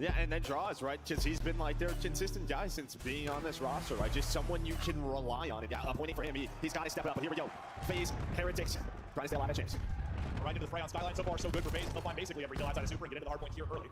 Yeah, and then draws, right? Because he's been like their consistent guy since being on this roster, right? Just someone you can rely on. And yeah, I'm waiting for him. He's got to step it up. But here we go. FaZe, Heretics, trying to stay alive at Champs. Right into the fray on Skyline. So far, so good for FaZe. They'll find basically every kill outside of Super and get into the hardpoint here early.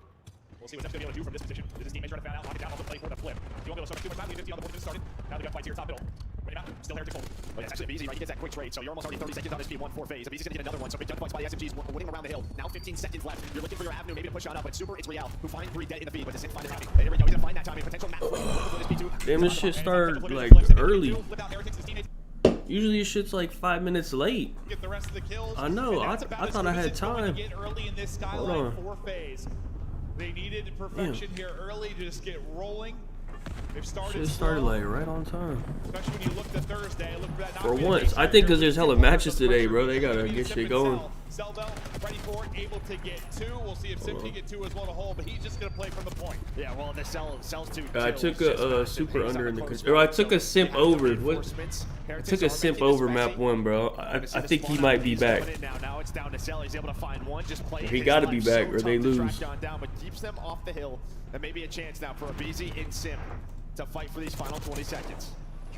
We'll see what Zem's going to be able to do from this position. Is his teammate trying to fan out, lock it down, also play for the flip. You won't be able to start too much time. We 50 on the board just started. Now the gunfights here, top middle. Ready now? Still Heretic full. But it's actually easy, right? He gets that quick trade, so you're almost already 30 seconds on this P1 for FaZe. But he's going to get another one. So big gunfights by the SMGs winning around the hill. Now 15 seconds left. You're looking for your avenue, maybe to push on up. But Super, it's Real, who find 3 dead in the feed. But the Sim find it timing. Here we go. He's going to find that timing. Potential map for this P2. Damn, this shit started like early. Usually this shit's like 5 minutes late. Get the rest of the kills. I know. I thought I had time. Get early in this Skyline for FaZe. They needed perfection here early to just get rolling. They've started like right on time. Especially when you look to Thursday. Look for that for once. I think because there's hella matches today, bro. They gotta get shit going. Selbel ready for it, able to get 2. We'll see if Sim can get 2 as well to hold, but he's just gonna play from the point. Yeah, well, the sells to. I took a super under in the. Or I took a simp over. What? I took a simp over map 1, bro. I think he might be back. Now it's down to Cell. He's able to find one. Just play. He got to be back, or they lose. Down, but keeps them off the hill, and maybe a chance now for a BZ in Sim to fight for these final 20 seconds.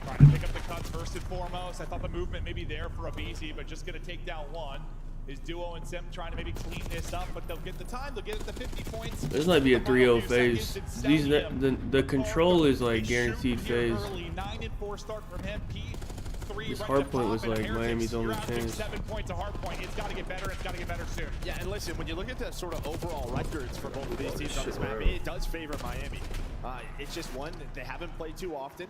Trying to pick up the cuts first and foremost. I thought the movement may be there for a BZ, but just gonna take down 1. His duo and Sim trying to maybe clean this up, but they'll get the time. They'll get it to 50 points. This might be a 3-0 FaZe. These the control is like guaranteed FaZe. 9-4 start from him. This Hardpoint was like Miami's only chance. 7 points to Hardpoint. It's got to get better. It's got to get better soon. Yeah, and listen, when you look at the sort of overall records for both of these teams on this map, it does favor Miami. It's just one that they haven't played too often.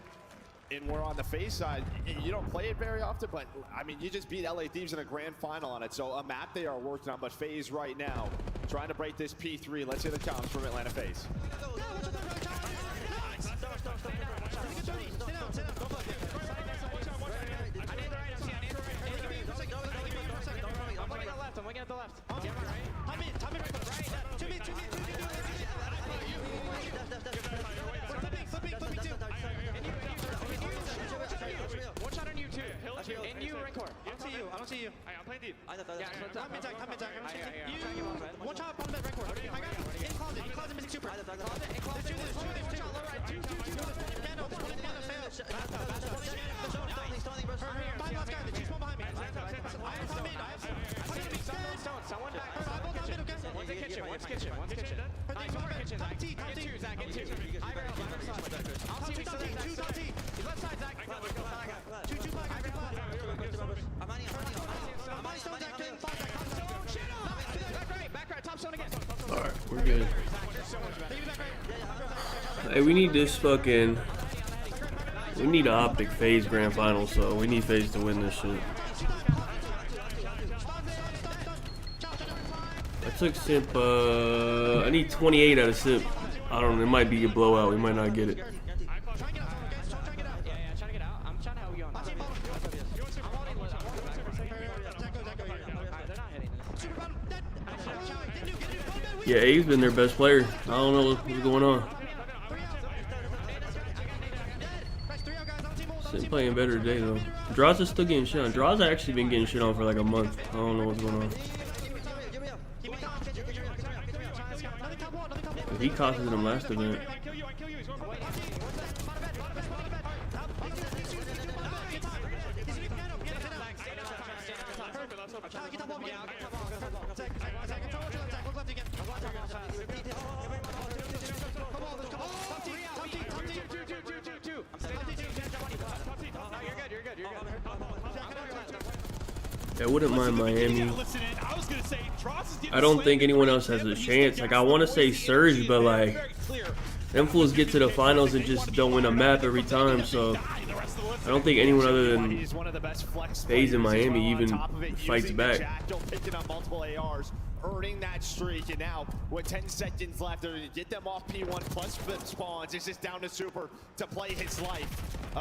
And we're on the FaZe side. You don't play it very often, but I mean, you just beat LA Thieves in a grand final on it. So a map they are working on, but FaZe right now trying to break this P3. Let's hear the comms from Atlanta FaZe. I'm looking at the left. Top mid, right. 2 mid. Flipping too. One shot on you too. In you, Rancor. I don't see you. I'm playing deep. Come mid tag. One shot on mid, Rancor. I got him. In closet, missing super. Closet, two, one shot, low right. Two. Nano, this one is Nano, fail. Find last guy, the G-spawn behind me. I have top mid. Someone back. One's kitchen. Top T. Zach, in 2. I'll see you, top T. He's left side, Zach. Two black. I'm on stone, Zach. Back right. Top stone again. Alright, we're good. Hey, we need this fucking. We need an Optic FaZe grand final, so we need FaZe to win this shit. I took Simp, I need 28 out of Simp. I don't know, it might be a blowout, we might not get it. Yeah, A's been their best player. I don't know what's going on. Simp playing better today though. Draws is still getting shit on. Draws actually been getting shit on for like a month. I don't know what's going on. He costed him last event. I wouldn't mind Miami. I don't think anyone else has a chance. Like, I want to say Surge, but like, them fools get to the finals and just don't win a map every time. So I don't think anyone other than FaZe in Miami even fights back. Earning that streak, and now with 10 seconds left, to get them off P1 plus flip spawns. It's just down to Super to play his life.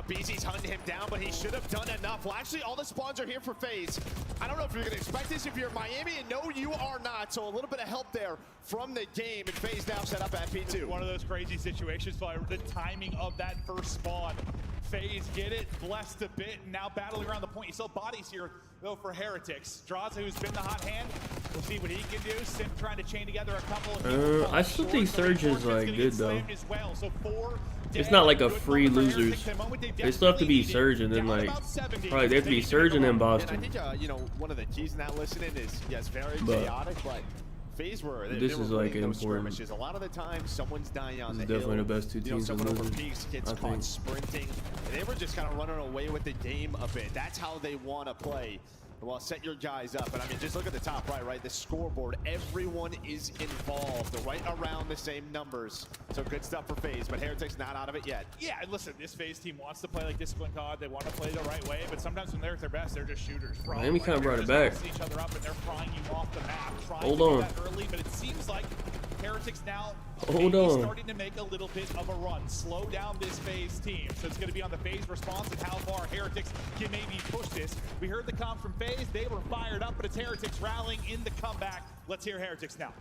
BZ's hunting him down, but he should have done enough. Well, actually, all the spawns are here for FaZe. I don't know if you're going to expect this if you're Miami, and no, you are not. So a little bit of help there from the game, and FaZe now set up at P2. One of those crazy situations, but the timing of that first spawn FaZe get it, blessed a bit, and now battling around the point. You saw bodies here, though, for Heretics. Draza, who's been the hot hand, we'll see what he can do. Sim trying to chain together a couple of people. I still think Surge is like good though. Well. So it's not like a free losers. They still have to be Surge and then like probably they have to be Surge and then Boston. And I think you know, one of the keys in that listening is yes, very chaotic, but FaZe were this is like important. A lot of the time, someone's dying on the hill. Definitely the best two teams. Someone over peaks gets caught sprinting, and they were just kind of running away with the game a bit. That's how they want to play. Well, set your guys up. And I mean, just look at the top right? The scoreboard. Everyone is involved. They're right around the same numbers. So good stuff for FaZe, but Heretics not out of it yet. Yeah, listen, this FaZe team wants to play like Discipline COD. They want to play the right way, but sometimes when they're at their best, they're just shooters. Miami kind of brought it back. Each other up and they're frying you off the map. Hold on. Early, but it seems like Heretics now starting to make a little bit of a run. Slow down this FaZe team. So it's going to be on the FaZe response and how far Heretics can maybe push this. We heard the comp from FaZe. They were fired up, but it's Heretics rallying in the comeback. Let's hear Heretics now.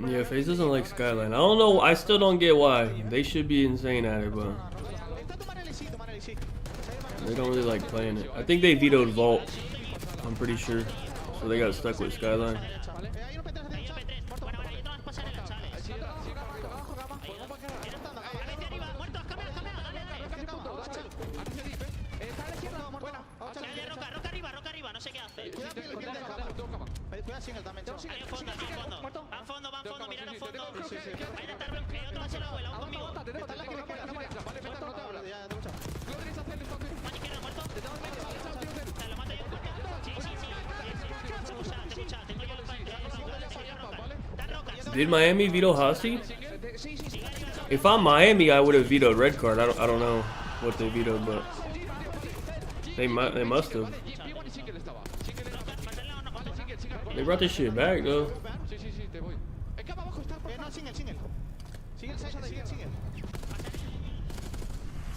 Yeah, FaZe doesn't like Skyline. I don't know. I still don't get why. They should be insane at it, but they don't really like playing it. I think they vetoed Vault. I'm pretty sure. So they got stuck with Skyline. Did Miami veto Hossie? If I'm Miami, I would have vetoed red card. I don't know what they vetoed, but they must have. They brought this shit back though.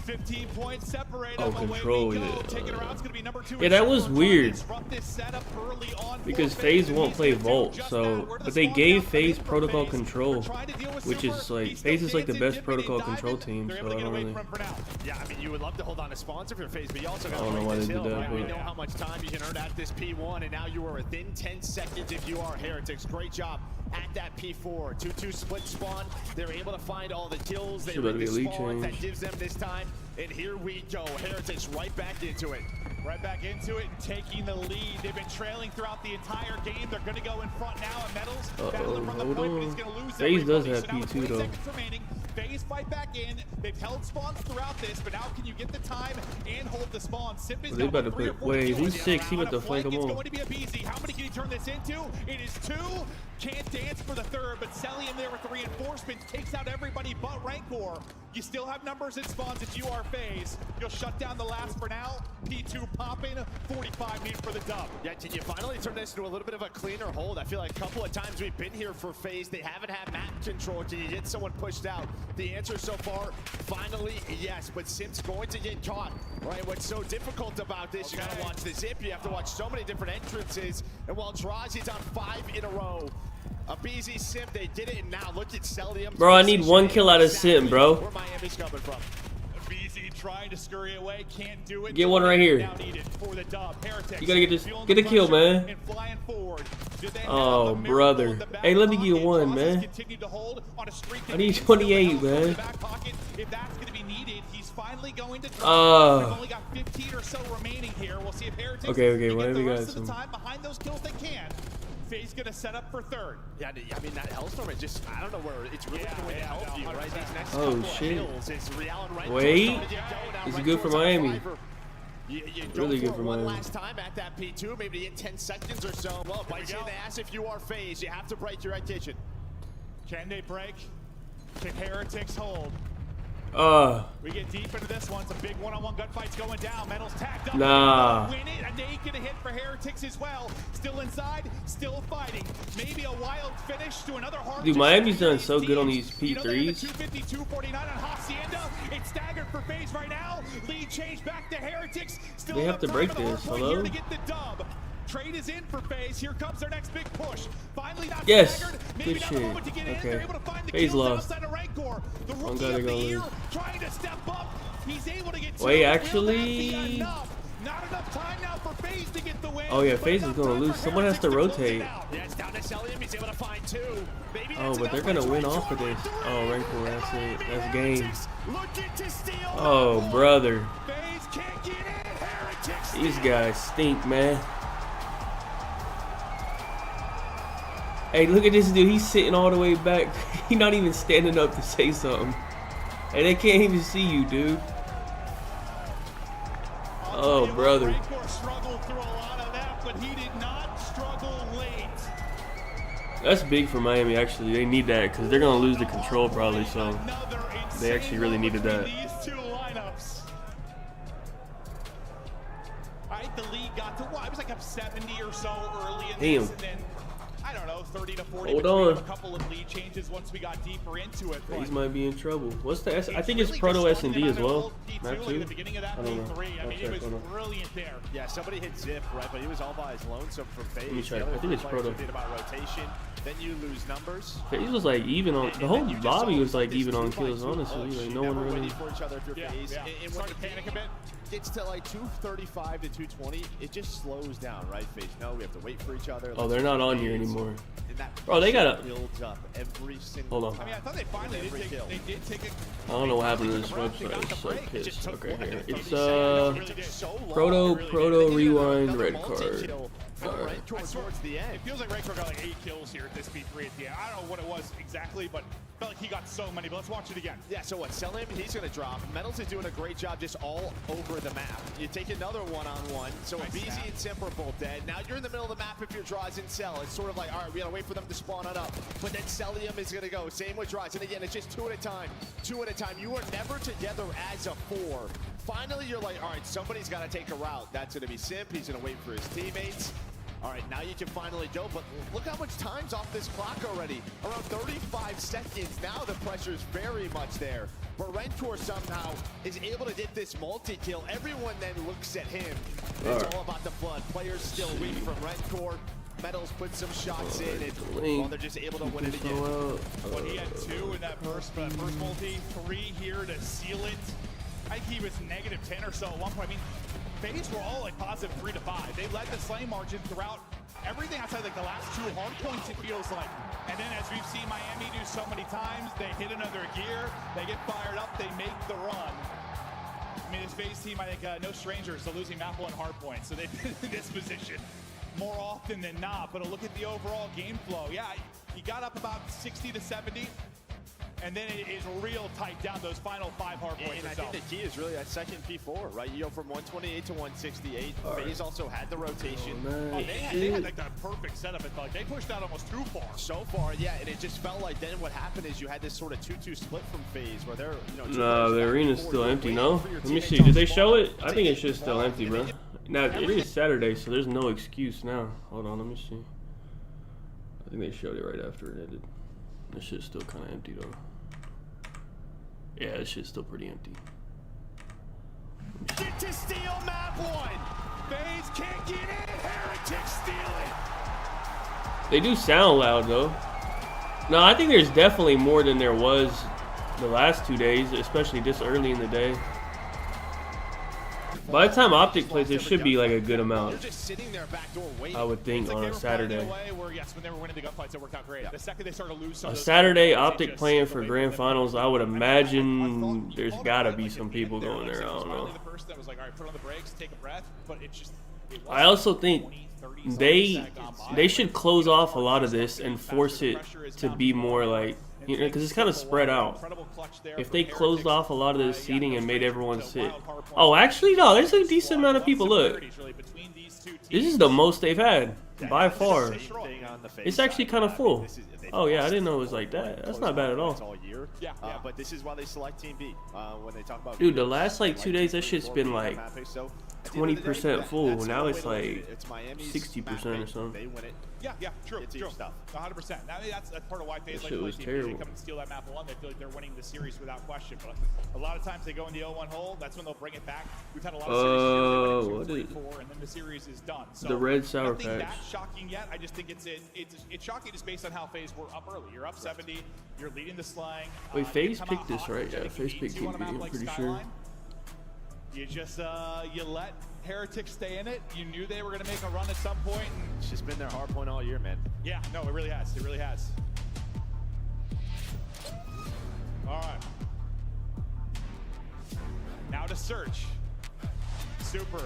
15 points separate. Oh, control, yeah. Taking around, it's gonna be number 2. Yeah, that was weird. Because FaZe won't play Vault, so but they gave FaZe protocol control, which is like FaZe is like the best protocol control team. So I don't really. Yeah, I mean, you would love to hold on to spawns if you're FaZe, but you also got to know why they did that. Right? We know how much time you can earn at this P1, and now you are within 10 seconds if you are Heretics. Great job at that P4. 2-2 split spawn. They're able to find all the kills. They read the spawns that gives them this time. And here we go. Heretics right back into it. Right back into it and taking the lead. They've been trailing throughout the entire game. They're going to go in front now. And Metals battling from the point, but he's going to lose FaZe does have P2 though. FaZe fight back in. They've held spawns throughout this, but now can you get the time and hold the spawn? Simp is they about to put wait, he's 6, he about to flank them all. It's going to be a BZ. How many can he turn this into? It is 2. Can't dance for the third, but Celium there with the reinforcements takes out everybody but Rancor. You still have numbers at spawns if you are FaZe. You'll shut down the last for now. P2 popping, 45 needed for the dub. Yeah, can you finally turn this into a little bit of a cleaner hold? I feel like a couple of times we've been here for FaZe, they haven't had map control. Can you get someone pushed out? The answer so far, finally, yes, but Simp's going to get caught. Right, what's so difficult about this, you gotta watch the zip, you have to watch so many different entrances, and while Drazi's on 5 in a row, a BZ Simp, they did it, and now look at Celium. Bro, I need 1 kill out of Simp, bro. Where Miami's coming from. BZ trying to scurry away, can't do it. Get one right here. You gotta get this, get a kill, man. Oh, brother. Hey, let me get one, man. I need 28, man. Okay, whatever you guys. Behind those kills they can. FaZe gonna set up for third. Yeah, I mean that Hellstorm, it just, I don't know where it's really going to help you, right? These next oh shit! Wait, is it good for Miami? You Really go good for for one Miami. last time at that P2, maybe to get 10 seconds or so. Well, bites you in the ass if you are FaZe. You have to break your rotation. Can they break? Can Heretics hold? We get deep into this one. Some big one-on-one gunfights going down. Metal's tagged up. Nah. Win it. A nade gonna hit for Heretics as well. Still inside, still fighting. Maybe a wild finish to another hard. Dude, Miami's done so good on these You know, they had the P3s. 250-249 on Hacienda. It's staggered for FaZe right now. Lead change back to Heretics. Still They have enough to time break in the this. hard point Hello? here to get the dub. Trade is in for FaZe. Here comes their next big push. Finally not Yes. staggered. Maybe Good not shit. the moment to get in. Okay. They're able to find the FaZe kills lost. outside of Rancor. The One rookie gotta of the go year lose. trying to step up. He's able to get Wait, two. actually- Will that be enough? Not enough time now for FaZe to get the win. Oh, yeah, but FaZe is enough gonna time lose. for Someone has to Heretics close it rotate. out. Yeah, it's down to Celium. He's able to find two. Maybe Oh, that's but they're enough gonna for win Rancor off of this. with Oh, three. Rancor, that's And it. Miami That's game. Heretics looking to steal Oh, that one. brother. FaZe can't get in. Heretics These steal. guys stink, man. Hey, look at this dude. He's sitting all the way back. He's not even standing up to say something. And they can't even see you, dude. I'll Oh, tell you what, brother. Rancor struggled through a lot of that, but he did not struggle late. That's big for Miami, actually. They need that because they're going to lose the control probably. So Another they actually really insane needed one that. between These two lineups. All right, the lead got to what? It was like up 70 or so early in Damn. this, and then I don't know, 30 to 40 Hold between on. a couple of lead changes once we got deeper into it. FaZe But might be in trouble. What's the S? I think it's really Proto just S&D talking as about well. an old P2, Map like 2. the beginning of that I don't know. P3. I I'll mean, check, it was hold on. brilliant there. Yeah, somebody hit Zip, right? But he was all by his lonesome from FaZe. Let me check. The other I think it's three players Proto. did about rotation. Then you lose numbers. FaZe was like even on the whole And then you just lobby saw was like this even on 2-by-2 kills, honestly. push. Like You no one never really. waiting for each other if you're Yeah, FaZe. yeah. And when Started the to panic a game bit. gets to like 235 to 220, it just slows down, right? FaZe, no, we have to wait for each other. Oh, they're not on here anymore. And that Bro, they gotta- builds up every single Hold on. time. I mean, I thought they finally did Every take, kill. they did take a I don't know what happened to this They got website. the It's so break. It just pissed. took Okay, one. here. It It's took so long. Proto It really Proto did. They needed Rewind another red card. multi-kill from Alright. Rancor towards the end. It feels like Rancor got like 8 kills here at this P3 at the end. I don't know what it was exactly, but felt like he got so many. But let's watch it again. Yeah, so what? Sell him, he's going to drop. Metals is doing a great job just all over the map. You take another one-on-one. So Nice BZ snap. and Simp are both dead. Now you're in the middle of the map if your draws in Cell. It's sort of like, all right, we got to wait for them to spawn it up. But then Celium is going to go. Same with draws. And again, it's just two at a time. Two at a time. You are never together as a four. Finally, you're like, all right, somebody's got to take a route. That's going to be Simp. He's going to wait for his teammates. All right, now you can finally go, but look how much time's off this clock already. Around 35 seconds. Now the pressure's very much there. But Rancor somehow is able to get this multi-kill. Everyone then looks at him. It's all about the flood. Players still weak from Rancor. Metals put some shots in, and well, they're just able to win it again. When he had 2 in that first multi, 3 here to seal it. I think he was negative 10 or so at one point. I mean, FaZe were all like positive 3 to 5. They led the slam margin throughout everything outside like the last 2 hard points, it feels like. And then as we've seen Miami do so many times, they hit another gear, they get fired up, they make the run. I mean, this FaZe team, I think, no strangers to losing map 1 hard point, so they've been in this position more often than not. But look at the overall game flow. Yeah, he got up about 60 to 70. And then it is real tight down those final 5 hard points. And I think the key is really that second P4, right? You go from 128 to 168. FaZe also had the rotation. They had like the perfect setup. It felt like they pushed out almost too far. So far, yeah, and it just felt like then what happened is you had this sort of 2-2 split from FaZe where they're, you know, No, the arena's still empty, no? Let me see. Did they show it? I think it's just still empty, bro. Now, it is Saturday, so there's no excuse now. Hold on, let me see. I think they showed it right after it ended. This shit's still kind of empty, though. Yeah, this shit's still pretty empty. Get to steal map 1. FaZe can't get in. Heretics steal it. They do sound loud, though. No, I think there's definitely more than there was the last 2 days, especially this early in the day. By the time Optic plays, there should be like a good amount. They're just sitting there backdoor waiting. I would think on a Saturday. Yes, when they were winning the gunfights, it worked out great. The second they started to lose some A of those Saturday gunfights, they Optic just playing stepped for away grand from them. finals, I would I imagine thought there's all gotta the be way some to get people there, going there. I Sims was don't know. finally the person that was like, all right, put on the brakes, take a breath, but it just I also think they should close off a lot of this and force it to be more like, you know, because it's kind of spread out. If they closed off a lot of the seating and made everyone sit. Oh, actually, no, there's a decent amount of people. Look, this is the most they've had by far. It's actually kind of full. Oh yeah, I didn't know it was like that. That's not bad at all. But this is why they select Team B when they talk about. Dude, the last like 2 days, that shit's been like 20% full. Now it's like 60% or something. Yeah, true. 100%. I mean, that's part of why FaZe like to play Team B. They come and steal that map 1. They feel like they're winning the series without question. But a lot of times they go in the 0-1 hole. That's when they'll bring it back. We've had a lot of series here, 3-4, and then the series is done. So the red sour patch. Nothing that shocking yet. I just think it's shocking just based on how FaZe were up early. You're up 70. You're leading the slang. Wait, FaZe picked this, right? Yeah, FaZe picked Team B. I'm pretty sure. You just you let Heretics stay in it. You knew they were going to make a run at some point. And it's just been their hard point all year, man. Yeah, no, it really has. It really has. All right. Now to Search. Super.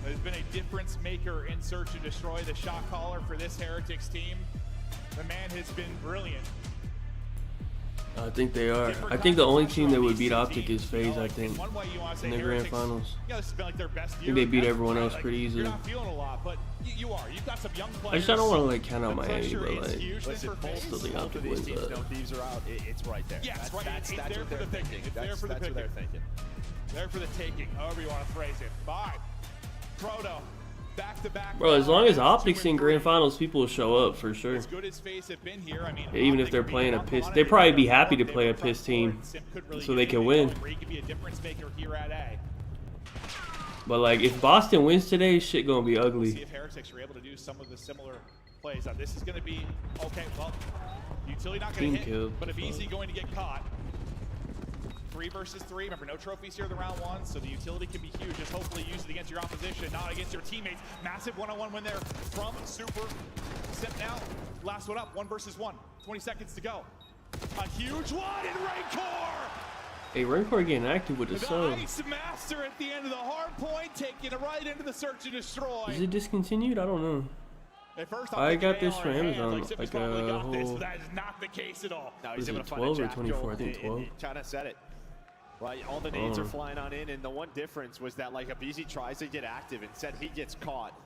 There's been a difference maker in Search and Destroy, the shot caller for this Heretics team. The man has been brilliant. I think they are. I think the only team that would beat Optic is FaZe, I think, in the grand finals. I think they beat everyone else pretty easily. I just don't want to like count out Miami, but like still the Optic wins that. Thieves are out. It's right there. Yeah, it's right. That's what they're thinking. It's there for the picking. There for the taking, however you want to phrase it. Bye. Proto. Bro, as long as Optics in grand finals, people will show up for sure. As good as FaZe have been here, I mean, even if they're playing a piss, they'd probably be happy to play a piss team so they can win. But like, if Boston wins today, shit gonna be ugly. See if Heretics are able to do some of the similar plays. This is gonna be okay. Well, utility not gonna hit, but if easy going to get caught. 3 versus 3. Remember, no trophies here in the round 1, so the utility can be huge. Just hopefully use it against your opposition, not against your teammates. Massive one-on-one win there from Super. Step now. Last one up. 1 versus 1. 20 seconds to go. A huge one in Rancor. Hey, Rancor getting active with the sub. Ice Master at the end of the hard point, taking it right into the Search and Destroy. Is it discontinued? I don't know. I got this from Amazon, like a whole. That is not the case at all. No, he's was able it to 12 or 24? I think 12. China said it. Right, all the nades are flying on in, and the one difference was that like Abizi tries to get active, instead he gets caught.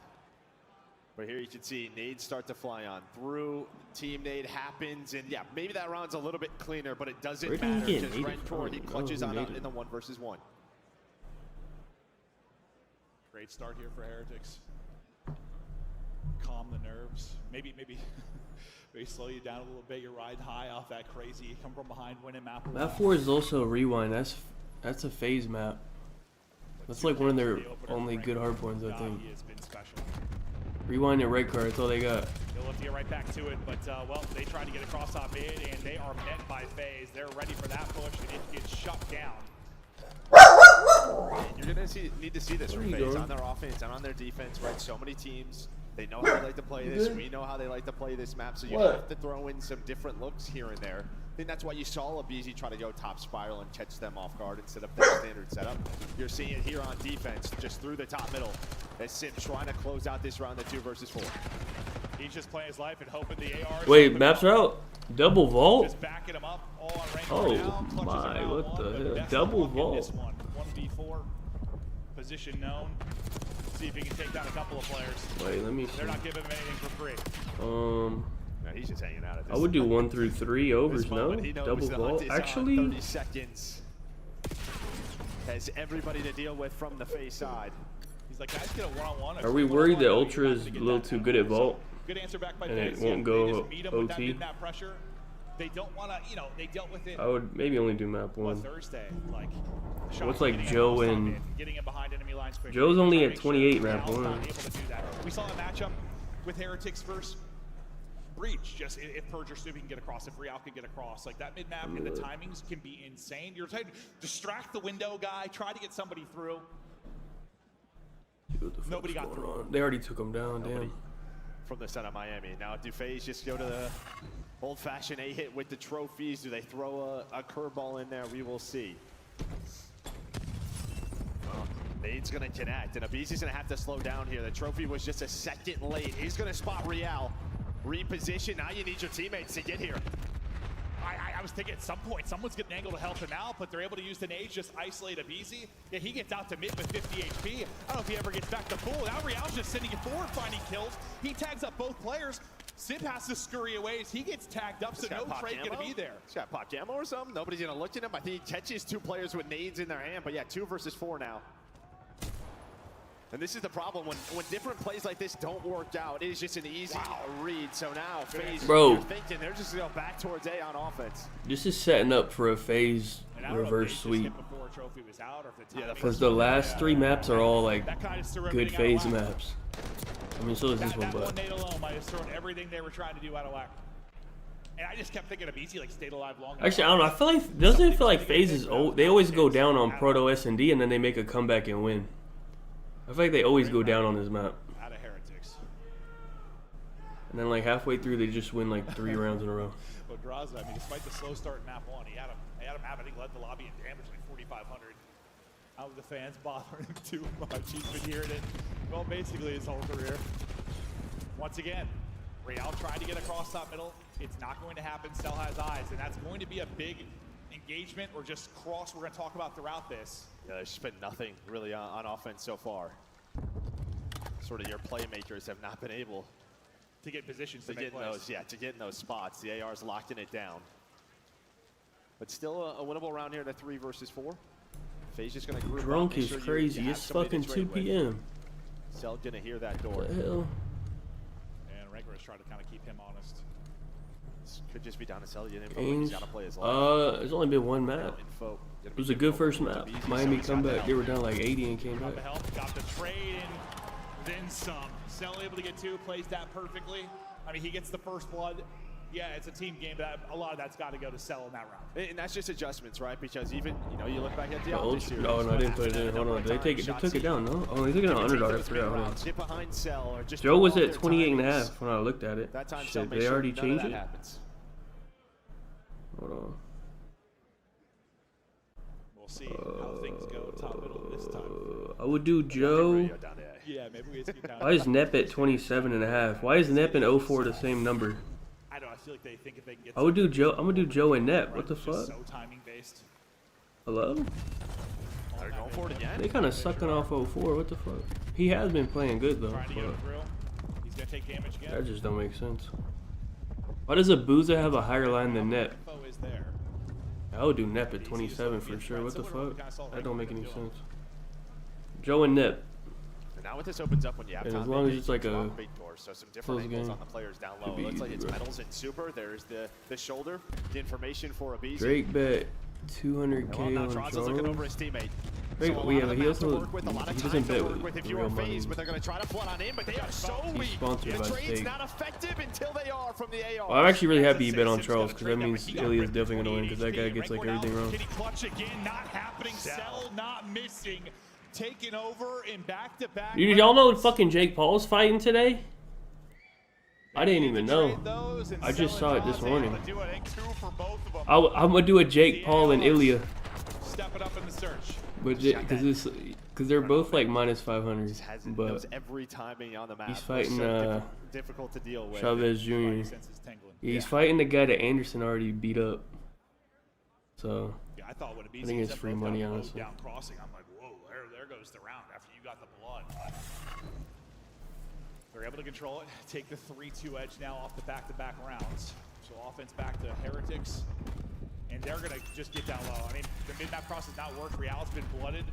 But here you can see nades start to fly on through. Team nade happens, and yeah, maybe that round's a little bit cleaner, but it doesn't matter because Rancor, he clutches on in the 1 versus 1. Great start here for Heretics. Calm the nerves. Maybe slow you down a little bit. You ride high off that crazy. You come from behind, winning map. Map 4 is also a rewind. That's a FaZe map. That's like one of their only good hardpoints, I think. Rewind and red card, that's all they got. They'll have to get right back to it, but well, they tried to get across top mid, and they are met by FaZe. They're ready for that push, and it gets shut down. You're gonna need to see this from FaZe on their offense and on their defense, right? So many teams. They know how they like to play this. We know how they like to play this map, so you have to throw in some different looks here and there. I think that's why you saw Abizi try to go top spiral and catch them off guard instead of their standard setup. You're seeing it here on defense, just through the top middle, as Sim trying to close out this round at 2 versus 4. He's just playing his life and hoping the AR. Wait, maps are out. Double vault? Just backing him up all on rank oh my, what the hell? Double vault. 1v4 position known. See if he can take down a couple of players. Wait, let me see. They're not giving him anything for free. No, he's just hanging out at this. I would do 1 through 3 overs, no? Double vault. Actually, 30 seconds. Has everybody to deal with from the FaZe side. He's like, guys, get a one-on-one. Are we worried that Ultra is a little too good at vault? Good answer back by and FaZe. It won't go OT? They don't want to, you know, they dealt with it. I would maybe only do map 1. Thursday, like, what's like Joe and getting him behind enemy lines quickly. Joe's only at 28 map 1. We saw a matchup with Heretics versus Breach. Just if Purge or Snoopy can get across, if Real can get across, like that mid map and the timings can be insane. You're trying to distract the window guy, try to get somebody through. Dude, nobody got through. They already took him down. Damn. From the side of Miami. Now, do FaZe just go to the old-fashioned A-hit with the trophies? Do they throw a curveball in there? We will see. Nade's gonna connect, and Abizi's gonna have to slow down here. The trophy was just a second late. He's gonna spot Real. Reposition, now you need your teammates to get here. I was thinking at some point someone's getting an angle to help him out, but they're able to use the nades, just isolate Abizi. Yeah, he gets out to mid with 50 HP. I don't know if he ever gets back to full. Now Real's just sending it forward, finding kills. He tags up both players. Sib has to scurry away as he gets tagged up, so no trade gonna be there. He's got pop camo or something. Nobody's gonna look at him. I think he catches 2 players with nades in their hand, but yeah, 2 versus 4 now. And this is the problem when different plays like this don't work out. It is just an easy read. So now FaZe, you're thinking they're just gonna go back towards A on offense. This is setting up for a FaZe reverse sweep. Because the last 3 maps are all like good FaZe maps. I mean, so is this one, but might have thrown everything they were trying to do out of whack. And I just kept thinking of BT like stayed alive long. Actually, I don't know. I feel like doesn't it feel like FaZe is old? They always go down on Proto S&D and then they make a comeback and win. I feel like they always go down on this map. Out of Heretics. And then like halfway through, they just win like 3 rounds in a row. But Graza, I mean, despite the slow start in map 1, he had him have, I think, led the lobby in damage like 4,500. How were the fans bothering him too much? He's been hearing it, well, basically his whole career. Once again, Real tried to get across top middle. It's not going to happen. Cell has eyes, and that's going to be a big engagement or just cross we're going to talk about throughout this. Yeah, there's just been nothing really on offense so far. Sort of your playmakers have not been able to get positions to get in those, to get in those spots. The AR's locking it down. But still a winnable round here to 3 versus 4. FaZe just gonna group Drunk is crazy. It's fucking 2 p.m. Cell gonna hear that door. What the hell? And Ranker is trying to kind of keep him honest. This could just be down to Cell. He's gotta play his life. There's only been 1 map. It was a good first map. Miami come back. They were down like 80 and came back. Got the trade and then some. Cell able to get 2, plays that perfectly. I mean, he gets the first blood. Yeah, it's a team game, but a lot of that's got to go to Cell in that round. And that's just adjustments, right? Because even, you look back at the old series. No, I didn't put it in. Hold on. They took it down, no? Oh, they took it on underdog. I forgot. Hold on. Get behind Cell or just Joe was at 28.5 when I looked at it. Shit, they already changed it? Hold on. We'll see how things go top middle this time. I would do Joe. Yeah, maybe we skip down. Why is Nep at 27.5? Why is Nep and 04 the same number? I don't know. I feel like they think if they can get. I would do Joe. I'm gonna do Joe and Nep. What the fuck? So timing based. Hello? They're going for it again. They kind of sucking off 04. What the fuck? He has been playing good though. Trying to go through. He's gonna take damage again. That just don't make sense. Why does Abuza have a higher line than Nep? Is there. I would do Nep at 27 for sure. What the fuck? That don't make any sense. Joe and Nep. And now what this opens up when you have as long as it's like a so some different angles on the players down low. It looks like it's metals and super. There's the shoulder, the information for Abizi. Drake bet 200K on Charles looking over his teammate. Drake, he also he doesn't bet with real money. But they're going to try to flood on in, but they are so weak. He's sponsored by trade's Stake. not effective until they are from the AR. Well, I'm actually really happy you bet on Charles because that means Ilya's definitely going to win because that guy gets like everything wrong. Kitty clutch again, not happening. Cell not missing. Taking over in back-to-back. Dude, y'all know fucking Jake Paul's fighting today? I didn't even know. I just saw it this morning. I'm gonna do a Jake Paul and Ilya. Step it up in the search. But because they're both like minus 500. But every timing on the map. he's fighting difficult to deal with. Chavez Jr. Yeah, he's fighting the guy that Anderson already beat up. So I think it's free money, honestly. Down crossing, I'm like, whoa, there goes the round after you got the blood. They're able to control it, take the 3-2 edge now off the back-to-back rounds. So offense back to Heretics, and they're gonna just get down low. I mean, the mid-map cross has not worked. Real's been blooded.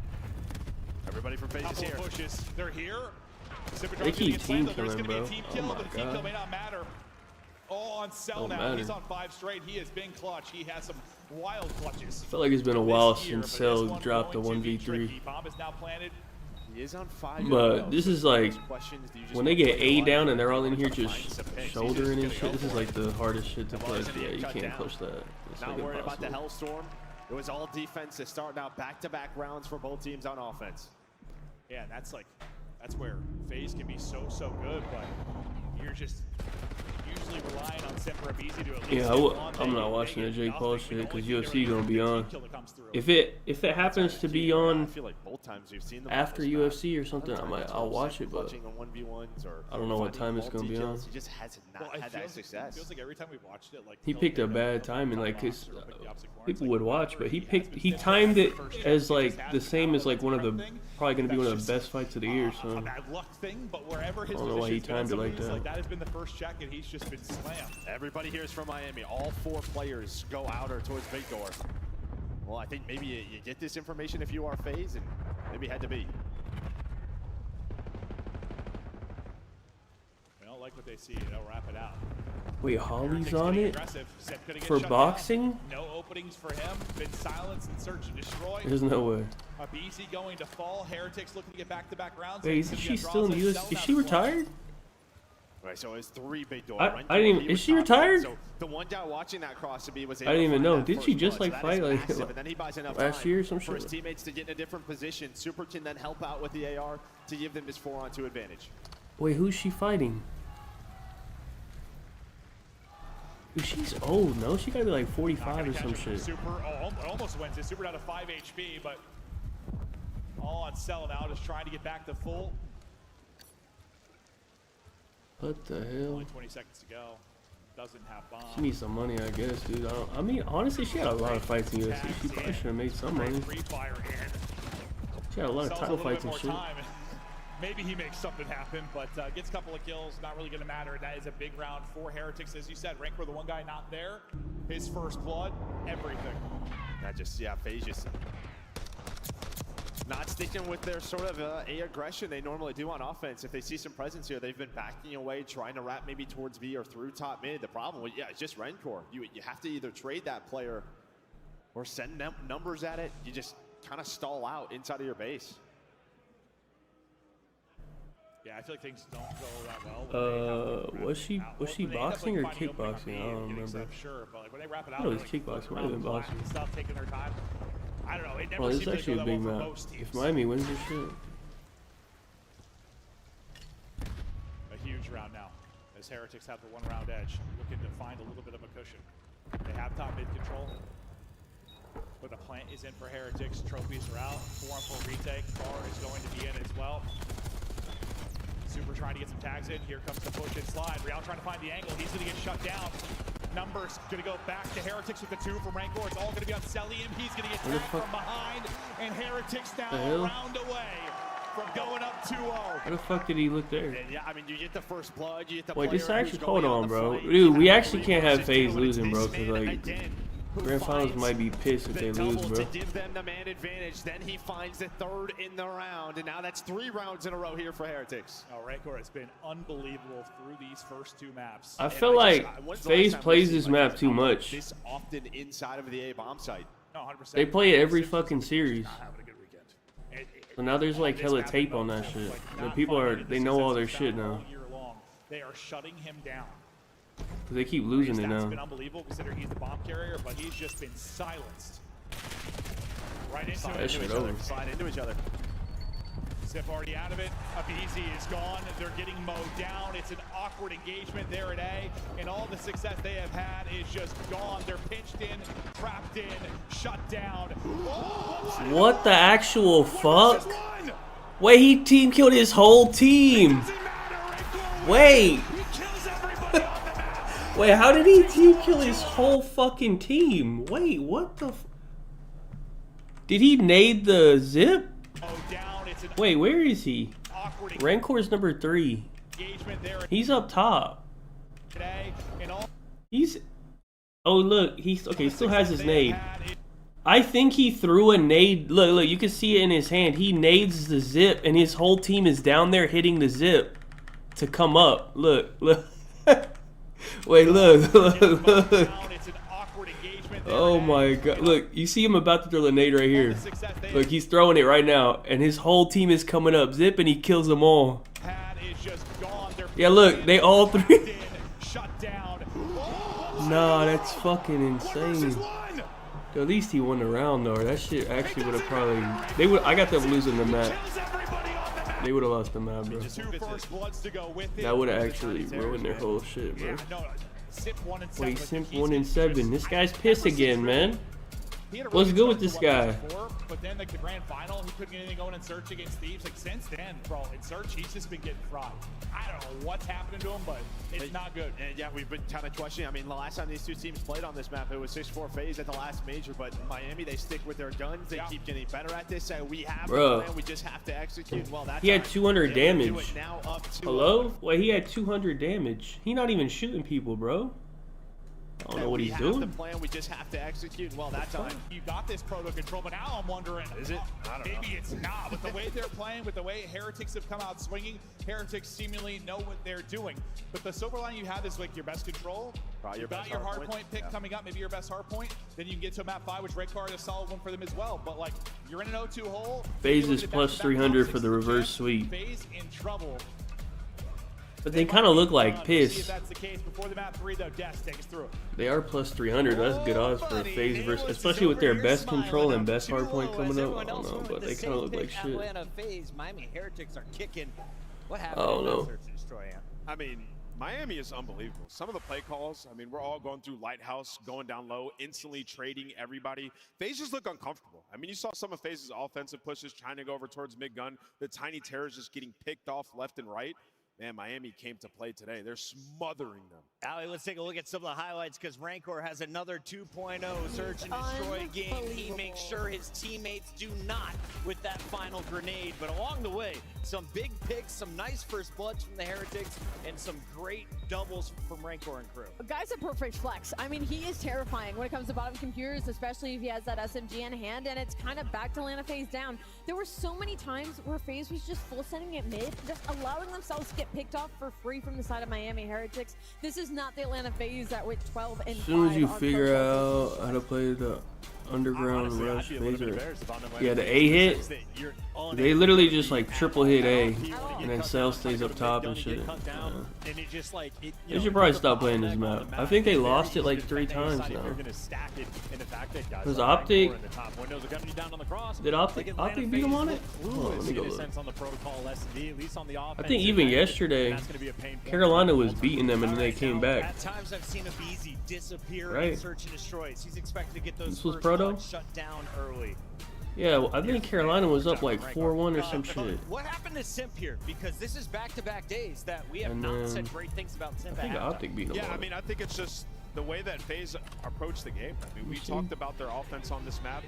Everybody from FaZe is here. Pushes. They're here. They keep team killing, bro. Team kill, but the team kill may not matter. All on Cell now. He's on 5 straight. He has been clutch. He has some wild clutches. I feel like it's been a while since Cell dropped a 1v3. Bomb is now planted. He is on 5. But this is like when they get A down and they're all in here just shouldering and shit. This is like the hardest shit to play. Yeah, you can't push that. It's not like worried about the impossible. Hellstorm. It was all defense to start now. Back-to-back rounds for both teams on offense. Yeah, and that's where FaZe can be so good, but you're usually relying on Simper Abizi to at least Yeah, I'm not watching the Jake Paul shit because UFC gonna be on. If it happens to be on after UFC or something, I'll watch it, but I don't know what time it's gonna be on. He just has not had that success. Feels like every time we've watched it, like He picked a bad time, and like his people would watch, but he timed it as like the same as like probably gonna be one of the best fights of the year. So a bad luck thing, but wherever his I don't know why he timed it like that. That has been the first check, and he's just been slammed. Everybody here is from Miami. All 4 players go outer towards big door. Well, I think maybe you get this information if you are FaZe, and maybe had to be. They don't like what they see. They'll wrap it out. Wait, Holly's on it for boxing? No openings for him. Been silenced and search and destroy. There's no way. Abizi going to fall. Heretics looking to get back-to-back rounds. Wait, isn't she still in the US? Is she retired? Right, so it's 3 big door. I didn't even. Is she retired? So the one guy watching that cross to be was. I didn't even know. Did she just like fight like last year or some for his shit? teammates to get in a different position? Super can then help out with the AR to give them this 4-on-2 advantage. Wait, who's she fighting? Dude, she's old, no? She gotta be like 45 or some shit. Super almost wins it. Super down to 5 HP, but all on sell now, just trying to get back to full. What the hell? Only 20 seconds to go. Doesn't have bomb. She needs some money, I guess, dude. I mean, honestly, she had a lot of fights in UFC. She probably should have made some money. She had a lot of title fights and shit. Maybe he makes something happen, but gets a couple of kills. Not really going to matter. That is a big round for Heretics, as you said. Rancor, the one guy not there. His first blood, everything. That just, yeah, FaZe just not sticking with their sort of A aggression they normally do on offense. If they see some presence here, they've been backing away, trying to wrap maybe towards B or through top mid. The problem with, it's just Rancor. You have to either trade that player or send them numbers at it. You just kind of stall out inside of your base. Yeah, I feel like things don't go that well. Was she boxing or kickboxing? I don't remember. Sure, but like when they wrap it out, I thought it was kickboxing rather than boxing. Stop taking their time. I don't know. It never Well, seems it's actually to a go big that well map. for most teams. If Miami wins this shit. A huge round now, as Heretics have the 1-round edge, looking to find a little bit of a cushion. They have top mid control, but the plant is in for Heretics. Trophies are out. 4-on-4 retake. Bar is going to be in as well. Super trying to get some tags in. Here comes the push and slide. Real trying to find the angle. He's going to get shut down. Numbers going to go back to Heretics with the 2 from Rancor. It's all going to be on Celium. He's going to get tagged from behind. And Heretics now a round away from going up 2-0. How the fuck did he look there? Yeah, I mean, you get the first blood. You get the Wait, this player actually, who's hold going on, the bro. fight. Dude, we You have actually can't have FaZe losing, bro, because, like, again, grand finals might be pissed if they lose, bro. To give them the man advantage. Then he finds the 3rd in the round, and now that's 3 rounds in a row here for Heretics. Oh, Rancor has been unbelievable through these first 2 maps. I feel like FaZe plays this map too much. This often inside of the A bomb site. No, 100%. They play it every fucking series. Not having a good weekend. So now there's like hella tape on that shit. The people they know all their shit now. They are shutting him down. Cause they keep losing it That's now. been unbelievable considering he's the bomb carrier, but he's just been silenced. Right into it. Slide into each other. Sip already out of it. Abizi is gone. They're getting mowed down. It's an awkward engagement there at A, and all the success they have had is just gone. They're pinched in, trapped in, shut down. Oh, what the actual fuck? Wait, he team killed his whole team. Wait. Wait, how did he team kill his whole fucking team? Wait, what the did he nade the zip? Wait, where is he? Rancor's number 3. He's up top. He's oh look, he's okay, he still has his nade. I think he threw a nade. Look, you can see it in his hand. He nades the zip and his whole team is down there hitting the zip to come up. Look. Wait, look. Oh my god. Look, you see him about to throw the nade right here. Look, he's throwing it right now. And his whole team is coming up. Zip, and he kills them all. Yeah, look, they all 3. Nah, that's fucking insane. At least he won the round, though. That shit actually would have probably... I got them losing the match. They would have lost the map, bro. Just 2 first bloods to go with it. That would have actually ruined their whole shit, bro. Yeah, no, Simp 1 and 7. Wait, Simp 1 and 7. This guy's pissed again, man. What's good with this guy? But then like the grand final, he couldn't get anything going in Search against Thieves. Like since then, bro, in Search, he's just been getting fried. I don't know what's happening to him, but it's not good. And yeah, we've been kind of questioning. I mean, the last time these two teams played on this map, it was 6-4 phase at the last major. But Miami, they stick with their guns. They keep getting better at this. We have the plan. We just have to execute. Well, that's he had 200 damage. Now up to, hello? Wait, he had 200 damage. He not even shooting people, bro. I don't know what he's doing. The plan, we just have to execute. Well, that time you got this proto control, but now I'm wondering, is it? I don't know. Maybe it's not. With the way they're playing, with the way Heretics have come out swinging, Heretics seemingly know what they're doing. But the silver line you have is like your best control. You got your hardpoint pick coming up, maybe your best hardpoint. Then you can get to a map 5, which Red Card is a solid one for them as well. But like, you're in an 0-2 hole. FaZe is plus 300 for the reverse sweep. FaZe in trouble. But they kind of look like piss. See if that's the case before the map 3, though. Des, take us through it. They are plus 300. That's good odds for FaZe versus, especially with their best control and best hardpoint coming up. I don't know, but they kind of look like shit. Miami Heretics are kicking. What I happened? don't know. I mean, Miami is unbelievable. Some of the play calls, I mean, we're all going through Lighthouse, going down low, instantly trading everybody. FaZe just look uncomfortable. I mean, you saw some of FaZe's offensive pushes trying to go over towards mid-gun. The Tiny Terrors just getting picked off left and right. Man, Miami came to play today. They're smothering them. Allie, let's take a look at some of the highlights because Rancor has another 2.0 search and destroy game. He makes sure his teammates do not with that final grenade. But along the way, some big picks, some nice first bloods from the Heretics, and some great doubles from Rancor and crew. Guy's a perfect flex. I mean, he is terrifying when it comes to bottom computers, especially if he has that SMG in hand, and it's kind of back to Atlanta FaZe down. There were so many times where FaZe was just full setting it mid, just allowing themselves to get picked off for free from the side of Miami Heretics. This is not the Atlanta FaZe that went 12 and 5. As soon as you figure out how to play the underground rush phaser, yeah, the A hit, they literally just like triple hit A, and then Cell stays up top and shit. They should probably stop playing this map. I think they lost it like 3 times now. Was Optic? Did Optic beat him on it? Oh, let me go look. I think even yesterday, Carolina was beating them and then they came back. At times I've seen a BZ disappear right. in search and destroys. He's expected to get those this was first Proto? shut down early. Yeah, well, I think Carolina was up like 4-1 or some shit. What happened to Simp here? Because this is back-to-back days that we have not said great things about Simp. I think Optic beat him. Yeah, I mean, I think it's just the way that FaZe approached the game. I mean, we talked about their offense on this map,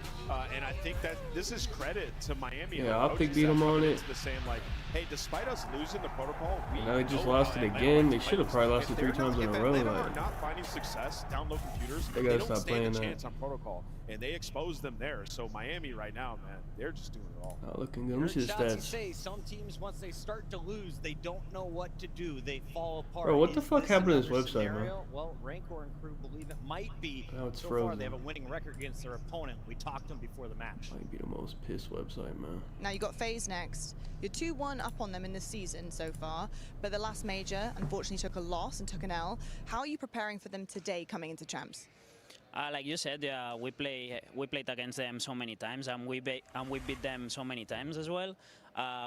and I think that this is credit to Miami. Yeah, Optic beat them on it. The same, like, hey, despite us losing the protocol, now they just lost it again. They should have probably lost it 3 times in a row. They are like, not finding success down low computers. They gotta stop playing that. Chance on protocol, and they exposed them there. So Miami right now, man, they're just doing it all. Not looking good. Let me see the stats. Say some teams, once they start to lose, they don't know what to do. They fall apart. Bro, what the fuck happened to this website, bro? Well, Rancor and crew believe it might be. Now it's so frozen. far, they have a winning record against their opponent. We talked to them before the match. Might be the most pissed website, man. Now you got FaZe next. You're 2-1 up on them in this season so far, but the last major unfortunately took a loss and took an L. How are you preparing for them today coming into Champs? Like you said, we played against them so many times, and we beat them so many times as well.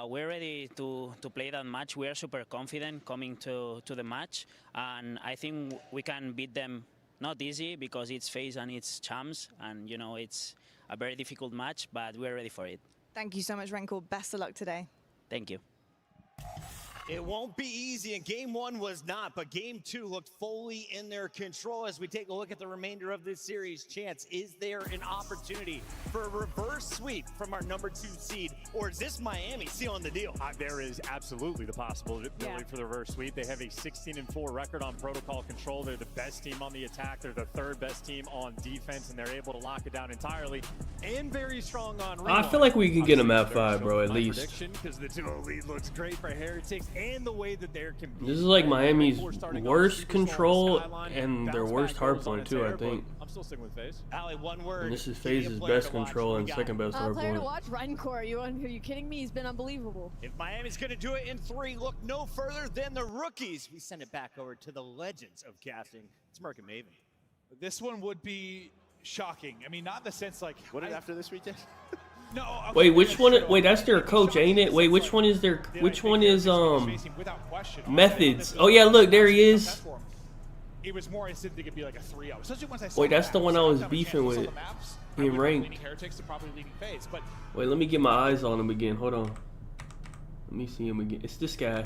We're ready to play that match. We are super confident coming to the match, and I think we can beat them. Not easy because it's FaZe and it's Champs, and you know it's a very difficult match, but we're ready for it. Thank you so much, Rancor. Best of luck today. Thank you. It won't be easy, and game 1 was not, but game 2 looked fully in their control. As we take a look at the remainder of this series, Chance, is there an opportunity for a reverse sweep from our number 2 seed, or is this Miami sealing the deal? There is absolutely the possibility for the reverse sweep. They have a 16-4 record on protocol control. They're the best team on the attack. They're the 3rd best team on defense, and they're able to lock it down entirely. And very strong on I feel like we could get them at 5, bro, at least. Because the 2-0 lead looks great for Heretics, and the way that they're competing. This is like Miami's worst control and their worst hardpoint too, I think. I'm still sticking with FaZe. Allie, one word. And this is FaZe's best control and second best Player to hardpoint. watch, Rancor. Are you kidding me? He's been unbelievable. If Miami's going to do it in 3, look no further than the rookies. We send it back over to the legends of casting. It's Merc and Maven. This one would be shocking. I mean, not in the sense like... What did after this weekend? No, okay, Wait, which one? true. Wait, that's their coach, ain't it? Wait, which one is their? Which one is Methods? Oh yeah, look, there he is. It was more I didn't think it'd be like a 3-0. Especially once I saw Wait, that's the one I was maps. beefing Sometimes with on the maps, I in would have ranked. leaning Heretics to probably leading phase, but Wait, let me get my eyes on him again. Hold on. Let me see him again. It's this guy.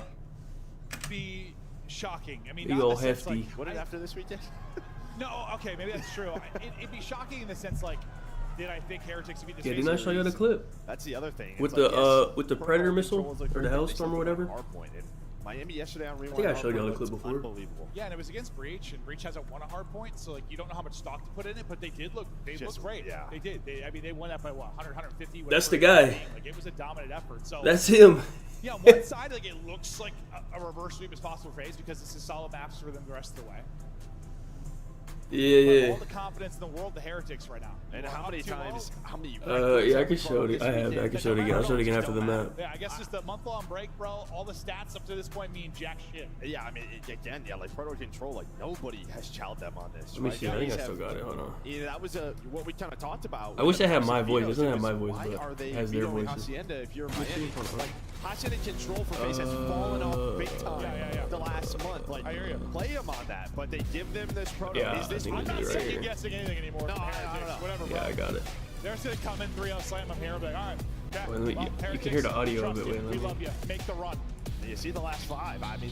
be shocking. I mean, Big not ol' in the sense, hefty. like, What is after this weekend? no, okay, maybe that's true. It'd be shocking in the sense like, did I think Heretics would be the Yeah, phase didn't I show you the series? clip? That's the other thing. With It's like, the yes, Predator protocol missile controls look or the great, but they Hellstorm still or don't whatever? have Hardpoint. And Miami yesterday on Rewind. think I showed y'all the Hardpoint clip looks before. Unbelievable. Yeah, and it was against Breach, and Breach hasn't won a hard point, so like you don't know how much stock to put in it, but they did look, they Just- looked great. yeah. They did. I mean, they won that by what, 100, 150. That's the whatever it guy. was. Like it was a dominant effort. So That's him. yeah, on one side, like it looks like a reverse sweep is possible for FaZe because this is solid maps for them the rest of the way. Yeah, But all yeah. the confidence in the world, the Heretics right now. And We're how up many 2-0. times? How many? Yeah, I can show it. I have. I can show it again. I'll show it again after the map. Yeah, I guess just the month-long break, bro. All the stats up to this point mean jack shit. Yeah, I mean, again, yeah, like Proto Control, like nobody has chowed them on this. Let me right? see. I think I Guys still have- got it. Hold on. Yeah, that was what we kind of talked about. I wish I had my Vetoes, voice. It doesn't have was my voice, why but are they it has their vetoing voices. Hacienda if you're Let me see. Miami? Hold on. Like, Hacienda Control for FaZe has fallen off big time Yeah. the last month. Like, I hear you. play them on that, but they give them this Proto. Yeah, Is this I think I'm it's not right second here. guessing anything anymore. No, from I don't Heretics, know. whatever, bro. Yeah, I got it. They're just gonna come in 3-0 slam them here and be like, all right, okay, Wait, let me- well, you can Heretics, hear the audio of trust it. you. Wait, let We me- love you. Make the run. You see the last 5. I mean,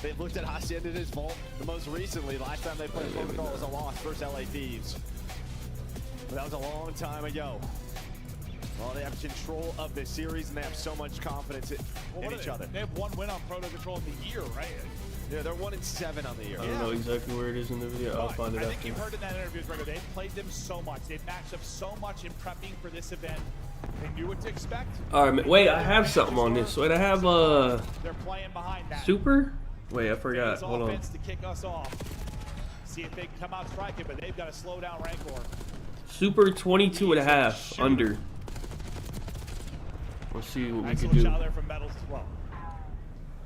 they looked at Hacienda in his vault the most recently. Last time they played Wait, let me Protocol was a know. loss versus LA Thieves. But that was a long time ago. Well, they have control of the series and they have so much confidence in What each are other. They have one win on Proto Control in the year, right? Yeah, they're 1-7 on the year. I don't know exactly where it is in the video. I'll But find it I think after. you heard in that interview with Grego, they played them so much. They've matched up so much in prepping for this event. They knew what to expect. All right, wait. I have something on this. Wait, I have They're playing behind that. super. Wait, I forgot. FaZe Hold on. offense to kick us off. See if they can come out striking, but they've got to slow down Rancor. Super 22.5 under. Let's see what we Nice can little do. shot there from Metals as well.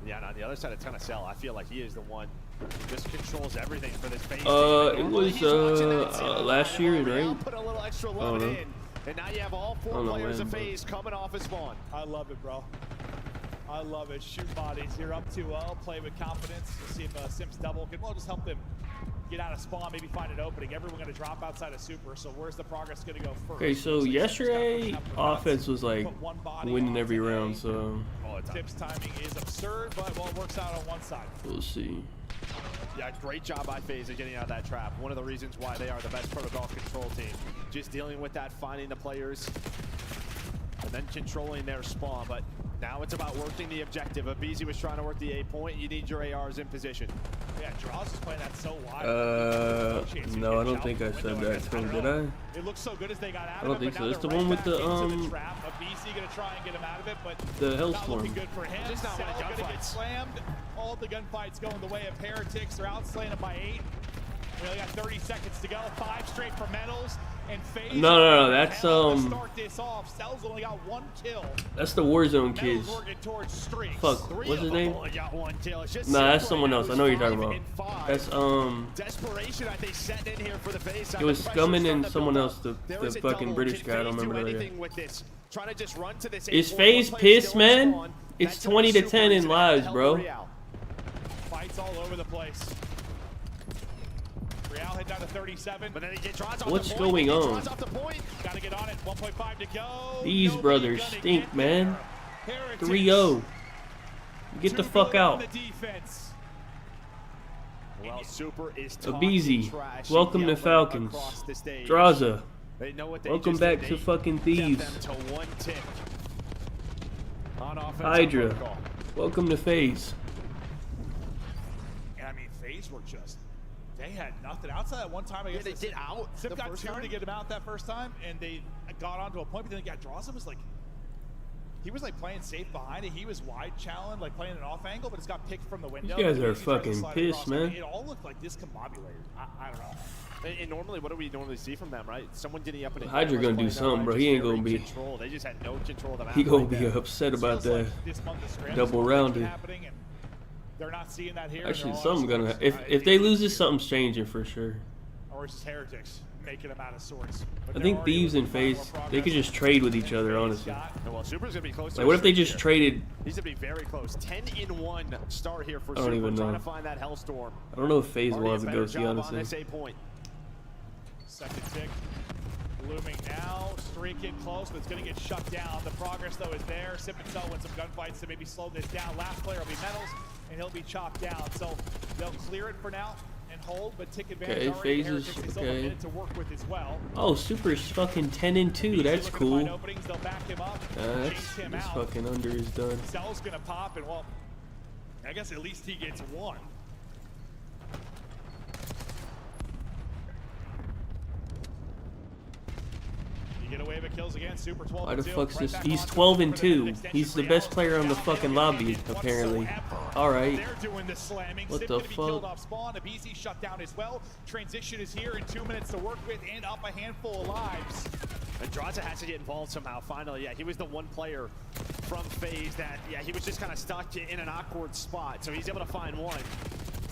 Yeah, and on the other side of Tenacel, I feel like he is the one who just controls everything for this phase. It Normally, was he's watching that scene. last year, Real right? Put a little extra don't load know. in, and now you have all 4 I don't know players when, of but- phase coming off his spawn. I love it, bro. I love it. Shoot bodies. You're up 2-0. Play with confidence. We'll see if Sims double can just help them get out of spawn, maybe find an opening. Everyone going to drop outside of super. So where's the progress going to go first? Okay, so Looks like yesterday Sims got first couple of offense shots, was like put one body winning on every today. round, so All the time. Tips timing is absurd, but well, it works out on one side. we'll see. Yeah, great job by FaZe of getting out of that trap. One of the reasons why they are the best protocol control team. Just dealing with that, finding the players, and then controlling their spawn. But now it's about working the objective. Abizi was trying to work the A point. You need your ARs in position. Yeah, Draws is playing that so wide. No, I don't think I said that to him, did I? It looks so good as they got out I don't of it, think but so. now It's the they're one right with the, back into the trap. Abizi gonna try and get him out of it, but The not looking Hellstorm. good for him. Just not Cell winning gonna get gunfights. slammed. All the gunfights going the way of Heretics. They're outslaying them by 8. We only got 30 seconds to go. 5 straight for Metals and FaZe. No, that's, Hell to start this off. Cell's only got 1 kill. That's the Warzone Metals kids. working towards streaks. Fuck, 3 what's his of them name? only got 1 kill. It's just Nah, that's Simple someone right else. now I know what you're is talking 5 about. and 5. That's Desperation, I think, setting in here for the FaZe side. It was The pressure's Scummin starting and to someone build else, up. the There is a fucking double. British Can guy. I don't FaZe do remember that anything with this? Trying to just run to this Is A4, FaZe one player pissed, still in man? spawn. It's That's 20 to super 10 in easy to lives, help bro. Real. Fights all over the place. Real hit down to 37. But then he gets draws off What's the point. going He on? draws off the point. Got to get on it. 1.5 to go. These Nobody brothers gonna stink, get man. there. Heretics 3-0. Get the too fuck good on out. the defense. Well, Super is Abizi, talking trash. welcome to Yelling Falcons. across the stage. Draza, They know what they welcome just back did. to They fucking kept Thieves. them to 1 tick. On offense, Hydra, on protocol. welcome to FaZe. And I mean, FaZe were just, they had nothing. Outside that one time, I Yeah, guess they did out Sim the got first 2 time. to get him out that first time, and they got onto a point, but then they got draws. It was like, he was like playing safe behind it. He was wide challenged, like playing an off angle, but it's got picked from the window. guys are He tries to fucking slide pissed, across. I mean, man. It all looked like discombobulated. I don't know. And normally, what do we normally see from them, right? Someone getting up in a Hydra gonna do something, bro. He ain't gonna be. Control. They just had no control of the map. He gonna right be there. upset about Feels that. like this month of scrambles double is rounded. happening, and they're not seeing that here. Actually, They're all something just- gonna. If they lose this, something's changing for sure. Or it's just Heretics. making them out of sorts. I think Thieves and FaZe, they could just trade with each other, honestly. Well, Super's gonna be close. Like, what if they just traded? He's gonna be very close. 10-in-1 start here for I don't Super, even trying know. to find that Hellstorm. I don't know if FaZe Already wants a to better go see, job on honestly. this A point. Second tick looming now. Streak it close, but it's going to get shut down. The progress, though, is there. Sip and Cell win some gunfights to maybe slow this down. Last player will be Metals, and he'll be chopped down. So they'll clear it for now and hold, but take advantage. Okay, already. FaZe is Heretics, they still have a okay. minute to work with as well. Oh, Super's fucking 10-2. That's Looking to find cool. openings, they'll back him up, That's chase him this out. fucking under is done. Cell's going to pop, and well, I guess at least he gets one. Get a wave of kills again. Super 12. Why the fuck's this? He's 12-2. He's the best player on the fucking lobby, apparently. All right. They're doing the slamming. What Sip the gonna be killed fuck? off spawn. Abizi shut down as well. Transition is here in 2 minutes to work with, and up a handful of lives. And Draza has to get involved somehow. Finally, yeah, he was the one player from FaZe that, yeah, he was just kind of stuck in an awkward spot. So he's able to find one.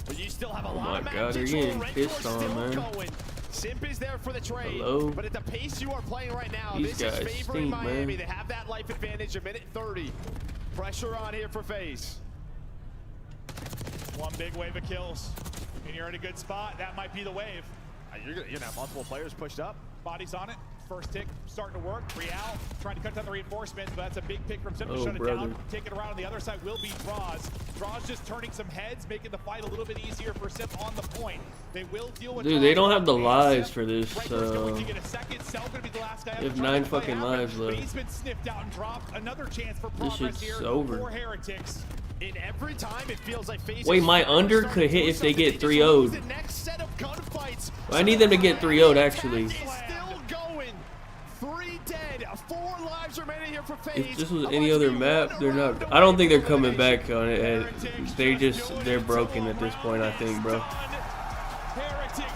But you still have a lot of my map God, they're control. getting Red pissed Door's on, still man. going. Simp is there for the trade. Hello? But at the pace you are playing right now, These this is guys favoring stink, Miami. man. They have that life advantage, a minute 30. Pressure on here for FaZe. One big wave of kills, and you're in a good spot. That might be the wave. You're gonna have multiple players pushed up. Bodies on it. First tick starting to work. Real trying to cut down the reinforcements, but that's a big pick from Sim to Oh, shut it brother. down. Take it around on the other side will be Draws. Draws just turning some heads, making the fight a little bit easier for Sim on the point. They will deal with Dude, Draws they don't have the and lives Sim. for this. Renkor's going to get a second. Cell going to be the last guy. They have up, trying 9 to play fucking happen, lives but left. He's been sniffed out and dropped. Another chance for This progress shit's here over. for Heretics. And every time it feels like FaZe Wait, is my finally under starting could to hit do if they something. get just lose 3-0'd. the next set of gunfights. I need them to get 3-0'd, actually. It's still going. 3 dead. 4 lives remaining here for FaZe. If this was any other map, they're not. I don't think they're coming back on it. They're broken at this point, I think, bro.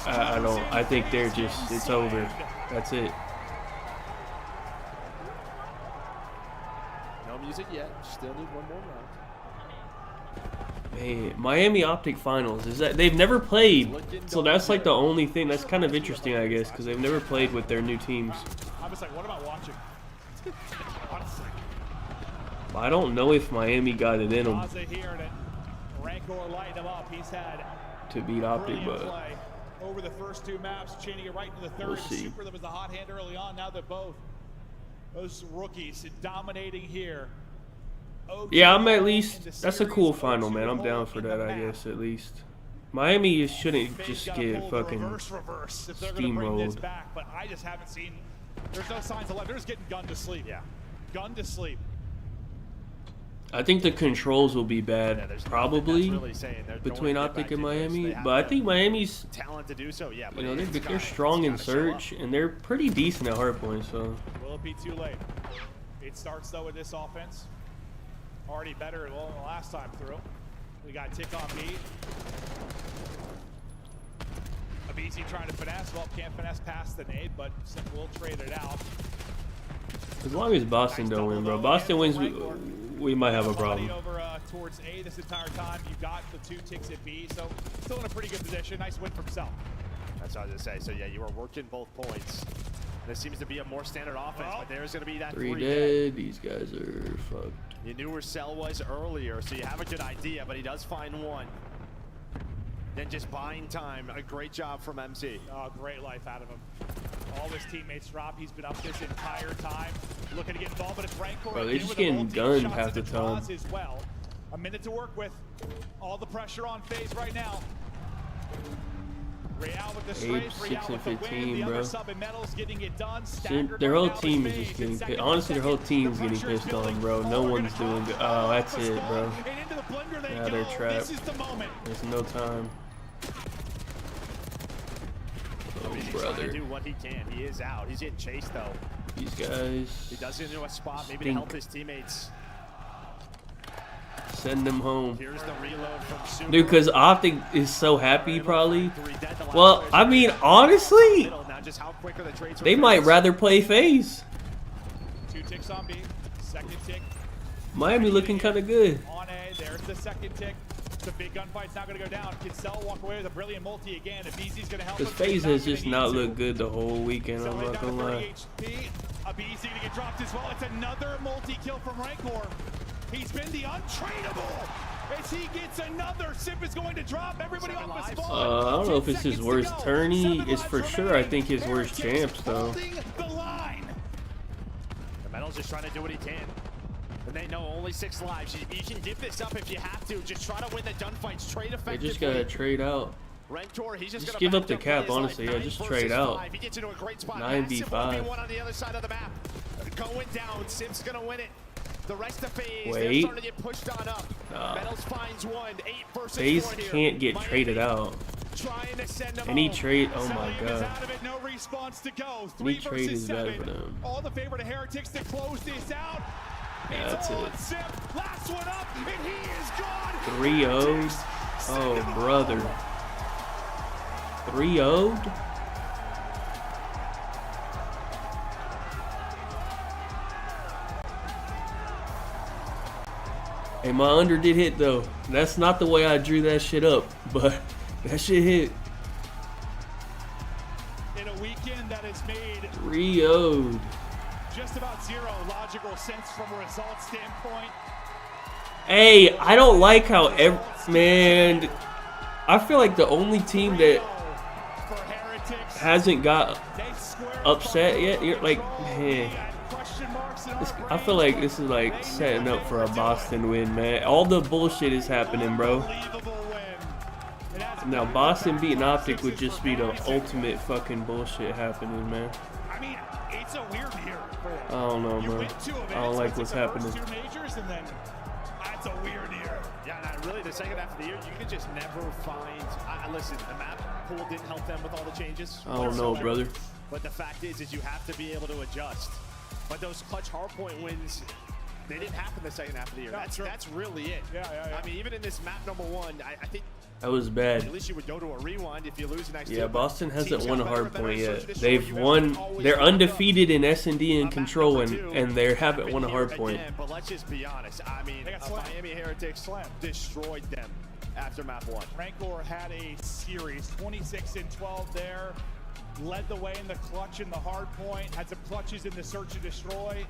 I don't. I think they're just. It's over. That's it. No music yet. Still need one more round. Man, Miami Optic Finals is that they've never played, so that's like the only thing that's kind of interesting, I guess, because they've never played with their new teams. I'm just like, what about watching? Honestly. I don't know if Miami got it in them Draza here and Rancor lighting him up. He's had to beat Optic, brilliant but play over the first 2 maps, chaining it right into the third. We'll see. Super that was the hot hand early on. Now they're both those rookies dominating here. yeah, I'm at least. That's a cool final, man. I'm down for that, I guess, at least. Miami shouldn't just get fucking reverse if they're going to bring this steamrolled. back, but I just haven't seen. There's no signs of life. They're just getting gunned to sleep. Yeah. Gunned to sleep. I think the controls will be bad, Yeah, there's nothing probably, that's really saying they're between going to get Optic back and to this. Miami. They have But I the think Miami's, talent to do so. Yeah, but you know, it's they're gotta- strong in it's gotta show up. search, and they're pretty decent at hardpoint, so. Will it be too late? It starts though with this offense. Already better than the last time through. We got tick on beat. Abizi trying to finesse. Well, can't finesse past the nade, but Simp will trade it out. As long as Boston don't win, bro. Boston wins, we might have a problem. Over towards A this entire time. You got the 2 ticks at B, so still in a pretty good position. Nice win from Cell. That's what I was going to say. So, yeah, you are working both points. This seems to be a more standard offense, but there's going to be that 3 3 dead. These guys are fucked. You knew where Cell was earlier, so you have a good idea, but he does find one. Then just buying time. A great job from MC. Oh, great life out of him. All his teammates drop. He's been up this entire time, looking to get involved, but it's Rancor. Bro, they're again just with a getting multi gunned shots half the into time. Draws as well. A minute to work with. All the pressure on FaZe right now. Real with the strafe, 6 Real and with the win. 15, The bro. other sub and Metals getting it done. Dude, Staggered their right whole now team with is just FaZe. getting Second pissed. by Honestly, their whole second. team's The getting pressure is pissed on, building. bro. No All are one's gonna doing come good. Oh, that's off it, the bro. spawn, and into the blender they Yeah, go. they're trapped. This is the moment. There's no time. Oh, He's trying to brother. do what he can. He is out. He's getting chased, though. These guys. He does get into a spot, maybe to stink. help his teammates. Send them home. Here's the reload from Super. Dude, because Optic is so happy, probably. 3 dead. The last Well, player's I in mean, the honestly, middle. Now just how quick are the trades they from might FaZe? rather play FaZe. 2 ticks on B. Second tick Miami looking kind of good. on A. There's the second tick. Some big gunfights now going to go down. Can Cell walk away with a brilliant multi again? If BZ's going to help him. Because FaZe has just not looked good the whole weekend, I'm not gonna lie. A BZ to get dropped as well. It's another multi-kill from Rancor. He's been the untradeable. As he gets another, Sip is going to drop everybody off the spawn. I don't know if it's his worst tourney. It's for sure, I think, his worst champs, though. The line. The Metal's just trying to do what he can. And they know only 6 lives. You can give this up if you have to. Just try to win the gunfights. Trade effectively. They just gotta trade out. Rancor, he's just give up the cap, honestly. Yeah, just trade out. He gets into a great spot. 9v5. On the other side of the map. Going down. Sim's gonna win it. The rest of FaZe, Wait. they're starting to get pushed on up. Metals finds one. 8 versus 4 FaZe here. can't get traded out. Trying to send them Any home. trade, oh my Salim is god. out of it, no response to go. Any 3 trade versus is bad 7. for them. All the favor to Heretics to close this out. Yeah, that's it. Sip, last one up, and he is gone. 3-0'd? Oh, brother. 3-0'd? Hey, my under did hit, though. That's not the way I drew that shit up, but that shit hit. In a weekend that has made 3-0'd. just about zero logical sense from a result standpoint. Hey, I don't like how man, I feel like the only team that hasn't got upset yet, you're like, man, I feel like this is like setting up for a Boston win, man. All the bullshit is happening, bro. Now Boston beating Optic would just be the ultimate fucking bullshit happening, man. I mean, it's a weird year. I don't know, man. I don't like what's happening. That's a weird year. Yeah, and really the second half of the year, you can just never find. Listen, the map pool didn't help them with all the changes. I don't know, brother. But the fact is you have to be able to adjust. But those clutch hardpoint wins, they didn't happen the second half of the year. That's really it. Yeah. I mean, even in this map number 1, I think That was bad. at least you would go to a rewind if you lose next. Yeah, Boston hasn't won a Hardpoint yet. They've won. They're undefeated in S&D and Control, and they haven't won a Hardpoint. But let's just be honest. I mean, Miami Heretics destroyed them after map 1. Rancor had a series, 26-12 there. Led the way in the clutch in the hard point. Had some clutches in the search and destroy.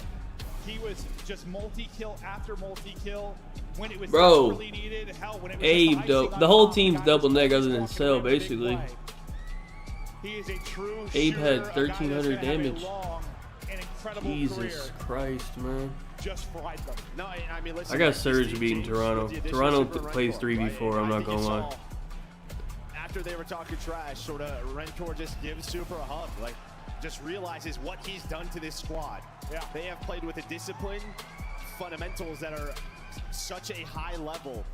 He was just multi-kill after multi-kill when it was really needed. Hell, when it was Abe, the whole team's double neck other than Cell, basically. He is a true Abe had 1,300 damage. Jesus career. Christ, man. Just fried them. No, I mean, listen, I got Surge beating Toronto. Toronto plays 3v4, I'm not gonna lie. After they were talking trash, sort of Rancor just gives Super a hug. Like, just realizes what he's done to this squad. Yeah. They have played with a discipline, fundamentals that are such a high level.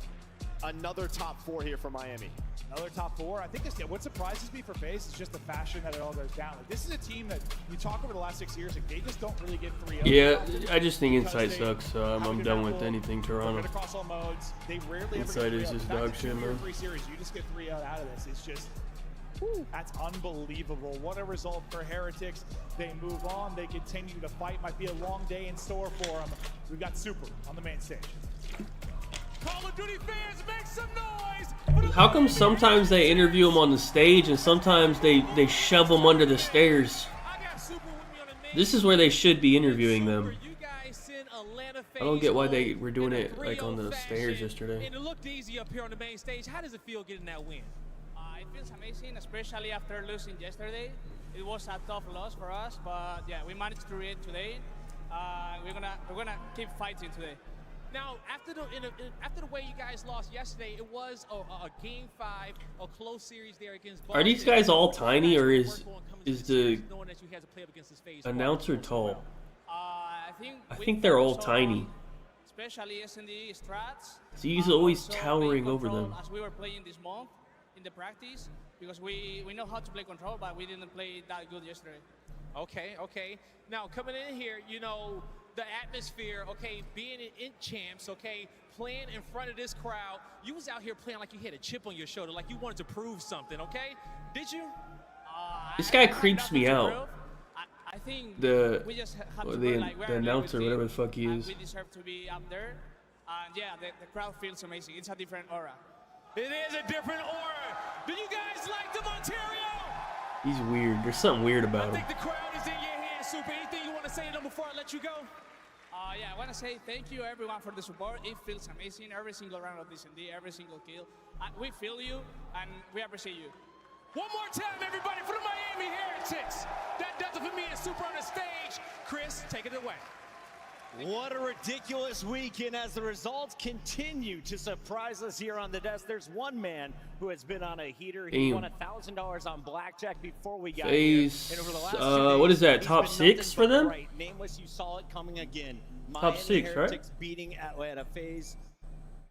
Another top 4 here for Miami. Another top 4. I think what surprises me for FaZe is just the fashion that it all goes down. Like, this is a team that you talk over the last 6 years, like, they just don't really get 3-0. Yeah, I just think Insight sucks, so I'm done with anything Toronto. Across all modes. They rarely Insight is just dog shit, man. 3 series, you just get 3 out of this. It's just, that's unbelievable. What a result for Heretics. They move on. They continue to fight. Might be a long day in store for them. We've got Super on the main stage. Call of Duty fans, make some noise! How come sometimes they interview them on the stage and sometimes they shove them under the stairs? This is where they should be interviewing them. I don't get why they were doing it like on the stairs yesterday. And it looked easy up here on the main stage. How does it feel getting that win? It feels amazing, especially after losing yesterday. It was a tough loss for us, but yeah, we managed to read today. We're gonna keep fighting today. Now, after the way you guys lost yesterday, it was a game 5, a close series there against Boston. Are these guys all tiny, or is the announcer tall? I think they're all tiny. Especially S&D strats. He's always towering over them. As we were playing this month in the practice, because we know how to play control, but we didn't play that good yesterday. Okay. Now, coming in here, you know, the atmosphere, okay, being in champs, okay, playing in front of this crowd, you was out here playing like you had a chip on your shoulder, like you wanted to prove something, okay? Did you? This guy creeps me out. I think we just have to the like announcer, whatever the fuck he is. We deserve to be up there. And yeah, the crowd feels amazing. It's a different aura. It is a different aura. Do you guys like them, Ontario? He's weird. There's something weird I about him. think the crowd is in your hands, Super. Anything you want to say to them before I let you go? Yeah, I want to say thank you everyone for the support. It feels amazing every single round of D&D, every single kill. We feel you and we appreciate you. One more time, everybody, for the Miami Heretics. That does it for me and Super on the stage. Chris, take it away. What a ridiculous weekend as the results continue to surprise us here on the desk. There's one man who has been on a heater. He won $1,000 on blackjack before we got here. And over the last 2 days, what is that, he's top been 6 for them? Right. Nameless, you saw it coming again. Top 6, Heretics right? beating Atlanta FaZe.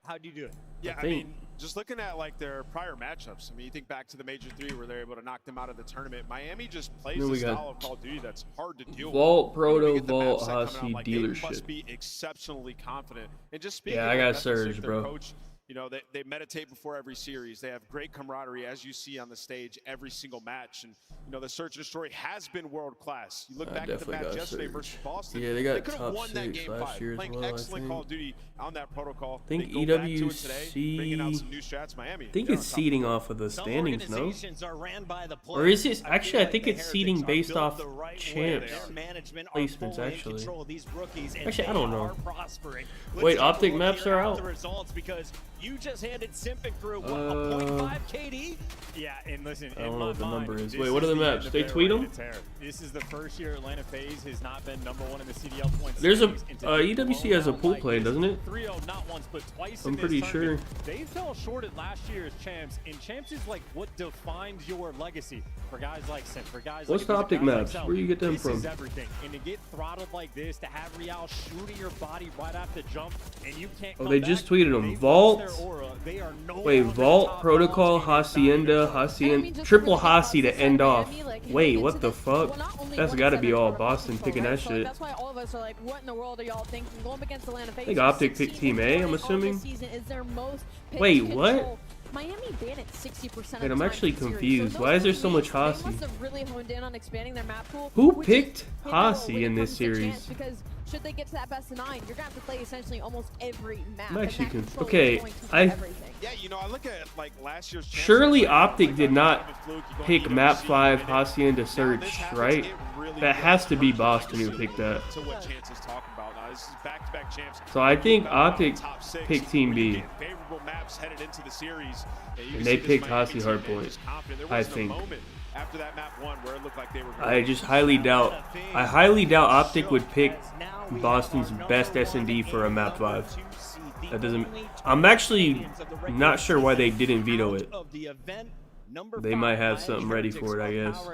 How'd you do it? Yeah, I mean, just looking at like their prior matchups, I mean, you think back to the Major 3 where they're able to knock them out of the tournament. Miami just plays a style of Call of Duty that's hard to deal Vault, with. Proto, Vault, Hossie, like, Dealership. They must be exceptionally confident. And just speaking Yeah, I got of Surge, their bro. coach, you know, they meditate before every series. They have great camaraderie, as you see on the stage, every single match. And, you know, the Search and Destroy has been world class. You look back at the match yesterday versus Boston. Yeah, they got could have top won that 6 game last 5, year as playing well, I excellent think. Call of Duty on that protocol. I think They go back to it today, EWC. bringing out some new strats. Miami. I think it's seeding off of the standings, no? Are ran by the Or is it? players. Actually, I think the it's seeding Heretics based are off built the right way. champs Their management are placements, fully in actually. control of these rookies, and Actually, I they don't know. are prospering. Wait, Let's take a Optic look maps here are at out? the results, because you just handed Simp and crew what, a 0.5 KD. Yeah, and listen, I don't in know my what the mind, number is. this Wait, what are the end maps? of They their tweet reign them? of terror. This is the first year Atlanta FaZe has not been #1 in the CDL points. There's a standings, and to be EWC blown has a out pool like play, this, doesn't it? 3-0 not once but twice. I'm in pretty this sure. tournament. They fell short at last year's champs, and champs is like what defines your legacy for guys like Simp, for guys What's like the these Optic guys like maps? Sel. Where do you get them this from? Is everything, and to get throttled like this, to have Real shooting your body right after jump, and you can't. Oh, come they back, just tweeted them. they've Vault. lost their aura. They are no Wait, longer Vault, top Protocol, dogs in Hacienda, the Hacienda, triple Hossie to end off. Wait, what the fuck? That's gotta be all Boston picking that shit. That's why all of us are like, what in the world are y'all thinking? Going up against Atlanta FaZe. I think Optic picked Team A, I'm assuming. Is their most Wait, what? Miami banned it 60% Wait, of I'm the actually time in the series. confused. So Why is there those so much teams, They Hossie? must have really honed in on expanding their map pool. Who which is picked pivotal Hossie when it in this comes to series? chance, because should they get to that best of 9, you're gonna have to play essentially almost every map. I'm and actually that confused. control is Okay, going to be I everything. Yeah, you know, I look at like last year's champs, surely like, Optic did not pick Map 5 EWC, Hacienda Search, right? That has to be Boston who picked that. To what Chance is talking about. Now, this is back-to-back champs. So I think Optic Top 6, picked Team where you B. get favorable maps headed into the series. And they picked Hossie Hardpoint, I think. After that map 1 where it looked like they were I just highly doubt Optic would pick Boston's best S&D for a Map 5. That doesn't. I'm actually not sure why they didn't veto it. They might have something ready for it, I guess.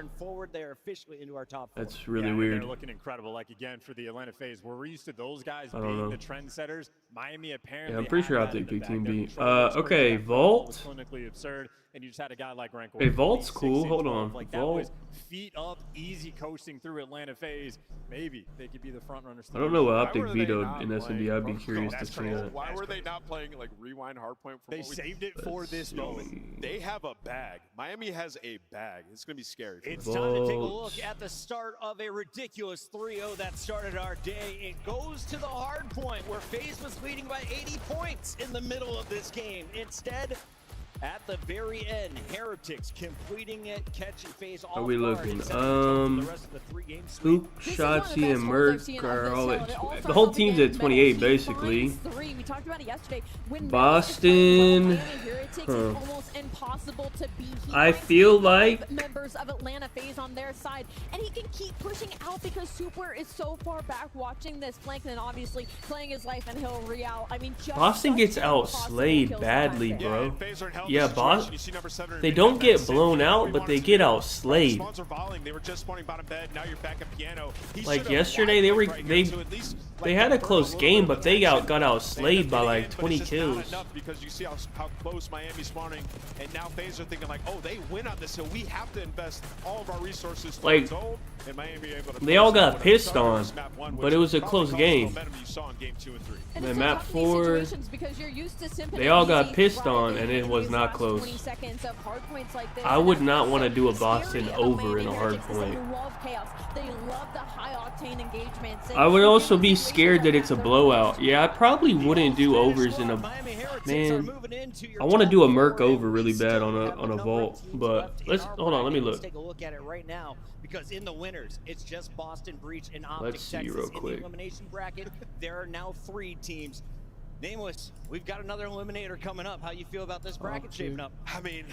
That's really weird. They're looking incredible. Like again for the Atlanta FaZe, we're used to those guys I don't being know. the trendsetters. Miami apparently. Yeah, I'm pretty sure had Optic that in picked the Team back B. end. Control Okay, was Vault. clinically absurd, and you just had a guy like Rancor. Hey, Vault's 26 cool. and Hold 12. on. Like that Vault. was feet up, easy coasting through Atlanta FaZe. Maybe they could be the front runners. I don't know what Why Optic were they vetoed not in S&D. playing I'd be Protocol? curious to That's see crazy. that. Why were they not playing like Rewind Hardpoint? They saved it for this moment. They have a bag. Miami has a bag. It's going to be scary. It's time to take a look at the start of a ridiculous 3-0 that started our day. It goes to the hard point where FaZe was leading by 80 points in the middle of this game. Instead, at the very end, Heretics completing it, catching FaZe off Are we guard, looking? and setting the tone for the rest of the 3-game sweep. Spook, This is one of the Shotzi, best and holds I've Merc seen are of all this at. hill. It all The starts whole off team's again. at 28, Metal Team basically. finds 3. We talked about it yesterday. When Metal Boston, is playing well, Heretics huh. is almost impossible to beat. He I finds feel 5 like- members of Atlanta FaZe on their side, and he can keep pushing out because Super is so far back watching this flank, and obviously playing his life in Hill Real. I mean, just Boston gets such impossible outslayed kills badly, sometimes. bro. and FaZe are in hell of a Yeah, situation. You see number 7 They and don't Big get Mac blown same out, thing but we they wanted get to do. outslayed. Spawns are volleying. They were just spawning bottom bed. Now you're back at piano. He Like should've yesterday, they were wide right here to at least, like, had a burn close little game, bit but of they action. got outslayed by They like ended up 20 getting in, but kills. it's just not enough because you see how close Miami's spawning, and now FaZe are thinking like, oh, they win on this hill. We have to invest all of our resources Like, towards gold, and Miami able to they all close got out pissed on on, map 1, but which it was a probably close caused the game. momentum you saw in game 2 and 3. And The it's map tough in these 4, situations because you're used to Simp and they all got MVC pissed on, riding and it was these not last close. 20 seconds of hard points like this. I And would that's not what's want to so do a scary Boston about over in a Miami hard Magic is point. They love chaos. They love the high octane engagements. And I would given also be situations scared like that it's a they're blowout. Yeah, I probably wouldn't do overs in a man. I want to do a Merc over really bad on a vault, but let's hold on. Let me look. Let's take a look at it right now because in the winners, it's just Boston, Breach, and Optic Let's see Texas. real In the quick. elimination bracket, there are now 3 teams. Nameless, we've got another eliminator coming up. How you feel about this bracket shaping up? I mean,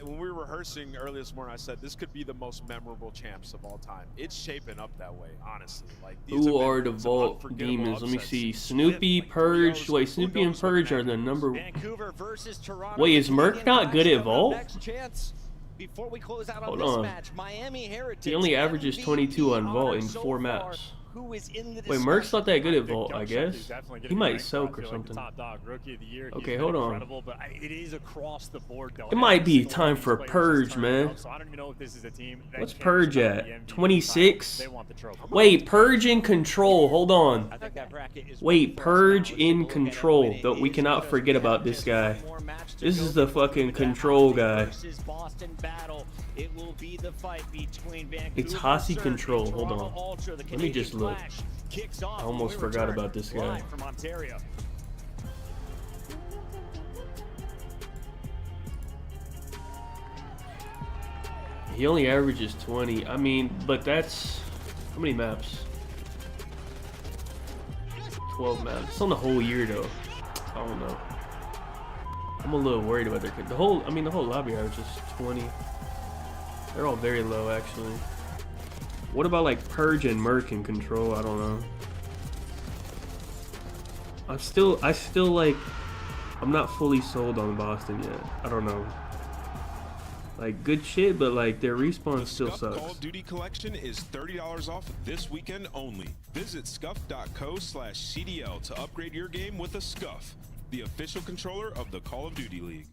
when we were rehearsing earlier this morning, I said this could be the most memorable champs of all time. It's shaping up that way, honestly. Like, these Who have are been the some Vault unforgettable Demons? Let me upsets. see. Snoopy, Purge. Wait, Snoopy and Purge are the number. Vancouver versus Toronto. Wait, is Merc Canadian not good Blacks at coming up Vault? next. Chance. Before we close out on Hold this on. match, Miami Heritage. He only averages MVP 22 on Vault in so 4 far. maps. Who is in the Wait, Merc's discussion? not that good at I think Vault, I Cod Champs guess. is definitely gonna He be might ranked, soak I or feel like, something. the top dog rookie of the year. Okay, He's hold been on. incredible, but it is across the board though. It might be Every single one time of these for players is Purge, turning man. up, so I don't even know if this is a team that What's can Purge stop the at? MVP 26? title. They want the trophy. Wait, Purge in control. Hold on. I think that bracket is Wait, for us now. Purge Let's take a in look at it. control. It Though we is cannot just forget about this just guy. one more match to This go is the through fucking with that control Optic guy. versus Boston battle. It will be the fight between Vancouver It's Hasi Surge Control. and Hold Toronto on. Ultra. The Let me Canadian just look. Clash kicks off I almost when we forgot return about this guy. live from Ontario. He only averages 20. I mean, but that's how many maps? 12 maps. It's on the whole year though. I don't know. I'm a little worried about that. The whole lobby average is 20. They're all very low actually. What about like Purge and Merc in control? I don't know. I still like, I'm not fully sold on Boston yet. I don't know. Like, good shit, but like their respawn The still Scuff sucks. Call of Duty collection is $30 off this weekend only. Visit scuff.co/CDL to upgrade your game with a Scuff, the official controller of the Call of Duty League.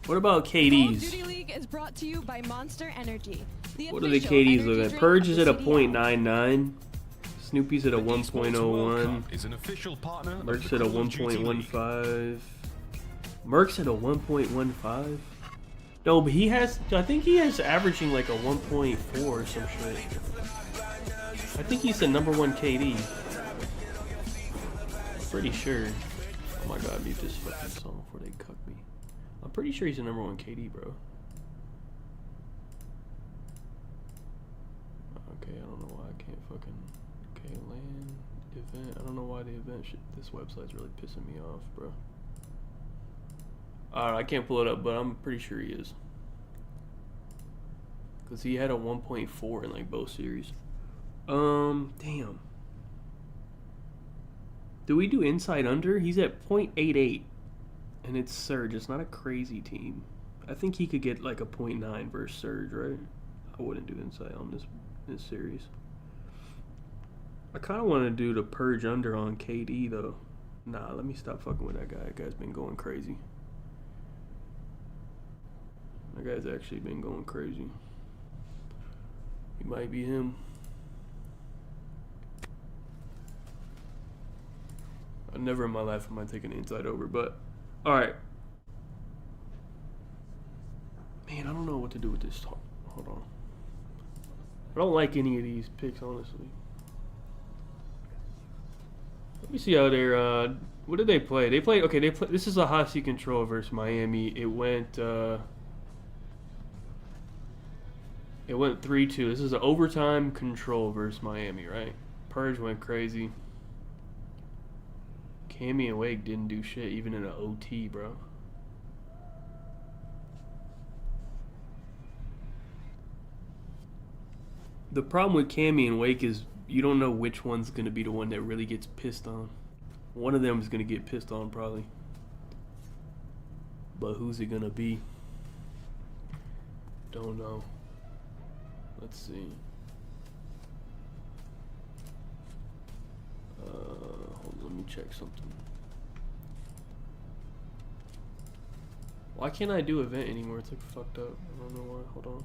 What about Call of KDs? Duty League is brought to you by Monster Energy. What do the KDs look like? Purge is at a 0.99. Snoopy's at a 1.01. Is an official partner of Merc's the at a Call of Duty League. 1.15. Merc's at a 1.15. No, but he has, I think he has averaging like a 1.4 or some shit. I think he's the #1 KD. Pretty sure. Oh my god, mute this fucking song before they cuck me. I'm pretty sure he's the #1 KD, bro. Okay, I don't know why I can't fucking. Okay, land event. I don't know why the event shit. This website's really pissing me off, bro. I can't pull it up, but I'm pretty sure he is. Cause he had a 1.4 in like both series. Damn. Do we do inside under? He's at 0.88, and it's Surge. It's not a crazy team. I think he could get like a 0.9 versus Surge, right? I wouldn't do inside on this series. I kind of want to do the Purge under on KD though. Nah, let me stop fucking with that guy. That guy's been going crazy. That guy's actually been going crazy. He might be him. Never in my life am I taking inside over, but alright. Man, I don't know what to do with this talk. Hold on. I don't like any of these picks, honestly. Let me see how they're, what did they play? They played, okay, they played, this is a Hasi Control versus Miami. It went 3-2. This is an overtime Control versus Miami, right? Purge went crazy. Cammy and Wake didn't do shit, even in an OT, bro. The problem with Cammy and Wake is you don't know which one's going to be the one that really gets pissed on. One of them is going to get pissed on, probably. But who's it going to be? Don't know. Let's see. Hold on, let me check something. Why can't I do event anymore? It's like fucked up. I don't know why. Hold on.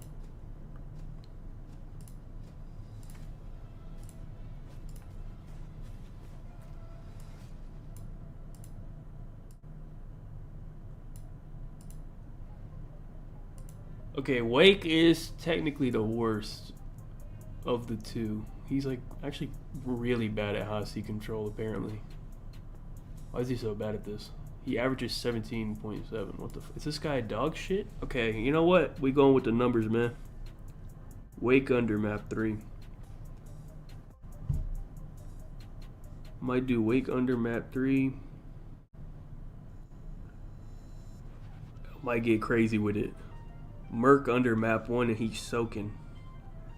Okay, Wake is technically the worst of the two. He's like actually really bad at high C control apparently. Why is he so bad at this? He averages 17.7. What the f— is this guy dog shit? Okay, you know what? We going with the numbers, man. Wake under map 3. Might do Wake under map 3. Might get crazy with it. Merc under map 1 and he's soaking.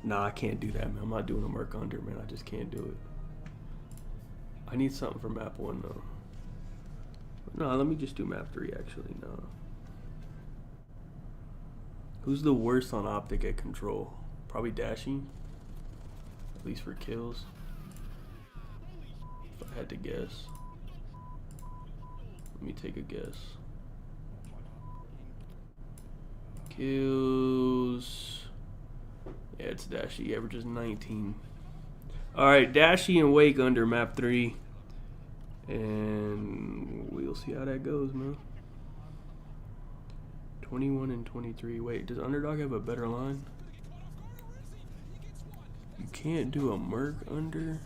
Nah, I can't do that, man. I'm not doing a Merc under, man. I just can't do it. I need something for map 1 though. No, let me just do map 3 actually. No. Who's the worst on optic at control? Probably Dashy. At least for kills. If I had to guess. Let me take a guess. Kills. Yeah, it's Dashy. He averages 19. Alright, Dashy and Wake under map 3. And we'll see how that goes, man. 21 and 23. Wait, does Underdog have a better line? You can't do a Merc under,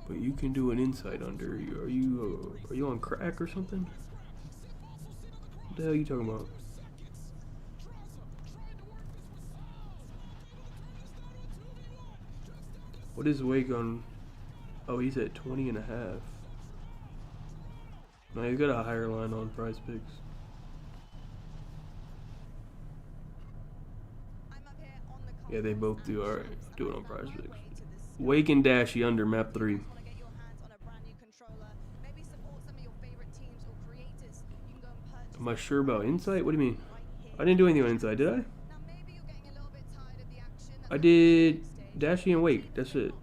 but you can do an Insight under. Are you on crack or something? What the hell are you talking about? What is Wake on? Oh, he's at 20 and a half. No, he's got a higher line on Prize Picks. Yeah, they both do. Alright, do it on Prize Picks. Wake and Dashy under map 3. Am I sure about Insight? What do you mean? I didn't do anything on Insight, did I? I did Dashy and Wake. That's it.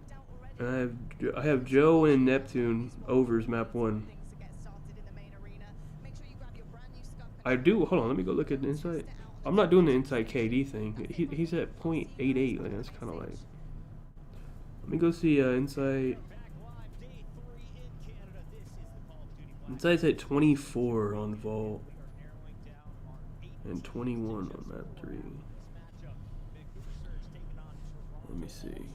And I have Joe and Neptune overs map 1. I do. Hold on, let me go look at the Insight. I'm not doing the Insight KD thing. He's at 0.88. Like, that's kind of like. Let me go see Insight. Insight's at 24 on Vault and 21 on map 3. Let me see.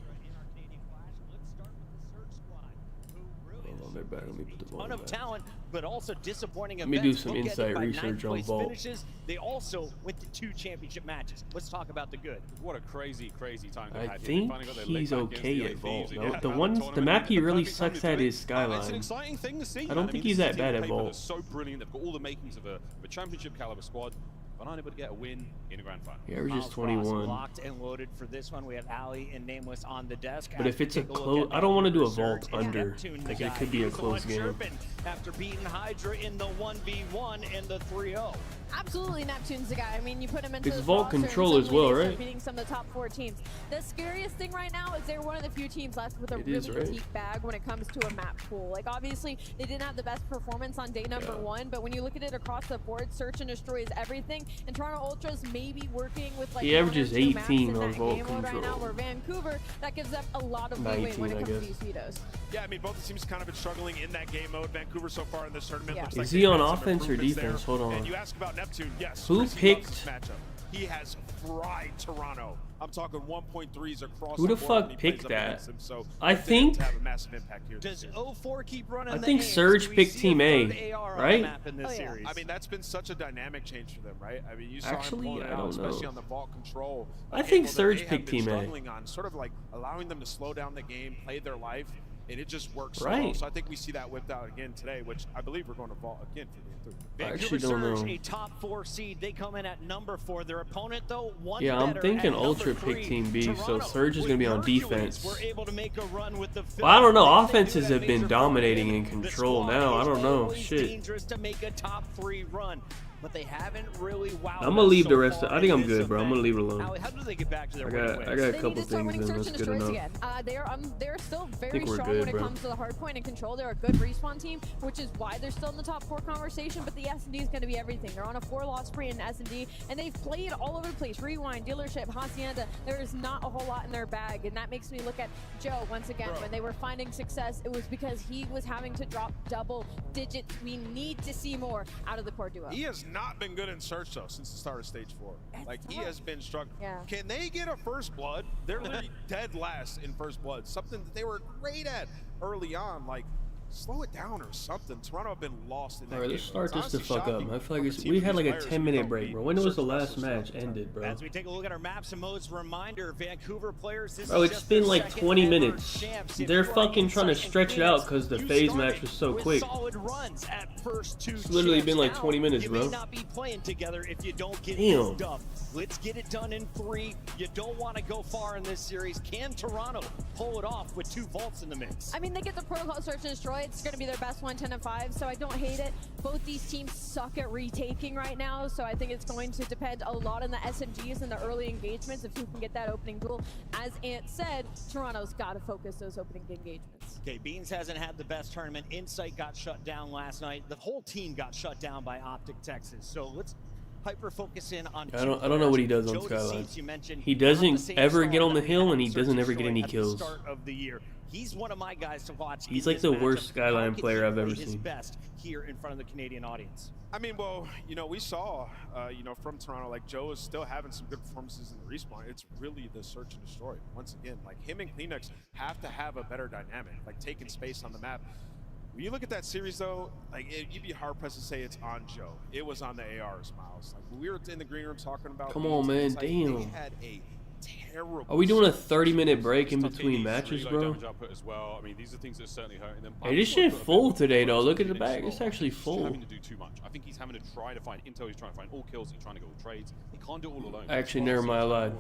They're back. Let me put the volume Ton of talent, but also disappointing. Let me do some Insight research on Vault. Finishes. They also went to 2 championship matches. Let's talk about the good. What a crazy time. I think he's okay at Vault. No, the map he really sucks at is Skyline. It's an exciting thing to see. I don't think he's that bad at Vault. So brilliant. They've got all the makings of a championship caliber squad. But unable to get a win in a grand final. He averages 21. Locked and loaded for this one. We have Ali and Nameless on the desk. But if it's a close, I don't want to do a Vault under. Like it could be a close game. After beating Hydra in the 1v1 and the 3-0. Absolutely, Neptune's the guy. I mean, you put him into it's the Vault control as well, right? Beating some of the top 4 teams. The scariest thing right now is they're one of the few teams left with a really deep bag when it comes to a map pool. Like obviously, they didn't have the best performance on day number 1, but when you look at it across the board, Search and Destroy is everything. And Toronto Ultra's maybe working with like he averages 18 on Vault control. Right now, where Vancouver, that gives them a lot of leeway when it comes to these vetoes. Yeah, I mean, both the teams kind of been struggling in that game mode. Vancouver so far in this tournament. Yeah. Looks like is he on offense or defense? Hold on. And you ask about Neptune, yes. Who picked? He has fried Toronto. I'm talking 1.3s across. Who the fuck picked that? So I think. Does 04 keep running? I think Surge picked Team A, right? I mean, that's been such a dynamic change for them, right? I mean, you saw actually, him I don't especially know. on the Vault control. I think Surge picked Team A. On, sort of like allowing them to slow down the game, play their life, and it just works right. so well. So I think we see that whipped out again today, which I believe we're going to Vault again for the 3. I actually don't know. A top 4 seed. They come in at number 4. Their opponent, though, one yeah, I'm thinking Ultra picked Team B, so Surge is going to be on defense. Well, I don't know. Offenses have been dominating in control now. I don't know. Shit. Dangerous to make a top 3 run. But they haven't really wowed. I'm gonna leave the rest. I think I'm good, bro. I'm gonna leave it alone. How do they get back to their I got a couple things in. That's good enough. They're still very strong when it comes to the hardpoint and control. They're a good respawn team, which is why they're still in the top 4 conversation. But the S&D is going to be everything. They're on a 4-loss spree in S&D, and they've played all over the place. Rewind, Dealership, Hacienda. There is not a whole lot in their bag, and that makes me look at Joe once again. When they were finding success, it was because he was having to drop double digits. We need to see more out of the core duo. He has not been good in search though since the start of stage 4. Like he has been struggling. Yeah. Can they get a first blood? They're literally dead last in first blood. Something that they were great at early on. Like slow it down or something. Toronto have been lost in that game. Alright, let's start this the honestly fuck up. shocking I feel like from it's, a team we of had like these a players 10-minute who break, don't bro. When was the beat last Search match Vessels ended, bro? As we take a look at our maps and modes, reminder, Vancouver players, this Bro, is it's just been their like second 20 ever minutes. champs. If They're you are fucking trying to Insight and stretch it out Phoenix, because the you phase started match was so with quick. solid runs at first 2 It's literally champs. been like Now, 20 minutes, you bro. may not be playing together if you don't get Damn. this done. Let's get it done in 3. You don't want to go far in this series. Can Toronto pull it off with 2 vaults in the mix? I mean, they get the protocol search and destroy. It's going to be their best one, 10-5, so I don't hate it. Both these teams suck at retaking right now, so I think it's going to depend a lot on the SMGs and the early engagements of who can get that opening duel. As Ant said, Toronto's got to focus those opening engagements. Okay, Beans hasn't had the best tournament. Insight got shut down last night. The whole team got shut down by Optic Texas. So let's hyper focus in on I don't know what he does on Joe Skyline. DeCease, you mentioned, He not the doesn't same ever star get on the that we hill had and he in doesn't Search ever and get any Destroy at the kills. start of the year. He's one of my guys to watch. He's in like this the worst matchup. Skyline How can player he I've play ever his seen. best here in front of the Canadian audience? I mean, well, you know, we saw, you know, from Toronto, like Joe is still having some good performances in the respawn. It's really the search and destroy. Once again, like him and Kleenex have to have a better dynamic, like taking space on the map. When you look at that series, though, like you'd be hard pressed to say it's on Joe. It was on the ARs, Miles. Like when we were in the green room talking about. Come on, man, like, damn. They had a terrible. Are we doing a 30-minute break in between matches, bro? As well. I mean, these are things that are certainly hurting them. Hey, this shit full today, though. Look at the back. It's actually full. Having to do too much. I think he's having to try to find intel. He's trying to find all kills. He's trying to get all trades. He can't do it all alone. Actually, never mind. I lied.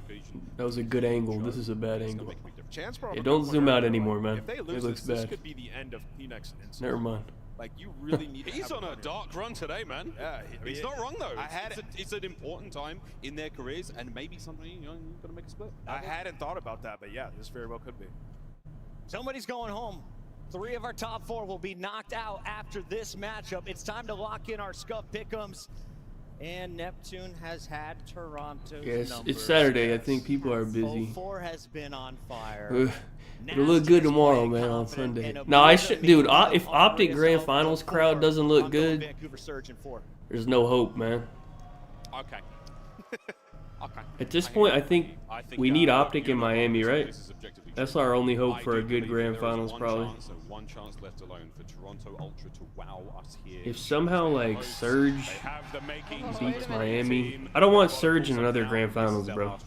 That was a good angle. This is a bad angle. Chance Yeah, don't zoom out anymore, man. If they It lose looks this bad. could be the end of Kleenex and Insight. Never mind. Like you really need to He's have on a dark run today, man. Yeah, I mean, he's not wrong though. I had it's an important time in their careers, and maybe somebody, you know, you've got to make a split. I hadn't thought about that, but yeah, this very well could be. Somebody's going home. 3 of our top 4 will be knocked out after this matchup. It's time to lock in our Scuff pick'ems. And Neptune has had Toronto's Yes, numbers. it's Saturday. I think people are busy. 04 has been on fire. It'll look good tomorrow, man, on Sunday. No, I should, dude. If Optic Grand Finals crowd doesn't look good, Vancouver Surge in 4. there's no hope, man. Okay. Okay. At this point, I think we need Optic in Miami, right? That's our only hope for a good Grand Finals, probably. One chance left alone for Toronto Ultra to wow us here. If somehow like Surge beats Miami, I don't want Surge in another Grand Finals, bro.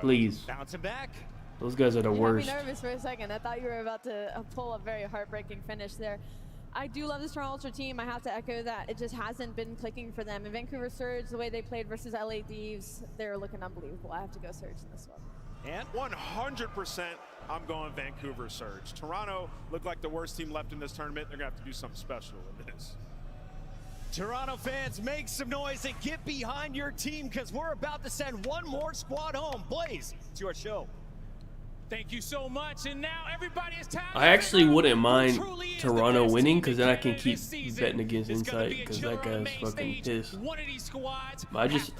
Please. Bouncing back. Those guys are the You worst. had me nervous for a second. I thought you were about to pull a very heartbreaking finish there. I do love this Toronto Ultra team. I have to echo that. It just hasn't been clicking for them. And Vancouver Surge, the way they played versus LA Thieves, they're looking unbelievable. I have to go Surge in this one. And 100%, I'm going Vancouver Surge. Toronto looked like the worst team left in this tournament. They're going to have to do something special in this. Toronto fans, make some noise and get behind your team because we're about to send one more squad home. Blaze, it's your show. Thank you so much. And now everybody is time. I actually wouldn't mind Toronto winning because then I can keep betting against Insight because that guy's fucking pissed.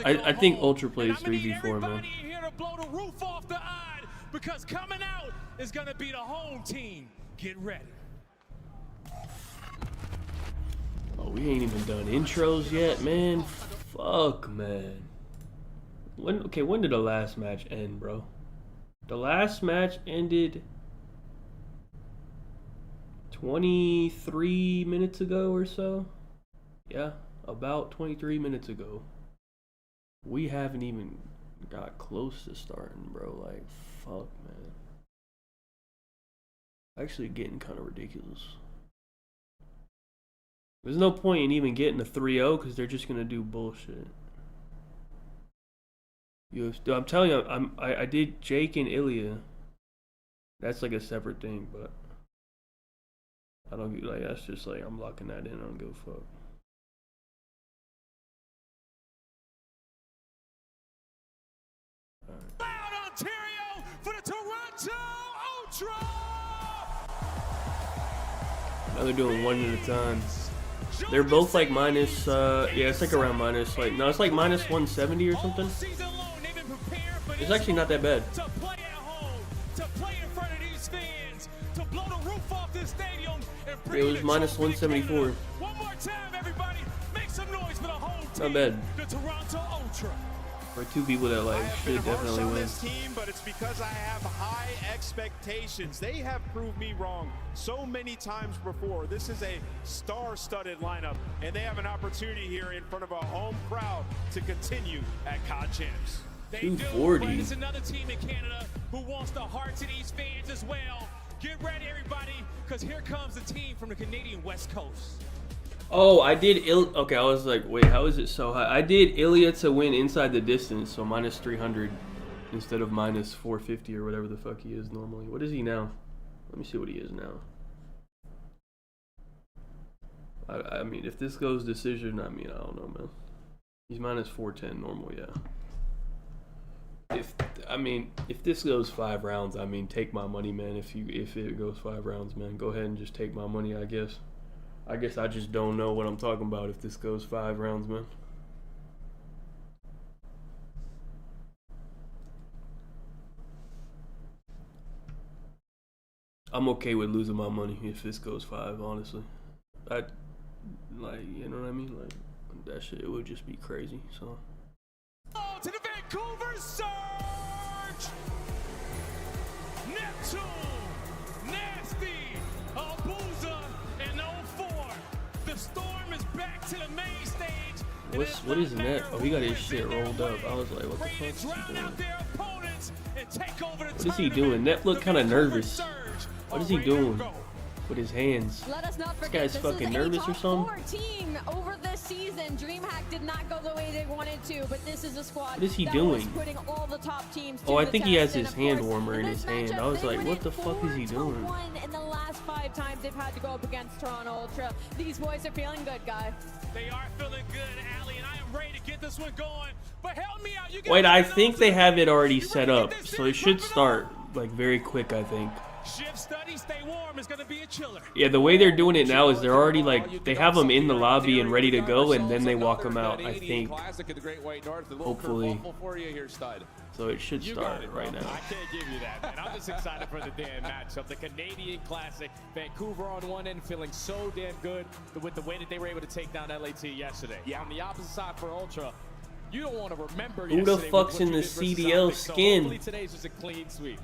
I think Ultra plays 3v4, man. Here to blow the roof off the odd because coming out is going to be the home team. Get ready. Oh, we ain't even done intros yet, man. Fuck, man. When did the last match end, bro? The last match ended 23 minutes ago or so. Yeah, about 23 minutes ago. We haven't even got close to starting, bro. Like, fuck, man. Actually getting kind of ridiculous. There's no point in even getting a 3-0 because they're just gonna do bullshit. I'm telling you, I did Jake and Ilya. That's like a separate thing, but I don't like. That's just like I'm locking that in. I don't give a fuck. Loud Ontario for the Toronto Ultra. Now they're doing one at a time. They're both like minus. Yeah, it's like around minus. Like no, it's like minus 170 or something. It's actually not that bad. To play at home, to play in front of these fans, to blow the roof off this stadium and bring It was minus 174. One more time, everybody, make some noise for the home Not bad. The Toronto Ultra. For two people that like should definitely win. This team, but it's because I have high expectations. They have proved me wrong so many times before. This is a star-studded lineup, and they have an opportunity here in front of a home crowd to continue at Cod Champs. They do, 240. but it's another team in Canada who wants the hearts of these fans as well. Get ready, everybody, because here comes the team from the Canadian West Coast. Oh, I did okay, I was like, wait, how is it so high? I did Ilya to win inside the distance, so minus 300 instead of minus 450 or whatever the fuck he is normally. What is he now? Let me see what he is now. I mean, if this goes decision, I mean, I don't know, man. He's minus 410 normal, yeah. If this goes 5 rounds, I mean, take my money, man. If it goes 5 rounds, man, go ahead and just take my money, I guess. I guess I just don't know what I'm talking about if this goes 5 rounds, man. I'm okay with losing my money if this goes 5, honestly. You know what I mean? Like, that shit would just be crazy, so. Oh, to the Vancouver Surge! Neptune! Nasty! Abusa! And 04! The Storm is back to the main stage! What is that? Oh, he got his shit rolled up. I was like, what the fuck is he doing? What is he doing? Net looked kind of nervous. What is he doing with his hands? Let us not This forget, guy's fucking nervous or something? 14 over this season. DreamHack did not go the way they wanted to, but this is a squad What is he that doing? was putting all the top teams Oh, I to think the he has test. his And of hand course, warmer in his hand. I was like, what the fuck is he doing? 4-1 in the last 5 times they've had to go up against Toronto Ultra. These boys are feeling good, guy. They are feeling good, Allie, and I am ready to get this one going. But help me out. You Wait, I think they have it already set up, so it should start like very quick, I think. Shift study, stay warm is going to be a chiller. Yeah, the way they're doing it now is they're already like, they have them in the lobby and ready to go, and then they walk them out, I think. Hopefully. So it should start right now. I can't give you that, man. I'm just excited for the damn matchup. The Canadian Classic, Vancouver on one end feeling so damn good with the way that they were able to take down LAT yesterday. Yeah, on the opposite side for Ultra, you don't want to remember Who the fuck's in the CDL skin? Hopefully today's just a clean sweep.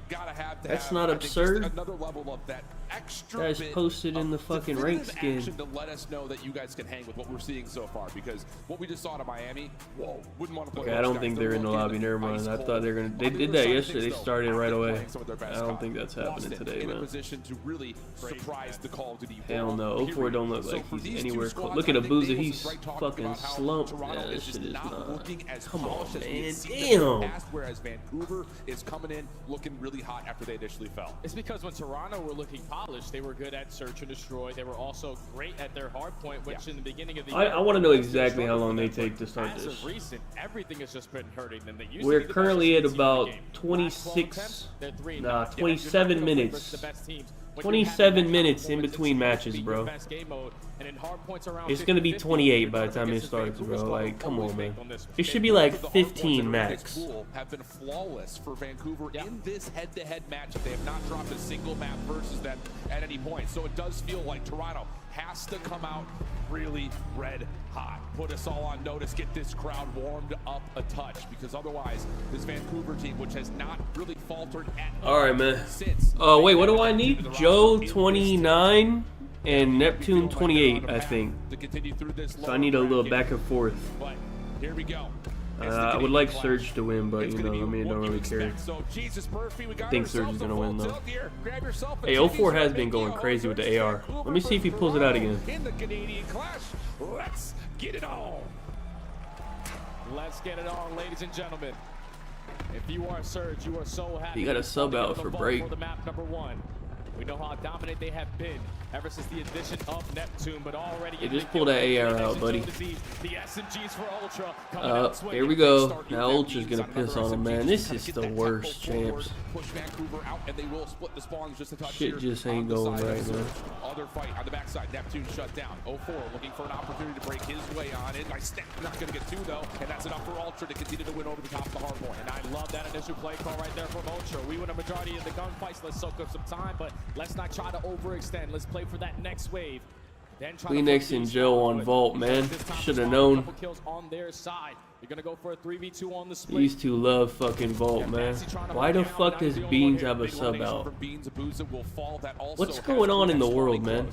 That's not absurd. Another level of that extra Guys posted in the fucking rank skin. to let us know that you guys can hang with what we're seeing so far, because what we just saw to Miami, whoa, wouldn't want to play. Okay, I don't think they're in the lobby. Never mind. I thought they were gonna. They did that yesterday. They started right away. I don't think that's happening today, in a man. position to really surprise the Call of Duty. Hell no. 04 don't look like he's anywhere close. Look at Abusa. He's fucking slumped. Yeah, this shit is not. Come on, man. Damn. Whereas Vancouver is coming in looking really hot after they initially fell. It's because when Toronto were looking polished, they were good at search and destroy. They were also great at their hard point, which in the beginning of the year, I want to know exactly how long they take to start as this. of recent, everything has just been hurting them. They used to We're be the currently best at team about in the game. 26, They're 3-0. nah, Yeah, 27 you're minutes. the best teams. When 27 minutes in between matches, bro. It's gonna be 28 by the time it starts, bro. Like, come on, man. It should be like 15 max. Have been flawless for Vancouver in this head-to-head matchup. They have not dropped a single map versus them at any point. So it does feel like Toronto has to come out really red hot. Put us all on notice, get this crowd warmed up a touch, because otherwise this Vancouver team, which has not really faltered at All right, man. Oh, wait, what do I need? Joe 29 and Neptune 28, I think. So I need a little back and forth. But here we go. I would like Surge to win, but you know, I mean, I don't really care. I think Surge is gonna win though. Hey, 04 has been going crazy with the AR. Let me see if he pulls it out again. In the Canadian Clash, let's get it on. Let's get it on, ladies and gentlemen. If you are Surge, you are so happy. He got a sub out for break. For the map number 1. We know how dominant they have been ever since the addition of Neptune, but already Hey, just pull that AR out, buddy. The SMGs for Ultra. Here we go. Now Ultra's gonna piss on him, man. This is the worst, champs. Push Vancouver out, and they will split the spawns just a touch. Shit just ain't going right, man. Other fight on the backside. Neptune shut down. 04 looking for an opportunity to break his way on in. By Snap, not going to get 2 though, and that's enough for Ultra to continue to win over the top of the hardpoint. And I love that initial play call right there from Ultra. We win a majority of the gunfights. Let's soak up some time, but let's not try to overextend. Let's play for that next wave. Kleenex and Joe on Vault, man. Should have known. Kills on their side. You're gonna go for a 3v2 on the split. These two love fucking Vault, man. Why the fuck does Beans have a sub out? What's going on in the world, man?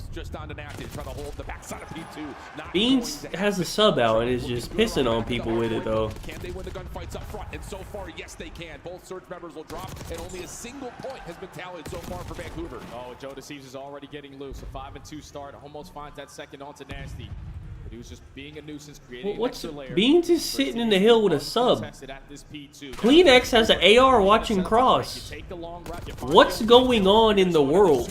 Beans has a sub out and is just pissing on people with it, though. Can they win the gunfights up front? And so far, yes, they can. Both Surge members will drop, and only a single point has been tallied so far for Vancouver. Oh, Joe Deceives is already getting loose. A 5-2 start. Almost finds that second onto Nasty. But he was just being a nuisance, creating an extra layer. Beans is sitting in the hill with a sub. Kleenex has an AR watching cross. What's going on in the world?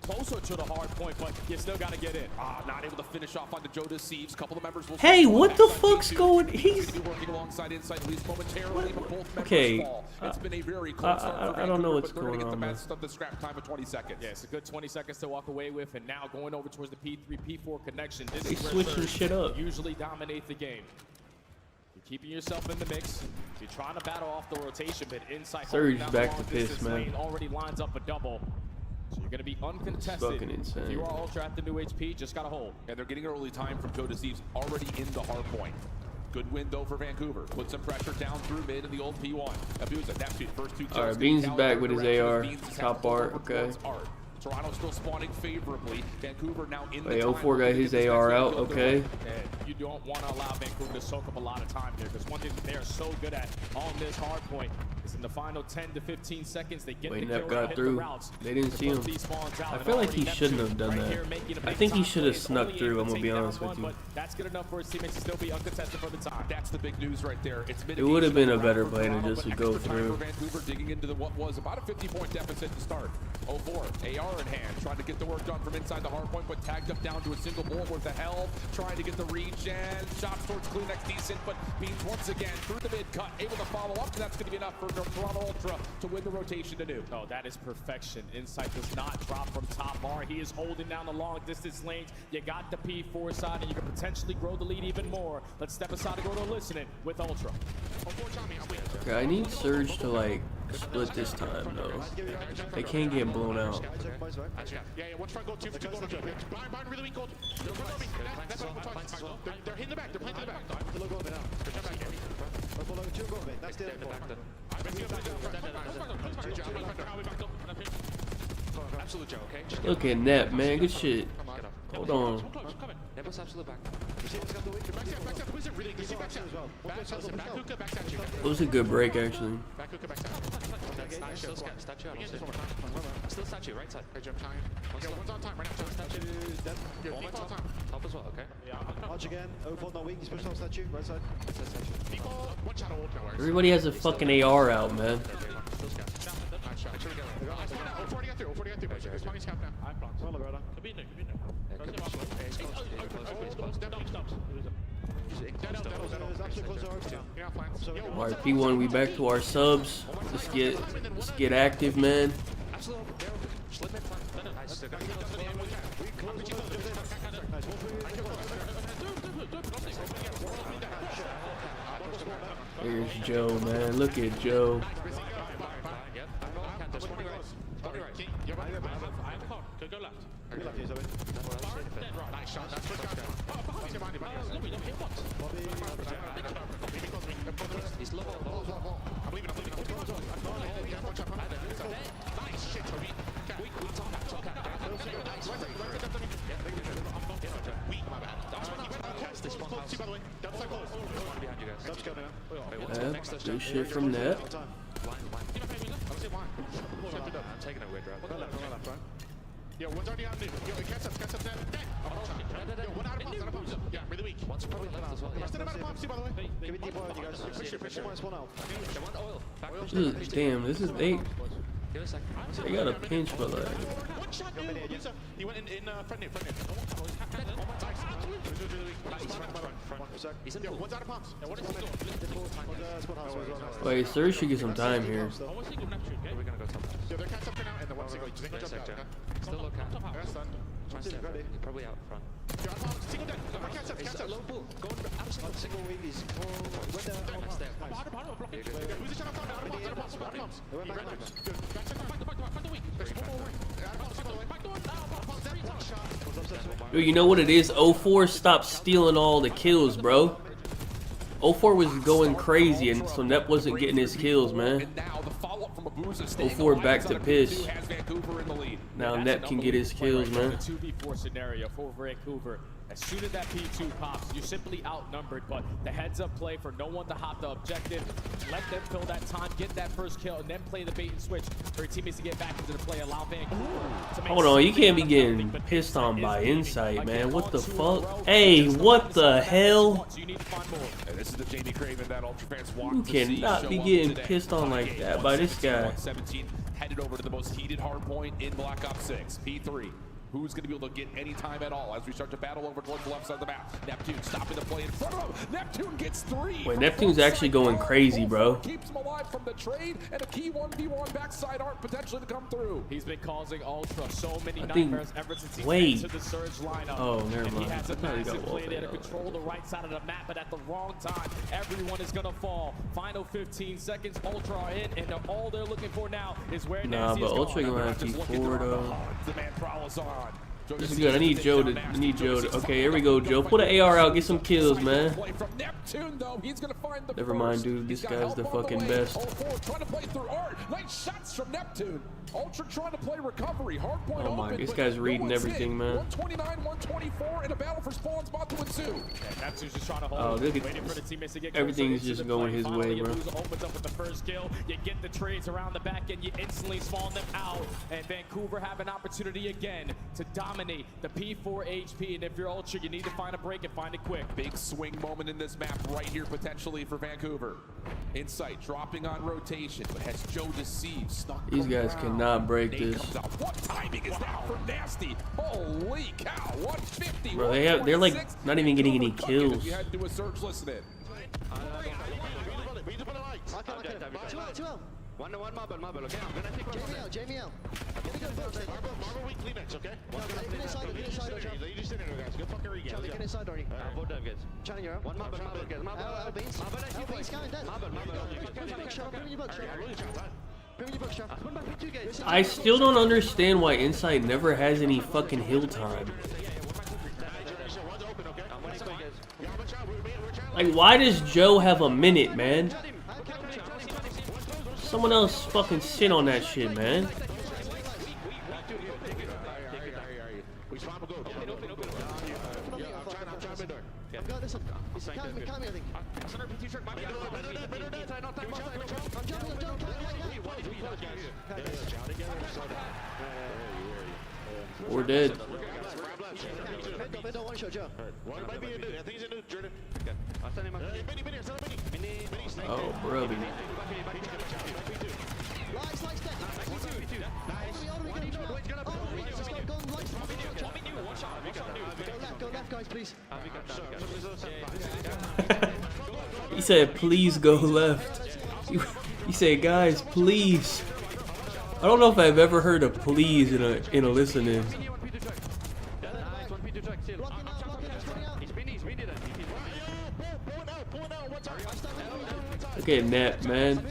Closer to the hard point, but you still got to get in. Not able to finish off on the Joe Deceives. Couple of members will. Hey, what the fuck's going? He's working alongside inside at least momentarily, but both members okay. fall. It's been a very close start. I don't know what's but they're going gonna on. Get the best of the scrap time of 20 seconds. Yeah, it's a good 20 seconds to walk away with, and now going over towards the P3, P4 connection. This They is where switching Surge shit up. usually dominate the game. You're keeping yourself in the mix. You're trying to battle off the rotation, but inside Surge back to piss, man. lane already lines up a double. So you're going to be uncontested. Fucking insane. If you are ultra at the new HP, just got to hold. And they're getting early time from Joe Deceives already in the hard point. Good win though for Vancouver. Put some pressure down through mid in the old P1. Abusa, that's the first two kills. Alright, Beans is back with his AR. Top art, okay. Toronto still spawning favorably. Vancouver now in Wait, the 04 got his AR out, okay. You don't want to allow Vancouver to soak up a lot of time here, because one thing that they are so good at on this hard point is in the final 10 to 15 seconds, they get the kill and got hit through. the routes. They didn't see him. I feel like he shouldn't have done that. I think he should have snuck through, I'm going to be honest with you. That's good enough for his teammates to still be uncontested for the time. That's the big news right there. It would have been a better play to just go through. Vancouver digging into what was about a 50-point deficit to start. 04, AR in hand, trying to get the work done from inside the hard point, but tagged up down to a single bullet worth of health, trying to get the regen. Shots towards Kleenex decent, but Beans once again through the mid cut, able to follow up, and that's going to be enough for Toronto Ultra to win the rotation to do. Oh, that is perfection. Insight does not drop from top bar. He is holding down the long distance lanes. You got the P4 side, and you can potentially grow the lead even more. Let's step aside and go to listening with Ultra. Okay, I need Surge to like split this time though. They can't get blown out. Yeah, watch front go two for two going to Byron really weak gold. They're hitting the back, they're playing to the back. Absolute Joe, okay? Look at that, man. Good shit. Hold on. Nebul's absolute back. It was a good break, actually. Still statue, right side. One's on time, right now. Top as well, okay? Arch again. 04 not weak. He's pushed off statue. Right side. Everybody has a fucking AR out, man. Alright, P1, we back to our subs. Let's get active, man. There's Joe, man. Look at Joe. Good shit from net. I'm taking a weird route. Yo, one's already out new. Yo, catch up there. Yo, one out of bombs, Yeah, really weak. One's probably left as well. Rest of them out of bombs, by the way. Give me deep oil, you guys. Push it. One out. Damn, this is they. Give it a second. They got a pinch, but like. One shot, dude. He went in front net. He's in Yo, one's out of bombs. Yeah, what is he doing? Wait, Surge should get some time here. We're gonna go top. Yo, they're catch up now, and the one single. They can jump down. Still low cap. That's done. Try and stay ready. You're probably out front. Yo, out of bombs. Single dead. Catch up. Low pull. Go absolute Single weak. He's Who's the shot out of bombs? They went back. Good. Back to the weak. There's one more. Out of bombs, by the way. Back door. Bombs dead. Yo, you know what it is? 04 stopped stealing all the kills, bro. 04 was going crazy, and so Nep wasn't getting his kills, man. 04 back to piss. Now Nep can get his kills, man. 2v4 scenario for Vancouver. As soon as that P2 pops, you're simply outnumbered, but the heads-up play for no one to hop the objective, let them fill that time, get that first kill, and then play the bait and switch for your teammates to get back into the play, allow Vancouver to make... Hold on, you can't be getting pissed on by Insight, man. What the fuck? Hey, what the hell? This is the Jamie Craven that Ultra fans want You to see cannot be show up getting today. pissed on like that by this guy. 17 headed over to the most heated hard point in Black Ops 6. P3. Who's going to be able to get any time at all as we start to battle over towards the left side of the map? Neptune stopping the play in front of him. Neptune gets 3. Wait, Neptune's actually going crazy, bro. Keeps him alive from the trade, and a key 1v1 backside art potentially to come through. He's been causing Ultra so many I think- nightmares ever since he wait. entered the Surge lineup. Oh, never And he mind. has a I thought he got massive play there to wallbang. control the right side of the map, but at the wrong time, everyone is gonna fall. Final 15 seconds, Ultra are in, and all they're looking for now is where Nah, Nasty but is Ultra gone. gonna have T4 though. The man prowls on. This is good. I need Joe to. Okay, here we go, Joe. Pull the AR out, get some kills, man. Never mind, dude. This guy's the fucking best. Trying to play through art. Nice shots from Neptune. Ultra trying to play recovery. Hardpoint Oh my, open, this but guy's no reading one's everything, hit. man. 129, 124 in a battle for spawn spot to ensue. Neptune's just trying to hold. Oh, look at waiting for the this. teammates to get closer Everything's into just the going play. his Finally, way, you bro. lose, opens up with the first kill. You get the trades around the back and you instantly spawn them out. And Vancouver have an opportunity again to dominate the P4 HP. And if you're Ultra, you need to find a break and find it quick. Big swing moment in this map right here potentially for Vancouver. Insight dropping on rotation, but has Joe deceived. Snuck These guys around. cannot break Nate this. comes out. What timing is that for Nasty? Holy cow! 150. Bro, they're like not even getting any kills. You had to do a search listening. One marble, okay? I'm gonna take Jamie out. Marble weak climax, okay? Get inside, you just in there, guys. Go fucking read. Charlie, get inside, Dory. Both them, guys. Charlie, you're up. One marble, guys. Marble, beans. Beans coming, dead. Marble. Bring your book, Shaf. Come back with you guys. I still don't understand why Insight never has any fucking hill time. Like, why does Joe have a minute, man? Someone else fucking sit on that shit, man. We're dead. Oh, brother. Go left, guys, please. He said, please go left. He said, guys, please. I don't know if I've ever heard a please in a listening. Look at Nep, man.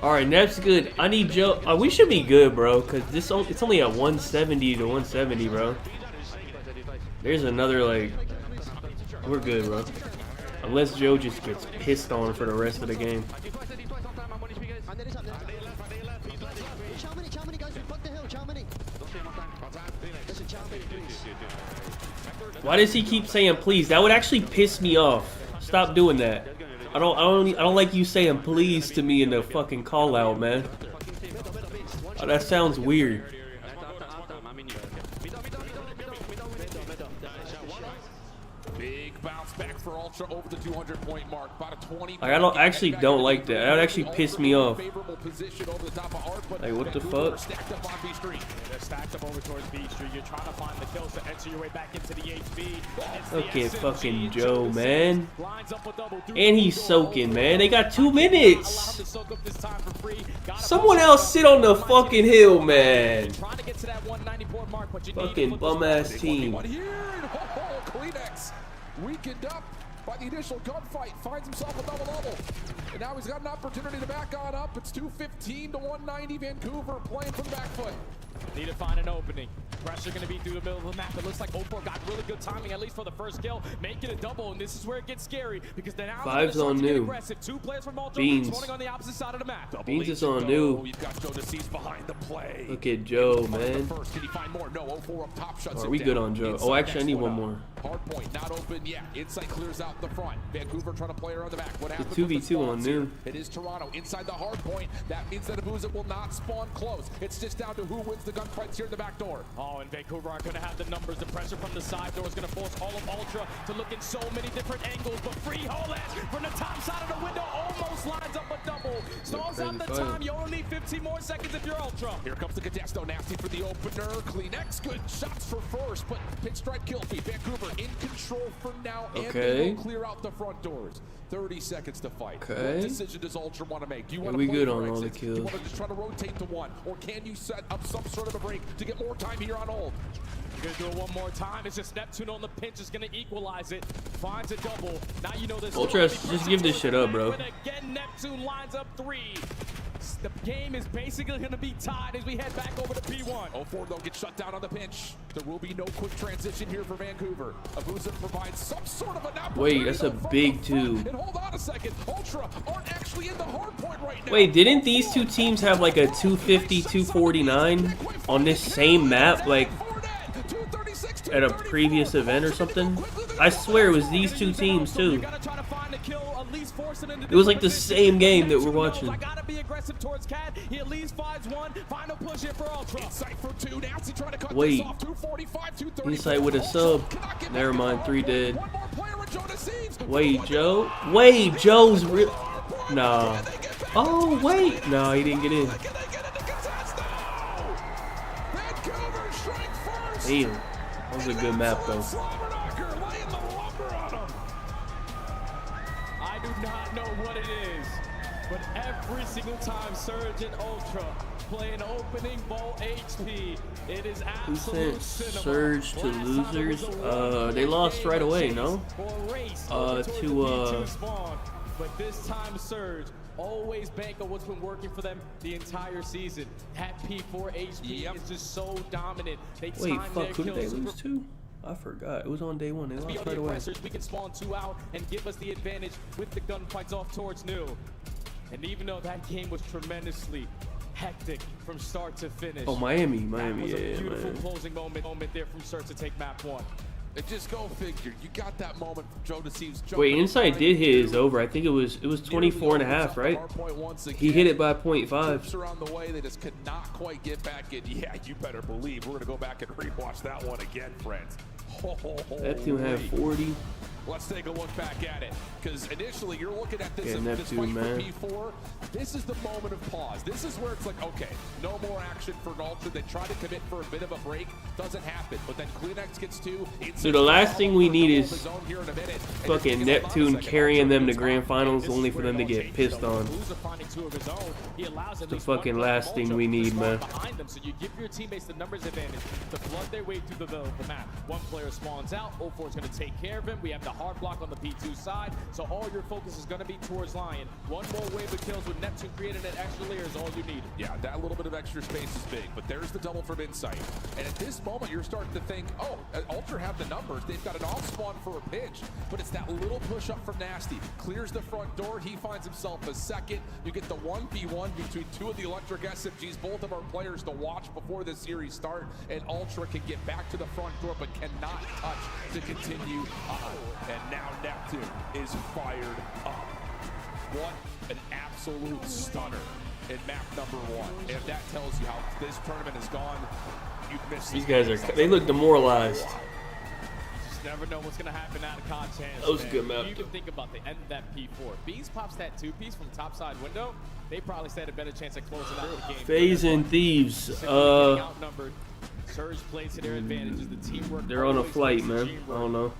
Alright, Nep's good. I need Joe. We should be good, bro, because it's only at 170 to 170, bro. There's another, like... We're good, bro. Unless Joe just gets pissed on for the rest of the game. Why does he keep saying please? That would actually piss me off. Stop doing that. I don't like you saying please to me in the fucking call out, man. Oh, that sounds weird. Big bounce back for Ultra over the 200-point mark. About a 20. Like, I actually don't like that. That would actually piss me off. Favorable position over the top of Art, but Like, what the Vancouver fuck? stacked up on B Street. They're stacked up over towards B Street. You're trying to find the kills to enter your way back into the HB. Look at fucking Joe, man. And he's soaking, man. They got 2 minutes. Someone else sit on the fucking hill, man. Fucking bum ass team. Kleenex weakened up by the initial gunfight. Finds himself a double-double. And now he's got an opportunity to back on up. It's 215 to 190. Vancouver playing from the back foot. Need to find an opening. Pressure going to be through the middle of the map. It looks like O4 got really good timing, at least for the first kill. Make it a double, and this is where it gets scary because they're now Five's on new. Two players from Ultra Beans. spawning on the opposite side of the map. Beans is on new. You've got Joe DeCease behind the play. Look at Joe, man. First, can he find more? No, 04 up top shuts Are we good on Joe? Oh, actually, I need one more. Hardpoint not open yet. Insight clears out the front. Vancouver trying to play around the back. What happened? The 2v2 on new. It is Toronto inside the hardpoint. That means that Abuza will not spawn close. It's just down to who wins the gunfights here in the back door. Oh, and Vancouver aren't going to have the numbers. The pressure from the side door is going to force all of Ultra to look in so many different angles. But free Holas from the top side of the window almost lines up a double. Stalls out the time. You only need 15 more seconds if you're Ultra. Here comes the Cadesto. Nasty for the opener. Climax. Good shots for first, but pinstripe kill feed. Vancouver in control for now. And they will clear out the front doors. 30 seconds to fight. What decision does Ultra want to make? Do you want to play good for on all exits? the Do you kills? want to just try to rotate to one? Or can you set up some sort of a break to get more time here on hold? You're going to do it one more time. It's just Neptune on the pinch is going to equalize it. Finds a double. Now you know this. Ultra, just give this shit up, bro. And again, Neptune lines up 3. The game is basically going to be tied as we head back over to P1. 04 though gets shut down on the pinch. There will be no quick transition here for Vancouver. Abuza provides some sort of an opportunity. Wait, that's a big 2. And hold on a second. Ultra aren't actually in the hard point right now. Wait, didn't these two teams have like a 250, 249 on this same map, like at a previous event or something? I swear it was these two teams too. It was like the same game that we're watching. He at least finds one. Final push here for Ultra. Insight for 2. Nancy trying to cut Wait. this off. 245, 230. Insight with a sub. Never mind, 3 dead. Wait, Joe? Wait, Joe's real. Nah. Oh, wait. No, he didn't get in. Damn. That was a good map, though. I do not know what it is, but every single time Surge and Ultra play an opening ball HP, it is Who absolute sent cinema. Surge to losers? They lost right away, no? But this time Surge always bank on what's been working for them the entire season. That P4 HP is just so dominant. They Wait, time fuck, their who did they kills lose to? I forgot. It was on day 1. They lost right away. We can spawn 2 out and give us the advantage with the gunfights off towards new. And even though that game was tremendously hectic from start to finish. Oh, Miami, That was a yeah, beautiful man. closing moment there from Surge to take map 1. And just go figure. You got that moment from Joe DeCease. Wait, Insight did hit his over. I think it was 24.5, right? He hit it by 0.5. Around the way, they just could not quite get back in. Yeah, you better believe we're going to go back and rewatch that one again, friends. Neptune had 40. Let's take a look back at it, because initially you're looking at this, Yeah, this Neptune, fight man. for P4. This is the moment of pause. This is where it's like, okay, no more action for an Ultra. They try to commit for a bit of a break. Doesn't happen. But then Kleenex gets 2. So the last thing we need is fucking Neptune carrying them to grand finals only for them to get pissed on. It's the fucking last thing we need, man. Behind them, so you give your teammates the numbers advantage to flood their way through the middle of the map. One player spawns out. 04 is going to take care of him. We have the hard block on the P2 side, so all your focus is going to be towards Lion. One more wave of kills with Neptune creating an extra layer is all you need. Yeah, that little bit of extra space is big, but there's the double from Insight. And at this moment, you're starting to think, oh, Ultra have the numbers. They've got an off spawn for a pinch, but it's that little push up from Nasty. Clears the front door. He finds himself a second. You get the 1v1 between 2 of the electric SMGs, both of our players to watch before the series start, and Ultra can get back to the front door, but cannot touch to continue on. And now Neptune is fired up. What an absolute stunner in map number 1. And that tells you how this tournament has gone. You've missed These guys they look demoralized. You just never know what's going to happen out of Cod Champs. That was a good map, You can think about the end of that P4. Beans pops that 2-piece from top side window. They probably stand a better chance at closing out the game. FaZe and Thieves. Outnumbered. Surge plays to their advantages. The teamwork. They're on a flight, man. I don't know.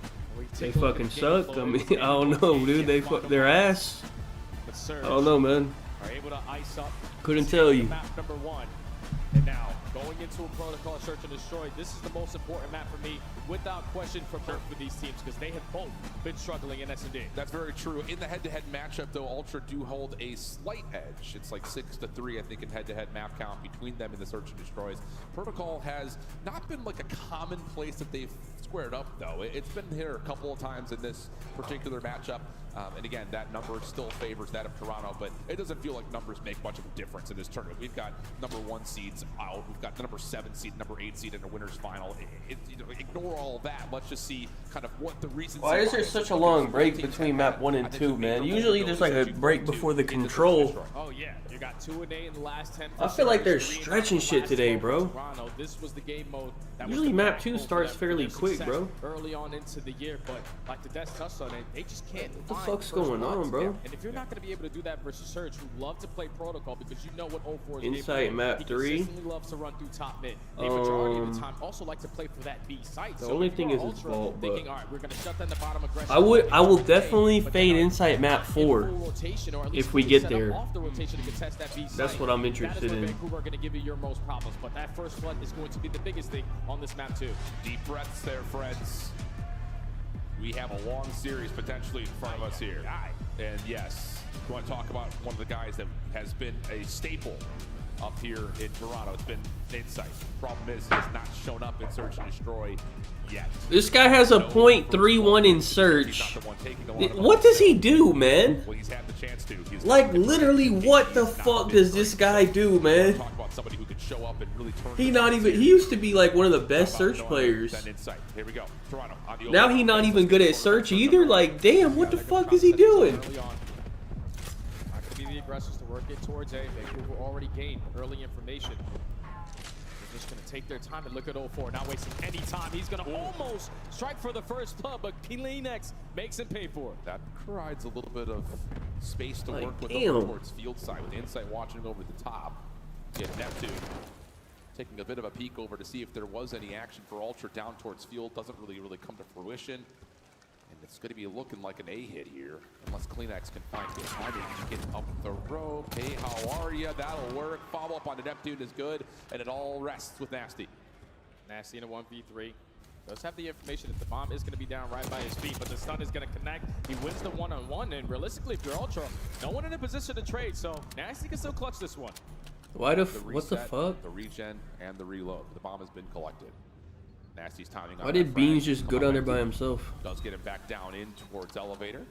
They fucking suck. I mean, I don't know, dude. They fuck their ass. I don't know, man. Are able to ice up. Couldn't tell you. Map number 1. And now Going into a protocol search and destroy, this is the most important map for me, without question, for both of these teams, because they have both been struggling in S&D. That's very true. In the head-to-head matchup, though, Ultra do hold a slight edge. It's like 6-3, I think, in head-to-head map count between them in the search and destroys. Protocol has not been like a common place that they've squared up, though. It's been here a couple of times in this particular matchup. And again, that number still favors that of Toronto, but it doesn't feel like numbers make much of a difference in this tournament. We've got #1 seeds out. We've got the #7 seed, #8 seed in the winner's final. Ignore all of that. Let's just see kind of what the reasons. Why is there such a long break between map 1 and 2, man? Usually there's like a break before the control. Oh yeah, you got 2-8 in the last 10. I feel like they're stretching shit today, bro. Toronto, this was the game mode. Usually map 2 starts fairly quick, bro. Early on into the year, but like the Death touched on it, they just can't. What the fuck's going on, bro? And if you're not going to be able to do that versus Surge, who love to play protocol because you know what 04 is. Insight map 3. He consistently loves to run through top mid. They majority of the time also like to play for that B site. The only thing is his fault, but all right, we're going to shut down the bottom aggression. I will definitely fade Insight map 4 if we get there. That's what I'm interested in. Vancouver are going to give you your most problems, but that first flood is going to be the biggest thing on this map too. Deep breaths there, friends. We have a long series potentially in front of us here. And yes, we want to talk about one of the guys that has been a staple up here in Toronto. It's been Insight. Problem is, he has not shown up in Search and Destroy yet. This guy has a .31 in Search. What does he do, man? Well, he's had the chance to. Like, literally, what the fuck does this guy do, man? Talk about somebody who could show up and really turn. He used to be like one of the best Search players. Here we go. Toronto on the now he's not even good at Search either. Like, damn, what the fuck is he doing? Not going to be the aggressors to work it towards A. Vancouver already gained early information. They're just going to take their time and look at 04, not wasting any time. He's going to almost strike for the first blood, but climax makes him pay for it. That provides a little bit of space to work with damn. over towards field side, with Insight watching over the top. Get Neptune taking a bit of a peek over to see if there was any action for Ultra down towards field. Doesn't really come to fruition. And it's going to be looking like an A hit here, unless Kleenex can find good timing to get up the rope. Hey, how are you? That'll work. Follow up on the Neptune is good, and it all rests with Nasty. Nasty in a 1v3. Does have the information that the bomb is going to be down right by his feet, but the stun is going to connect. He wins the one-on-one, and realistically, if you're Ultra, no one in a position to trade, so Nasty can still clutch this one. Why the reset, what the fuck? The regen and the reload. The bomb has been collected. Nasty's timing. Why did Beans just go down there by himself? Does get him back down in towards elevator.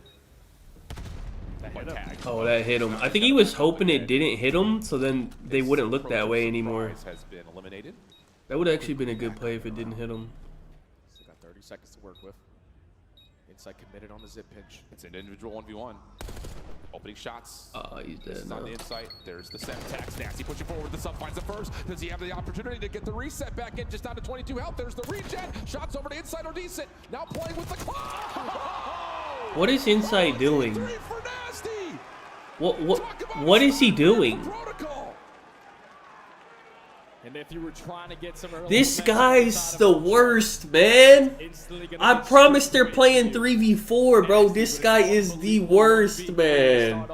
Oh, that hit him. I think he was hoping it didn't hit him, so then they wouldn't look that way anymore. Has been eliminated. That would have actually been a good play if it didn't hit him. Still got 30 seconds to work with. Insight committed on the zip pinch. It's an individual 1v1. Opening shots. He's dead This now. on the inside. There's the Semtex. Nasty pushing forward. The sub finds the first. Does he have the opportunity to get the reset back in? Just down to 22 health. There's the regen. Shots over to inside are decent. Now playing with the clock. What is Insight doing? What is he doing? And if you were trying to get some early This guy's the worst, man. I promise they're playing 3v4, bro. This guy is the worst, man.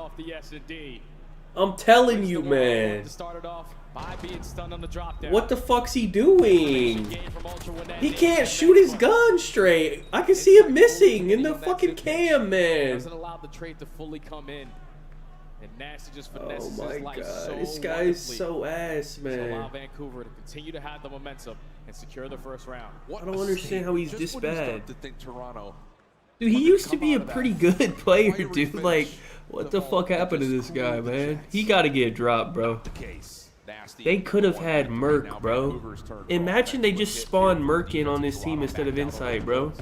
I'm telling you, man. What the fuck's he doing? He can't shoot his gun straight. I can see him missing in the fucking cam, man. Doesn't allow the trade to fully come in. And Nasty just finesses Oh my his life god, so this guy is wonderfully so ass, to allow man. Vancouver to continue to have the momentum and secure the first round. I don't understand how he's Just this when you start bad. to think Toronto, Dude, he used to be a pretty good player, dude. Like, what the fuck happened to this guy, man? He gotta get dropped, bro. They could have had Merc, bro. Imagine they just spawned Merc in on this team instead of Insight, bro.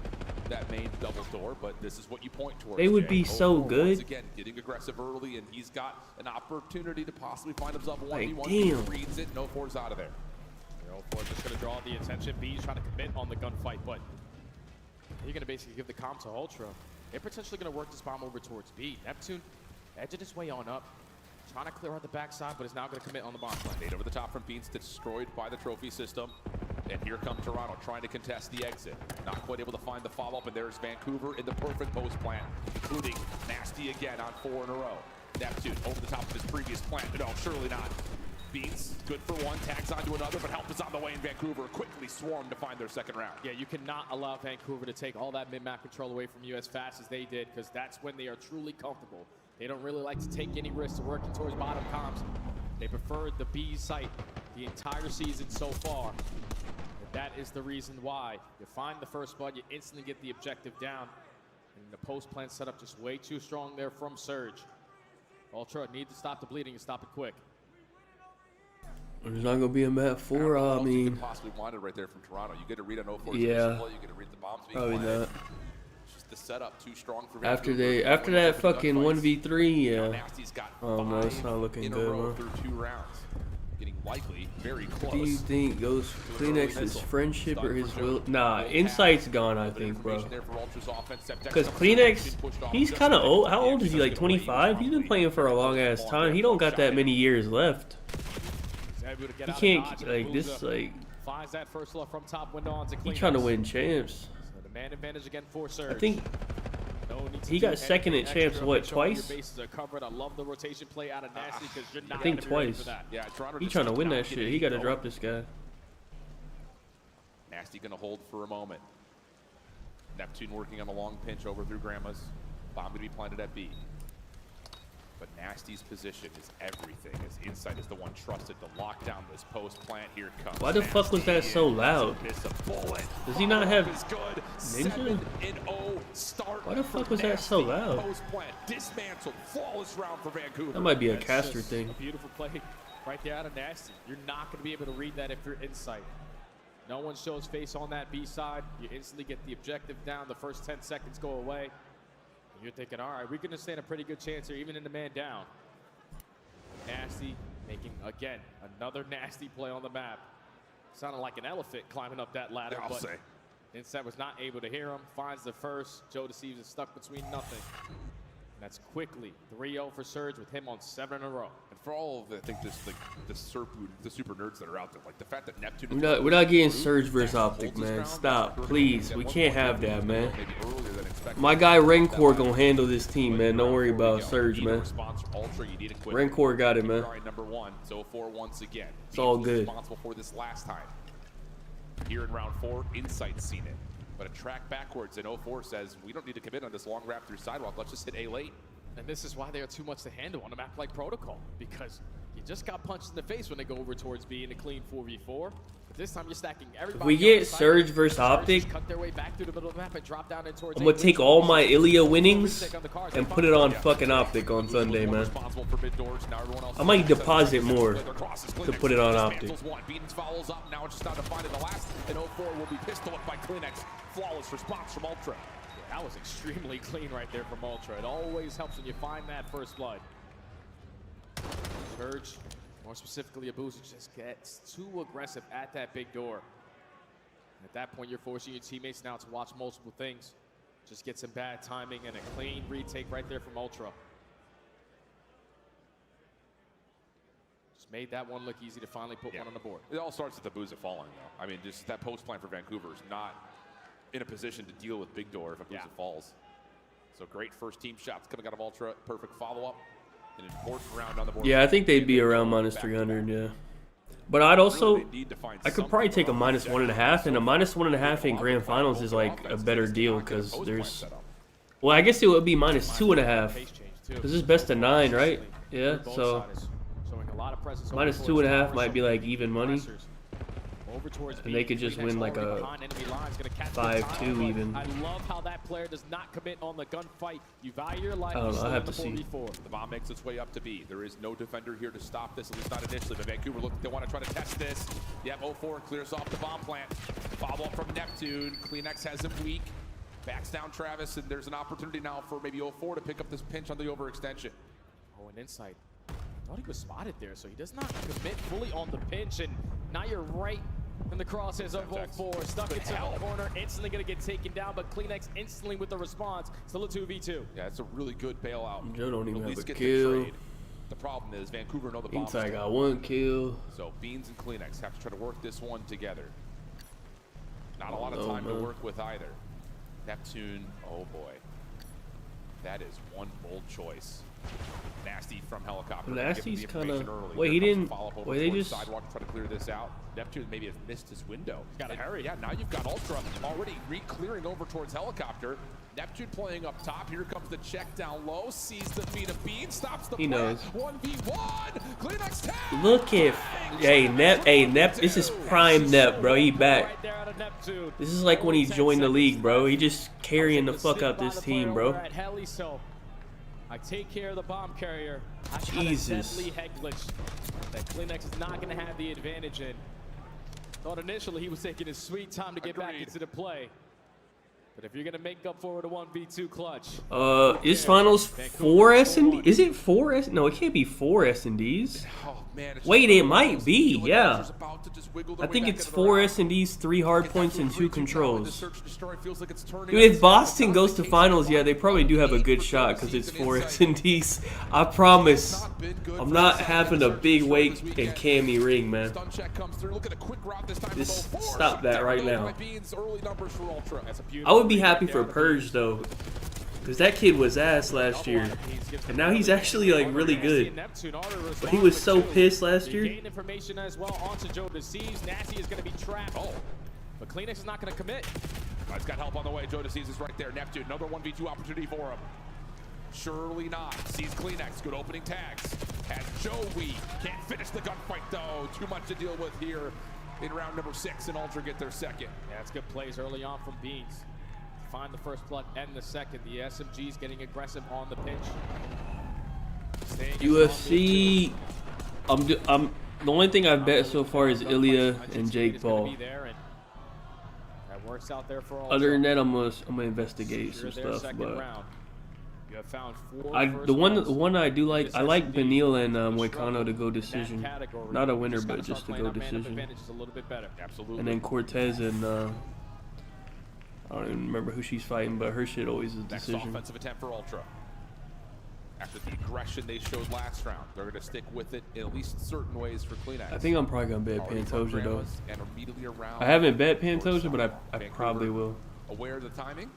that main double door, but this is what you point towards. They would Jay. be so good. Once again, getting aggressive early, and he's got an opportunity to possibly find himself a 1v1. Like, He damn. reads it, no fours out of there. 04 just going to draw the attention. B's trying to commit on the gunfight, but you're going to basically give the comp to Ultra. They're potentially going to work this bomb over towards B. Neptune edging his way on up. Trying to clear out the backside, but is now going to commit on the bomb plan. Nade over the top from Beans, destroyed by the trophy system. And here comes Toronto trying to contest the exit. Not quite able to find the follow-up, and there's Vancouver in the perfect post plant, including Nasty again on 4 in a row. Neptune over the top of his previous plant. No, surely not. Beans, good for one, tags onto another, but help is on the way, and Vancouver quickly swarm to find their second round. Yeah, you cannot allow Vancouver to take all that mid-map control away from you as fast as they did, because that's when they are truly comfortable. They don't really like to take any risks working towards bottom comps. They preferred the B site the entire season so far. And that is the reason why. You find the first blood, you instantly get the objective down. And the post-plan setup just way too strong there from Surge. Ultra need to stop the bleeding and stop it quick. There's not gonna be a map 4. I mean, possibly wanted right there from Toronto. You get to read an 0-4. Yeah. You get to read the bombs being probably planted. not. Just the setup too strong for After Vancouver. that fucking 1v3, yeah. Nasty's got Oh no, it's not looking in a good, row man. through 2 rounds. Getting likely very close. Do you think goes Kleenex's friendship or his will? Nah, Insight's gone, I think, bro. Because Kleenex, he's kind of old. How old is he? Like 25? He's been playing for a long ass time. He don't got that many years left. He can't like this. Like Finds that first look from top window onto he trying to win champs. So the man advantage again for Surge. I think he got second at champs. What, twice? Bases are covered. I love the rotation play out of Nasty because you're not I think gonna be ready twice. for that. Yeah, Toronto He just trying to did win not that get shit. any He got to going. drop this guy. Nasty gonna hold for a moment. Neptune working on a long pinch over through Grandma's. Bomb gonna be planted at B. But Nasty's position is everything. His Insight is the one trusted to lock down this post plant. Here it comes. Why the fuck was that so loud? Does he not have Ninja? Why the fuck was that so loud? Post plant dismantled. Flawless round for Vancouver. That might be a That's caster just thing. A beautiful play right there out of Nasty. You're not going to be able to read that if you're Insight. No one shows face on that B side. You instantly get the objective down. The first 10 seconds go away. And you're thinking, all right, we're going to stand a pretty good chance here, even in the man down. Nasty making, again, another Nasty play on the map. Sounded like an elephant climbing up that ladder, I'll but say. Insight was not able to hear him. Finds the first. Joe Deceives is stuck between nothing. And that's quickly 3-0 for Surge with him on 7 in a row. And for all of the, I think the super nerds that are out there, like the fact that Neptune. We're not getting Surge versus Optic, man. Stop, please. We can't have that, man. My guy Rancor gonna handle this team, man. Don't worry about Surge, man. Rancor got it, man. Number 1, so 4 once again. It's all good. Responsible for this last time. Here in round 4, Insight's seen it. But a track backwards in 04 says, we don't need to commit on this long wrap through sidewalk. Let's just hit A late. And this is why they are too much to handle on a map like Protocol, because you just got punched in the face when they go over towards B in a clean 4v4. But this time you're stacking everybody. If we get Surge versus Optic, cut their way back through the middle of the map and drop down in towards I'm gonna take all my Ilia winnings and put it on fucking Optic on Sunday, man. I might deposit more to put it on Optic. Beans follows up. Now it's just down to find it. The last in 04 will be pistol up by Kleenex. Flawless response from Ultra. That was extremely clean right there from Ultra. It always helps when you find that first blood. Surge, more specifically Abuza, just gets too aggressive at that big door. At that point, you're forcing your teammates now to watch multiple things. Just get some bad timing and a clean retake right there from Ultra. Just made that one look easy to finally put one on the board. It all starts with Abuza falling, though. I mean, just that post plan for Vancouver is not in a position to deal with big door if Abuza falls. So great first team shots coming out of Ultra. Perfect follow-up. An important round on the board. Yeah, I think they'd be around minus 300, yeah. But I'd also, I could probably take a minus 1.5, and a minus 1.5 in grand finals is like a better deal because there's, well, I guess it would be minus 2.5 because it's best of 9, right? Yeah, so minus 2.5 might be like even money. And they could just win like a 5-2 even. I love how that player does not commit on the gunfight. You value your life. I don't know. I have to see. The bomb makes its way up to B. There is no defender here to stop this, at least not initially. But Vancouver look, they want to try to test this. Yep, 04 clears off the bomb plant. Follow up from Neptune. Kleenex has him weak. Backs down Travis, and there's an opportunity now for maybe 04 to pick up this pinch on the overextension. Oh, an Insight. I thought he was spotted there, so he does not commit fully on the pinch, and now you're right in the crosshairs of 04. Stuck into the corner, instantly going to get taken down, but Kleenex instantly with the response. Still a 2v2. Yeah, it's a really good bailout. Joe don't even At have least a get kill. the trade. The problem is Vancouver know the bomb. Inside got 1 kill. So Beans and Kleenex have to try to work this one together. Not a lot of time to work with either. Neptune, oh boy. That is one bold choice. Nasty from helicopter. Nasty's kind of. Early. Wait, he didn't. Wait, they just. Sidewalk to try to clear this out. Neptune maybe has missed his window. He's got to hurry. Yeah, now you've got Ultra already re-clearing over towards helicopter. Neptune playing up top. Here comes the check down low. Sees the feet of Bean. Stops the. He knows. 1v1. Climax tag. Look at. Hey Nep. This is prime Nep, bro. He back. This is like when he joined the league, bro. He just carrying the fuck out this team, bro. I take care of the bomb carrier. Jesus. That Climax is not going to have the advantage in. Thought initially he was taking his sweet time to get back into the play. But if you're going to make up for it, a 1v2 clutch. Is finals 4 S&D? Is it 4 S? No, it can't be 4 S&Ds. Wait, it might be. Yeah. I think it's 4 S&Ds, 3 hard points, and 2 controls. Dude, if Boston goes to finals, yeah, they probably do have a good shot because it's 4 S&Ds. I promise. I'm not having a big wake and Cammy ring, man. Just stop that right now. I would be happy for Purge though, because that kid was ass last year, and now he's actually like really good. But he was so pissed last year. Information as well onto Joe Deceives. Nasty is going to be trapped. But Climax is not going to commit. He's got help on the way. Joe Deceives is right there. Neptune, another 1v2 opportunity for him. Surely not. Sees Climax. Good opening tags. Has Joey. Can't finish the gunfight though. Too much to deal with here in round number 6, and Ultra get their second. Yeah, it's good plays early on from Beans. Find the first blood and the second. The SMG's getting aggressive on the pitch. UFC. The only thing I've bet so far is Ilya and Jake Paul. That works out there for all. Other than that, I'm gonna investigate some stuff. But you have found 4 the one I do like, I like Benil and Moicano to go decision. Not a winner, but just to go decision. Absolutely. And then Cortez and I don't even remember who she's fighting, but her shit always is a decision. Next offensive attempt for Ultra. After the aggression they showed last round, they're going to stick with it in at least certain ways for Climax. I think I'm probably going to bet Pantoja though. And immediately around I haven't bet Pantoja, but I probably will. Aware of the timing.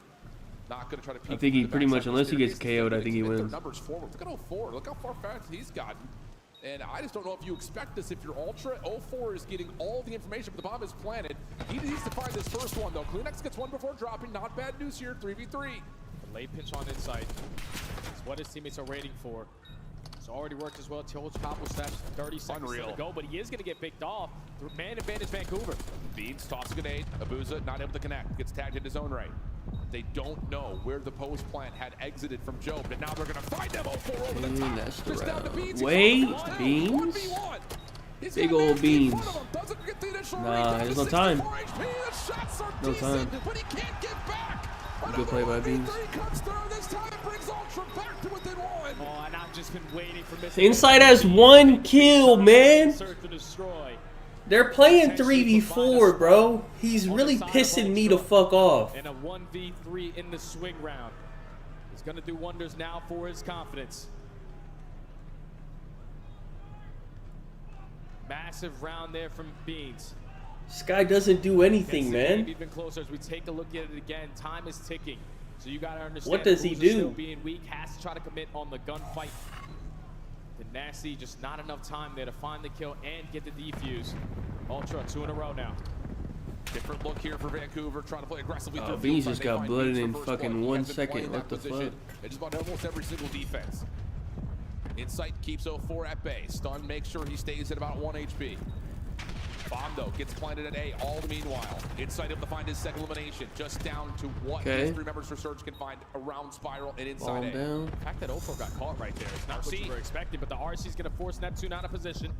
Not going to try to I think he pretty much, unless he gets KO'd, I think he wins. Numbers forward. Look at 04. Look how far fast he's gotten. And I just don't know if you expect this if you're Ultra. 04 is getting all the information, but the bomb is planted. He needs to find this first one, though. Climax gets one before dropping. Not bad news here, 3v3. The late pinch on insight. It's what his teammates are waiting for. It's already worked as well. Tilch couple steps, 30 seconds to go, but he is going to get picked off. Man advantage Vancouver. Beans toss a grenade. Abuza not able to connect. Gets tagged in his own right. They don't know where the post plant had exited from Joe, but now they're going to find them 04 over the top. That's the round. Wait, Beans? Big old Beans. Nah, there's no time. No time. Good play by Beans. Inside has 1 kill, man. They're playing 3v4, bro. He's really pissing me the fuck off. And a 1v3 in the swing round. He's going to do wonders now for his confidence. Massive round there from Beans. This guy doesn't do anything, man. Even closer as we take a look at it again. Time is ticking. So you got to understand. What does he do? Still being weak, has to try to commit on the gunfight. The Nasty, just not enough time there to find the kill and get the defuse. Ultra 2 in a row now. Different look here for Vancouver, trying to play aggressively. Beans just got blooded in fucking 1 second. What the fuck? Just about almost every single defense. Insight keeps 04 at bay. Stun makes sure he stays at about 1 HP. Bomb, though, gets planted at A all the meanwhile. Insight able to find his second elimination. Just down to what his 3 members for Surge can find around Spiral and inside A. Down. The fact that Opal got caught right there is not what you were expecting, but the RC is going to force Neptune out of position.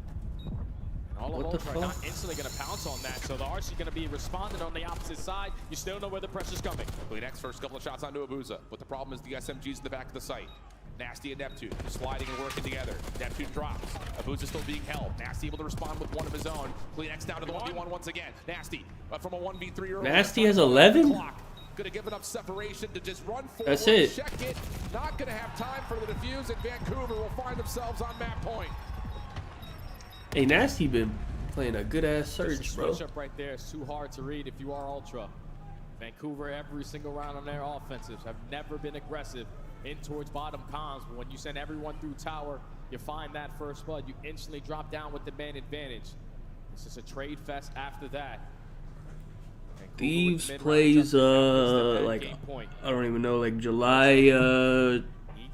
And all of Ultra are not instantly going to pounce on that, so the RC is going to be responding on the opposite side. You still know where the pressure's coming. Next first couple of shots onto Abuza, but the problem is the SMG's in the back of the site. Nasty and Neptune sliding and working together. Neptune drops. Abuza still being held. Nasty able to respond with one of his own. Climax down to the 1v1 once again. Nasty from a 1v3 earlier. Nasty has 11? Gonna give enough separation to just run forward. That's it. Check it. Not gonna have time for the defuse, and Vancouver will find themselves on map point. Hey, Nasty been playing a good ass Surge, bro. Switch up right there is too hard to read if you are Ultra. Vancouver, every single round on their offensives, have never been aggressive in towards bottom comms. But when you send everyone through tower, you find that first blood, you instantly drop down with the man advantage. This is a trade fest after that. Thieves plays like I don't even know, like July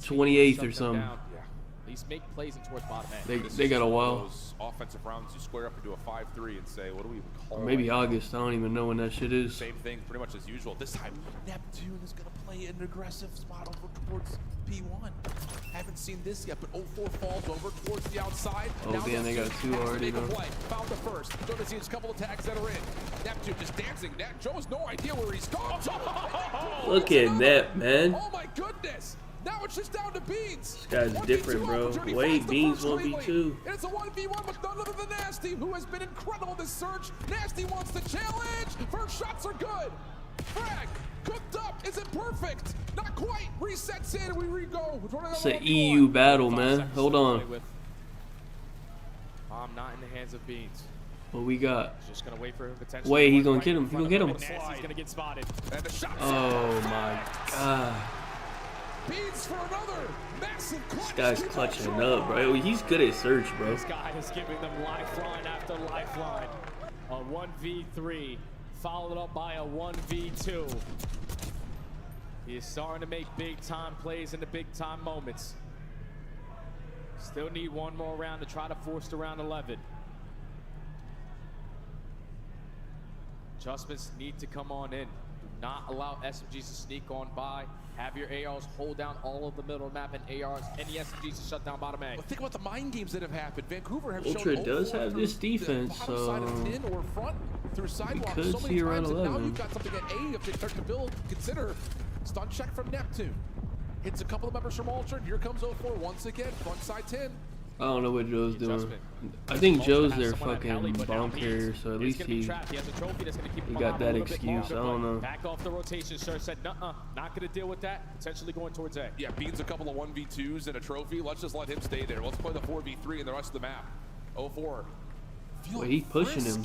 28th or something. At least make plays in towards bottom end. They got a while. Those offensive rounds, you square up and do a 5-3 and say, what do we even call Or maybe it? August. I don't even know when that shit is. Same thing, pretty much as usual. This time, Neptune is going to play an aggressive spot over towards P1. Haven't seen this yet, but 04 falls over towards the outside. Oh, now damn, they got two already, though. Found the first. Joe to see a couple of tags that are in. Neptune just dancing. Joe has no idea where he's going. Look at that, man. Oh my goodness. Now it's just down to Beans. This guy's different, bro. Wait, Beans 1v2. It's a 1v1 with none other than Nasty, who has been incredible this surge. Nasty wants the challenge. First shots are good. Frag cooked up. Is it perfect? Not quite. Resets in and we re-go. It's an EU battle, man. Hold on. Bomb not in the hands of Beans. What we got? Just gonna wait for him potentially. Wait, he's gonna get him. He's gonna get him. Nasty's gonna get spotted. And the shot. Oh my god. Beans for another massive clutch. This guy's clutching up, bro. He's good at search, bro. This guy is giving them lifeline after lifeline. A 1v3 followed up by a 1v2. He is starting to make big time plays in the big time moments. Still need one more round to try to force to round 11. Adjustments need to come on in. Do not allow SMGs to sneak on by. Have your ARs hold down all of the middle map and ARs and the SMGs to shut down bottom A. Well, think about the mind games that have happened. Vancouver have Ultra shown does have this defense, so side of tin or front through sidewalk could so many see around times, and now 11. you've got something at A if they start to build. Consider stun check from Neptune. Hits a couple of members from Ultra, and here comes 04 once again, front side 10. I don't know what Joe's doing. I think Joe's their fucking bomb carrier, so at least he got that excuse. I don't know. Back off the rotation, sir. Said, nuh-uh, not going to deal with that. Potentially going towards A. Yeah, Beans a couple of 1v2s and a trophy. Let's just let him stay there. Let's play the 4v3 and the rest of the map. 04. Wait, he's pushing him.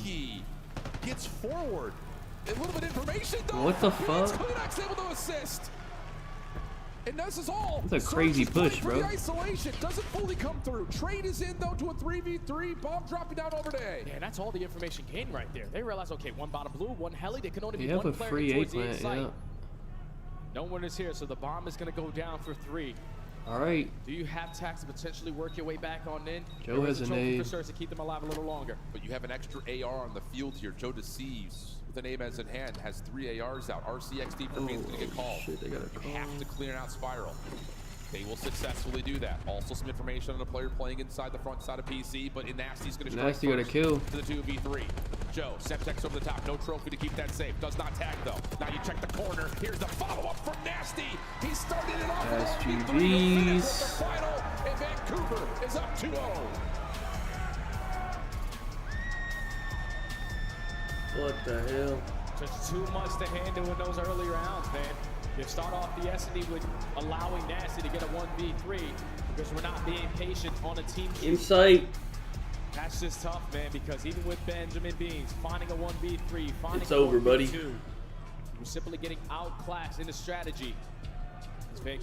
Gets forward. A little bit of information, though. What the fuck? Climax able to assist. And this is all. That's a crazy push, bro. Isolation doesn't fully come through. Trade is in, though, to a 3v3. Bomb dropping down over to A. Yeah, that's all the information gained right there. They realize, okay, one bottom blue, one heli. They can only be have one a player free A towards the plant, site. yeah. No one is here, so the bomb is going to go down for 3. All right. Do you have tax to potentially work your way back on in? Joe has an A. To keep them alive a little longer. But you have an extra AR on the field here. Joe deceives. With an aim as in hand, has 3 ARs out. RCXD for Beans going to get called. Shit, they got a you have to clear out Spiral. They will successfully do that. Also some information on a player playing inside the front side of PC, but Nasty's going to strike Nasty got a kill. To the 2v3. Joe, Septex over the top. No trophy to keep that safe. Does not tag, though. Now you check the corner. Here's the follow-up from Nasty. He started it off with SGVs. the final, and Vancouver is up 2-0. What the hell? Just too much to handle in those early rounds, man. You start off the S&D with allowing Nasty to get a 1v3 because we're not being patient on a team. Insight. That's just tough, man, because even with Benjamin Beans, finding a 1v3, finding It's a over, 1v2, buddy. we're simply getting outclassed in the strategy.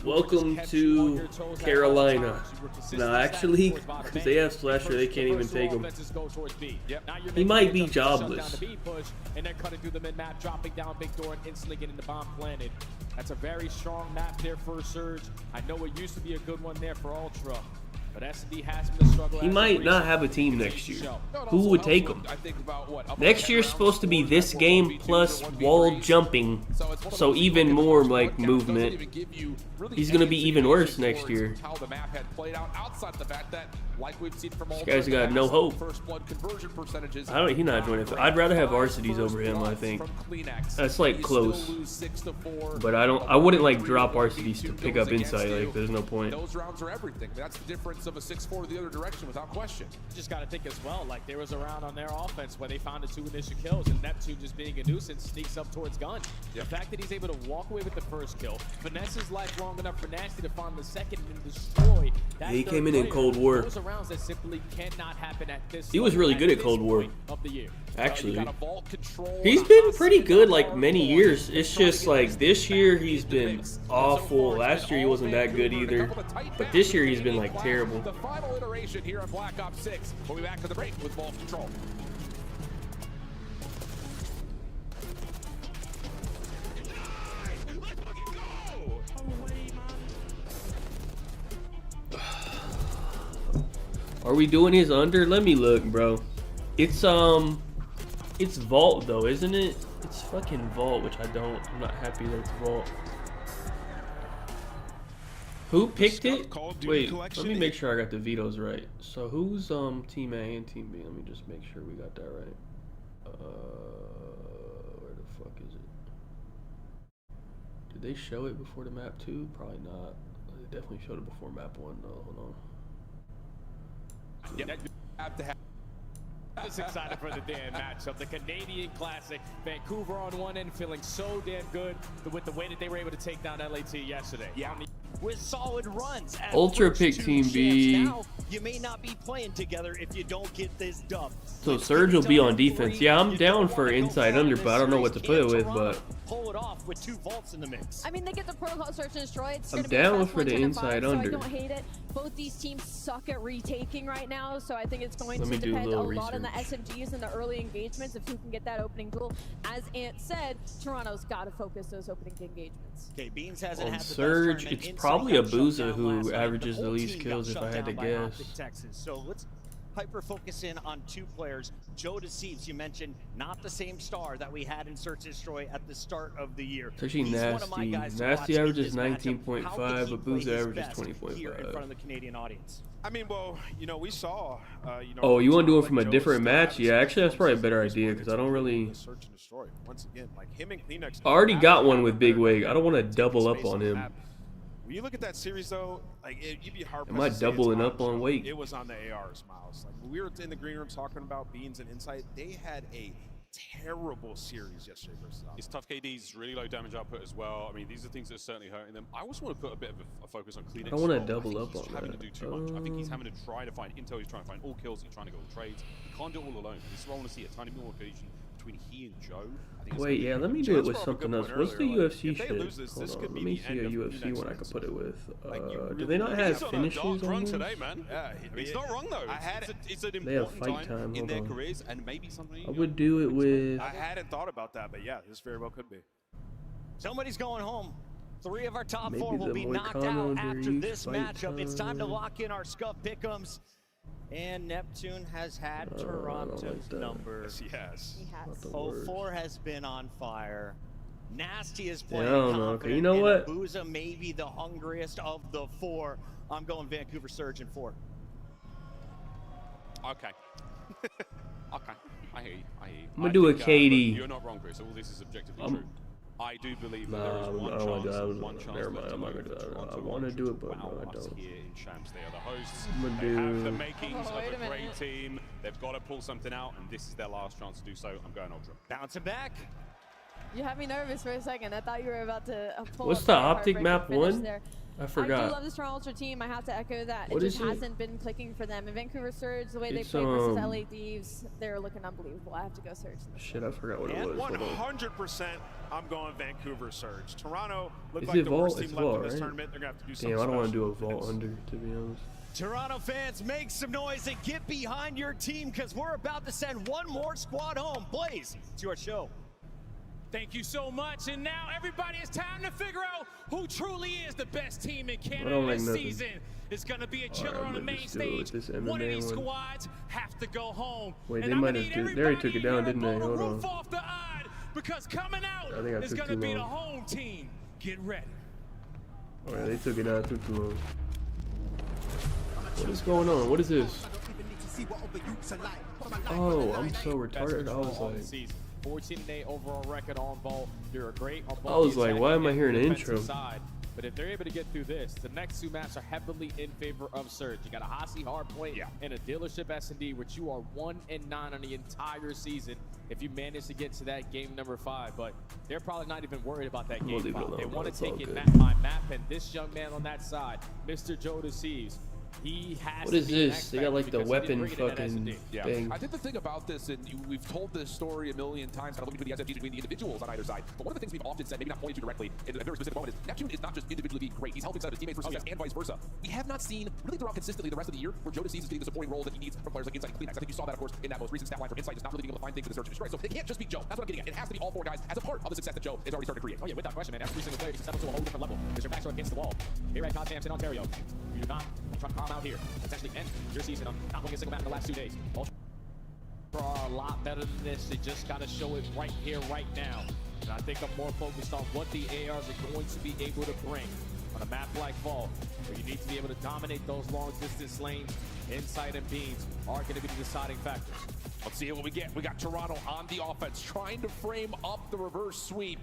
Welcome to Carolina. No, actually, because they have Slasher, they can't even take him. He might be jobless. And they're cutting through the mid-map, dropping down big door, and instantly getting the bomb planted. That's a very strong map there for Surge. I know it used to be a good one there for Ultra. But S&D has been a struggle. He might not have a team next year. Who would take him? Next year's supposed to be this game plus wall jumping, so even more like movement. He's gonna be even worse next year. How the map had played out outside the fact that, like we've seen from This guy's got no hope. First blood conversion percentages. He's not joining. I'd rather have Varsities over him. I think that's like close. But I wouldn't like drop Varsities to pick up Insight. Like there's no point. Those rounds are everything. That's the difference of a 6-4 the other direction without question. You just got to think as well, like there was a round on their offense where they found the 2 initial kills, and Neptune, just being a nuisance, sneaks up towards Gun. The fact that he's able to walk away with the first kill, finesse his life long enough for Nasty to find the second, and destroyed. He came in Cold War. Those are rounds that simply cannot happen at this. He was really good at Cold War. Of the year. Actually, he's been pretty good like many years. It's just like this year he's been awful. Last year he wasn't that good either, but this year he's been like terrible. The final iteration here on Black Ops 6. We'll be back to the break with Vault Control. Are we doing his under? Let me look, bro. It's Vault though, isn't it? It's fucking Vault, which I'm not happy that it's Vault. Who picked it? Wait, let me make sure I got the vetoes right. So who's team A and team B? Let me just make sure we got that right. Where the fuck is it? Did they show it before the map 2? Probably not. They definitely showed it before map 1 though. Hold on. Yep. Just excited for the damn matchup. The Canadian Classic. Vancouver on one end feeling so damn good with the way that they were able to take down LAT yesterday. Yeah. With solid runs. Ultra pick team B. Now, you may not be playing together if you don't get this dub. So Surge will be on defense. Yeah, I'm down for inside under, but I don't know what to put it with. But pull it off with 2 vaults in the mix. I mean, they get the protocol search and destroy. It's I'm gonna be down the for the inside under. So I don't hate it. Both these teams suck at retaking right now, so I think it's going Let to me do a depend a little lot on the research. SMGs and the early engagements of who can get that opening duel. As Ant said, Toronto's got to focus those opening engagements. Okay, Beans hasn't on had the Surge, best it's tournament. probably Inside got shut Abuza down who last night. averages the whole least team kills got if I shut had to down by guess. Optic Texas. So let's hyper focus in on 2 players. Joe Deceives, you mentioned, not the same star that we had in Search and Destroy at the start of the year. It's actually He's one of my nasty. guys to Nasty watch in averages this matchup. 19.5, How could he play Abuza his averages best here in front of 20.5. the Canadian audience? I mean, well, you know, we saw. You know, Oh, you want to do it from a Joe different still match? having Yeah, some actually, that's probably a better performances idea because I don't really. Search and destroy. Once again, like him and Kleenex. I already got one with Big Wig. I don't want to double up on him. When you look at that series, though, like you'd be hard. Am I doubling up on weight? It was on the ARs, Miles. Like when we were in the green room talking about Beans and Insight, they had a terrible series yesterday versus us. It's tough. KD's really low damage output as well. I mean, these are things that are certainly hurting them. I also want to put a bit of a focus on Kleenex. I don't want to double up on having that. to do too much. I think he's having to try to find intel. He's trying to find all kills. He's trying to go all trades. He can't do it all alone. This is why I want to see a tiny bit more cohesion between he and Joe. I think Wait, yeah, let me do it with something else. What's the UFC shit? lose this, Hold this on, could let be me the see a end of UFC Kleenex one I could put it with. Like, Do they not have He's on a finishes dark on run this? today, man. Yeah, He's not wrong though. It's an They have important fight time time, in hold their on. careers, and maybe something. I would do it with. I hadn't thought about that, but yeah, this very well could be. Somebody's going home. 3 of our top Maybe 4 will the be knocked Moicano out after Darius this fight matchup. It's time to time. lock in our Scuff pick'ems. And Neptune has had I don't Toronto's like that. number. Yes. He has. Not the worst. 04 has been on fire. Nasty is Yeah, I playing don't know. Okay, confident, you know and what? Abuza may be the hungriest of the 4. I'm going Vancouver Surge in 4. Okay. Okay. I hear you. I hear you. I'm gonna do a think, KD. look, you're not wrong, Chris. All this is objectively true. I do believe that there Nah, is I one don't want to chance. do that. One chance Never mind. left I'm to not gonna move do that. Toronto I want to do it, but wow no, I us don't. here in Champs. They are the hosts. I'm gonna They have the do- makings Oh, wait of a a great minute. team. They've got to pull something out, and this is their last chance to do so. I'm going Ultra. Bouncing back. You had me nervous for a second. I thought you were about to pull What's up the my optic heartbreaking map finish one? there. I I do forgot. love this Toronto Ultra team. I have to echo that. What It is just it? hasn't been clicking for them. In Vancouver Surge, the way It's, they play versus LA Thieves, they're looking unbelievable. I have to go Surge. Shit, I forgot what it And was. Hold on. 100%, I'm going Vancouver Surge. Toronto looked Is like it the worst Vault? team It's left Vault, in this right? tournament. They're gonna have to do something Damn, I don't want to do special a in this. vault under, to be honest. Toronto fans, make some noise and get behind your team because we're about to send one more squad home. Blaze, it's your show. Thank you so much. And now, everybody, it's time to figure out who truly is the best team in I Canada don't like this nothing. season. It's going to be a chiller Alright, on the I'm gonna main just do it with stage. this One of MMA these one. squads have to go home. Wait, And they I'm might gonna have need they already everybody took it in down, here to didn't they? blow the Hold roof on. off the odd, because coming out I think I is took going to too be the long. home team. Get ready. Alright, they took it down. It took too long. What is going on? What is this? Oh, I'm so retarded. I was like, 14-8 overall record on Vault. You're a great on I was like, why am I hearing an intro? Side. But if they're able to get through this, the next two maps are heavily in favor of Surge. You got a Hasi Hardpoint and a Dealership S&D, which you are 1-9 on the entire season if you manage to get to that game number 5. But they're probably not even worried about that game 5. They want to take it map by map, and this young man on that side, Mr. Joe Deceives, he has what is this? They got like the weapon fucking thing. I think the thing about this, and we've told this story a million times, kind of looking between the SFGs, between the individuals on either side. But one of the things we've often said, maybe not pointed to directly in a very specific moment, is Neptune is not just individually being great. He's helping set up his teammates for success and vice versa. We have not seen really throughout consistently the rest of the year where Joe Deceives is getting the supporting role that he needs from players like Insight and Climax. I think you saw that, of course, in that most recent stat line from Insight, just not really being able to find things in the search and destroy. So it can't just be Joe. That's what I'm getting at. It has to be all 4 guys as a part of the success that Joe is already starting to create. Oh yeah, without question, man. Every single player can step up to a whole different level because your backs are against the wall. Hey, Cod Champs in Ontario. You do not try to calm out here. Essentially end your season on not winning a single map in the last 2 days. Ultra are a lot better than this. They just got to show it right here, right now. And I think I'm more focused on what the ARs are going to be able to bring on a map like Fall, where you need to be able to dominate those long distance lanes. Insight and Beans are going to be the deciding factors. Let's see what we get. We got Toronto on the offense, trying to frame up the reverse sweep.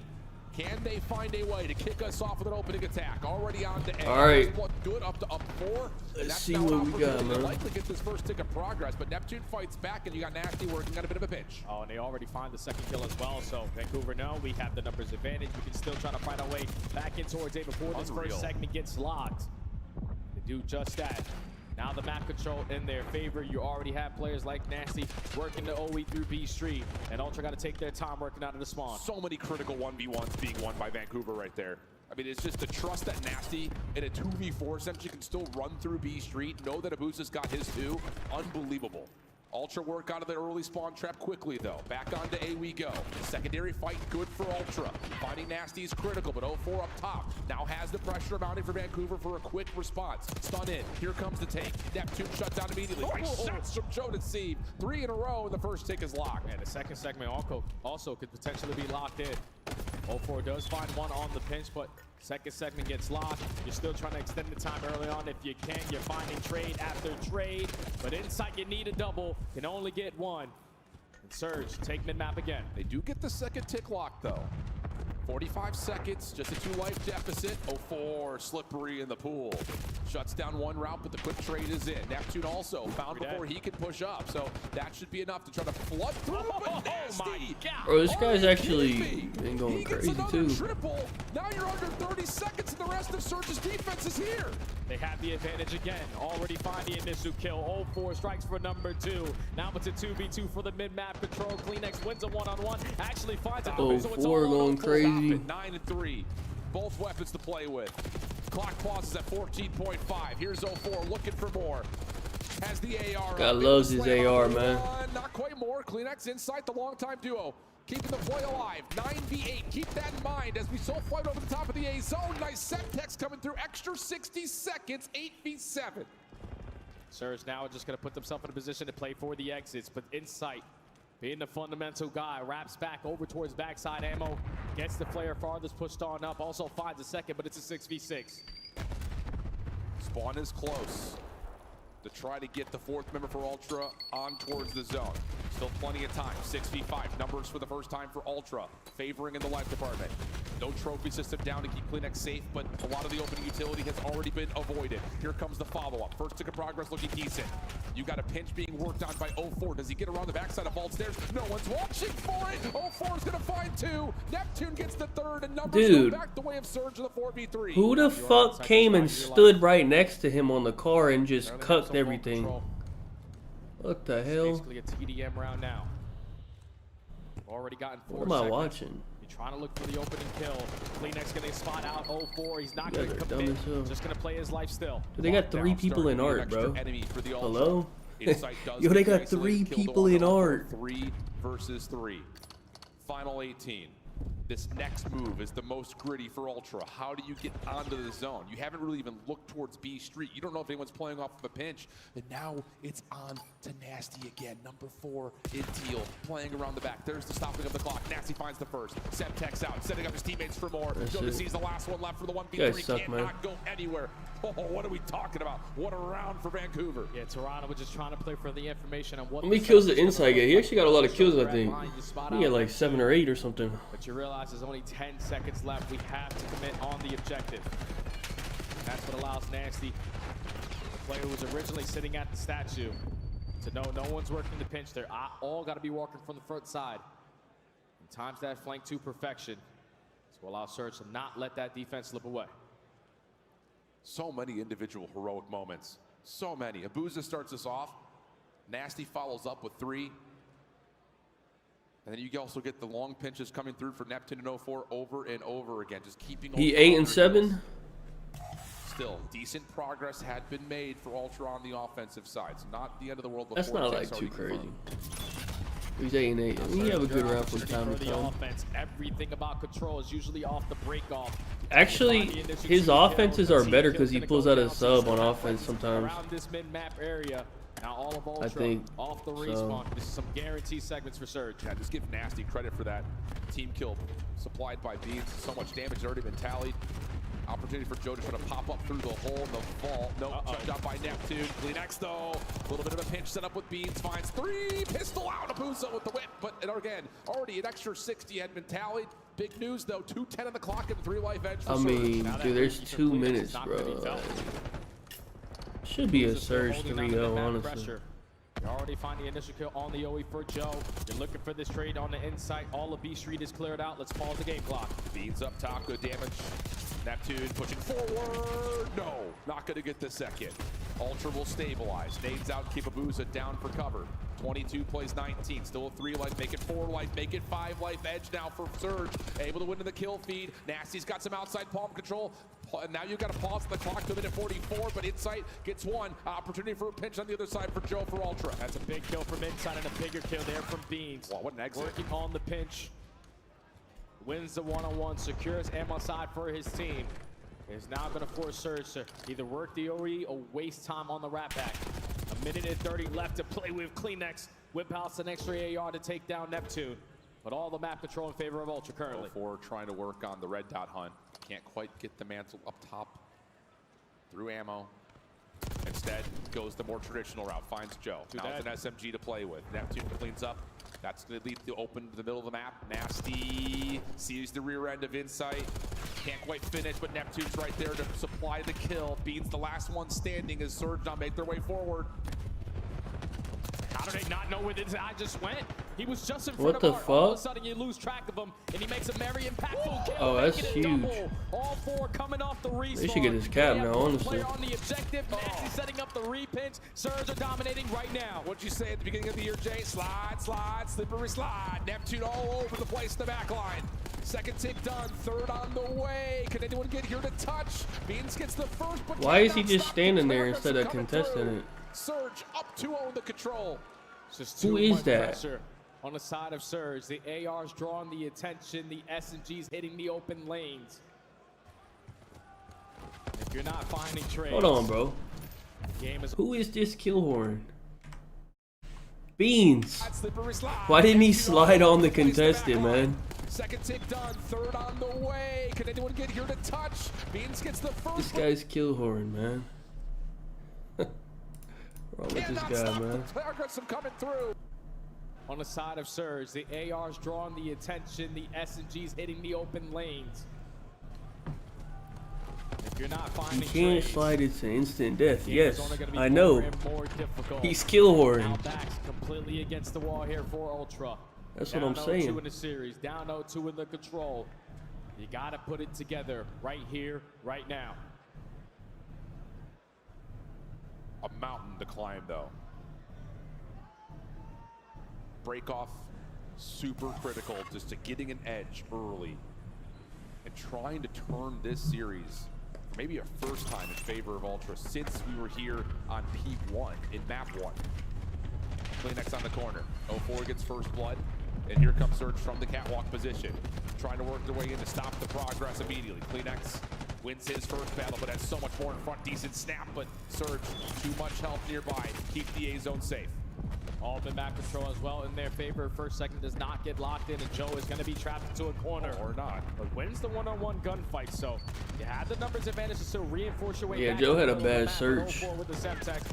Can they find a way to kick us off with an opening attack? Already on to A. All right. Good up to up 4. Let's see what we got, man. Likely get this first tick of progress, but Neptune fights back, and you got Nasty working on a bit of a pinch. Oh, and they already find the second kill as well. So Vancouver, no, we have the numbers advantage. We can still try to find our way back in towards A before this first segment gets locked. They do just that. Now the map control in their favor. You already have players like Nasty working the OE through B Street, and Ultra got to take their time working out of the spawn. So many critical 1v1s being won by Vancouver right there. I mean, it's just the trust that Nasty in a 2v4 essentially can still run through B Street, know that Abusa's got his too. Unbelievable. Ultra work out of the early spawn trap quickly, though. Back onto A we go. Secondary fight good for Ultra. Finding Nasty is critical, but 0-4 up top. Now has the pressure mounting for Vancouver for a quick response. Stun in. Here comes the take. Neptune shut down immediately. Nice shots from Joe Deceive. 3 in a row, and the first tick is locked. And the second segment also could potentially be locked in. 0-4 does find one on the pinch, but second segment gets locked. You're still trying to extend the time early on. If you can, you're finding trade after trade. But Insight, you need a double. Can only get one. And Surge, take mid-map again. They do get the second tick lock, though. 45 seconds, just a 2-life deficit. 0-4, slippery in the pool. Shuts down one route, but the quick trade is in. Neptune also found before he can push up, so that should be enough to try to flood through. Oh my God! Bro, this guy's actually been going crazy too. Triple. Now you're under 30 seconds, and the rest of Surge's defense is here. They have the advantage again. Already find the initial kill. 0-4 strikes for number 2. Now it's a 2v2 for the mid-map control. Kleenex wins a 1-on-1. Actually finds it. Oh, So it's 4 going crazy. 9-3. Both weapons to play with. Clock pauses at 14.5. Here's 0-4 looking for more. Has the AR. God loves his AR, man. Not quite more. Kleenex Insight, the longtime duo. Keeping the play alive. 9v8. Keep that in mind as we so fight over the top of the A zone. Nice set text coming through. Extra 60 seconds. 8v7. Surge now just going to put themselves in a position to play for the exits, but Insight, being the fundamental guy, wraps back over towards backside ammo, gets the flare farthest pushed on up, also finds a second, but it's a 6v6. Spawn is close to try to get the 4th member for Ultra on towards the zone. Still plenty of time. 6v5 numbers for the first time for Ultra, favoring in the life department. No trophy system down to keep Kleenex safe, but a lot of the opening utility has already been avoided. Here comes the follow-up. First tick of progress looking decent. You got a pinch being worked on by 0-4. Does he get around the backside of Vault Stairs? No one's watching for it. 0-4 is going to find 2. Neptune gets the 3rd, and numbers go back the way of Surge to the 4v3. Who the fuck came and stood right next to him on the car and just cucked everything? What the hell? Basically a TDM round now. Already gotten 4 What am I watching? You're trying to look for the opening kill. Kleenex gonna spot out 0-4. He's not gonna commit. Just gonna play his life still. Dude, they got 3 people in art, bro. Hello? Yo, they got 3 people in art. 3 versus 3. Final 18. This next move is the most gritty for Ultra. How do you get onto the zone? You haven't really even looked towards B Street. You don't know if anyone's playing off of a pinch. And now it's on to Nasty again. Number 4 in teal, playing around the back. There's the stopping of the clock. Nasty finds the first. Semtex out, setting up his teammates for more. Joe sees the last one left for the 1v3. Cannot go anywhere. Oh, what are we talking about? What a round for Vancouver. Yeah, Toronto was just trying to play for the information on what. How many kills the inside get? He actually got a lot of kills, I think. He had like 7 or 8 or something. But you realize there's only 10 seconds left. We have to commit on the objective. That's what allows Nasty, the player who was originally sitting at the statue, to know no one's working the pinch. They're all got to be working from the front side. And times that flank to perfection. So allow Surge to not let that defense slip away. So many individual heroic moments. So many. Abuza starts us off. Nasty follows up with 3. And then you also get the long pinches coming through for Neptune and 04 over and over again. Just keeping. He 8 and 7. Still, decent progress had been made for Ultra on the offensive side. It's not the end of the world. That's not like too crazy. He's 8 and 8. I mean, he have a good round from time to time. Everything about control is usually off the break off. Actually, his offenses are better because he pulls out a sub on offense sometimes. Around this mid-map area. Now all of Ultra I think off the respawn. This is some guaranteed segments for Surge. Yeah, just give Nasty credit for that. Team kill supplied by Beans. So much damage has already been tallied. Opportunity for Joe to try to pop up through the hole in the vault. Nope, checked out by Neptune. Climax though, a little bit of a pinch set up with Beans. Finds 3, pistol out, Abuza with the whip. But again, already an extra 60 had been tallied. Big news though, 2:10 on the clock and 3 life edge for I mean, dude, there's 2 minutes, bro. Should be a Surge 3-0, honestly. You already find the initial kill on the OE for Joe. You're looking for this trade on the inside. All of B Street is cleared out. Let's pause the game clock. Beans up top, good damage. Neptune pushing forward. No, not going to get the second. Ultra will stabilize. Nades out, keep Abuza down for cover. 22 plays 19, still a 3 life, make it 4 life, make it 5 life edge now for Surge. Able to win in the kill feed. Nasty's got some outside palm control. Now you've got to pause the clock to minute 44, but Insight gets 1. Opportunity for a pinch on the other side for Joe for Ultra. That's a big kill from Insight and a bigger kill there from Beans. Wow, what an exit. Working on the pinch. Wins the one-on-one, secures ammo side for his team. Is now going to force Surge to either work the OE or waste time on the wrap back. 1:30 left to play with. Kleenex whip out an extra AR to take down Neptune. But all the map control in favor of Ultra currently. 04 trying to work on the red dot hunt. Can't quite get the mantle up top through ammo. Instead, goes the more traditional route. Finds Joe. Now it's an SMG to play with. Neptune cleans up. That's going to lead to open to the middle of the map. Nasty sees the rear end of Insight. Can't quite finish, but Neptune's right there to supply the kill. Beans the last one standing as Surge now make their way forward. How do they not know where this guy just went? He was just in front of Art. fuck? All of a sudden you lose track of him, and he makes a very impactful kill. Oh, that's huge. All 4 coming off the respawn. They should get his cap now, honestly. On the objective, Nasty setting up the repinch. Surge are dominating right now. What'd you say at the beginning of the year, Jay? Slide, slide, slippery slide. Neptune all over the place in the back line. Second tick done, 3rd on the way. Can anyone get here to touch? Beans gets the first, but why is he just standing there instead of contesting it? Surge up 2-0 in the control. Just Who is that? Pressure on the side of Surge. The AR's drawing the attention. The SMG's hitting the open lanes. If you're not finding trades. Hold on, bro. Who is this Killhorn? Beans. Why didn't he slide on the contested, man? Second tick done, 3rd on the way. Can anyone get here to touch? Beans gets the first. This guy's Killhorn, man. What's wrong with this guy, man? Coming through. On the side of Surge, the AR's drawing the attention. The SMG's hitting the open lanes. If you're not finding you can't trades, slide it to instant death. Yes, be I know. more difficult. He's Killhorn. Now backs completely against the wall here for Ultra. That's down what I'm saying. 0-2 in the series, down 0-2 in the control. You got to put it together right here, right now. A mountain to climb, though. Break off, super critical just to getting an edge early and trying to turn this series maybe a first time in favor of Ultra since we were here on P1 in map 1. Kleenex on the corner. 04 gets first blood, and here comes Surge from the catwalk position, trying to work their way in to stop the progress immediately. Kleenex wins his first battle, but has so much more in front. Decent snap, but Surge, too much help nearby. Keep the A zone safe. All mid-map control as well in their favor. First second does not get locked in, and Joe is going to be trapped into a corner. Or not. But wins the one-on-one gunfight, so you have the numbers advantage to still reinforce your way back. Joe had a bad search. With the Semtex.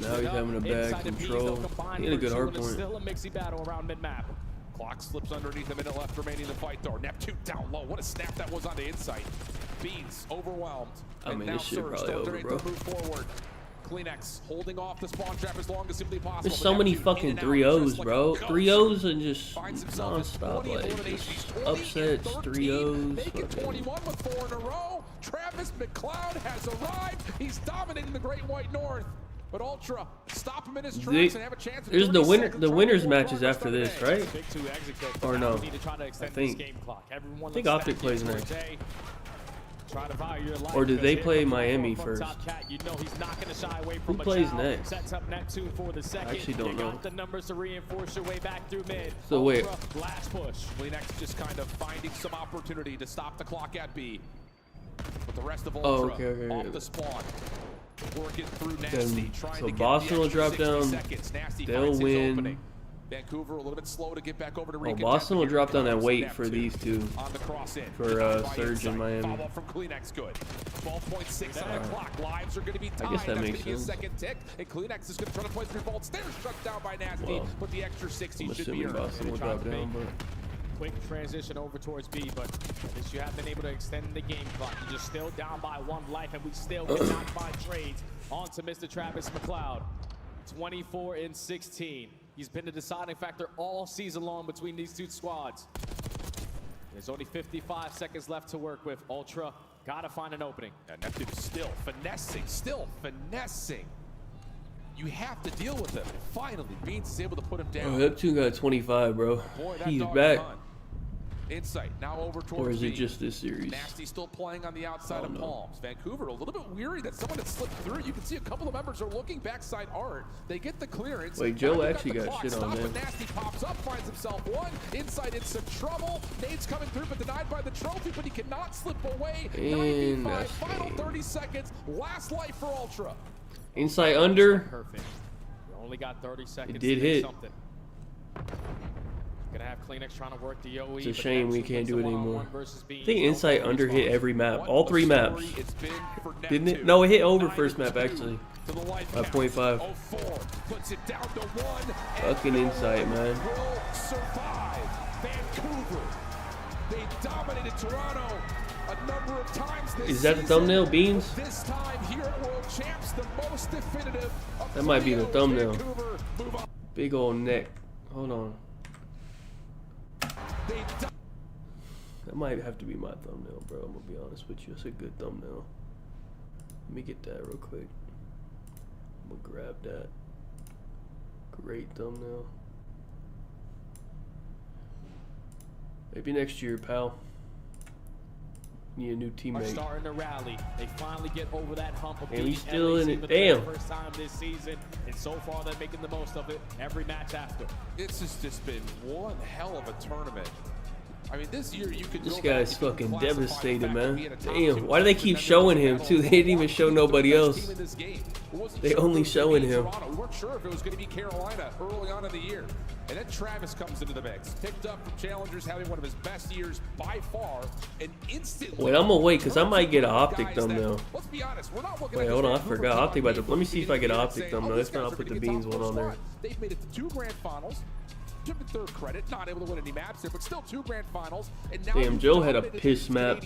Now he's having a bad control. He had a good hard point. Still a mixy battle around mid-map. Clock slips underneath, a minute left remaining in the fight though. Neptune down low. What a snap that was on the Insight. Beans overwhelmed. I mean, this shit probably over, bro. Move forward. Climax holding off the spawn trap as long as simply possible. There's so many fucking 3-0s, bro. 3-0s and just non-stop, like, just upsets, 3-0s. Make it 21 with 4 in a row. Travis McCloud has arrived. He's dominating the Great White North. But Ultra, stop him in his tracks and have a chance. There's the winners matches after this, right? Or no? I think Optic plays next. Or do they play Miami first? Who plays next? I actually don't know. So wait. Climax just kind of finding some opportunity to stop the clock at B. But the rest of Ultra off the spawn. Working through Nasty, so Boston will drop down. They'll win. Vancouver a little bit slow to get back over to Boston will drop down and wait for these two. For Surge and Miami. From Kleenex, good. 12.6 on the clock. Lives are going to be tied. I guess that makes sense. Second tick, and Kleenex is going to try to play 3 volts. They're struck down by Nasty, but the extra 60 should be earned. Boston will drop down, but quick transition over towards B, but at least you have been able to extend the game clock. You're just still down by 1 life, and we still cannot find trades. On to Mr. Travis McCloud. 24 in 16. He's been the deciding factor all season long between these two squads. There's only 55 seconds left to work with. Ultra gotta find an opening. And Neptune still finessing. You have to deal with him. Finally, Beans is able to put him down. Oh, Neptune got 25, bro. Boy, he's back. Insight now over towards Or is it B. just this series? Nasty still playing on the outside of Palms. Vancouver a little bit weary that someone had slipped through. You can see a couple of members are looking backside art. They get the clearance. Wait, Joe actually got shit on them. Nasty pops up, finds himself one. Insight in some trouble. Nade's coming through, but denied by the trophy, but he cannot slip away. 95, final 30 seconds. Last life for Ultra. Insight under. Perfect. You only got 30 seconds. It did hit. Something. Gonna have Kleenex trying to work the OE. It's a shame we can't do it anymore. I think Insight under hit every map, all 3 maps. Didn't it? No, it hit over first map actually. By 0.5. Fucking Insight, man. Vancouver. They dominated Toronto a number of times this Is that the thumbnail, Beans? This time here at World Champs, the most definitive. That might be the thumbnail. Big old neck. Hold on. That might have to be my thumbnail, bro. I'm gonna be honest with you. It's a good thumbnail. Let me get that real quick. I'm gonna grab that. Great thumbnail. Maybe next year, pal. Need a new teammate. Starting to rally. They finally get over that hump of and he's still in it. Damn. First time this season, and so far they're making the most of it every match after. It's just been one hell of a tournament. I mean, this year you could. This guy's fucking devastated, man. Damn. Why do they keep showing him too? They didn't even show nobody else. They only showing him. We weren't sure if it was going to be Carolina early on in the year. And then Travis comes into the mix. Picked up from Challengers, having one of his best years by far. And instantly. Wait, I'm gonna wait because I might get an Optic thumbnail. Let's be honest, we're not looking Wait, hold on, I forgot. Optic about to. Let me see if I get an Optic thumbnail. If not, I'll put the Beans one on there. They've made it to 2 grand finals. Took the 3rd credit, not able to win any maps there, but still 2 grand finals. And now damn, Joe had a piss map.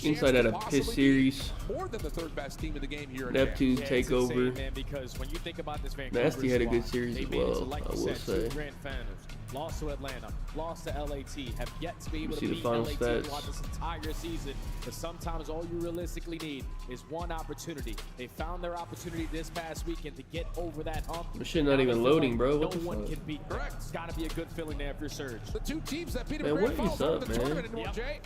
Insight had a piss series. More than the 3rd best team in the game here. Neptune takeover. Insane, man, because when you think about this Vancouver Nasty had a good squad, series as well, I will say. Grand finals, lost to Atlanta, lost to LAT, have yet to be able to see the beat final LAT stats. throughout this entire season. But sometimes all you realistically need is one opportunity. They found their opportunity this past weekend to get over that hump. This shit not even loading, bro. What the no one fuck? can beat them. It's got to be a good feeling there for Surge. The 2 teams that beat him Man, in what grand is finals up, the tournament man? anymore, Jay.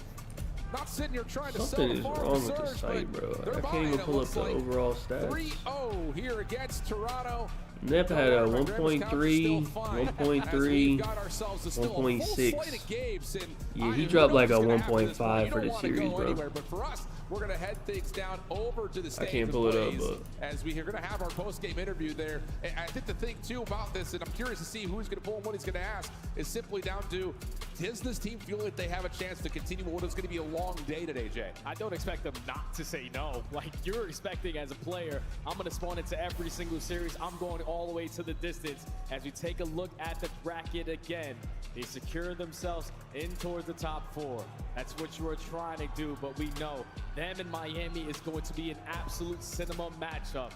Not sitting here trying to Something sell is the farm wrong with to the Surge, site, bro. but I can't even pull up the overall stats. 3-0 here against Toronto. Nep had a 1.3, 1.3, 1.6. Yeah, he dropped like a 1.5 for the series, bro. But for us, we're going to head things down over to the stage. I can't pull it up, but as we are going to have our post-game interview there. And I think the thing, too, about this, and I'm curious to see who's going to pull and what he's going to ask, is simply down to, does this team feel like they have a chance to continue what is going to be a long day today, Jay? I don't expect them not to say no. Like you're expecting as a player, I'm going to spawn into every single series. I'm going all the way to the distance. As we take a look at the bracket again, they secure themselves in towards the top 4. That's what you are trying to do, but we know them in Miami is going to be an absolute cinema matchup.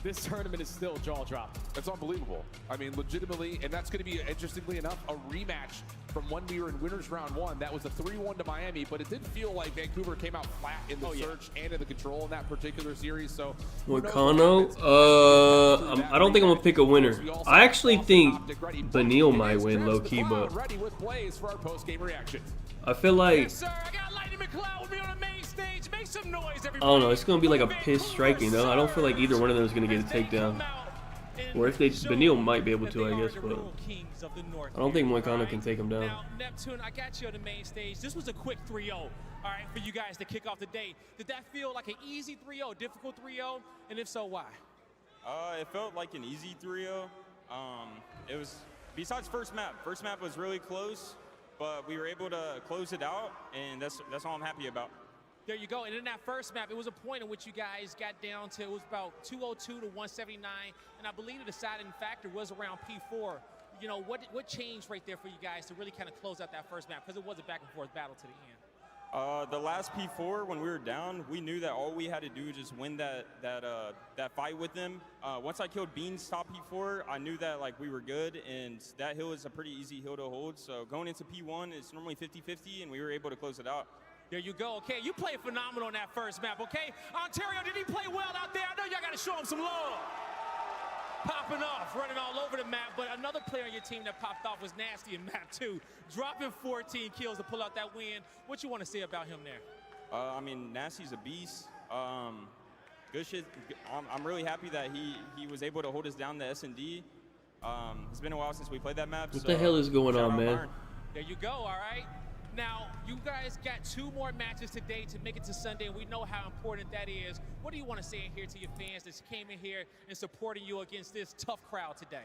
This tournament is still jaw-dropping. That's unbelievable. I mean, legitimately, and that's going to be, interestingly enough, a rematch from when we were in winners round 1. That was a 3-1 to Miami, but it did feel like Vancouver came out flat in the search and in the control in that particular series. So, Moicano, I don't think I'm gonna pick a winner. I actually think Benil might win low key, but ready with plays for our post-game reaction. I feel like Yes, sir. I got Lightning McLeod with me on the main stage. Make some noise, everybody. I don't know. It's gonna be like a piss striking though. I don't feel like either one of them is gonna get a takedown. Or if they, Benil might be able to, I guess, but I don't think Moicano can take him down. Now, Neptune, I got you on the main stage. This was a quick 3-0, all right, for you guys to kick off the day. Did that feel like an easy 3-0, difficult 3-0? And if so, why? It felt like an easy 3-0. It was, besides first map was really close, but we were able to close it out, and that's all I'm happy about. There you go. And in that first map, it was a point in which you guys got down to, it was about 202 to 179, and I believe the deciding factor was around P4. You know, what changed right there for you guys to really kind of close out that first map? Because it was a back-and-forth battle to the end. The last P4, when we were down, we knew that all we had to do was just win that fight with them. Once I killed Bean's top P4, I knew that like we were good, and that hill is a pretty easy hill to hold. So going into P1, it's normally 50-50, and we were able to close it out. There you go. Okay, you played phenomenal on that first map, okay? Ontario, did he play well out there? I know y'all got to show him some love. Popping off, running all over the map, but another player on your team that popped off was Nasty in map 2, dropping 14 kills to pull out that win. What you want to say about him there? I mean, Nasty's a beast. Good shit. I'm really happy that he was able to hold us down to S&D. It's been a while since we played that map. What the hell is going on, man? There you go, all right? Now, you guys got 2 more matches today to make it to Sunday, and we know how important that is. What do you want to say in here to your fans that came in here and supporting you against this tough crowd today?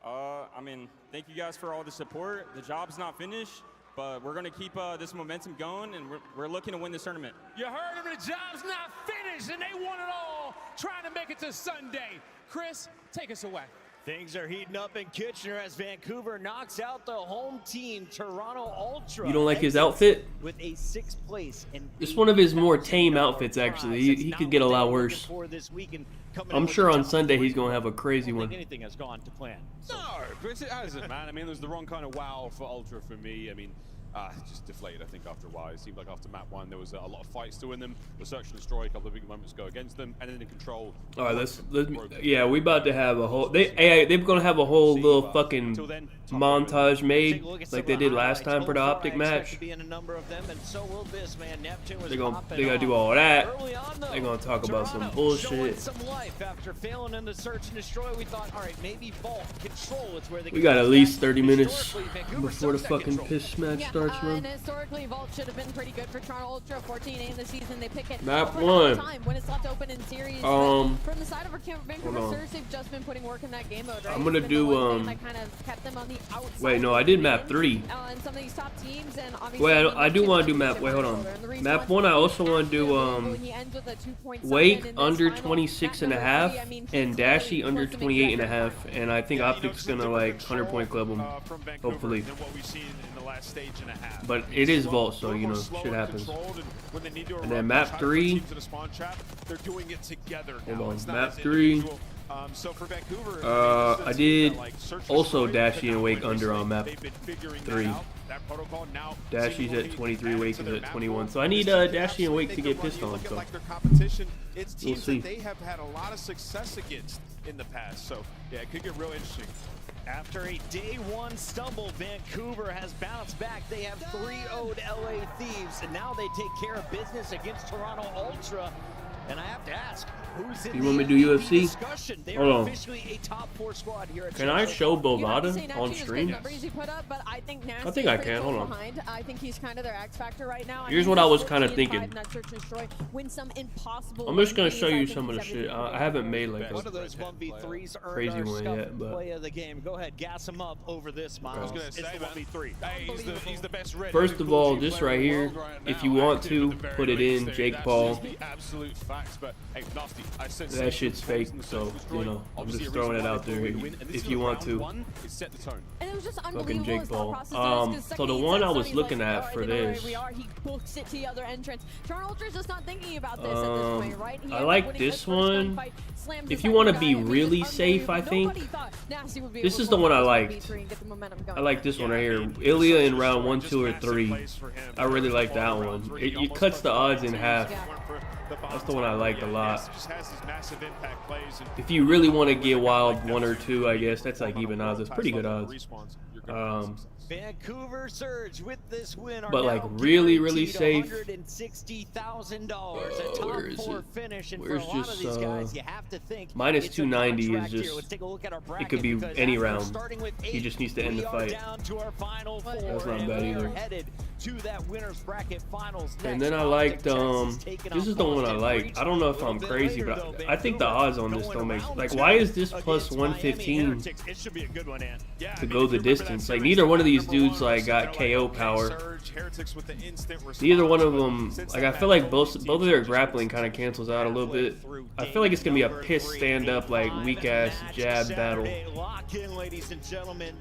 I mean, thank you guys for all the support. The job's not finished, but we're going to keep this momentum going, and we're looking to win this tournament. You heard him, the job's not finished, and they want it all, trying to make it to Sunday. Chris, take us away. Things are heating up in Kitchener as Vancouver knocks out the home team, Toronto Ultra. You don't like his outfit? With a 6th place. It's one of his more tame outfits, actually. He could get a lot worse. I'm sure on Sunday he's going to have a crazy one. Anything has gone to plan. No, but it hasn't, man. I mean, there's the wrong kind of wow for Ultra for me. I mean, just deflated, I think, after a while. It seemed like after map 1, there was a lot of fights to win them. The search and destroy, a couple of big moments go against them, and then in control. All right, let's yeah, we about to have a whole. They're gonna have a whole little fucking montage made like they did last time for the Optic match. They're gonna do all that. They're gonna talk about some bullshit. After failing in the search and destroy, we thought, all right, maybe Vault control is where they. We got at least 30 minutes before the fucking piss match starts, man. And historically, Vault should have been pretty good for Toronto Ultra. 14-8 in the season, they pick it map over 1 time when it's left open in series. From the side of our Vancouver Surge, they've just been putting work in that game mode, right? I'm gonna do that kind of kept them on the outside. Wait, no, I did map 3. And some of these top teams, and obviously. Wait, I do want to do map. Wait, hold on. Map 1, I also want to do Wake under 26.5 and Dashy under 28.5, and I think Optic's gonna like 100-point club them, hopefully. But it is Vault, so you know, shit happens. And then map 3. Hold on, map 3. I did also Dashy and Wake under on map 3. Dashy's at 23, Wake is at 21. So I need Dashy and Wake to get pissed on. So we'll see. They have had a lot of success against in the past. So yeah, it could get real interesting. After a day 1 stumble, Vancouver has bounced back. They have 3-0'd LA Thieves, and now they take care of business against Toronto Ultra. And I have to ask, who's in You want me to do the UFC? discussion? They Hold are on. officially a top 4 squad here at Can I Champs. show You have to Bovada say on Nasty was stream? good numbers he put up, but I think Nasty I think I is pretty can. close Hold on. behind. I think he's kind of their X factor right now. Here's mean, what I he's was kinda 14-5 thinking. in that Search and Destroy, win some impossible I'm just gonna games. show I you think some of the he's shit. everything I haven't made like One of a those 1v3s earned crazy our one Scuff yet, but play of the game. Go ahead, gas him up over this, Miles. I was gonna It's say, the man. 1v3. Hey, he's the best red. first of all, this right here, if you want to put it in Jake Paul, Absolute facts, but hey, Nasty, I said that shit's fake. So you know, I'm just throwing it out there. If you want to, it set the tone. And it was just fucking unbelievable Jake his thought Paul. process there, 'cause So second the he one said I was Sonny's looking like, at "Alright, for they know where this. we are." He books it to the other entrance. Charn Ultra's just not thinking about this at this point, right? He I ends up like winning this his first one. gunfight, slams If the you want to second be guy, and really he's just safe, I unbelievable. think Nobody thought Nasty would be this able is to the one I pull off liked. 1v3 and get the momentum going. I like this one right here. Ilya in round 1, 2, or 3. I really like that one. It cuts the odds in half. That's the one I liked a lot. If you really want to get wild 1 or 2, I guess that's like even odds. It's pretty good odds. Vancouver Surge with this win are But like now really guaranteed safe. $160,000. A top Where is 4 it? finish, and Where's for a lot of just these guys, you have to think minus it's a 290 is contract here. just Let's take a look at our it bracket, could be because any after round. starting with He 8, just needs to end we the are fight. down to our final 4, That's not and bad we are either. headed to that winner's bracket finals And next. then I liked this is the one I like. I don't know if I'm crazy, but I think the odds on this don't make like why is this plus 115 It should be a good one, Ann. to go the distance? Like neither one of these dudes like got KO power. Neither one of them like I feel like both of their grappling kind of cancels out a little bit. I feel like it's gonna be a piss stand up like weak ass jab battle.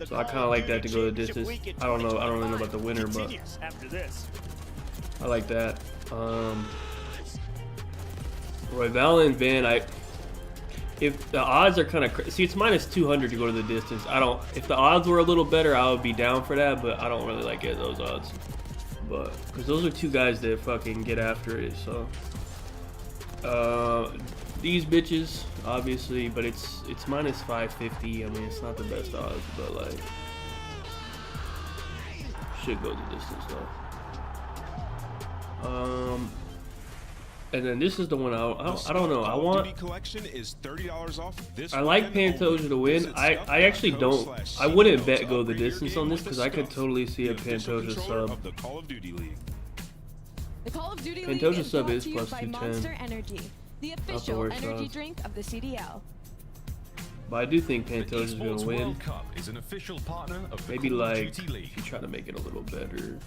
So I kind of like that to go the distance. I don't really know about the winner, but I like that. Royval and Van, if the odds are kind of see, it's minus 200 to go to the distance. If the odds were a little better, I would be down for that, but I don't really like getting those odds. But because those are two guys that fucking get after it, so these bitches obviously, but it's minus 550. I mean, it's not the best odds, but like should go the distance though. And then this is the one I don't know. I want. Collection is $30 off this I like Pantoja to win. I actually don't. I wouldn't bet go the distance on this because I could totally see a Pantoja sub. The Call of Duty League. The Call of Duty Pantoja League is sub brought is to you plus by 210. Monster Energy, the Not the official worst energy odds. drink of the CDL. But I do think Pantoja's gonna win. World Cup is an official partner of the Maybe Call of like Duty League. if you try to make it a little better.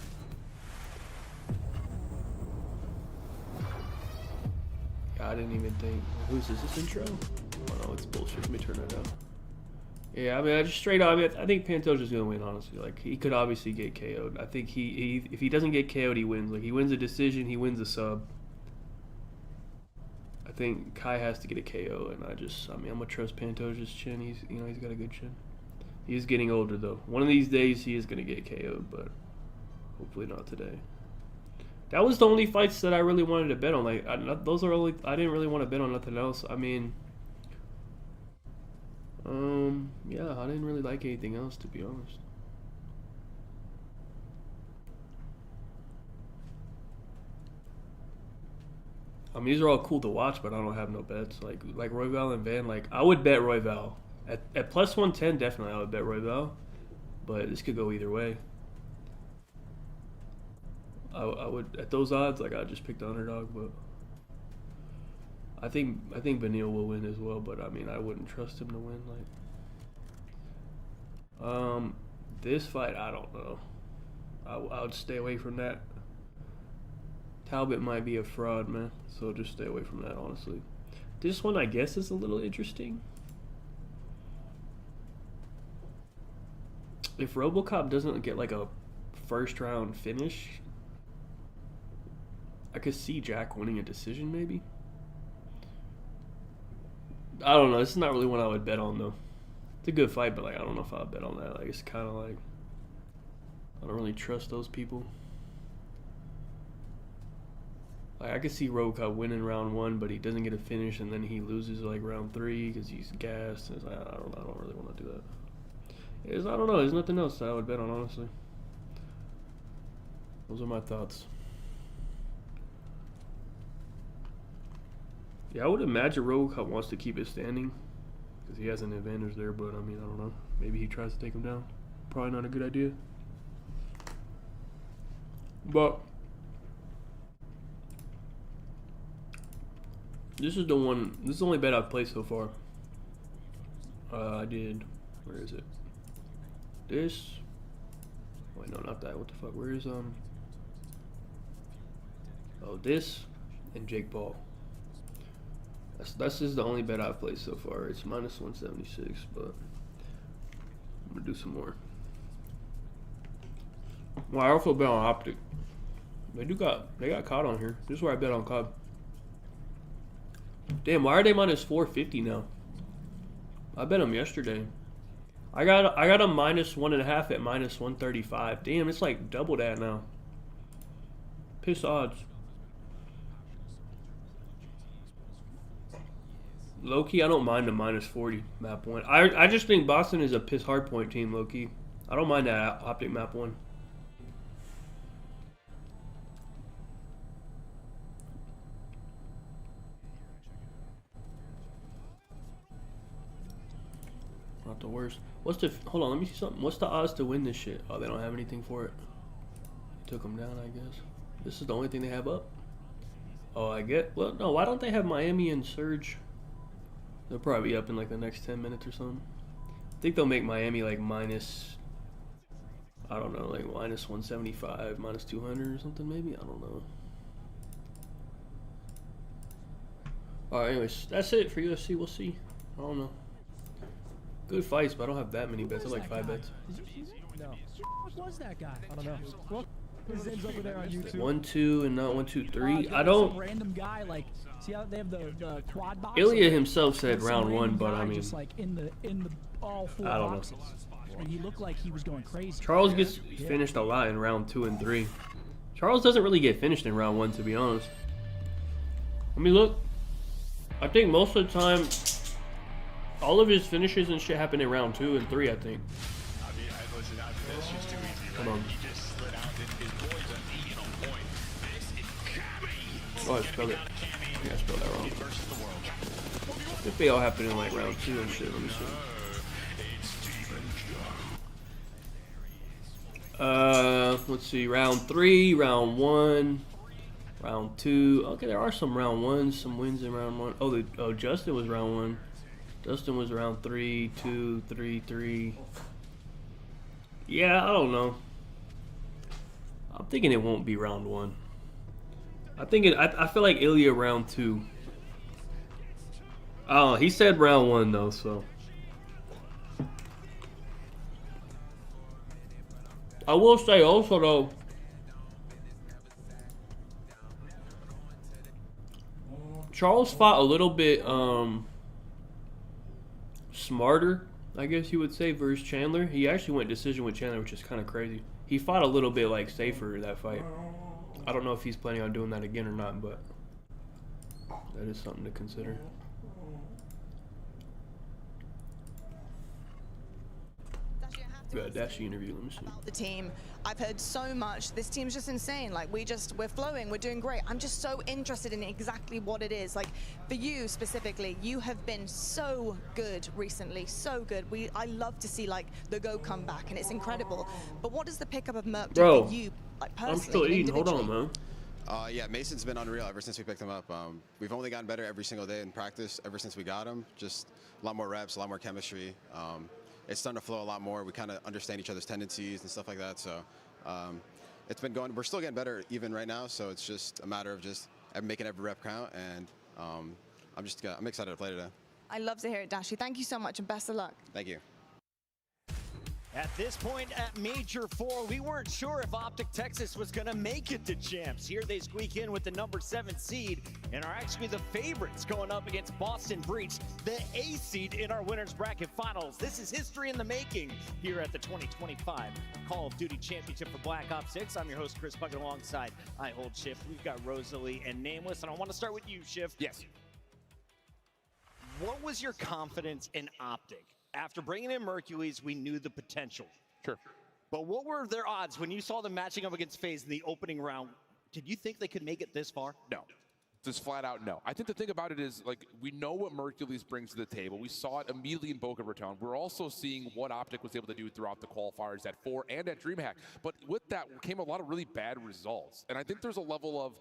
I didn't even think. Who's this? This intro? Oh no, it's bullshit. Let me turn that down. Yeah, I mean, I just straight up. I think Pantoja's gonna win. Honestly, like he could obviously get KO'd. I think he if he doesn't get KO'd, he wins. Like he wins a decision, he wins a sub. I think Kai has to get a KO, and I mean, I'm gonna trust Pantoja's chin. He's got a good chin. He's getting older though. One of these days he is gonna get KO'd, but hopefully not today. That was the only fights that I really wanted to bet on. Like I didn't really want to bet on nothing else. I mean, yeah, I didn't really like anything else to be honest. I mean, these are all cool to watch, but I don't have no bets. Like Royval and Van, like I would bet Royval at plus 110. Definitely, I would bet Royval, but this could go either way. I would at those odds, like I just picked the underdog, but I think Benil will win as well. But I mean, I wouldn't trust him to win. Like, this fight, I don't know. I would stay away from that. Talbot might be a fraud, man, so just stay away from that. Honestly, this one I guess is a little interesting. If RoboCop doesn't get like a first round finish, I could see Jack winning a decision, maybe. I don't know. This is not really one I would bet on, though. It's a good fight, but like I don't know if I would bet on that. Like it's kind of like I don't really trust those people. Like I could see RoboCop winning round 1, but he doesn't get a finish, and then he loses like round 3 because he's gassed. It's like, I don't really want to do that. I don't know. There's nothing else that I would bet on, honestly. Those are my thoughts. Yeah, I would imagine RoboCop wants to keep it standing because he has an advantage there, but I mean, I don't know. Maybe he tries to take him down. Probably not a good idea. But this is the one. This is the only bet I've played so far. I did. Where is it? This. Wait, no, not that. What the fuck? Where is Oh, this and Jake Paul. That's just the only bet I've played so far. It's minus 176, but I'm gonna do some more. Well, I also bet on Optic. They got Cod on here. This is where I bet on Cod. Damn, why are they minus 450 now? I bet them yesterday. I got a minus 1.5 at minus 135. Damn, it's like double that now. Piss odds. Low-key, I don't mind the minus 40 map 1. I just think Boston is a piss Hardpoint team, low-key. I don't mind that Optic map 1. Not the worst. Hold on, let me see something. What's the odds to win this shit? Oh, they don't have anything for it. Took them down, I guess. This is the only thing they have up. Oh, well, no, why don't they have Miami and Surge? They'll probably be up in like the next 10 minutes or something. I think they'll make Miami like minus, I don't know, like minus 175, minus 200 or something maybe. I don't know. Alright, anyways, that's it for UFC. We'll see. I don't know. Good fights, but I don't have that many bets. I have like 5 bets. No. What was that guy? I don't know. Well, his name's over there on YouTube. 1, 2, and not 1, 2, 3. Some I don't. random guy, like, see how they have the quad box? Ilya himself said Some round random 1, but guy I mean, just like in the all 4 I don't know. boxes. And he looked like he was going crazy. Charles gets finished a lot in round 2 and 3. Charles doesn't really get finished in round 1, to be honest. Let me look. I think most of the time, all of his finishes and shit happen in round 2 and 3, I think. Hold on. Oh, I spelled it. Yeah, I spelled that wrong. I think they all happen in like round 2 and shit. Let me see. Let's see. Round 3, round 1, round 2. Okay, there are some round 1s, some wins in round 1. Oh, Justin was round 1. Justin was round 3, 2, 3, 3. Yeah, I don't know. I'm thinking it won't be round 1. I feel like Ilya round 2. Oh, he said round 1 though, so. I will say also though, Charles fought a little bit smarter, I guess you would say, versus Chandler. He actually went decision with Chandler, which is kind of crazy. He fought a little bit like safer that fight. I don't know if he's planning on doing that again or not, but that is something to consider. Good, that's the interview. Let me see. The team, I've heard so much. This team's just insane. Like we're flowing, we're doing great. I'm just so interested in exactly what it is. Like for you specifically, you have been so good recently, so good. I love to see like the Go come back, and it's incredible. But what does the pickup of Merc do for you, like personally? I'm still eating. Hold on, man. Yeah, Mason's been unreal ever since we picked him up. We've only gotten better every single day in practice ever since we got him. Just a lot more reps, a lot more chemistry. It's starting to flow a lot more. We kind of understand each other's tendencies and stuff like that. So it's been going. We're still getting better even right now. So it's just a matter of just making every rep count. And I'm excited to play today. I love to hear it, Dashy. Thank you so much, and best of luck. Thank you. At this point at Major 4, we weren't sure if Optic Texas was going to make it to Champs. Here they squeak in with the number 7 seed and are actually the favorites going up against Boston Breach, the A seed in our Winners Bracket Finals. This is history in the making here at the 2025 Call of Duty Championship for Black Ops 6. I'm your host, Chris Puckett, alongside I Hold Shift. We've got Rosalie and Nameless, and I want to start with you, Shift. Yes. What was your confidence in Optic? After bringing in Mercules, we knew the potential. Sure. But what were their odds when you saw them matching up against FaZe in the opening round? Did you think they could make it this far? No. Just flat out no. I think the thing about it is, like, we know what Mercules brings to the table. We saw it immediately in Boca Raton. We're also seeing what Optic was able to do throughout the qualifiers at 4 and at DreamHack. But with that came a lot of really bad results. And I think there's a level of,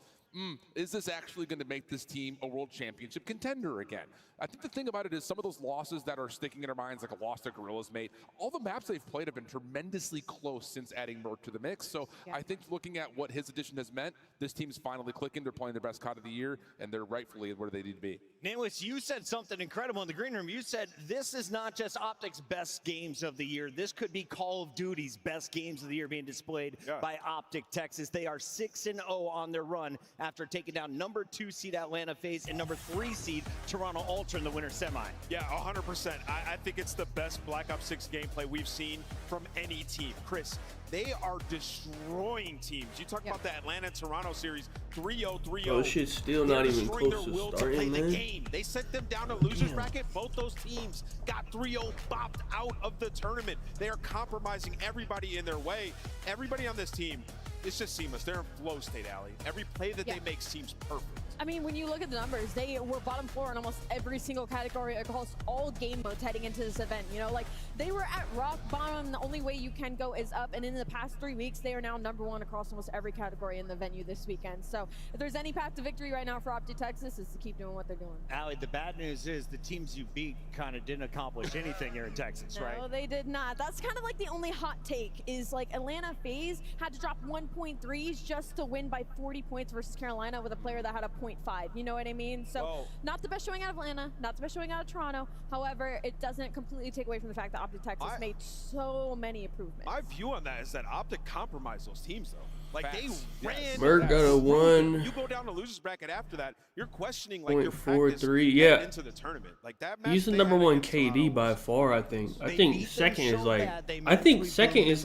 is this actually going to make this team a world championship contender again? I think the thing about it is some of those losses that are sticking in our minds, like a loss to Gorilla's Mate, all the maps they've played have been tremendously close since adding Merc to the mix. So I think looking at what his addition has meant, this team's finally clicking. They're playing their best COD of the year, and they're rightfully where they need to be. Nameless, you said something incredible in the green room. You said this is not just Optic's best games of the year. This could be Call of Duty's best games of the year being displayed by Optic Texas. They are 6-0 on their run after taking down number 2 seed Atlanta FaZe and number 3 seed Toronto Ultra in the winter semi. Yeah, 100%. I think it's the best Black Ops 6 gameplay we've seen from any team. Chris, they are destroying teams. You talk about the Atlanta-Toronto series, 3-0, 3-0. Oh, shit's still not even close to starting, man. Game. They sent them down to losers bracket. Both those teams got 3-0 bopped out of the tournament. They are compromising everybody in their way. Everybody on this team, it's just seamless. They're in flow state, Allie. Every play that they make seems perfect. I mean, when you look at the numbers, they were bottom 4 in almost every single category across all game modes heading into this event. You know, like, they were at rock bottom. The only way you can go is up. And in the past 3 weeks, they are now #1 across almost every category in the venue this weekend. So if there's any path to victory right now for Optic Texas, is to keep doing what they're doing. Allie, the bad news is the teams you beat kind of didn't accomplish anything here in Texas, right? No, they did not. That's kind of like the only hot take is, like, Atlanta FaZe had to drop 1.3s just to win by 40 points versus Carolina with a player that had a 0.5. You know what I mean? So not the best showing out of Atlanta, not the best showing out of Toronto. However, it doesn't completely take away from the fact that Optic Texas made so many improvements. My view on that is that Optic compromised those teams, though. Like, they ran. Merc got a 1. You go down to losers bracket after that, you're questioning, like, your practice 0.43, yeah. into the tournament. Like, that match, He's the #1 KD by far, I think. I think second is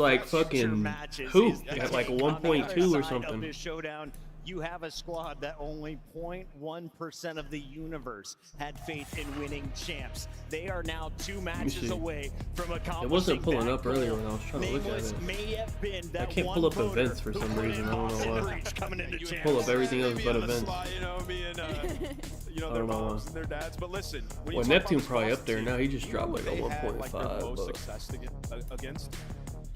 like, fucking who at like 1.2 or something. This showdown, you have a squad that only 0.1% of the universe had faith in winning champs. They are now 2 matches away from accomplishing. It wasn't pulling up earlier when I was trying to look at it. May have been that I can't pull up events for some reason. I don't know why. Pull up everything else but events. You know, me and their moms and their dads. But listen, well, Neptune probably up there now. He just dropped like a 1.5. Most success against.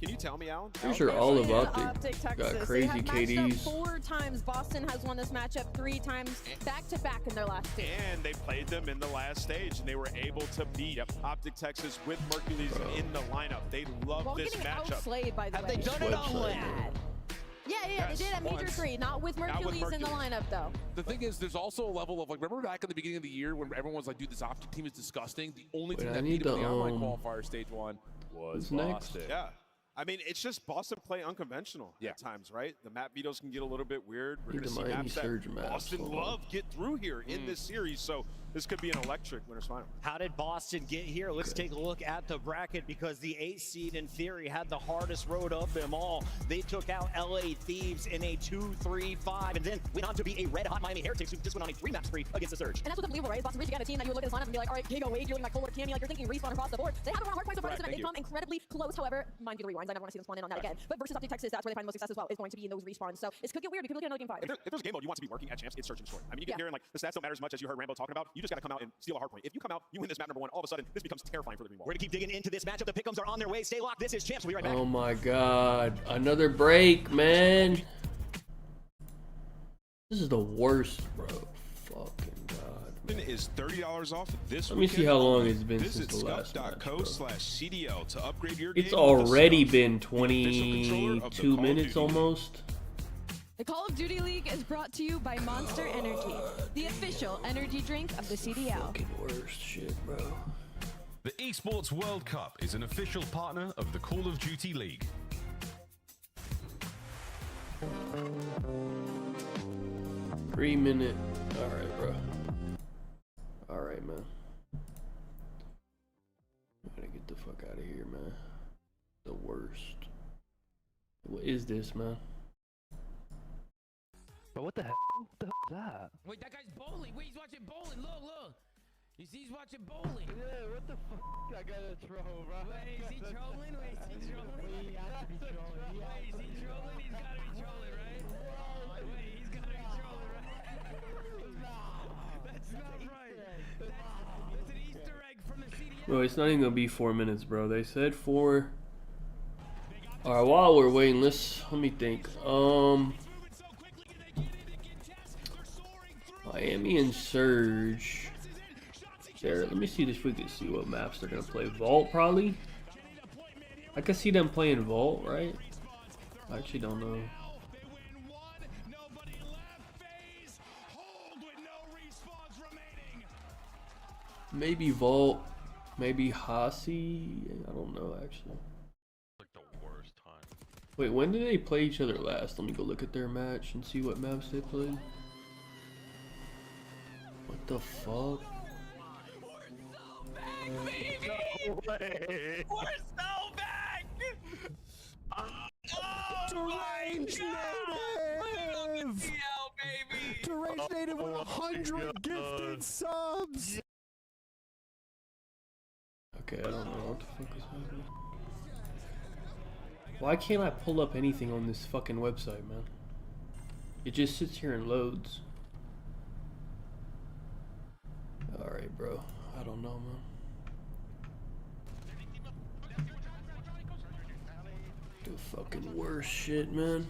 Can you tell me, Alan? I'm sure all of Optic got Texas. crazy they have KDs. Up 4 times. Boston has won this matchup 3 times back-to-back in their last 2. And they played them in the last stage, and they were able to beat Optic Texas with Mercules in the lineup. They love this matchup. Slayed, by the have way. they done it on land? Yeah, they did at Major 3, not with Mercules in the lineup, though. The thing is, there's also a level of, like, remember back in the beginning of the year when everyone was like, dude, this Optic team is disgusting? The only team that beat them in the online qualifier stage 1 was Boston. Yeah. I mean, it's just Boston play unconventional at times, right? The map vetoes can get a little bit weird. We're going to see maps that Boston love get through here in this series. So this could be an electric winner's final. How did Boston get here? Let's take a look at the bracket because the 8th seed in theory had the hardest road of them all. They took out LA Thieves in a 2-3-5 and then went on to be a red-hot Miami Heretics who just went on a 3-map spree against the Surge. And that's what's unbelievable, right? Boston Ridge, you got a team that you would look at this lineup and be like, all right, Giga Wade, you're looking like Cold Cammy, like you're thinking respawn across the board. They haven't won Hardpoint so far this event. They've come incredibly close. However, mind you, the rewinds, I never want to see them spawn in on that again. But versus Optic Texas, that's where they find the most success as well, is going to be in those respawns. So it could get weird. We could look at another game 5. If there's a game mode you want to be working at Champs, it's Search and Destroy. I mean, you get hearing, like, the stats don't matter as much as you heard Rambo talking about. You just got to come out and steal a Hardpoint. If you come out, you win this map #1, all of a sudden, this becomes terrifying for the green wall. We're going to keep digging into this matchup. The pick'ems are on their way. Stay locked. This is Champs. We'll be right back. Oh my god. Another break, man. This is the worst, bro. Fucking god. Is $30 off this Let me see how long it's been Visit since the last match, scuff.co/CDL to upgrade your It's game already been 22 minutes almost. The Call of Duty League is brought to you by Monster Energy, the official energy drink of the CDL. Fucking worst shit, bro. The Esports World Cup is an official partner of the Call of Duty League. Three-minute. Alright, bro. Alright, man. I gotta get the fuck out of here, man. The worst. What is this, man? But what the hell? What the hell is that? Wait, that guy's bowling. Wait, he's watching bowling. Look, look. You see, he's watching bowling. Yeah, what the fuck? I gotta troll, bro. Wait, is he trolling? Wait, is he trolling? Wait, he has to be trolling. Wait, is he trolling? He's gotta be trolling, right? Wait, he's gotta be trolling, right? Bro, it's not even gonna be 4 minutes, bro. They said 4. Alright, while we're waiting, let me think. Miami and Surge. There, let me see if we can see what maps they're gonna play. Vault, probably. I could see them playing Vault, right? I actually don't know. Maybe Vault, maybe Hasi. I don't know actually. Like the worst time. Wait, when did they play each other last? Let me go look at their match and see what maps they played. What the fuck? No way. We're so back! Deranged Native! Deranged Native with 100 gifted subs! Okay, I don't know what the fuck is happening. Why can't I pull up anything on this fucking website, man? It just sits here and loads. Alright, bro. I don't know, man. The fucking worst shit, man.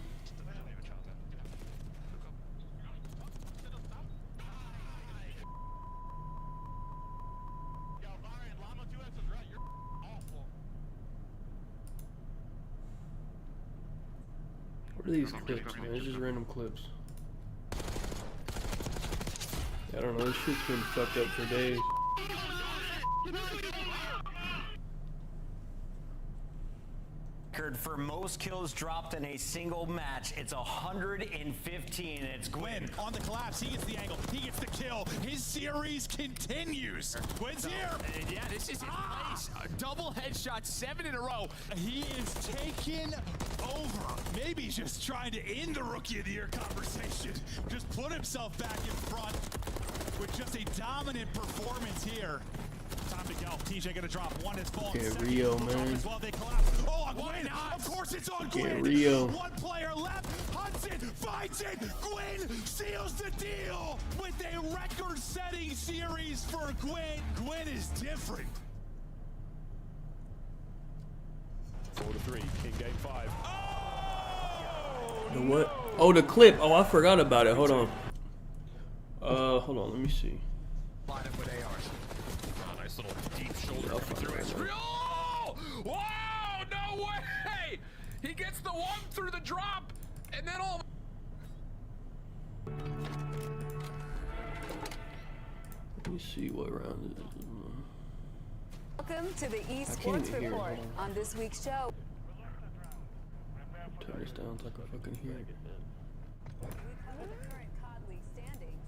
What are these clips, man? It's just random clips. I don't know, this shit's been fucked up for days. Record for most kills dropped in a single match. It's 115. It's Gwyn on the collapse. He gets the angle. He gets the kill. His series continues. Gwyn's here. Yeah, this is his place. A double headshot, 7 in a row. He is taking over. Maybe he's just trying to end the Rookie of the Year conversation. Just put himself back in front with just a dominant performance here. Time to go. TJ gonna drop one. Is full. Get Rio, man. Well, they collapse. Oh, on Gwyn. Of course it's on Gwyn. Get Rio. One player left. Hunts it. Finds it. Gwyn seals the deal with a record-setting series for Gwyn. Gwyn is different. 4-3. In game 5. The what? Oh, the clip. Oh, I forgot about it. Hold on. Hold on. Let me see. Line up with ARs. Nice little deep shoulder. Oh! Wow! No way! He gets the one through the drop, and then all. Let me see what round it is. Welcome to the eSports Report. On this week's show, Turn this down so I can fucking hear it. we cover the current COD League standings.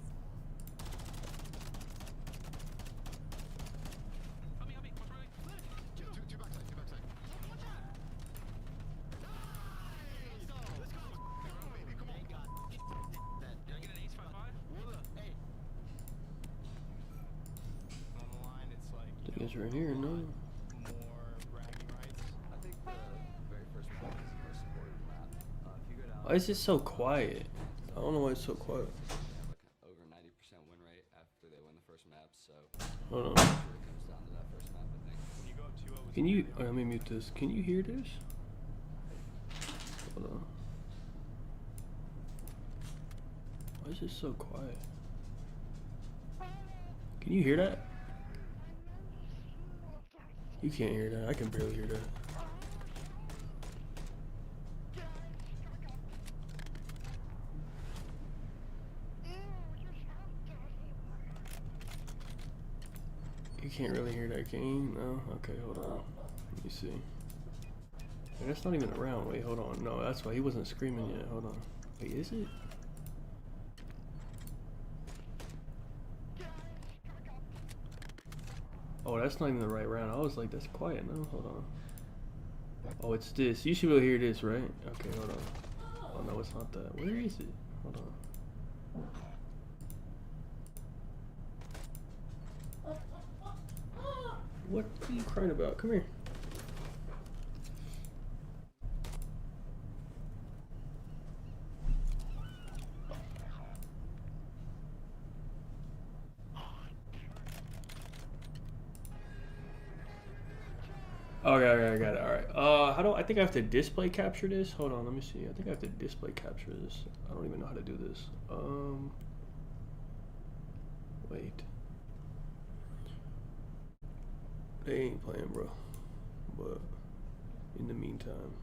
I think it's right here, no? Why is it so quiet? I don't know why it's so quiet. Over 90% win rate after they win the first map, so Hold on. it comes down to that first map, I think. Can you, let me mute this. Can you hear this? Hold on. Why is it so quiet? Can you hear that? You can't hear that. I can barely hear that. You can't really hear that, can you? No? Okay, hold on. Let me see. Hey, that's not even around. Wait, hold on. No, that's why he wasn't screaming yet. Hold on. Wait, is it? Oh, that's not even the right round. I was like, that's quiet. No, hold on. Oh, it's this. You should be able to hear this, right? Okay, hold on. Oh, no, it's not that. Where is it? Hold on. What are you crying about? Come here. Okay, I got it. All right. How do I think I have to display capture this? Hold on, let me see. I think I have to display capture this. I don't even know how to do this. Wait. They ain't playing, bro. But in the meantime,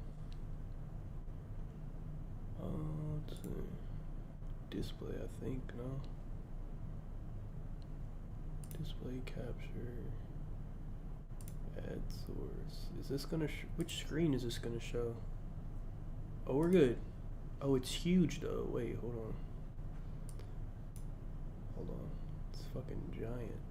let's see. Display, I think. No. Display capture. Add source. Is this gonna which screen is this gonna show? Oh, we're good. Oh, it's huge though. Wait, hold on. Hold on. It's fucking giant.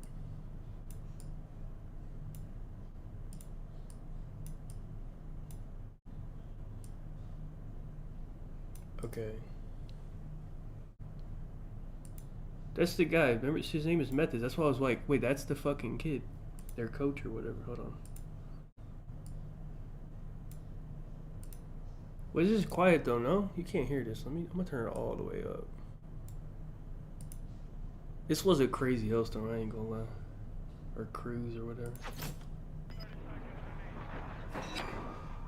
Okay. That's the guy. Remember, his name is Methods. That's why I was like, wait, that's the fucking kid. Their coach or whatever. Hold on. Well, this is quiet though, no? You can't hear this. I'm gonna turn it all the way up. This was a crazy hailstorm, I ain't gonna lie. Or cruise or whatever.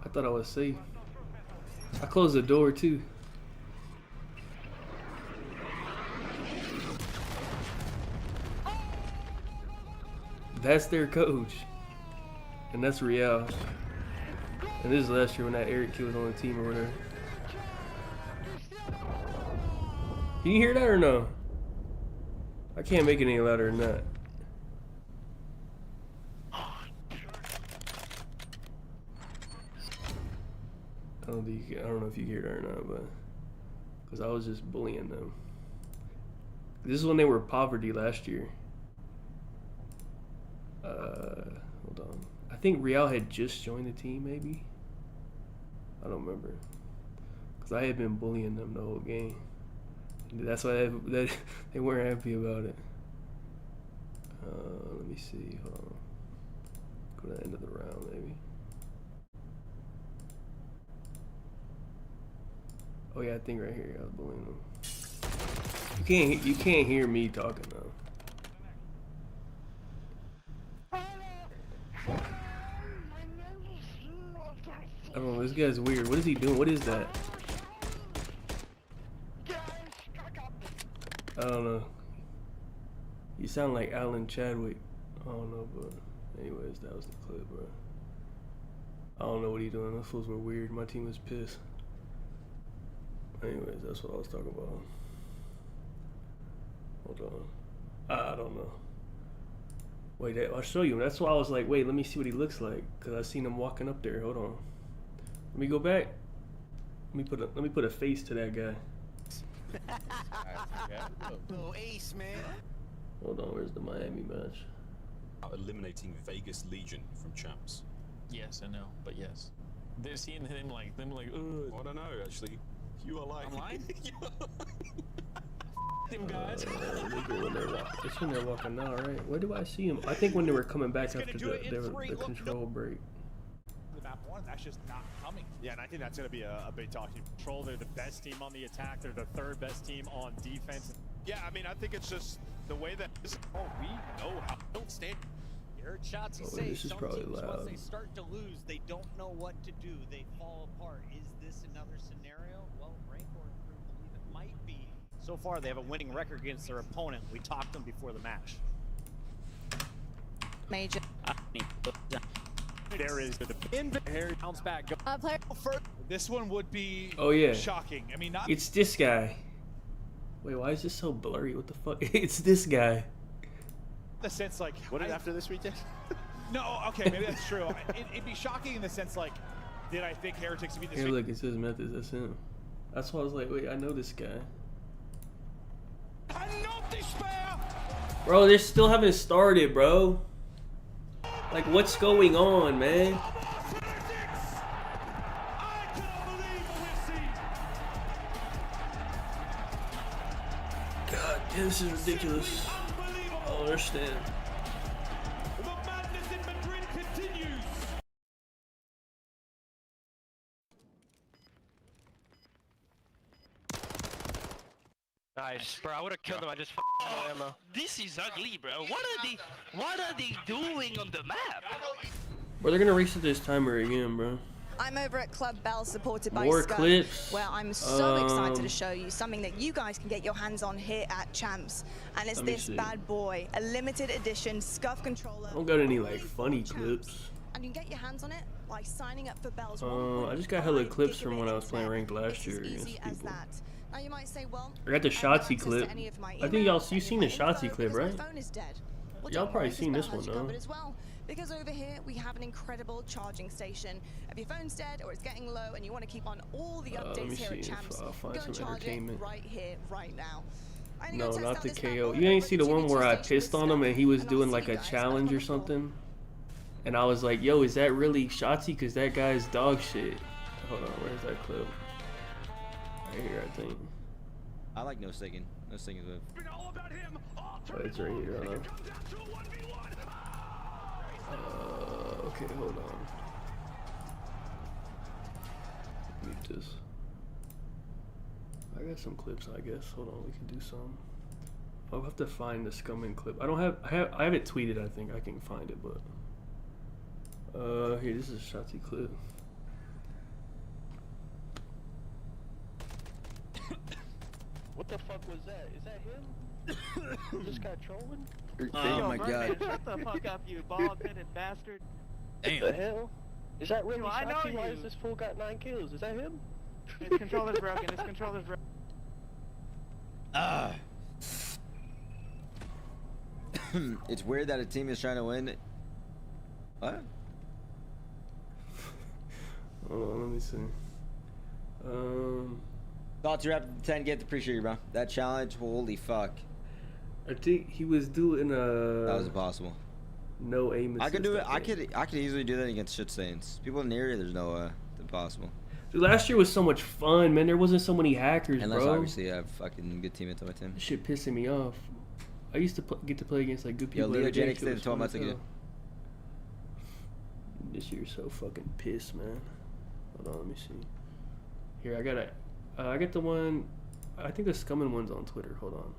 I thought I was safe. I closed the door too. That's their coach. And that's Real. And this is last year when that Eric kid was on the team or whatever. Can you hear that or no? I can't make it any louder than that. I don't know if you hear that or not, but because I was just bullying them. This is when they were poverty last year. Hold on. I think Real had just joined the team, maybe. I don't remember, because I had been bullying them the whole game. That's why they weren't happy about it. Let me see. Hold on. Go to the end of the round, maybe. Oh yeah, I think right here I was bullying them. You can't hear me talking though. I don't know, this guy's weird. What is he doing? What is that? I don't know. You sound like Alan Chadwick. I don't know, but anyways, that was the clip, bro. I don't know what he's doing. Those fools were weird. My team was pissed. Anyways, that's what I was talking about. Hold on. I don't know. Wait, I'll show you. That's why I was like, wait, let me see what he looks like, because I seen him walking up there. Hold on. Let me go back. Let me put a face to that guy. Oh, ace, man. Hold on, where's the Miami match? Eliminating Vegas Legion from Champs. Yes, I know, but yes. They're seeing him like, ugh. I don't know, actually. You are like... I'm lying? Them guys. It's when they're walking now, right? Where do I see him? I think when they were coming back after the control break. The map one, that's just not coming. Yeah, and I think that's going to be a big talking. Control, they're the best team on the attack. They're the third best team on defense. Yeah, I mean, I think it's just the way that we know how to don't stand. You heard Shotzi say this is some probably teams, loud. once they start to lose, they don't know what to do. They fall apart. Is this another scenario? Well, Rancor believe it might be. So far, they have a winning record against their opponent. We talked to them before the match. Major. There is the pin. Harry bounce back. Player. This one would be shocking. I mean, It's this guy. Wait, why is this so blurry? What the fuck? It's this guy. The sense like What did after this weekend? No, okay, maybe that's true. It'd be shocking in the sense like, did I think Heretics would be this? Here, look, it says Methods. That's him. That's why I was like, wait, I know this guy. Bro, they still haven't started, bro. Like, what's going on, man? God damn, this is ridiculous. I don't understand. Nice, bro. I would have killed him. I just had ammo. This is ugly, bro. What are they doing on the map? Bro, they're gonna reset this timer again, bro. I'm over at Club Bell, supported by More Scuff, clips. where I'm so excited to show you something that you guys can get your hands on here at Champs. And it's this bad boy, a limited edition Scuff controller. I don't got any like funny clips. And you can get your hands on it by signing up for Bell's I just got hella clips from when I was playing ranked last year against people. Now you might say, well, I got the Shotzi clip. I think you seen the Shotzi clip, right? Y'all probably seen this one though. Because over here we have an incredible charging station. If your phone's dead or it's getting low and you want to keep on all the updates here at Champs, go and charge it right here, right now. No, not the KO. You ain't see the one where I pissed on him and he was doing like a challenge or something? And I was like, yo, is that really Shotzi? Because that guy's dog shit. Hold on, where's that clip? Right here, I think. I like no singing. No singing move. Oh, it's right here. Hold on. Okay, hold on. Mute this. I got some clips, I guess. Hold on, we can do some. I'll have to find the scumming clip. I have it tweeted. I think I can find it, but here, this is a Shotzi clip. What the fuck was that? Is that him? This guy trolling? Oh my god. Shut the fuck up, you bald-headed bastard. Damn. What the hell? Is that really I know Shotzi? Why you. is this fool got 9 kills? Is that him? His controller's broken. His controller's broken. It's weird that a team is trying to win. What? Hold on, let me see. Thoughts you're up to 10 gift, appreciate you, bro. That challenge, holy fuck. I think he was doing That was impossible. No aim assist. I could do it. I could easily do that against shit stains. People in the area, there's no it's impossible. Dude, last year was so much fun, man. There wasn't so many hackers, Unless bro. obviously I have fucking good teammates on my team. This shit pissing me off. I used to get to play against like good people. Yo, Leo every day. Jennings did 12 months ago. This year's so fucking pissed, man. Hold on, let me see. Here, I got the one. I think the scumming one's on Twitter. Hold on.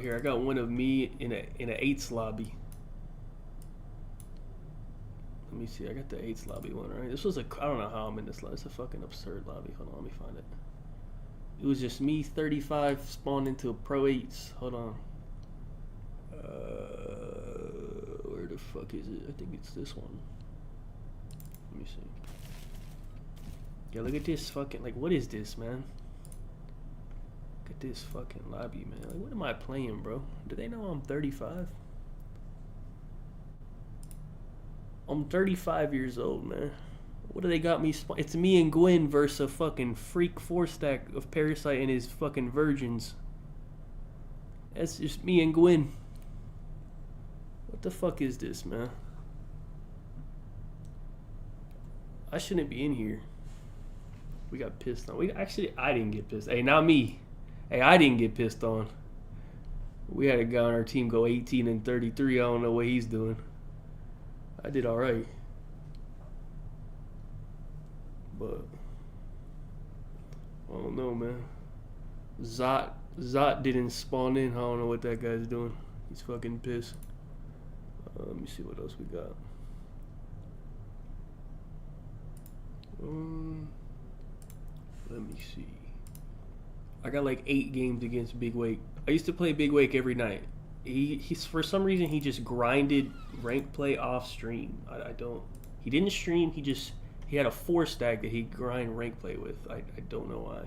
Here, I got one of me in a 8s lobby. Let me see. I got the 8s lobby one, right? This was I don't know how I'm in this lobby. It's a fucking absurd lobby. Hold on, let me find it. It was just me, 35, spawned into Pro 8s. Hold on. Where the fuck is it? I think it's this one. Let me see. Yeah, look at this fucking, like, what is this, man? Look at this fucking lobby, man. Like, what am I playing, bro? Do they know I'm 35? I'm 35 years old, man. What do they got me? It's me and Gwen versus a fucking freak 4-stack of Parasite and his fucking virgins. That's just me and Gwen. What the fuck is this, man? I shouldn't be in here. We got pissed on. I didn't get pissed. Hey, not me. Hey, I didn't get pissed on. We had a guy on our team go 18 and 33. I don't know what he's doing. I did all right. But I don't know, man. Zot didn't spawn in. I don't know what that guy's doing. He's fucking pissed. Let me see what else we got. Let me see. I got like 8 games against Big Wake. I used to play Big Wake every night. He's for some reason he just grinded rank play off stream. He didn't stream. He had a 4-stack that he grind rank play with. I don't know why.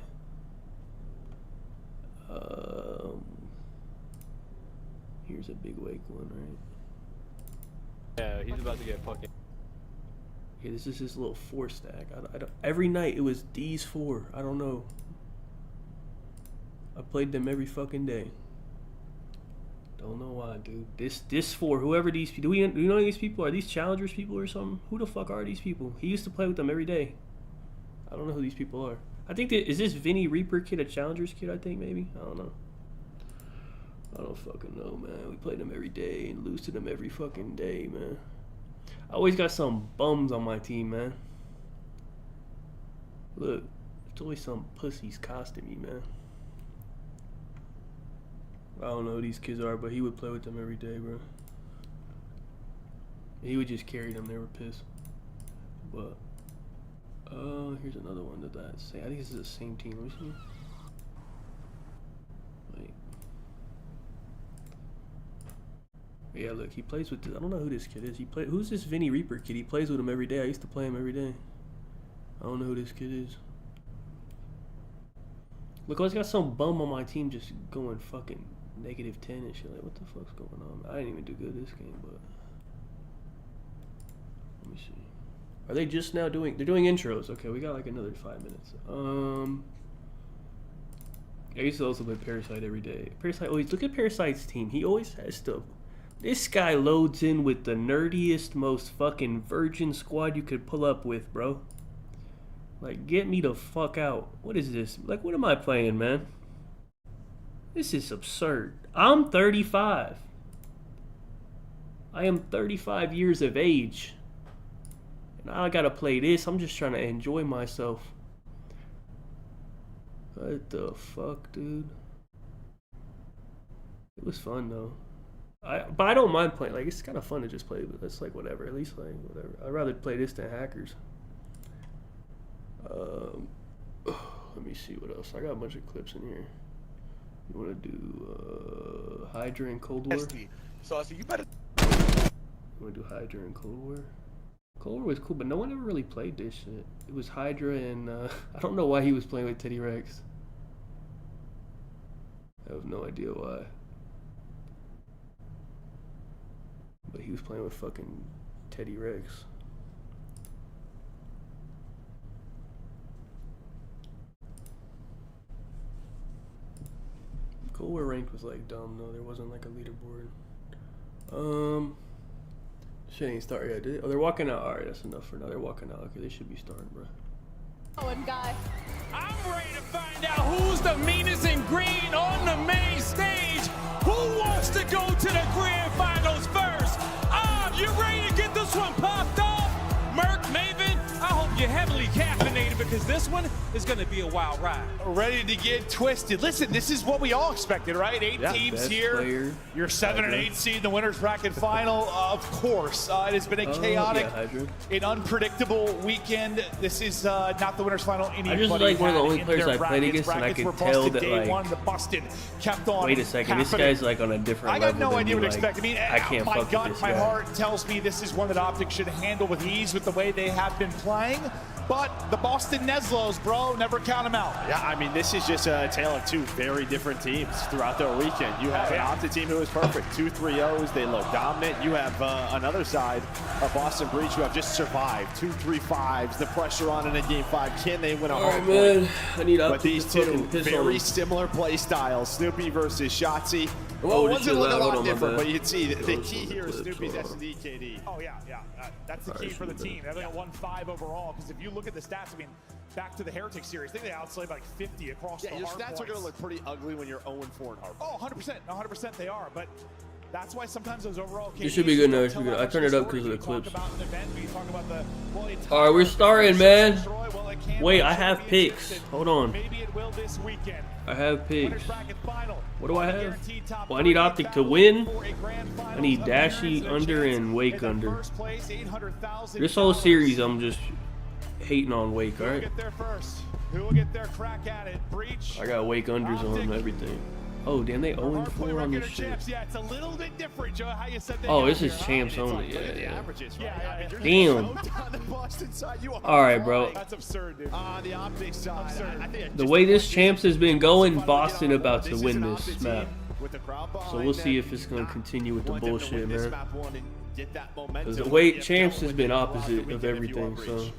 Here's a Big Wake one, right? Yeah, he's about to get fucking. Yeah, this is his little 4-stack. Every night it was these 4. I don't know. I played them every fucking day. Don't know why, dude. This 4, whoever these people. Do you know these people? Are these challengers people or something? Who the fuck are these people? He used to play with them every day. I don't know who these people are. I think is this Vinny Reaper kid a challengers kid? I think maybe. I don't know. I don't fucking know, man. We played them every day and lose to them every fucking day, man. I always got some bums on my team, man. Look, there's always some pussies costing me, man. I don't know who these kids are, but he would play with them every day, bro. He would just carry them. They were pissed. But here's another one that I think this is the same team. Let me see. Wait. Yeah, look, he plays with this. I don't know who this kid is. Who's this Vinny Reaper kid? He plays with him every day. I used to play him every day. I don't know who this kid is. Look, I always got some bum on my team just going fucking -10 and shit. Like, what the fuck's going on? I didn't even do good this game, but let me see. Are they just now doing? They're doing intros. Okay, we got like another 5 minutes. I used to also play Parasite every day. Parasite always look at Parasite's team. He always has stuff. This guy loads in with the nerdiest, most fucking virgin squad you could pull up with, bro. Like, get me the fuck out. What is this? Like, what am I playing, man? This is absurd. I'm 35. I am 35 years of age. And I gotta play this. I'm just trying to enjoy myself. What the fuck, dude? It was fun, though. But I don't mind playing. Like, it's kind of fun to just play, but it's like whatever. At least, like, whatever. I'd rather play this than Hackers. Let me see what else. I got a bunch of clips in here. You want to do Hydra and Cold War? So you better. You want to do Hydra and Cold War? Cold War was cool, but no one ever really played this shit. It was Hydra and I don't know why he was playing with Teddy Rex. I have no idea why. But he was playing with fucking Teddy Rex. Cold War ranked was like dumb though. There wasn't like a leaderboard. Shit ain't start yet, did it? Oh, they're walking out. Alright, that's enough for now. They're walking out. Okay, they should be starting, bro. Guy. I'm ready to find out who's the meanest in green on the main stage. Who wants to go to the grand finals first? You ready to get this one popped off? Merc, Maven, I hope you're heavily caffeinated because this one is going to be a wild ride. Ready to get twisted. Listen, this is what we all expected, right? 8 teams here. Player, You're 7 and 8 seed in the winner's bracket final. Of course, it has been a chaotic and unpredictable weekend. This is not the winner's final anybody I just like one of the only players I played brackets. against, and I could Were tell busted that day like. one, the busted kept on. Wait a second, this happening. guy's like on a different I level. got no idea what to expect. I mean, I can't my fuck gut, with this my guy. heart tells me this is one that Optic should handle with ease with the way they have been playing. But the Boston Neslos, bro, never count them out. Yeah, I mean, this is just a tale of two very different teams throughout their weekend. You have an Optic team who is perfect, 2 3-0s, they look dominant. You have another side of Boston Breach who have just survived, 2 3-5s, the pressure on in a game 5. Can they win a hard man, I need But these two fucking very similar play styles, Snoopy versus Shotzi. Well, Oh, it this wasn't shit look a loud. Hold lot on, my different, bad. but you can see the Those key are the here is clips, Snoopy's hold on. S&D KD. Oh, yeah. That's the key for the team. They're going to 1-5 overall because if you look at the stats, I mean, back to the Heretic series, I think they outslayed like 50 across the Yeah, your hard stats are going points. to look pretty ugly when you're 0-4 in hard. Oh, 100%. 100% they are. But that's why sometimes those overall This should be good now. KDs It should be good. I turned it up because of the talk clips. about an event, we talk about the, well, All right, we're starting, man. destroy, well, it can Wait, I also have be picks. interesting. Hold on. Maybe it will this weekend. I have picks. Winners bracket final. What do I have? Guaranteed top Well, I need three, Optic to win. for a grand I finals need appearance Dashy and a under chance and Wake at the under. first place, $800,000. This whole series, I'm just hating on Wake. Who All will right. get there first? Who will get their crack at it? Breach. I got Wake unders on everything. Oh, damn, they 0-4 on this shit. Champs. Yeah, it's a little bit different, Joe. How you said that? Oh, this is champs only. Yeah. Yeah. Damn. All right, bro. That's absurd, dude. On the Optic side, I think The way this champs has been going, Boston about to win this map. with the crowd So behind we'll see them, if it's gonna continue with the want them to bullshit, win this man. map one and get that momentum. Because the way champs has been opposite of everything. So.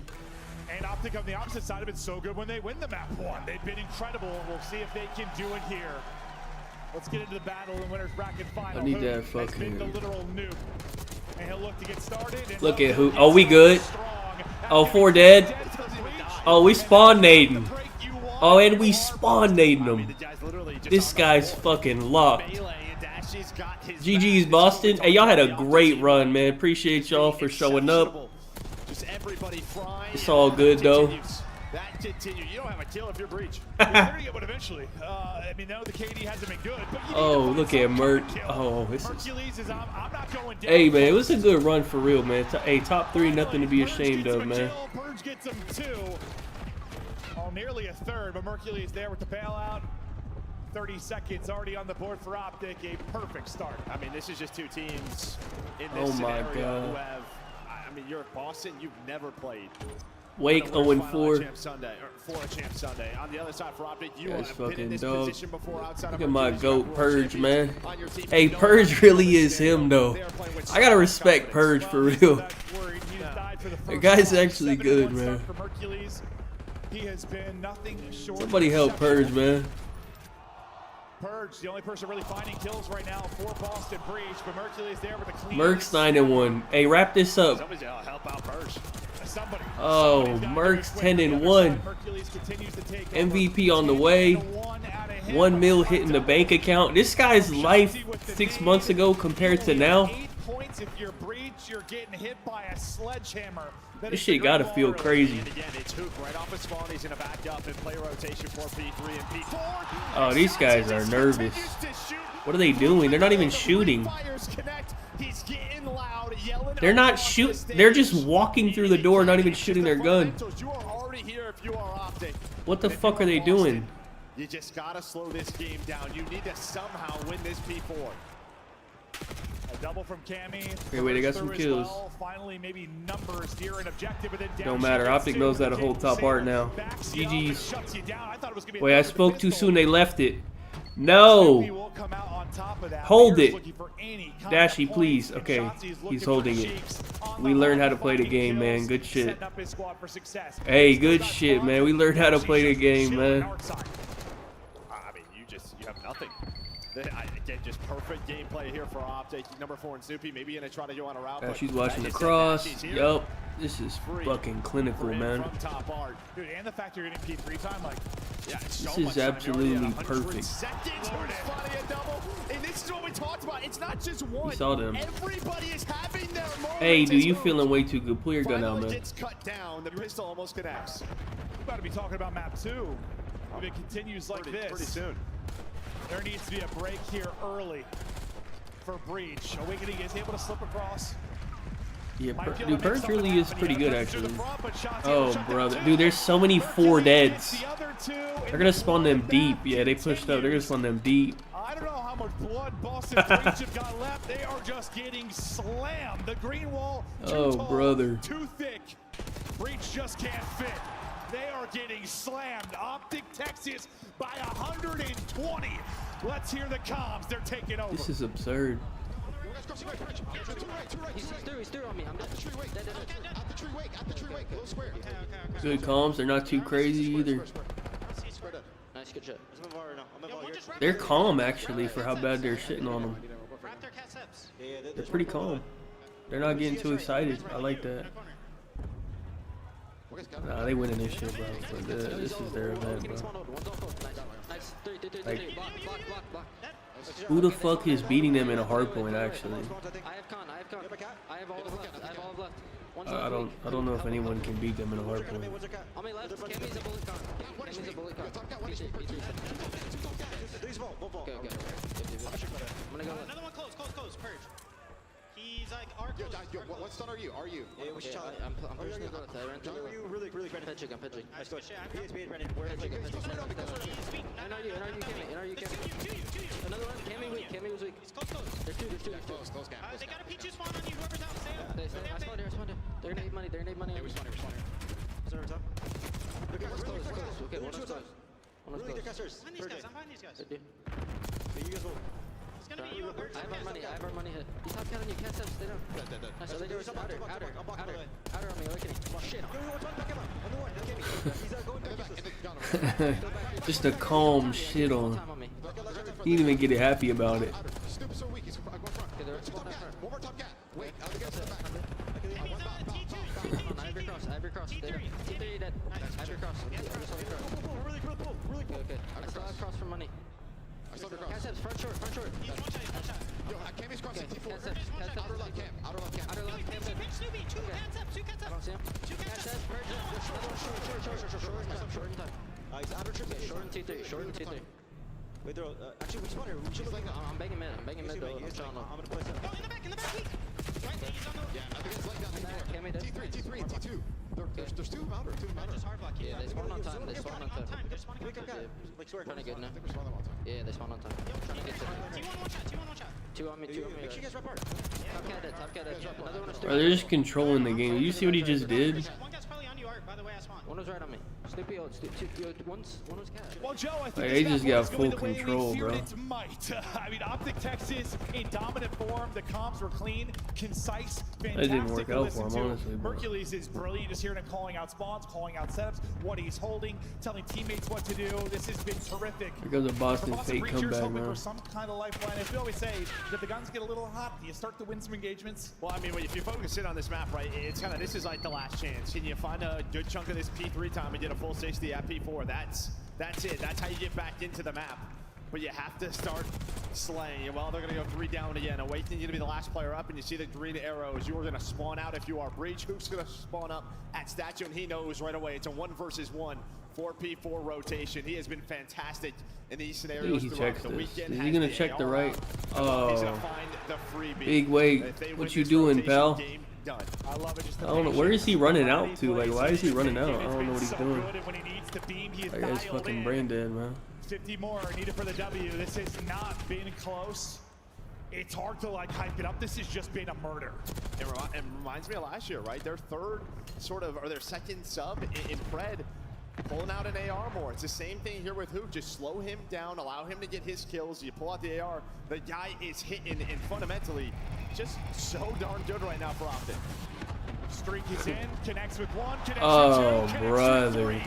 And Optic on the opposite side have been so good when they win the map one. They've been incredible. We'll see if they can do it here. Let's get into the battle in winners bracket final. I need Who that has been fucking- the literal nuke. And he'll look to get started. And Look at who. Oh, we good. Oh, 4 dead. Oh, we spawn nading. Oh, and we spawn nading them. This guy's fucking locked. GG's Boston. Hey, y'all had a great run, man. Appreciate y'all for showing up. It's all good though. That continued. You don't have a kill if you're breach. You're gonna get one eventually. I mean, no, the KD hasn't been good. But you Oh, look at Merc. Oh, this is. Hercules is I'm not going down. Hey, man, it was a good run for real, man. Hey, top 3, nothing to be ashamed of, man. Purge gets him 2. Oh, nearly a third, but Hercules there with the bailout. 30 seconds already on the board for Optic. A perfect start. I mean, this is just 2 teams in this Oh my scenario God. who have. I mean, you're at Boston. You've never played. Wake 0-4. Sunday, or for a champ Sunday. On the other side for Optic, you That's have been in fucking this dope. position before outside Look of at my Hercules. GOAT Purge, man. Hey, Purge really is him, though. I gotta respect Purge for real. The guy's actually good, man. He has been nothing short. Somebody help Purge, man. Purge, the only person really finding kills right now for Boston Breach, but Hercules there with a clean. Merc's 9-1. Hey, wrap this up. Somebody's gotta help out Purge. Oh, Merc's 10-1. MVP on the way. 1 mil hitting the bank account. This guy's life 6 months ago compared to now. 8 points if you're Breach, you're getting hit by a sledgehammer. This shit gotta feel crazy. And again, it's Hook right off his spawn. He's gonna back up and play rotation for P3 and P4. Oh, these guys are nervous. What are they doing? They're not even shooting. They're not they're just walking through the door, not even shooting their gun. What the fuck are they doing? You just gotta slow this game down. You need to somehow win this P4. A double from Cammy. Okay, wait, they got some kills. Finally, maybe numbers near an objective, but then Don't matter. Optic knows how to hold top art now. GG's. Wait, I spoke too soon. They left it. No. Hold it. Dashy, please. Okay, he's holding it. We learned how to play the game, man. Good shit. Hey, good shit, man. We learned how to play the game, man. I mean, you have nothing. Again, just perfect gameplay here for Optic. Number 4 and Snoopy, maybe gonna try to go on a route. Yeah, she's watching the cross. Yup. This is fucking clinical, man. Dude, and the fact you're getting P3 time, like, yeah, This is absolutely perfect. And this is what we talked about. It's not just one. We saw them. Everybody is having their moment. Hey, dude, you feeling way too good. Pull your gun out, man. Gets cut down. The pistol almost connects. We're about to be talking about map 2. If it continues like this, pretty soon. There needs to be a break here early for Breach. Awakening is able to slip across. Yeah, dude, Purge really is pretty good, actually. Oh, brother. Dude, there's so many 4 deads. They're going to spawn them deep. Yeah, they pushed up. They're going to spawn them deep. I don't know how much blood Boston Breach have got left. They are just getting slammed. The green wall, too tall, brother. too thick. Breach just can't fit. They are getting slammed. Optic Texas by 120. Let's hear the comms. They're taking over. This is absurd. He's through on me. I'm dead. Good comms. They're not too crazy either. Nice, good shot. They're calm, actually, for how bad they're shitting on them. They're pretty calm. They're not getting too excited. I like that. Nah, they winning this shit, bro. This is their event, bro. Like, who the fuck is beating them in a hardpoint, actually? I have con. I have all left. I don't know if anyone can beat them in a hardpoint. On my left, Cammy's a bullet con. Okay. I'm gonna go left. Another one close, Purge. He's like, what stun are you? I'm pushing the left. I ran through the left. Really, I'm pitching. NRU, Cammy. Another one, Cammy was weak. He's close. There's two. They got a P2 spawn on you, whoever's out, stay up. I spawned here. They're gonna need money. We're spawning. Is there a top? Close. Okay, one is close. I'm behind these guys. It's gonna be you, Purge. I have our money hit. He's top counting you, can't stay down. Nice, so they do outer on me, awakening. Shit. Just a calm shit on. He didn't even get it happy about it. Ivory cross. T3 dead. Ivory cross. Okay. I still have cross for money. Front short. He's one shot. Cammy's Okay, catch up, outer left camp, outer left camp. Outer left camp. Snoopy, two cats up, two cats up. I don't see him. Two cats up. Short in time. He's outer trip. Short in T3, short in T3. Wait, they're actually we spawned here. We should look. I'm banging mid. I'm banging mid though. I'm gonna place it. Oh, in the back, weak. Right, he's on the. Yeah, I think it's like that. Cammy dead. T3, T2. There's two outer, Just hard block. Yeah, they spawn on time. They spawn on time. They're spawning on time. Like swear. Trying to get now. I think we're spawning on time. Yeah, they spawn on time. Trying to get to them. T1 one shot. Two on me. Make sure you guys rep hard. Top cat dead. Another one is. Bro, they're just controlling the game. You see what he just did? One guy's probably on you, Art. By the way, I spawned. One was right on me. Snoopy, one was cat. Well, Joe, I think They just got full control, bro. I mean, Optic Texas in dominant form. The comms were clean, concise, fantastic. That didn't work to out listen for him, to. honestly, bro. Hercules is brilliant. Just hearing him calling out spawns, calling out setups, what he's holding, telling teammates what to do. This has been terrific. Here goes a Boston fake comeback, hoping man. for some kind of lifeline. As we always say, if the guns get a little hot, you start to win some engagements. Well, I mean, if you focus in on this map, right, it's kind of, this is like the last chance. Can you find a good chunk of this P3 time and get a full 60 at P4? That's it. That's how you get back into the map. But you have to start slaying. Well, they're going to go 3 down again. Awakening going to be the last player up, and you see the green arrows. You are going to spawn out if you are Breach. Who's going to spawn up at Statue, and he knows right away. It's a 1 versus 1. 4P4 rotation. He has been fantastic in these scenarios. He throughout checks the this. weekend. Is he going to check the right? He's Oh. going to find the freebie. Big wait. What you doing, pal? Done. I love it. Just I don't know. Where is he running out to? Like, why is he running out? I don't know what he's doing. That guy's fucking brain dead, man. 50 more needed for the W. This has not been close. It's hard to like hype it up. This has just been a murder. It reminds me of last year, right? Their third sort of, or their second sub in Fred, pulling out an AR more. It's the same thing here with Hoop. Just slow him down, allow him to get his kills. You pull out the AR, the guy is hitting, and fundamentally, just so darn good right now for Optic. Streak is in, connects with one, connects Oh, with two, brother.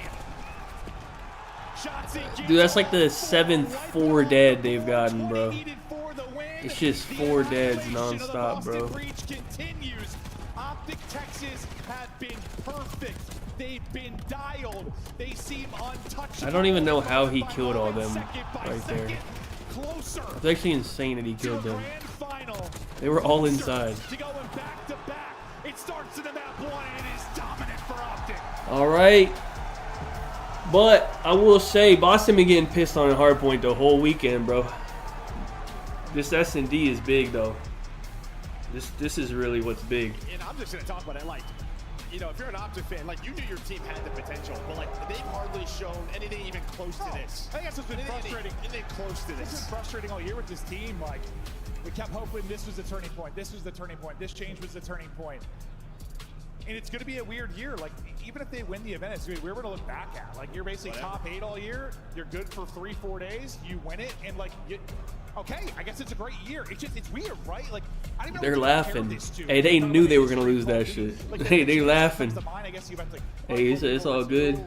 Dude, that's like the 7th 4 dead they've gotten, bro. It's just 4 deads non-stop, bro. Continues. Optic Texas have been perfect. They've been dialed. They seem untouchable. I don't even know how he killed all them right there. It's actually insane that he killed them. They were all inside. It starts in the map 1 and it is dominant for Optic. All right. But I will say, Boston been getting pissed on Hardpoint the whole weekend, bro. This S&D is big, though. This is really what's big. And I'm just gonna talk about it, like, you know, if you're an Optic fan, like, you knew your team had the potential, but like, they've hardly shown anything even close to this. I think that's what's been frustrating. Anything close to this. It's been frustrating all year with this team. Like, we kept hoping this was the turning point. This was the turning point. This change was the turning point. And it's going to be a weird year. Like, even if they win the event, it's going to be weird to look back at. Like, you're basically top 8 all year. You're good for 3-4 days. You win it, and like, okay, I guess it's a great year. It's weird, right? Like, I don't even know They're what to compare laughing. this to. Hey, they knew they were gonna lose that shit. Hey, they laughing. I guess you have to, like, Hey, it's all good.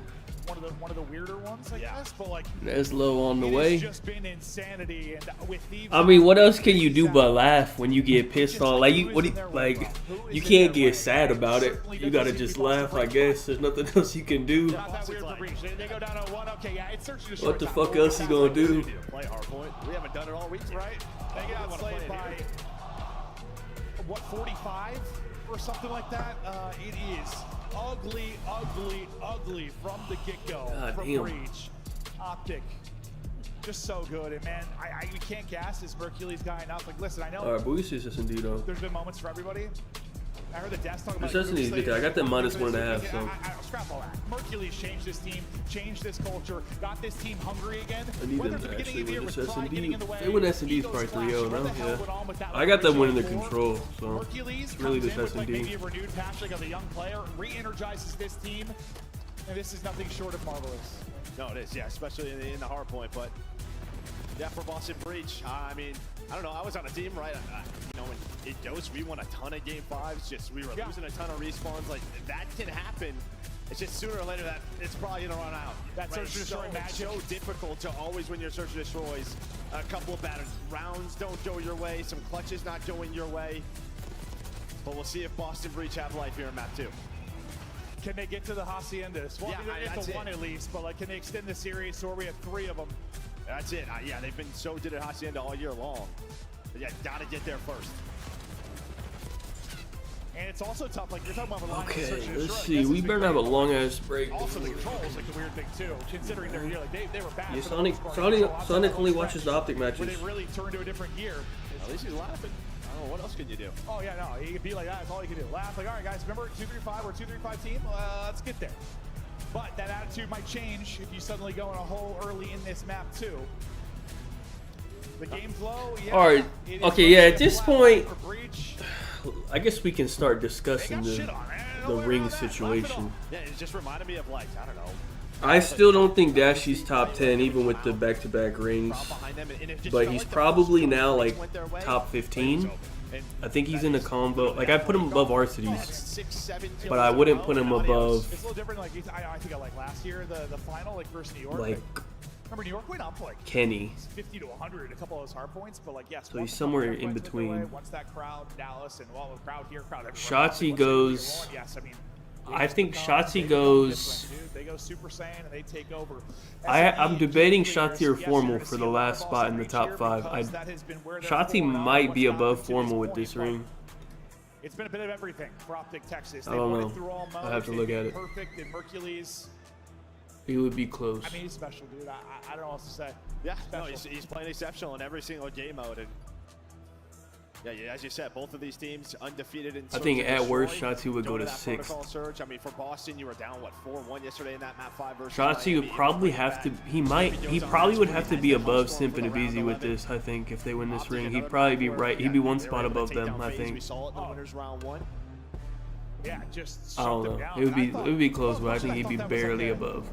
One of the weirder ones, I guess. But like, That's low on the it's way. just been insanity. And with Thieves, I mean, what else can you do but laugh when you get pissed on? Like, you can't get sad about it. You gotta just laugh, I guess. There's nothing else you can do. They go down to 1. Okay, yeah, it's searching to What the fuck else you gonna do? Play Hardpoint. We haven't done it all week, right? They got played by what, 45 or something like that. It is ugly, ugly, ugly from the get-go. From damn. Breach. Optic, just so good. And man, we can't gas this Hercules guy enough. Like, listen, I know. Alright, but we see this indeed, though. There's been moments for everybody. I heard the devs talking about. This is good. I got that -1.5, so. Scrap all that. Hercules changed this team, changed this culture, got this team hungry again. I need them to actually win this S&D. They win S&D's probably 3-0 now, yeah. I got them winning the control, so it's really this S&D. Maybe a renewed passion of a young player, re-energizes this team, and this is nothing short of marvelous. No, it is, yeah, especially in the hard point, but yeah, for Boston Breach, I mean, I don't know, I was on a team, right? You know, when it goes, we won a ton of game 5s, just we were losing a ton of respawns, like, that can happen. It's just sooner or later that it's probably gonna run out. That search and destroy magic. It's so difficult to always win your search and destroys. A couple of bad rounds don't go your way, some clutches not going your way. But we'll see if Boston Breach have life here in map 2. Can they get to the Haciendas? Well, yeah, it's a 1 at least, but like, can they extend the series so we have 3 of them? That's it. Yeah, they've been so good at Hacienda all year long. Yeah, gotta get there first. And it's also tough, like you're talking about the line. Okay, let's see. We better have a long ass break. Also, the controls like the weird thing too, considering they're here. Like they were bad. Yeah, Sonic only watches the Optic matches. Where they really turn to a different gear. At least he's laughing. I don't know, what else can you do? Oh yeah, no, he could be like that. That's all he can do. Laugh like, all right, guys, remember 2-3-5? We're a 2-3-5 team. Let's get there. But that attitude might change if you suddenly go in a hole early in this map too. The game flow. Yeah, all right. Okay. Yeah. At this point, I guess we can start discussing the ring situation. Yeah, it just reminded me of like, I don't know. I still don't think Dashy's top 10, even with the back-to-back rings. But he's probably now like top 15. I think he's in the combo. Like I put him above Arcides, but I wouldn't put him above. It's a little different. Like I think like last year, the final like versus New York. Like. Remember, New York went up like Kenny. 50 to 100, a couple of those hard points, but like yes. So he's somewhere in between. Once that crowd, Dallas, and well, the crowd here, crowd everywhere. Shotzi goes. Yes, I mean. I think Shotzi goes. They go Super Saiyan and they take over. I'm debating Shotzi or Formal for the last spot in the top 5. Shotzi might be above Formal with this ring. It's been a bit of everything for Optic Texas. I don't know. I have to look at it. Perfect in Hercules. He would be close. I mean, he's special, dude. I don't know what else to say. Yeah, no, he's playing exceptional in every single game mode. And yeah, as you said, both of these teams undefeated in. I think at worst, Shotzi would go to 6th. Surge. I mean, for Boston, you were down what 4-1 yesterday in that map 5 versus. Shotzi would probably have to. He probably would have to be above Simp and Ibiza with this. I think if they win this ring, he'd probably be right. He'd be one spot above them. I think. We saw it in the winners round 1. Yeah, just. I don't know. It would be close, but I think he'd be barely above.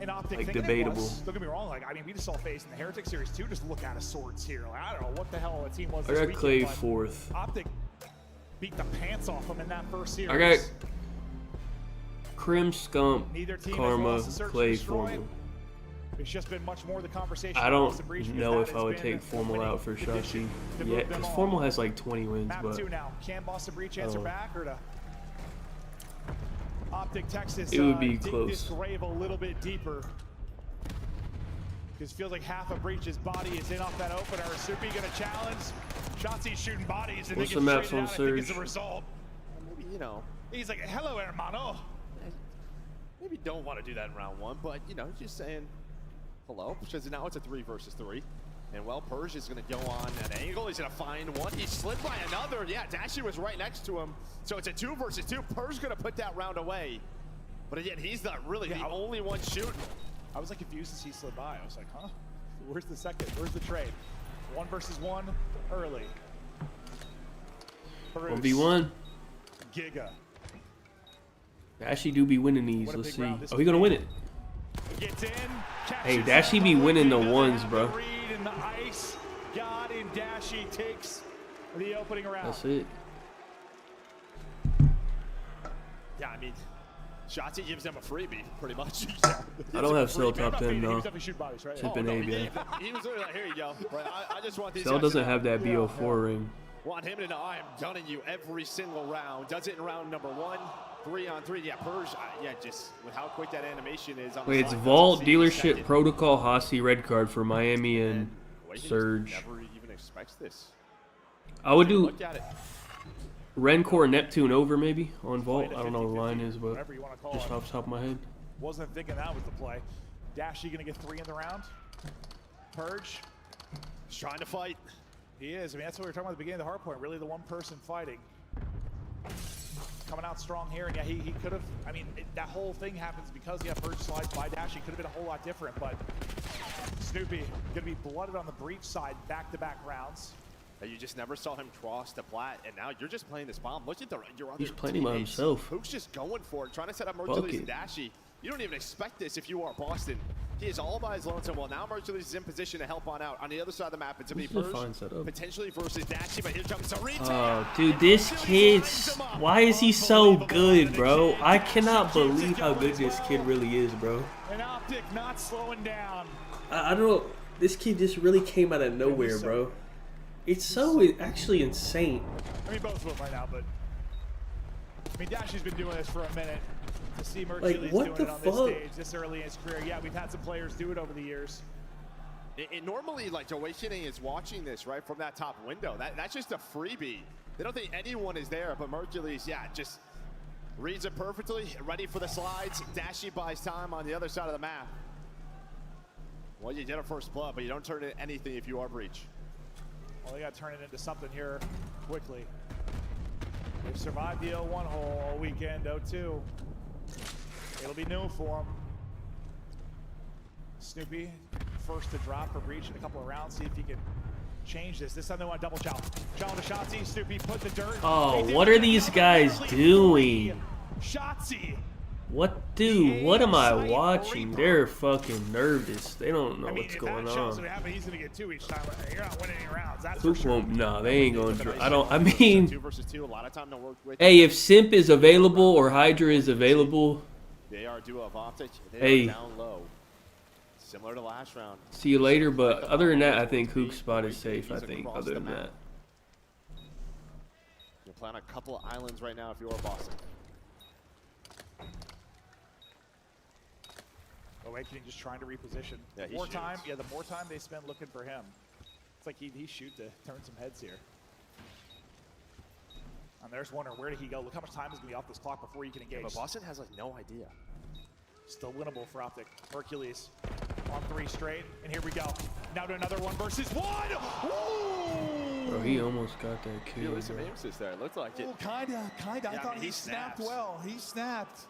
Like debatable. Don't get me wrong. Like I mean, we just saw FaZe in the Heretic Series too. Just look out of swords here. Like I don't know what the hell the team was. I got Clay 4th. Optic beat the pants off him in that first series. I got Crim, Scump, Karma, Clay, Formal. It's just been much more the conversation. I don't know if I would take Formal out for Shotzi yet, because Formal has like 20 wins. But can Boston Breach answer back or to? Optic Texas, it would be dig close. This grave a little bit deeper. Because it feels like half of Breach's body is in off that opener. Soupy gonna challenge. Shotzi's shooting bodies and what's they the get maps on Surge? Surge? The result. Maybe, you know. He's like, hello, hermano. Maybe don't want to do that in round 1, but you know, just saying hello. Because now it's a 3 versus 3. And well, Purge is going to go on an angle. He's going to find one. He slid by another. Yeah, Dashy was right next to him. So it's a 2 versus 2. Purge going to put that round away. But again, he's not really the only one shooting. I was like confused as he slid by. I was like, huh? Where's the second? Where's the trade? 1 versus 1 early. 1v1. Giga. Dashy do be winning these. Let's see. Oh, he gonna win it. Gets in. Hey, Dashy be winning the ones, bro. In the ice. God and Dashy takes the opening round. That's it. Yeah, I mean, Shotzi gives them a freebie, pretty much. I don't have Cell top 10 though. Right? Chip and A, he was literally like, here you go. But I just want these Cell doesn't have that BO4 ring. Want him to know I am gunning you every single round. Does it in round number 1. 3-on-3. Yeah, Purge. Yeah, just with how quick that animation is. On wait, it's Vault, Dealership, Protocol, Hossie, red card for Miami and Surge. Never even expects this. I would do Rencor, Neptune over maybe on Vault. I don't know what the line is, but just off the top of my head. Wasn't thinking that was the play. Dashy gonna get 3 in the round. Purge. He's trying to fight. He is. I mean, that's what we were talking about at the beginning of the hard point. Really the one person fighting. Coming out strong here, and yeah, he could have. I mean, that whole thing happens because Purge slides by Dash. He could have been a whole lot different, but Snoopy gonna be blooded on the Breach side back-to-back rounds. You just never saw him cross the plat, and now you're just playing this bomb. Look at your other He's playing by himself. Hook's just going for it, trying to set up Mercules and Dashy. You don't even expect this if you are Boston. He is all by his lonesome. Well, now Mercules is in position to help on out. On the other side of the map, it's going to be Purge, potentially versus Dashy, but here comes Sarita. Oh, dude, this kid, why is he so good, bro? I cannot believe how good this kid really is, bro. An Optic not slowing down. I don't know. This kid just really came out of nowhere, bro. It's so actually insane. I mean, both of them right now, but I mean, Dashy's been doing this for a minute. To see Mercules doing it on this stage this early in his career. Yeah, we've had some players do it over the years. Normally, like, Awakening is watching this, right, from that top window. That's just a freebie. They don't think anyone is there, but Mercules, yeah, just reads it perfectly, ready for the slides. Dashy buys time on the other side of the map. Well, you get a first blood, but you don't turn it into anything if you are Breach. Well, they got to turn it into something here quickly. They've survived the 0-1 hole all weekend, 0-2. It'll be new for them. Snoopy, first to drop for Breach in a couple of rounds, see if he can change this. This time they want to double chow. Chow to Shotzi. Snoopy put the dirt. Oh, what are these guys doing? Shotzi. What am I watching? They're fucking nervous. They don't know what's going on. He's gonna get 2 each time. You're not winning any rounds. That's Hoop for sure. won't. Nah, they ain't gonna. I mean, 2 versus 2, a lot of time to work with. hey, if Simp is available or Hydra is available, they are duo of Optic. They hey, are down low. Similar to last round. See you later. But other than that, I think Hoop's spot is safe. I think. Other than that, you're playing a couple of islands right now if you are Boston. Awakening just trying to reposition. Yeah, the more time they spend looking for him. It's like he shoot to turn some heads here. And there's wondering, where did he go? Look how much time is going to be off this clock before you can engage. Yeah, but Boston has like no idea. Still winnable for Optic. Hercules on 3 straight, and here we go. Now to another 1 versus 1. Ooh! Bro, he almost got that kill. Yeah, there's some aim assist there. It looked like it. Ooh, kinda. Yeah, I thought he snapped well. He snapped.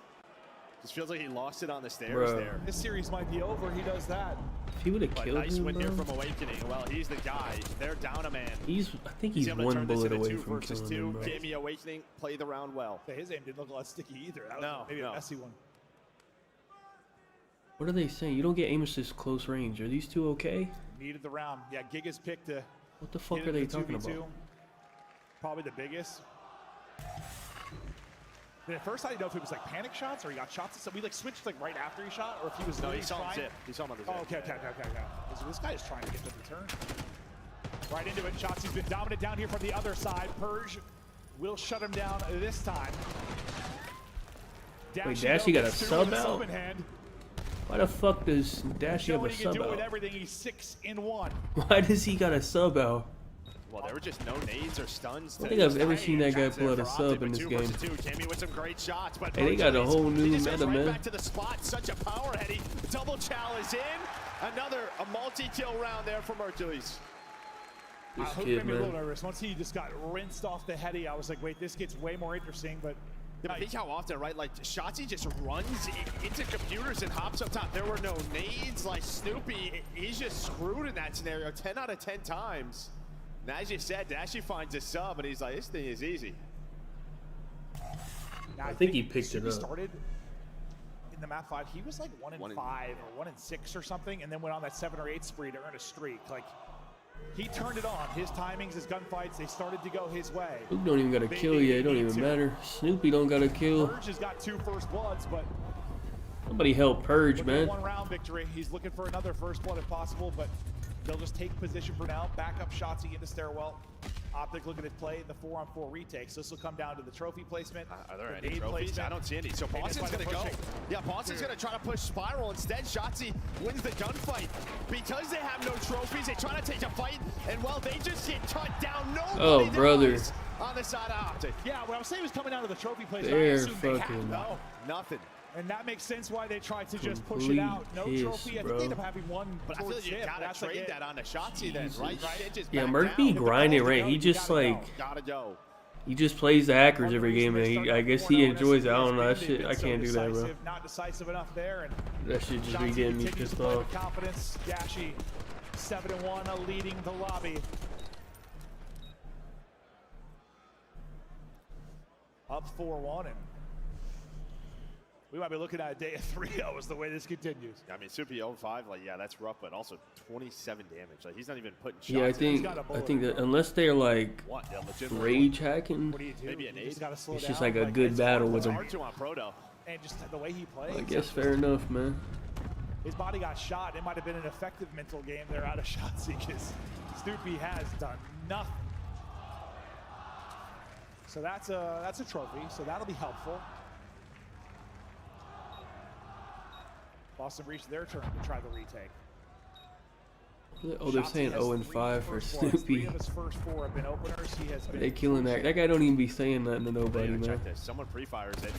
Just feels like he lost it on the stairs there. This series might be over. He does that. If he would have killed nice him, win bro. here from Awakening. Well, he's the guy. They're down a man. I think he's able to 1 turn this bullet into away 2 from versus killing 2. him, bro. Jamie Awakening play the round well. Yeah, his aim didn't look a lot sticky either. That was maybe a messy one. What are they saying? You don't get aim assist close range. Are these two okay? Needed the round. Yeah, Giga's picked to. What the fuck are they talking about? Probably the biggest. And at first I didn't know if it was like panic shots or he got shots. So we like switched like right after he shot, or if he was. No, really he saw him trying. zip. He saw him on the zip. Oh, okay. So this guy is trying to get the return. Right into it. Shots. He's been dominant down here from the other side. Purge will shut him down this time. Wait, Dashy got a sub out? Why the fuck does Dashy have a sub do out? with everything. He's 6-1. Why does he got a sub out? Well, there were just no nades or stuns. I don't think I've ever seen that guy pull out a sub in this game. Jamie with some great shots, but hey, they got a whole new meta, man. Back to the spot, such a power heady. Double chow is in. A multi-kill round there for Hercules. I hope made me a little nervous. Once he just got rinsed off the heady, I was like, wait, this gets way more interesting, but yeah, think how often, right? Like, Shotzi just runs into computers and hops up top. There were no nades. Like, Snoopy, he's just screwed in that scenario 10 out of 10 times. And as you said, Dashy finds a sub, and he's like, this thing is easy. Now, I think he picked it up. Started in the map 5. He was like 1-5 or 1-6 or something, and then went on that 7 or 8 spree to earn a streak. Like, he turned it on. His timings, his gunfights, they started to go his way. Hoop don't even got a kill yet. It don't even matter. Snoopy don't got a kill. Purge has got 2 first bloods, but somebody help Purge, man. 1 round victory. He's looking for another first blood if possible, but they'll just take position for now. Back up Shotzi into stairwell. Optic looking at play the 4-on-4 retakes. This will come down to the trophy placement. Are there any trophies? I don't see any. So Boston's going to go. Yeah, Boston's going to try to push Spiral. Instead, Shotzi wins the gunfight. Because they have no trophies, they try to take a fight, and well, they just get cut down. Nobody dies on the side of Optic. Yeah, what I was saying was coming out of the trophy placement. They're fucking... No, nothing. And that makes sense why they tried to just push it out. No trophy. I think they end up having 1. But I feel like you gotta trade that on to Shotzi then, right? Yeah, Merc be grinding, right? He just like he just plays the hackers every game, and I guess he enjoys it. I don't know that shit. I can't do that, bro. Not decisive enough there, and that shit just be getting me pissed off. Confidence. Dashy 7-1, leading the lobby. Up 4-1 and. We might be looking at a day of 3-0 as the way this continues. I mean, Super 0-5, like, yeah, that's rough, but also 27 damage. Like, he's not even putting shots. Yeah, I think that unless they're like rage hacking, maybe an 8. It's just like a good battle with him. And just the way he plays. I guess fair enough, man. His body got shot. It might have been an effective mental game there out of Shotzi because Snoopy has done nothing. So that's a trophy. So that'll be helpful. Boston reached their turn to try the retake. Oh, they're saying 0-5 for Snoopy. Three of his first four have been openers. He has been They killing that. That guy don't even be saying nothing to nobody, man. Check this. Someone pre-fires it.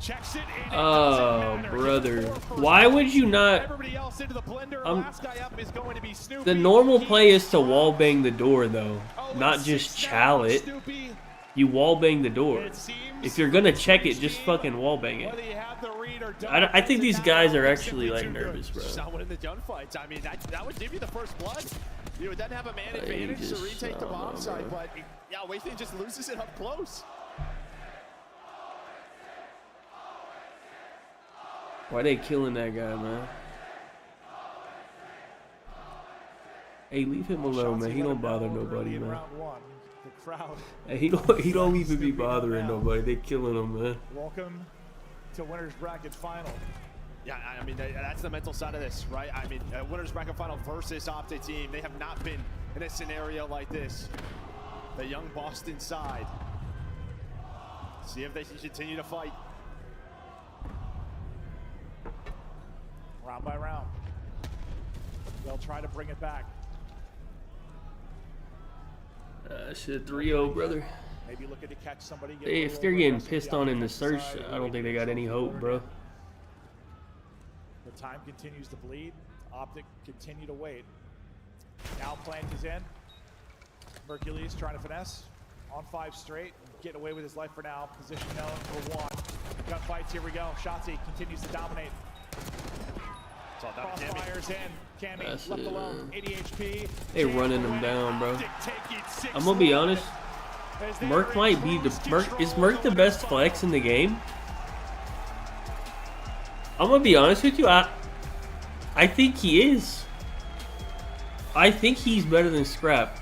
checks it in. Oh, brother. Why would you not? Everybody else into the blender. Last guy up is going to be Snoopy. The normal play is to wall bang the door, though, not just chow it. You wall bang the door. If you're gonna check it, just fucking wall bang it. I think these guys are actually like nervous, bro. Not winning the gunfights. I mean, that would give you the first blood. You would then have a man advantage to retake the bomb site, but yeah, Wasting just loses it up close. Why they killing that guy, man? Hey, leave him alone, man. He don't bother nobody, man. Hey, he don't even be bothering nobody. They killing him, man. Welcome to winners bracket final. Yeah, I mean that's the mental side of this, right? I mean, winners bracket final versus Optic team. They have not been in a scenario like this. The young Boston side. See if they can continue to fight. Round by round. They'll try to bring it back. Shit, 3-0, brother. Maybe looking to catch somebody. Hey, if they're getting pissed on in the search, I don't think they got any hope, bro. The time continues to bleed. Optic continue to wait. Now plant is in. Mercules trying to finesse. On 5 straight. Getting away with his life for now. Position known for 1. Gunfights, here we go. Shotzi continues to dominate. Crossfires in. Cammy left alone. 80 HP. They running them down, bro. I'm gonna be honest. Merc might be the is Merc the best flex in the game? I'm gonna be honest with you. I think he is. I think he's better than Scrap.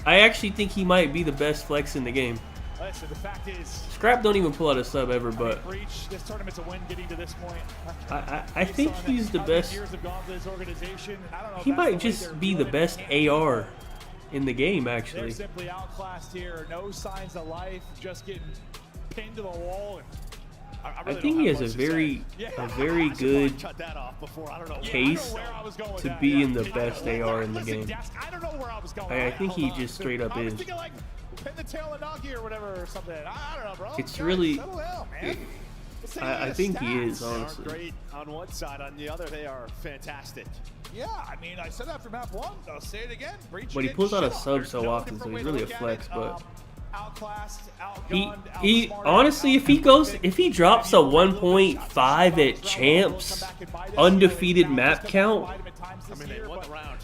I actually think he might be the best flex in the game. Listen, the fact is, Scrap don't even pull out a sub ever, but Breach, this tournament's a win getting to this point. I think he's the best. Years have gone to this organization. I don't know if He that's might the way just they're be the doing best it. AR in the game, They're actually. simply outclassed here. No signs of life. Just getting pinned to the wall. And I think he has a very good case to be in the best AR in the game. I don't know where I was going. I think he just straight up I was is. thinking like pin the tail of Nagi or whatever or something. I don't know, bro. It's Guys, really. settle down, man. I think he is, They are honestly. great on one side, on the other they are fantastic. Yeah, I mean, I said after map 1, I'll say it again. Breach But he getting pulls out a shit on. sub There's so no often, so different he's way to really a look at flex. it. But Outclassed, he outgunned, honestly, if he drops a 1.5 at champs, undefeated map count,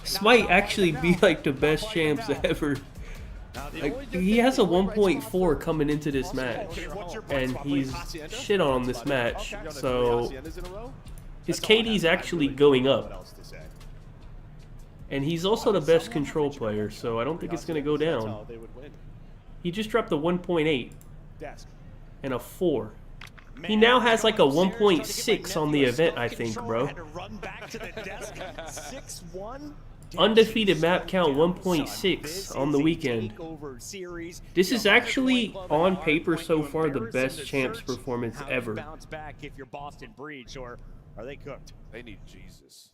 this might actually be like the best champs ever. Like, he has a 1.4 coming into this match, and he's shit on this match, so his KD's actually going up. And he's also the best control player, so I don't think it's going to go down. He just dropped a 1.8 and a 4. He now has like a 1.6 on the event, I think, bro. Undefeated map count 1.6 on the weekend. This is actually, on paper so far, the best champs performance ever. Bounce back if you're Boston Breach, or are they cooked? They need Jesus.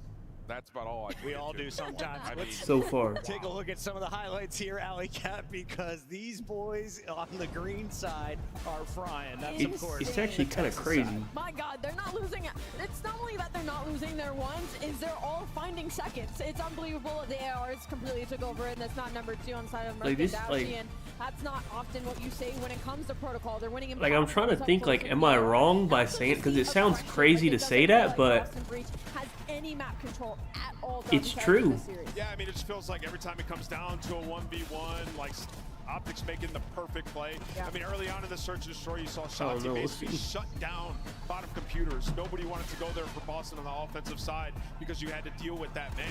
That's about all I can We get all to. do sometimes. Let's So far. take a look at some of the highlights here, Alley Cat, because these boys on the green side are frying. That's of course. It's actually kind of crazy. My God, they're not losing. It's not only that they're not losing their ones, is they're all finding seconds. It's unbelievable. The ARs completely took over, and that's not number 2 on the side of Merc Like this, and like- Dowsy, and that's not often what you say when it comes to protocol. They're winning in Like, I'm trying to think, like, am I wrong by saying it? Because it sounds crazy to say that, but Boston Breach has any map control at all. it's true. Yeah, I mean, it just feels like every time it comes down to a 1v1, like Optics making the perfect play. I mean, early on in the search and destroy, you saw Shotzi no, basically shut down bottom computers. Nobody wanted to go there for Boston on the offensive side because you had to deal with that man.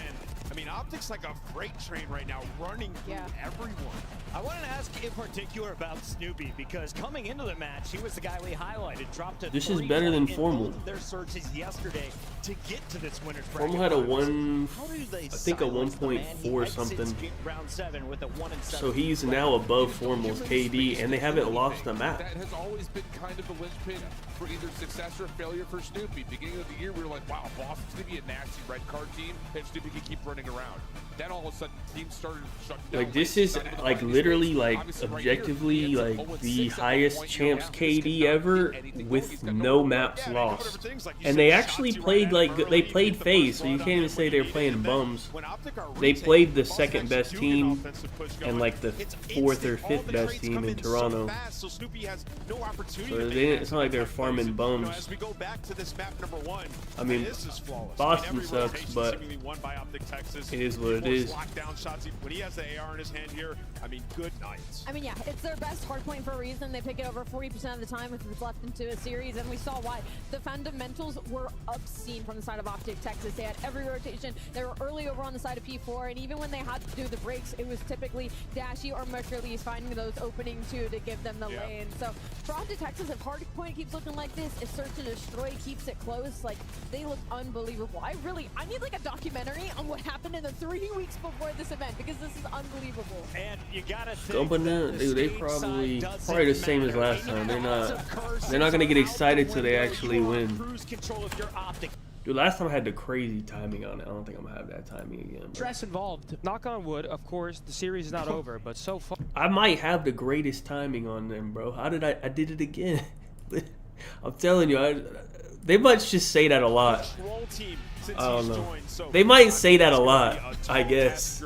I mean, Optics like a freight train right now, running through everyone. I wanted to ask in particular about Snoopy, because coming into the match, he was the guy we highlighted, dropped a This is 3 better than in Formal. both of their searches yesterday to get to this winner's bracket. Formal had a finals. 1, How do they I think a silence the man? 1.4 He exits something. round 7 with a 1-7. So he's now above formals KD, and they haven't lost a map. That has always been kind of the linchpin for either success or failure for Snoopy. Beginning of the year, we were like, wow, Boston's going to be a nasty red card team, and Snoopy can keep running around. Then all of a sudden, teams started shutting down. Like, this is, like, literally, like, objectively, like, the highest champs KD ever with no maps lost. And they actually played, like, they played FaZe, so you can't even say they're playing bums. They played the second best team and, like, the fourth or fifth best team in Toronto. So it's not like they're farming bums. I mean, Boston sucks, but it is what it is. When he has the AR in his hand here, I mean, good nights. I mean, yeah, it's their best hardpoint for a reason. They pick it over 40% of the time if it's left into a series, and we saw why. The fundamentals were obscene from the side of Optic Texas. They had every rotation. They were early over on the side of P4, and even when they had to do the breaks, it was typically Dashy or Mercury's finding those opening two to give them the lane. So for Optic Texas, if hardpoint keeps looking like this, if Search and Destroy keeps it close, like, they look unbelievable. I need like a documentary on what happened in the 3 weeks before this event, because this is unbelievable. And you gotta Dumping them, dude, they probably the same as last time. They're not gonna get excited till they actually win. Dude, last time I had the crazy timing on it. I don't think I'm gonna have that timing again, bro. Stress involved. Knock on wood, of course, the series is not over, but so far I might have the greatest timing on them, bro. How did I did it again? I'm telling you, they might just say that a lot. I don't know. They might say that a lot, I guess.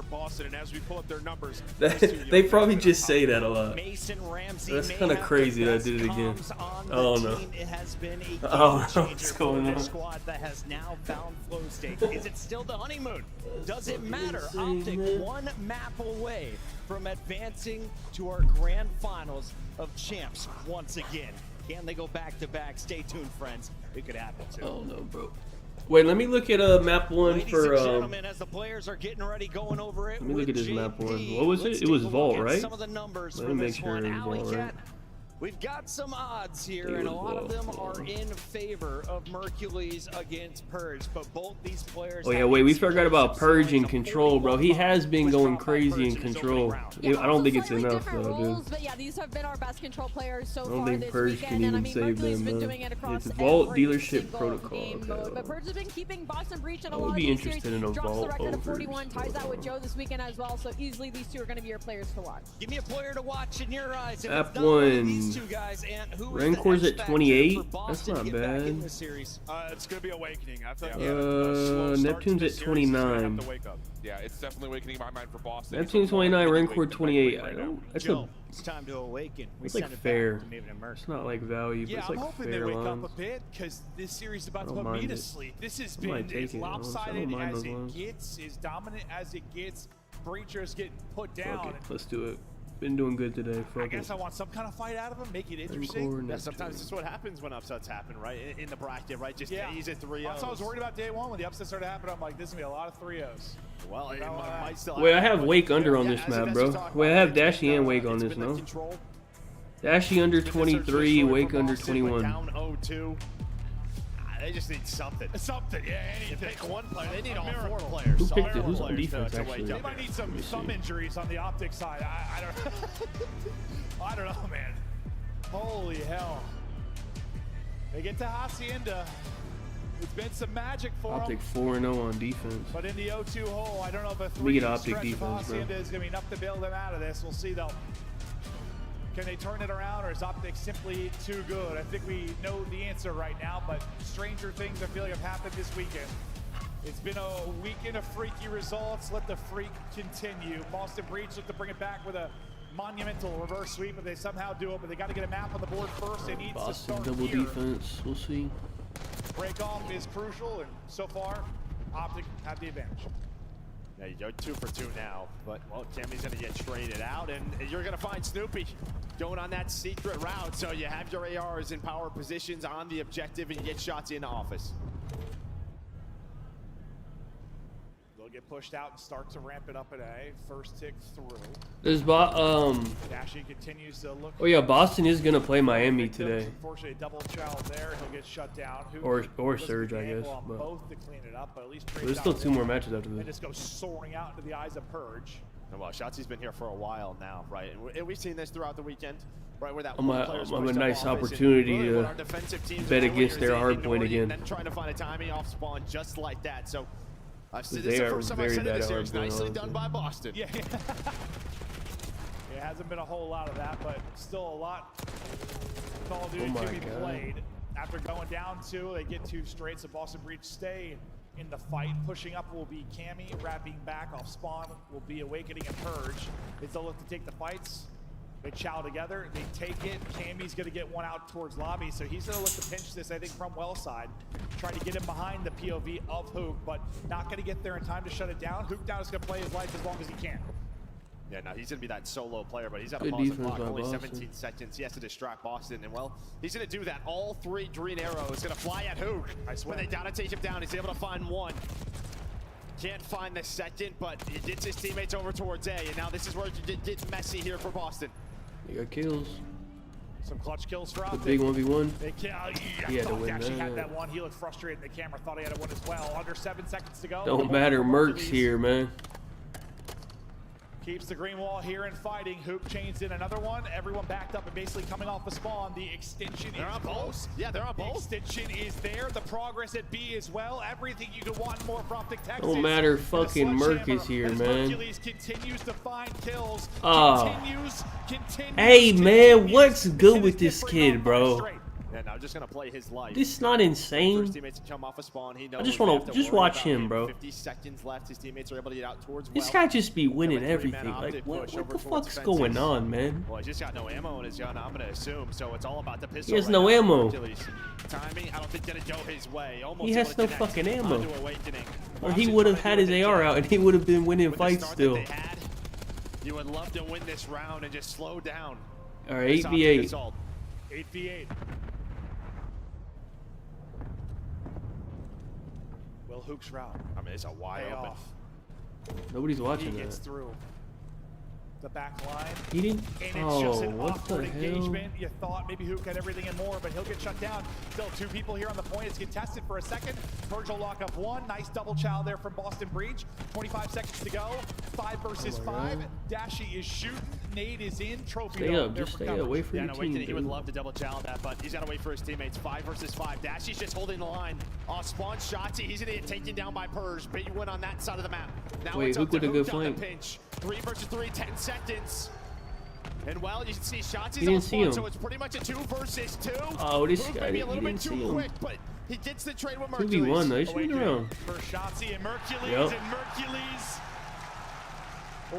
They probably just say that a lot. That's kind of crazy that I did it again. I don't know. I don't know what's going on. Squad that has now found flow state. Is it still the honeymoon? Does it matter? Optic one map away from advancing to our grand finals of champs once again. Can they go back to back? Stay tuned, friends. It could happen too. Oh no, bro. Wait, let me look at map one for as the players are getting ready, going over it. Let me look at this map one. What was it? It was Vault, right? Let me make sure it was Vault, right? We've got some odds here, and a lot of them are in favor of Mercules against Purge, but both these players... Oh yeah, wait, we forgot about Purge and Control, bro. He has been going crazy in Control. I don't think it's enough, though, dude. But yeah, these have been our best Control players so far. I don't think Purge can even save them, man. It's Vault Dealership Protocol. Okay, but Purge has been keeping Boston Breach and a lot of these series. Drops the record of 41, ties that with Joe this weekend as well, so easily these two are going to be your players to watch. Give me a player to watch in your eyes. Map one. Rencor's at 28. That's not bad. It's gonna be Awakening. I feel like Neptune's at 29. Yeah, it's definitely Awakening in my mind for Boston. Neptune 29, Rencor 28. I don't. It's time to awaken. It's like fair. It's not like value, but it's like I'm hoping fair they wake lines. up a bit, because this series is about to put me to sleep. This has been as lopsided as it gets, as dominant as it gets. Breachers get put down. Okay, let's do it. Been doing good today. I guess I want some kind of fight out of him, make it interesting. Yeah, sometimes this is what happens when upsets happen, right? In the bracket, right? Just ease it 3-0. That's what I was worried about day one when the upset started happening. I'm like, this is gonna be a lot of 3-0s. Well, it might still. Wait, I have Wake under on this map, bro. Wait, I have Dashy and Wake on this, no? Dashy under 23, Wake under 21. Down 0-2. They just need something. Something, yeah. Anything. Pick one player. They need all 4 players. Who picked it? Who's on defense, actually? They might need some thumb injuries on the Optic side. I don't I don't know, man. Holy hell. They get to Hacienda. It's been some magic for Optic them. 4-0 on defense. But in the 0-2 hole, I don't know if a 3 We get Optic stretch defense, of Hacienda is going to be enough to bail them out of this. We'll see, though. Can they turn it around, or is Optic simply too good? I think we know the answer right now, but stranger things I feel like have happened this weekend. It's been a weekend of freaky results. Let the freak continue. Boston Breach look to bring it back with a monumental reverse sweep, if they somehow do it, but they got to get a map on the board first. They need to Boston start double here. defense. We'll see. Break off is crucial, and so far, Optic have the advantage. Yeah, you go 2 for 2 now, but well, Tammy's gonna get traded out, and you're gonna find Snoopy going on that secret route. So you have your ARs in power positions on the objective, and you get shots in the office. They'll get pushed out and start to ramp it up at A. First tick through. There's Dashy continues to look. Oh yeah, Boston is gonna play Miami today. Unfortunately, a double chow there. He'll get shut down. Or Surge, I guess. But both to clean it up, but at least there's still 2 more matches after and this. just go soaring out into the eyes of Purge. And well, Shotzi's been here for a while now, right? And we've seen this throughout the weekend, right? Where that I'm a nice opportunity to bet against their hard point again. And trying to find a timing off spawn just like that. So this is They the are first time I've very said it bad this at series. hard point, Nicely honestly. done by Boston. Yeah. It hasn't been a whole lot of that, but still a lot Call of Duty to be played. After going down 2, they get 2 straight, so Boston Breach stay in the fight. Pushing up will be Cammy, wrapping back off spawn will be Awakening and Purge. They still look to take the fights. They chow together, they take it. Cammy's gonna get one out towards lobby, so he's gonna look to pinch this, I think, from well side. Try to get him behind the POV of Hook, but not gonna get there in time to shut it down. Hook now is gonna play his life as long as he can. Yeah, no, he's going to be that solo player, but he's got a Good pause the defense clock, by only Boston. 17 seconds. He has to distract Boston, and well, he's going to do that. All 3 green arrows going to fly at Hook. When they down to take him down, he's able to find one. Can't find the second, but he gets his teammates over towards A, and now this is where it gets messy here for Boston. He got kills. Some clutch kills for The Optic. big 1v1. They can't, He had to win actually had that. that one. He looked frustrated in the camera, thought he had to win as well. Under 7 seconds to go. Don't matter, Merc's here, man. Keeps the green wall here and fighting. Hook chains in another one. Everyone backed up and basically coming off the spawn. The extension They're is on both. close. Yeah, they're on both. The extension is there. The progress at B as well. Everything you could want more from Optic Texas. Don't matter, And the fucking Merc is sledgehammer here, as man. Hercules continues to find kills. Oh. Continues Hey, to man, beat. what's good with This this is kid, bro? straight. Yeah, now just going to play his life. This is not insane. First teammates to come off a spawn. He knows just they wanna- have to just worry watch about him, bro. 50 seconds left. His teammates are able to get out towards This well. guy just be winning Have a three-man everything. Like, optic what push the over towards fuck's fences. going on, man? Well, he's just got no ammo in his gun, I'm going to assume. So it's all about the pistol. He has right no now. ammo. Hercules. Timing, I don't think going to go his way. Almost He able has to no connect fucking ammo. onto Awakening. Or he Boston would have trying had to his do AR out and he would have been winning With the fights start still. that they had, you would love to win this round and just slow down. Alright, this 8v8. Optic assault. 8v8. Will Hook's route. I mean, it's a wide Pay open. off. Nobody's He watching gets that. through the back line. He didn't? And it's just Oh, an what awkward the hell? engagement. You thought maybe Hook had everything and more, but he'll get shut down. Still 2 people here on the point. It's contested for a second. Purge will lock up 1. Nice double chow there from Boston Breach. 25 seconds to go. 5 versus 5. Dashy is shooting. Nade is in. Trophy Stay dome up, there just for stay coverage. away from Yeah, your no, team, Awakening, he would dude. love to double chow that, but he's got to wait for his teammates. 5 versus 5. Dashy's just holding the line. Spawn Shotzi, he's going to get taken down by Purge. Big win on that side of the map. Now Wait, it's Hook up to with a good Hook on the flank. pinch. 3 versus 3, 10 seconds. And well, you can see Shotzi's He on didn't see spawn, him. so it's pretty much a 2 versus 2. Oh, this Hook guy, may be he a little bit didn't too see him. quick, but he gets the trade with Mercules. 2v1, nice shooting around. For Shotzi and Mercules, Yep. and Mercules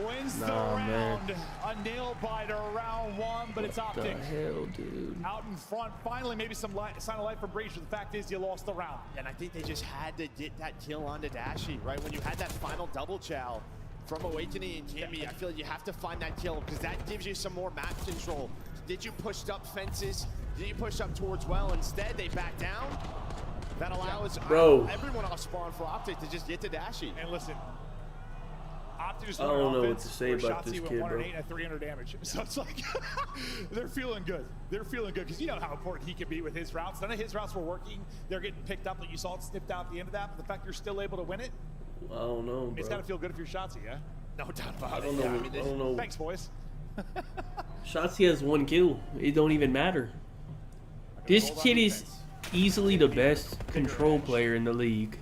wins the Nah, round. man. A nail biter round 1, but it's What the Optic. hell, dude? Out in front, finally, maybe some sign of life from Breach, but the fact is you lost the round. And I think they just had to get that kill onto Dashy, right? When you had that final double chow from Awakening and Kimmy, I feel like you have to find that kill because that gives you some more map control. Did you push up fences? Did you push up towards well? Instead, they back down. That allows Bro. everyone off spawn for Optic to just get to Dashy. And listen, Optic just I won don't an know what offense to say where about Shotzi this went kid, 108 bro. at 300 damage. So it's like, they're feeling good. They're feeling good because you know how important he can be with his routes. None of his routes were working. They're getting picked up, like you saw it snipped out at the end of that. But the fact you're still able to win it, I don't know, it's got bro. to feel good if you're Shotzi, yeah? No doubt about I it. don't know. Yeah, I don't know. Thanks, boys. Shotzi has 1 kill. It don't even matter. This kid is easily the best control player in the league.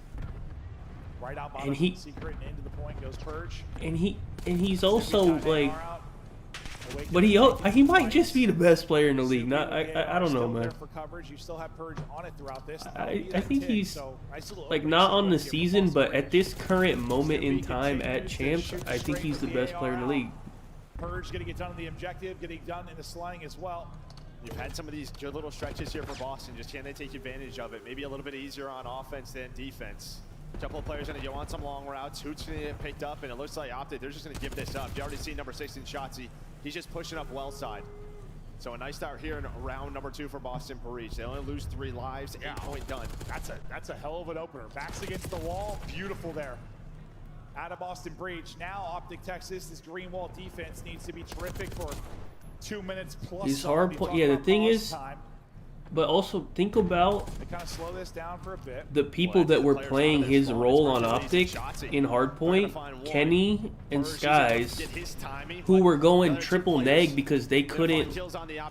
Right out bottom, And he- secret and into the point goes Purge. And he's also like, Awakening but he might just be the best player in the league. Not I don't know, still man. there for coverage. You still have Purge on it throughout this. I think he's like not on the season, but at this current moment in time at Champs, I think he's the best player in the league. Purge getting it done on the objective, getting done in the slang as well. You've had some of these good little stretches here for Boston. Just can they take advantage of it? Maybe a little bit easier on offense than defense. A couple of players going to go on some long routes. Hoot's going to get picked up, and it looks like Optic, they're just going to give this up. You already see number 16, Shotzi. He's just pushing up well side. So a nice start here in round number 2 for Boston Breach. They only lose 3 lives, 8-point done. That's a hell of an opener. Backs against the wall, beautiful there. Out of Boston Breach. Now Optic Texas, this green wall defense needs to be terrific for 2 minutes plus. These so we'll be hard point, talking yeah. The about thing pause is, time. But also think about They kind of slow this down for a bit. the people that were playing his role on Optic in Hardpoint, Kenny and Skies, who were going triple neg because they couldn't.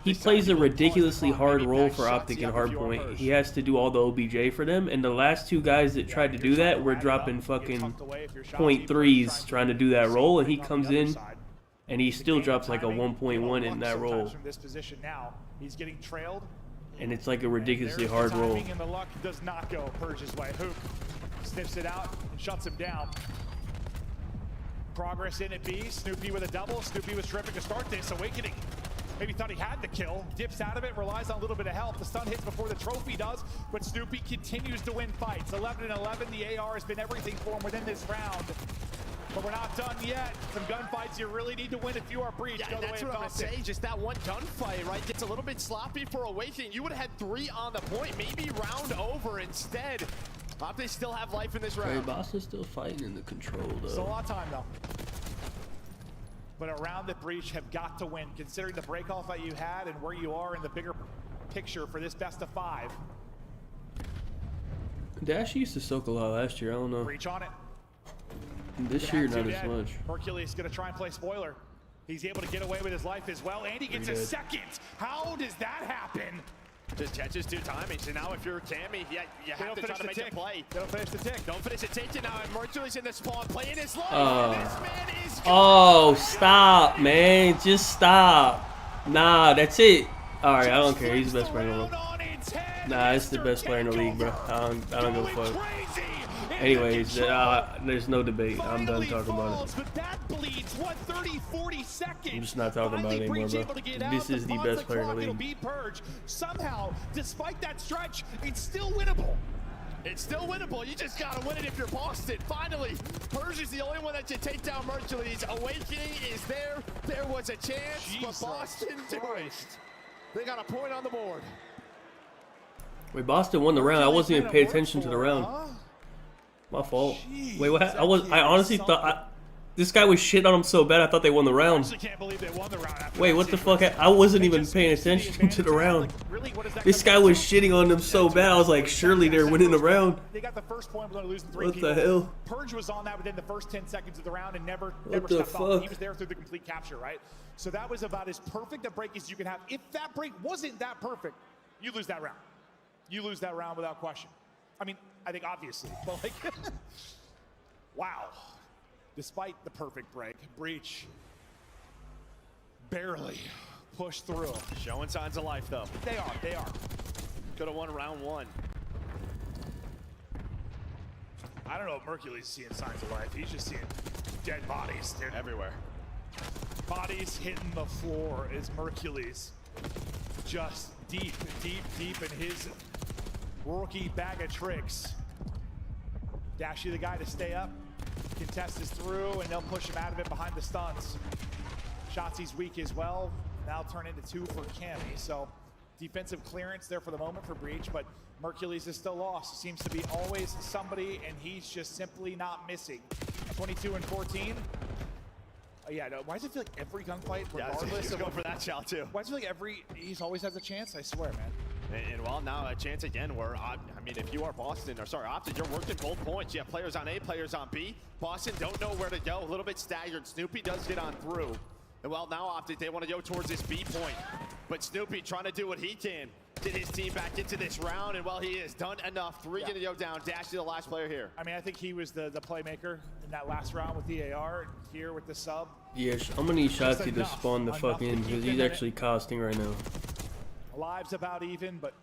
He plays a ridiculously hard role for Optic in Hardpoint. He has to do all the OBJ for them, and the last two guys that tried to do that were dropping fucking .3s trying to do that role, and he comes in and he still drops like a 1.1 in that role. From this position now, he's getting trailed. And it's like a ridiculously hard roll. And the luck does not go Purge's way. Hook sniffs it out and shuts him down. Progress in at B. Snoopy with a double. Snoopy was terrific to start this. Awakening maybe thought he had the kill. Dips out of it, relies on a little bit of help. The stun hits before the trophy does, but Snoopy continues to win fights. 11-11, the AR has been everything for him within this round. But we're not done yet. Some gunfights you really need to win if you are Breach. Yeah, that's what I'm going to say. Just that one gunfight, right? Gets a little bit sloppy for Awakening. You would have had 3 on the point. Maybe round over instead. Optic still have life in this round. Hey, Boston's still fighting in the control, though. Still a lot of time, though. But a round that Breach have got to win, considering the break-off that you had and where you are in the bigger picture for this best of 5. Dash used to soak a lot last year. I don't know. Breach on it. This year, not as much. Hercules going to try and play spoiler. He's able to get away with his life as well, and he gets a second. How does that happen? Just catches 2 timings. So now if you're Cammy, you have to try to make a play. Don't finish the tick. Don't finish the tick. Now Mercury's in the spawn, playing his life. This man is Oh, stop, man. Just stop. Nah, that's it. All right, I don't care. He's the best player in the league. Nah, it's the best player in the league, bro. I don't give a fuck. Anyways, there's no debate. I'm done talking about it. But that bleeds, what, 30, 40 seconds? I'm just not talking about it anymore, bro. This is the best player in the It'll league. be Purge. Somehow, despite that stretch, it's still winnable. It's still winnable. You just gotta win it if you're Boston. Finally, Purge is the only one that can take down Mercules. Awakening is there. There was a chance, but Boston they got a point on the board. Wait, Boston won the round. I wasn't even paying attention to the round. My fault. Wait, what? I honestly thought this guy was shitting on him so bad I thought they won the round. I actually can't believe they won the round after Wait, what the fuck? I wasn't even paying attention to the round. This guy was shitting on them so bad. I was like, surely they're winning the round. They got the first point, but they're losing 3 What people. the hell? Purge was on that within the first 10 seconds of the round and never the stepped off. fuck? He was there through the complete capture, right? So that was about as perfect a break as you could have. If that break wasn't that perfect, you lose that round. You lose that round without question. I mean, I think obviously, but like, wow. Despite the perfect break, Breach barely pushed through. Showing signs of life, though. They are. Could have won round 1. I don't know if Mercury's seeing signs of life. He's just seeing dead bodies. They're everywhere. Bodies hitting the floor as Mercury's just deep in his rookie bag of tricks. Dashy the guy to stay up. Contest is through, and they'll push him out of it behind the stuns. Shotzi's weak as well. Now turn into 2 for Cammy. So defensive clearance there for the moment for Breach, but Mercules is still lost. Seems to be always somebody, and he's just simply not missing. 22 and 14. Yeah, no, why does it feel like every gunfight, regardless of going for that shot too? Why does it feel like he's always has a chance? I swear, man. And well, now a chance again where, I mean, if you are Boston, or sorry, Optic, you're working both points. You have players on A, players on B. Boston don't know where to go, a little bit staggered. Snoopy does get on through. And well, now Optic, they want to go towards this B point. But Snoopy trying to do what he can. Get his team back into this round, and well, he has done enough. 3 gonna go down. Dash to the last player here. I mean, I think he was the playmaker in that last round with the AR, here with the sub. Yeah, I'm gonna need Shotzi to spawn the fuck in because he's actually costing right now. Lives about even, but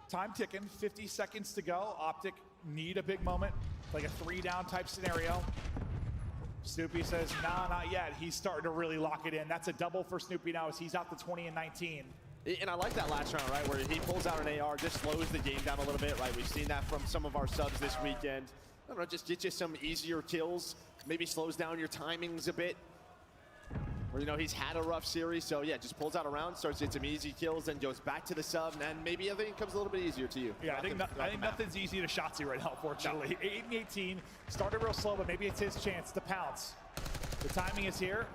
time ticking. 50 seconds to go. Optic need a big moment, like a 3-down type scenario. Snoopy says, nah, not yet. He's starting to really lock it in. That's a double for Snoopy now as he's out to 20 and 19. And I like that last round, right, where he pulls out an AR, just slows the game down a little bit, right? We've seen that from some of our subs this weekend. I don't know, just get you some easier kills, maybe slows down your timings a bit. Or, you know, he's had a rough series, so yeah, just pulls out a round, starts getting some easy kills, then goes back to the sub, and then maybe everything comes a little bit easier to you. Yeah, I think nothing's easy to Shotzi right now, unfortunately. 8 and 18, started real slow, but maybe it's his chance to pounce. The timing is here.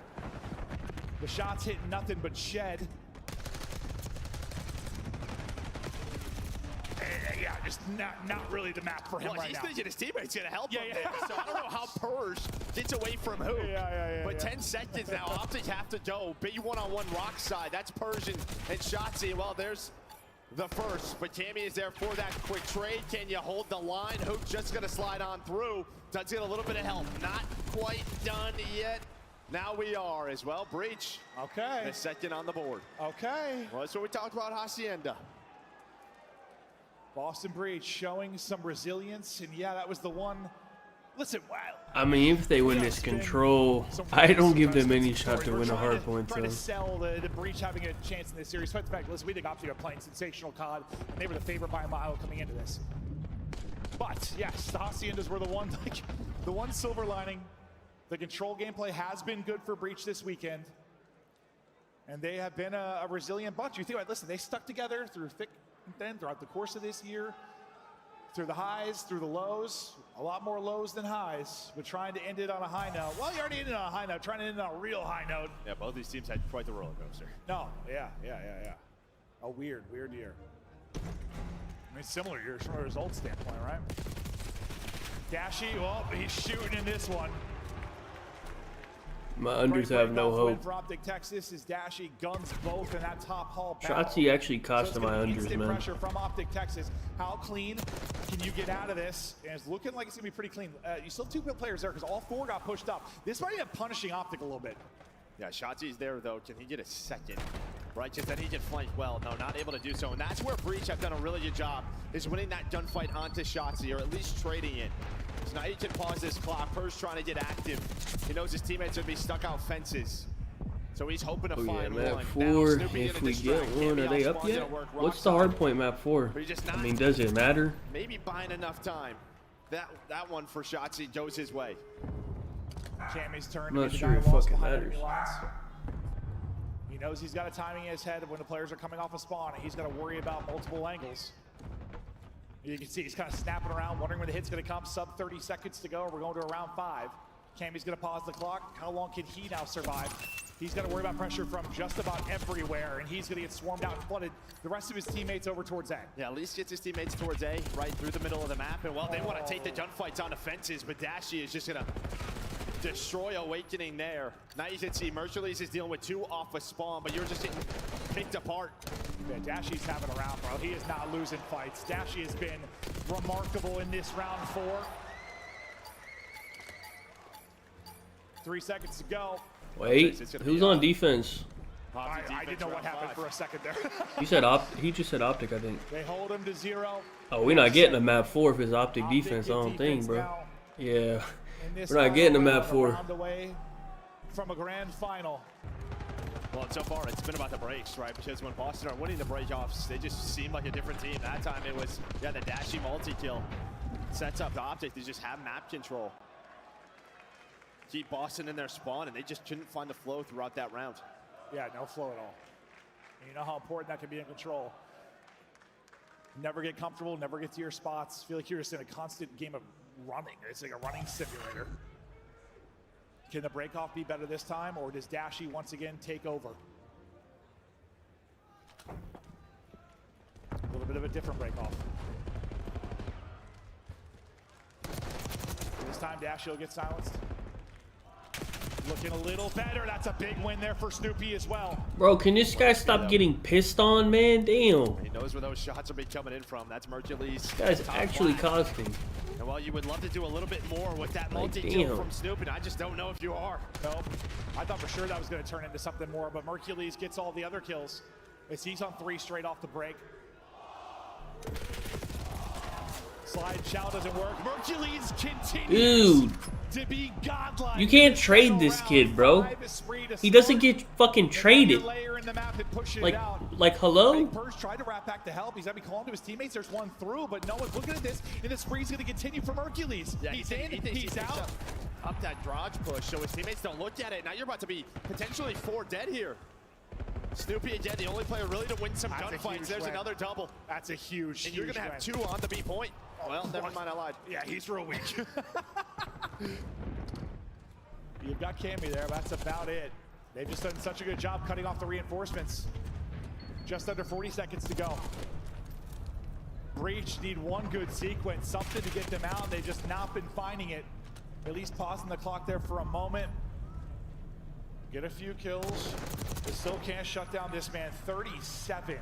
The shots hitting nothing but shed. just not really the map for him right he's now. thinking his teammate's gonna help him. Yeah. There, so I don't know how Purge gets away from who. But 10 seconds now, Optic have to go. Big one-on-one rock side. That's Persian and Shotzi. Well, there's the first, but Cammy is there for that quick trade. Can you hold the line? Hook just gonna slide on through. Does get a little bit of help. Not quite done yet. Now we are as well. Breach. Okay. The second on the board. Okay. Well, that's what we talked about, Hacienda. Boston Breach showing some resilience, and yeah, that was the one. Listen, wow. I mean, if they win this control, I don't give them any shot to win a hard point. Trying to sell the Breach having a chance in this series. Despite the fact, listen, we think Optic are playing sensational COD, and they were the favorite by a mile coming into this. But yes, the Haciendas were the one silver lining. The control gameplay has been good for Breach this weekend, and they have been a resilient bunch. You think about it, listen, they stuck together through thick and thin throughout the course of this year, through the highs, through the lows, a lot more lows than highs, but trying to end it on a high note. Well, you already ended on a high note, trying to end it on a real high note. Yeah, both these teams had quite the roller coaster. No, yeah. A weird year. I mean, similar years from a result standpoint, right? Dashy, well, he's shooting in this one. My unders have no hope. For Optic Texas is Dashy guns both in that top hall. Shotzi actually costed my unders, man. Pressure from Optic Texas. How clean can you get out of this? And it's looking like it's gonna be pretty clean. You still have 2 players there because all 4 got pushed up. This might end up punishing Optic a little bit. Yeah, Shotzi's there though. Can he get a second? Right, just then he can flank well. No, not able to do so. And that's where Breach have done a really good job, is winning that gunfight onto Shotzi, or at least trading it. So now he can pause this clock. Purge trying to get active. He knows his teammates would be stuck out fences. So he's hoping to find map one. 4, if we get one, are they up yet? What's the hardpoint map 4? I mean, does it matter? Maybe buying enough time. That one for Shotzi goes his way. Cammy's turn. I'm not sure it fucking matters. He knows he's got a timing in his head when the players are coming off a spawn, and he's got to worry about multiple angles. You can see he's kind of snapping around, wondering when the hit's going to come. Sub 30 seconds to go. We're going to around 5. Cammy's going to pause the clock. How long can he now survive? He's got to worry about pressure from just about everywhere, and he's going to get swarmed out and flooded. The rest of his teammates over towards A. Yeah, at least gets his teammates towards A, right through the middle of the map. And well, they want to take the gunfights on the fences, but Dashy is just going to destroy Awakening there. Now you can see Mercules is dealing with 2 off a spawn, but you're just getting picked apart. Yeah, Dashy's having a round, bro. He is not losing fights. Dashy has been remarkable in this round 4. 3 seconds to go. Wait, who's on defense? I didn't know what happened for a second there. He just said Optic, I think. They hold him to 0. Oh, we're not getting a map 4 if it's Optic defense, I don't think, bro. Yeah, we're not getting a map 4. Away from a grand final. Well, so far it's been about the breaks, right? Because when Boston are winning the break-offs, they just seem like a different team. That time it was, yeah, the Dashy multi-kill sets up the Optic. They just have map control. Keep Boston in their spawn, and they just couldn't find the flow throughout that round. Yeah, no flow at all. And you know how important that can be in control. Never get comfortable, never get to your spots. Feel like you're just in a constant game of running. It's like a running simulator. Can the break-off be better this time, or does Dashy once again take over? A little bit of a different break-off. This time Dashy will get silenced. Looking a little better. That's a big win there for Snoopy as well. Bro, can this guy stop getting pissed on, man? Damn. He knows where those shots will be coming in from. That's Mercules. This guy's actually costing. And while you would love to do a little bit more with that multi-kill from Snoopy, I just don't know if you are. Nope. I thought for sure that was going to turn into something more, but Mercules gets all the other kills. As he's on 3 straight off the break. Slide chow doesn't work. Mercules continues to be godlike. You can't trade this kid, bro. He doesn't get fucking traded. Like hello? Purge tried to wrap back to help. He's gonna be calling to his teammates. There's one through, but no one's looking at this. And the spree's gonna continue for Mercules. Yeah, he's in, he's out. Up that dodge push, so his teammates don't look at it. Now you're about to be potentially 4 dead here. Snoopy again, the only player really to win some gunfights. There's another double. That's a huge, and you're gonna have 2 on the B point. Well, never mind, I lied. Yeah, he's real weak. You've got Cammy there, but that's about it. They've just done such a good job cutting off the reinforcements. Just under 40 seconds to go. Breach need one good sequence, something to get them out. They've just not been finding it. At least pausing the clock there for a moment. Get a few kills. They still can't shut down this man. 37.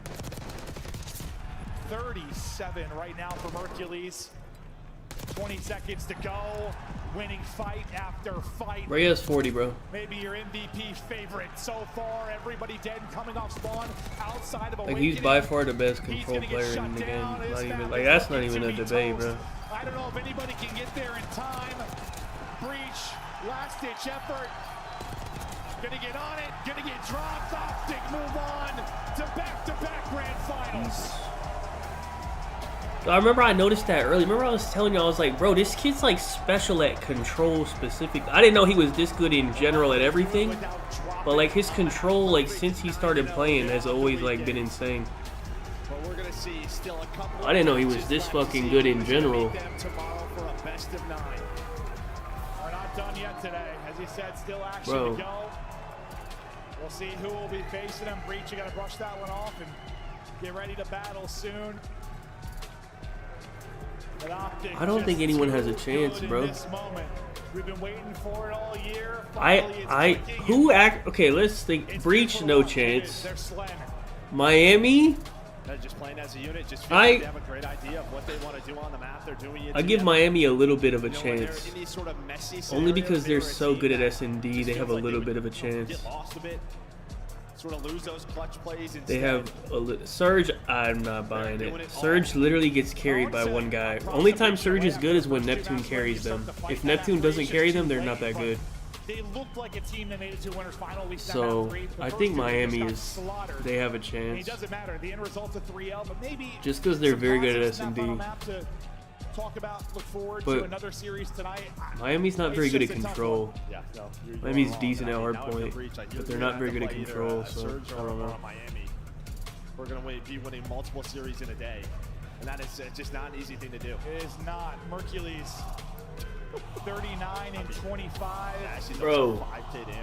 37 right now for Mercules. 20 seconds to go. Winning fight after fight. Reyes 40, bro. Maybe your MVP favorite so far. Everybody dead and coming off spawn outside of Like, he's by far the best control player in the game. Not even, like, that's not even a debate, bro. I don't know if anybody can get there in time. Breach, last ditch effort. Gonna get on it, gonna get dropped. Optic move on to back-to-back grand finals. I remember I noticed that early. Remember I was telling you, I was like, bro, this kid's like special at control specific. I didn't know he was this good in general at everything, but like his control, like since he started playing, has always like been insane. I didn't know he was this fucking good in general. We're not done yet today. As he said, still action Bro. to go. We'll see who will be facing him. Breach, you gotta brush that one off and get ready to battle soon. I don't think anyone has a chance, bro. We've been waiting for it all year. Okay, let's think. Breach, no chance. Miami, They're just playing as a unit, just feel like they have a great idea of what they want to do on the map. They're doing it. I give Miami a little bit of a chance. In these sort of messy Only because they're scenarios, so good at S&D, they have a little bit of a chance. get lost a bit, sort of lose those clutch plays. They have Surge. I'm not buying it. Surge literally gets carried by one guy. Only time Surge is good is when Neptune carries them. If Neptune doesn't carry them, they're not that good. They looked like a team that made it to winners final. At least So I think Miami is. They have a chance. It doesn't matter. The end result's a 3L, but maybe Just because they're very good at S&D. Talk about, look forward But to another series tonight. Miami's not very good at control. Yeah, no, Miami's decent at hardpoint, but they're not very good at control, so I don't know. Miami. We're going to be winning multiple series in a day, and that is just not an easy thing to do. It is not. Mercules 39 and 25. Bro.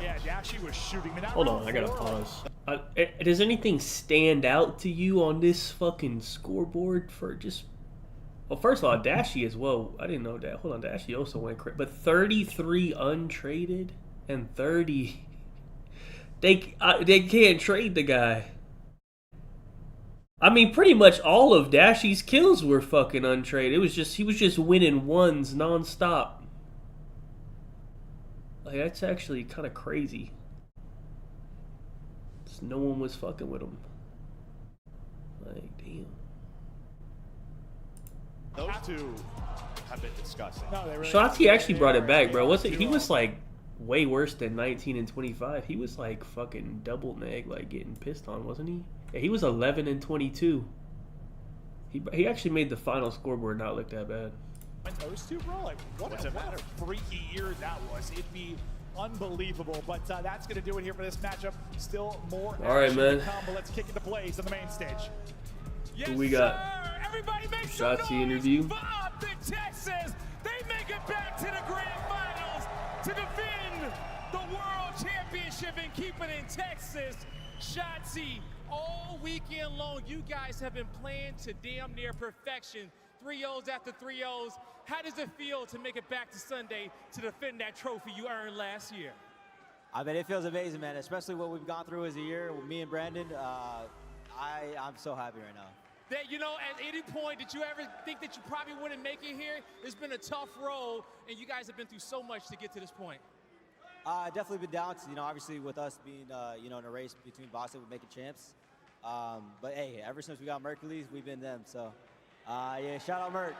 Yeah, Dashy was shooting. Hold on, I gotta pause. Does anything stand out to you on this fucking scoreboard for just... Well, first of all, Dashy as well. I didn't know that. Hold on, Dashy also went crazy. But 33 untraded and 30... They can't trade the guy. I mean, pretty much all of Dashy's kills were fucking untraded. It was just... He was just winning ones nonstop. Like, that's actually kind of crazy. Just no one was fucking with him. Like, damn. Those two have been disgusting. No, they really Shotzi actually brought it back, bro. He was like way worse than 19 and 25. He was like fucking double neg, like getting pissed on, wasn't he? Yeah, he was 11 and 22. He actually made the final scoreboard not look that bad. Those two, bro, like what a freaky year that was. It'd be unbelievable, but that's gonna do it here for this matchup. Still more all right, action man. to come, but let's kick into plays on the main stage. Who we got? Everybody make Shotzi interview. Optic Texas. They make it back to the grand finals to defend the world championship and keep it in Texas. Shotzi, all weekend long, you guys have been playing to damn near perfection. 3-0s after 3-0s. How does it feel to make it back to Sunday to defend that trophy you earned last year? I mean, it feels amazing, man, especially what we've gone through as a year with me and Brandon. I'm so happy right now. That, you know, at any point, did you ever think that you probably wouldn't make it here? It's been a tough road, and you guys have been through so much to get to this point. Definitely been down, you know, obviously with us being, you know, in a race between Boston with making champs. But, hey, ever since we got Mercules, we've been them. So, yeah, shout out Merc.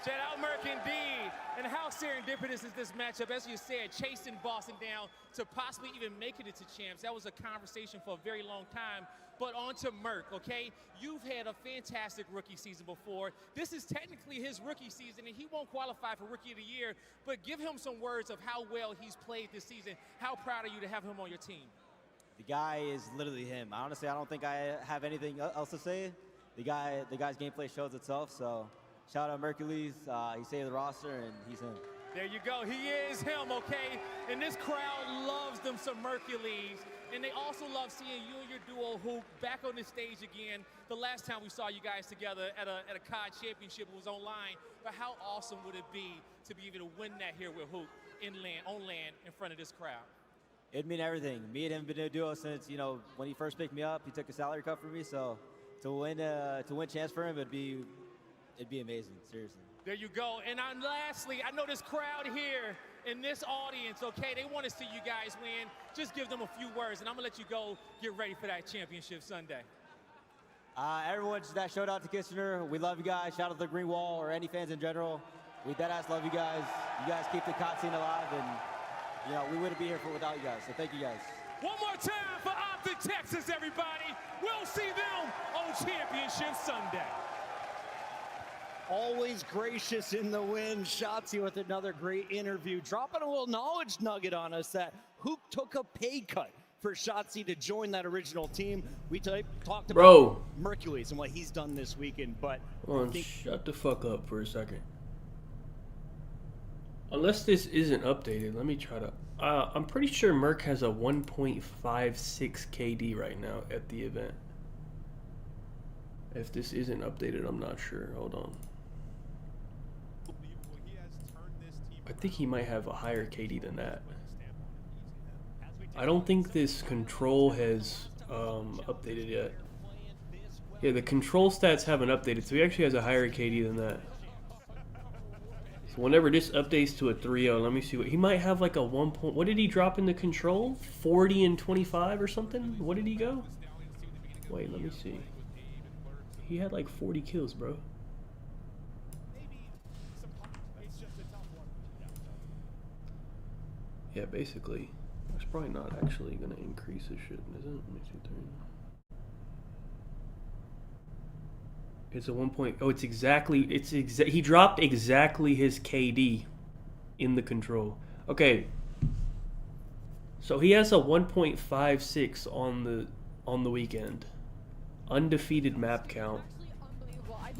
Shout out Merc indeed. And how serendipitous is this matchup? As you said, chasing Boston down to possibly even make it into champs. That was a conversation for a very long time. But on to Merc, okay? You've had a fantastic rookie season before. This is technically his rookie season, and he won't qualify for Rookie of the Year. But give him some words of how well he's played this season. How proud are you to have him on your team? The guy is literally him. Honestly, I don't think I have anything else to say. The guy's gameplay shows itself, so shout out Mercules. He saved the roster, and he's him. There you go. He is him, okay? And this crowd loves them some Mercules. And they also love seeing you and your duo Hoop back on the stage again. The last time we saw you guys together at a Cod Championship was online. But how awesome would it be to be able to win that here with Hoop on land in front of this crowd? It'd mean everything. Me and him have been a duo since, you know, when he first picked me up. He took a salary cut for me, so to win champs for him, it'd be amazing. Seriously. There you go. And lastly, I know this crowd here in this audience, okay, they want to see you guys win. Just give them a few words, and I'm going to let you go get ready for that championship Sunday. Everyone that showed out to Kitchener, we love you guys. Shout out to the Green Wall or any fans in general. We deadass love you guys. You guys keep the Cod scene alive, and you know, we wouldn't be here without you guys. So thank you guys. One more time for Optic Texas, everybody. We'll see them on Championship Sunday. Always gracious in the win. Shotzi with another great interview. Dropping a little knowledge nugget on us that Hoop took a pay cut for Shotzi to join that original team. We talked about Mercules and what he's done this weekend, but shut the fuck up for a second. Unless this isn't updated, let me try to. I'm pretty sure Merc has a 1.56 KD right now at the event. If this isn't updated, I'm not sure. Hold on. I think he might have a higher KD than that. I don't think this control has updated yet. Yeah, the control stats haven't updated, so he actually has a higher KD than that. So whenever this updates to a 3.0, let me see what he might have, like a 1. What did he drop in the control? 40 and 25 or something? What did he go? Wait, let me see. He had like 40 kills, bro. Yeah, basically. It's probably not actually gonna increase his shit, is it? Let me see. It's a 1. Oh, it's exactly. He dropped exactly his KD in the control. Okay. So he has a 1.56 on the weekend. Undefeated map count.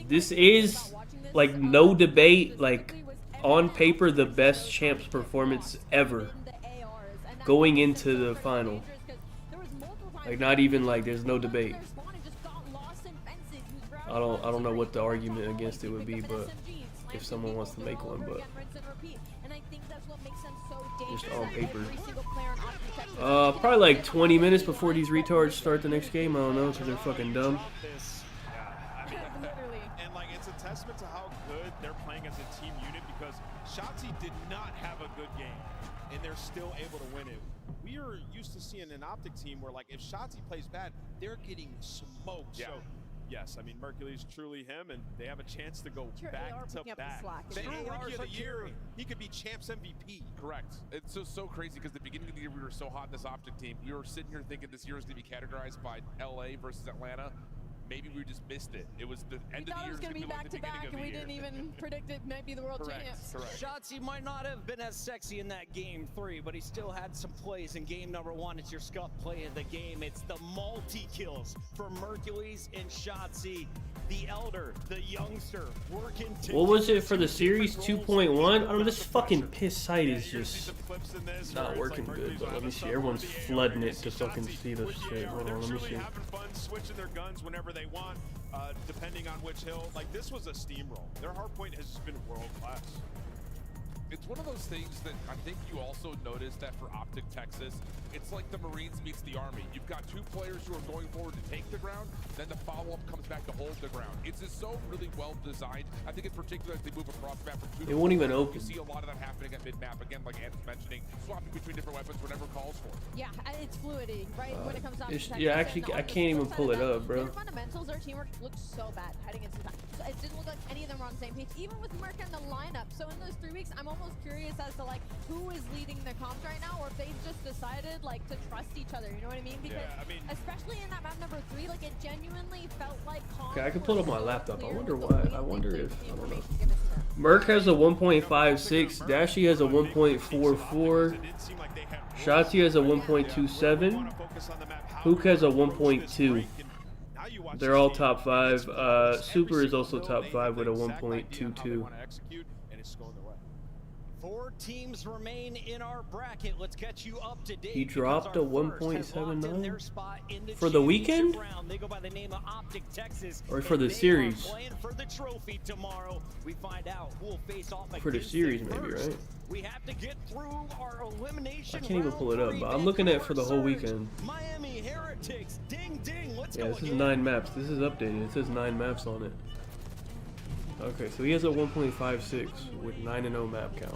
This is like no debate, like on paper the best champs performance ever going into the final. Like not even like there's no debate. I don't know what the argument against it would be, but if someone wants to make one, but just on paper. Probably like 20 minutes before these retards start the next game. I don't know, because they're fucking dumb. And like it's a testament to how good they're playing as a team unit, because Shotzi did not have a good game and they're still able to win it. We are used to seeing an Optic team where like if Shotzi plays bad, they're getting smoked. Yeah. So yes, I mean Mercury's truly him, and they have a chance to go back to back. The Rookie of the Year, he could be Champs MVP. Correct. It's so crazy because the beginning of the year we were so hot in this Optic team. We were sitting here thinking this year was going to be categorized by LA versus Atlanta. Maybe we just missed it. It was the end of the year. It was going to be back to back, and we didn't even predict it might be the world champs. Correct. Shotzi might not have been as sexy in that game 3, but he still had some plays in game number 1. It's your scuff play of the game. It's the multi-kills for Mercules and Shotzi. The elder, the youngster, working together. What was it for the series? 2.1? I mean, this fucking piss site is just not working good, but let me see. Everyone's flooding it to fucking see the shit. Hold on, let me see. Having fun switching their guns whenever they want, depending on which hill. Like this was a steamroll. Their hardpoint has just been world class. It's one of those things that I think you also noticed that for Optic Texas, it's like the Marines meets the Army. You've got 2 players who are going forward to take the ground, then the follow-up comes back to hold the ground. It's just so really well designed. I think in particular, as they move across the map from 2 to 4, it won't even open. You see a lot of that happening at mid-map. Again, like Anna's mentioning, swapping between different weapons whenever calls for it. Yeah, it's fluidity, right? When it comes down to Texas. Yeah, actually, I can't even pull it up, bro. Their fundamentals, their teamwork looked so bad heading into that. So it didn't look like any of them were on the same page, even with Merc in the lineup. So in those 3 weeks, I'm almost curious as to like who is leading the comps right now, or if they just decided like to trust each other. You know what I mean? Because especially in that map number 3, like it genuinely felt like. Okay, I can pull up my laptop. I wonder why. I wonder if I don't know. Merc has a 1.56. Dashy has a 1.44. Shotzi has a 1.27. Hook has a 1.2. They're all top 5. Super is also top 5 with a 1.22. 4 teams remain in our bracket. Let's get you up to date. He dropped a 1.79 for the weekend, they go by the name of Optic Texas, or for the series. For the trophy tomorrow, we find out who will face off For the series, maybe, right? We have to get through our elimination. I can't even pull it up, but I'm looking at for the whole weekend. Miami Heretics, ding ding. Let's Yeah, go this is again. 9 maps. This is updated. It says 9 maps on it. Okay, so he has a 1.56 with 9-0 map count.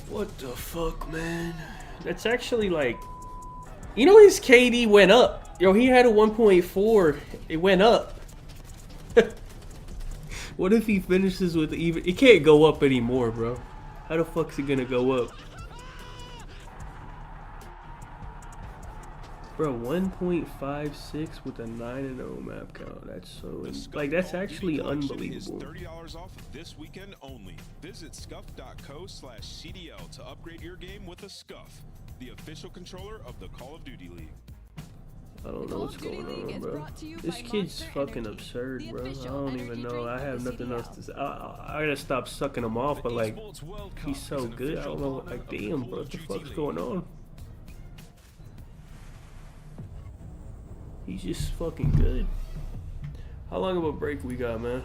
What the fuck, man? That's actually like, you know, his KD went up. Yo, he had a 1.4. It went up. What if he finishes with even? It can't go up anymore, bro. How the fuck's it gonna go up? Bro, 1.56 with a 9-0 map count. That's so, like, that's actually unbelievable. $30 off this weekend only. Visit scuff.co/CDL to upgrade your game with a Scuff, the official controller of the Call of Duty League. I don't know what's going on, bro. This kid's fucking absurd, bro. I don't even know. I have nothing else to say. I gotta stop sucking him off, but like, he's so good. I don't know. Like, damn, bro, what the fuck's going on? He's just fucking good. How long of a break we got, man?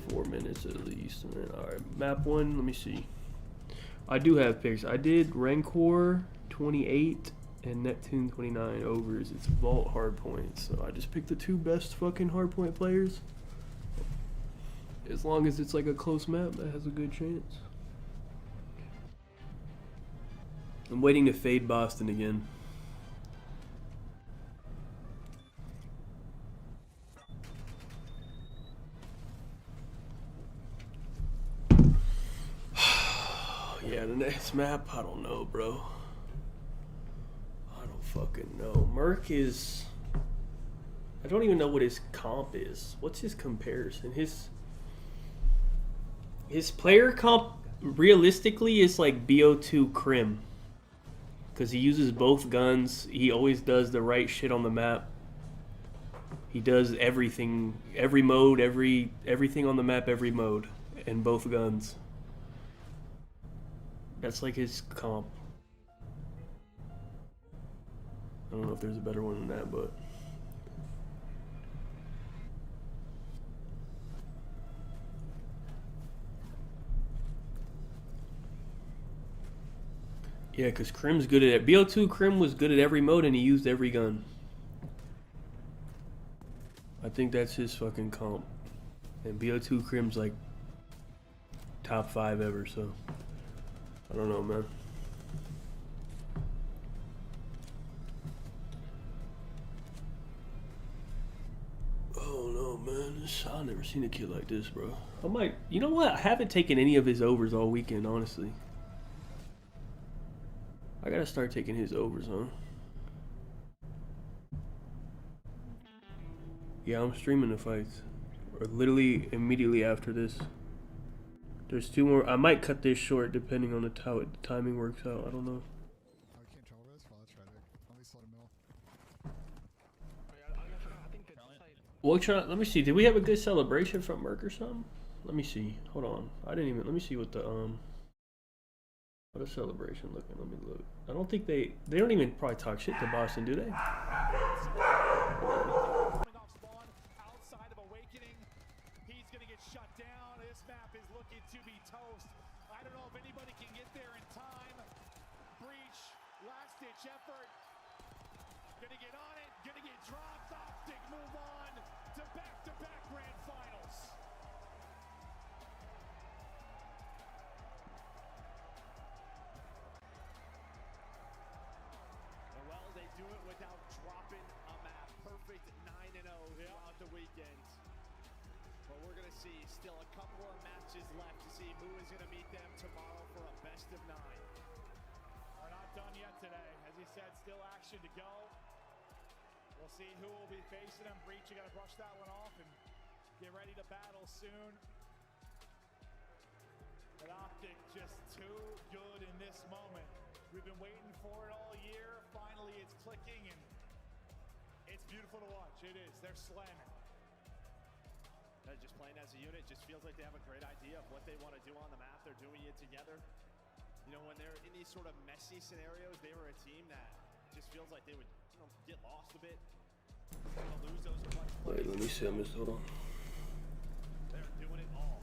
4 minutes at least, man. All right, map 1. Let me see. I do have picks. I did Rancor 28 and Neptune 29 overs. It's Vault Hardpoint, so I just picked the 2 best fucking Hardpoint players. As long as it's like a close map, that has a good chance. I'm waiting to fade Boston again. Yeah, the next map, I don't know, bro. I don't fucking know. Merc is... I don't even know what his comp is. What's his comparison? His player comp, realistically, is like BO2 Crim. Because he uses both guns. He always does the right shit on the map. He does everything. Every mode, everything on the map, every mode. And both guns. That's like his comp. I don't know if there's a better one than that, but... Yeah, because Crim's good at it. BO2 Crim was good at every mode and he used every gun. I think that's his fucking comp. And BO2 Crim's like top 5 ever, so... I don't know, man. Oh no, man. I've never seen a kid like this, bro. I might, you know what? I haven't taken any of his overs all weekend, honestly. I gotta start taking his overs, huh? Yeah, I'm streaming the fights. Or literally immediately after this. There's 2 more. I might cut this short depending on how the timing works out. I don't know. Let me see. Did we have a good celebration from Merc or something? Let me see. Hold on. I didn't even. Let me see what the what a celebration looking. Let me look. I don't think they don't even probably talk shit to Boston, do they? Still a couple of matches left to see who is going to meet them tomorrow for a best of 9. We're not done yet today. As he said, still action to go. We'll see who will be facing them. Breach, you got to brush that one off and get ready to battle soon. But Optic just too good in this moment. We've been waiting for it all year. Finally, it's clicking, and it's beautiful to watch. It is. They're slamming. Just playing as a unit, just feels like they have a great idea of what they want to do on the map. They're doing it together. You know, when they're in these sort of messy scenarios, they were a team that just feels like they would, you know, get lost a bit. Lose those clutch plays. Wait, let me see. I missed. Hold on. They're doing it all.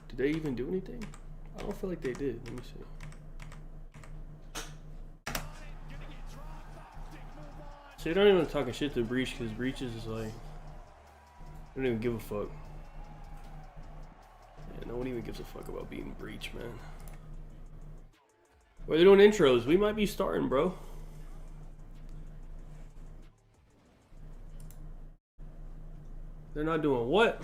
Did they even do anything? I don't feel like they did. Let me see. See, they're not even talking shit to Breach because Breach is like, they don't even give a fuck. Yeah, no one even gives a fuck about beating Breach, man. Well, they're doing intros. We might be starting, bro. They're not doing what?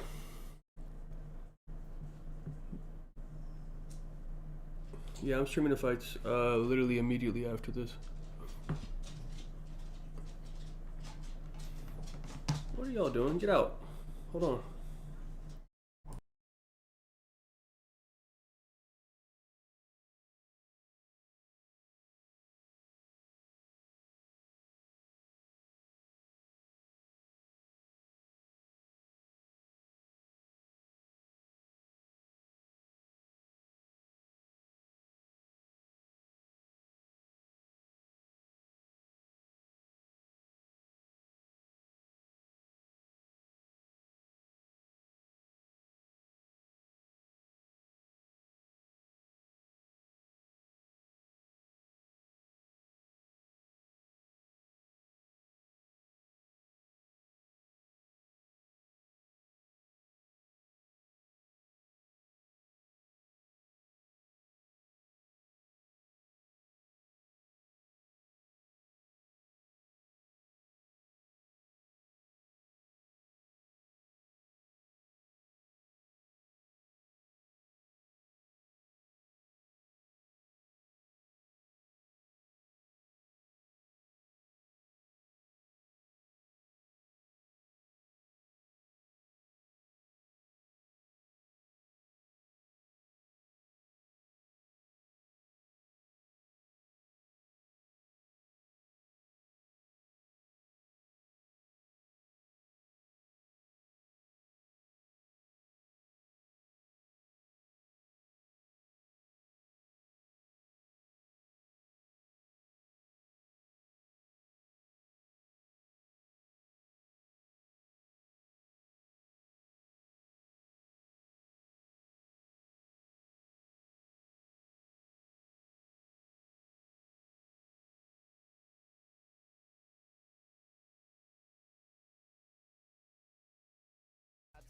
Yeah, I'm streaming the fights literally immediately after this. What are y'all doing? Get out. Hold on.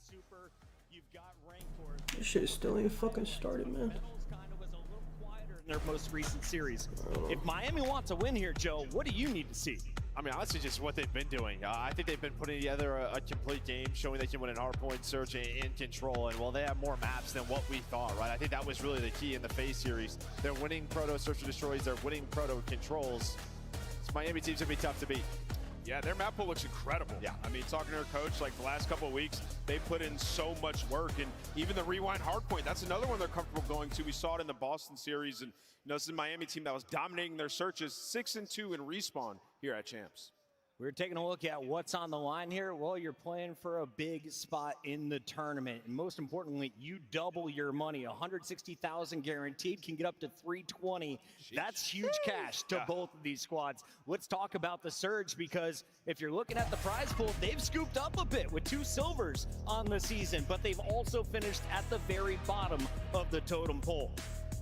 Super, you've got Rancor. This shit still ain't fucking started, man. In their most recent series. If Miami wants to win here, Joe, what do you need to see? I mean, honestly, just what they've been doing. I think they've been putting together a complete game, showing they can win in hardpoint, search, and control. And while they have more maps than what we thought, right? I think that was really the key in the FaZe series. They're winning proto search and destroys. They're winning proto controls. This Miami team's gonna be tough to beat. Yeah, their map pool looks incredible. Yeah. I mean, talking to their coach, like the last couple of weeks, they put in so much work. And even the Rewind Hardpoint, that's another one they're comfortable going to. We saw it in the Boston series. And you know, this is a Miami team that was dominating their searches, 6-2 in respawn here at Champs. We're taking a look at what's on the line here. Well, you're playing for a big spot in the tournament. And most importantly, you double your money. 160,000 guaranteed, can get up to 320. That's huge cash to both of these squads. Let's talk about the Surge, because if you're looking at the prize pool, they've scooped up a bit with 2 silvers on the season, but they've also finished at the very bottom of the totem pole.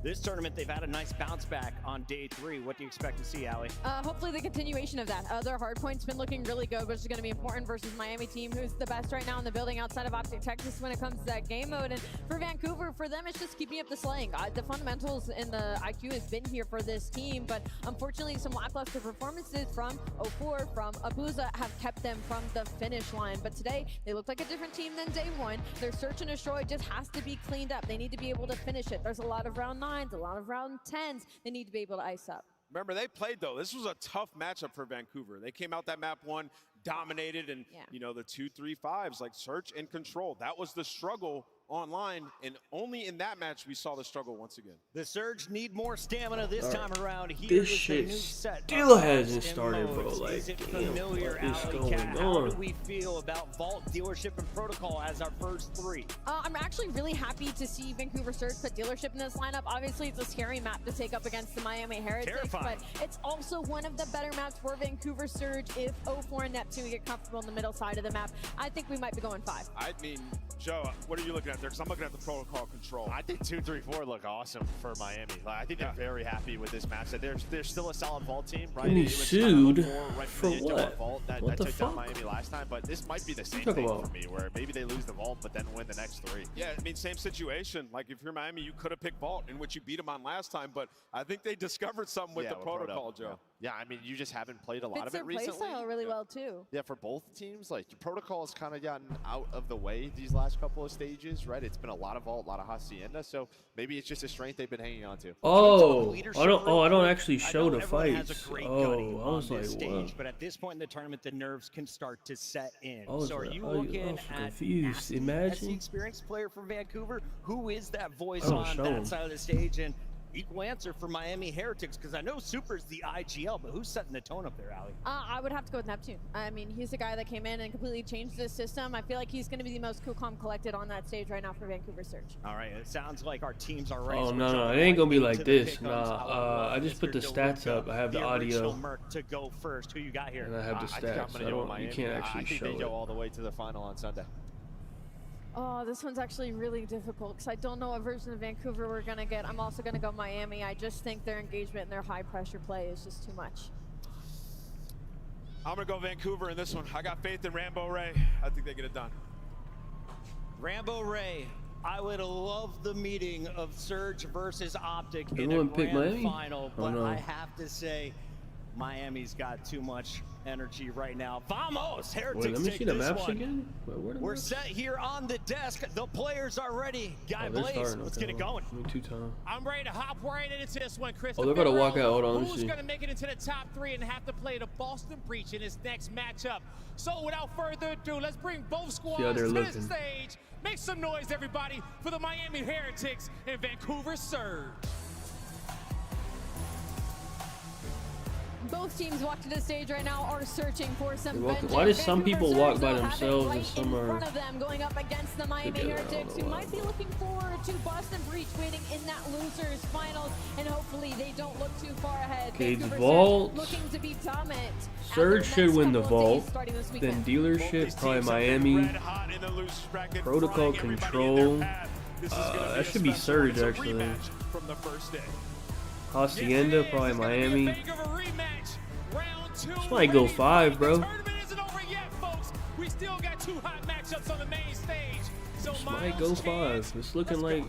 This tournament, they've had a nice bounce back on day 3. What do you expect to see, Allie? Hopefully the continuation of that. Their hardpoint's been looking really good, which is going to be important versus Miami team, who's the best right now in the building outside of Optic Texas when it comes to that game mode. And for Vancouver, for them, it's just keeping up the slaying. The fundamentals and the IQ has been here for this team, but unfortunately some lackluster performances from 04, from Abuza have kept them from the finish line. But today, they look like a different team than day 1. Their search and destroy just has to be cleaned up. They need to be able to finish it. There's a lot of round 9s, a lot of round 10s. They need to be able to ice up. Remember, they played, though. This was a tough matchup for Vancouver. They came out that map 1, dominated, and, you know, the 2-3-5s, like search and control. That was the struggle online, and only in that match we saw the struggle once again. The Surge need more stamina this time around. Here This is the shit new set still of hasn't modes and started, bro. modes. Like, is it damn, familiar, what is Alley going Cat? How on? do we feel about Vault, Dealership, and Protocol as our first three? I'm actually really happy to see Vancouver Surge put Dealership in this lineup. Obviously, it's a scary map to take up against the Miami Heretics, Terrifying. but it's also one of the better maps for Vancouver Surge. If 04 and Neptune get comfortable in the middle side of the map, I think we might be going 5. I mean, Joe, what are you looking at there? Because I'm looking at the protocol control. I think 2, 3, 4 look awesome for Miami. Like, I think they're very happy with this match. They're still a solid Vault team, right? And he It was sued kind of a 4 right for from the what? Vault that What the took down fuck? Miami last time, but this might be the same talking thing about? for me, where maybe they lose the Vault, but then win the next 3. Yeah, I mean, same situation. Like, if you're Miami, you could have picked Vault, in which you beat them on last time, but I think they discovered something with the protocol, Joe. Yeah, I mean, you just haven't played a lot Fits of it their recently. playstyle really well, too. Yeah, for both teams, like, Protocol has kind of gotten out of the way these last couple of stages, right? It's been a lot of Vault, a lot of Hacienda, so maybe it's just a strength they've been hanging on to. Oh, I don't actually show the Everyone has fights. a great Oh, gutting I on was like, this stage, what? but at this point in the tournament, the nerves can start to set in. I was So are like, you I looking was at confused. Nasty Imagine. as the experienced player from Vancouver? Who is that voice I don't on show that him. side of the stage? And equal answer for Miami Heretics, because I know Super's the IGL, but who's setting the tone up there, Allie? I would have to go with Neptune. I mean, he's the guy that came in and completely changed the system. I feel like he's going to be the most cool, calm, collected on that stage right now for Vancouver Surge. All right, it sounds like our teams are ready. Oh, So no, we're no, jumping it ain't gonna be right like into the this. pick'ems. Nah, I just put the stats up. I have the original audio. Merc to go first. Who you got here? And I have the I think I'm stats. gonna I go with don't, you Miami. can't I actually think show they go it. all the way to the final on Sunday. Oh, this one's actually really difficult because I don't know what version of Vancouver we're going to get. I'm also going to go Miami. I just think their engagement and their high-pressure play is just too much. I'm going to go Vancouver in this one. I got faith in Rambo Ray. I think they get it done. Rambo Ray, I would love the meeting of Surge versus Optic in a Everyone pick grand Miami? final, Oh, but no. I have to say, Miami's got too much energy right now. Vamos! Heretics Wait, let me take see the this maps one. again. Where the We're maps? set here on the desk. The players are ready. Guy Oh, they're Blaze, starting. let's Okay, get it hold on. going. Give me 2 times. I'm ready to hop right into this one, Chris. Oh, they're about to walk out. Hold on, let me Who's see. going to make it into the top 3 and have to play the Boston Breach in his next matchup? So without further ado, let's bring both squads how to they're the looking. stage. Make some noise, everybody, for the Miami Heretics and Vancouver Surge. Both teams walk to the stage right now are searching for some vengeance. Why does some Vancouver people walk Surge by will have it themselves and right some in are front of them going up against the Miami together? I don't Heretics, know who why. might be looking forward to Boston Breach waiting in that losers finals, and hopefully they don't look too far ahead. Okay, Vancouver Vault. Surge looking to be dominant. at Surge their should next win the couple of Vault. days starting this Then weekend. Dealership, probably Miami. Protocol Control. That should be Surge, actually. From the first day. Hacienda, probably Miami. This might go 5, bro. Tournament isn't over yet, folks. We still got 2 hot matchups on the main stage. So This might go 5. It's looking like.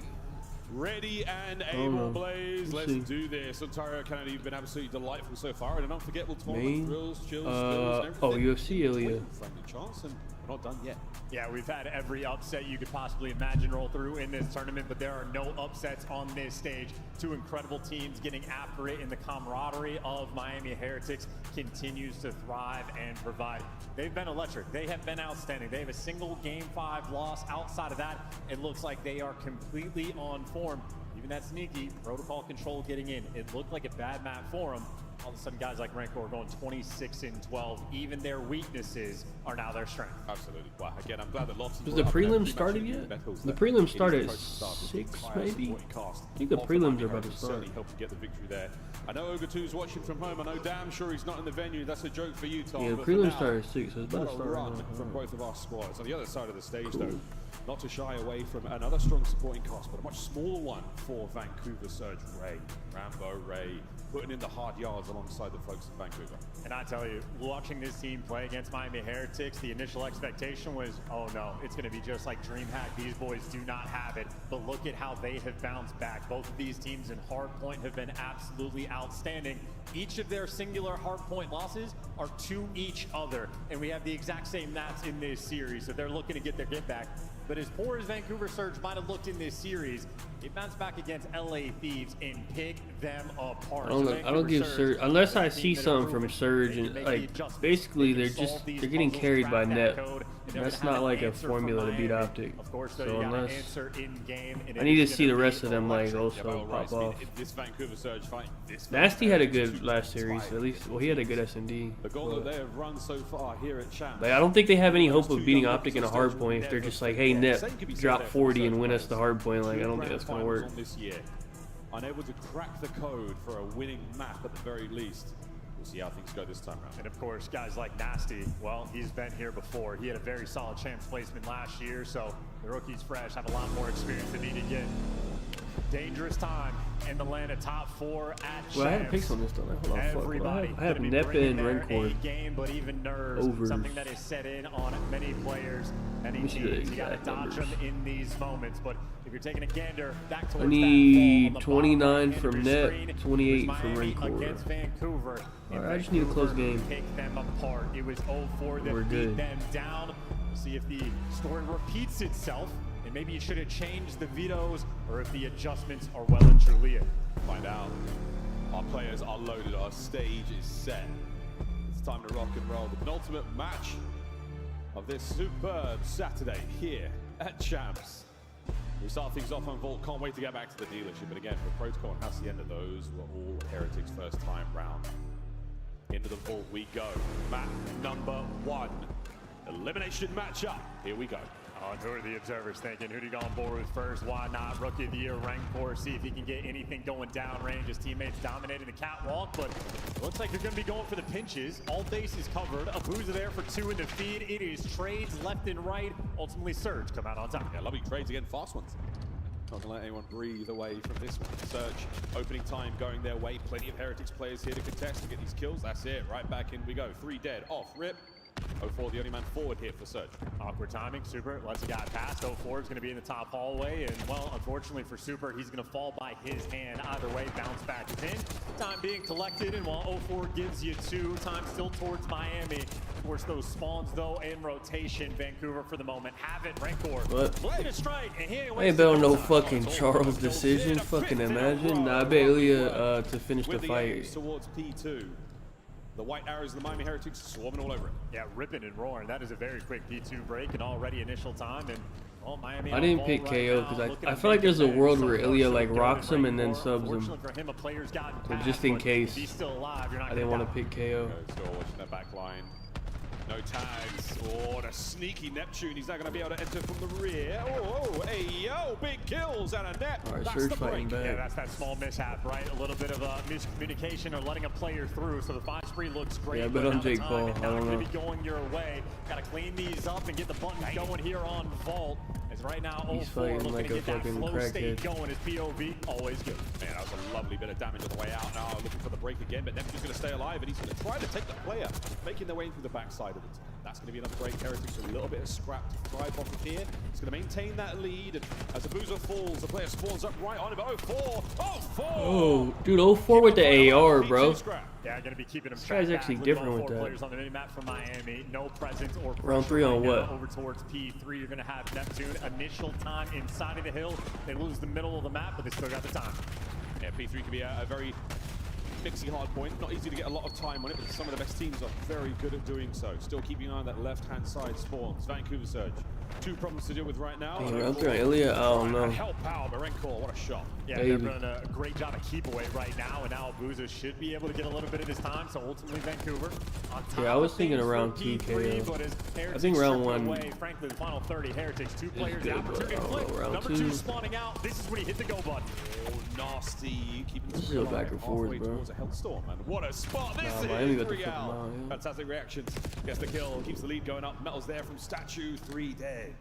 Ready and Oh, able, no. Blaze. Let's Let's see. do this. Ontario, Canada, you've been absolutely delightful so far. And an unforgettable tournament. Main. Thrills, chills, spills, and Oh, everything. UFC, Ilya. Friendly chance, and we're not done yet. Yeah, we've had every upset you could possibly imagine roll through in this tournament, but there are no upsets on this stage. 2 incredible teams getting after it, and the camaraderie of Miami Heretics continues to thrive and provide. They've been electric. They have been outstanding. They have a single Game 5 loss. Outside of that, it looks like they are completely on form. Even that sneaky protocol control getting in. It looked like a bad map for them. All of a sudden, guys like Rancor are going 26-12. Even their weaknesses are now their strength. Absolutely. Wow. Again, I'm glad that Lofty Has the brought up their prelims pre-match started interview yet? with Beckles The there. prelims It is start at approaching start with 6, entire maybe? supporting cast. I think the Off prelims Miami are about to Heretics start. certainly helped to get the victory there. I know Ogre 2 is watching from home. I know damn sure he's not in the venue. That's a joke for you, Tom. Yeah, the but for prelims now, start at 6, so it's about what to a start run right now. from both of our squads. On the other side of the stage, though, not to shy away from another strong supporting cast, but a much smaller one for Vancouver Surge. Ray, Rambo Ray, putting in the hard yards alongside the folks in Vancouver. And I tell you, watching this team play against Miami Heretics, the initial expectation was, oh no, it's going to be just like DreamHack. These boys do not have it. But look at how they have bounced back. Both of these teams in Hardpoint have been absolutely outstanding. Each of their singular Hardpoint losses are to each other. And we have the exact same maps in this series. So they're looking to get their get back. But as poor as Vancouver Surge might have looked in this series, He bounced back against LA Thieves and pick them apart. I don't give Surge unless I see something from Surge, and like basically they're getting carried by net. That's not like a formula to beat Optic. So unless I need to see the rest of them like also pop off. Nasty had a good last series, at least. Well, he had a good S&D. The goal that they have run so far here at Champs. Like, I don't think they have any hope of beating Optic in a hardpoint if they're just like, hey, net, drop 40 and win us the hardpoint. Like, I don't think that's gonna work. This year, unable to crack the code for a winning map at the very least. We'll see how things go this time around. And of course, guys like Nasty, well, he's been here before. He had a very solid Champs placement last year, so the rookie's fresh, have a lot more experience than need to get. Dangerous time in the land of top 4 at Champs. Well, I had picks on this, don't I? Hold on, Everybody I have Nepa and Rancor. Game, but even nerves, something that is set in on many players, many teams. You gotta dodge them in these moments. But if you're taking a gander back towards I need 29 from net, 28 from Rancor. Against Vancouver. Alright, I just need a close game. Pick them apart. It was 0-4 that beat them down. See if the story repeats itself. And maybe you should have changed the vetoes, or if the adjustments are well and truly in. Find out. Our players are loaded. Our stage is set. It's time to rock and roll. The penultimate match of this superb Saturday here at Champs. We start things off on Vault. Can't wait to get back to the dealership. But again, for Protocol, that's the end of those. We're all Heretics first time round. Into the Vault we go. Map number 1. Elimination matchup. Here we go. And who are the observers thinking? Who do you go on board with first? Why not? Rookie of the year, Rancor. See if he can get anything going downrange. His teammates dominating the catwalk, but it looks like you're going to be going for the pinches. All bases covered. Abuza there for 2 in the feed. It is trades left and right. Ultimately, Surge come out on top. Yeah, lovely trades again. Fast ones. Not going to let anyone breathe away from this one. Surge, opening time going their way. Plenty of Heretics players here to contest to get these kills. That's it. Right back in we go. 3 dead. Off. Rip. 0-4, the only man forward here for Surge. Awkward timing. Super lets a guy pass. 0-4 is going to be in the top hallway. And, well, unfortunately for Super, he's going to fall by his hand. Either way, bounce back is in. Time being collected. And while 0-4 gives you 2, time still towards Miami. Of course, those spawns, though, in rotation. Vancouver for the moment. Have it. Rancor. What? Looking to strike. And he I ain't bet on no fucking Charles decision. Fucking imagine. Nah, I bet Ilya to finish the fight. Towards P2. The white arrows of the Miami Heretics swarming all over it. Yeah, ripping and roaring. That is a very quick P2 break and already initial time. And well, Miami. I didn't pick KO because I feel like there's a world where Ilya like rocks him and then subs him. So just in case, I didn't want to pick KO. Still watching that back line. No tags. Oh, the sneaky Neptune. He's not going to be able to enter from the rear. Oh, hey, yo, big kills and a net. All right, Surge fighting back. Yeah, that's that small mishap, right? A little bit of a miscommunication or letting a player through. So the 5 spree looks great. Yeah, but I'm Jake Paul. I don't know. Be going your way. Got to clean these up and get the buttons going here on Vault. As right now, he's fighting like a fucking crackhead. Going his POV, always good. Man, that was a lovely bit of damage on the way out. Now looking for the break again, but Neptune's going to stay alive, and he's going to try to take the player, making their way through the backside of it. That's going to be another break. Heretics a little bit of scrap to thrive off of here. He's going to maintain that lead. And as Abuza falls, the player spawns up right on him. 0-4. 0-4. Oh, dude, 0-4 with the AR, bro. Yeah, going to be keeping him. This guy's actually different with that. Players on the mini-map from Miami. No presence or round 3 on what? Over towards P3, you're going to have Neptune. Initial time inside of the hill. They lose the middle of the map, but they still got the time. Yeah, P3 can be a very mixy hard point. Not easy to get a lot of time on it, but some of the best teams are very good at doing so. Still keeping an eye on that left-hand side spawns. Vancouver Surge. 2 problems to deal with right now. Round 3 on Ilya, I don't know. Help out, but Rancor, what a shot. Yeah, they're doing a great job of keep away right now, and now Abuza should be able to get a little bit of his time, so ultimately Vancouver on top. Yeah, I was thinking around 2 KO. I think round 1. Away, frankly, the final 30, Heretics, 2 players, the opportunity to flip. Number 2 spawning out. This is when he hit the go button. Oh, nasty. Keeping this is a back and forth, bro. Towards a Hellstorm, and what a spot this is. Miami got the flip now, yeah. Fantastic reactions. Gets the kill, keeps the lead going up. Metals there from Statue, 3 dead.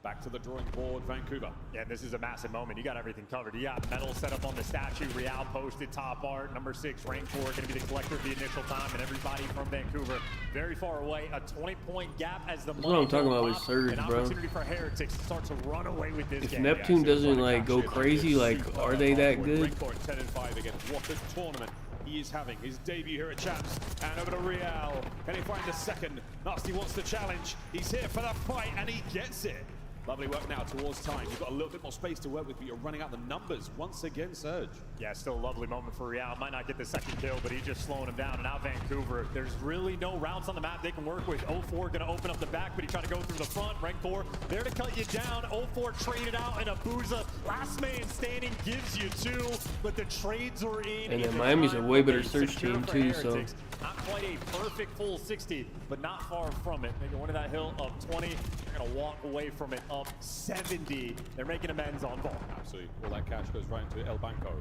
Back to the drawing board, Vancouver. Yeah, this is a massive moment. You got everything covered. You got Metal set up on the Statue, Real posted top art, number 6, Rancor, going to be the collector of the initial time, and everybody from Vancouver very far away. A 20-point gap as the That's what I'm talking about with Surge, an bro. Opportunity for Heretics to start to run away with this if game. Neptune doesn't like go crazy, like are they that good? Rancor 10-5 again. What a tournament he is having. His debut here at Champs. And over to Real. Can he find a second? Nasty wants the challenge. He's here for the fight, and he gets it. Lovely work now towards time. You've got a little bit more space to work with, but you're running out the numbers once again, Surge. Yeah, still a lovely moment for Real. Might not get the second kill, but he's just slowing him down. And now Vancouver, there's really no routes on the map they can work with. 0-4 gonna open up the back, but he tried to go through the front. Rancor there to cut you down. 0-4 traded out, and Abuza, last man standing, gives you 2, but the trades are in. And then Miami's a way better Surge team too, so. Not quite a perfect full 60, but not far from it. They go into that hill up 20. They're gonna walk away from it up 70. They're making amends on ball. Absolutely. All that cash goes right into El Banco.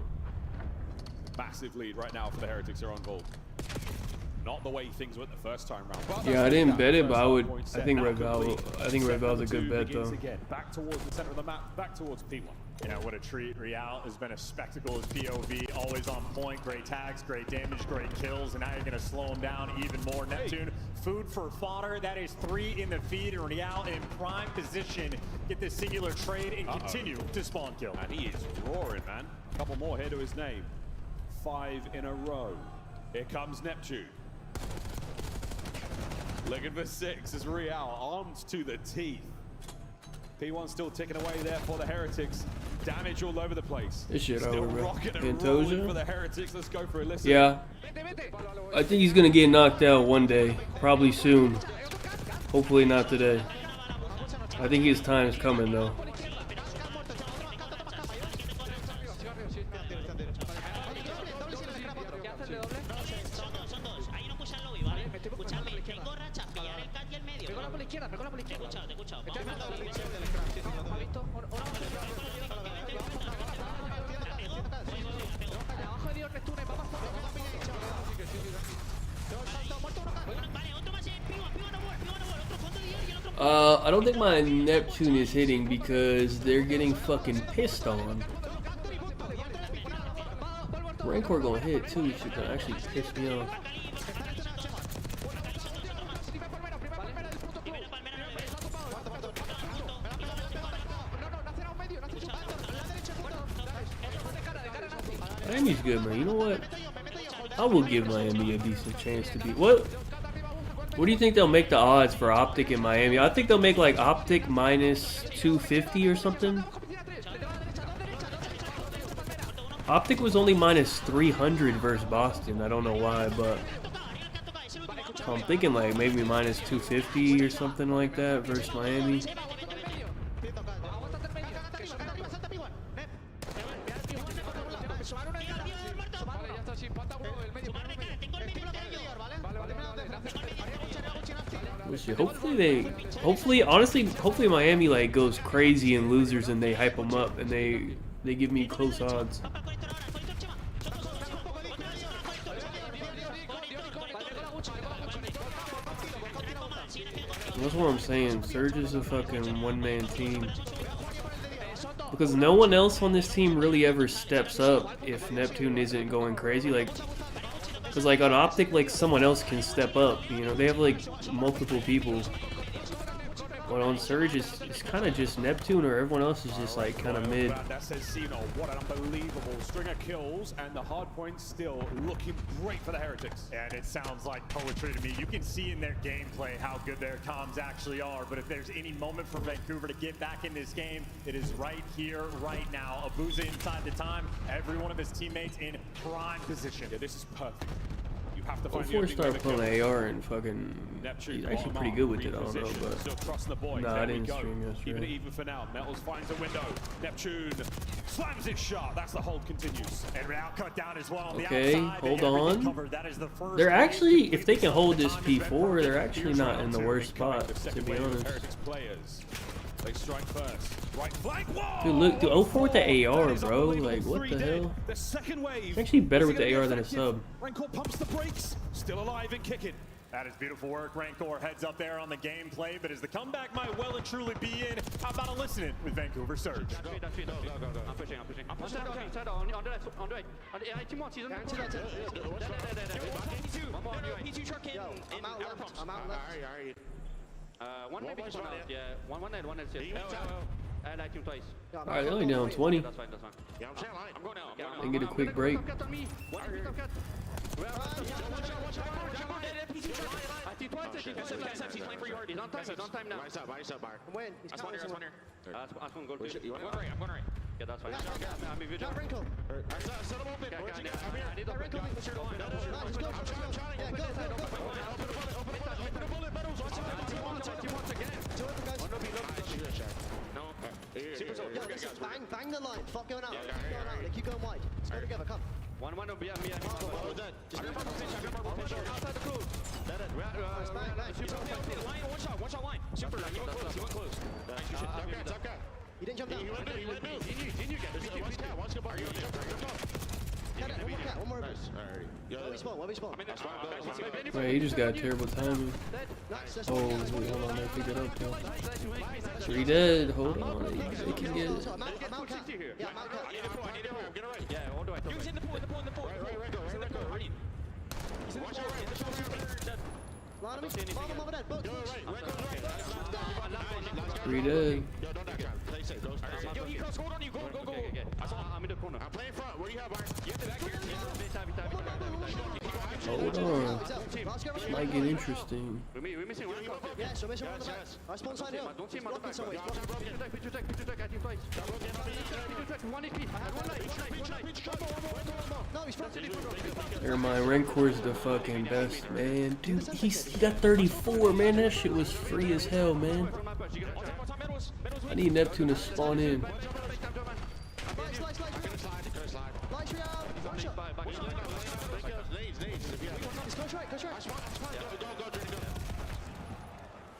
Massive lead right now for the Heretics here on ball. Not the way things went the first time round. But Yeah, I didn't bet it, but I think Red Val's a good bet though. Again, back towards the center of the map, back towards P1. You know, what a treat. Real has been a spectacle as POV, always on point, great tags, great damage, great kills, and now you're gonna slow him down even more. Neptune, food for fodder. That is 3 in the feed, and Real in prime position. Get this singular trade and continue to spawn kill. And he is roaring, man. A couple more here to his name. 5 in a row. Here comes Neptune. Looking for 6 as Real, armed to the teeth. P1 still ticking away there for the Heretics. Damage all over the place. This shit still over, bro. rocking and rolling for Pantoja? the Heretics. Let's go for a listen. Yeah. I think he's gonna get knocked out one day. Probably soon. Hopefully not today. I think his time is coming though. I don't think my Neptune is hitting because they're getting fucking pissed on. Rancor gonna hit too, which is gonna actually piss me off. Miami's good, man. You know what? I will give Miami a decent chance to beat. What do you think they'll make the odds for Optic in Miami? I think they'll make like Optic minus 250 or something. Optic was only minus 300 versus Boston. I don't know why, but I'm thinking like maybe minus 250 or something like that versus Miami. Hopefully Miami like goes crazy and losers and they hype them up and they give me close odds. That's what I'm saying. Surge is a fucking one-man team. Because no one else on this team really ever steps up if Neptune isn't going crazy. Like, because like on Optic, like someone else can step up. You know, they have like multiple people. But on Surge, it's kind of just Neptune, or everyone else is just like kind of mid. That says Sino. What an unbelievable string of kills, and the Hardpoint still looking great for the Heretics. And it sounds like poetry to me. You can see in their gameplay how good their comms actually are, but if there's any moment for Vancouver to get back in this game, it is right here, right now. Abuza inside the time, every one of his teammates in prime position. Yeah, this is perfect. You have to find Before start playing AR and fucking, he's actually pretty good with it. I don't know, but nah, I didn't stream yesterday. Even for now, Metals finds a window. Neptune slams it shot. That's the hold continues. And Real cut down as well on the okay, outside. Hold on. They're actually, if they can hold this P4, they're actually not in the worst spot, to be honest. They strike first. Right flank. Dude, look, dude, 0-4 with the AR, bro. Like, what the hell? The second wave. It's actually better with the AR than a sub. Rancor pumps the brakes. Still alive and kicking. That is beautiful work. Rancor heads up there on the gameplay, but as the comeback might well and truly be in, how about a listening with Vancouver Surge? I'm pushing. I'm pushing. On the left. On the right. On the right. P2 truck in. I'm out left. One maybe just one out. Yeah, one net. I like him twice. Alright, they're only down 20. That's fine. Yeah, I'm going now. And get a quick break. Ask one goal, please. I'm going right. Yeah, that's fine. I'm in vision. Wrinkle. Set him open. I need to wrinkle. Push your line. I'm trying. Yeah, go. Open the bullet. Medals. Once again. No. Bang the line. Fuck going out. Keep going wide. Let's go together. Come. One be Just outside the close. One shot line. Super line. He went close. Top guy. He didn't jump down. He went move. One more boost. Where we spawn? Wait, he just got terrible timing. Oh, wait, hold on, they pick it up, though. 3 dead, hold on, they can get it. Yeah, all the way. He's in the point. Line him over dead. Book. 3 dead. Yo, he crossed. Hold on, you go. I'm in the corner. I'm playing front. Where do you have, Mark? Hold on. Might get interesting. We're missing one. Yeah, so mission on the back. I spawn side hill. Don't see him on the back. Blocking somewhere. I think twice. One HP. I had one light. No, he's front. Never mind, Rancor's the fucking best, man. Dude, he got 34, man. That shit was free as hell, man. I need Neptune to spawn in.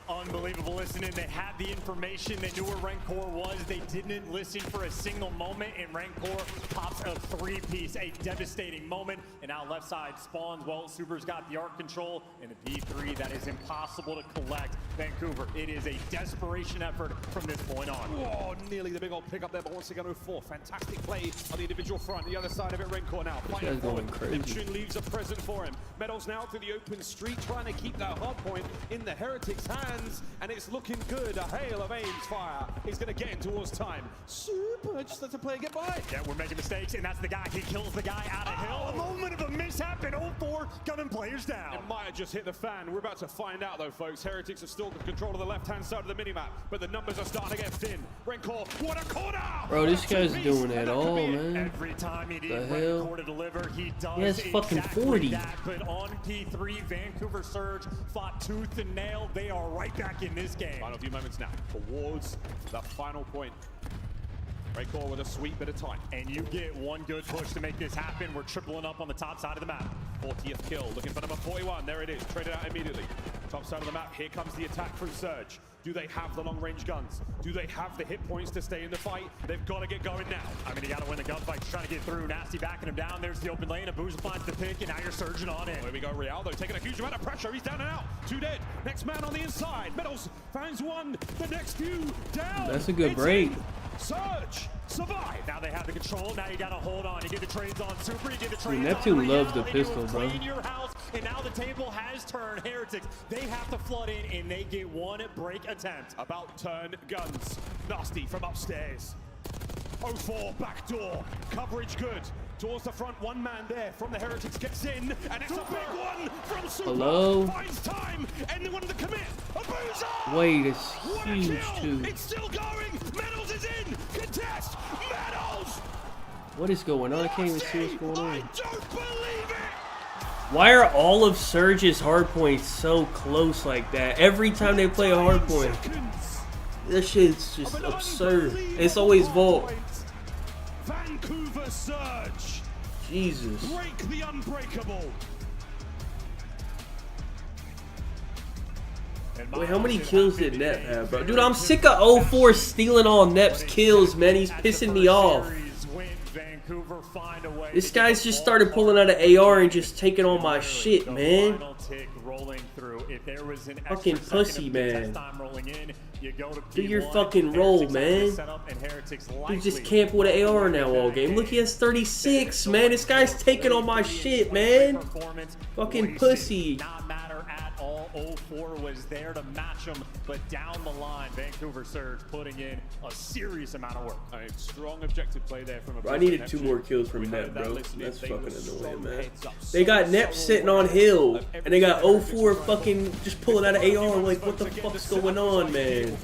Unbelievable listening. They had the information. They knew where Rancor was. They didn't listen for a single moment, and Rancor pops a 3-piece, a devastating moment. And now left side spawns. Well, Super's got the arc control and a P3 that is impossible to collect. Vancouver, it is a desperation effort from this point on. Oh, nearly the big old pick up there, but once again 0-4. Fantastic play on the individual front. The other side of it, Rancor now. This guy's going crazy. Neptune leaves a present for him. Medals now through the open street, trying to keep that hard point in the Heretics' hands, and it's looking good. A hail of aims fire. He's going to get in towards time. Super, just let the player get by. Yeah, we're making mistakes, and that's the guy. He kills the guy out of hill. A moment of a mishap in 0-4, gunning players down. It might have just hit the fan. We're about to find out, though, folks. Heretics have still got control of the left-hand side of the minimap, but the numbers are starting to get thin. Rancor, what a corner! Bro, this guy's doing it all, man. Every time he The needs hell? Rancor to deliver, he does He has fucking exactly 40. that. But on P3, Vancouver Surge fought tooth and nail. They are right back in this game. Final few moments now towards the final point. Rancor with a sweet bit of time. And you get one good push to make this happen. We're tripling up on the top side of the map. 40th kill, looking for number 41. There it is, traded out immediately. Top side of the map, here comes the attack from Surge. Do they have the long-range guns? Do they have the hit points to stay in the fight? They've got to get going now. I mean, you got to win the gunfight. Trying to get through. Nasty backing him down. There's the open lane. Abuja finds the pick, and now you're surging on in. Here we go, Rialdo taking a huge amount of pressure. He's down and out. 2 dead. Next man on the inside. Medals finds one. The next few down. That's a good break. Surge. Survive. Now they have the control. Now you got to hold on. You get the trades on Super. You get the trades Dude, Neptune on loves the Real, pistol, and bro. clean your house, and now the table has turned. Heretics, they have to flood in, and they get one break attempt. About turn guns. Nasty from upstairs. 0-4 back door. Coverage good. Towards the front, one man there from the Heretics gets in, and it's a big one from Super. Hello? Finds time, and they wanted to commit. Abuja! Wait, it's What a huge, kill! too. It's still going. Medals is in. Contest. Medals. What is going on? I can't even see what's going on. I don't believe it. Why are all of Surge's hardpoints so close like that? Every time they play a hardpoint, this shit's just absurd. It's always Vault. Vancouver Surge. Jesus. Break the unbreakable. Wait, how many kills did Nep have, bro? Dude, I'm sick of 0-4 stealing all Nep's kills, man. He's pissing me off. This guy's just started pulling out an AR and just taking all my shit, man. Fucking pussy, man. Do your fucking roll, man. Dude just camp with an AR now all game. Look, he has 36, man. This guy's taking all my shit, man. Fucking pussy. all. 0-4 was there to match them, but down the line, Vancouver Surge putting in a serious amount of work. I mean, strong objective play there from a Bro, I needed 2 more kills from Nep, bro. That's fucking annoying, man. They got Nep sitting on hill, and they got 0-4 fucking just pulling out of AR. Like, what the fuck's going on, man?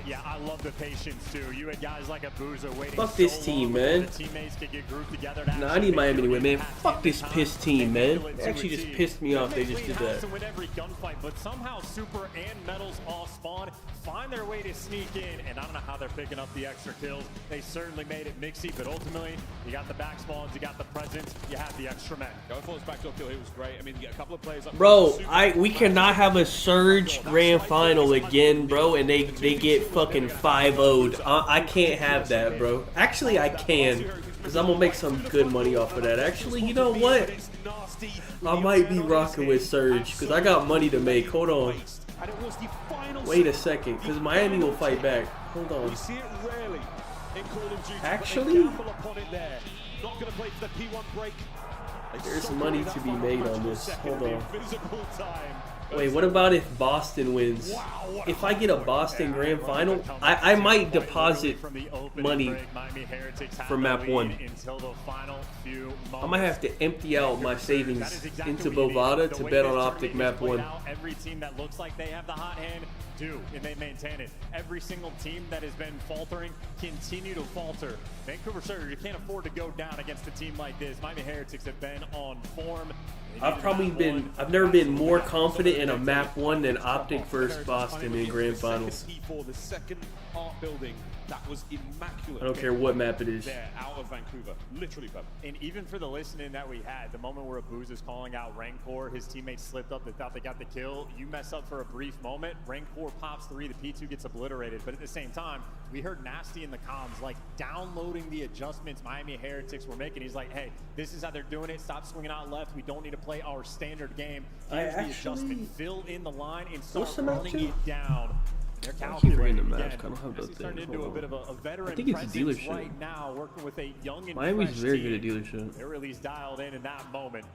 Yeah, I love the patience too. You had guys like Abuza waiting. Fuck this team, man. Teammates could get grouped together. Nah, I need Miami to win, man. Fuck this piss team, man. It actually just pissed me off. They just did that. With every gunfight, but somehow Super and Metals off spawn find their way to sneak in, and I don't know how they're picking up the extra kills. They certainly made it mixy, but ultimately you got the back spawns, you got the presence, you have the extra men. Going for his backdoor kill here was great. I mean, you get a couple of players up. Bro, we cannot have a Surge grand final again, bro, and they get fucking 5-0'd. I can't have that, bro. Actually, I can, because I'm gonna make some good money off of that. Actually, you know what? I might be rocking with Surge, because I got money to make. Hold on. Wait a second, because Miami will fight back. Hold on. Actually, there's money to be made on this. Hold on. Wait, what about if Boston wins? If I get a Boston grand final, I might deposit money for map 1. I might have to empty out my savings into Bovada to bet on Optic map 1. Every team that looks like they have the hot hand do, and they maintain it. Every single team that has been faltering continue to falter. Vancouver Surge, you can't afford to go down against a team like this. Miami Heretics have been on form. I've never been more confident in a map 1 than Optic versus Boston in grand finals. The second art building that was immaculate. I don't care what map it is. There, out of Vancouver, literally perfect. And even for the listening that we had, the moment where Abuz is calling out Rancor, his teammates slipped up, they thought they got the kill. You mess up for a brief moment, Rancor pops 3, the P2 gets obliterated. But at the same time, we heard Nasty in the comms, like downloading the adjustments Miami Heretics were making. He's like, hey, this is how they're doing it. Stop swinging out left. We don't need to play our standard game. Here's the adjustment. Fill in the line and start running it down. They're calculating again. I don't have those turned into a bit of a veteran I think it's a dealership. right now, working with a young and Miami's fresh very team. good at dealership. They're at least dialed in that moment.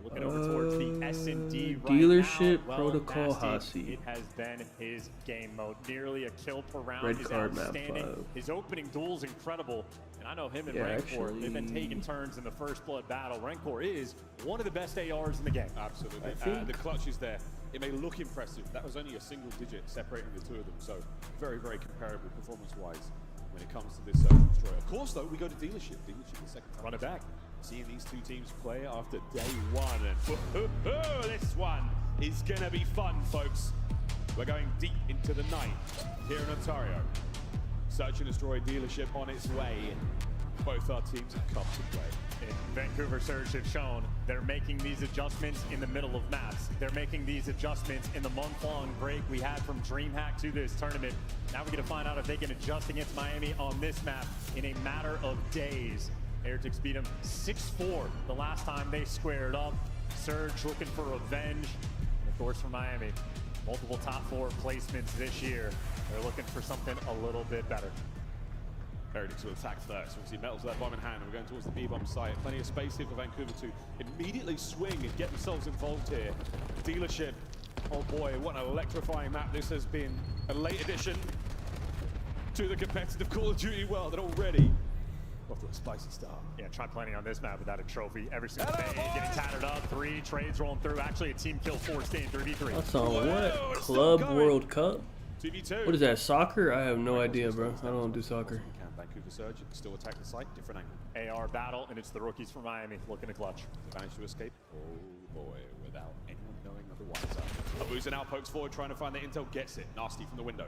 Looking over towards the S&D right dealership now. protocol Nasty, Hasi. it has been his game mode. Nearly a kill per round Red is card map outstanding. 5. His opening duel's incredible. And I know him and Yeah, Rancor, actually, they've been taking turns in the first blood battle. Rancor is one of the best ARs in the game. Absolutely. The clutch is there. It may look impressive. That was only a single digit separating the two of them. So very, very comparable performance-wise when it comes to this Surge Destroyer. Of course, though, we go to dealership. Dealership the second time. Run it back. Seeing these two teams play after day 1. And this one is going to be fun, folks. We're going deep into the night here in Ontario. Search and Destroy dealership on its way. Both our teams have come to play. And Vancouver Surge have shown they're making these adjustments in the middle of maps. They're making these adjustments in the month-long break we had from DreamHack to this tournament. Now we're going to find out if they can adjust against Miami on this map in a matter of days. Heretics beat them 6-4 the last time they squared up. Surge looking for revenge. And of course for Miami, multiple top 4 placements this year. They're looking for something a little bit better. Heretics will attack first. We see Metals with that bomb in hand, and we're going towards the B-bomb site. Plenty of space here for Vancouver to immediately swing and get themselves involved here. Dealership, oh boy, what an electrifying map this has been. A late addition to the competitive Call of Duty world, and already off to a spicy start. Yeah, try playing on this map without a trophy every single day. Getting tattered up, 3 trades rolling through. Actually, a team kill 4 staying 3v3. That's on what? Club World Cup? 2v2. What is that, soccer? I have no idea, bro. I don't do soccer. Vancouver Surge still attack the site, different angle. AR battle, and it's the rookies from Miami looking to clutch. They managed to escape. Oh boy, without anyone knowing otherwise. Abuza now pokes forward, trying to find the intel, gets it. Nasty from the window.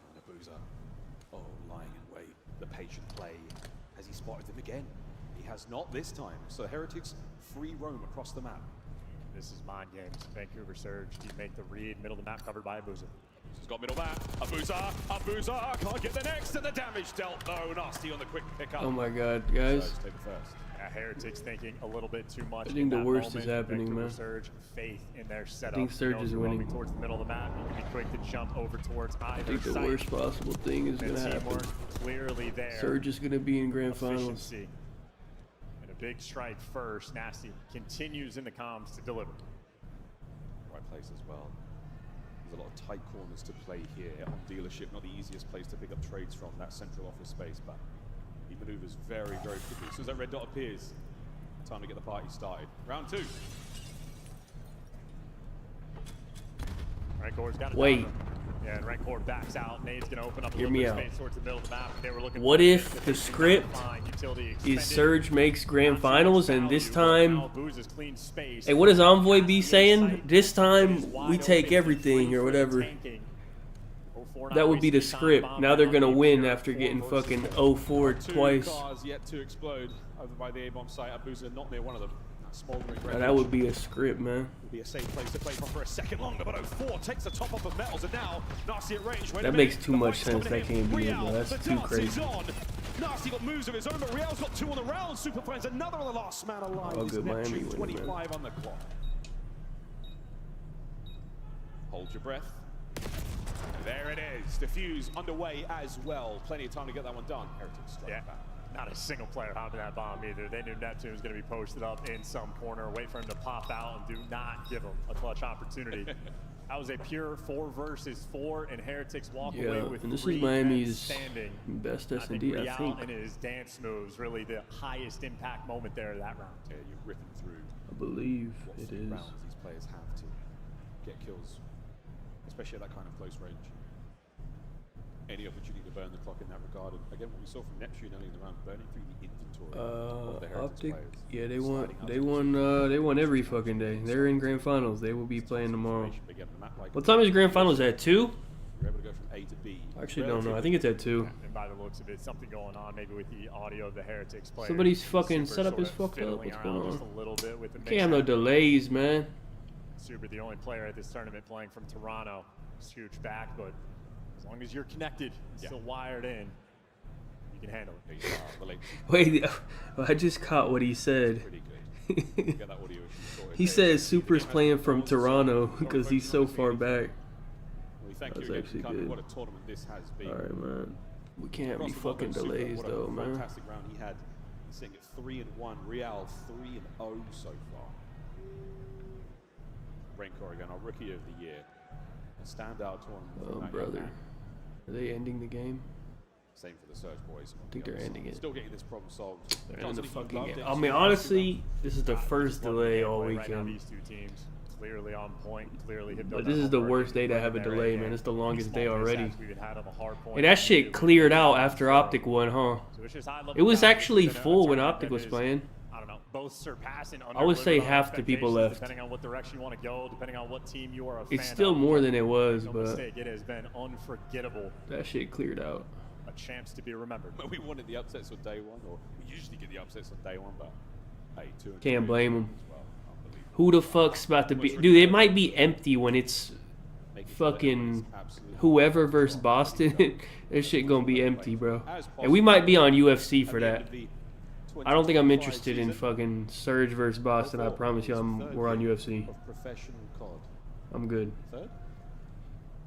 And Abuza, lying in wait. The patient play. Has he spotted them again? He has not this time. So Heretics free roam across the map. This is mind games. Vancouver Surge, you make the read, middle of the map covered by Abuza. He's got middle map. Abuza can't get the next, and the damage dealt. No, Nasty on the quick pickup. Oh my god, guys. Take the first. Heretics thinking a little bit too much. I think the worst moment. is happening, Vancouver man. Surge, faith in their setup. I think Surge is winning. Towards the middle of the map, you can be quick to jump over towards either I think the site. worst possible thing is going to happen. Clearly there. Surge is going to be in grand finals. And A big strike first. Nasty continues in the comms to deliver. Right place as well. There's a lot of tight corners to play here on dealership. Not the easiest place to pick up trades from, that central office space, but he maneuvers very, very quickly. As soon as that red dot appears, time to get the party started. Round 2. Rancor's got a Wait. driver. Yeah, and Rancor backs out. Nade's going to open up a Hear little me bit of out. space towards the middle of the map. They were looking What for if the script is Surge makes grand finals, and this time, hey, what does Envoy be saying? This time we take everything or whatever. That would be the script. Now they're gonna win after getting fucking 0-4 twice. Cars yet to explode over by the A-bomb site. Abuza not near one of them. Now that would be a script, man. Would be a safe place to play from for a second longer, but 0-4 takes the top off of metals, and now Nasty at range. That makes too much sense. That can't be it, bro. That's too crazy. Nasty got moves of his own, but Real's got 2 on the round. Super finds another on the last man alive. Oh, good Miami Neptune, winning, 25 on the clock. Hold your breath. There it is. Diffuse underway as well. Plenty of time to get that one done. Heritage strike back. Not a single player hopping that bomb either. They knew Neptune was going to be posted up in some corner. Wait for him to pop out and do not give him a clutch opportunity. That was a pure 4 versus 4, and Heretics walk away with and this 3 is Miami's standing. best S&D, I think. And his dance moves, really the highest impact moment there of that round. Yeah, you're ripping through. I believe it is. Rounds these players have to get kills, especially at that kind of close range. Any opportunity to burn the clock in that regard. And again, what we saw from Neptune early in the round, burning through the inventory of the Heretics Optic, players. yeah, they won every fucking day. They're in grand finals. They will be playing tomorrow. What time is grand finals at? 2? You're able to go from A to B. I actually don't know. I think it's at 2. And by the looks of it, something going on maybe with the audio of the Heretics players. Somebody's fucking Super setup is sort of fucked up. What's going just on? a little bit with the Can't have no delays, man. Super, the only player at this tournament playing from Toronto. Huge back, but as long as you're connected, still wired in, you can handle it. Wait, I just caught what he said. He says Super's playing from Toronto because he's so far back. That's actually good. What a tournament this has been. All right, man. We can't be fucking delays though, man. Fantastic round he had. He's sitting at 3-1. Real 3-0 so far. Rancor again, our rookie of the year. A standout tournament. Oh, brother. Are they ending the game? Same for the Surge boys. I think they're ending it. Still getting this problem solved. They're ending the fucking game. I mean, honestly, this is the first delay all weekend. These 2 teams clearly on point, clearly hit. But this is the worst day to have a delay, man. It's the longest day already. And that shit cleared out after Optic won, huh? It was actually full when Optic was playing. I don't know, both surpassing. I would say half the people left. Depending on what direction you want to go, depending on what team you are a fan It's still of. more than it was, No but mistake, it has been unforgettable. that shit cleared out. A champs to be remembered. We wanted the upsets on day 1, or we usually get the upsets on day 1, but hey, 2 and Can't 2 blame them. Who the fuck's about to be? Dude, it might be empty when it's fucking whoever versus Boston. This shit gonna be empty, bro. And we might be on UFC for that. I don't think I'm interested in fucking Surge versus Boston. I promise you, we're on UFC. Professional COD. I'm good. 3rd?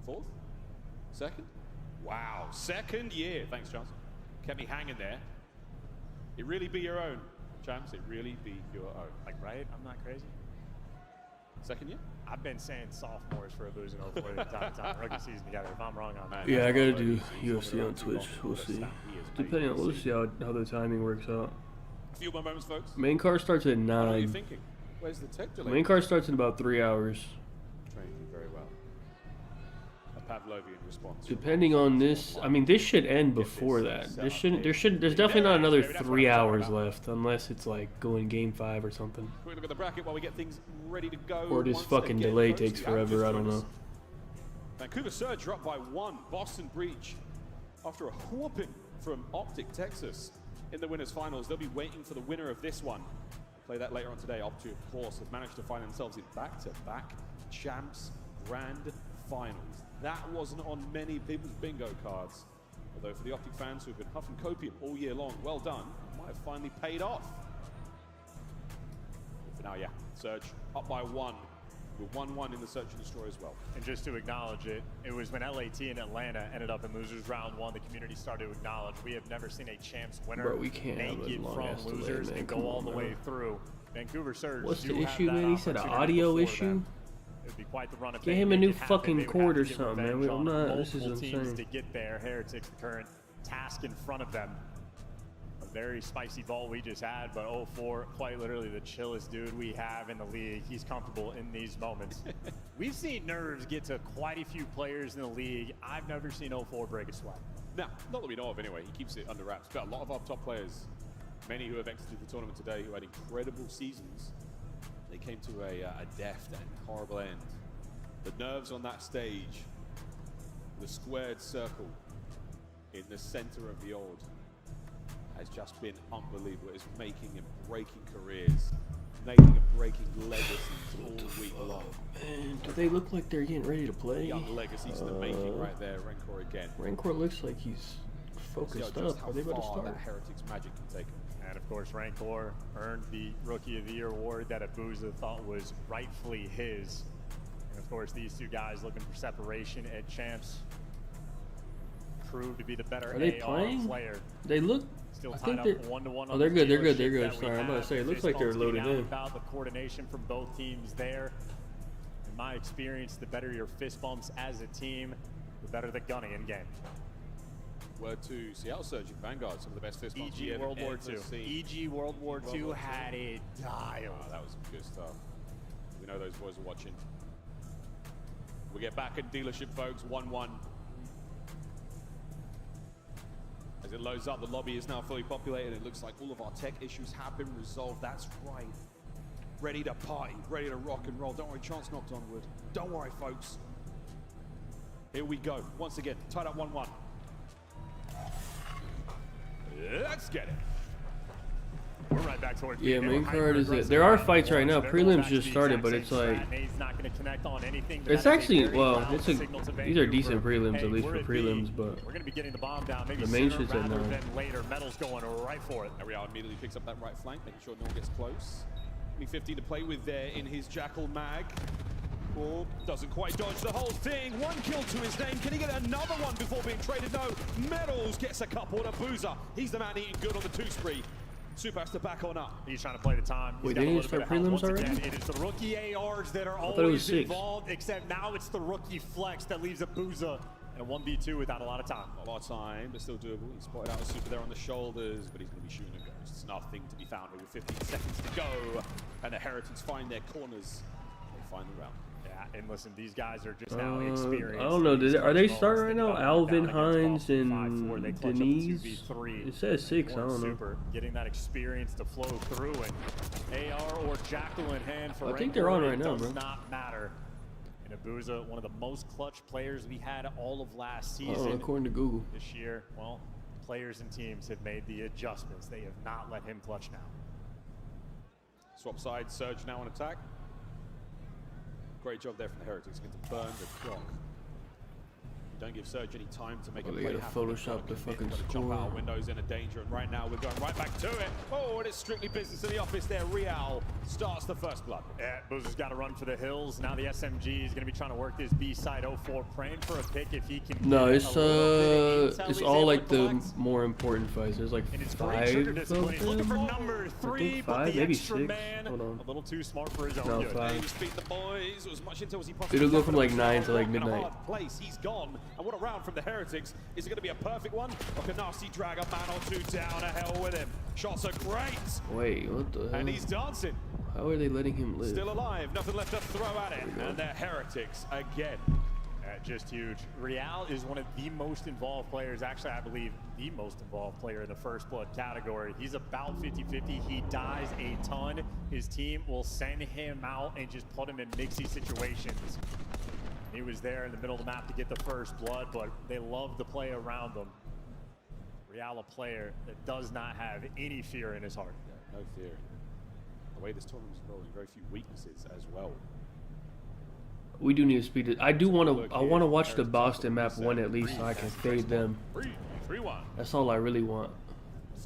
4th? 2nd? Wow, 2nd year. Thanks, Johnson. Kept me hanging there. It really be your own, champs. It really be your own. Like, right? I'm not crazy. 2nd year? I've been saying sophomores for losing 0-4 time to time. Rookie season together. If I'm wrong on that. Yeah, I gotta do UFC on Twitch. We'll see. Depending on, we'll see how the timing works out. A few more moments, folks. Main card starts at 9. What are you thinking? Where's the tech delay? Main card starts in about 3 hours. Trained very well. A Pavlovian response. Depending on this, I mean, this should end before that. This shouldn't. There's definitely not another 3 hours left, unless it's like going game 5 or something. Quick look at the bracket while we get things ready to go. Or this fucking delay takes forever. I don't know. Vancouver Surge dropped by 1. Boston Breach after a whooping from Optic Texas in the winners finals. They'll be waiting for the winner of this one. Play that later on today. Optic, of course, have managed to find themselves in back-to-back champs grand finals. That wasn't on many people's bingo cards. Although for the Optic fans who've been huffing copium all year long, well done. It might have finally paid off. But for now, yeah, Surge up by 1. With 1-1 in the Search and Destroy as well. And just to acknowledge it, it was when LAT and Atlanta ended up in losers round 1, the community started to acknowledge we have never seen a champs winner Bro, we can't make have a it long from ass delay, losers man. and Come go all on, the man. way through. Vancouver Surge. What's the do have issue, that man? He said an opportunity audio before issue? them. It would be quite the run of Get fame. him a Make new it happen. fucking They would cord have or to get something, man. revenge I'm on not. This is multiple teams insane. to get there. Heretics, the current task in front of them. A very spicy ball we just had, but 0-4, quite literally the chillest dude we have in the league. He's comfortable in these moments. We've seen nerves get to quite a few players in the league. I've never seen 0-4 break a sweat. No, not that we know of anyway. He keeps it under wraps. But a lot of our top players, many who have exited the tournament today, who had incredible seasons, they came to a deft and horrible end. The nerves on that stage, the squared circle in the center of the old, has just been unbelievable. It's making and breaking careers, making and breaking legacies all week long. Man, do they look like they're getting ready to play? Young legacies in the making right there. Rancor again. Rancor looks like he's focused up. Are they about to start? That Heretics magic can take him. And of course, Rancor earned the Rookie of the Year award that Abuza thought was rightfully his. And of course, these two guys looking for separation at Champs proved to be the better Are they AR playing? player. They look. Still I tied think up they're. 1-1 Oh, they're good. They're good. They're good. that we Sorry, I'm about to have. say. It looks Fist like they're bumps getting loaded out in. About the coordination from both teams there. In my experience, the better your fist bumps as a team, the better the gunning in game. Word to Seattle Surge and Vanguard, some of the best fist bumps we EG have World War ever II. seen. EG World War II War had it dialed. Oh, that was some good stuff. We know those boys are watching. We get back in dealership, folks. 1-1. As it loads up, the lobby is now fully populated. It looks like all of our tech issues have been resolved. That's right. Ready to party, ready to rock and roll. Don't worry, chance knocked on wood. Don't worry, folks. Here we go. Once again, tied up 1-1. Let's get it. We're right back towards Yeah, main card is it. There are fights right now. Prelims just started, but it's like. It's actually, well, it's a. These are decent prelims, at least for prelims, but. We're going to be getting the bomb down maybe the main sooner shit's at rather 9. than later. Metal's going right for it. Ariel immediately picks up that right flank, making sure no one gets close. Only 15 to play with there in his Jackal mag. Oh, doesn't quite dodge the whole thing. 1 kill to his name. Can he get another one before being traded? No. Metals gets a couple to Boozer. He's the man eating good on the 2 spree. Super has to back on up. He's trying to play the time. Wait, they didn't start prelims already? Again, it is the rookie ARs that are I thought it was always 6. involved, except now it's the rookie flex that leaves a Booza and a 1v2 without a lot of time. Not a lot of time, but still doable. He spotted out a super there on the shoulders, but he's going to be shooting a ghost. Nothing to be found here with 15 seconds to go. And the Heretics find their corners. They find the round. Yeah, and listen, these guys are just now experienced. I don't know. Are they starting right now? Alvin, Hines, and 5-4. They Denise? 2v3. It says 6. I don't know. Super, getting that experience to flow through and AR or Jackal in hand for I think they're on right now, does bro. not matter. And Abuza, one of the most clutch players we had all of last Oh, season. according to Google. This year, well, players and teams have made the adjustments. They have not let him clutch now. Swap side, Surge now on attack. Great job there from the Heretics. Going to burn the clock. Don't give Surge any time to make a They play gotta happen. Photoshop the fucking Jump out score. windows in a danger, and right now we're going right back to it. Oh, and it's strictly business in the office there. Real starts the first blood. Yeah, Boozer's got to run for the hills. Now the SMG is going to be trying to work this B side 04, praying for a pick if he can. No, get it's a little bit of intel it's he's all able like to the collect. more important fights. There's like And it's 5 great trigger of discipline. He's looking for them. number 3, I think but 5, the maybe extra 6. man Hold on. a little too smart for his own No, good. 5. James beat the boys. As much intel as he possibly It'll go can, from but like it was 9 to like in a midnight. hard place. He's gone. And what a round from the Heretics. Is it going to be a perfect one? Or can Nasty drag a man or 2 down? To hell with him. Shots are great. Wait, what the hell? And he's dancing. How are they letting him live? Still alive. Nothing left to throw at it. And they're Heretics again. Just huge. Real is one of the most involved players. Actually, I believe the most involved player in the first blood category. He's about 50-50. He dies a ton. His team will send him out and just put him in mixy situations. He was there in the middle of the map to get the first blood, but they love to play around him. Real, a player that does not have any fear in his heart. No fear. The way this tournament's rolling, very few weaknesses as well. We do need to speed it. I do want to. I want to watch the Boston map 1 at least, so I can fade them. 3-1. That's all I really want.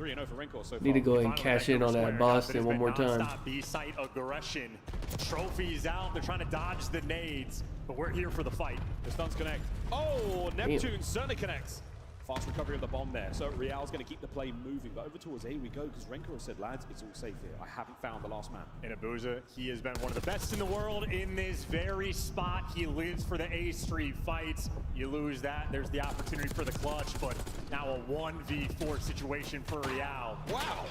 3-0 for Rencor so far. Need to go ahead and cash in on that Boston one more time. B-site aggression. Trophies out. They're trying to dodge the nades, but we're here for the fight. The stuns connect. Oh, Neptune certainly connects. Fast recovery of the bomb there. So Real's going to keep the play moving. But over towards A we go because Rencor has said, lads, it's all safe here. I haven't found the last man. And Abuza, he has been one of the best in the world in this very spot. He lives for the A Street fights. You lose that, there's the opportunity for the clutch, but now a 1v4 situation for Real. Wow.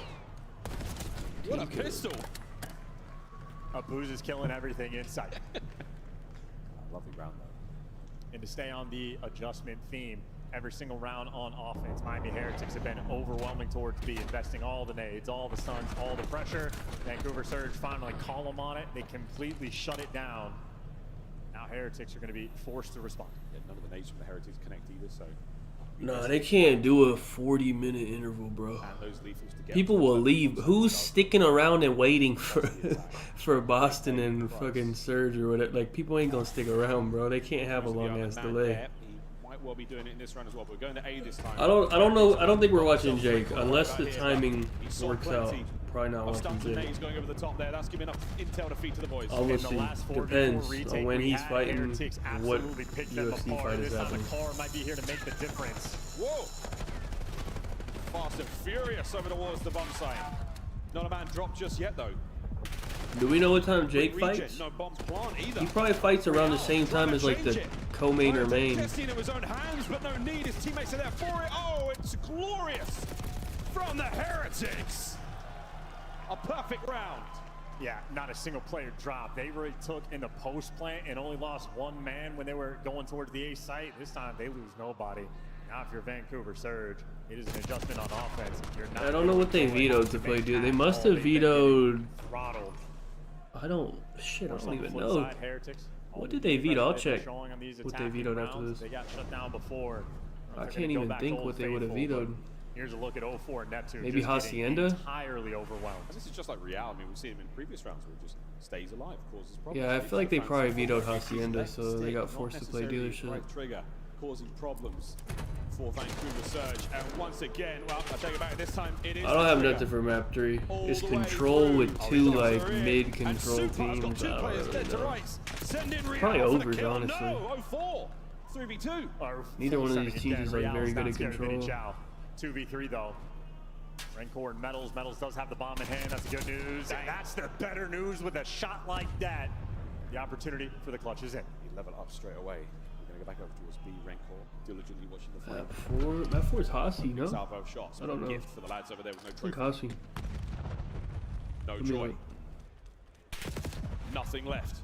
What a pistol. Abuza's killing everything inside. Lovely round though. And to stay on the adjustment theme, every single round on offense, Miami Heretics have been overwhelming towards B, investing all the nades, all the stuns, all the pressure. Vancouver Surge finally call them on it. They completely shut it down. Now Heretics are going to be forced to respond. Yeah, none of the nades from the Heretics connect either, so... No, they can't do a 40-minute interval, bro. People will leave. Who's sticking around and waiting for Boston and fucking Surge or whatever? Like, people ain't gonna stick around, bro. They can't have a long-ass delay. Might well be doing it in this round as well, but we're going to A this time. I don't know. I don't think we're watching Jake unless the timing works out. Probably not watching Jake. He's going over the top there. That's giving enough intel to feed to the boys. Obviously, depends on when he's fighting, what UFC fight is happening. The car might be here to make the difference. Whoa! Fast and furious over towards the bomb site. Not a man dropped just yet, though. Do we know what time Jake fights? No bombs plant either. He probably fights around the same time as like the co-main or main. Testing in his own hands, but no need. His teammates are there for it. Oh, it's glorious from the Heretics. A perfect round. Yeah, not a single player dropped. They really took in the post plant and only lost one man when they were going towards the A site. This time they lose nobody. Now if you're Vancouver Surge, it is an adjustment on offense. You're not I don't know what they vetoed to play, dude. They must have vetoed. Throttled. I don't even know. What did they veto? I'll check what they vetoed after this. They got shut down before. I can't even think what they would have vetoed. Here's a look at 04 Neptune. Maybe Hacienda? Entirely overwhelmed. This is just like Real. I mean, we've seen him in previous rounds where it just stays alive, causes problems. Yeah, I feel like they probably vetoed Hacienda, so they got forced to play dealership. Right trigger, causing problems for Vancouver Surge. And once again, well, I'll take it back this time. It is I don't have nothing for map 3. It's control with two like mid-control teams. I don't really know. Probably overs, honestly. No, 04, 3v2. Neither one of these teams is like very good at control. 2v3 though. Rencor and Metals. Metals does have the bomb in hand. That's good news. And that's the better news with a shot like that. The opportunity for the clutch is in. You level up straight away. We're going to go back over towards B. Rencor diligently watching the fight. Map 4 is Hasi, no? Salvo shots. I don't know. Gift for the lads over there with no trophy. Hasi. No joy. Nothing left.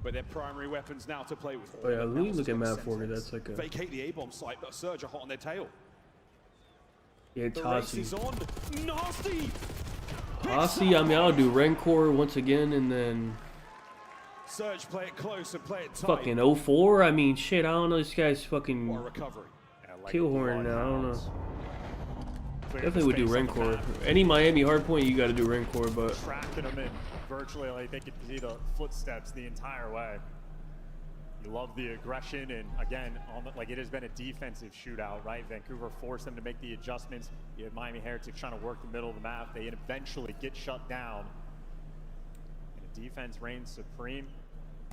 But their primary weapons now to play with. Oh yeah, let me look at map 4. That's like a... Vacate the A-bomb site, but Surge are hot on their tail. Yeah, it's Hasi. Nasty! Hasi, I mean, I'll do Rencor once again, and then... Surge, play it close and play it tight. Fucking 04? I mean, shit, I don't know. This guy's fucking... recovery. Killhorn now, I don't know. Definitely would do Rencor. Any Miami hardpoint, you gotta do Rencor, but... Tracking them in virtually, like they could see the footsteps the entire way. You love the aggression, and again, like it has been a defensive shootout, right? Vancouver forced them to make the adjustments. You have Miami Heretics trying to work the middle of the map. They eventually get shut down. And the defense reigns supreme.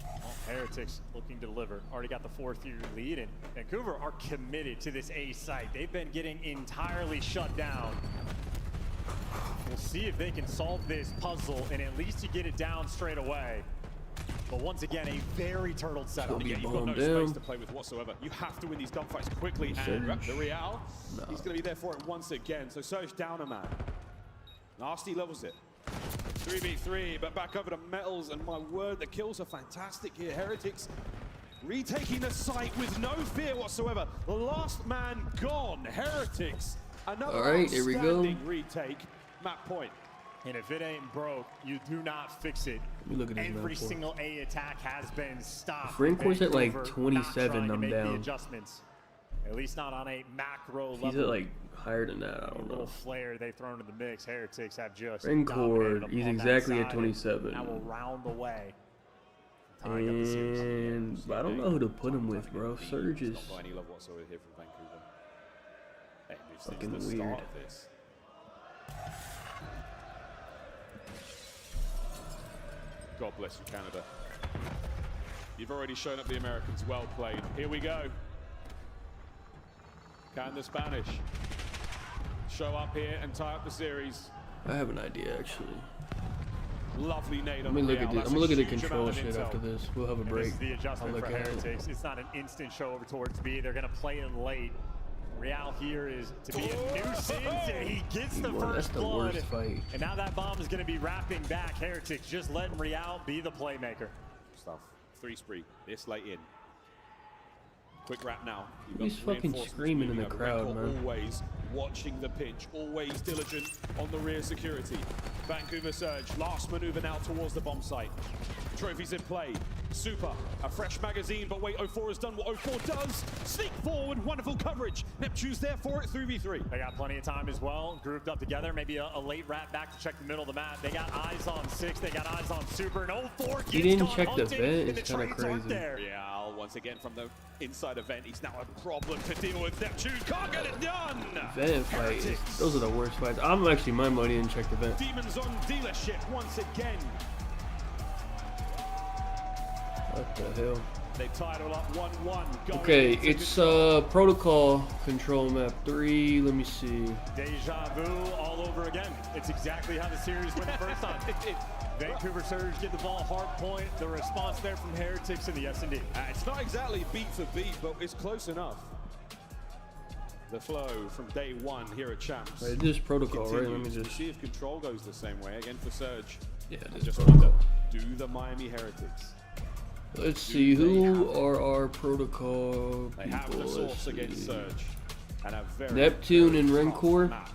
Well, Heretics looking to deliver. Already got the 4-3 lead, and Vancouver are committed to this A site. They've been getting entirely shut down. We'll see if they can solve this puzzle and at least you get it down straight away. But once again, a very turtled setup. Yeah, you've got no space to play with whatsoever. You have to win these gunfights quickly, and the Real, he's going to be there for it once again. So Surge down a man. Nasty levels it. 3v3, but back over to Metals, and my word, the kills are fantastic here. Heretics retaking the site with no fear whatsoever. The last man gone. Heretics, another outstanding retake. Map point. And if it ain't broke, you do not fix it. Look at every single A attack has been stopped. Renkor's at like 27, I'm down. Adjustments. At least not on a macro level. He's at like higher than that, I don't know. Little flare they've thrown in the mix. Heretics have just Rencor, he's exactly at 27. Now we'll round the way. And I don't know who to put him with, bro. Surge is any love whatsoever here from Vancouver. Hey, fucking weird. God bless you, Canada. You've already shown up the Americans. Well played. Here we go. Can the Spanish show up here and tie up the series? I have an idea, actually. Lovely nade Let on me the look at Real. this. That's I'm gonna look at the huge control amount of shit intel. after this. We'll have a And break. this is the I'll adjustment look for at it. Heretics. It's not an instant show over towards B. They're going to play it late. Real here is to be a nuisance, and he gets the Well, that's first the blood. worst fight. And now that bomb is going to be wrapping back. Heretics just letting Real be the playmaker. Stuff. 3 spree. This late in. Quick wrap now. He's fucking screaming in the crowd, man. Always watching the pinch, always diligent on the rear security. Vancouver Surge, last maneuver now towards the bomb site. Trophies in play. Super, a fresh magazine, but wait, 04 has done what 04 does. Sneak forward, wonderful coverage. Neptune's there for it, 3v3. They got plenty of time as well, grouped up together. Maybe a late wrap back to check the middle of the map. They got eyes on 6, they got eyes on Super, and 04 gets He didn't caught check the hunting, vent, and it's the kinda trades aren't crazy. there. Real, once again from the inside event, he's now a problem to deal with. Neptune can't get it done. Vent fight. Those are the worst fights. I'm actually my money didn't check the vent. Demons on dealership once again. What the hell? They tied it up 1-1. Okay, it's protocol control map 3. Let me see. Deja vu all over again. It's exactly how the series went the first time. Vancouver Surge get the ball, Hardpoint. The response there from Heretics in the S&D. It's not exactly beat for beat, but it's close enough. The flow from day one here at Champs. Right, this is protocol, right? Let me continues. just See if control goes the same way again for Surge. Yeah, I this just protocol. wonder, do the Miami Heretics? Let's see who are our protocol They have people. the source Let's against see. Surge. And a very, Neptune very and tough Rencor. map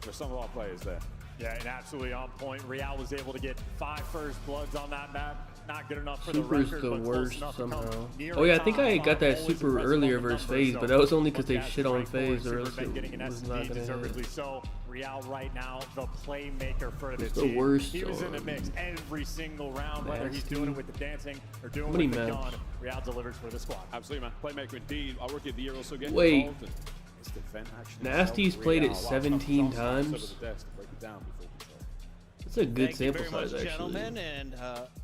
for some of our players there. Yeah, and absolutely on point. Real was able to get 5 first bloods on that map. Not good enough for Super's the record, the but close worst enough to come somehow. near Oh yeah, I top think I 5. got that Always super impressive earlier on the versus numbers, FaZe, so but that was only because look they at shit on Rencor, FaZe, or Super else been it getting an was SD not gonna deservedly hit. so. Real right now, the playmaker for the It's the team. worst, He was in the mix every single round, whether he's nasty. doing it with the dancing or doing How it many with the maps? gun. Real delivers for the squad. Absolutely, man. Playmaker indeed. Our rookie of the year also getting Wait. involved. And it's the event action Nasty's itself. played it Real, wow, 17 tough shots times. over the desk to break it down before control. That's a good Thank you sample very much, size, actually. gentlemen, and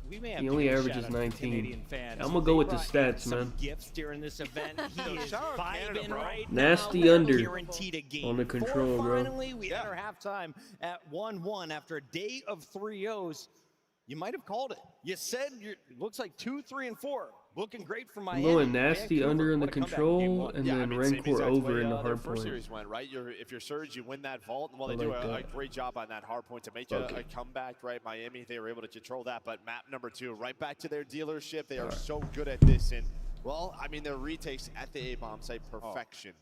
we may have He to only give a averages shout out to 19. Canadian fans. I'm gonna go with the They brought in stats, some man. gifts during this event. He is Shout out Canada, vibing bro. right Nasty now. under Guaranteed a game. on the control, bro. Finally, we enter halftime at 1-1 after a day of 3-0s. You might have called it. You said it looks like 2, 3, and 4. Looking great for I'm Miami. going Nasty Vancouver, under in the what a comeback in game control, one. and Yeah, then I mean, same Rencor exact over way, in the their hard first point. series went, right? If you're Surge, you win that vault, and while I they do like a that. great job on that hard point to make Okay. a comeback, right? Miami, they were able to control that, but map number 2, right back to their dealership. They are so good at this, and well, I mean, their retakes at the A-bomb site perfection.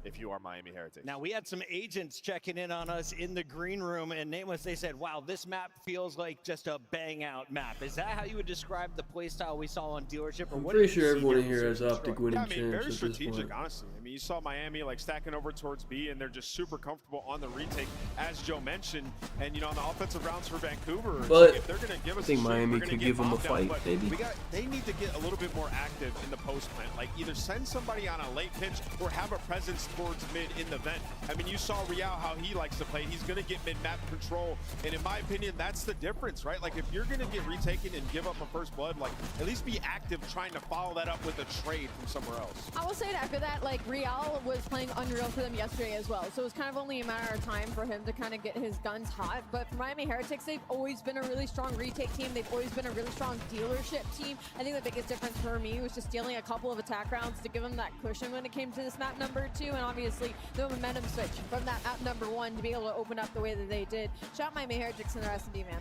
If you are Miami Heretics. Now, we had some agents checking in on us in the green room, and nameless, they said, wow, this map feels like just a bang-out map. Is that how you would describe the playstyle we saw on dealership? Or I'm what pretty did you sure see everyone in during here has Series optic Destroy? winning Yeah, I mean, chance very at this strategic, point. honestly. I mean, you saw Miami like stacking over towards B, and they're just super comfortable on the retake, as Joe mentioned. And you know, on the offensive rounds for Vancouver, it's But like, if they're going to give us I think a shoot, Miami we're gonna could get give them a bombed down, fight, but maybe. they need to get a little bit more active in the post plant. Like either send somebody on a late pitch or have a presence towards mid in the vent. I mean, you saw Real how he likes to play. He's going to get mid-map control, and in my opinion, that's the difference, right? Like if you're going to get retaken and give up a first blood, like at least be active trying to follow that up with a trade from somewhere else. I will say that after that, like Real was playing Unreal for them yesterday as well, so it was kind of only a matter of time for him to kind of get his guns hot. But for Miami Heretics, they've always been a really strong retake team. They've always been a really strong dealership team. I think the biggest difference for me was just stealing a couple of attack rounds to give them that cushion when it came to this map number 2, and obviously the momentum switch from that map number 1 to be able to open up the way that they did. Shout out Miami Heretics and the rest of the man.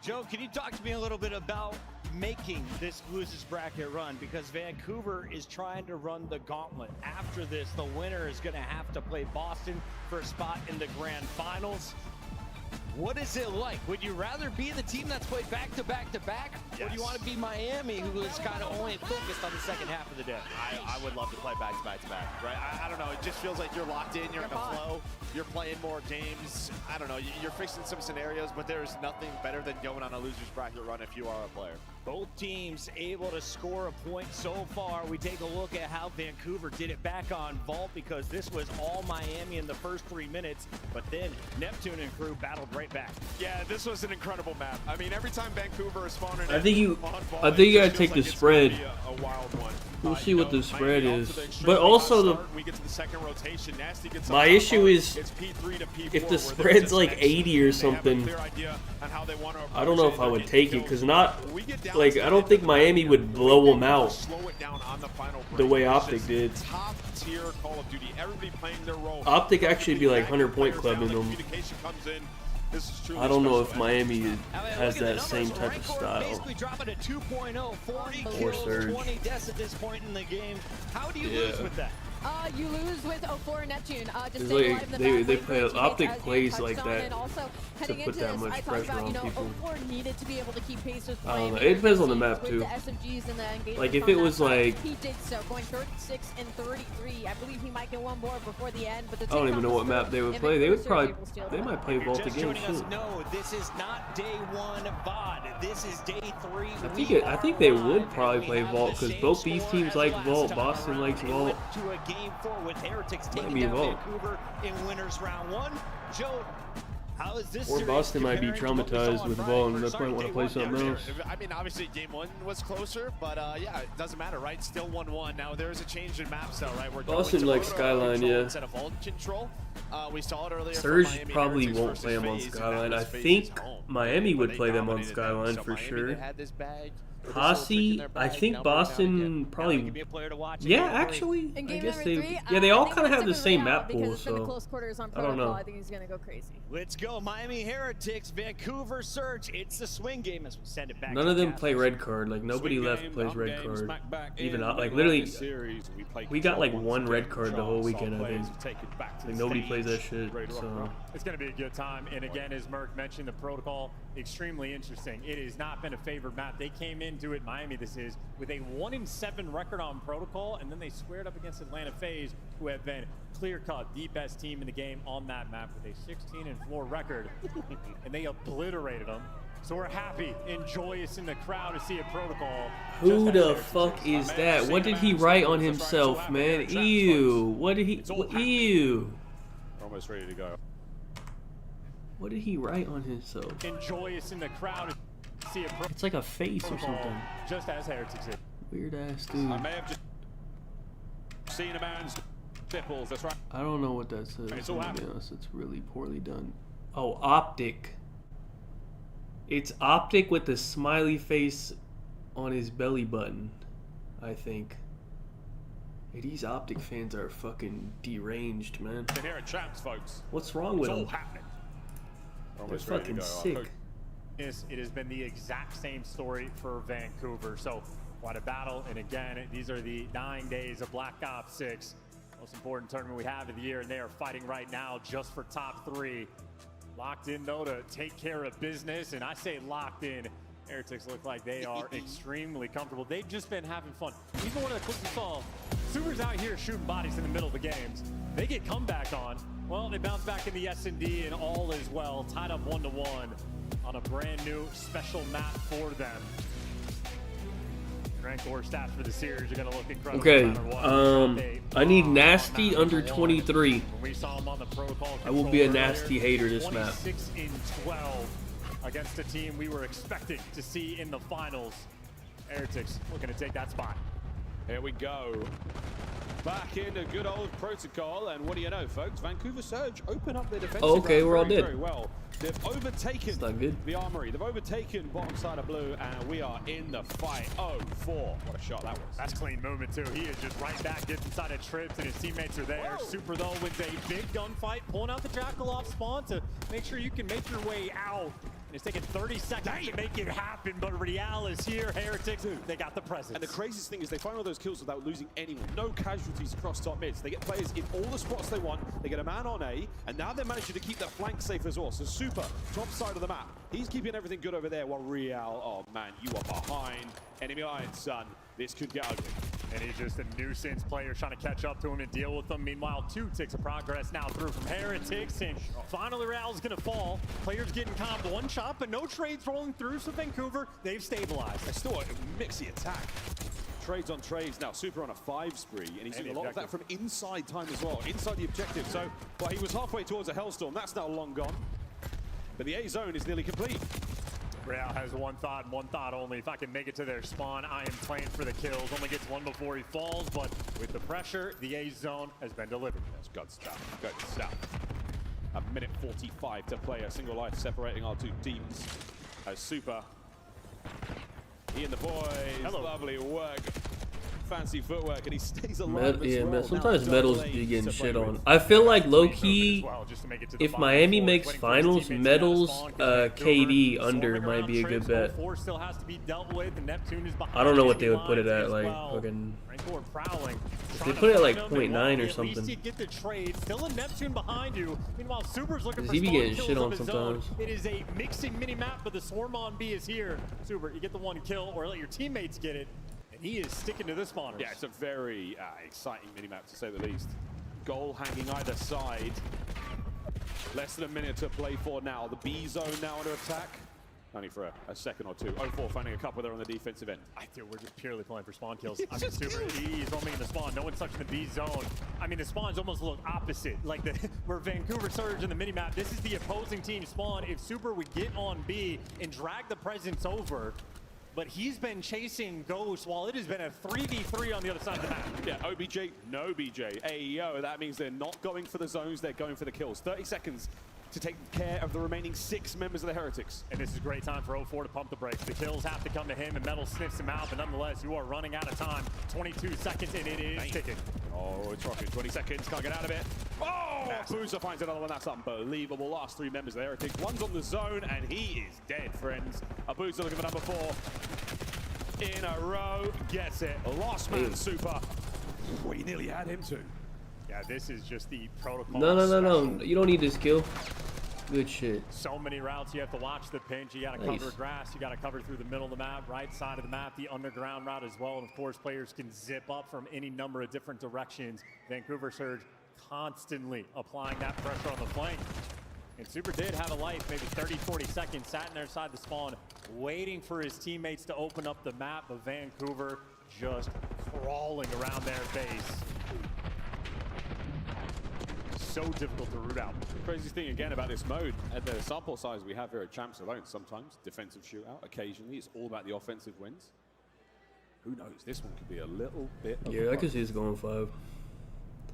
Joe, can you talk to me a little bit about making this losers bracket run? Because Vancouver is trying to run the gauntlet. After this, the winner is going to have to play Boston for a spot in the grand finals. What is it like? Would you rather be the team that's played back-to-back-to-back? Or do you want to be Miami, who is kind of only focused on the second half of the day? I would love to play back-to-back-to-back, right? I don't know. It just feels like you're locked in. You're in a flow. You're playing more games. I don't know. You're fixing some scenarios, but there is nothing better than going on a loser's bracket run if you are a player. Both teams able to score a point so far. We take a look at how Vancouver did it back on Vault, because this was all Miami in the first 3 minutes, but then Neptune and crew battled right back. Yeah, this was an incredible map. I mean, every time Vancouver is spawning, I think you gotta take the spread. A wild one. We'll see what the spread is. But also we get to the second rotation. Nasty gets my issue is if the spread's like 80 or something, I don't know if I would take it, because I don't think Miami would blow them out the way Optic did. Optic actually be like 100-point clubbing them. I don't know if Miami has that same type of style. Basically dropping a 2.0, 40 Or kills, Surge. 20 deaths at this point in the game. How do you lose with that? You lose with 04 Neptune. Just It's staying like alive in the they back play lane for Optic teammates, as you plays touched like on, that and also to heading put into that this, much I talked pressure about, on people. 04 needed to be able to keep pace with I don't know. Miami. It depends on the map With too. the SMGs and the engagement Like if from it that was side, like he did so, going 36 and 33. I believe he might get one more before the end, but the I don't even know what map they would play. They would probably might play Vault Just again joining us, too. no, this is not day 1 VOD. This is day 3. I think they would probably play Vault, because both these teams like Vault. Boston likes Vault. To a game 4 with Heretics Might taking be a down Vault. Vancouver in winners round 1. Joe, how is this Or series Boston might be comparing to what we saw traumatized on with Friday? Vault and they Sorry, probably want day to play one. something else. I mean, obviously game 1 was closer, but yeah, it doesn't matter, right? Still 1-1. Now there is a change in maps, though, right? We're Boston going to likes Roto Skyline, control yeah. instead of Vault control. We saw it earlier. from Surge Miami probably Heretics won't versus play them on FaZe, and that Skyline. was I FaZe's think home, Miami where would they play them on dominated Skyline So for Miami, sure. they had this bag. Posse, I think Boston probably. Yeah, actually, In I game guess number they. 3, Yeah, they I all think kind of that's have the a good same round map because pool, it's been so close quarters on I don't protocol. know. I think he's gonna go crazy. Let's go, Miami Heretics, Vancouver Surge. It's the swing game as we send it back. None to of them Cast. play red card. Like nobody Swing left game, plays up red game, card. smack back Even in, like we literally, won this series, play we got like control one once red again. card the whole Chance, weekend. our I think. players take it back to Like the nobody stage. plays that shit. Ready to rock, So rock. It's going to be a good time. And again, as Merck mentioned, the protocol, extremely interesting. It has not been a favored map. They came into it, Miami this is, with a 1-7 record on protocol, and then they squared up against Atlanta FaZe, who have been clear-cut the best team in the game on that map with a 16-4 record, and they obliterated them. So we're happy and joyous in the crowd to see a protocol. who the fuck is that? What did he write on himself, man? Ew. What did he? Ew. Almost ready to go. What did he write on himself? And joyous in the crowd to see a protocol. It's like a face or something. Just as Heretics did. Weird ass dude. I may have just seen a man's nipples. That's right. I don't know what that says. It's all To be happening. honest, it's really poorly done. Oh, Optic. It's Optic with the smiley face on his belly button, I think. Hey, these Optic fans are fucking deranged, man. And here at Champs, folks. What's wrong with It's all them? happening. They're Almost ready to fucking go. sick. It has been the exact same story for Vancouver. So quite a battle. And again, these are the 9 days of Black Ops 6. Most important tournament we have of the year. And they are fighting right now just for top 3. Locked in, though, to take care of business. And I say locked in. Heretics look like they are extremely comfortable. They've just been having fun. Even one of the clips we saw, Super's out here shooting bodies in the middle of the games. They get comeback on. Well, they bounce back in the S&D and all is well. Tied up 1-1 on a brand new special map for them. Rank or stats for the series are going to look incredible. Okay, no matter what. I need Nasty under 23. When we saw him on the protocol I will be a control Nasty earlier, hater this map. 26-12 against a team we were expecting to see in the finals. Heretics looking to take that spot. Here we go. Back into good old protocol, and what do you know, folks? Vancouver Surge open up their defensive Oh, okay, round we're all very, dead. very well. They've overtaken not good. the armory. They've overtaken bottom side of blue, and we are in the fight. 0-4. What a shot that was. That's clean movement too. He is just right back, gets inside of trips, and his teammates are there. Whoa. Super though with a big gunfight, pulling out the Jackal off spawn to make sure you can make your way out. And it's taking 30 seconds to make it happen, but Real is here. Heretics, they got the presence. And the craziest thing is they find all those kills without losing anyone. No casualties across top mids. They get players in all the spots they want. They get a man on A, and now they're managing to keep their flank safe as well. So Super, top side of the map. He's keeping everything good over there, while Real, oh man, you are behind enemy lines, son. This could get ugly. And he's just a nuisance. Players trying to catch up to him and deal with them. Meanwhile, 2 ticks of progress now through from Heretics. And finally, Real's going to fall. Players getting comped one shot, but no trades rolling through. So Vancouver, they've stabilized. They still mix the attack. Trades on trades now. Super on a 5 spree, and he's doing a lot of that from inside time as well, inside the objective. So, well, he was halfway towards a Hellstorm. That's now long gone. But the A zone is nearly complete. Real has one thought and one thought only. If I can make it to their spawn, I am playing for the kills. Only gets one before he falls, but with the pressure, the A zone has been delivered. That's good stuff. Good stuff. A minute 45 to play. A single life separating our 2 teams. As Super, he and the boys, lovely work. Fancy footwork, and he stays alive as well. Man, sometimes Metals be getting shit on. I feel like low-key, if Miami makes finals, Metals KD under might be a good bet. I don't know what they would put it at, like fucking. If they put it at like 0.9 or something. Get the trade. Still a Neptune behind you. Meanwhile, Super's looking for he be spawn getting kills shit of on his sometimes. own. It is a mixing mini map, but the Swarm on B is here. Super, you get the 1 kill, or let your teammates get it. And he is sticking to the spawners. Yeah, it's a very exciting minimap to say the least. Goal hanging either side. Less than a minute to play for now. The B zone now under attack. Only for a second or 2. 0-4 finding a couple there on the defensive end. Dude, we're just purely playing for spawn kills. I mean, Super, he's roaming in the spawn. No one's touching the B zone. I mean, the spawns almost look opposite. Like where Vancouver surge in the minimap, this is the opposing team spawn. If Super would get on B and drag the presence over, but he's been chasing Ghost while it has been a 3v3 on the other side of the map. Yeah, OBJ, no BJ. AEO, that means they're not going for the zones, they're going for the kills. 30 seconds to take care of the remaining 6 members of the Heretics. And this is a great time for 0-4 to pump the brakes. The kills have to come to him, and Metal sniffs him out, but nonetheless, you are running out of time. 22 seconds, and it is ticking. Oh, it's rocking. 20 seconds, can't get out of it. Oh, Boozer finds another one. That's unbelievable. Last 3 members of the Heretics. One's on the zone, and he is dead, friends. Boozer looking for number 4. In a row, gets it. Lost man, Super. We nearly had him too. Yeah, this is just the protocol. No. You don't need this kill. Good shit. So many routes. You have to watch the pinch. You got to cover grass. You got to cover through the middle of the map, right side of the map, the underground route as well. And of course, players can zip up from any number of different directions. Vancouver Surge constantly applying that pressure on the flank. And Super did have a life, maybe 30, 40 seconds, sat in their side the spawn, waiting for his teammates to open up the map, but Vancouver just crawling around their base. So difficult to root out. The craziest thing again about this mode, at the sample size we have here at Champs alone, sometimes defensive shootout, occasionally it's all about the offensive wins. Who knows? This one could be a little bit of I could see it's going 5.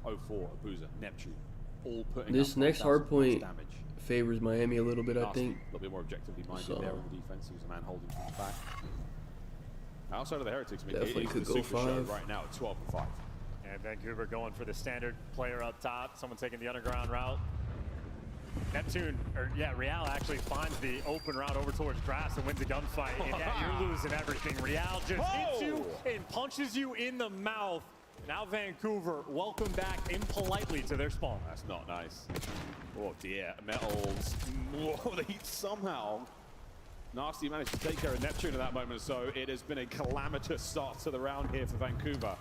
0-4, Boozer, Neptune, all putting this up next hardpoint damage. Favors Miami a little bit, I think. A little bit more objectively minded there on the defense. He was a man holding things back. Outside of the Heretics, definitely could go 5 right now at 12-5. And Vancouver going for the standard player up top. Someone taking the underground route. Real actually finds the open route over towards grass and wins a gunfight. And you're losing everything. Real just hits you and punches you in the mouth. Now Vancouver, welcome back impolitely to their spawn. That's not nice. Oh dear, Metals. Whoa, they somehow Nasty managed to take care of Neptune at that moment, so it has been a calamitous start to the round here for Vancouver.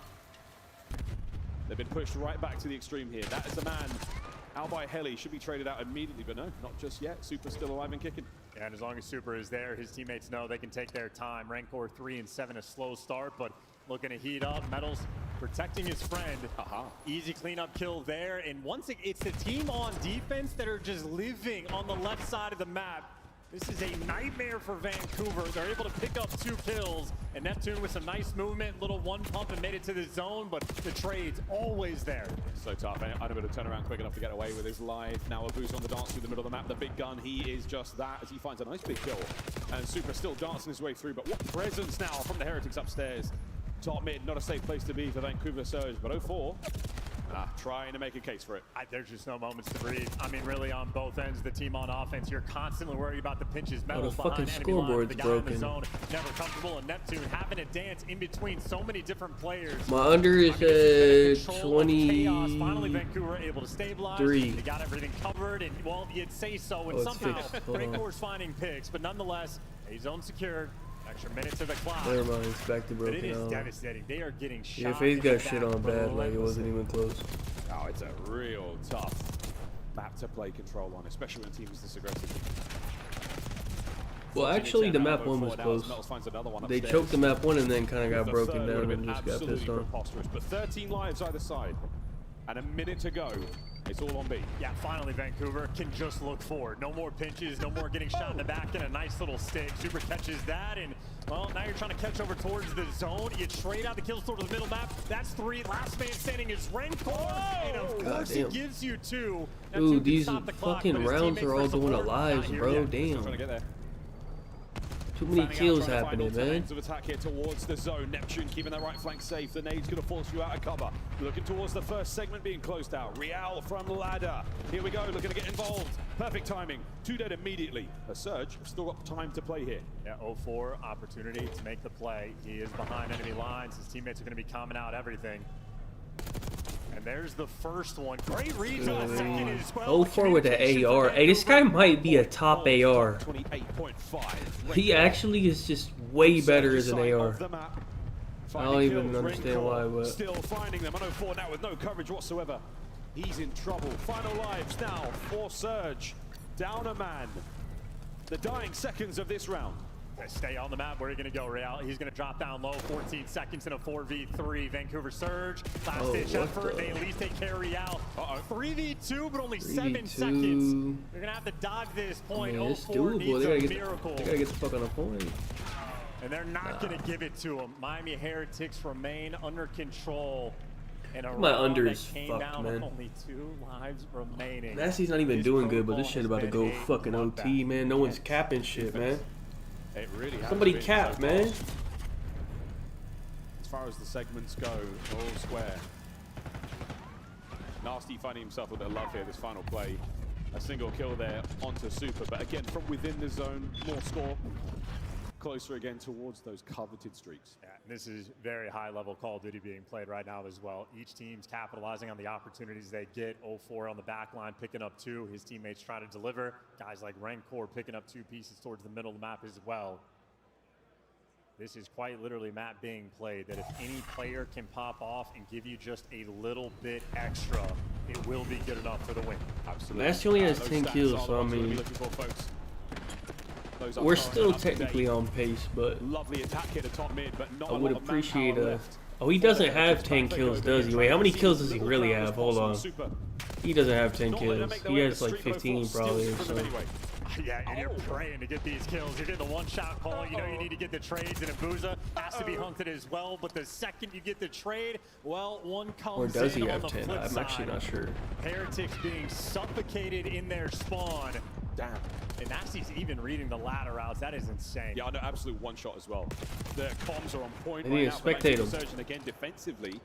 They've been pushed right back to the extreme here. That is the man out by Heli, should be traded out immediately, but no, not just yet. Super's still alive and kicking. And as long as Super is there, his teammates know they can take their time. Rancor 3 and 7, a slow start, but looking to heat up. Metals protecting his friend. Easy cleanup kill there. And once it's the team on defense that are just living on the left side of the map. This is a nightmare for Vancouver. They're able to pick up 2 kills. And Neptune with some nice movement, little 1 pump and made it to the zone, but the trade's always there. So tough, unable to turn around quick enough to get away with his life. Now a boost on the dance through the middle of the map. The big gun, he is just that as he finds a nice big kill. And Super still dancing his way through, but what presence now from the Heretics upstairs. Top mid, not a safe place to be for Vancouver Surge, but 0-4. Trying to make a case for it. There's just no moments to breathe. I mean, really on both ends of the team on offense, you're constantly worried about the pinches. Metals the behind fucking enemy line, scoreboard's the guy broken. in the zone, never comfortable, and Neptune having to dance in between so many different players. My under is at 20. Finally, Vancouver able to stabilize. 3. They got everything covered, and well, you'd say so, and somehow Rancor's finding picks, but nonetheless, a zone secured. Extra minute to the clock. Never mind, it's back to But it broken is out. devastating. They are getting shot. Yeah, FaZe got in shit the on back bad, like it wasn't even close. Oh, it's a real tough map to play control on, especially when teams this aggressive. Well, actually, the map 1 was close. They choked the map 1 and then kind of got broken down and just got pissed on. But 13 lives either side, and a minute to go. It's all on B. Yeah, finally Vancouver can just look forward. No more pinches, no more getting shot in the back, and a nice little stick. Super catches that, and well, now you're trying to catch over towards the zone. You trade out the kills towards the middle map. That's 3. Last man standing is Rencor, and of course he gives you 2. Ooh, these fucking rounds are all going to lives, bro. Damn. Too many kills happening, man. Of attack here towards the zone. Neptune keeping that right flank safe. The nade's going to force you out of cover. Looking towards the first segment being closed out. Real from ladder. Here we go, looking to get involved. Perfect timing. 2 dead immediately. A Surge, still got time to play here. Yeah, 0-4, opportunity to make the play. He is behind enemy lines. His teammates are going to be calming out everything. And there's the first one. Great read to the second as well. 0-4 with the AR. Hey, this guy might be a top AR. He actually is just way better as an AR. I don't even understand why, but still finding them on 0-4 now with no coverage whatsoever. He's in trouble. Final lives now for Surge. Down a man. The dying seconds of this round. Stay on the map. Where are you going to go, Real? He's going to drop down low. 14 seconds in a 4v3. Vancouver Surge. Last ditch effort. They at least take care of Real. 3v2, but only 7 seconds. You're going to have to dodge this point. 0-4 needs a miracle. They got to get the fuck on a point. And they're not going to give it to him. Miami Heretics remain under control. And my under is fucked, man. Only 2 lives remaining. Nasty's not even doing good, but this shit about to go fucking OT, man. No one's capping shit, man. It really somebody cap, man. As far as the segments go, all square. Nasty finding himself a bit of love here this final play. A single kill there onto Super, but again from within the zone, more score. Closer again towards those coveted streaks. Yeah, this is very high-level Call of Duty being played right now as well. Each team's capitalizing on the opportunities they get. 0-4 on the back line, picking up 2. His teammates trying to deliver. Guys like Rencor picking up 2 pieces towards the middle of the map as well. This is quite literally map being played, that if any player can pop off and give you just a little bit extra, it will be good enough for the win. Absolutely. Nasty only has 10 kills, so I mean, we're still technically on pace, but lovely attack here to top mid, but not I would appreciate a... Oh, he doesn't have 10 kills, does he? Wait, how many kills does he really have? Hold on. He doesn't have 10 kills. He has like 15 probably or so. Yeah, and you're praying to get these kills. You're getting the one-shot call. You know you need to get the trades, and Abuza has to be hunted as well. But the second you get the trade, well, one comes in. Or does he have 10? I'm actually not sure. Heretics being suffocated in their spawn. Damn. And Nasty's even reading the ladder routes. That is insane. Yeah, no, absolute one-shot as well. The comms are on point right now. Spectate him. Surgeon again defensively.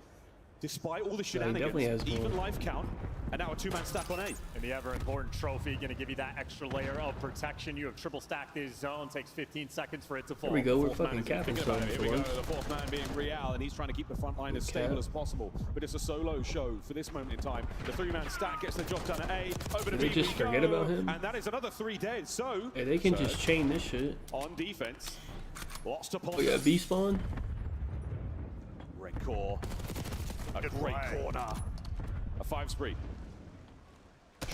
Despite all the shenanigans, even life count, and now a 2-man stack on A. And the ever-important trophy, going to give you that extra layer of protection. You have triple stacked this zone, takes 15 seconds for it to fall. Here we go, we're fucking capping something. Here we go, the 4th man being Real, and he's trying to keep the front line as stable as possible. But it's a solo show for this moment in time. The 3-man stack gets the job done at A. Over to B, they just forget about him? And that is another 3 dead, so... Hey, they can just chain this shit. On defense, lost to Oh yeah, B spawn? Rencor. A great corner. A 5 spree.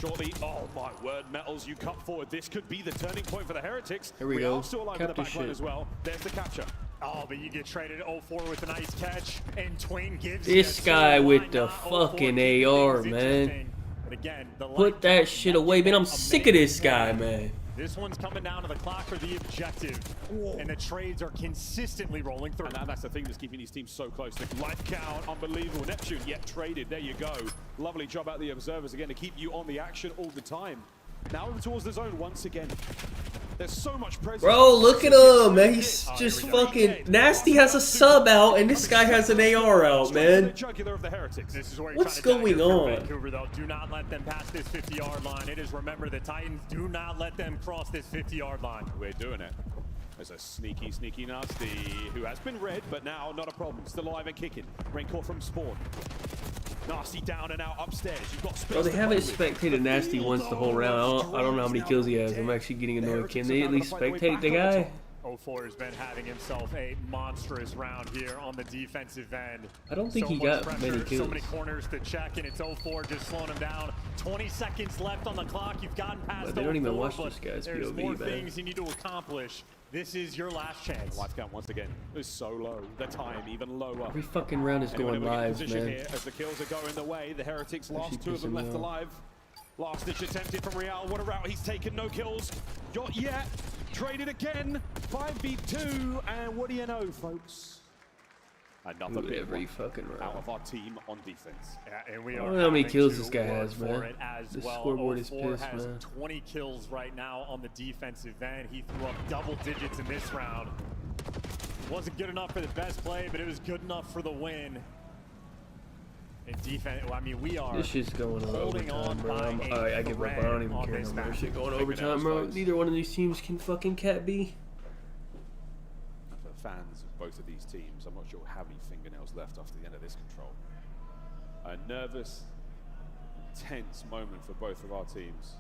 Shortly, oh my word, Metals, you cut forward. This could be the turning point for the Heretics. Here we go. Still alive in the backline as well. There's the capture. Oh, but you get traded 0-4 with a nice catch, and Twain gives this guy with the fucking AR, man. But again, put that shit away, man. I'm sick of this guy, man. This one's coming down to the clock for the objective. Whoa. And the trades are consistently rolling through. And that's the thing that's keeping these teams so close. The life count, unbelievable. Neptune yet traded. There you go. Lovely job out the observers again to keep you on the action all the time. Now over towards the zone once again. There's so much presence. Bro, look at him, man. He's just fucking... Nasty has a sub out, and this guy has an AR out, man. What's going on? Vancouver, though, do not let them pass this 50-yard line. It is, remember, the Titans do not let them cross this 50-yard line. We're doing it. There's a sneaky, sneaky Nasty who has been red, but now not a problem. Still alive and kicking. Rencor from spawn. Nasty down and out upstairs. You've got space. Well, they haven't spectated Nasty once the whole round. I don't know how many kills he has. I'm actually getting annoyed. Can they at least spectate the guy? 04 has been having himself a monstrous round here on the defensive end. I don't think so he much got pressure, many kills. So many corners to check, and it's 04 just slowing him down. 20 seconds left on the clock. You've gotten past But they don't even 04, watch but this guy's there's POV, more man. things you need to accomplish. This is your last chance. Life count once again is so low. The time even lower. Every fucking round is Anyway, going we're in live, position man. here as the kills are going the way. The Heretics lost Actually 2 of them pissing me left off. alive. Last ditch attempted from Real. What a route he's taken. No kills. Not yet. Traded again. 5v2. And what do you know, folks? Another Dude, big every one fucking round. out of our team on defense. Yeah, and we I are don't know how many having kills to this guy work has, for man. it as This well. scoreboard is 04 pissed, has man. 20 kills right now on the defensive end. He threw up double digits in this round. Wasn't good enough for the best play, but it was good enough for the win. And defense, well, I mean, we are This shit's going on holding overtime, on bro. by I give up. I don't even care no more. Shit going overtime, bro. Neither one of these teams can fucking cat B. For fans of both of these teams, I'm not sure how many fingernails left after the end of this control. A nervous, tense moment for both of our teams.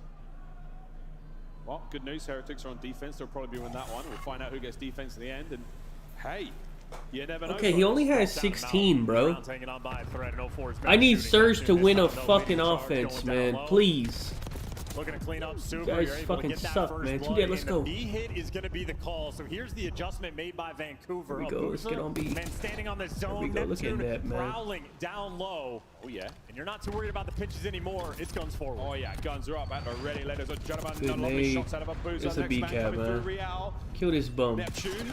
Well, good news, Heretics are on defense. They'll probably win that one. We'll find out who gets defense in the end. And hey, you never know. Okay, he only has 16, bro. I need shooting Surge that to soon. win a There's no fucking leading charge offense, going down man. low. Please. Looking to clean up super. guys You're able fucking to get that suck, first man. blood, 2-dead, let's and go. The B hit is going to be the call. So here's the adjustment made by Vancouver. Here we go, let's get on B. Man standing on the zone. we go, look at Neptune that, man. prowling down low. Oh yeah. And you're not too worried about the pitches anymore. It's guns forward. Oh yeah, guns are up at the ready, ladies and gentlemen. Good Not lovely nade. shots out of a boozer. It's a Next B man cap, coming through, man. Real. Kill this bum. Neptune.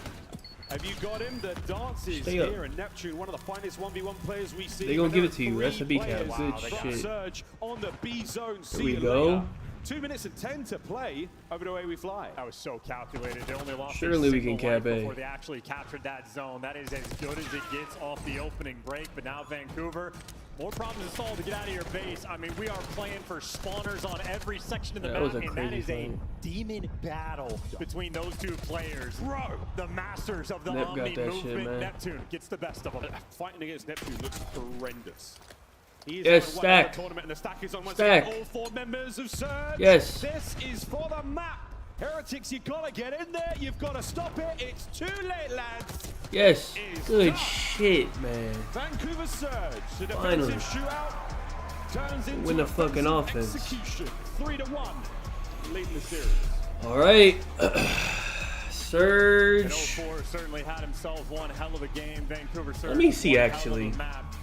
Have you got him? The dance is Stay up. here, and Neptune, one of the finest 1v1 players we see. They gonna But give there it to you. are That's a B 3 cap. players Good from shit. Surge on the B zone. Here See we you go. later. 2 minutes and 10 to play. Over the way we fly. That was so calculated. They only lost Surely a we single can cap life A. before they actually captured that zone. That is as good as it gets off the opening break. But now Vancouver, more problems to solve to get out of your base. I mean, we are playing for spawners on every section of the That was map, a and that crazy is a fight. demon battle between those 2 players. Bro, the masters of the Nep got Omni that shit, movement. man. Neptune gets the best of them. Fighting against Neptune looks horrendous. He is Yes, on one of the stack. tournament, and the stack is on once Stack. again. All 4 members of Surge. Yes. This is for the map. Heretics, you gotta get in there. You've got to stop it. It's too late, lads. Yes. Is Good done. shit, man. Vancouver Surge. The Finally. defensive shootout turns into Win the fucking offensive offense. execution. 3-1, leading the series. All right. And Surge. 04 certainly had himself one hell of a game. Vancouver Let me see, one hell of a actually. map.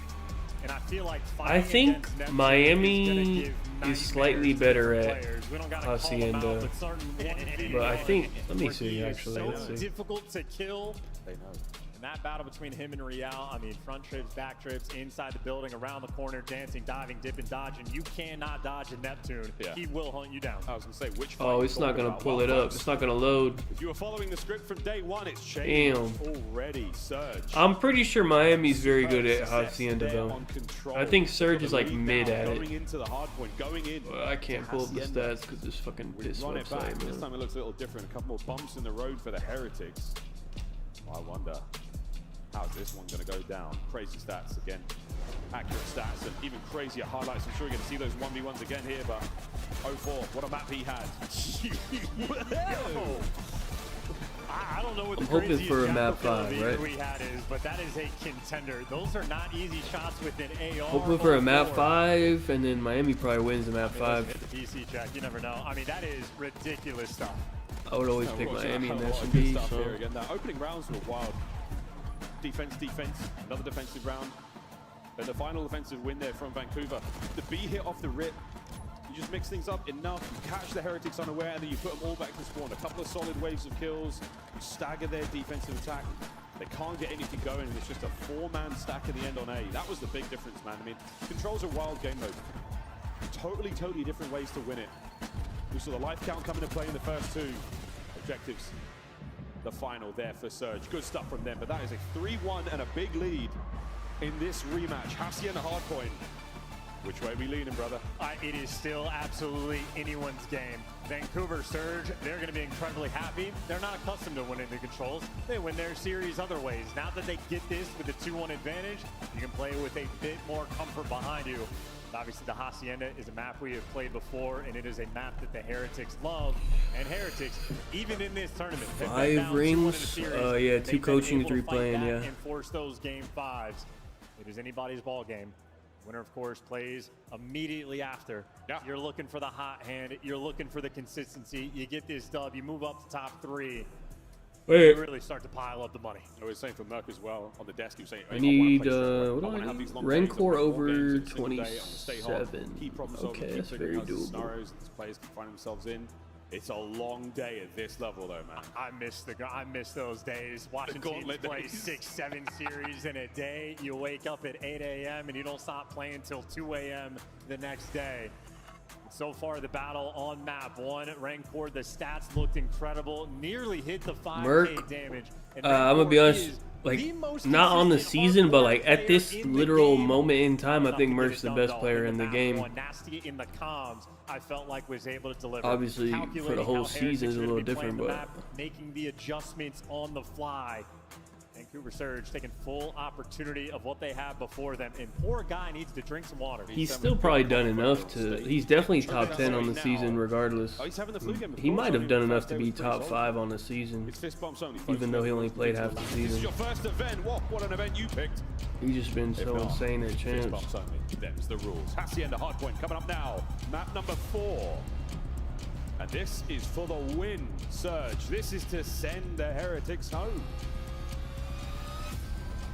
And I feel like I fighting think against Neptune Miami is, gonna give is slightly nightmares to better different at players. We don't gotta call them out, Hacienda. but certain 1v1 But I think, let me where see, he is actually. so Let's see. difficult to kill. They know. And that battle between him and Real, I mean, front trips, back trips, inside the building, around the corner, dancing, diving, dipping, dodging. You cannot dodge a Neptune. Yeah. He will hunt you down. I was going to say, which Oh, fight it's you not talking gonna about? pull Well, it up. folks, It's not gonna load. if you were following the script from day one, it's changed already. Surge. I'm pretty sure Miami's very good at Hacienda, though. On control. I think Surge is like Lead mid now, at Going it. into the hard point, going in. Well, I can't pull up the Hacienda. stats because this fucking We piss run it back. website, This man. time it looks a little different. A couple more bumps in the road for the Heretics. I wonder how's this one going to go down. Crazy stats again. Accurate stats and even crazier highlights. I'm sure you're going to see those 1v1s again here, but 04, what a map he had. I don't know what I'm the hoping craziest for a map Jacko 5, leader right? we had is, but that is a contender. Those are not easy shots with an AR. Hoping for a map 04. 5, and then Miami probably wins the map Hit 5. the PC check. You never know. I mean, that is ridiculous stuff. I would always Yeah, pick we're watching Miami a in hell of a lot of S&B, good stuff so here again. That opening rounds were wild. Defense, another defensive round. Then the final offensive win there from Vancouver. The B hit off the rip. You just mix things up enough. You catch the Heretics unaware, and then you put them all back to spawn. A couple of solid waves of kills. You stagger their defensive attack. They can't get anything going, and it's just a 4-man stack at the end on A. That was the big difference, man. I mean, Control's a wild game mode. Totally different ways to win it. We saw the life count come into play in the first 2 objectives. The final there for Surge. Good stuff from them, but that is a 3-1 and a big lead in this rematch. Hacienda Hardpoint Which way we leaning, brother? It is still absolutely anyone's game. Vancouver Surge, they're going to be incredibly happy. They're not accustomed to winning the controls. They win their series other ways. Now that they get this with a 2-1 advantage, you can play with a bit more comfort behind you. Obviously, the Hacienda is a map we have played before, and it is a map that the Heretics love. And Heretics, even in this tournament, 5 rings. Yeah, 2 coaching, 3 playing. Yeah. And force those game 5s. It is anybody's ball game. Winner, of course, plays immediately after. Yeah. You're looking for the hot hand. You're looking for the consistency. You get this dub. You move up to top 3. Wait. You really start to pile up the money. I was saying for Merc as well on the desk. He was saying, I need, what do I need? Rancor over 27. Okay, that's very doable. Scenarios that players can find themselves in. It's a long day at this level, though, man. I miss those days. Watching teams play 6-7 series in a day. You wake up at 8 a.m. and you don't stop playing till 2 a.m. the next day. So far, the battle on map 1, Rancor, the stats looked incredible. Nearly hit the 5K damage. I'm gonna be honest, like, not on the season, but like at this literal moment in time, I think Merc's the best player in the game. Nasty in the comms, I felt like was able to deliver. Obviously, for the whole season is a little different, but making the adjustments on the fly. Vancouver Surge taking full opportunity of what they have before them, and poor guy needs to drink some water. He's still probably done enough to. He's definitely top 10 on the season, regardless. He might have done enough to be top 5 on the season, even though he only played half the season. This is your first event. What an event you picked. He's just been so insane at Champs. Them's the rules. Hacienda Hardpoint coming up now. Map number 4. And this is for the win, Surge. This is to send the Heretics home.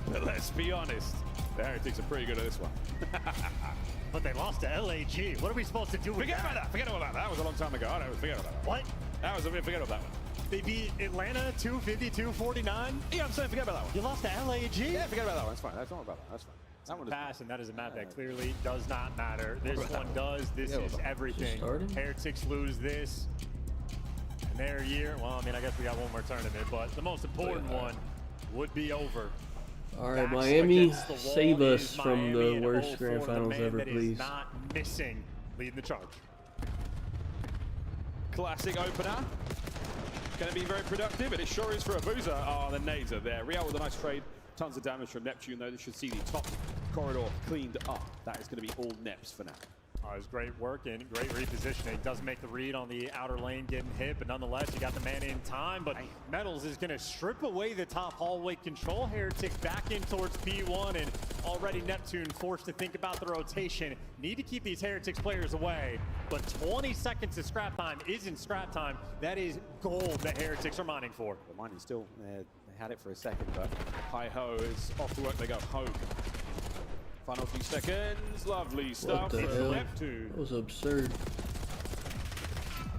But let's be honest, the Heretics are pretty good at this one. But they lost to LAG. What are we supposed to do with Forget about that. Forget about that. That was a long time ago. I don't forget about that. What? That was forget about that one. They beat Atlanta 252-49. Yeah, I'm saying forget about that one. You lost to LAG? Yeah, forget about that one. That's fine. That's not about that. That's fine. That one pass, and that is a map that clearly does not matter. This one does. This is everything. Heretics lose this. And their year, well, I mean, I guess we got one more tournament, but the most important one would be over. All right, Miami, save us from the worst grand finals ever, please. Not missing, leading the charge. Classic opener. Going to be very productive, and it sure is for Abuza. Oh, the nades are there. Real with a nice trade. Tons of damage from Neptune, though. They should see the top corridor cleaned up. That is going to be all Neps for now. It was great work and great repositioning. Doesn't make the read on the outer lane getting hit, but nonetheless, you got the man in time. But Metals is going to strip away the top hallway control. Heretics back in towards P1, and already Neptune forced to think about the rotation. Need to keep these Heretics players away, but 20 seconds of scrap time isn't scrap time. That is gold that Heretics are mining for. The mining still, they had it for a second, but hi-ho is off to work. They go home. Final few seconds, lovely stuff. What the hell? Neptune. That was absurd.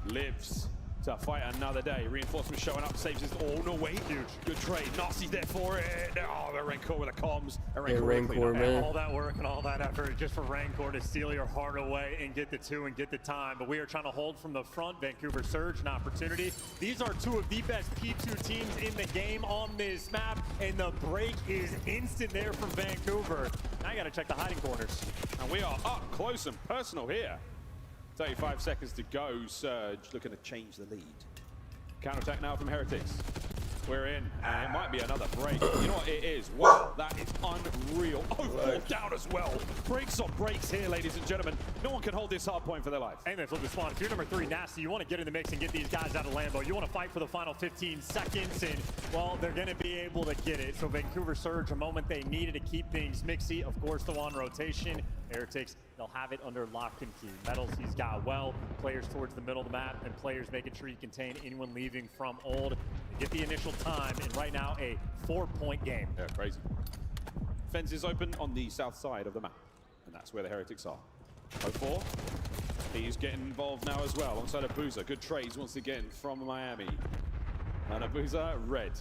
Lives to fight another day. Reinforcement showing up, saves his. Oh no, wait, huge. Good trade. Nasty's there for it. Oh, the Rancor with the comms. Rancor, man. All that work and all that effort just for Rancor to steal your heart away and get the 2 and get the time. But we are trying to hold from the front. Vancouver Surge, an opportunity. These are 2 of the best P2 teams in the game on this map, and the break is instant there from Vancouver. Now you got to check the hiding corners. And we are up close and personal here. 35 seconds to go. Surge looking to change the lead. Counterattack now from Heretics. We're in, and it might be another break. You know what it is? Wow, that is unreal. Oh, fall down as well. Breaks on breaks here, ladies and gentlemen. No one can hold this hard point for their life. And then flip the spawn. If you're number 3, Nasty, you want to get in the mix and get these guys out of Lambo. You want to fight for the final 15 seconds, and, well, they're going to be able to get it. So Vancouver Surge, a moment they needed to keep things mixy. Of course, the one rotation. Heretics, they'll have it under lock and key. Metals, he's got well. Players towards the middle of the map, and players making sure you contain anyone leaving from old. Get the initial time, and right now a 4-point game. Yeah, crazy. Fences open on the south side of the map, and that's where the Heretics are. 0-4. He's getting involved now as well, alongside Abuza. Good trades once again from Miami. And Abuza, red.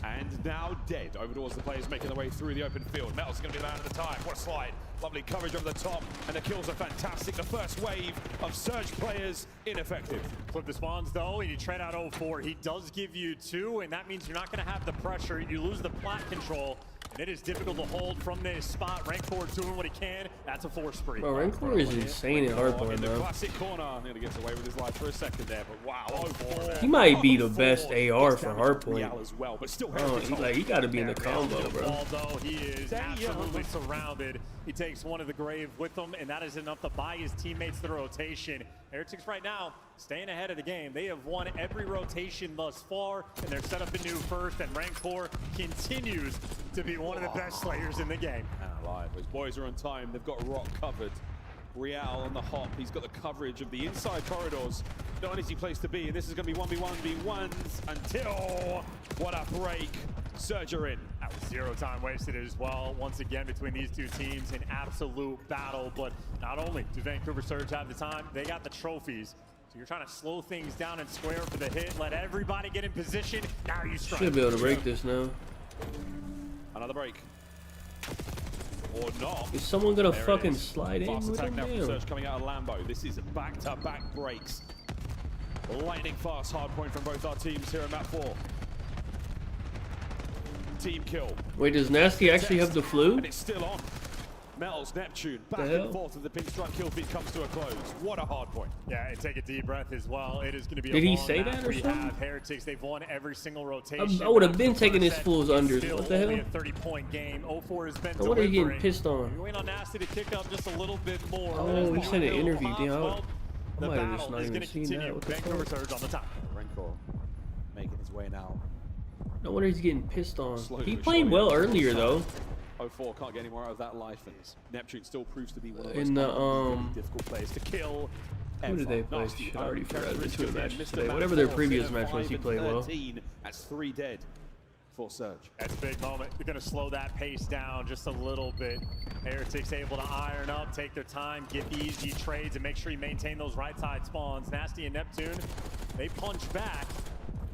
And now dead. Over towards the players making their way through the open field. Metal's going to be man at the time. What a slide. Lovely coverage over the top, and the kills are fantastic. The first wave of Surge players ineffective. Flip the spawns though, and you trade out 0-4. He does give you 2, and that means you're not going to have the pressure. You lose the plat control. And it is difficult to hold from this spot. Rancor doing what he can. That's a 4 spree. Bro, Rancor is insane in Hardpoint, in the man. classic corner. Nearly gets away with his life for a second there, but wow, 0-4. He might be the best AR for Hardpoint. As well, but still He got to be in the combo, bro. Although he is absolutely surrounded, he takes one of the grave with him, and that is enough to buy his teammates the rotation. Heretics right now staying ahead of the game. They have won every rotation thus far, and they're set up a new first, and Rancor continues to be one of the best slayers in the game. Alive. Those boys are on time. They've got Rock covered. Real on the hop. He's got the coverage of the inside corridors. Not an easy place to be, and this is going to be 1v1s until... What a break. Surge are in. That was 0 time wasted as well. Once again, between these two teams, an absolute battle. But not only do Vancouver Surge have the time, they got the trophies. So you're trying to slow things down and square for the hit. Let everybody get in position. Now you strike. Should be able to break this now. Another break. Or not. Is someone gonna fucking slide in Fast with attack him? now from Damn. Surge coming out of Lambo. This is back-to-back breaks. Lightning fast hard point from both our teams here at map 4. Team kill. Wait, does Nasty actually have the flu? And it's still on. Metals, Neptune, back hell? and forth as the pinstripe kill feed comes to a close. What a hard point. Yeah, and take a deep breath as well. It is going to be Did a he long say match. that or We something? have Heretics. They've won every single rotation. I would have been After taking first this fool's set, unders. still What the only hell? a 30-point game. 0-4 has been No wonder he's getting delivering. pissed on. We're waiting on Nasty to kick up just a little bit more. Oh, he said an interview. Damn, Well, I the might have just battle not is even going to seen that. continue. What the Vancouver fuck? Surge on the top. Rancor making his way now. No wonder he's getting pissed on. Slowly He but played surely. well earlier though. 0-4 can't get any more out of that life, and Neptune still proves to be one of In the the, most difficult players to kill. Who did they play? Nasty Shit, I already forgot. There's characteristics 2 again. matches Mr. today. Map Whatever their 4, previous set match at was, he 5 played and well. 13. That's 3 dead for Surge. That's a big moment. They're going to slow that pace down just a little bit. Heretics able to iron up, take their time, get the easy trades, and make sure you maintain those right side spawns. Nasty and Neptune, they punch back.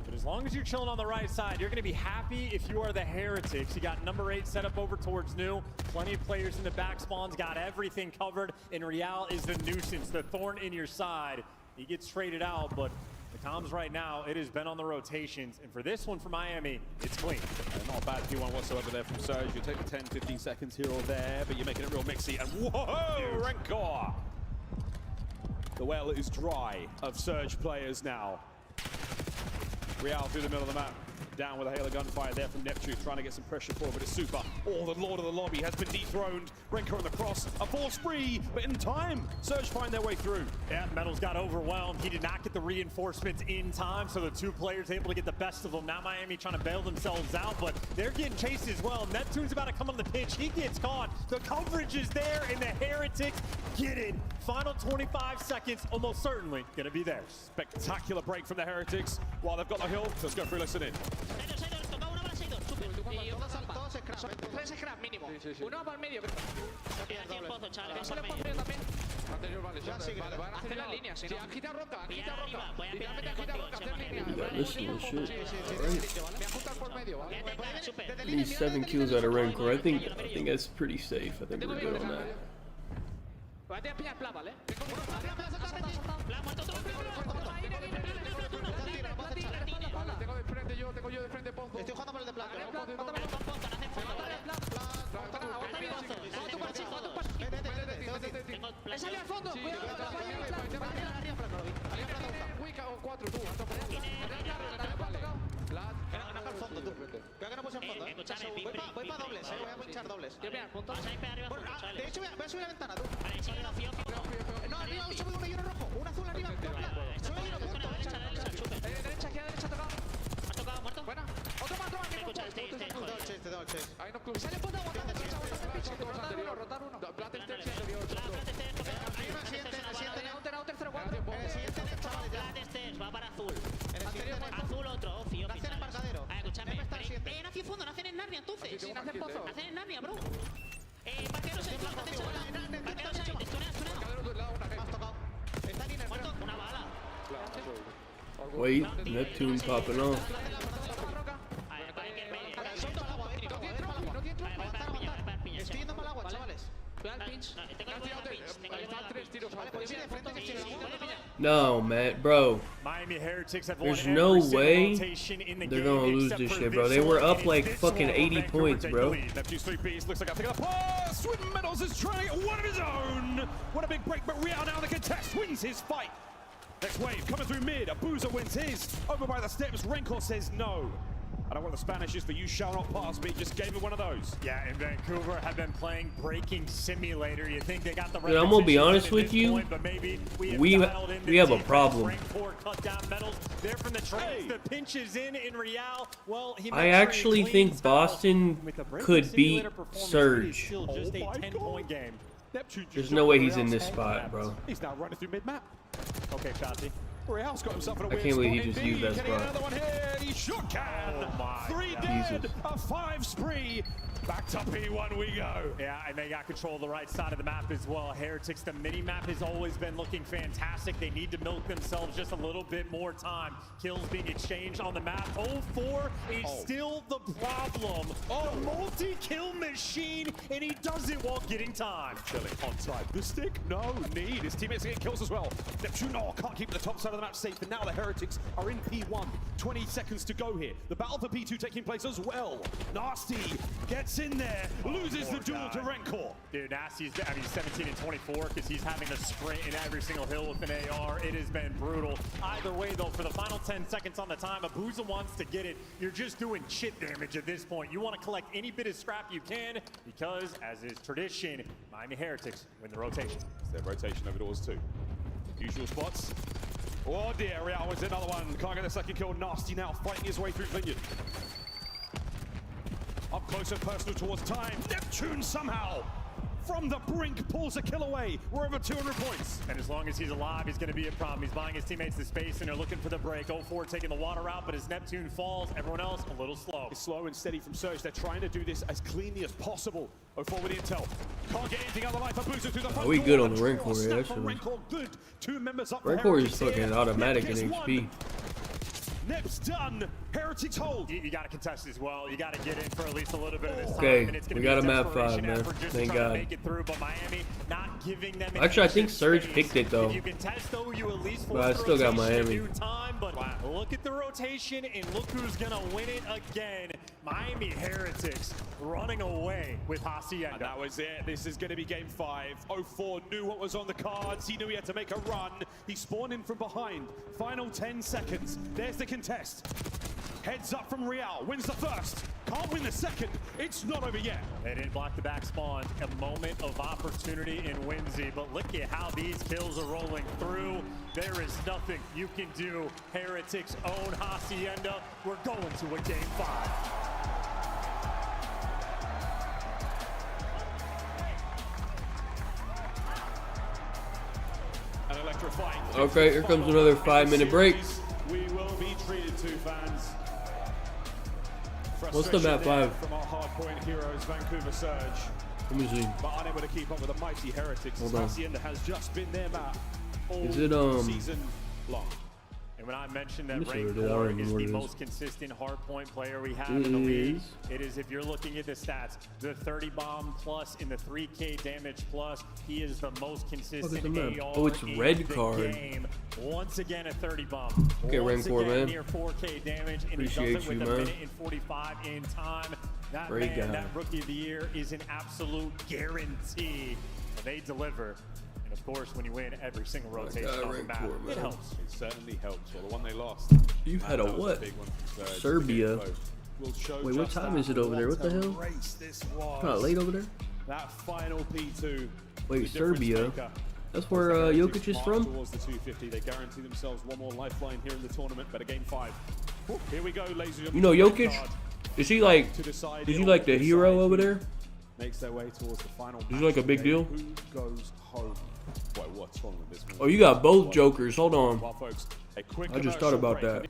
But as long as you're chilling on the right side, you're going to be happy if you are the Heretics. You got number 8 set up over towards new. Plenty of players in the back spawns, got everything covered. And Real is the nuisance, the thorn in your side. He gets traded out, but the comms right now, it has been on the rotations. And for this one for Miami, it's clean. Not a bad Q1 whatsoever there from Surge. You take the 10, 15 seconds here or there, but you're making it real mixy. And whoa, Rancor! The well is dry of Surge players now. Real through the middle of the map. Down with a hail of gunfire there from Neptune, trying to get some pressure forward, but it's super. Oh, the Lord of the Lobby has been dethroned. Rancor on the cross, a 4 spree, but in time, Surge find their way through. Yeah, Metals got overwhelmed. He did not get the reinforcements in time, so the 2 players able to get the best of them. Now Miami trying to bail themselves out, but they're getting chased as well. Neptune's about to come on the pitch. He gets caught. The coverage is there, and the Heretics get it. Final 25 seconds, almost certainly gonna be theirs. Spectacular break from the Heretics. While they've got the hill, let's go through, listen in. Tres scrap mínimo. Uno para el medio. Pásale por medio también. Anterior, vale. Hacer las líneas. Agita roca, agita roca. Literalmente agita roca, hacer líneas. Listen to shit. Me apuntas por medio, ¿vale? Need 7 kills out of Rancor. I think that's pretty safe. I think we're good on that. Voy a pillar pla, ¿vale? Tengo yo de frente Ponzo. Estoy jugando por el de plata. ¡He salido al fondo! Wicca o 4, tú. Creo que no puse en fondo, voy para dobles, voy a pinchar dobles. De hecho, voy a subir la ventana, tú. No, arriba, un sube uno y uno rojo. Un azul arriba, sube uno, punto. Derecha, aquí a derecha, tocado. ¿Ha tocado, muerto? Buena. Otro más, Te doy el chase. Ahí no club. Sale puta, aguanta, rotar uno. Plata el tercero. Hay uno, siguiente, Un tercero, en el siguiente, chavales, ya. Va para azul. En el siguiente, Azul otro, Ofi. Nace en embarcadero. Escúchame. Está el siguiente. Nacen fondo, nacen en Narnia entonces. Sí, nacen pozo. Nacen en Narnia, bro. Vaqueros en flanco, Vaqueros ahí, estunea. Has tocado. Está en el Muerto, una bala. Wait, Neptune popping off. Estoy yendo para el agua, chavales. No, man, bro. Miami Heretics have There's won no every single way rotation in the they're game gonna lose except this for shit, bro. They were one, up and like this fucking one, 80 Vancouver points, take bro. the lead. Neptune's 3Bs looks like I'm taking a pass. Swin Meadows is trying one of his own. What a big break, but Real now the contest wins his fight. Next wave coming through mid. Abuza wins his. Over by the steps. Rencor says no. I don't know what the Spanish is, but you shall not pass me. Just gave it one of those. Yeah, and Vancouver have been playing Breaking Simulator. You think they got the Dude, I'm gonna be honest with you. point, but maybe We have a problem. Cut down medals. There from the trades. The pinch is in Real. Well, he I actually think Boston could beat Surge. Still just a 10-point game. There's no way he's in this spot, bro. He's now running through mid-map. Okay, Shotzi. Real's got himself in a I weird can't believe he spot just indeed. used that Getting spot. another one here. He sure can. Three dead, Jesus. a 5 spree. Back to P1 we go. Yeah, and they got control of the right side of the map as well. Heretics, the mini-map has always been looking fantastic. They need to milk themselves just a little bit more time. Kills being exchanged on the map. 0-4 is still the problem. The multi-kill machine, and he does it while getting time. Chilling on side. The stick, no need. His teammates are getting kills as well. Neptune can't keep the top side of the map safe, and now the Heretics are in P1. 20 seconds to go here. The battle for P2 taking place as well. Nasty gets in there, loses the duel to Rencor. Dude, Nasty's, 17 and 24 because he's having to sprint in every single hill with an AR. It has been brutal. Either way, though, for the final 10 seconds on the time, Abuza wants to get it. You're just doing shit damage at this point. You want to collect any bit of scrap you can because, as is tradition, Miami Heretics win the rotation. It's their rotation over doors too. Usual spots. Oh dear, Real wins another one. Can't get the second kill. Nasty now fighting his way through Vineyard. Up close and personal towards time. Neptune somehow from the brink pulls a kill away. We're over 200 points. And as long as he's alive, he's going to be a problem. He's buying his teammates the space, and they're looking for the break. 0-4 taking the water out, but as Neptune falls, everyone else a little slow. It's slow and steady from Surge. They're trying to do this as cleanly as possible. 0-4 with the intel. Can't get anything out of life. Abuza through the front we door. good on the A Rencor, draw yeah, snap that from shit was- Rencor, good. 2 members up for Rencor is Heretics fucking here. automatic in Nep gets HP. one. Nep's done. Heretics hold. You got to contest as well. You got to get in for at least a little bit of this time. Okay, and it's gonna we be got a a map desperation 5, man. effort just Thank to try to God. make it through, but Miami not giving them an Actually, I think inch of Surge space. picked it, though. If you contest, though, you at least But I force the still got rotation Miami. to do time, but look at the rotation, and look who's going to win it again. Miami Heretics running away with Hacienda. And that was it. This is going to be game 5. 0-4 knew what was on the cards. He knew he had to make a run. He spawned in from behind. Final 10 seconds. There's the contest. Heads up from Real. Wins the first. Can't win the second. It's not over yet. They didn't block the back spawn. A moment of opportunity in Whimsy, but look at how these kills are rolling through. There is nothing you can do. Heretics own Hacienda. We're going to a game 5. An electrifying. Okay, here comes another 5-minute break. We will be treated to, fans. What's the map 5? From our hardpoint heroes, Vancouver Surge. Let me see. But unable to keep up with the mighty Heretics. Hold on. Hacienda has just been their map all Is it, season long. And when I mentioned that Let me see what it is. I Rancor don't is remember the what it is. most consistent hardpoint player we have in the league, Is- it is, if you're looking at the stats, the 30 bomb plus in the 3K damage plus, he is the most consistent the map? AR Oh, it's in red the card. game. Once again, a 30 bomb. Okay, Once Rancor, again, man. near 4K damage, and he Appreciate does it with you, a man. minute and 45 in time. That Great man, guy. that rookie of the year is an absolute guarantee. And they deliver. And of course, when you win every single rotation on the map, Rancor, it man. helps. It certainly helps. Well, the one they lost. You had a that was what? big one from Surge. Serbia. We'll show Wait, what just time that is it over there? What the a hell? race this was. Kinda late over there? That final P2. Wait, the difference Serbia? maker. That's where As the Heretics Jokic is march from? Towards the 250, they guarantee themselves one more lifeline here in the tournament. But a game 5. Here we go, ladies and You know gentlemen. Jokic? Is he like, is he like the hero over there? Makes their way towards the final. Is he like a big deal? Who goes home? Boy, what's wrong with this one? Oh, you got both Jokers. Hold on. Well, folks, a quick I just thought commercial about break. that.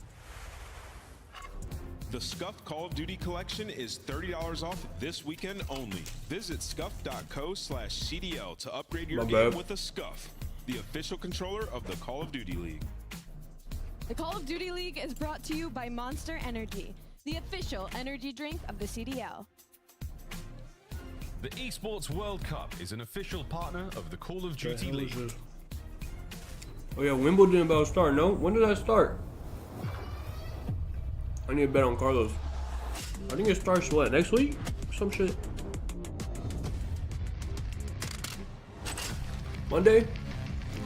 The Scuff Call of Duty collection is $30 off this weekend only. Visit scuff.co/CDL to upgrade your My game bad. with a Scuff, the official controller of the Call of Duty League. The Call of Duty League is brought to you by Monster Energy, the official energy drink of the CDL. The Esports World Cup is an official partner of the Call of Duty League. Oh yeah, Wimbledon about to start. No? When did that start? I need to bet on Carlos. I think it starts what, next week? Some shit. Monday?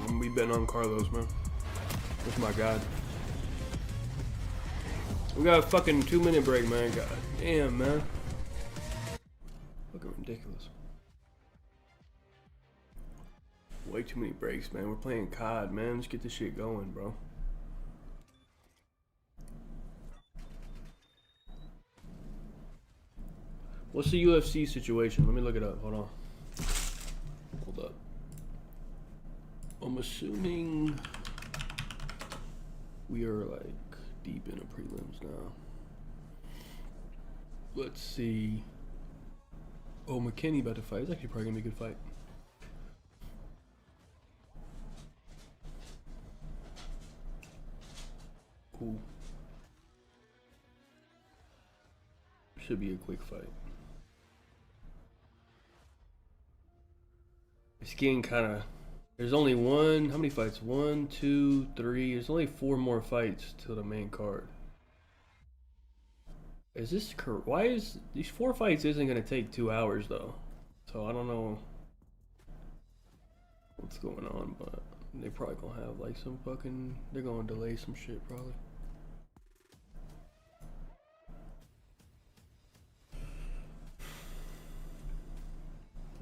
I'm gonna be betting on Carlos, man. That's my god. We got a fucking 2-minute break, man. God damn, man. Fucking ridiculous. Way too many breaks, man. We're playing COD, man. Let's get this shit going, bro. What's the UFC situation? Let me look it up. Hold on. Hold up. I'm assuming we are like deep in the prelims now. Let's see. Oh, McKinney about to fight. It's actually probably gonna be a good fight. Cool. Should be a quick fight. It's getting kind of. There's only one. How many fights? 1, 2, 3. There's only 4 more fights to the main card. Is this correct? Why is these 4 fights isn't gonna take 2 hours though? So I don't know what's going on, but they probably gonna have like some fucking. They're gonna delay some shit probably.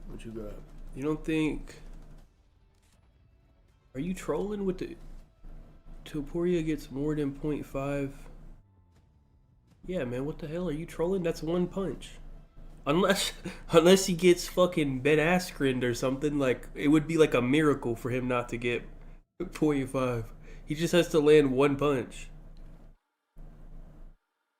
What you got? You don't think? Are you trolling with the? Topuria gets more than 0.5. Yeah, man. What the hell? Are you trolling? That's 1 punch. Unless he gets fucking Ben Askren or something. Like it would be like a miracle for him not to get 0.5. He just has to land 1 punch.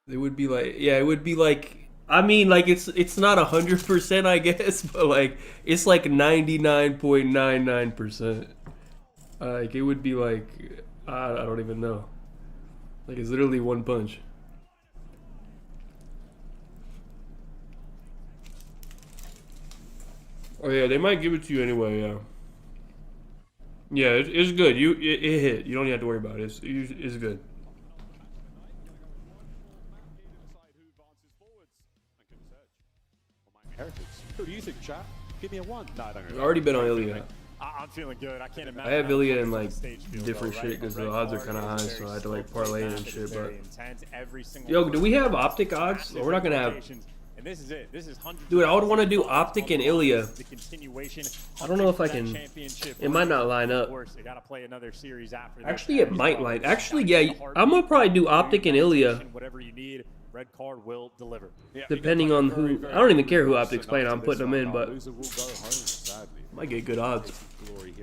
It would be like, yeah, it would be like. I mean, like it's not 100%, I guess, but like it's like 99.99%. Like it would be like I don't even know. Like it's literally 1 punch. Oh yeah, they might give it to you anyway. Yeah. Yeah, it's good. It hit. You don't even have to worry about it. It's good. Who do you think, chat? Give me a 1. No, I don't know. I already bet on Ilya. I'm feeling good. I can't imagine. I have Ilya in like different shit because the odds are kind of high, so I had to like parlay and shit. But yo, do we have optic odds? Or we're not gonna have. And this is it. This is hundreds. Dude, I would want to do optic and Ilya. I don't know if I can. It might not line up. Actually, it might line. Actually, yeah, I'm gonna probably do optic and Ilya. Whatever you need, red card will deliver. Depending on who. I don't even care who optic's playing. I'm putting them in, but might get good odds. I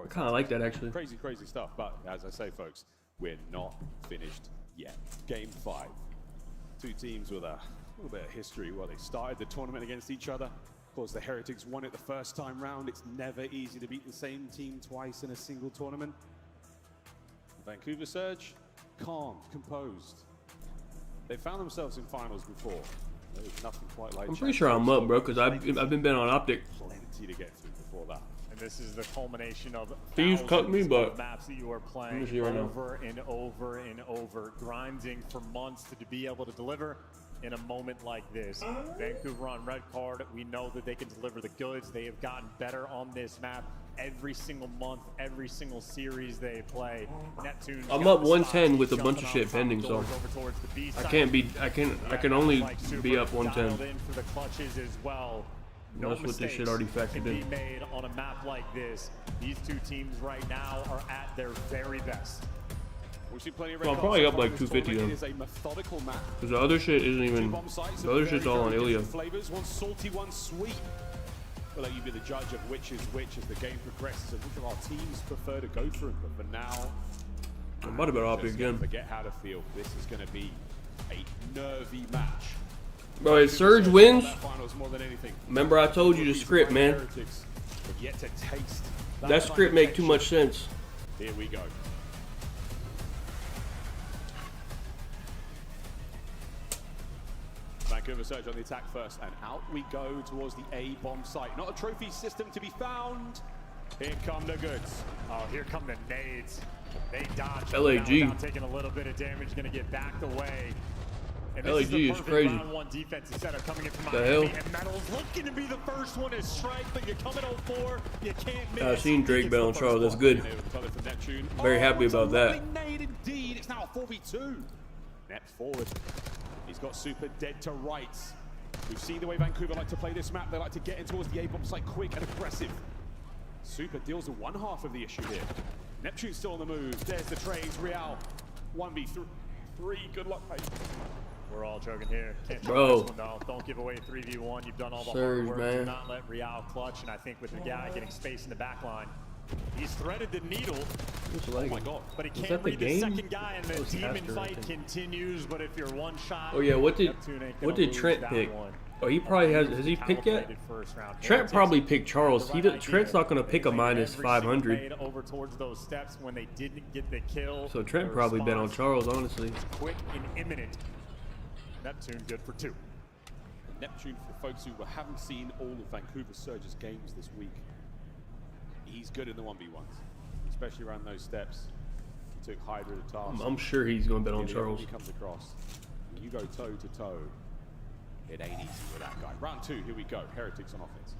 kind of like that actually. Crazy stuff. But as I say, folks, we're not finished yet. Game 5. 2 teams with a little bit of history. Well, they started the tournament against each other. Of course, the Heretics won it the first time round. It's never easy to beat the same team twice in a single tournament. Vancouver Surge, calm, composed. They found themselves in finals before. There was nothing quite like. I'm pretty sure I'm up, bro, because I've been betting on optic. Plenty to get through before that. And this is the culmination of thieves cut me, but maps that you are playing over and over and over, grinding for months to be able to deliver in a moment like this. Vancouver on red card, we know that they can deliver the goods. They have gotten better on this map every single month, every single series they play. Neptune. I'm up 110 with a bunch of shit pending, so I can't be. I can only be up 110. For the clutches as well. No That's what this shit already factored can in. be made on a map like this. These 2 teams right now are at their very best. We see plenty of So I'm probably up like 250 It then. is a methodical map. Because the other shit isn't even. The other shit's all on Ilya. Flavors, one salty, one sweet. We'll let you be the judge of which is which as the game progresses and which of our teams prefer to go through. But for now, I'm about to bet optic again. Forget how to feel. This is going to be a nervy match. Bro, if Surge wins, more than anything. remember I told you the script, man. Yet to taste That script make too much sense. Here we go. Vancouver Surge on the attack first, and out we go towards the A bomb site. Not a trophy system to be found. Here come the goods. Oh, here come the nades. They dodge. LAG. Without taking a little bit of damage, going to get backed away. And this LAG is crazy. Round one defensive setup coming in from The Miami. hell? And Metal's looking to be the first one to strike, but you come in 0-4, you can't miss. I've seen Drake bet on Charles. That's good. Very happy about that. Indeed, it's now a 4v2. Nep forward. He's got Super dead to rights. We've seen the way Vancouver like to play this map. They like to get in towards the A-bomb site quick and aggressive. Super deals with one half of the issue here. Neptune's still on the move. There's the trades. Real 1v3. Good luck, mate. We're all joking here. Can't Bro. this one, though. Don't give away 3v1. You've done all the Surge, hard work. man. Do not let Real clutch. And I think with the guy getting space in the back line, he's threaded the needle. Oh my God. But he Was can't that the read the game? second guy, and the That was demon after, I fight think. continues. But if you're one shot, Oh yeah, what did Neptune ain't gonna lose Trent that pick? one. Oh, he probably has he picked yet? Calibrated first round. Trent probably picked Charles. Trent's not gonna pick a minus Every single 500. fade over towards those steps when they didn't get the kill. So Trent The probably bet on response Charles, honestly. was quick and imminent. Neptune good for 2. Neptune, for folks who haven't seen all of Vancouver Surge's games this week, he's good in the 1v1s, especially around those steps. He took Hydra to task. I'm sure he's gonna bet on He Charles. comes across. When you go toe to toe, it ain't easy with that guy. Round 2, here we go. Heretics on offense.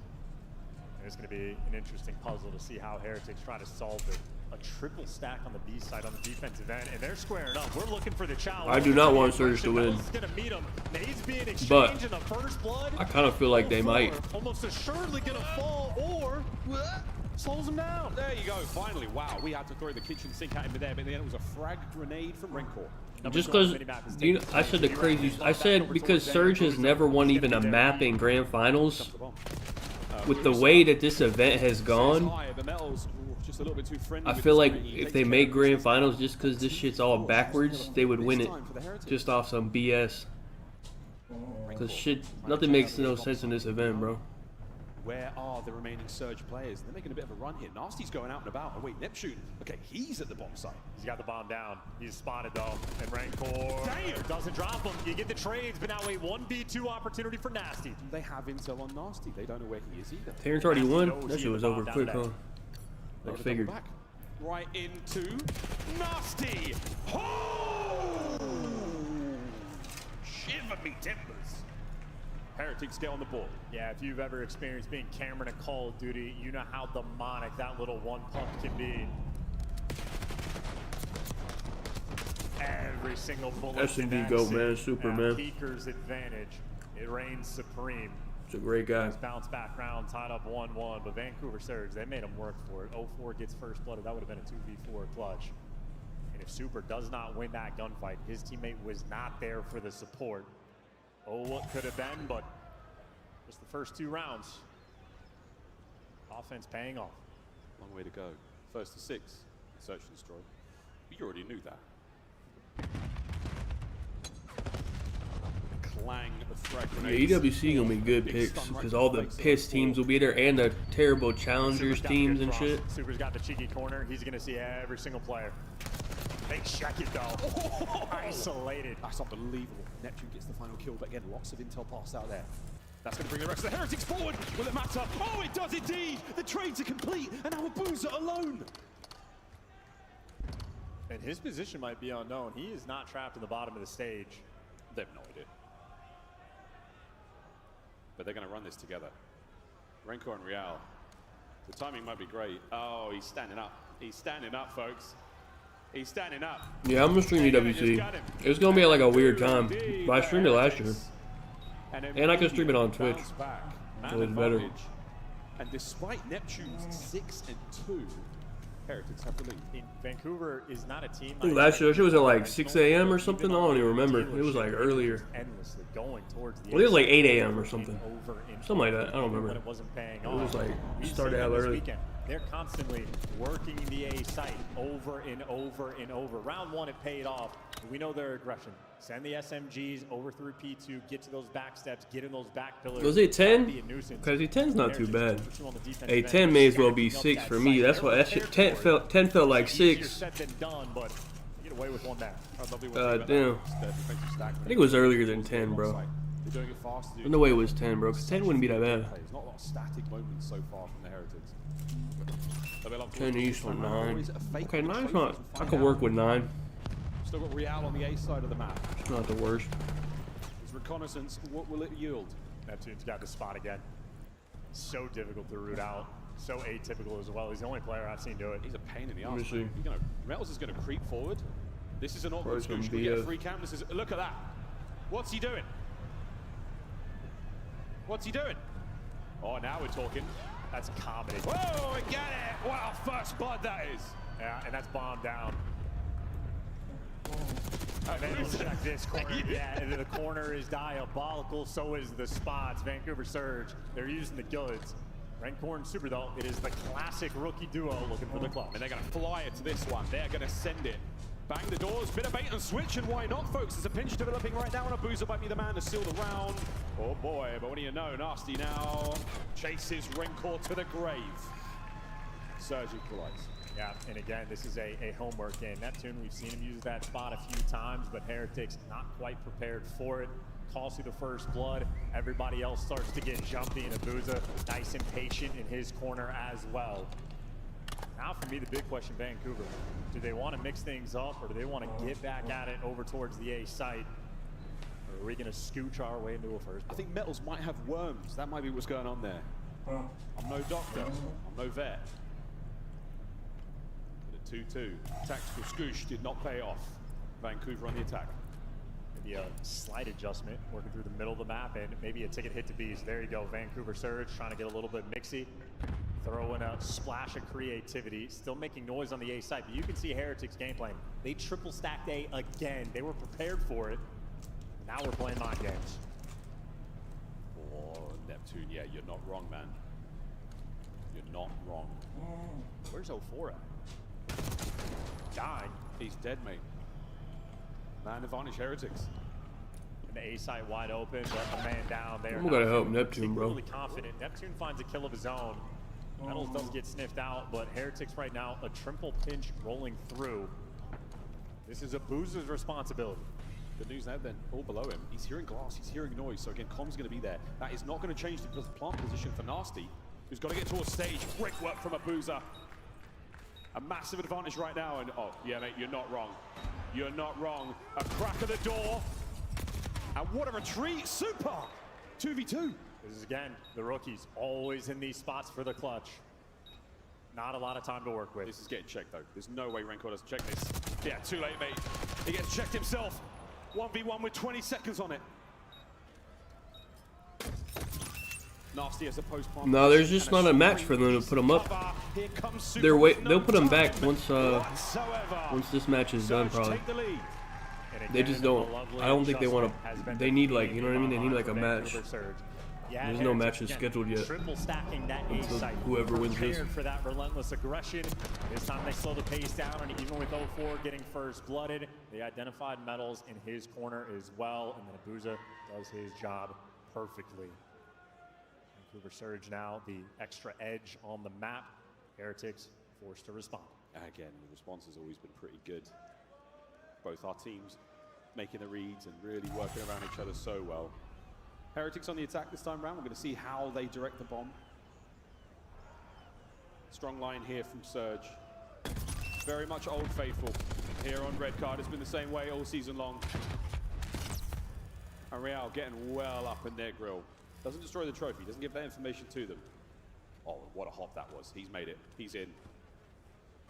And it's going to be an interesting puzzle to see how Heretics try to solve it. A triple stack on the B side on the defensive end, and they're squaring up. We're looking for the challenge. I do not want Surge to win. But I kind of feel like they might. Almost assuredly going to fall, or slows them down. There you go. Finally, wow. We had to throw the kitchen sink at him there, but then it was a frag grenade from Rencor. Just because, I said the craziest. I said because Surge has never won even a map in Grand Finals. With the way that this event has gone, I feel like if they made Grand Finals just because this shit's all backwards, they would win it. Just off some BS. Because shit, nothing makes no sense in this event, bro. Where are the remaining Surge players? They're making a bit of a run here. Nasty's going out and about. Oh wait, Neptune. Okay, he's at the bomb site. He's got the bomb down. He's spotted though. And Rancor doesn't drop him. You get the trades, but now a 1v2 opportunity for Nasty. Do they have intel on Nasty? They don't know where he is either. Terrence already won. That shit was over quick, huh? I figured. Back. Right into Nasty. Oh! Shiver me timbers. Heretics get on the board. Yeah, if you've ever experienced being Cameron in Call of Duty, you know how demonic that little one pump can be. Every single bullet. SMD GOAT, man. Super, man. Peaker's advantage. It reigns supreme. He's a great guy. Bounce back round, tied up 1-1, but Vancouver Surge, they made him work for it. 0-4 gets first blooded. That would have been a 2v4 clutch. And if Super does not win that gunfight, his teammate was not there for the support. Oh, what could have been, but just the first 2 rounds. Offense paying off. Long way to go. First to 6. Search and destroy. But you already knew that. Clang of frag grenades. Yeah, EWC gonna be good picks because all the piss teams will be there and the terrible challengers teams and shit. Super's got the cheeky corner. He's gonna see every single player. They check it though. Isolated. That's unbelievable. Neptune gets the final kill, but again, lots of intel passed out there. That's going to bring the rest of the Heretics forward. Will it matter? Oh, it does indeed. The trades are complete, and now Abuza alone. And his position might be unknown. He is not trapped in the bottom of the stage. They have no idea. But they're going to run this together. Rencor and Real. The timing might be great. Oh, he's standing up. He's standing up, folks. He's standing up. Yeah, I'm gonna stream EWC. It's gonna be at like a weird time, but I streamed it last year. And I can stream it on Twitch. So it's better. And despite Neptune's 6-2, Heretics have the lead. In Vancouver is not a team. I think last year, that shit was at like 6 a.m. or something. I don't even remember. It was like earlier. Endlessly going towards the Well, it was like 8 a.m. or something. Something like that. I don't remember. When it wasn't paying off. It was like, started out early. They're constantly working the A site over and over and over. Round 1, it paid off. We know their aggression. Send the SMGs over through P2, get to those back steps, get in those back pillars. Was it 10? Because 10's not too bad. Hey, 10 may as well be 6 for me. That's why that shit 10 felt like 6. Damn. I think it was earlier than 10, bro. They're doing it fast. In the way it was 10, bro. Cause 10 wouldn't be that bad. There's not a lot of static moments so far from the Heretics. 10 East on 9. Okay, 9's not. I could work with 9. Still got Real on the A side of the map. It's not the worst. His reconnaissance, what will it yield? Neptune's got the spot again. So difficult to root out. So atypical as well. He's the only player I've seen do it. He's a pain in the Let me arse. see. Metals is going to creep forward. This is an awkward Probably scooch. gonna We be get a- a free camp. This is, look at that. What's he doing? What's he doing? Oh, now we're talking. That's comedy. Whoa, we get it. Wow, first blood that is. Yeah, and that's bombed down. And then we'll check this corner. Yeah, and the corner is diabolical. So is the spots. Vancouver Surge. They're using the goods. Rencorn Super though. It is the classic rookie duo looking for the club. And they're going to fly it to this one. They're going to send it. Bang the doors, bit of bait and switch, and why not, folks? There's a pinch developing right now, and Abuza might be the man to seal the round. Oh boy, but what do you know? Nasty now chases Rencor to the grave. Surge equalize. Yeah, and again, this is a homework game. Neptune, we've seen him use that spot a few times, but Heretics not quite prepared for it. Calls through the first blood. Everybody else starts to get jumpy, and Abuza nice and patient in his corner as well. Now for me, the big question, Vancouver, do they want to mix things up, or do they want to get back at it over towards the A site? Or are we going to scooch our way into a first blood? I think Metals might have worms. That might be what's going on there. I'm no doctor. I'm no vet. The 2-2. Tactical scoosh did not pay off. Vancouver on the attack. Maybe a slight adjustment, working through the middle of the map, and maybe a ticket hit to B's. There you go, Vancouver Surge trying to get a little bit mixy. Throw in a splash of creativity, still making noise on the A side, but you can see Heretics game plan. They triple stacked A again. They were prepared for it. Now we're playing mind games. Oh, Neptune, yeah, you're not wrong, man. You're not wrong. Where's 04 at? Dying. He's dead, mate. Man advantage Heretics. And the A site wide open, but a man down there. We gotta help Neptune, bro. Really confident. Neptune finds a kill of his own. Metals does get sniffed out, but Heretics right now, a triple pinch rolling through. This is Abuza's responsibility. Good news now then, all below him. He's hearing glass, he's hearing noise, so again, Com's going to be there. That is not going to change the plant position for Nasty, who's got to get towards stage. Great work from Abuza. A massive advantage right now, and oh, yeah, mate, you're not wrong. You're not wrong. A crack of the door, and what a retreat, super! 2v2. This is, again, the rookies always in these spots for the clutch. Not a lot of time to work with. This is getting checked, though. There's no way Rencor doesn't check this. Yeah, too late, mate. He gets checked himself. 1v1 with 20 seconds on it. Nasty as a post-plant. No, there's just not a match for them to put them up. They'll put them back once this match is done, probably. They just don't. I don't think they want to. They need, like, you know what I mean? They need like a match. There's no matches scheduled yet. Triple stacking that A site. Whoever wins this. Prepared for that relentless aggression. This time they slow the pace down, and even with 04 getting first blooded, they identified Metals in his corner as well, and then Abuza does his job perfectly. Vancouver Surge now the extra edge on the map. Heretics forced to respond. Again, the response has always been pretty good. Both our teams making the reads and really working around each other so well. Heretics on the attack this time around. We're going to see how they direct the bomb. Strong line here from Surge. Very much Old Faithful here on Red Card. It's been the same way all season long. And Real getting well up in their grill. Doesn't destroy the trophy, doesn't give that information to them. Oh, what a hop that was. He's made it. He's in.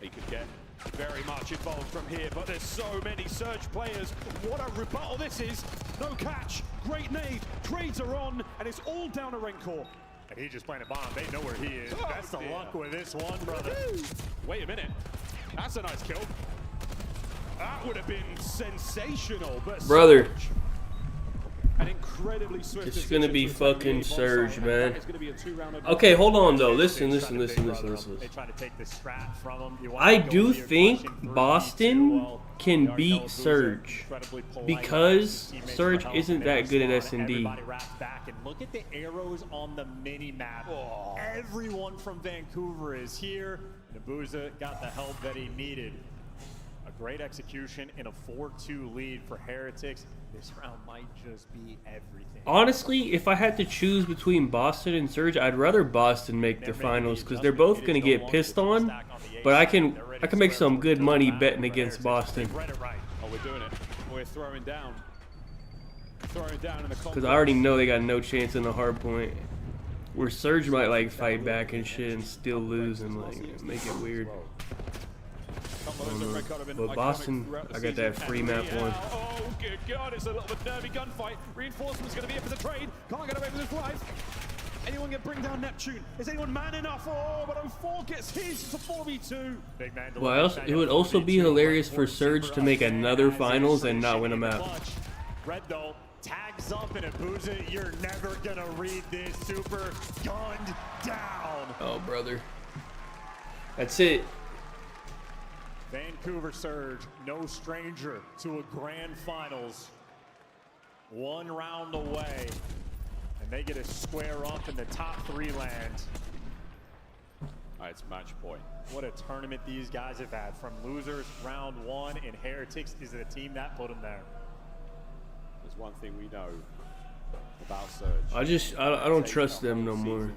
He could get very much involved from here, but there's so many Surge players. What a rebuttal this is. No catch, great nade, trades are on, and it's all down to Rencor. And he just playing a bomb. They know where he is. Oh, That's the luck with this one, brother. Wait a minute. That's a nice kill. That would have been sensational, but brother. Surge, an incredibly swift It's gonna be fucking Surge, man. It's gonna be a 2-round. Okay, hold on though. Listen. They try to take the strat from him. I do think Boston can beat Surge because Surge isn't that good at S&D. Back and look at the arrows on the mini map. Oh. Everyone from Vancouver is here. Abuza got the help that he needed. A great execution in a 4-2 lead for Heretics. This round might just be everything. Honestly, if I had to choose between Boston and Surge, I'd rather Boston make the finals because they're both gonna get pissed on. But I can make some good money betting against Boston. Oh, we're doing it. We're throwing down. Throwing down in the Because I already know they got no chance in the hard point. Where Surge might like fight back and shit and still lose and like make it weird. But Boston, I got that free map one. Oh, good God, it's a little bit nervy gunfight. Reinforcement's going to be in for the trade. Can't get away with his life. Anyone can bring down Neptune? Is anyone man enough? Oh, but 04 gets his. It's a 4v2. Big man. Well, it would also be hilarious for Surge to make another finals and not win a map. Red though tags up in Abuza. You're never gonna read this. Super gunned down. Oh, brother. That's it. Vancouver Surge, no stranger to a grand finals. One round away, and they get to square up in the top 3 land. All right, it's match point. What a tournament these guys have had. From losers, round 1, and Heretics is the team that put them there. There's one thing we know about Surge. I don't trust them no more.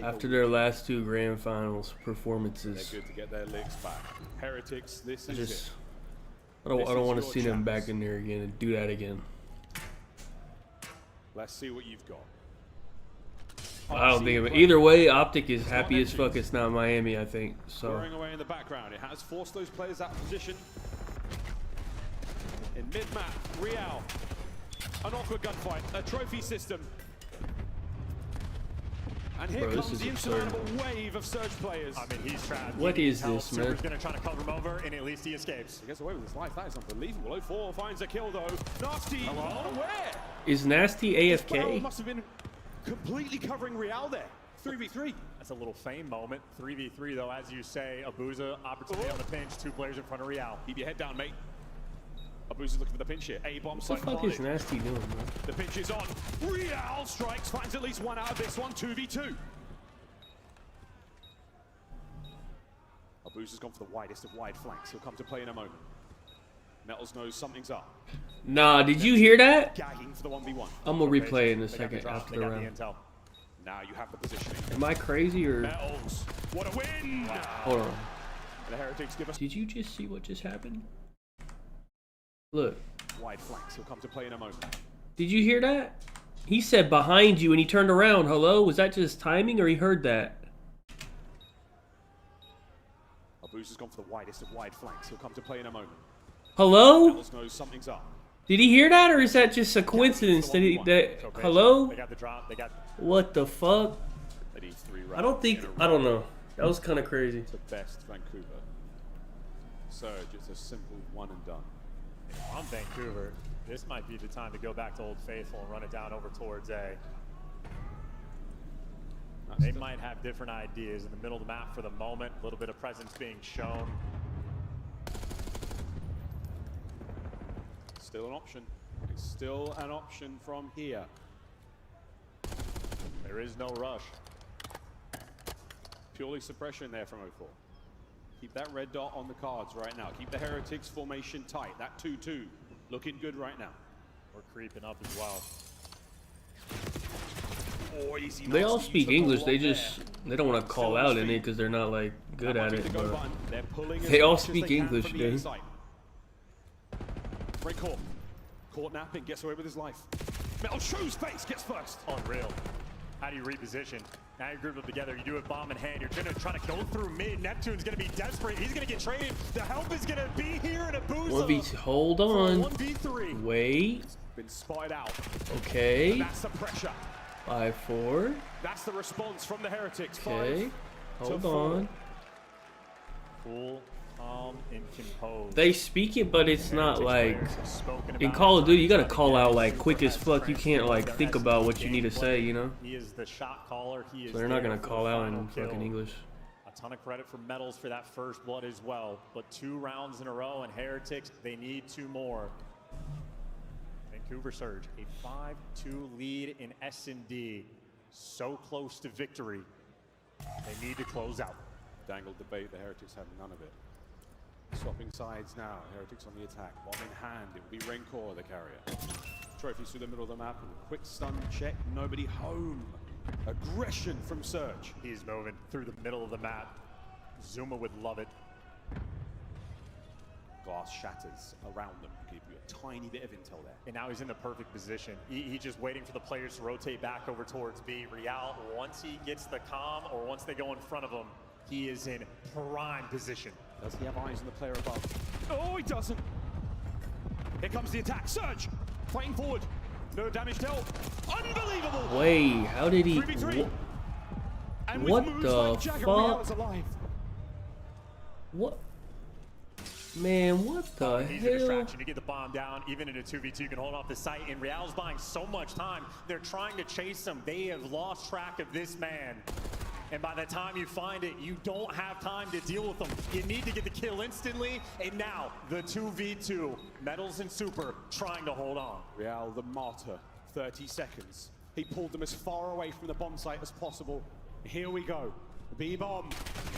After their last 2 grand finals performances. They're good to get their licks back. Heretics, this is it. I don't want to see them back in there again and do that again. Let's see what you've got. I don't think of it. Either way, Optic is happy as fuck it's not Miami, I think. So. Scoring away in the background. It has forced those players out of position. In mid-map, Real. An awkward gunfight. A trophy system. And here comes the insurmountable wave of Surge players. I mean, he's trapped. What is this, man? Super's gonna try to cover him over, and at least he escapes. He gets away with his life. That is unbelievable. 04 finds a kill, though. Nasty, unaware. Is Nasty AFK? Must have been completely covering Real there. 3v3. That's a little fame moment. 3v3, though, as you say. Abuza, opportunity on the pinch. 2 players in front of Real. Keep your head down, mate. Abuza's looking for the pinch here. A-bomb. What the fuck is Nasty doing, man? The pinch is on. Real strikes, finds at least 1 out of this one. 2v2. Abuza's gone for the widest of wide flanks. He'll come to play in a moment. Metals knows something's up. Nah, did you hear that? Gagging for the 1v1. I'm gonna replay in a second after the round. Now you have the positioning. Am I crazy or? Metals. What a win! Wow. Hold on. The Heretics give us. Did you just see what just happened? Look. Wide flanks. He'll come to play in a moment. Did you hear that? He said behind you and he turned around. Hello? Was that just timing or he heard that? Abuza's gone for the widest of wide flanks. He'll come to play in a moment. Hello? Metals knows something's up. Did he hear that or is that just a coincidence that he hello? They got the drop. They got. What the fuck? They need 3 rounds. I don't know. That was kind of crazy. It's the best Vancouver. Surge, it's a simple one and done. On Vancouver, this might be the time to go back to Old Faithful and run it down over towards A. They might have different ideas in the middle of the map for the moment. A little bit of presence being shown. Still an option. It's still an option from here. There is no rush. Purely suppression there from 04. Keep that red dot on the cards right now. Keep the Heretics formation tight. That 2-2 looking good right now. We're creeping up as well. Oh, easy. They all speak English. They don't want to call out in it because they're not like good at it. But they all speak English, dude. Break caught. Caught napping. Gets away with his life. Metal shows face. Gets first. Unreal. How do you reposition? Now you're grouped up together. You do it bomb in hand. You're going to try to go through mid. Neptune's going to be desperate. He's going to get traded. The help is going to be here in Abuza. 1v2. Hold on. 1v3. Wait. Been spied out. Okay. And that's the pressure. 5-4. That's the response from the Heretics. Okay. Hold on. Cool, calm, and composed. They speak it, but it's not like in Call of Duty. You gotta call out like quick as fuck. You can't like think about what you need to say, you know. He is the shot caller. He is. So they're not gonna call out in fucking English. A ton of credit for Metals for that first blood as well. But 2 rounds in a row, and Heretics, they need 2 more. Vancouver Surge, a 5-2 lead in S&D. So close to victory. They need to close out. Dangled debate, the Heretics have none of it. Swapping sides now. Heretics on the attack. Bomb in hand. It will be Rencor, the carrier. Trophies through the middle of the map. And a quick stun check. Nobody home. Aggression from Surge. He's moving through the middle of the map. Zuma would love it. Glass shatters around them. Give you a tiny bit of intel there. And now he's in the perfect position. He's just waiting for the players to rotate back over towards B. Real, once he gets the comm or once they go in front of him, he is in prime position. Does he have eyes on the player above? Oh, he doesn't. Here comes the attack. Surge fighting forward. No damage dealt. Unbelievable. Wait, how did he? What the Real is fuck? alive. What? Man, what the He's hell? a distraction to get the bomb down. Even in a 2v2, you can hold off the site. And Real's buying so much time. They're trying to chase him. They have lost track of this man. And by the time you find it, you don't have time to deal with them. You need to get the kill instantly. And now, the 2v2. Metals and Super trying to hold on. Real the martyr. 30 seconds. He pulled them as far away from the bomb site as possible. Here we go. B-bomb.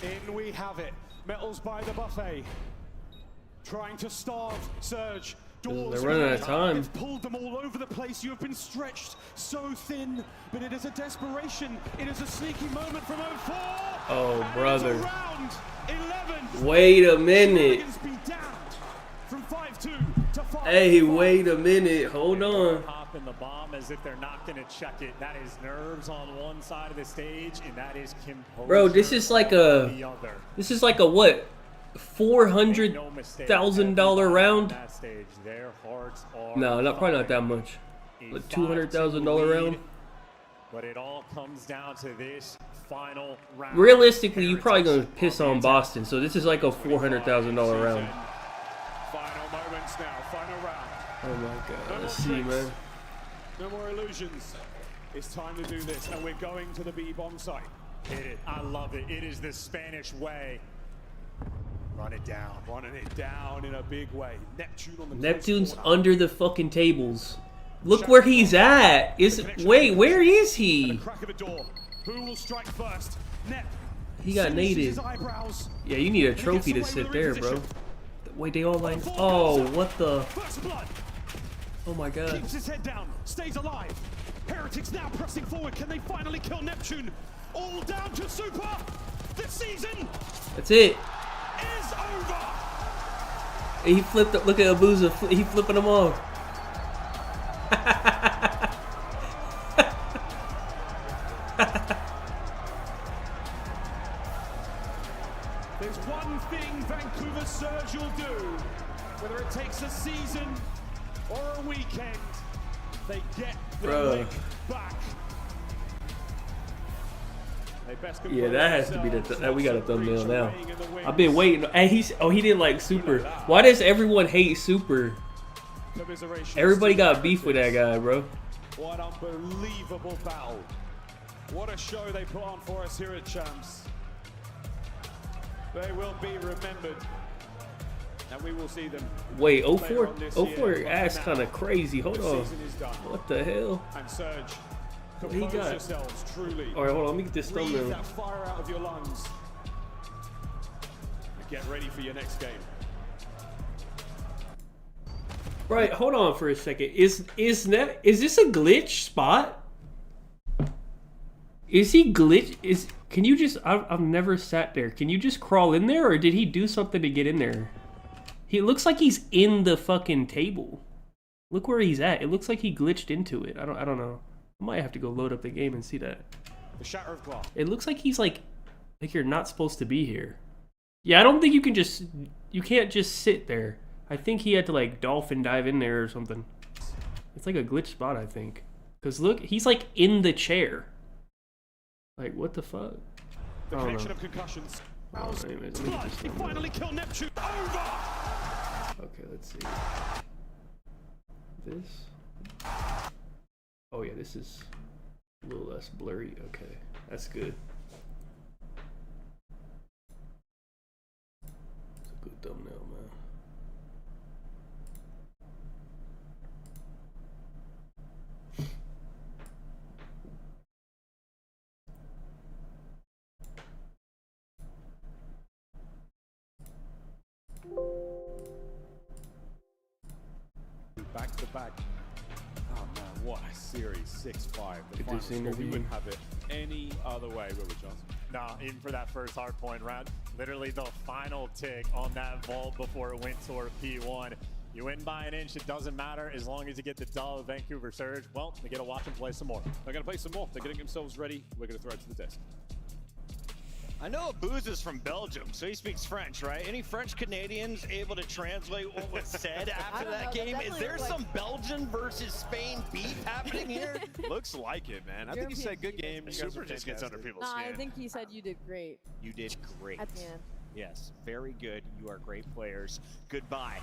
In we have it. Metals by the buffet. Trying to starve Surge. Doors They're running out of time. They've pulled them all over the place. You have been stretched so thin, but it is a desperation. It is a sneaky moment from 04. Oh, and brother. it's round 11. Wait a minute. Be damned. From 5-2 to 5. Hey, wait a minute. Hold on. Popping the bomb as if they're not going to check it. That is nerves on one side of the stage, and that is composure. Bro, this is like on the other. This is like a what? $400,000 round? That stage, their hearts are No, probably not that much. Like $200,000 round. But it all comes down to this final round. Realistically, you're probably gonna piss on Boston, so this is like a $400,000 round. Final moments now. Final round. Oh my god, No let's more see, tricks. man. No more illusions. It's time to do this, and we're going to the B-bomb site. Hit it. I love it. It is the Spanish way. Run it down. Running it down in a big way. Neptune on the Neptune's close corner. under the fucking tables. Look where he's at. Wait, where is he? Crack of a door. Who will strike first? Nep. He got naded. Yeah, you need a trophy to sit there, bro. Wait, they all like. Oh, what the? First blood. Oh my god. Keeps his head down. Stays alive. Heretics now pressing forward. Can they finally kill Neptune? All down to Super. The season That's it. is over. He flipped. Look at Abuza. He flipping them off. There's one thing Vancouver Surge will do. Whether it takes a season or a weekend, they get the leg back. They best Yeah, that has to be the. We got a thumbnail now. I've been waiting. And he didn't like Super. Why does everyone hate Super? Everybody got beef with that guy, bro. What unbelievable battle. What a show they put on for us here at Champs. They will be remembered. And we will see them. Wait, 04 ass kind of crazy. Hold on. What the hell? And Surge, What he compose got? yourselves, truly. All right, hold on. Let me get this Breathe thumbnail. that fire out of your lungs. And get ready for your next game. Right, hold on for a second. Is this a glitch spot? Is he glitch? Can you just? I've never sat there. Can you just crawl in there, or did he do something to get in there? He looks like he's in the fucking table. Look where he's at. It looks like he glitched into it. I don't know. I might have to go load up the game and see that. The shatter of glass. It looks like he's like you're not supposed to be here. Yeah, I don't think you can't just sit there. I think he had to like dolphin dive in there or something. It's like a glitch spot, I think. Cause look, he's like in the chair. Like what the fuck? The connection of concussions. He finally killed Neptune. Over. Okay, let's see. This. Oh yeah, this is a little less blurry. Okay, that's good. It's a good thumbnail, man. back. Oh man, what a series, 6-5. The Get final this score. We interview. wouldn't have it any other way, would we, Charles? Nah, even for that first hard point round, literally the final tick on that vault before it went toward P1. You win by an inch, it doesn't matter as long as you get the dub. Vancouver Surge, well, they get to watch them play some more. They're going to play some more. They're getting themselves ready. We're going to throw it to the desk. I know Booz is from Belgium, so he speaks French, right? Any French Canadians able to translate what was said after that game? Is there some Belgian versus Spain beef happening here? Looks like it, man. I think he said good game. You guys Super are just gets under fantastic. people's skin. I think he said you did great You did great. at the end. Yes, very good. You are great players. Goodbye.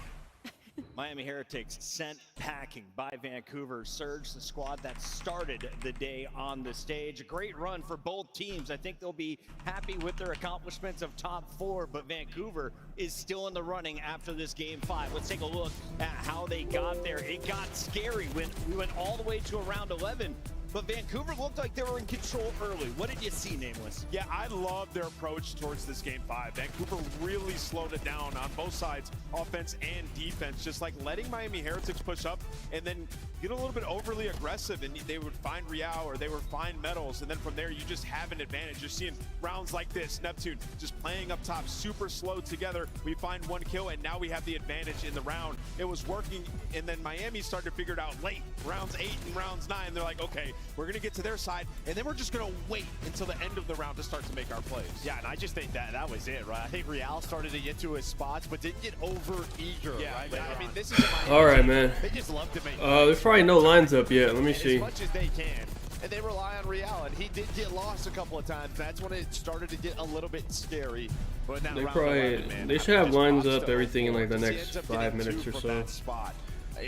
Miami Heretics sent packing by Vancouver Surge, the squad that started the day on the stage. A great run for both teams. I think they'll be happy with their accomplishments of top 4, but Vancouver is still in the running after this game 5. Let's take a look at how they got there. It got scary when we went all the way to around 11. But Vancouver looked like they were in control early. What did you see, Nameless? Yeah, I love their approach towards this game 5. Vancouver really slowed it down on both sides, offense and defense, just like letting Miami Heretics push up and then get a little bit overly aggressive, and they would find Real or they would find Metals, and then from there you just have an advantage. You're seeing rounds like this, Neptune just playing up top, super slow together. We find 1 kill, and now we have the advantage in the round. It was working, and then Miami started to figure it out late, rounds 8 and rounds 9. They're like, okay, we're going to get to their side, and then we're just going to wait until the end of the round to start to make our plays. Yeah, and I just think that was it, right? I think Real started to get to his spots, but didn't get over eager, right? I mean, this is All right, man. They just love to make There's probably no lines up yet. Let me see. as much as they can, and they rely on Real, and he did get lost a couple of times. That's when it started to get a little bit scary. But now They round probably 11, man, they should have just lines lost up to everything in 0-4, like the because he next ends up 5 getting minutes 2 or from so. that spot.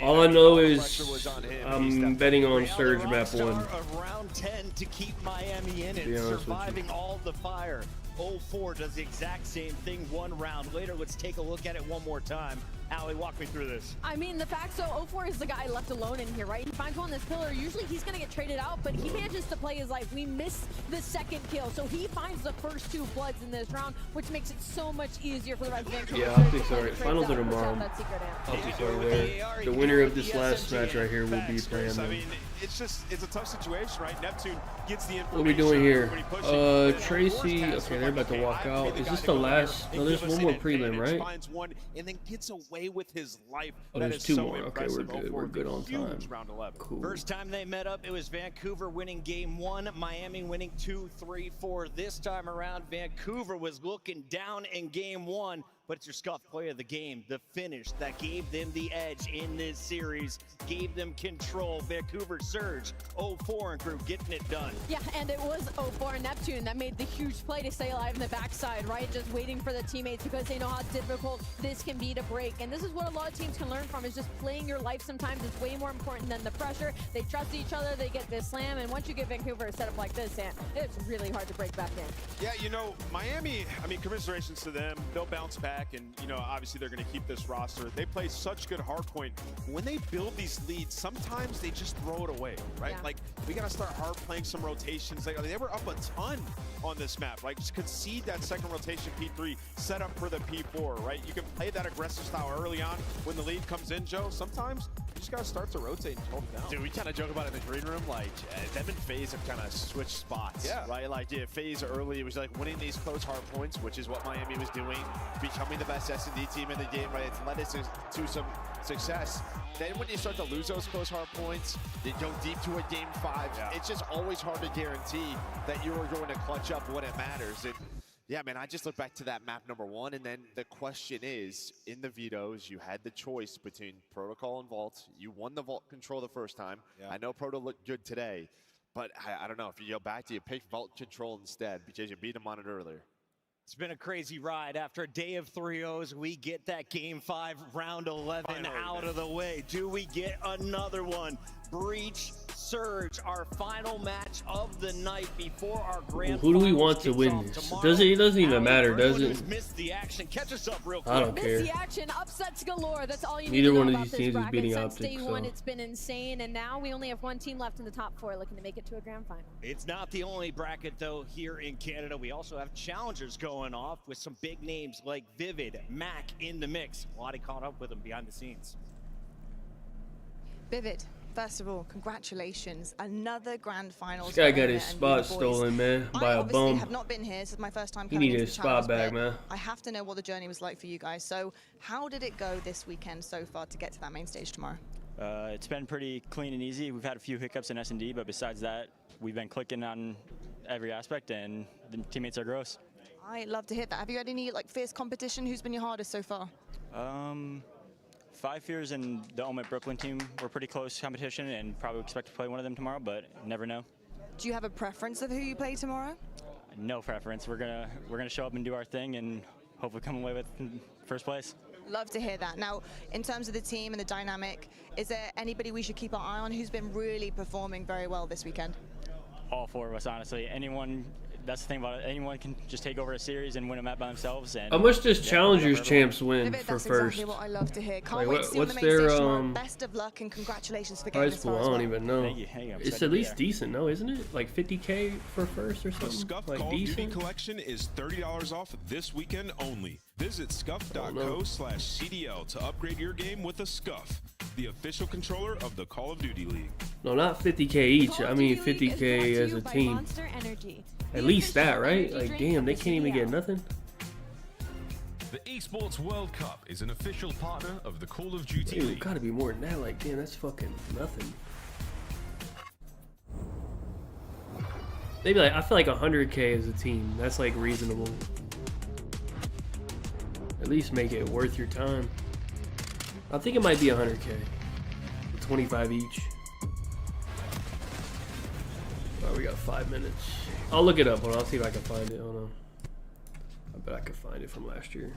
All I know the is pressure was on him, and he I'm stepped betting on Real, Surge the map 1. rockstar of round 10 to keep Miami in Be it, honest with surviving all the fire. 0-4 does the exact same thing 1 round later. Let's take a look at it one more time. Allie, walk me through this. I mean, the fact, so 0-4 is the guy left alone in here, right? He finds one on this pillar. Usually he's going to get traded out, but he manages to play his life. We missed the 2nd kill, so he finds the first 2 bloods in this round, which makes it so much easier for the rest of Vancouver. Yeah, optics are finals are tomorrow. Optics are there. The winner of this last match right here will be playing I them. mean, it's a tough situation, right? Neptune gets the information. What are we doing here? everybody pushing. Tracy. Okay, they're about to walk out. Is this the last? No, there's one more prelim, right? Finds one and then gets away with his life. Oh, That there's is 2 so more. Okay, we're impressive. good. 0-4 We're good on huge time. round 11. Cool. First time they met up, it was Vancouver winning game 1, Miami winning 2, 3, 4. This time around, Vancouver was looking down in game 1, but it's your scuff play of the game, the finish that gave them the edge in this series, gave them control. Vancouver Surge, 0-4 and crew getting it done. Yeah, and it was 0-4 Neptune that made the huge play to stay alive in the backside, right? Just waiting for the teammates because they know how difficult this can be to break. And this is what a lot of teams can learn from, is just playing your life sometimes is way more important than the pressure. They trust each other, they get this slam, and once you get Vancouver set up like this, it's really hard to break back in. Yeah, you know, Miami, I mean, commiserations to them. They'll bounce back, and, you know, obviously they're going to keep this roster. They play such good hardpoint. When they build these leads, sometimes they just throw it away, right? Yeah. Like, we got to start hard playing some rotations. Like, they were up a ton on this map. Like, just concede that second rotation P3, set up for the P4, right? You can play that aggressive style early on when the lead comes in, Joe. Sometimes you just got to start to rotate and hold it down. Dude, we kind of joke about it in the green room, like, them and FaZe have kind of switched spots, Yeah. right? Like, yeah, FaZe early, it was like winning these close hard points, which is what Miami was doing, becoming the best S&D team in the game, right? It's led us to some success. Then when you start to lose those close hard points, you go deep to a game 5. Yeah. It's just always hard to guarantee that you are going to clutch up when it matters. And yeah, man, I just look back to that map number 1, and then the question is, in the vetoes, you had the choice between Protocol and Vault. You won the Vault control the first time. Yeah. I know Proto looked good today, but I don't know. If you go back, do you pick Vault control instead because you beat him on it earlier? It's been a crazy ride. After a day of 3-0s, we get that game 5, round 11 Finally, out man. of the way. Do we get another one? Breach, Surge, our final match of the night before our grand Who do we finals want to kicks win off this? tomorrow. It doesn't even Allie, matter, for does anyone it? who's missed the action, catch us up real quick. I don't care. Miss the action, upsets galore. That's all you need Neither to know one of about these this teams is bracket. beating Since Optic, day 1, so. it's been insane, and now we only have 1 team left in the top 4 looking to make it to a grand final. It's not the only bracket, though, here in Canada. We also have challengers going off with some big names like Vivid, Mac in the mix. Lottie caught up with them behind the scenes. Vivid, first of all, congratulations. Another grand finals. This guy got his spot stolen, man, by a obviously bum. have not been here. This is my first time He coming needed into his the spot challenge, back, but man. I have to know what the journey was like for you guys. So how did it go this weekend so far to get to that main stage tomorrow? It's been pretty clean and easy. We've had a few hiccups in S&D, but besides that, we've been clicking on every aspect, and the teammates are gross. I love to hear that. Have you had any like fierce competition? Who's been your hardest so far? 5 Fears and the Ultimate Brooklyn team were pretty close competition, and probably expect to play one of them tomorrow, but never know. Do you have a preference of who you play tomorrow? No preference. We're gonna show up and do our thing, and hopefully come away with first place. Love to hear that. Now, in terms of the team and the dynamic, is there anybody we should keep our eye on who's been really performing very well this weekend? All 4 of us, honestly. Anyone. That's the thing about it. Anyone can just take over a series and win a map by themselves. And how much does Challengers Champs win Vivid, for that's first? exactly what I love to hear. Can't Like, wait to see you on what's the main their stage tomorrow. Best of luck and congratulations for getting price this pool? far I as don't well. even know. Thank you. I'm It's excited at to be least here. decent, no? Isn't it? Like 50K for first or The something? Scuff Like Call of Duty decent? collection is $30 off this weekend only. Visit scuff.co/CDL to upgrade your game with a Scuff, the official controller of the Call of Duty League. No, not 50K each. I mean 50K as a team. At least that, right? Like, damn, they can't even get nothing. The Esports World Cup is an official partner of the Call of Duty Dude, League. gotta be more than that. Like, damn, that's fucking nothing. Maybe like, I feel like 100K as a team. That's like reasonable. At least make it worth your time. I think it might be 100K. 25 each. Alright, we got 5 minutes. I'll look it up. Hold on, I'll see if I can find it. Hold on. I bet I can find it from last year.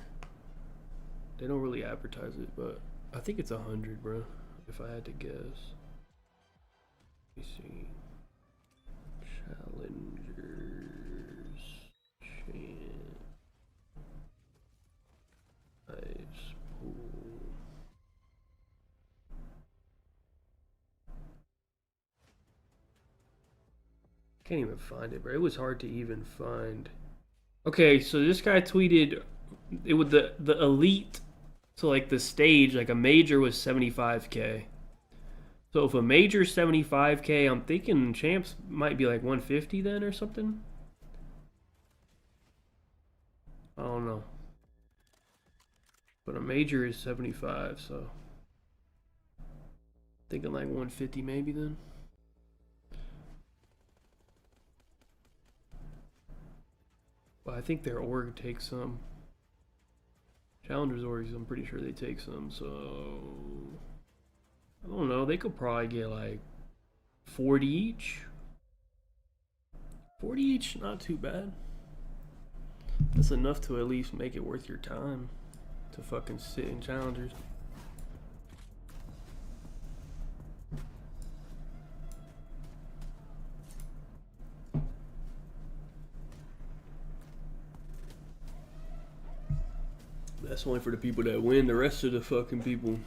They don't really advertise it, but I think it's 100, bro. If I had to guess. Let me see. Challengers. Nice pool. Can't even find it, bro. It was hard to even find. Okay, so this guy tweeted it with the elite, so like the stage, like a major was 75K. So if a major 75K, I'm thinking champs might be like 150 then or something. I don't know. But a major is 75, so thinking like 150 maybe then. But I think their org takes some. Challengers orgs, I'm pretty sure they take some, so I don't know, they could probably get like 40 each. 40 each, not too bad. That's enough to at least make it worth your time to fucking sit in challengers. That's only for the people that win. The rest of the fucking people,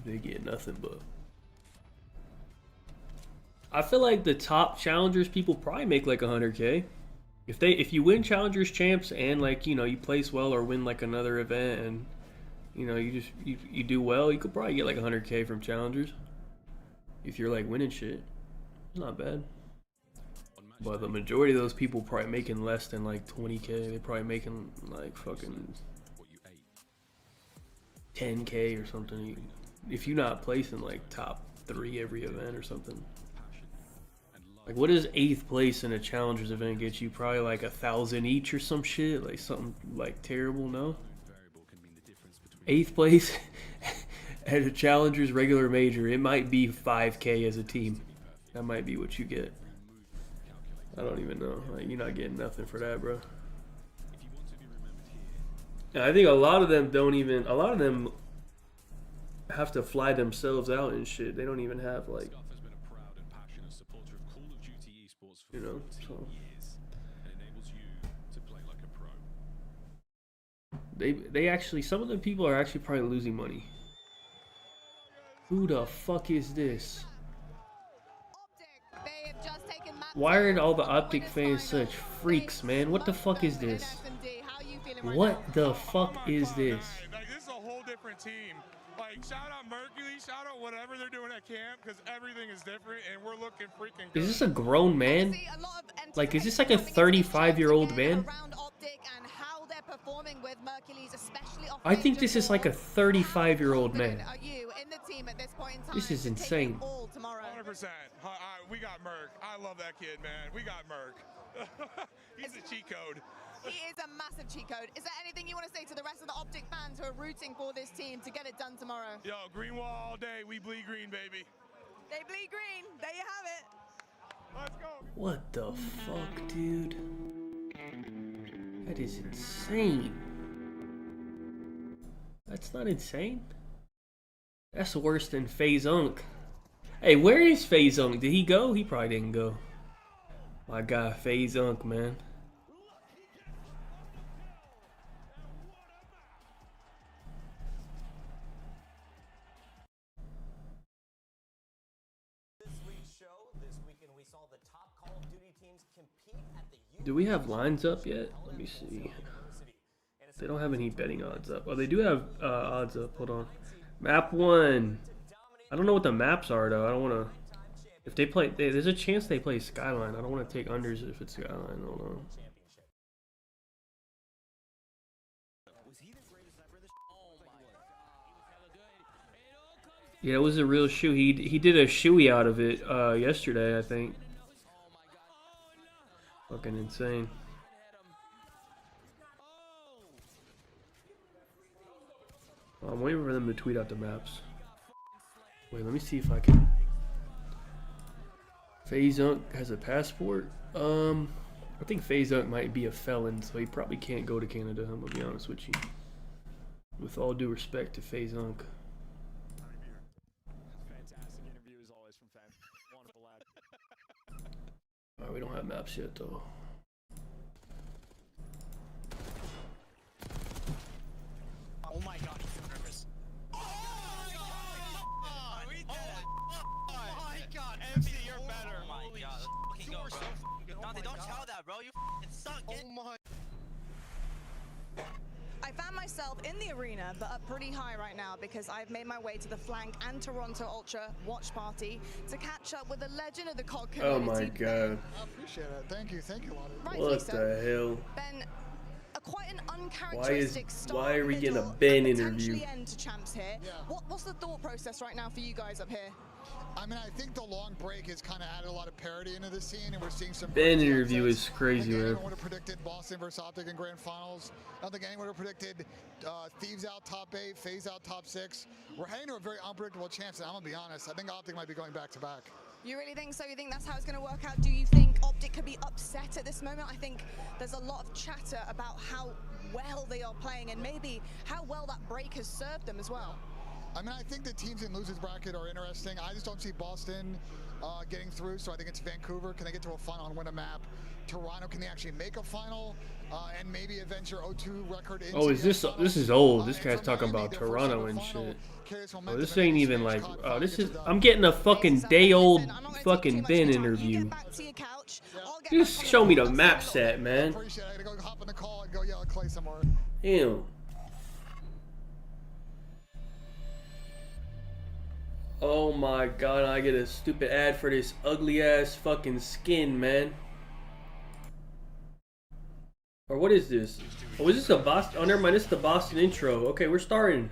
they get nothing but. I feel like the top challengers people probably make like 100K. If you win challengers champs and like, you know, you place well or win like another event and, you know, you do well, you could probably get like 100K from challengers. If you're like winning shit, it's not bad. But the majority of those people probably making less than like 20K. They're probably making like fucking 10K or something. If you're not placing like top 3 every event or something. Like, what does 8th place in a challengers event get you? Probably like 1,000 each or some shit. Like something like terrible, no? 8th place at a challengers regular major, it might be 5K as a team. That might be what you get. I don't even know. Like, you're not getting nothing for that, bro. And I think a lot of them don't even. A lot of them have to fly themselves out and shit. They don't even have like. You know. So. They actually, some of the people are actually probably losing money. Who the fuck is this? Why are all the Optic fans such freaks, man? What the fuck is this? What the fuck is this? Like, this is a whole different team. Like, like, shout out Mercury, shout out whatever they're doing at camp, because everything is different, and we're looking freaking good. Is this a grown man? Like, is this like a 35-year-old man? I think this is like a 35-year-old man. This is insane. 100%. We got Merc. I love that kid, man. We got Merc. He's a cheat code. He is a massive cheat code. Is there anything you want to say to the rest of the Optic fans who are rooting for this team to get it done tomorrow? Yo, green wall all day. We bleed green, baby. They bleed green. There you have it. Let's go. What the fuck, dude? That is insane. That's not insane. That's worse than FaZe Unk. Hey, where is FaZe Unk? Did he go? He probably didn't go. My guy, FaZe Unk, man. Do we have lines up yet? Let me see. They don't have any betting odds up. Oh, they do have odds up. Hold on. Map 1. I don't know what the maps are, though. I don't want to... If they play... There's a chance they play Skyline. I don't want to take unders if it's Skyline. Hold on. Yeah, it was a real shoe. He did a shoey out of it yesterday, I think. Fucking insane. I'm waiting for them to tweet out the maps. Wait, let me see if I can. FaZe Unk has a passport. I think FaZe Unk might be a felon, so he probably can't go to Canada. I'm gonna be honest with you. With all due respect to FaZe Unk. Fantastic interview as always from Fan. Wonderful lad. Alright, we don't have maps yet though. Oh my god, he's so nervous. Oh my god, MC, you're better. Oh my god, let's fucking go, bro. Dante, don't tell that, bro. You fucking suck. Oh my. I found myself in the arena, but up pretty high right now because I've made my way to the Flank and Toronto Ultra watch party to catch up with the legend of the COD community. Oh my god. I appreciate it. Thank you, Lonnie. What the hell? Ben, quite an uncharacteristic Why are we getting a Ben interview? End to champs here. Yeah. What's the thought process right now for you guys up here? I mean, I think the long break has kind of added a lot of parity into the scene, and we're seeing some. Ben interview is crazy, man. Anyone would have predicted Boston versus Optic in grand finals. I don't think anyone would have predicted Thieves out top 8, FaZe out top 6. We're heading to a very unpredictable chance, and I'm gonna be honest. I think Optic might be going back to back. You really think so? You think that's how it's going to work out? Do you think Optic could be upset at this moment? I think there's a lot of chatter about how well they are playing and maybe how well that break has served them as well. I mean, I think the teams in losers bracket are interesting. I just don't see Boston getting through, so I think it's Vancouver. Can they get to a final and win a map? Toronto, can they actually make a final and maybe avenge your O2 record? Oh, is this is old? This guy's talking about Toronto and shit. Oh, this ain't even like. Oh, this is. I'm getting a fucking day old fucking Ben interview. Just show me the map set, man. Damn. Oh my god, I get a stupid ad for this ugly ass fucking skin, man. Or what is this? Oh, is this a Boston? Oh, never mind, this is the Boston intro. Okay, we're starting.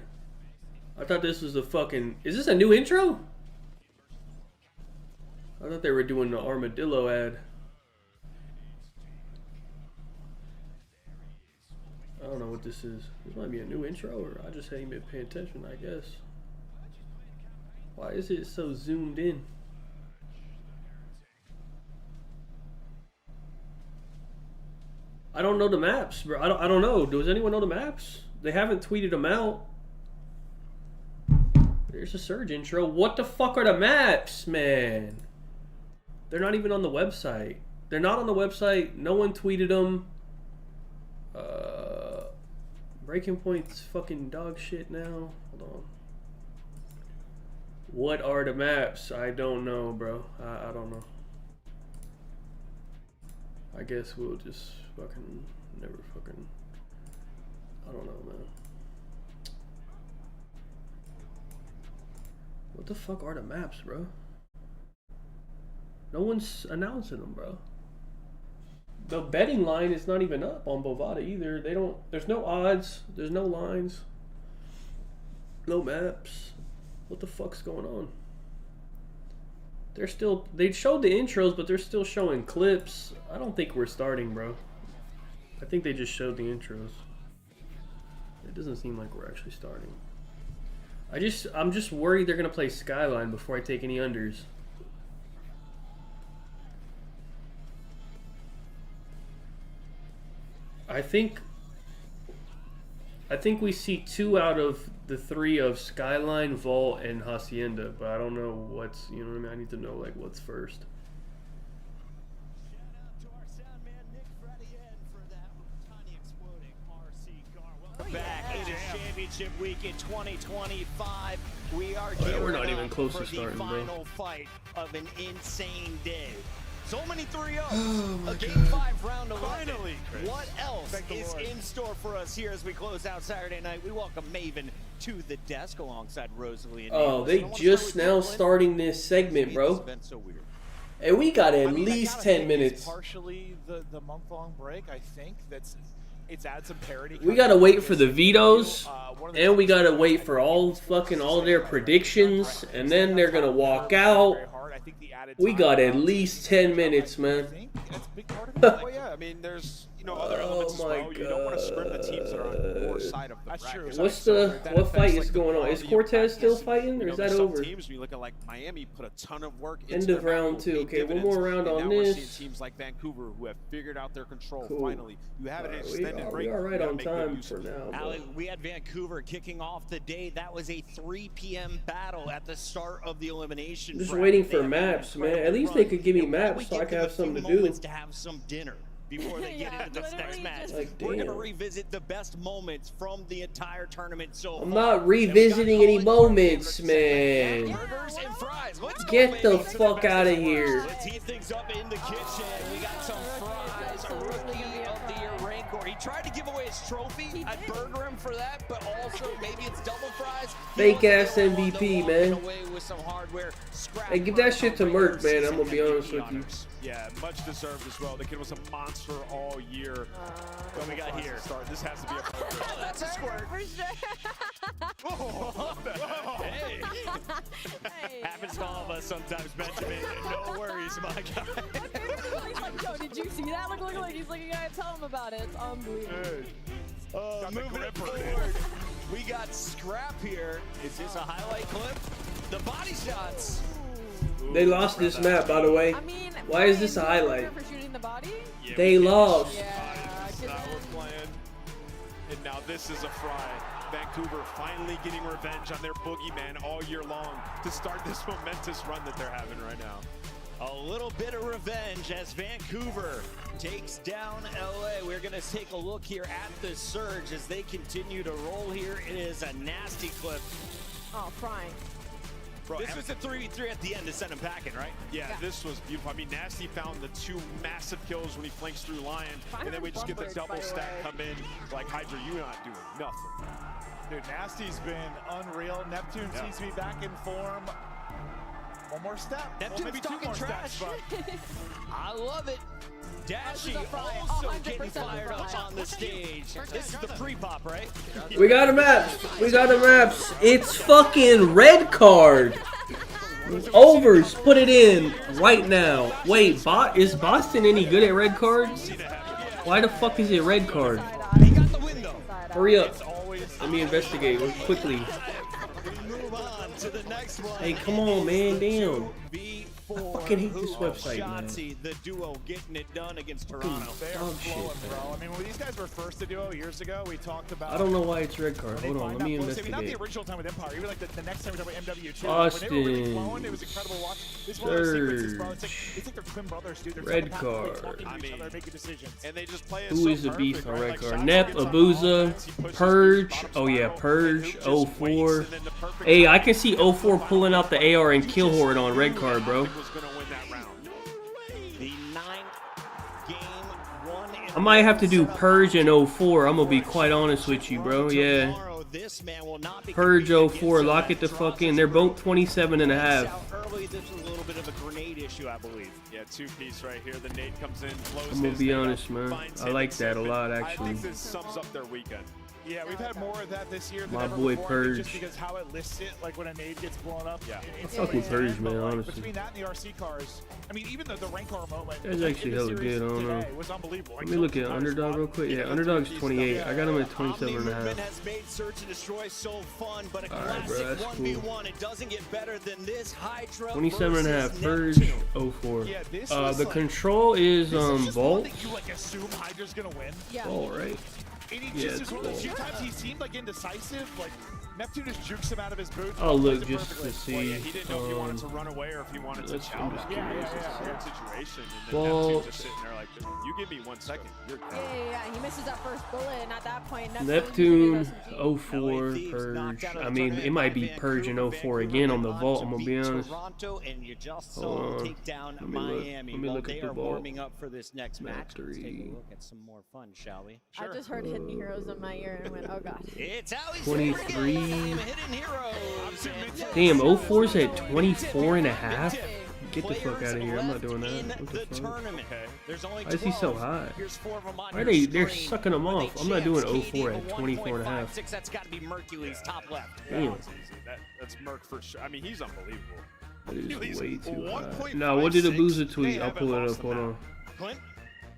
I thought this was a fucking... Is this a new intro? I thought they were doing the armadillo ad. I don't know what this is. This might be a new intro, or I just ain't been paying attention, I guess. Why is it so zoomed in? I don't know the maps, bro. I don't know. Does anyone know the maps? They haven't tweeted them out. There's a Surge intro. What the fuck are the maps, man? They're not even on the website. They're not on the website. No one tweeted them. Breaking Point's fucking dog shit now. Hold on. What are the maps? I don't know, bro. I don't know. I guess we'll just fucking never fucking... I don't know, man. What the fuck are the maps, bro? No one's announcing them, bro. The betting line is not even up on Bovada either. They don't. There's no odds. There's no lines. No maps. What the fuck's going on? They're still. They showed the intros, but they're still showing clips. I don't think we're starting, bro. I think they just showed the intros. It doesn't seem like we're actually starting. I'm just worried they're gonna play Skyline before I take any unders. I think we see 2 out of the 3 of Skyline, Vault, and Hacienda, but I don't know what's, you know what I mean? I need to know like what's first. Back. It is championship week in 2025. We are We're not gearing even up close for to starting, the bro. final fight of an insane day. So many 3-0. Oh a game 5 round 11. Finally, Chris. What else Thank the is Lord. in store for us here as we close out Saturday night? We welcome Maven to the desk alongside Rosalie and Oh, Nicholas. they just now starting this segment, bro. And we got at least 10 minutes. Partially the month-long break, I think. It's added some parity. We gotta wait for the vetoes, and we gotta wait for all their predictions, and then they're gonna walk out. We got at least 10 minutes, man. Well, yeah, I mean, there's other elements as well. You don't want to scrim the teams that are on your side of the bracket. What fight is going on? Is Cortez still fighting, or is that over? Teams, when you look at like Miami, put a ton of work into End of round 2. Okay, one more round on We're seeing this. teams like Vancouver who have figured out their control. Cool. Finally, you have an extended break. We are right You gotta on make good time use for of it. now. Alec, we had Vancouver kicking off the day. That was a 3 p.m. battle at the start of the elimination. Just bracket. waiting They for had an maps, man. incredible At least run. they could give me And why don't maps we so I give can them have a something few to do. moments to have some dinner before they get into this next match. Like, We're going to damn. revisit the best moments from the entire tournament so I'm far. not revisiting any moments, man. Burgers and fries. Let's go, Get the baby. fuck out of here. Let's heat things up in the kitchen. We got some fries. A rookie of the year Rancor. He tried to give away his trophy. I'd burger him for that, but also maybe it's double fries. Fake ass MVP, man. Away with some hardware. Hey, give that shit to Merc, man. I'm gonna be honest with you. Yeah, much deserved as well. The kid was a monster all year. What we got here? Start. This has to be a Oh, that's a squirt. For sure. Hey. Happens to all of us sometimes, Benjamin. No worries, my guy. He's like, yo, did you see that? Look. He's like, you gotta tell him about it. It's unbelievable. Moving it forward. We got Scrap here. Is this a highlight clip? The body shots. They lost this map, by the way. I mean, why is this a highlight? for shooting the body? They lost. Now we're playing. And now this is a fry. Vancouver finally getting revenge on their boogeyman all year long to start this momentous run that they're having right now. A little bit of revenge as Vancouver takes down LA. We're going to take a look here at the Surge as they continue to roll here. It is a nasty clip. Oh, frying. Bro, This was a 3v3 at the end to send him packing, right? Yeah, this was beautiful. I mean, Nasty found the 2 massive kills when he flanks through Lion, and then we just get the double stack come in. Like, Hydra, you're not doing nothing. Dude, Nasty's been unreal. Neptune seems to be back in form. One more step. Neptune's maybe 2 talking more trash. steps, but I love it. Dashy also getting fired up on the stage. This is the pre-pop, right? We got a maps. We got a maps. It's fucking red card. Overs. Put it in right now. Wait, is Boston any good at red cards? Why the fuck is it red card? Hurry up. Let me investigate quickly. Move on to the next one. Hey, come on, man. Damn. I fucking hate this website, man. Shotzi, the duo getting it done against Toronto. they are Dog shit, flowing, man. bro. I mean, when these guys were first to duo years ago, we talked about. I don't know why it's red card. when they Hold on, find let me out close. I mean, not investigate. the original time with Empire, even like the next time we talked about MW2. Austin. When they were really flowing, it was incredible to watch. This one of those sequences, bro. It's like they're twin brothers, dude. They're Red telepathically card. talking to each other, making decisions. And they just play it Who so is the perfect, beast on right? red Like, card? Shotzi Nep, gets on Abuza, offense, he pushes Purge. through, Oh yeah, bottom spot, Purge. Nuke just 04. waits, and then the perfect Hey, I time can see 04 pulling out the AR and kill horde on red card, bro. was gonna win that round. The 9th game, 1 in I might have to do Purge and 04. I'm gonna be quite honest with you, bro. Yeah. tomorrow, this man will not be Purge competing 04, against lock it the fuck in. They're both 27.5. Out early, this was a little bit of a grenade issue, I believe. Yeah, two-piece right here. The nade comes in, blows I'm gonna his be nade honest, up, man. finds I him like in that a segment. lot, I actually. think this sums up their weekend. Yeah, we've had more of that this year than My ever boy before, I think, just Purge. because how it lists it, like when a nade gets blown up. Yeah. It's Fucking so Purge, insane, man, but, like, honestly. Between that and the RC cars, I mean, even the rank car moment. That's like, actually in the hella series good, I don't know. today was unbelievable. Let me look at Underdog real quick. Yeah, Underdog's 28. I got him at 27.5. Has made Search and Destroy so fun, but a Alright, bro, classic that's 1v1. It doesn't get better than this. Hydra 27.5. Purge 04. Yeah, this The was like- control is This is just the one Vault. that you like assume Hydra's gonna win. Yeah. All right. And he Yeah, just it's is one of the few Vault. times he seemed like indecisive. Like Neptune just jukes him out of his boots. I'll plays look it just perfectly. to see. Well, yeah, he didn't know if he wanted to run away or if he wanted to Let's- I'm challenge. just Yeah, curious. yeah, yeah, yeah. Situation. And then Vault. Neptune's just sitting there like, you give me 1 second, you're gone. Yeah. He misses that first bullet, and at that point, Neptune SMG. 04 Purge. I mean, it might be Purge in 04 again on the Vault. I'm gonna be honest. Toronto, and you just Hold saw on. take down Let me look. Miami Let me while look at they the are Vault. warming up for this next Map match. Let's take 3. a look at some more fun, shall we? I just heard Hidden Heroes in my ear and went, oh god. It's Howie's 23. Hidden Heroes. Damn, 04's at 24.5. Get the fuck out of here. I'm not doing that. What the fuck? Tournament. There's only Why is he so 12. high? Here's 4 of them on Why are your they're screen. sucking them With a off? I'm not doing chance, 04 KD at for 24.5. 1.56. That's got to be Mercury's top left. Damn. That's easy. That's Merc for sure. I mean, he's unbelievable. That is way too high. 1.56. Now, what did Abuza They tweet? I'll haven't pull it lost up. the Hold map. on. Clint?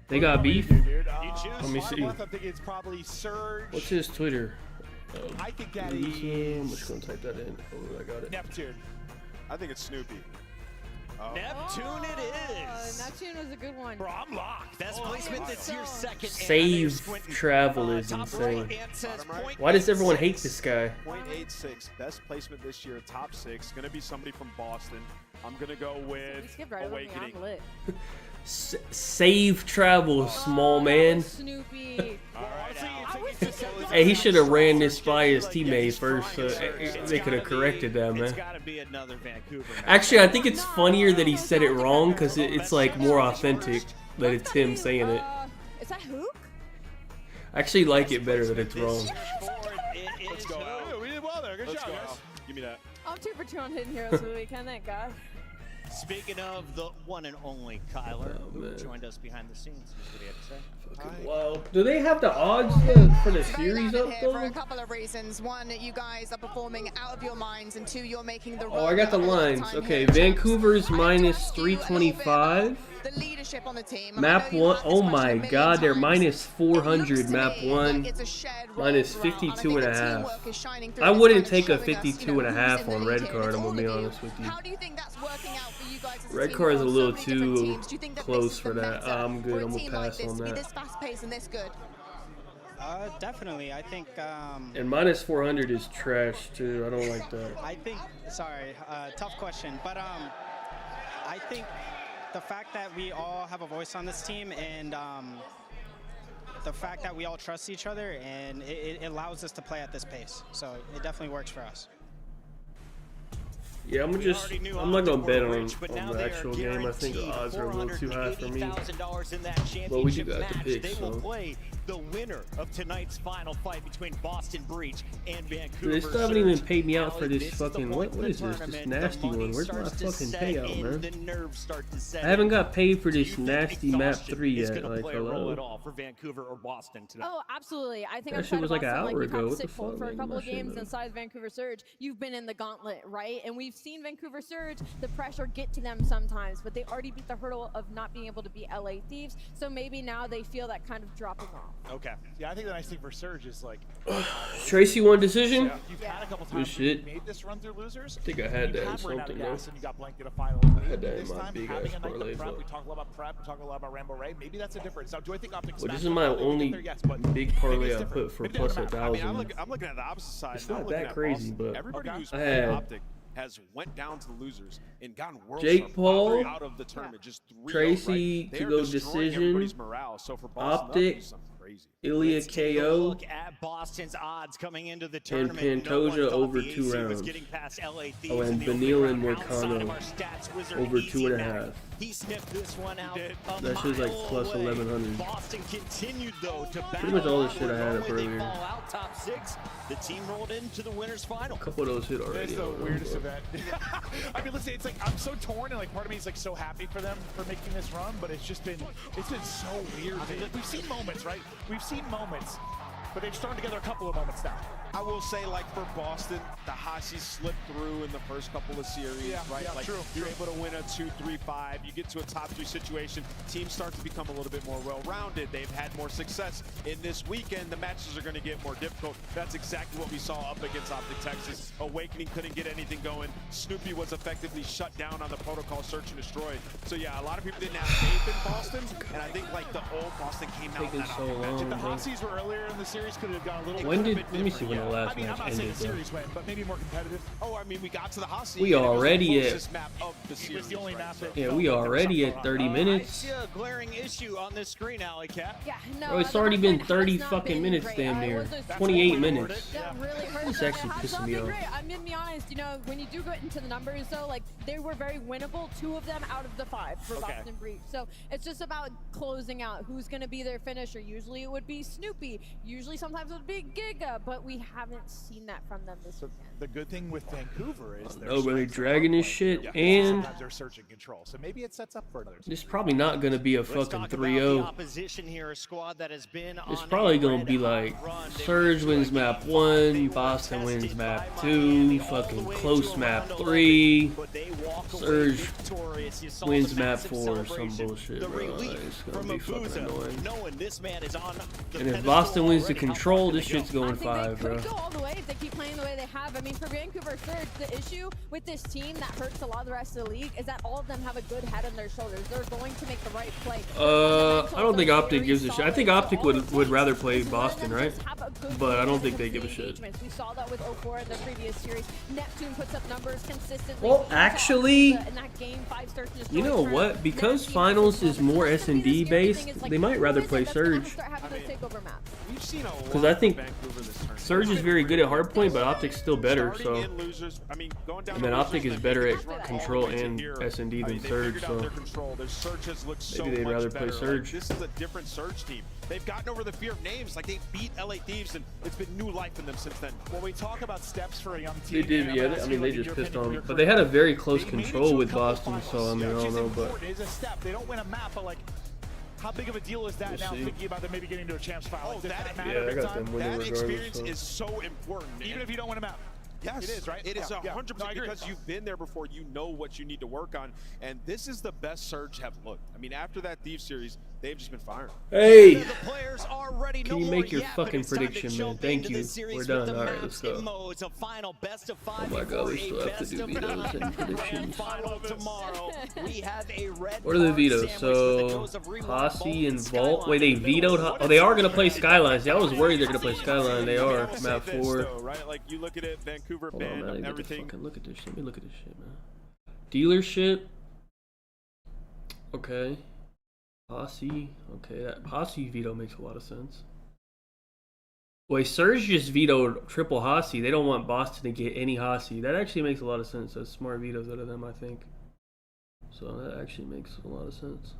They got beef? Dude, Let me see. I think it's probably Surge. What's his Twitter? I think that Abuza. I'm is just gonna type that in. Oh, I got it. Neptune. I think it's Snoopy. Neptune it is. Neptune was a good one. Bro, I'm locked. Best placement this year, second. Save travel is insane. Why does everyone hate this guy? 0.86, best placement this year, top 6. Gonna be somebody from Boston. I'm gonna go We with skipped right over me. Awakening. I'm lit. Save travel, small man. Snoopy. Hey, he should have ran this by his teammates first. So they could have corrected that, It's man. got to be another Vancouver. Actually, I think it's funnier that he said it wrong because it's like more authentic that it's him saying it. Is that Hook? I actually like it better that it's wrong. Let's go out. We did well there. Good Let's job, go guys. out. Give me that. I'm 2 for 2 on Hidden Heroes for the weekend, thank God. Speaking of the one and only Kyler, who man. joined us behind the scenes, here's what he had to say. Wow. Do they have the odds for the series up Here for a though? couple of reasons. One, you guys are performing out of your minds, and 2, you're making the Oh, I got the lines. Okay, Vancouver's minus 325. the leadership on the team. Map 1, oh my god, they're minus 400 map 1, minus 52.5. I wouldn't take a 52.5 on red card, I'm gonna be honest with you. How do you think that's working out for you guys as a Red team card is a across little so many different too teams? Do you think that close this is for the that. meta I'm for good, a I'm gonna team like pass this on to be that. this fast-paced and this good? Definitely. I think. And minus 400 is trash too, I don't like that. I think. Sorry, tough question, but I think the fact that we all have a voice on this team and the fact that we all trust each other and it allows us to play at this pace. So it definitely works for us. Yeah, I'm not gonna bet on the actual game. I think the odds are a little too high for me. But we do got the pick, They will so. play the winner of tonight's final fight between Boston Breach and Vancouver. They still haven't even Surge. paid me out for Allie, this is the fucking, point what of is the this? This tournament. nasty The money one. Where's my starts to fucking set payout, in, man? the nerves start to set I haven't in. got paid for Do you this think nasty map exhaustion 3 is yet. gonna Like, play a role at hello. all for Vancouver or Boston tonight? Oh, absolutely. I think That I'm shit was like an Boston, hour you've ago. had to What the sit cold fuck, for a man? couple My of shit, games man. inside Vancouver Surge. You've been in the gauntlet, right? And we've seen Vancouver Surge, the pressure get to them sometimes, but they already beat the hurdle of not being able to beat LA Thieves. So maybe now they feel that kind of dropping off. Okay. Yeah, I think the nice thing for Surge is like Tracy won decision? yeah, you've had a couple Good times where you shit. made this run through losers. I think I had you that in have run out of something, bro. gas and you got blanked at a final. I had that in This my time, big having ass a night parlay, like prep, but- we talk a lot about prep, we talk a lot about Rambo Ray. Maybe that's a difference. Now, do I think Optics? Well, this is my only big parlay I put for plus I mean, 1,000. I'm looking at the opposite side. It's and I'm not looking that at crazy, Boston. but Everybody who's I played had Optic has went down to the losers and gotten world Jake star Paul, out of the tournament. Just 3-0, Tracy right? They to are go destroying decision, everybody's morale. So for Boston, Optic, some crazy crazy. Ilya Let's take a KO look at Boston's odds coming into the and tournament. No one Pantoja thought over the 2 AC was rounds. getting past LA Thieves Oh, and in the opening Benil and round outside of Morcano our stats wizard over Easy 2.5. Mac. He sniffed this one out. That shit's like plus away. 1100. Boston continued though to Pretty much all the shit I had up when they earlier. fall out top 6. The team rolled into the winners final. A couple of those hit already. It's the weirdest event. I mean, listen, it's like I'm so torn, and like part of me is like so happy for them for making this run, but it's been so weird. I mean, like, we've seen moments, right? We've seen moments, but they've strung together a couple of moments now. I will say, like for Boston, the Hasi slipped through in the first couple of series, right? Yeah, like true. you're able to win a 2-3-5. You get to a top 3 situation. Teams start to become a little bit more well-rounded. They've had more success in this weekend. The matches are going to get more difficult. That's exactly what we saw up against Optic Texas. Awakening couldn't get anything going. Snoopy was effectively shut down on the protocol search and destroyed. So yeah, a lot of people didn't have faith in Boston, and I think like the old Boston came out. Taking so long. If the Hussies were earlier in the series, could have gone a little. When bit did? Let me see when the last I mean, I'm match not saying ended. the series went, but maybe more competitive. Oh, I mean, we got to the Hasi. We already at. Map of the series, It was the only map that Yeah, we already at 30 I minutes. see a glaring issue on this screen, Alley Cat. Yeah, no. Bro, it's the already been Hardpoint 30 has not fucking been minutes, great. damn I near. wasn't 28 minutes. That really hurts. It's actually It has pissing not me been off. great. I'm gonna be honest. You know, when you do go into the numbers, though, like they were very winnable. 2 of them out of the 5 for Boston Breach. So it's just about closing out who's gonna be their finisher. Usually it would be Snoopy. Usually sometimes it would be Giga, but we haven't seen that from them this weekend. The good thing with Vancouver is Oh, but they're dragging this shit, and sometimes they're searching control. So maybe it sets up for another. it's probably not gonna be a Let's fucking talk about the 3-0. opposition here, a squad that has been It's on probably a gonna be red-hot like run. They've Surge wins map 1, Boston wins map 2, fucking close map 3, Surge wins map 4, some bullshit, bro. It's gonna be fucking annoying. Knowing this man is on the And if pedestal Boston wins the already, how control, far this can they shit's go? going I think 5, they bro. could go all the way if they keep playing the way they have. I mean, for Vancouver Surge, the issue with this team that hurts a lot of the rest of the league is that all of them have a good head on their shoulders. They're going to make the right play. I don't think Optic gives a shit. I think Optic would rather play Boston, right? But I don't think they give a shit. We saw that with 04 in the previous series. Neptune puts up numbers consistently. Well, actually, in that game, 5 stars destroyed you know turn. what? Because finals is more S&D based, they might rather play Surge. We've seen a lot Because I think of Vancouver this tournament. Surge is very good at hardpoint, but Optic's still better. Starting So, in losers, I mean, going down and then to Optic losers, is they better just run at all control the way to and here. S&D I mean, than they Surge. figured out So their control. Their searches look so maybe they'd much rather play better. Surge. Like, this is a different Surge team. They've gotten over the fear of names. Like they beat LA Thieves, and it's been new life in them since then. When we talk about steps for a young team, They did, and yeah. I'm I asking mean, you, they like, just your pissed opinion on, of your but they had a very close They made it control to a with couple Boston. finals, So I mean, I which don't is know, but important. It is a step. They don't win a map, but like, how big of a deal is that We'll now? see. Thinking about them maybe getting to a champs final. Oh, Like, does that- matter yeah, I big got time? them winning That regardless. experience So. is so important. Even And if you don't win a map. yes, It is, right? It is Yeah, yeah. 100% No, I agree. because you've been there before. You know what you need to work on, and this is the best Surge have looked. I mean, after that Thieves series, they've just been firing. Hey, The players are ready. can No you more make your yapping. fucking It's time to prediction, man? jump Thank into you. the series We're with done. the All right, maps let's go. in Mo. It's a final best of 5 Oh my God, before we a still have to best do of vetoes 9 and grand predictions. final tomorrow. We have a red What are the card vetoes? sandwich with a So dose of rewind, Posse and Skyline Vault. Wait, they in the middle. vetoed. Oh, they are gonna play Skylines. I was worried they're gonna play Skyline. They are I'll map say this, 4. though, right? Like you look at it, Vancouver Hold on, banned man. I didn't get to everything. fucking look at this shit. Let me look at this shit, man. Dealership. Okay. Posse. Okay, that Posse veto makes a lot of sense. Wait, Surge just vetoed triple Hasi. They don't want Boston to get any Hasi. That actually makes a lot of sense. That's smart vetoes out of them, I think. So that actually makes a lot of sense.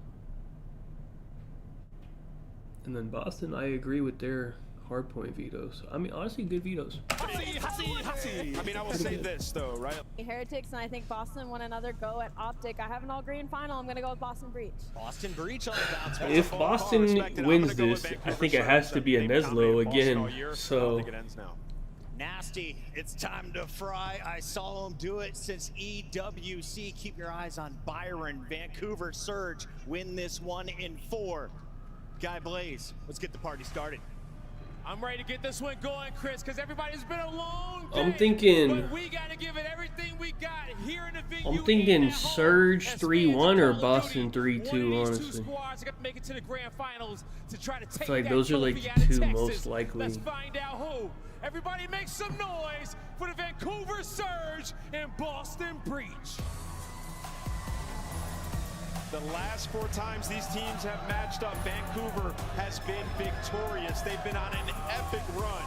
And then Boston, I agree with their hardpoint vetoes. I mean, honestly, good vetoes. I mean, I will say this though, right? Heretics, and I think Boston won another go at Optic. I have an all-green final. I'm going to go with Boston Breach. Boston Breach on the bounce. If Boston wins this, I think it has to be a Neslo again. So Nasty, it's time to fry. I saw him do it since EWC. Keep your eyes on Byron. Vancouver Surge win this one in 4. Guy Blaze, let's get the party started. I'm ready to get this one going, Chris, because everybody's been a long day. I'm thinking. But we got to give it everything we got here in the venue. I'm thinking Surge 3-1 or Boston 3-2, honestly. Squads got to make it to the grand finals to try to take I feel like that those are like trophy the out of two Texas. most likely. Let's find out who. Everybody make some noise for the Vancouver Surge and Boston Breach. The last 4 times these teams have matched up, Vancouver has been victorious. They've been on an epic run.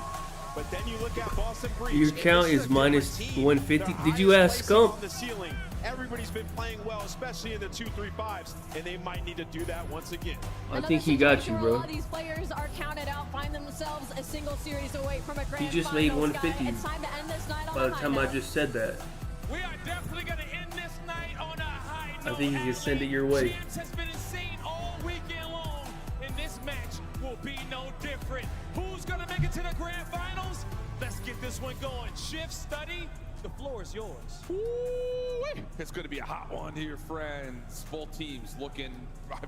But then you look at Boston Breach. Your count is minus 150. Did you ask Scump? The ceiling. Everybody's been playing well, especially in the 2-3-5s, and they might need to do that once again. I think he got you, A bro. lot of these players are counted out, find themselves a single series away from a grand He just made finals, 150 guys. It's time to end this night on by a the high time I note. just said that. We are definitely going to end this night on a high note. I think he can send it your way. Champs has been insane all weekend long, and this match will be no different. Who's going to make it to the grand finals? Let's get this one going. Shift, study, the floor is yours. Ooh-wee. It's going to be a hot one here, friends. Both teams looking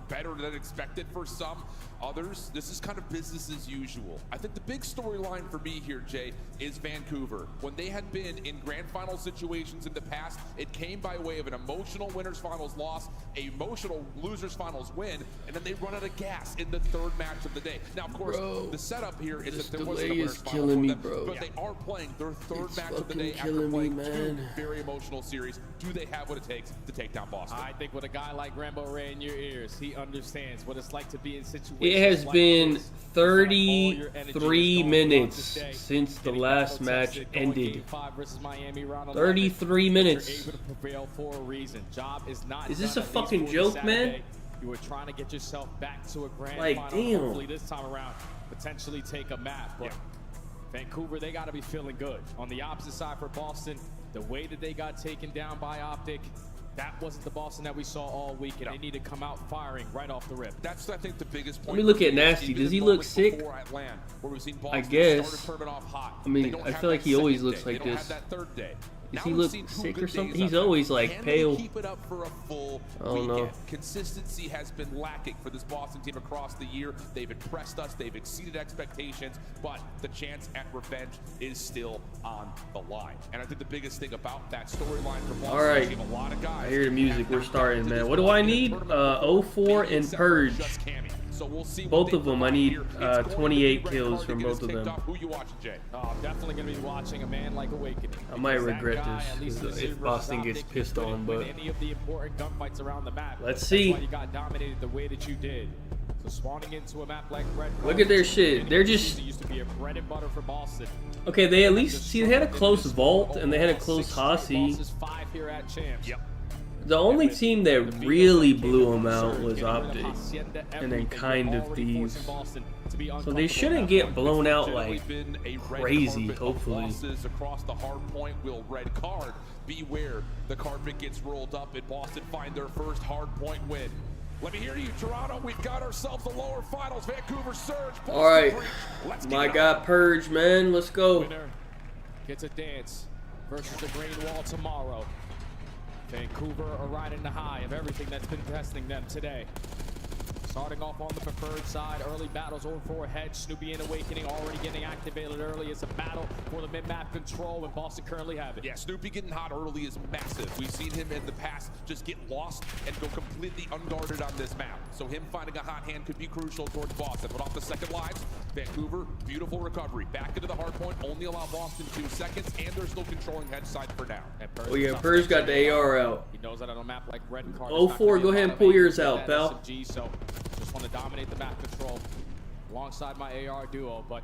better than expected for some. Others, this is kind of business as usual. I think the big storyline for me here, Jay, is Vancouver. When they had been in grand final situations in the past, it came by way of an emotional winners finals loss, an emotional losers finals win, and then they run out of gas in the 3rd match of the day. Now, of course, the setup here is that there wasn't a winners final for them, but they are playing their 3rd match of the day after playing 2 very emotional series. Do they have what it takes to take down Boston? I think with a guy like Rambo Ray in your ears, he understands what it's like to be in situations. It has been 33 minutes since the last match ended. 33 minutes. Is this a fucking joke, man? You were trying to get yourself back to a grand like, final. damn. Hopefully this time around, potentially take a map. But Vancouver, they got to be feeling good. On the opposite side for Boston, the way that they got taken down by Optic, that wasn't the Boston that we saw all week, and they need to come out firing right off the rip. That's, I think, the biggest point. Let me look at Nasty. Does he look sick? I guess. I mean, I feel like he always looks like this. Does he look sick or something? He's always like pale. Keep it up for a full weekend. No. Consistency has been lacking for this Boston team across the year. They've impressed us. They've exceeded expectations, but the chance at revenge is still on the line. And I think the biggest thing about that storyline for Boston, all right, a lot of guys I hear the music. We're starting, man. What do I need? 04 and Purge. So we'll see both of them. I need 28 kills from both of them. Who you watching, Jay? Oh, I'm definitely going to be watching a man like Awakening. I might regret this if Boston gets pissed on, but any of the important gunfights around the map. Let's see. That's why you got dominated the way that you did. So spawning into a map like Red. Look at their shit. They're just used to be a bread and butter for Boston. okay. They at least see they had a close vault and they had a close Hossie. 5 here at Champs. Yep. The only team that really blew them out was Optic, and then kind of Thieves. So they shouldn't get blown out like crazy, hopefully. Across the hard point will red card. Beware, the carpet gets rolled up and Boston find their first hard point win. Let me hear you, Toronto. We've got ourselves the lower finals. Vancouver Surge. All right, my guy Purge, man, let's go. Winner gets a dance versus the Green Wall tomorrow. Vancouver are riding the high of everything that's been testing them today. Starting off on the preferred side, early battles over for ahead. Snoopy and Awakening already getting activated early. It's a battle for the mid-map control, and Boston currently have it. Yeah, Snoopy getting hot early is massive. We've seen him in the past just get lost and go completely unguarded on this map. So him finding a hot hand could be crucial towards Boston. But off the second lives, Vancouver, beautiful recovery. Back into the hard point, only allow Boston 2 seconds, and they're still controlling head side for now. Oh yeah, Purge got the AR out. He knows that on a map like Red Card. 04, go ahead and pull yours out, pal. SMG, so just want to dominate the map control alongside my AR duo, but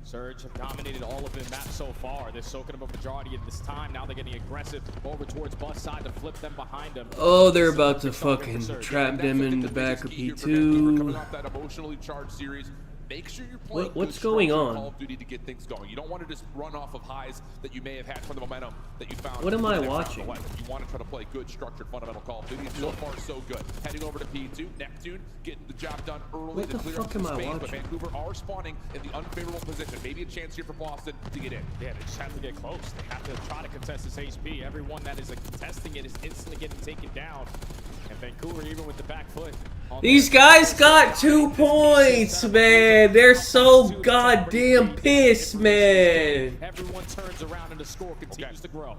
Surge have dominated all of the map so far. They're soaking up a majority of this time. Now they're getting aggressive over towards bus side to flip them behind them. Oh, they're about to fucking trap them in the back of P2. Coming off that emotionally charged series. Make sure you're playing what's going on? Call of Duty to get things going. You don't want to just run off of highs that you may have had from the momentum that you found. What am I watching? You want to try to play good, structured, fundamental Call of Duty. So far, so good. Heading over to P2, Neptune, getting the job done early. What the fuck am I watching? But Vancouver are spawning in the unfavorable position. Maybe a chance here for Boston to get in. Yeah, they just have to get close. They have to try to contest this HP. Everyone that is contesting it is instantly getting taken down. And Vancouver, even with the back foot. These guys got 2 points, man. They're so goddamn pissed, man. Everyone turns around and the score continues to grow.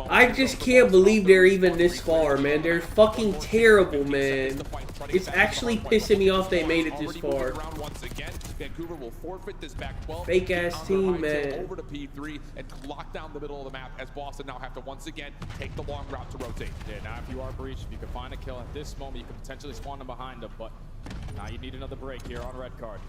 I just can't believe they're even this far, man. They're fucking terrible, man. It's actually pissing me off they made it this far. Vancouver will forfeit this back 12. Fake ass team, man. Over to P3 and lock down the middle of the map as Boston now have to once again take the long route to rotate. Yeah, now if you are breached, if you can find a kill at this moment, you can potentially spawn them behind them, but now you need another break here on red card.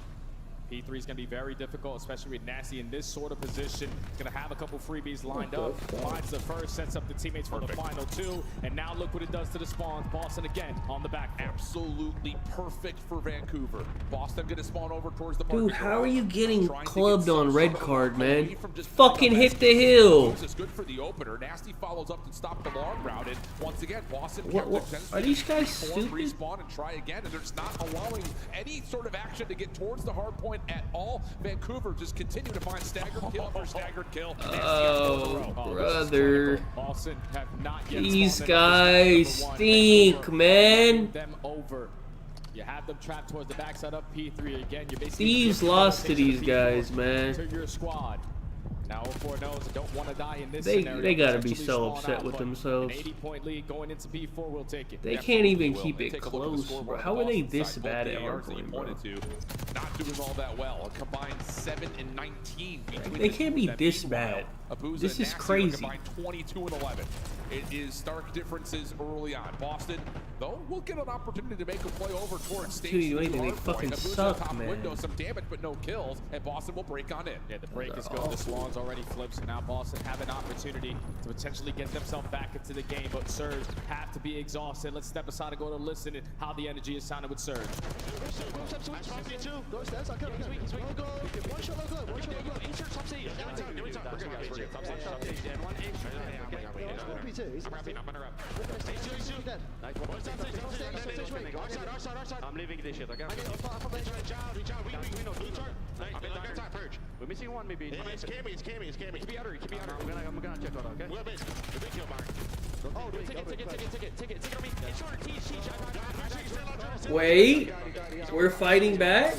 P3 is going to be very difficult, especially with Nasty in this sort of position. He's going to have a couple freebies lined up. Finds the first, sets up the teammates for the final two. And now look what it does to the spawns. Boston again on the back. Absolutely perfect for Vancouver. Boston going to spawn over towards the Dude, how are you getting clubbed on red card, man? Fucking hit the hill. This is good for the opener. Nasty follows up to stop the long route. And once again, Boston Are these guys stupid? Respawn and try again. And they're just not allowing any sort of action to get towards the hard point at all. Vancouver just continue to find staggered kill after staggered kill. Oh, brother. Boston have not yet These guys stink, man. Them over. You have them trapped towards the backside of P3 again. You're basically Thieves lost to these guys, man. to your squad. Now 4 knows don't want to die in this They scenario. gotta be so upset with themselves. An 80-point lead going into P4 will take it. They can't even keep it close, bro. How are they this bad at Hardpoint, bro? Not doing all that well. A combined 7 and 19. They can't be this bad. This is crazy. 22 and 11. It is stark differences early on. Boston, though, will get an opportunity to make a play over towards stage 3. They fucking suck, man. Window, some damage, but no kills, and Boston will break on in. Yeah, the break is good. The Swans already flipped, so now Boston have an opportunity to potentially get themselves back into the game, but Surge have to be exhausted. Let's step aside and go to listen to how the energy is sounding with Surge. I'm leaving this shit, okay? We're missing one, maybe. It's Cammy. Keep me outer. I'm gonna check out, okay? Oh, take it on me. Wait, we're fighting back?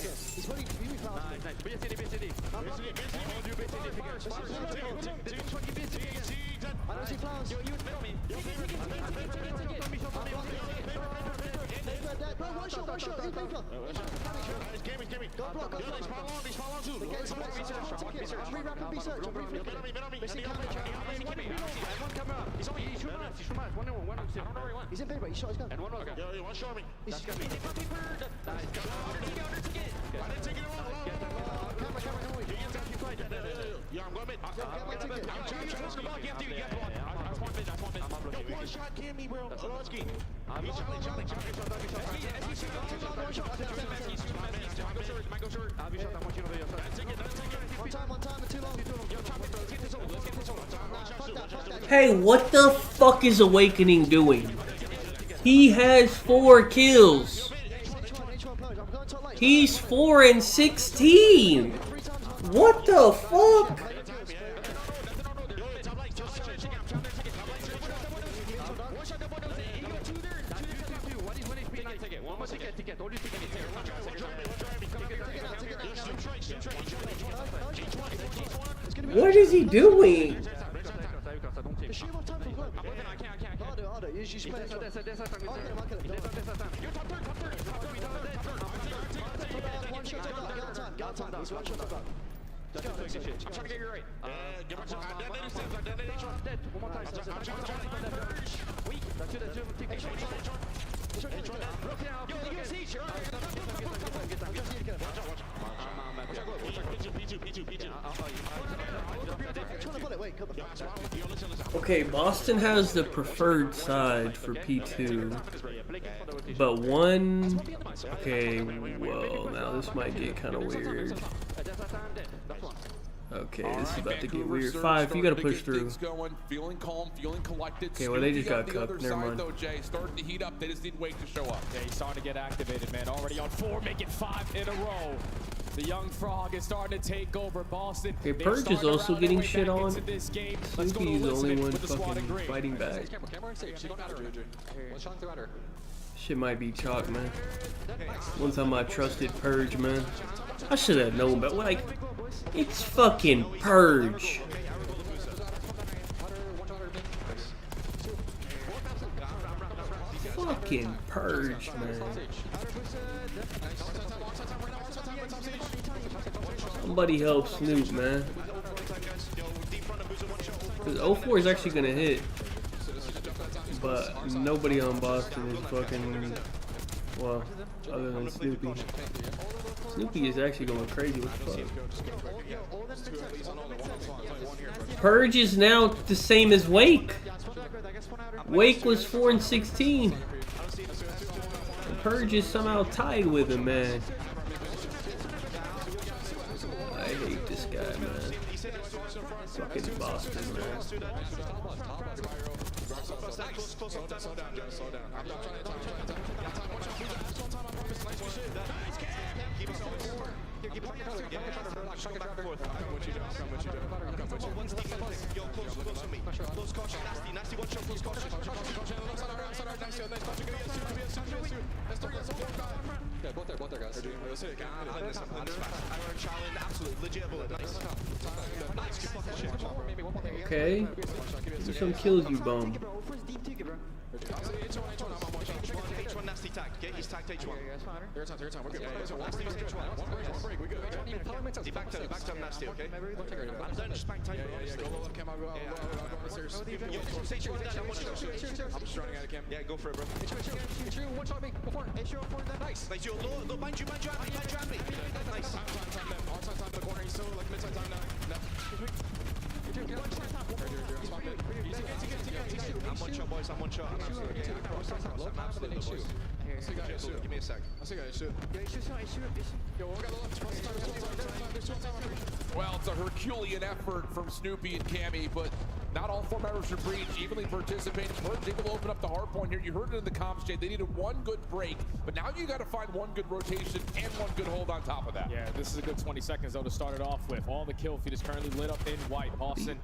He's in paper, he shot his gun. And one more. Yo, one shot me. He's got me. Yeah, I'm going mid. One shot Cammy, bro. Zelensky. Hey, what the fuck is Awakening doing? He has 4 kills. He's 4 and 16. What the fuck? What is he doing? I'm trying to get you right. Get back to dead. One more time. Weak. That's it. Okay, Boston has the preferred side for P2, but one... Okay, whoa, now this might get kind of weird. Okay, this is about to get weird. 5, you gotta push through. Feeling calm, feeling collected. Okay, well, they just got cooked. Never mind. Though, Jay, starting to heat up. They just need Wake to show up. Yeah, he's starting to get activated, man. Already on 4, making 5 in a row. The young frog is starting to take over Boston. Okay, Purge is also getting shit on. Snoopy is the only one fucking fighting back. Shit might be chalk, man. One time I trusted Purge, man. I should have known, but like, it's fucking Purge. Fucking Purge, man. Somebody help Snoop, man. Because 04 is actually gonna hit, but nobody on Boston is fucking, well, other than Snoopy. Snoopy is actually going crazy. What the fuck? Purge is now the same as Wake. Wake was 4-16. Purge is somehow tied with him, man. I hate this guy, man. Fucking Boston, man. Okay. Do some kills, you bum. Nasty tag. Get his tag H1. Your time. We're good. Back to nasty, okay? Don't just back time. Yeah, go left cam. I'm running out of cam. Yeah, go for it, bro. One shot me. Go for it. Nice. Nice. Look, mind you, Nice. Time. Time the corner. He's still like mid-side time now. I'm one shot, boys. I'm absolutely boys. Give me a sec. Well, it's a Herculean effort from Snoopy and Cammy, but not all 4 members of Breach evenly participating. Purge able to open up the hard point here. You heard it in the comms, Jay. They needed one good break, but now you got to find one good rotation and one good hold on top of that. Yeah, this is a good 20 seconds, though, to start it off with. All the kill feed is currently lit up in white. Boston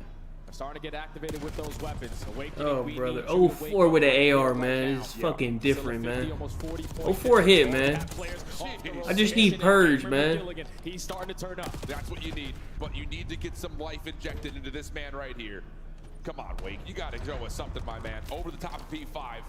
starting to get activated with those weapons. Oh, brother. 04 with an AR, man. It's fucking different, man. 04 hit, man. I just need Purge, man. He's starting to turn up. That's what you need, but you need to get some life injected into this man right here. Come on, Wake. You got to show us something, my man. Over the top of P5.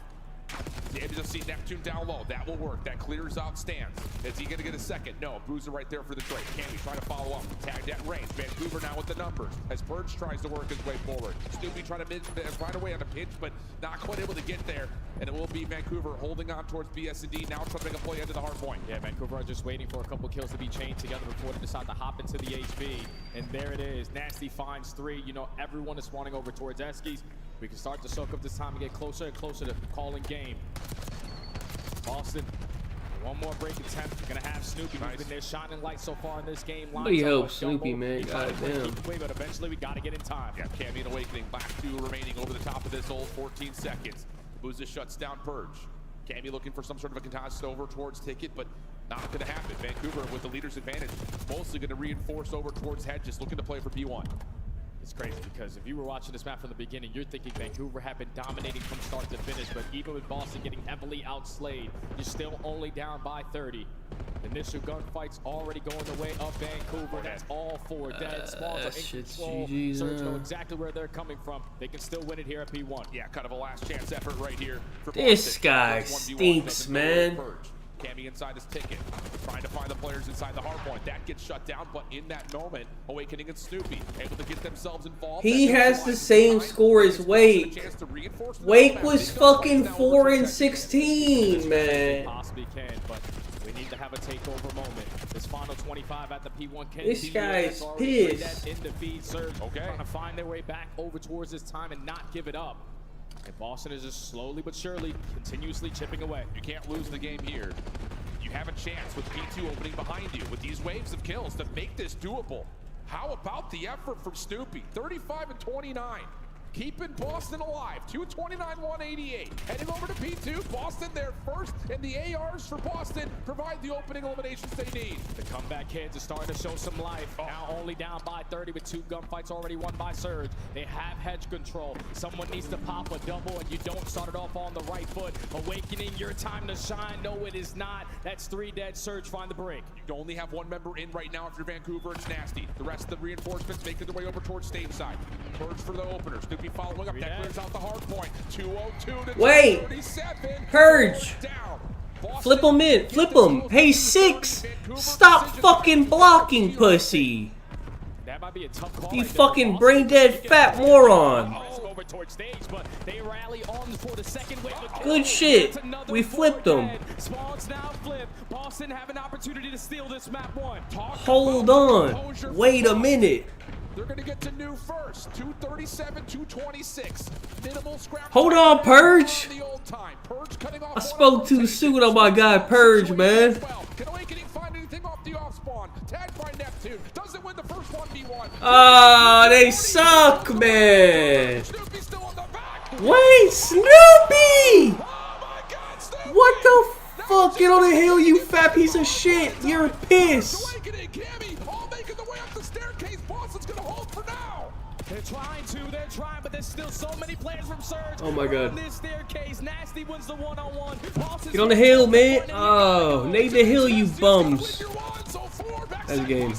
Able to see Neptune down low. That will work. That clears out Stance. Is he going to get a second? No. Bruiser right there for the trade. Cammy trying to follow up. Tagged at range. Vancouver now with the numbers as Purge tries to work his way forward. Snoopy trying to find a way on a pinch, but not quite able to get there. And it will be Vancouver holding on towards BS&D. Now trying to make a play into the hard point. Yeah, Vancouver are just waiting for a couple kills to be chained together before they decide to hop into the HB. And there it is. Nasty finds 3. You know, everyone is spawning over towards Eskies. We can start to soak up this time and get closer and closer to calling game. Boston, one more break attempt. Gonna have Snoopy. Nice. Who's been there shining light so far in this game. Somebody help Snoopy, man. Goddamn. But eventually we gotta get in time. Yeah, Cammy and Awakening. Last 2 remaining over the top of this old 14 seconds. Booza shuts down Purge. Cammy looking for some sort of a contest over towards Ticket, but not gonna happen. Vancouver with the leader's advantage. Mostly gonna reinforce over towards Head, just looking to play for P1. It's crazy because if you were watching this map from the beginning, you're thinking Vancouver have been dominating from start to finish, but even with Boston getting heavily outslayed, you're still only down by 30. Initial gunfights already going the way of Vancouver. That's all 4 dead. Spawns are in control. Surge know exactly where they're coming from. They can still win it here at P1. Yeah, kind of a last chance effort right here. For this guy stinks, man. Cammy inside his Ticket, trying to find the players inside the hard point. That gets shut down, but in that moment, Awakening and Snoopy able to get themselves involved. He has the same score as Wake. Wake was fucking 4-16, man. Possibly can, but we need to have a takeover moment. This final 25 at the P1 can this guy's pissed. In the feed surge, trying to find their way back over towards this time and not give it up. And Boston is just slowly but surely, continuously chipping away. You can't lose the game here. You have a chance with P2 opening behind you with these waves of kills to make this doable. How about the effort from Snoopy? 35 and 29. Keeping Boston alive. 229, 188. Heading over to P2. Boston there first, and the ARs for Boston provide the opening eliminations they need. The comeback kids are starting to show some life. Now only down by 30 with 2 gunfights already won by Surge. They have hedge control. Someone needs to pop a double, and you don't start it off on the right foot. Awakening, your time to shine. No, it is not. That's 3 dead. Surge, find the break. You only have 1 member in right now if you're Vancouver. It's Nasty. The rest of the reinforcements making their way over towards stage side. Purge for the opener. Snoopy following up. That clears out the hard point. 202 to wait. 37. Purge. Down. Flip him in. Flip him. Hey, 6. Stop fucking blocking, pussy. That might be a tough call. You fucking brain dead fat moron. Over towards stage, but they rally on for the second wave. Good shit. We flipped them. Spawns now flip. Boston have an opportunity to steal this map 1. Hold on. Wait a minute. They're going to get to new first. 237, 226. Minimal scrap. Hold on, Purge. I spoke too soon on my guy Purge, man. Can Awakening find anything off the off spawn? Tagged by Neptune. Doesn't win the first 1v1. Ah, they suck, man. Wait, Snoopy! What the fuck? Get on the hill, you fat piece of shit. You're pissed. They're trying, but there's still so many players from Surge. Oh my god. On this staircase, Nasty wins the one-on-one. Get on the hill, man. Oh, nade the hill, you bums. That's a game.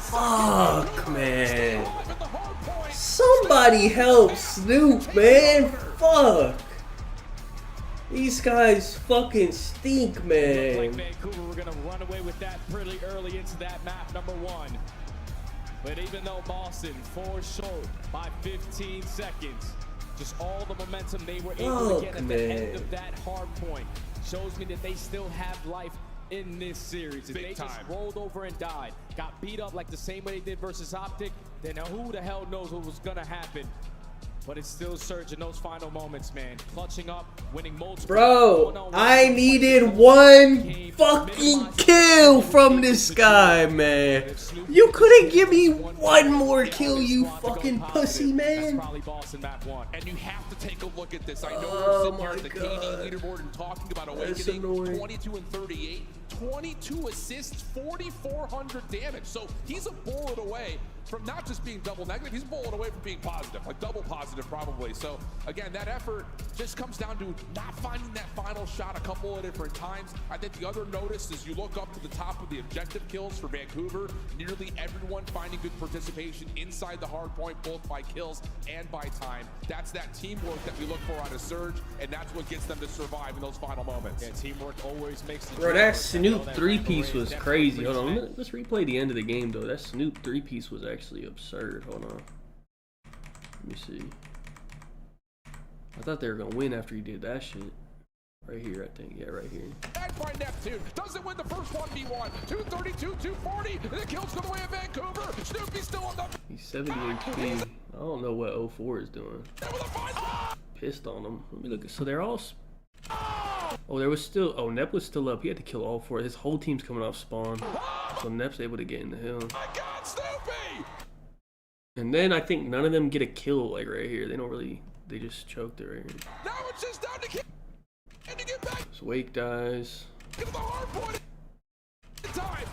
Fuck, man. Somebody help Snoop, man. Fuck. These guys fucking stink, man. Like Vancouver, we're gonna run away with that pretty early into that map number 1. But even though Boston falls short by 15 seconds, just all the momentum they were able to get at the end of that hard point shows me that they still have life in this series. If they just rolled over and died, got beat up like the same way they did versus Optic, then who the hell knows what was gonna happen. But it's still Surge in those final moments, man. Clutching up, winning multiple. Bro, I needed one fucking kill from this guy, man. You couldn't give me one more kill, you fucking pussy, man. And you have to take a look at this. I know we're sitting here at the KD leaderboard and talking about Awakening. 22 and 38, 22 assists, 4,400 damage. So he's a bullet away from not just being double negative, he's a bullet away from being positive, like double positive probably. So again, that effort just comes down to not finding that final shot a couple of different times. I think the other notice is you look up to the top of the objective kills for Vancouver, nearly everyone finding good participation inside the hard point, both by kills and by time. That's that teamwork that we look for on a Surge, and that's what gets them to survive in those final moments. Yeah, teamwork always makes the Bro, that Snoop 3-piece was crazy. Hold on, let's replay the end of the game though. That Snoop 3-piece was actually absurd. Hold on. Let me see. I thought they were gonna win after he did that shit. Right here, I think. Yeah, right here. Tagged by Neptune. Doesn't win the first 1v1. 232, 240. And the kills go the way of Vancouver. Snoopy's still on the... He's 70 HP. I don't know what 04 is doing. Pissed on him. Let me look. So they're all... Oh, there was still... Oh, Nep was still up. He had to kill all 4. His whole team's coming off spawn. So Nep's able to get in the hill. And then I think none of them get a kill, like, right here. They don't really... They just choked it right here. Now it's just down to get back. So Wake dies. Get to the hard point. Time.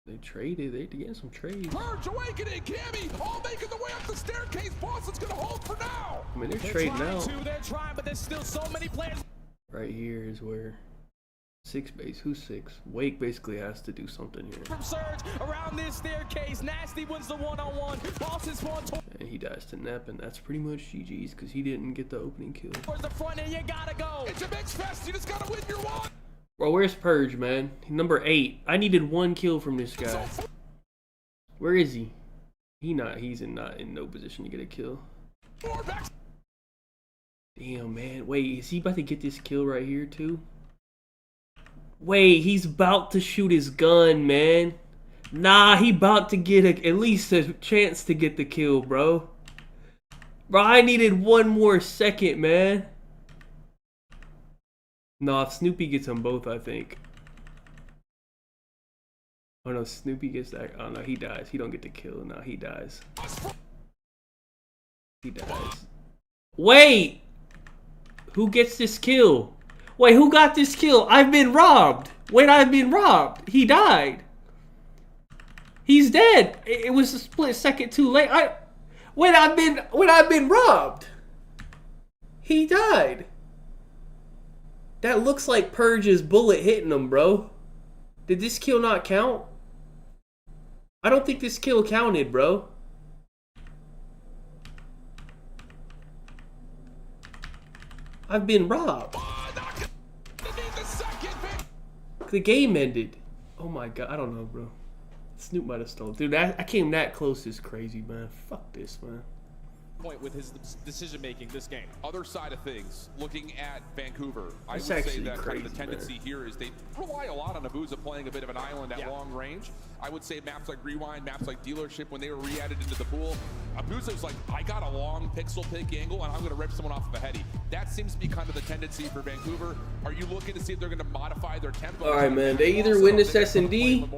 They traded. They're getting some trades. Purge, Awakening, Cammy, all making the way up the staircase. Boston's gonna hold for now. I mean, they're trading out. They're trying, but there's still so many players. Right here is where 6 base. Who's 6? Wake basically has to do something here. From Surge around this staircase, Nasty wins the one-on-one. Boston spawn and he dies to Nep, and that's pretty much GG's because he didn't get the opening kill. towards the front, and you gotta go. It's a mix fest. You just gotta win your one. Bro, where's Purge, man? Number 8. I needed 1 kill from this guy. Where is he? He's not in no position to get a kill. Damn, man. Wait, is he about to get this kill right here too? Wait, he's about to shoot his gun, man. Nah, he about to get at least a chance to get the kill, bro. Bro, I needed 1 more second, man. Nah, if Snoopy gets them both, I think. Oh no, Snoopy gets that. Oh no, he dies. He don't get the kill. No, he dies. He dies. Wait! Who gets this kill? Wait, who got this kill? I've been robbed. Wait, I've been robbed. He died. He's dead. It was a split second too late. Wait, I've been robbed. He died. That looks like Purge's bullet hitting him, bro. Did this kill not count? I don't think this kill counted, bro. I've been robbed. The game ended. Oh my god, I don't know, bro. Snoop might have stolen. Dude, I came that close is crazy, man. Fuck this, man. Point with his decision making this game. Other side of things, looking at Vancouver, I would That's say that actually kind of the crazy, tendency man. here is they rely a lot on Abuza playing a bit of an island at long range. I would say maps like Rewind, maps like Dealership, when they were re-added into the pool, Abuza was like, I got a long pixel pick angle and I'm going to rip someone off of a heady. That seems to be kind of the tendency for Vancouver. Are you looking to see if they're going to modify their tempo? All right, man. They either win this S&D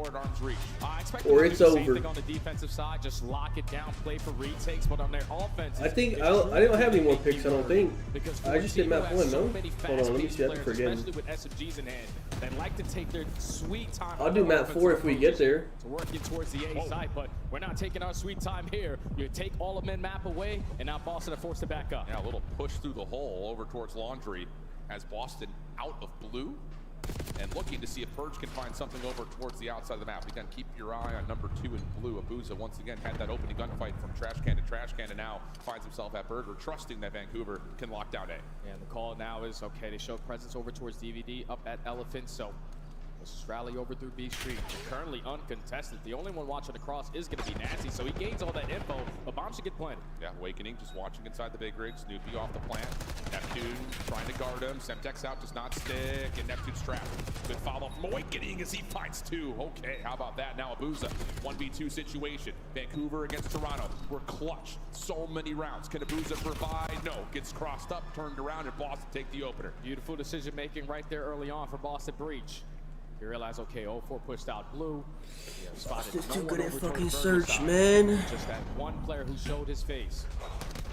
or it's over. On the defensive side, just lock it down, play for retakes, but on their offense, I think I don't have any more picks. I don't think. I just did map 1, no? Hold on, let me see. I have to forget. Especially with SMGs in hand, they like to take their sweet time. I'll do map 4 if we get there. To working towards the A side, but we're not taking our sweet time here. You take all of men map away, and now Boston are forced to back up. Yeah, a little push through the hole over towards Laundry as Boston out of blue and looking to see if Purge can find something over towards the outside of the map. Again, keep your eye on number 2 in blue. Abuza once again had that opening gunfight from trash can to trash can and now finds himself at Burger, trusting that Vancouver can lock down A. And the call now is, okay, they show presence over towards DVD up at Elephant, so let's just rally over through B Street. Currently uncontested. The only one watching across is going to be Nasty, so he gains all that info. A bomb should get planted. Yeah, Awakening just watching inside the big rig. Snoopy off the plant. Neptune trying to guard him. Semtex out, does not stick, and Neptune's trapped. Good follow from Awakening as he finds 2. Okay, how about that? Now Abuza, 1v2 situation. Vancouver against Toronto. We're clutch. So many rounds. Can Abuza provide? No. Gets crossed up, turned around, and Boston take the opener. Beautiful decision making right there early on for Boston Breach. You realize, okay, 0-4 pushed out blue. Boston's too good at fucking search, man. Just that one player who showed his face.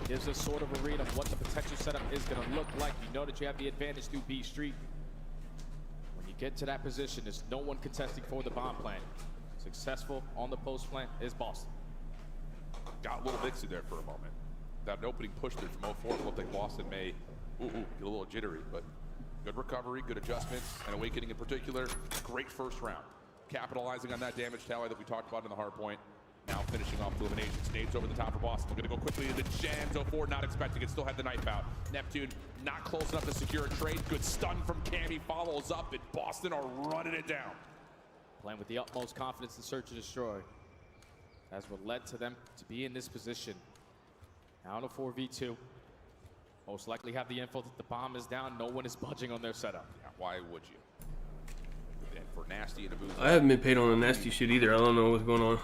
Gives us sort of a read on what the potential setup is going to look like. You know that you have the advantage through B Street. When you get to that position, there's no one contesting for the bomb plant. Successful on the post plant is Boston. Got a little mixy there for a moment. That opening push there from 0-4 looked like Boston may get a little jittery, but good recovery, good adjustments, and Awakening in particular, great first round. Capitalizing on that damage tally that we talked about in the Hardpoint. Now finishing off the elimination. Nades over the top for Boston. We're going to go quickly into Jams. 0-4, not expecting it. Still had the knife out. Neptune not close enough to secure a trade. Good stun from Cammy. Follows up, and Boston are running it down. Playing with the utmost confidence to search and destroy. That's what led to them to be in this position. Now to 4v2. Most likely have the info that the bomb is down. No one is budging on their setup. Yeah, why would you? And for Nasty and Abuza. I haven't been paid on the Nasty shit either. I don't know what's going on.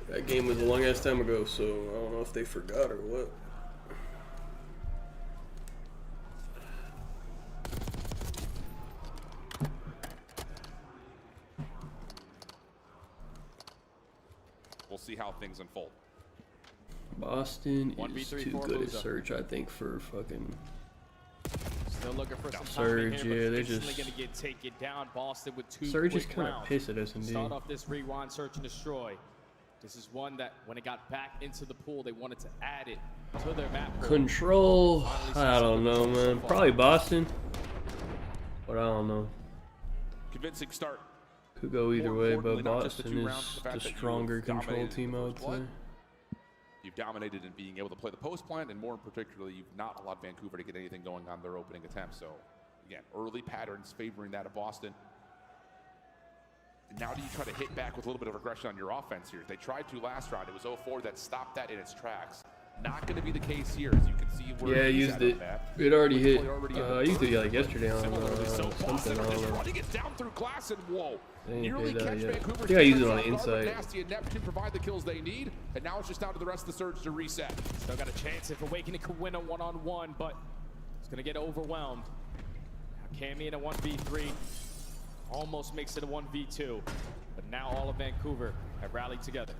That game was a long ass time ago, so I don't know if they forgot or what. We'll see how things unfold. Boston is too good at search, I think, for fucking Still looking for some Surge. here, Yeah, they instantly just gonna get taken down. Boston with 2 Surge is quick kind of rounds. pissed at S&D. Start off this rewind, search and destroy. This is one that when it got back into the pool, they wanted to add it to their map. Control. I don't know, man. Probably Boston, but I don't know. Convincing start. Could go either More way, importantly, but not just the Boston 2 rounds, is the fact the that you stronger have control dominated team, I would first blood. say. You've dominated in being able to play the post plant, and more in particular, you've not allowed Vancouver to get anything going on their opening attempt. So, again, early patterns favoring that of Boston. And now do you try to hit back with a little bit of aggression on your offense here? They tried to last round. It was 0-4 that stopped that in its tracks. Not going to be the case here, as you can see. Where Yeah, I used it. It already hit. I used it like yesterday on something. I don't know. Running it down through glass and whoa. They ain't Nearly did that catch yet. Vancouver. I think I used it on the inside. Nasty and Neptune provide the kills they need, and now it's just down to the rest of the Surge to reset. Still got a chance if Awakening could win a one-on-one, but it's gonna get overwhelmed. Now Cammy in a 1v3, almost makes it a 1v2, but now all of Vancouver have rallied together.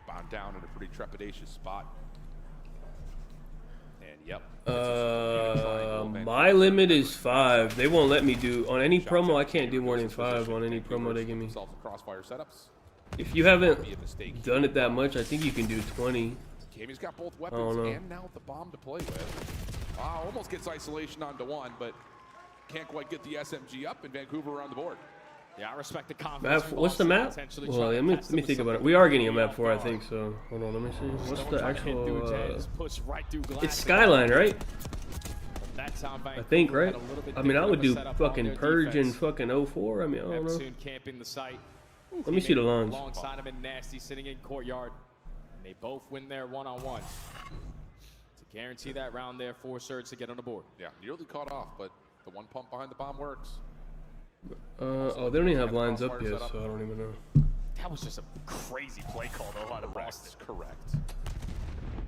Bound down in a pretty trepidatious spot. And yep. My limit is 5. They won't let me do on any promo. I can't do more than 5 on any promo they give me. Crossfire setups. If you haven't done it that much, I think you can do 20. Cammy's got both weapons and now the bomb to play with. Wow, almost gets isolation onto 1, but can't quite get the SMG up, and Vancouver on the board. Yeah, I respect the confidence. Map, what's the map? Well, let me think about it. We are getting a map 4, I think. So hold on, let me see. What's the actual? It's Skyline, right? time, I think, right? had a little bit I mean, I would do different of a setup on fucking their Purge and defense. fucking 04. I mean, I don't know. Neptune camping the site. Let me see the lines. Alongside him and Nasty sitting in courtyard. And they both win their one-on-one. To guarantee that round there for Surge to get on the board. Yeah, nearly caught off, but the one pump behind the bomb works. Oh, they don't even have lines up yet, so I don't even know. That was just a crazy play call though out of Boston. Correct.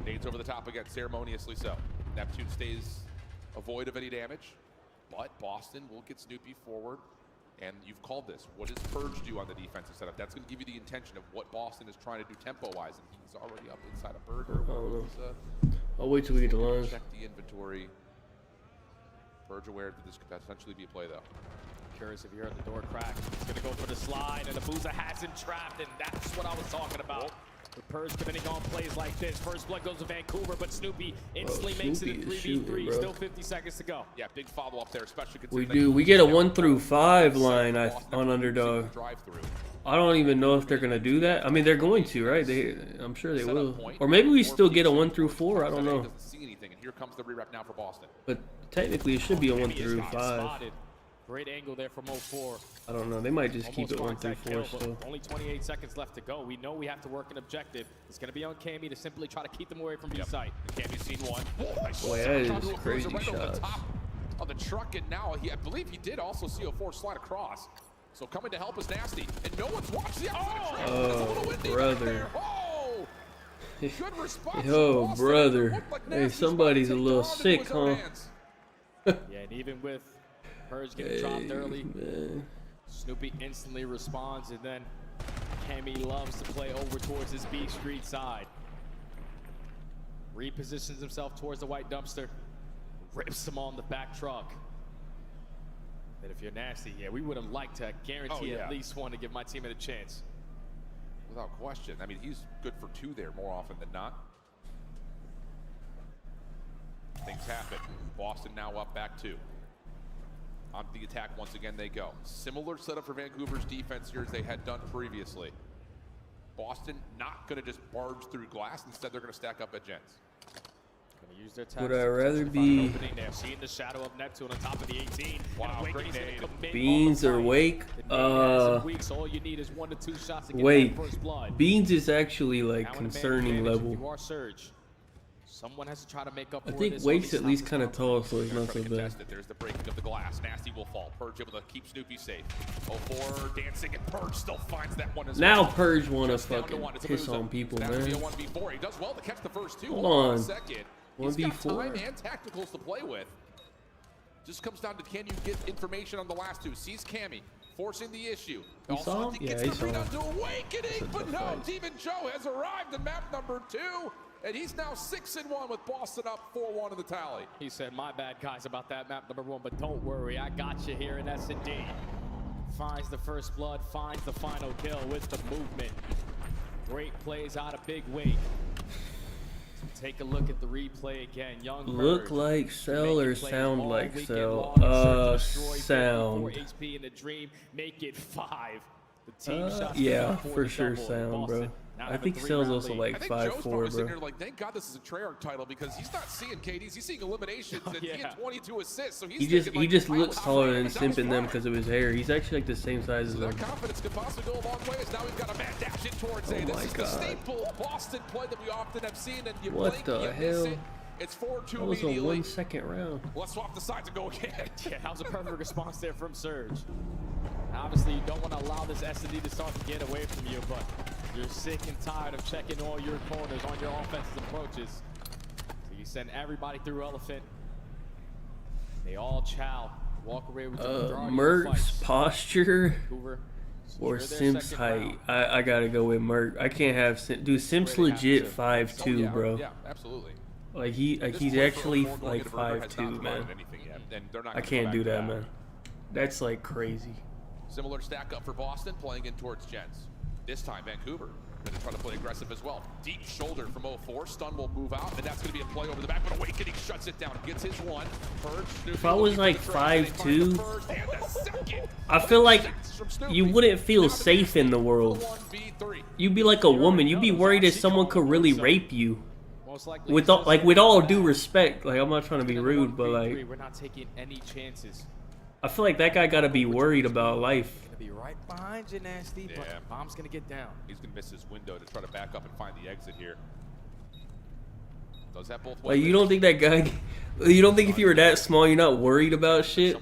Nades over the top again, ceremoniously so. Neptune stays avoid of any damage, but Boston will get Snoopy forward. And you've called this. What does Purge do on the defensive setup? That's going to give you the intention of what Boston is trying to do tempo-wise. And he's already up inside a burger. I'll wait till we get the lines. Check the inventory. Purge aware that this could potentially be a play, though. Curious if you heard the door crack. He's going to go for the slide, and Abuza has him trapped, and that's what I was talking about. With Purge committing on plays like this. First blood goes to Vancouver, but Snoopy instantly makes it a 3v3. Still 50 seconds to go. Yeah, big follow-up there, especially We considering do. We get a 1 through 5 line on Underdog. I don't even know if they're gonna do that. I mean, they're going to, right? I'm sure they will. Or maybe we still get a 1 through 4. I don't know. see anything, and here comes the re-rep now for Boston. But technically, it should be a 1 through 5. Great angle there from 04. I don't know. They might just keep it 1 through 4 still. Only 28 seconds left to go. We know we have to work an objective. It's going to be on Cammy to simply try to keep them away from B-site. Cammy's seen one. Boy, that is crazy shots. Of the truck, and now I believe he did also see 04 slide across. So coming to help is Nasty, and no one's watched the outside. Oh, brother. Oh, good response. Yo, brother. Hey, somebody's a little sick, huh? Yeah, and even with Purge getting dropped early, man. Snoopy instantly responds, and then Cammy loves to play over towards his B Street side. Repositions himself towards the white dumpster, rips him on the back truck. And if you're Nasty, yeah, we would have liked to guarantee at least one to give my team a chance. Without question. I mean, he's good for 2 there more often than not. Things happen. Boston now up back 2. On the attack once again they go. Similar setup for Vancouver's defense here as they had done previously. Boston not going to just barge through glass. Instead, they're going to stack up at gens. Use their Would I rather be seeing the shadow of Neptune on top of the 18? Wow, Beans or Wake? All you need is 1 to 2 shots to get Wake. first blood. Beans is actually like concerning level. You are Surge. Someone has to try to make up for I think this. Wake's at least kind of tall, so it's not so bad. There's the breaking of the glass. Nasty will fall. Purge able to keep Snoopy safe. 04 dancing, and Purge still finds that one as now well. Purge wanna fucking piss on people, man. He does well to catch the first 2. Hold on. Second. He's got time and tacticals to play with. Just comes down to can you get information on the last 2. Sees Cammy forcing the issue. You saw him? Yeah, he saw him. To Awakening, but no, Demon Joe has arrived in map number 2. And he's now 6-1 with Boston up 4-1 in the tally. He said, my bad, guys, about that map number 1, but don't worry, I got you here, and that's indeed. Finds the first blood, finds the final kill with the movement. Great plays out of Big Wake. Take a look at the replay again. Young Look like Cell or sound like Cell? Sound. 4 HP in the dream, make it 5. The team shots yeah, for sure sound, bro. I think Cell's also like 5'4", bro. Here like, thank God this is a Treyarch title because he's not seeing KDs, he's seeing eliminations, and he had 22 assists. So he just looks taller than Simp in them because of his hair. He's actually like the same size as them. That confidence could possibly go a long way. As now we've got a man dash in towards A. This is the staple Boston play that we often have seen, and you what the hell? It's 4-2 that was a 1 second round. Let's swap the sides and go again. Yeah, that was a perfect response there from Surge. Obviously, you don't want to allow this S&D to start to get away from you, but you're sick and tired of checking all your corners on your offensive approaches. So you send everybody through Elephant. They all chow. Walk away with the majority Merc's of the posture or Simp's height. I gotta go with Merc. I can't have Simp. Dude, Simp's legit 5'2", bro. Yeah, absolutely. Like he's actually like 5'2", man. I can't do that, man. That's like crazy. Similar stack up for Boston, playing in towards gens. This time, Vancouver going to try to play aggressive as well. Deep shoulder from 04. Stun will move out, and that's going to be a play over the back. But Awakening shuts it down. Gets his 1. Purge. If I was like 5'2", I feel like you wouldn't feel safe in the world. You'd be like a woman. You'd be worried that someone could really rape you. Most likely. with all due respect, like I'm not trying to be rude, but like we're not taking any chances. I feel like that guy got to be worried about life. Gonna be right behind you, Nasty. Yeah. But Bomb's gonna get down. He's gonna miss his window to try to back up and find the exit here. Does have both Like ways. you don't think that guy? You don't think if you were that small, you're not worried about shit?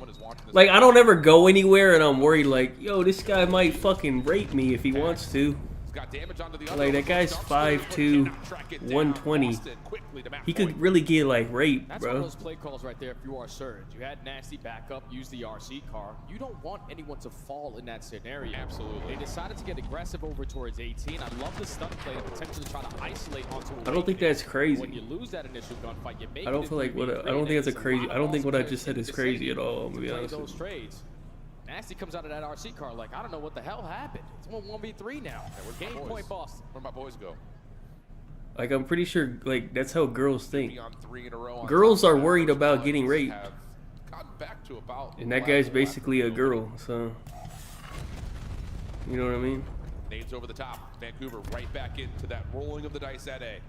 Like I don't ever go anywhere and I'm worried. Like yo, this guy might fucking rape me if he wants to. Got damage onto the Like that guy's 5'2", 120. He could really get like raped, That's bro. one of those play calls right there. If you are Surge, you had Nasty back up, use the RC car. You don't want anyone to fall in that scenario. Absolutely. They decided to get aggressive over towards 18. I love the stun play to potentially try to isolate onto. I don't think that's crazy. When you lose that initial gunfight, you make I don't feel like I don't think that's a crazy. I don't think what I just said is crazy at all. I'm gonna be honest with those you. trades. Nasty comes out of that RC car like, I don't know what the hell happened. It's 1v3 now. Game point Boston. Where my boys go? Like I'm pretty sure like that's how girls think. On 3 in a row on Girls top are of that. worried about getting raped, Have gotten back to about and that guy's basically a girl. So you know what I mean? Nades over the top. Vancouver right back into that rolling of the dice at A.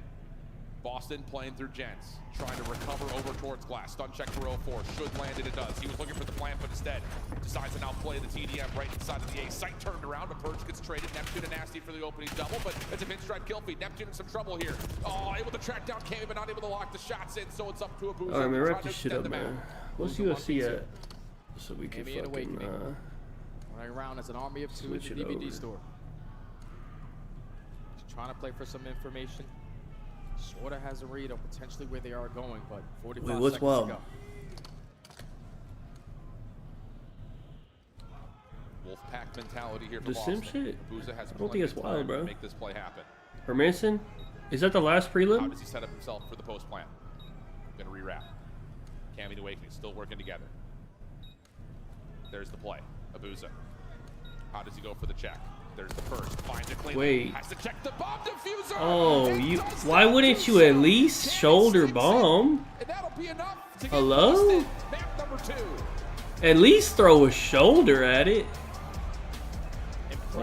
Boston playing through Gents, trying to recover over towards Glass. Stun check for 04, should land it, it does. He was looking for the plant, but instead decides to now play the TDM right inside of the A. Sight turned around, but Purge gets traded. Neptune and Nasty for the opening double, but it's a pinstripe kill feed. Neptune in some trouble here. Oh, able to track down Cammy, but not able to lock the shots in, so it's up to a boost. Alright, man, wrap this shit up, man. What's UFC at? So we can Cammy and fucking running around as an army of two in switch the it DVD over. store. Just trying to play for some information. Sorta has a read on potentially where they are going, but 45 Wait, what's seconds wild? to go. Wolfpack mentality here for The sim Boston. shit? Abuza has I don't plenty think it's of wild, time bro. to make this play happen. Hermanson? Is that the last How prelim? does he set up himself for the post plan? Gonna rewrap. Cammy and Awakening still working together. There's the play. Abuza. How does he go for the check? There's the first. Finds it cleanly. Wait. Has to check the bomb diffuser. Oh, It you. does Why not wouldn't do you so. at least shoulder bomb? And that'll be enough to get Hello? Boston map number 2. At least throw a shoulder at it. What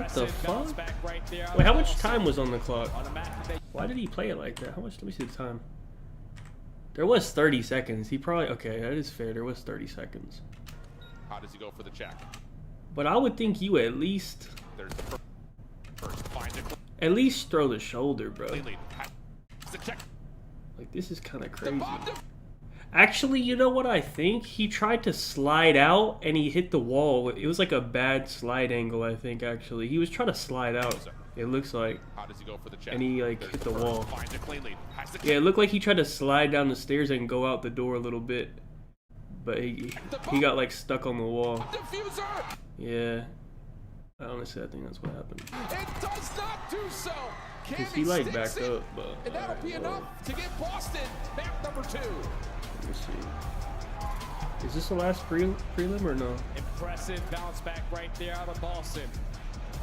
the Impressive bounce fuck? back right there. Wait, how much time was on the clock? On a map that they Why did he play it like that? How much? Let me see the time. There was 30 seconds. He probably okay. That is fair. There was 30 seconds. How does he go for the check? But I would think you at least There's the first. Finds it at least throw the shoulder, bro. cleanly. Has to check Like this is kind of the crazy. bomb Actually, you know what I think? He tried to slide out and he hit the wall. It was like a bad slide angle, I think, actually. He was trying to slide out, it looks like. How does he go for the check? And he like There's hit the first. wall. Finds it cleanly. Has to Yeah, it looked like he tried to slide down the stairs and go out the door a little bit. But he got like stuck on the wall. diffuser. Yeah. Honestly, I think that's what happened. It does not do so. Because he Cammy like sticks backed it, up, but and that'll be alright, well, enough to get Boston map number 2. let me see. Is this the last prelim or no? impressive bounce back right there out of Boston.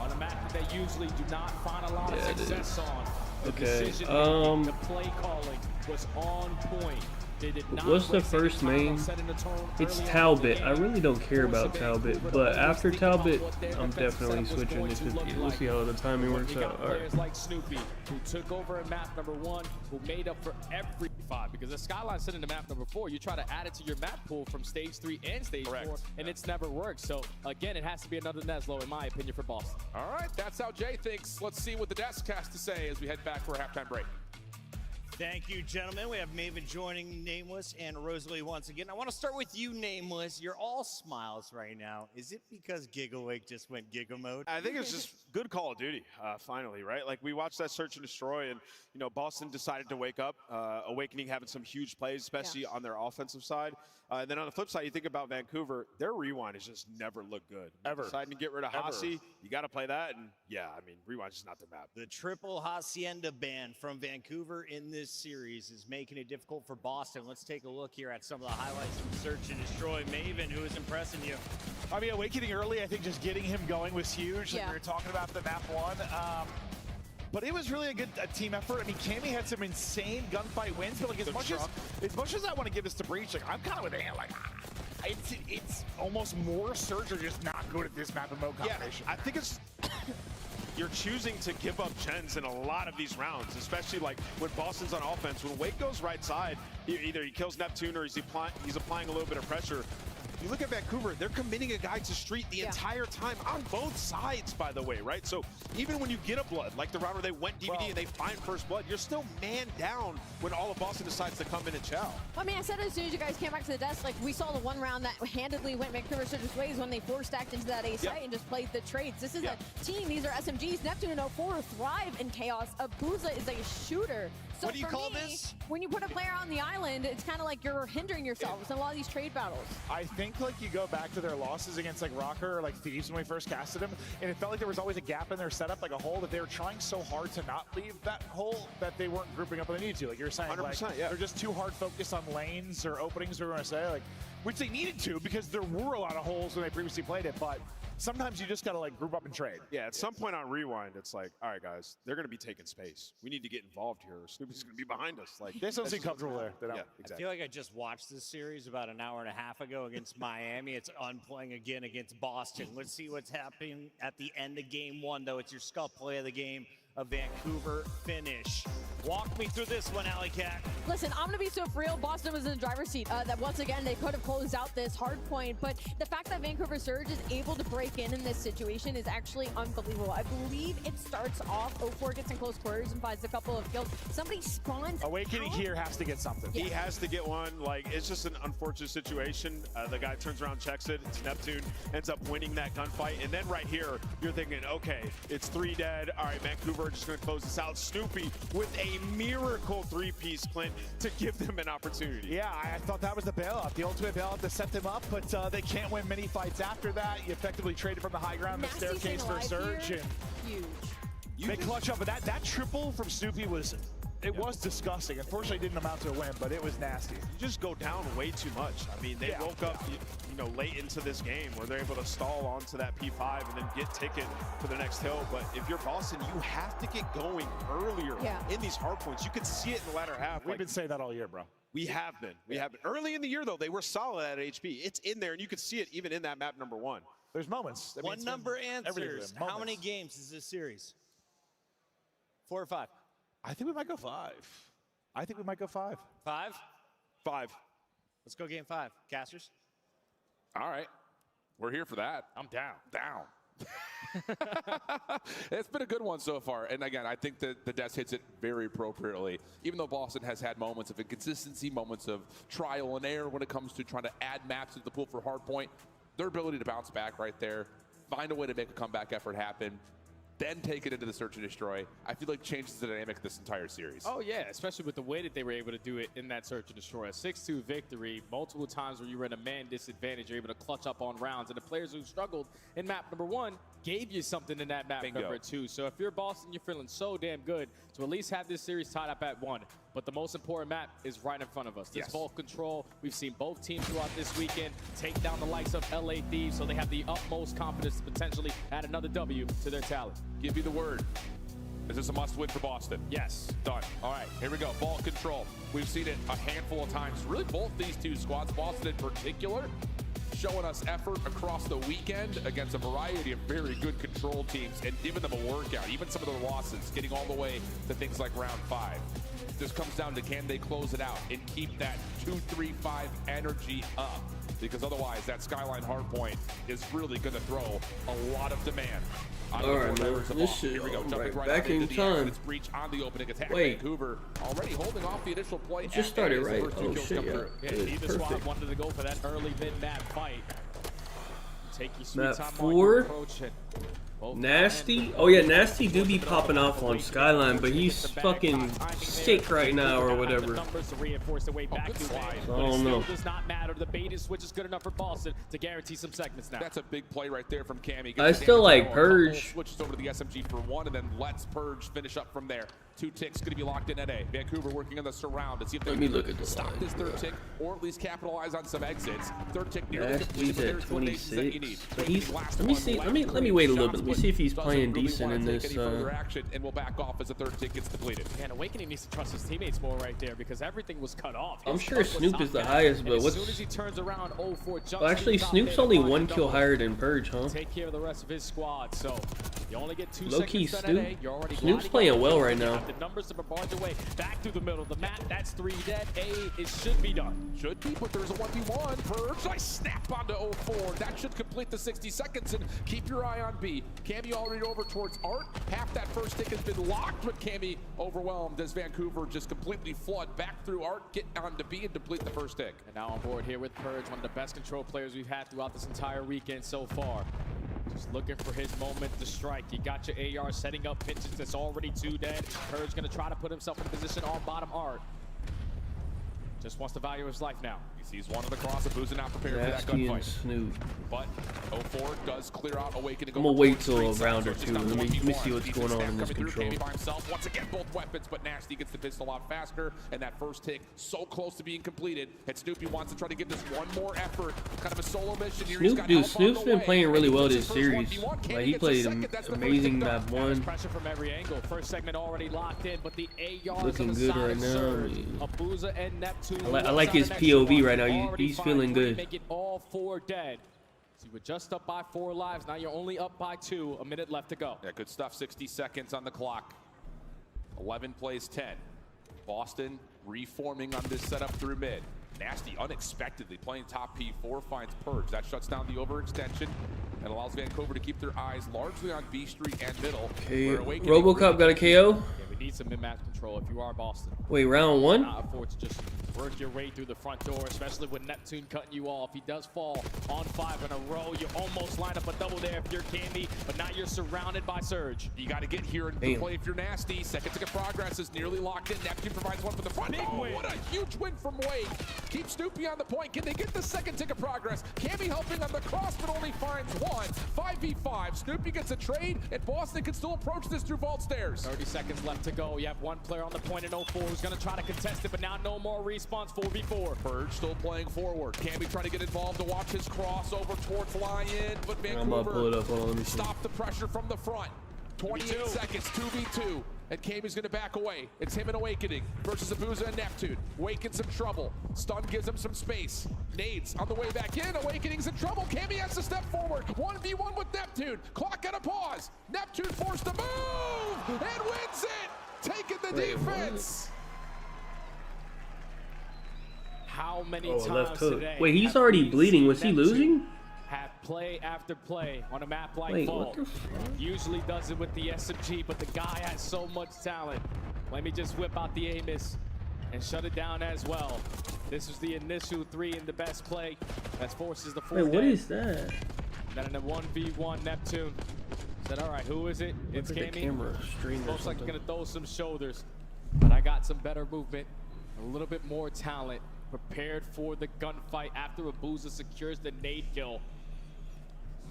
On a map that they usually do not find a lot of Yeah, it success is. on. The Okay, decision-making, the play calling was on point. They did not What's the waste any first time on name? setting the tone It's early on in the Talbot. game. I really don't care about Talbot, but after Talbot, I'm definitely setup was switching. going If to look we'll see how the timing When works you got out. All right. players like Snoopy, who took over in map number 1, who made up for every 5, because the Skyline's sitting in map number 4. You try to add it to your map pool from stage 3 and stage 4, and it's never worked. So again, it has to be another Neslo, in my opinion, for Boston. All right, that's how Jay thinks. Let's see what the desk has to say as we head back for a halftime break. Thank you, gentlemen. We have Maven joining Nameless and Rosalie once again. I want to start with you, Nameless. You're all smiles right now. Is it because Gigawake just went Giga mode? I think it's just good Call of Duty, finally, right? Like, we watched that Search and Destroy, and, you know, Boston decided to wake up. Awakening having some huge plays, especially on their offensive side. And then on the flip side, you think about Vancouver, their rewind has just never looked good. Ever. Deciding to get rid of Hasi, you got to play that, and yeah, I mean, rewind is not the map. The triple Hacienda ban from Vancouver in this series is making it difficult for Boston. Let's take a look here at some of the highlights from Search and Destroy. Maven, who is impressing you? I mean, Awakening early, I think just getting him going was huge. Like we were talking about the map 1. But it was really a good team effort. I mean, Cammy had some insane gunfight wins, but like as much as I want to give this to Breach, like I'm kind of with Ant, like it's almost more Surge are just not good at this map and mode combination. Yeah, I think it's you're choosing to give up gens in a lot of these rounds, especially like when Boston's on offense. When Wake goes right side, either he kills Neptune or he's applying a little bit of pressure. You look at Vancouver, they're committing a guy to street the entire time on both sides, by the way, right? So even when you get a blood, like the round where they went DVD and they find first blood, you're still man down when all of Boston decides to come in and chow. I mean, I said as soon as you guys came back to the desk, like we saw the one round that handedly went Vancouver Surge's ways when they stacked into that A site and just played the trades. This is a team, these are SMGs. Neptune and 04 thrive in chaos. Abuza is a shooter. So what do you call me, this? When you put a player on the island, it's kind of like you're hindering yourselves in a lot of these trade battles. I think like you go back to their losses against like Rocker or like Thieves when we first casted them, and it felt like there was always a gap in their setup, like a hole that they were trying so hard to not leave that hole that they weren't grouping up when they needed to. Like you're saying, 100%, like, they're just too hard focused on lanes or openings, or we want to say, like, which they needed to because there were a lot of holes when they previously played it, but sometimes you just gotta like group up and trade. Yeah, at some point on Rewind, it's like, all right, guys, they're gonna be taking space. We need to get involved here. Snoopy's gonna be behind us. Like, they don't seem comfortable there. Yeah, I exactly. feel like I just watched this series about an hour and a half ago against Miami. It's playing again against Boston. Let's see what's happening at the end of game one, though. It's your Scuff play of the game, a Vancouver finish. Walk me through this one, Alley Cat. Listen, I'm going to be so for real. Boston was in the driver's seat. That once again, they could have closed out this hard point, but the fact that Vancouver Surge is able to break in this situation is actually unbelievable. I believe it starts off, 04 gets in close quarters and finds a couple of kills. Somebody spawns Awakening out. here has to get something. He has to get one. Like, it's just an unfortunate situation. The guy turns around, checks it. It's Neptune, ends up winning that gunfight. And then right here, you're thinking, okay, it's 3 dead. All right, Vancouver just going to close this out. Snoopy with a miracle 3-piece Clint to give them an opportunity. Yeah, I thought that was the bailout, the ultimate bailout to set them up, but they can't win many fights after that. You effectively traded from the high ground, the staircase for a Surge. And huge. They clutch up, but that triple from Snoopy was, it was disgusting. Unfortunately, it didn't amount to a win, but it was nasty. You just go down way too much. I mean, they woke up, you know, late into this game where they're able to stall onto that P5 and then get ticket for the next hill. But if you're Boston, you have to get going earlier in these hard points. You can see it in the latter half. We've been saying that all year, bro. We have been. We have been. Early in the year, though, they were solid at HP. It's in there, and you can see it even in that map number 1. There's moments. One number answers. How many games is this series? 4 or 5? I think we might go 5. I think we might go 5. 5? 5. Let's go game 5. Casters? All right. We're here for that. I'm down. It's been a good one so far. And again, I think that the Des hits it very appropriately. Even though Boston has had moments of inconsistency, moments of trial and error when it comes to trying to add maps to the pool for Hardpoint, their ability to bounce back right there, find a way to make a comeback effort happen, then take it into the search and destroy, I feel like changes the dynamic of this entire series. Oh yeah, especially with the way that they were able to do it in that search and destroy. A 6-2 victory, multiple times where you were in a man disadvantage, you're able to clutch up on rounds, and the players who struggled in map number 1 gave you something in that map number 2. So if you're Boston, you're feeling so damn good to at least have this series tied up at 1. But the most important map is right in front of us. This Vault Control, we've seen both teams throughout this weekend take down the likes of LA Thieves, so they have the utmost confidence to potentially add another W to their tally. Give me the word. Is this a must-win for Boston? Yes. Done. All right, here we go. Vault Control. We've seen it a handful of times. Really, both these two squads, Boston in particular, showing us effort across the weekend against a variety of very good control teams and giving them a workout. Even some of their losses, getting all the way to things like round 5. This comes down to can they close it out and keep that 2-3-5 energy up, because otherwise that Skyline Hardpoint is really going to throw a lot of demand. All right, man. This shit right back in time. Wait. Vancouver already holding off the initial play. It just started right. Oh shit, yeah. Neither squad wanted to go for that early mid-map fight. Take your sweet Map time 4. Nasty. Oh yeah, Nasty do be popping off on Skyline, but he's fucking sick right now or whatever. So I don't know. Does not matter. The bait and switch is good enough for Boston to guarantee some segments now. That's a big play right there from Cammy. I still like Purge. Switches over to the SMG for 1, and then lets Purge finish up from there. 2 ticks going to be locked in at A. Vancouver working on the surround to see if they Let me can look at the stop line, this third bro. tick or at least capitalize on some exits. Third tick nearly Nasty's complete, but at there's the eliminations that you 26. need. But he's. Last Let me one, see. left Let me great wait a little shots, bit. Let me but see if he's doesn't playing really decent wanna in take this. any further action and will back off as the third tick gets depleted. Man, Awakening needs to trust his teammates more right there because everything was cut off. I'm His sure puck was Snoop is the knocked out, highest, and but as what's? soon as he turns around, 0-4 jumps Well, actually, to the top Snoop's there, only finds 1 a kill double. higher than Purge, huh? Take care of the rest of his squad. So you only get 2 Low key, seconds. Snoop. You're already Snoop's gliding playing up. well right now. The numbers of barge away back through the middle of the map. That's 3 dead. A, it should be done. Should be, but there's a 1v1. Purge, nice snap onto 0-4. That should complete the 60 seconds, and keep your eye on B. Cammy already over towards Art. Half that first tick has been locked, but Cammy overwhelmed as Vancouver just completely flood back through Art, get onto B, and deplete the first tick. And now on board here with Purge, one of the best control players we've had throughout this entire weekend so far. Just looking for his moment to strike. You got your AR setting up pinches that's already 2 dead. Purge gonna try to put himself in position on bottom Art. Just wants to value his life now. He sees one on the cross, and Booza not prepared for that Nasty and gunfight. Snoop. But 0-4 does clear out Awakening. I'm gonna wait till a round or two. Let me see what's going on in this control. By himself. Once again, both weapons, but Nasty gets the pistol out faster, and that first tick so close to being completed. And Snoopy wants to try to give this one more effort, kind of a solo mission here. Snoop's been playing really well this series. Like, he played amazing map 1. Pressure from every angle. First segment already locked in, but the AR Looking is on the good side right of now. Surge. Abuza and Neptune. I like his POV right now. He's feeling good. Make it all 4 dead. So you were just up by 4 lives. Now you're only up by 2. A minute left to go. Yeah, good stuff. 60 seconds on the clock. 11 plays 10. Boston reforming on this setup through mid. Nasty unexpectedly playing top P4 finds Purge. That shuts down the overextension and allows Vancouver to keep their eyes largely on B Street and middle. Okay, RoboCop got a KO. Yeah, we need some mid-match control if you are Boston. Wait, round 1? Not afford to just work your way through the front door, especially with Neptune cutting you off. He does fall on 5 in a row. You almost line up a double there if you're Candy, but now you're surrounded by Surge. You got to get here and play if you're Nasty. Second tick of progress is nearly locked in. Neptune provides one for the front. What a huge win from Wade. Keep Snoopy on the point. Can they get the second tick of progress? Cammy helping on the cross, but only finds 1. 5v5. Snoopy gets a trade, and Boston can still approach this through vault stairs. 30 seconds left to go. You have 1 player on the point in 0-4 who's going to try to contest it, but now no more respawns. 4v4. Purge still playing forward. Cammy trying to get involved to watch his cross over towards Lion, but I'm about to pull it up. Hold on, let me see. Stop the pressure from the front. 28 seconds, 2v2. And Camy's gonna back away. It's him and Awakening versus Abuza and Neptune. Wake in some trouble. Stun gives him some space. Nades on the way back in. Awakening's in trouble. Cammy has to step forward. 1v1 with Neptune. Clock at a pause. Neptune forced to move and wins it. Taking the defense. How many left times hook. today? Wait, he's already bleeding. Was he losing? Have play after play on a map like Wait, Vault. what the fuck? Usually does it with the SMG, but the guy has so much talent. Let me just whip out the Amos and shut it down as well. This was the initial 3 in the best play. That forces the 4 Wait, what dead. is that? Then in a 1v1, Neptune said, all right, who is it? It's Look at the Cammy. camera stream or Most likely something. gonna throw some shoulders, but I got some better movement, a little bit more talent, prepared for the gunfight after Abuza secures the nade kill.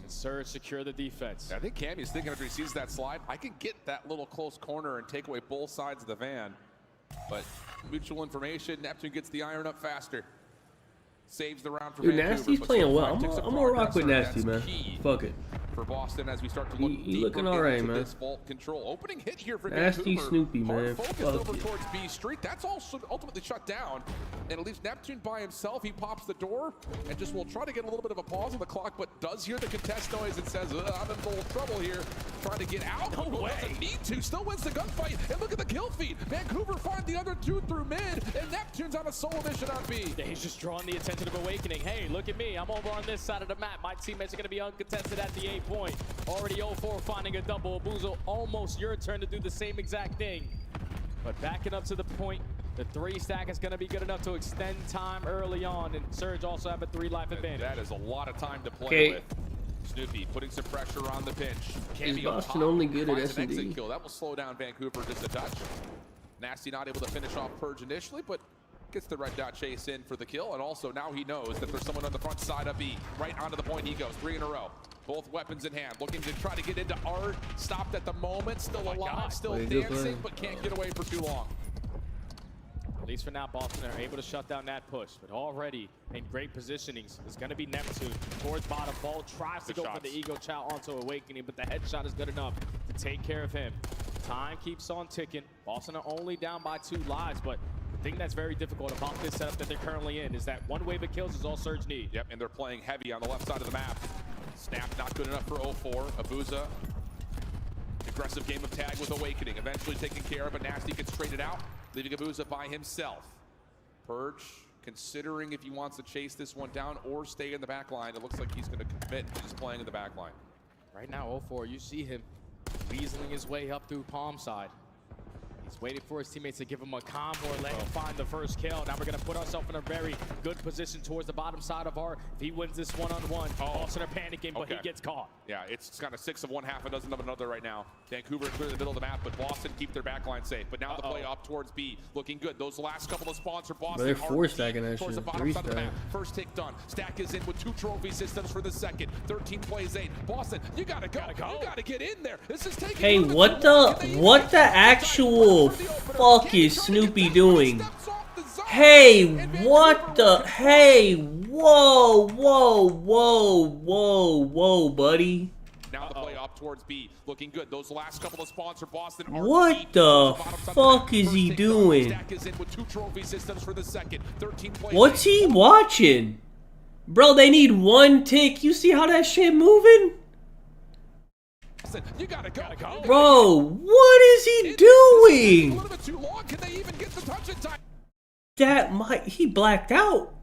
And Surge secure the defense. I think Cammy's thinking after he sees that slide, I can get that little close corner and take away both sides of the van. But mutual information, Neptune gets the iron up faster. Saves the round for Dude, Vancouver, Nasty's but playing still well. 5 ticks of I'm gonna rock progress, with and Nasty, that's man. key Fuck it. for Boston as we start to look He looking all right, into man. this vault control. Opening hit here for Nasty Vancouver. Snoopy, Hard man. focused Fuck over it. towards B Street. That's also ultimately shut down. And it leaves Neptune by himself. He pops the door and just will try to get a little bit of a pause on the clock, but does hear the contest noise and says, I'm in a little trouble here. Trying to get out. No way. Doesn't need to. Still wins the gunfight. And look at the kill feed. Vancouver find the other 2 through mid, and Neptune's on a solo mission on B. Yeah, he's just drawing the attention of Awakening. Hey, look at me. I'm over on this side of the map. My teammates are going to be uncontested at the 8 point. Already 0-4 finding a double. Abuzo, almost your turn to do the same exact thing. But backing up to the point, the 3 stack is going to be good enough to extend time early on. And Surge also have a 3 life advantage. That is a lot of time to play with. Snoopy putting some pressure on the pinch. Is Cammy Boston only good at finds an S&D? exit kill. That will slow down Vancouver just a touch. Nasty not able to finish off Purge initially, but gets the red dot chase in for the kill. And also now he knows that there's someone on the front side of B. Right onto the point he goes. 3 in a row. Both weapons in hand, looking to try to get into Art. Stopped at the moment, still alive, God. still Way to play. dancing, but can't get away for too long. At least for now, Boston are able to shut down that push. But already in great positionings is going to be Neptune towards bottom. Ball tries to go for the Ego Chow onto Awakening, but the headshot is good enough to take care of him. Time keeps on ticking. Boston are only down by 2 lives, but the thing that's very difficult about this setup that they're currently in is that one wave of kills is all Surge need. Yep, and they're playing heavy on the left side of the map. Snap not good enough for 0-4. Abuza, aggressive game of tag with Awakening. Eventually taken care of, but Nasty gets traded out, leaving Abuza by himself. Purge considering if he wants to chase this one down or stay in the back line. It looks like he's going to commit to just playing in the back line. Right now, 0-4, you see him weaseling his way up through palm side. He's waiting for his teammates to give him a combo or let him find the first kill. Now we're going to put ourselves in a very good position towards the bottom side of our. If he wins this one-on-one, Boston are panicking, but he gets caught. Yeah, it's kind of 6 of one, half a dozen of another right now. Vancouver clear the middle of the map, but Boston keep their backline safe. But now the play up towards B, looking good. Those last couple of spawns for Boston. But they're 4 stacking that towards shit. the 3 bottom side of the stack. map. First take done. Stack is in with 2 trophy systems for the second. 13 plays 8. Boston, you gotta go. You gotta get in there. This is taking. Hey, what the actual fuck is Snoopy doing? Hey, what the? Hey, whoa, buddy. Now the play up towards B, looking good. Those last couple of spawns for Boston are What the fuck is he doing? Stack is in with 2 trophy systems for the second. 13 plays. What's he watching? Bro, they need 1 tick. You see how that shit moving? You gotta go. Bro, what is he doing? A little bit too long. Can they even get the touch in time? That might, he blacked out.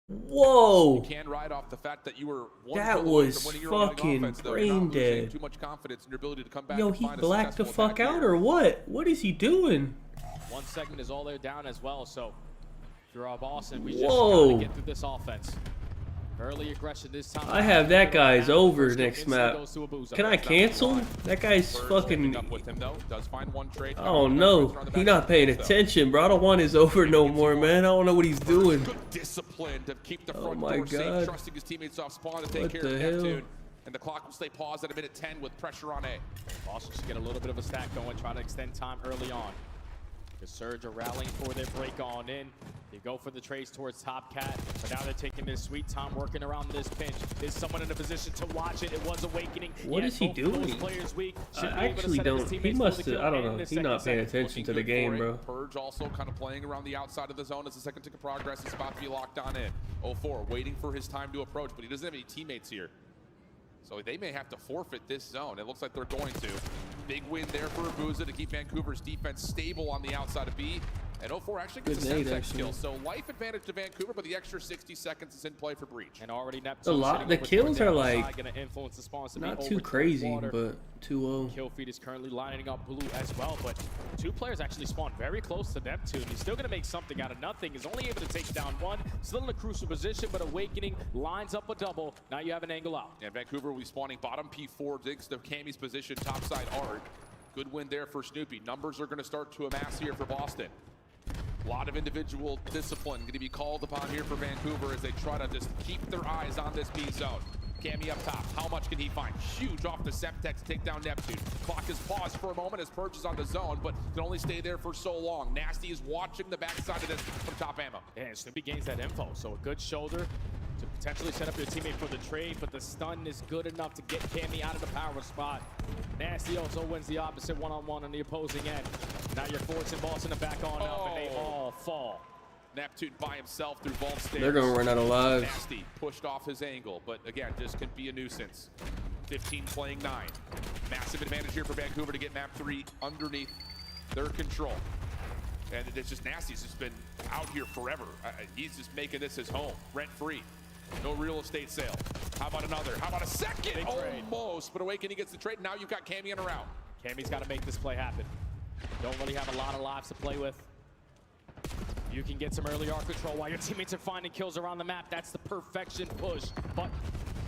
Whoa. You can ride off the fact that you were That was fucking brain dead. Too much confidence in your ability to come back. Yo, and he find a blacked the successful fuck attack out here. or what? What is he doing? 1 segment is all they're down as well, so if you're Boston, we just Whoa. gotta get through this offense. Early aggression this time. I have that guy's over next map. Can I cancel? That guy's fucking. Up with him though. Does find 1 trade. Oh no, he not paying attention, bro. I don't want his over no more, man. I don't know what he's doing. Good discipline to keep the front Oh my door safe, God. trusting his teammates off spawn to take What care the of hell? Neptune. And the clock will stay paused at a minute 10 with pressure on A. Boston should get a little bit of a stack going, trying to extend time early on. The Surge are rallying for their break on in. They go for the trades towards Top Cat, but now they're taking their sweet time working around this pinch. Is someone in a position to watch it? It was Awakening. What is he doing? I actually don't. He must have. I don't know. He's not paying attention to the game, bro. Purge also kind of playing around the outside of the zone as the second tick of progress is about to be locked on in. 0-4 waiting for his time to approach, but he doesn't have any teammates here. So they may have to forfeit this zone. It looks like they're going to. Big win there for Abuza to keep Vancouver's defense stable on the outside of B. And 0-4 actually gets a Good nade, Semtex actually. kill. So life advantage to Vancouver, but the extra 60 seconds is in play for Breach. And already Neptune. The kills are like gonna influence the spawns to not be too over crazy, water. but 2-0. Kill feed is currently lining up blue as well, but 2 players actually spawned very close to Neptune. He's still going to make something out of nothing. He's only able to take down 1. Still in a crucial position, but Awakening lines up a double. Now you have an angle out. And Vancouver will be spawning bottom P4, digs to Cammy's position, topside Art. Good win there for Snoopy. Numbers are going to start to amass here for Boston. A lot of individual discipline going to be called upon here for Vancouver as they try to just keep their eyes on this B zone. Cammy up top. How much can he find? Huge off the Semtex to take down Neptune. Clock is paused for a moment as Purge is on the zone, but can only stay there for so long. Nasty is watching the backside of this from top ammo. And Snoopy gains that info, so a good shoulder to potentially set up your teammate for the trade, but the stun is good enough to get Cammy out of the power spot. Nasty also wins the opposite one-on-one on the opposing end. Now you're forcing Boston to back on up, and they all fall. Neptune by himself through vault stairs. They're gonna run out of lives. Nasty pushed off his angle, but again, just can be a nuisance. 15 playing 9. Massive advantage here for Vancouver to get map 3 underneath their control. And it's just Nasty's just been out here forever. He's just making this his home, rent-free. No real estate sale. How about another? How about a second? Big trade. Almost, but Awakening gets the trade. Now you've got Cammy in a route. Cammy's got to make this play happen. Don't really have a lot of lives to play with. You can get some early arc control while your teammates are finding kills around the map. That's the perfection push. But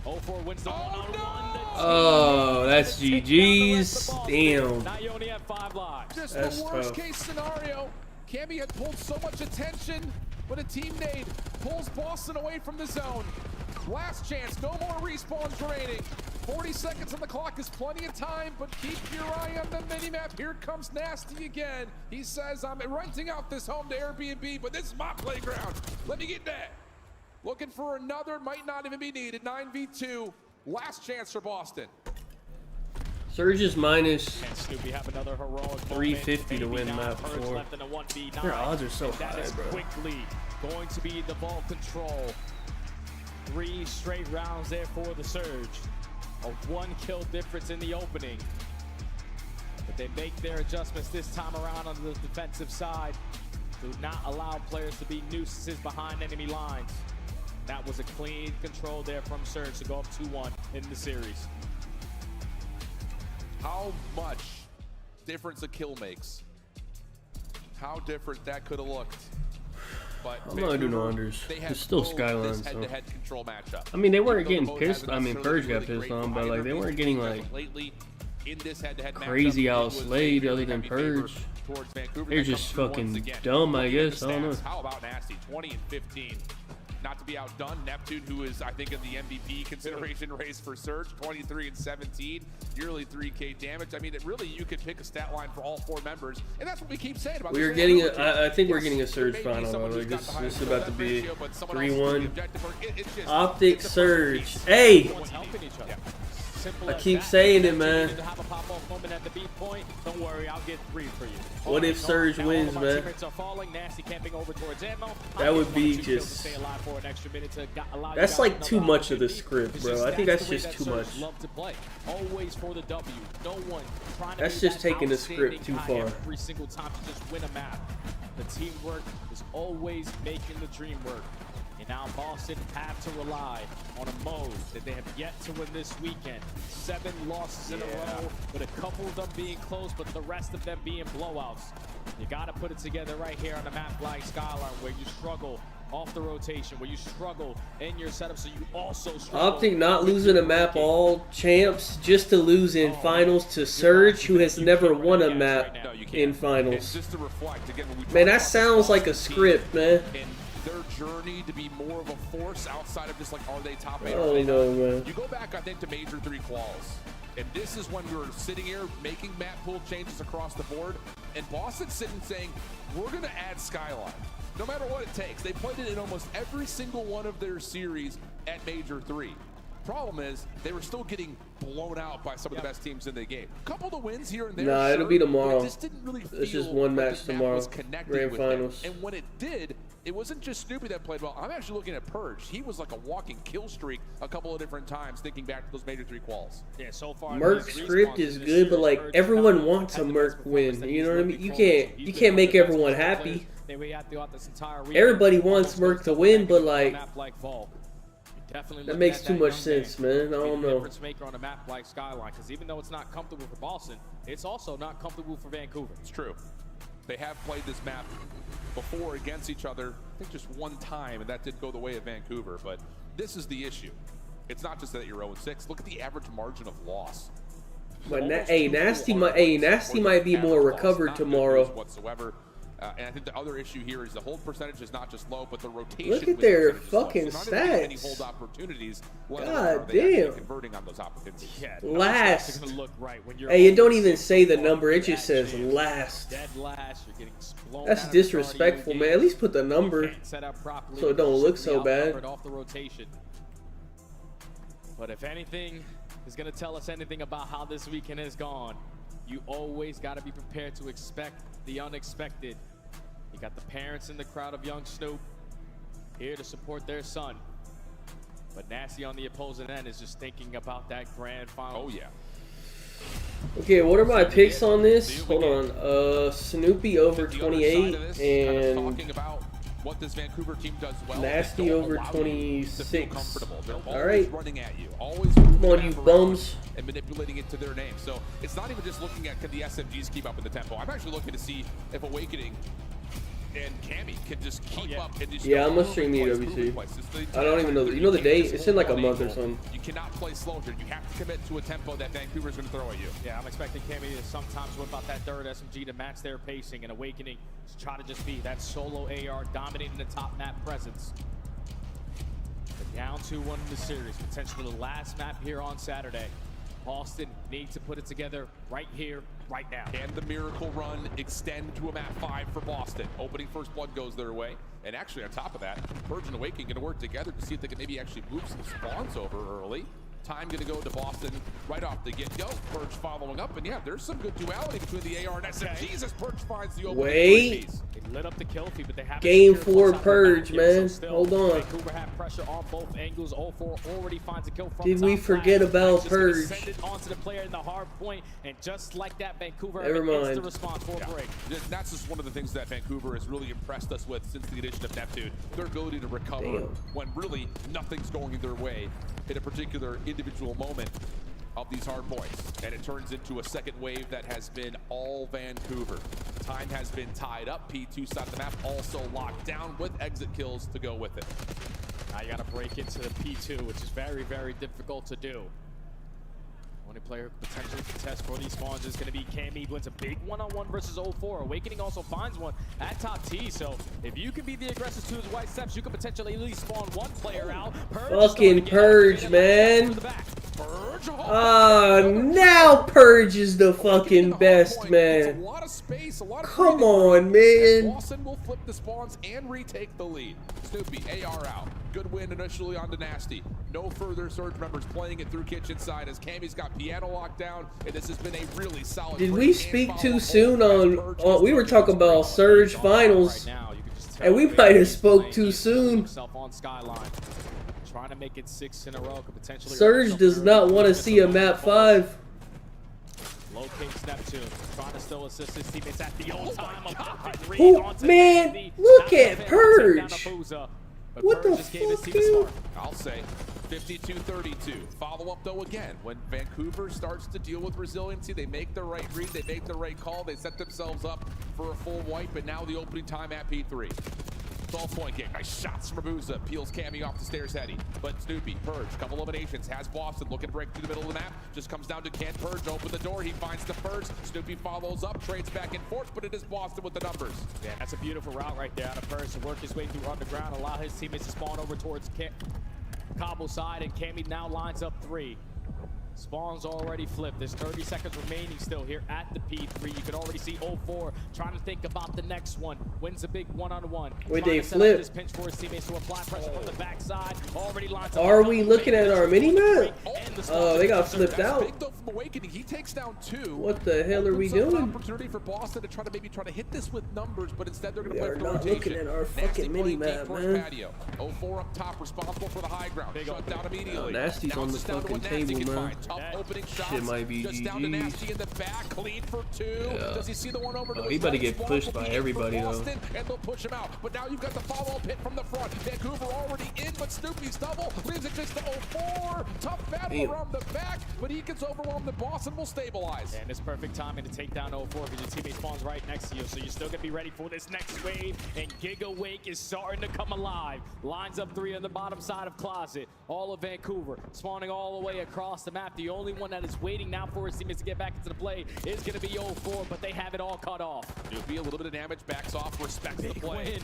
0-4 wins the one-on-one. Oh, that's GG's. Damn. Now you only have 5 lives. Just That's the worst tough. case scenario. Cammy had pulled so much attention. but a team nade pulls Boston away from the zone. Last chance, no more respawns remaining. 40 seconds on the clock is plenty of time, but keep your eye on the minimap. Here comes Nasty again. He says, I'm renting out this home to Airbnb, but this is my playground. Let me get that. Looking for another, might not even be needed. 9v2, last chance for Boston. Surge is minus And Snoopy have another heroic 350 to win moment. map Maybe 4. left in a 1v9. Their odds are so And that high, is bro. quickly going to be the ball control. 3 straight rounds there for the Surge. A 1 kill difference in the opening. But they make their adjustments this time around on the defensive side. Do not allow players to be nuisances behind enemy lines. That was a clean control there from Surge to go up 2-1 in the series. How much difference a kill makes. How different that could have looked. But I'm not gonna do no unders. It's still Skyline, so. head-to-head control matchup. I mean, they weren't Even getting though the vote pissed. hasn't I mean, necessarily Purge been got really pissed great on, for but like they either weren't of getting these like teams lately in this head-to-head crazy matchup, it outslayed was other than heavy favor Purge. towards Vancouver. They're That just comes through fucking once again. dumb, I Looking at guess. the I don't know. stats, how about Nasty? 20 and 15. Not to be outdone, Neptune, who is, I think, in the MVP consideration race for Surge, 23 and 17, nearly 3K damage. I mean, it really, you could pick a stat line for all 4 members, and that's what we keep saying about We're this getting Vancouver a, team. I think we're Yes, getting a there Surge may be final. someone Like who's got this, the higher this is skill about to set be ratio, but someone else is the 3-1. objective for it. It's just- Optic it's a Surge. piece. Hey, Everyone's helping each other. Simple I as keep that. saying it, You man. need to have a pop-off moment at the beat point. Don't worry, I'll get 3 for you. What if Surge Now wins, all of our man? teammates are falling. Nasty camping over towards ammo. That would One or be 2 kills to just. stay alive for an extra minute to allow you That's guys like another too much of the opportunity. script, It's bro. I think that's that's the way just that too Surge much. love to play. Always for the W. No one trying to That's be just that taking the script too outstanding guy far. every single time to just win a map. The teamwork is always making the dream work. And now Boston have to rely on a mode that they have yet to win this weekend. 7 losses in a row, with a couple of them being close, but the rest of them being blowouts. You got to put it together right here on a map like Skyline, where you struggle off the rotation, where you struggle in your setup, so you also struggle. Optic not losing a map all champs just to lose in finals to Surge, who has never won a map in finals. Just to reflect, again, when we Man, talk that about sounds the like a Boston script, team man. and their journey to be more of a force outside of just like, are they top 8 or Oh are they no, not? man. You go back, I think, to Major 3 quals. And this is when we were sitting here making map pool changes across the board. And Boston's sitting saying, we're going to add Skyline. No matter what it takes. They played it in almost every single one of their series at Major 3. Problem is, they were still getting blown out by some of the best teams in the game. A couple of the wins here and there. Nah, it'll sure, be but tomorrow. it just didn't really It's just feel one like match the map tomorrow. was connecting Grand with them. finals. And when it did, it wasn't just Snoopy that played well. I'm actually looking at Purge. He was like a walking kill streak a couple of different times, thinking back to those Major 3 quals. Yeah, so far. Merc script is good, but like everyone wants a Merc win. You know what I mean? You can't make everyone happy. Everybody wants Merc to win, but like that makes too much sense, man. I don't know. Difference maker on a map like Skyline, because even though it's not comfortable for Boston, it's also not comfortable for Vancouver. It's true. They have played this map before against each other, I think just one time, and that did go the way of Vancouver. But this is the issue. It's not just that you're 0-6. Look at the average margin of loss. But Nasty might be more recovered tomorrow. Whatsoever. And I think the other issue here is the hold percentage is not just low, but the rotation. Look at their fucking so not even many stats. hold opportunities. God damn. Converting on those opportunities. Yeah, last. Look right when you're Hey, it don't even say the number. It just says last. dead last. You're getting blown That's out of the disrespectful, start of man. your At least put the number Can't set up properly. so it don't look so Simply bad. outnumbered off the rotation. But if anything is going to tell us anything about how this weekend has gone, you always got to be prepared to expect the unexpected. You got the parents in the crowd of young Snoop here to support their son. But Nasty on the opposing end is just thinking about that grand final. Oh, yeah. Okay, what are my picks on this? Hold on. Snoopy over 28 and talking about what this Vancouver team does well. Nasty over 26. All right. Always running at you. Always Come on, you bums. and manipulating it to their name. So it's not even just looking at can the SMGs keep up with the tempo. I'm actually looking to see if Awakening and Cammy can just keep up and just Yeah, I'm gonna stream the EWC. I don't even know. You know the date? It's in like a month or something. You cannot play slow here. You have to commit to a tempo that Vancouver's going to throw at you. Yeah, I'm expecting Cammy to sometimes whip out that third SMG to match their pacing, and Awakening to try to just be that solo AR dominating the top map presence. They're down 2-1 in the series, potentially the last map here on Saturday. Boston needs to put it together right here, right now. And the miracle run extend to a map 5 for Boston. Opening first blood goes their way. And actually on top of that, Purge and Awakening going to work together to see if they can maybe actually move some spawns over early. Time going to go to Boston right off the get-go. Purge following up, and yeah, there's some good duality between the AR and SMGs as Purge finds the opening. Wait. They lit up the kill feed, but they haven't Game secured 4 Purge, man. so Hold on. Vancouver had pressure on both angles. 0-4 already finds a kill from Did top we forget flag. about Just gonna Purge? send it onto the player in the hard point, and just like that, Vancouver Never mind. instant response for a break. That's just one of the things that Vancouver has really impressed us with since the addition of Neptune. Their ability to recover when really nothing's going their way in a particular individual moment of these hard points. And it turns into a second wave that has been all Vancouver. Time has been tied up. P2 side of the map also locked down with exit kills to go with it. Now you got to break into the P2, which is very, very difficult to do. Only player who could potentially contest for these spawns is going to be Cammy. Wins a big one-on-one versus 0-4. Awakening also finds one at top T. So if you can be the aggressor to his white steps, you can potentially at least spawn one player out. Fucking Purge, man. Now Purge is the fucking best, man. Come on, man. Boston will flip the spawns and retake the lead. Snoopy, AR out. Good win initially on Dynasty. No further Surge members playing it through kitchen side as Cammy's got piano locked down, and this has been a really solid. Did we speak too soon on we were talking about Surge finals, and we might have spoke too soon. Trying to make it 6 in a row, could potentially. Surge does not want to see a map 5. Locates Neptune, trying to still assist his teammates at the old time. Oh man, look at Purge. What the fuck, dude? I'll say 52-32. Follow up though again. When Vancouver starts to deal with resiliency, they make the right read, they make the right call, they set themselves up for a full wipe, and now the opening time at P3. 12-point game. Nice shots from Abuza. Peels Cammy off the stairs heady. But Snoopy, Purge, couple eliminations. Has Boston looking to break through the middle of the map. Just comes down to can Purge open the door. He finds the first. Snoopy follows up, trades back and forth, but it is Boston with the numbers. Yeah, that's a beautiful route right there out of Purge to work his way through underground, allow his teammates to spawn over towards Cobble side, and Cammy now lines up 3. Spawns already flipped. There's 30 seconds remaining still here at the P3. You can already see 0-4 trying to think about the next one. Wins a big one-on-one. Wait, they flip. This pinch for his teammates to apply pressure from the backside. Already lines up. Are we looking at our mini map? Oh, they got flipped out. He takes down 2. What the hell are we doing? Opportunity for Boston to try to hit this with numbers, but instead they're going to We play are for the not rotation. looking at our fucking mini map, man. Patio. 0-4 up top, responsible for the high ground. Shut down immediately. Nasty's on the fucking table, man. Opening shots. Shit might be just down to Nasty in the back, clean for 2. Yeah. Does he see the one over to he about to get pushed by everybody though. And they'll push him out. But now you've got the follow-up hit from the front. Vancouver already in, but Snoopy's double leaves it just to 0-4. Tough battle around the back, but he gets overwhelmed. And Boston will stabilize. And it's perfect timing to take down 0-4 because your teammate spawns right next to you, so you're still gonna be ready for this next wave. And Giga Wake is starting to come alive. Lines up 3 on the bottom side of Closet. All of Vancouver spawning all the way across the map. The only one that is waiting now for his teammates to get back into the play is going to be 0-4, but they have it all cut off. It'll be a little bit of damage, backs off, respects the play. Win.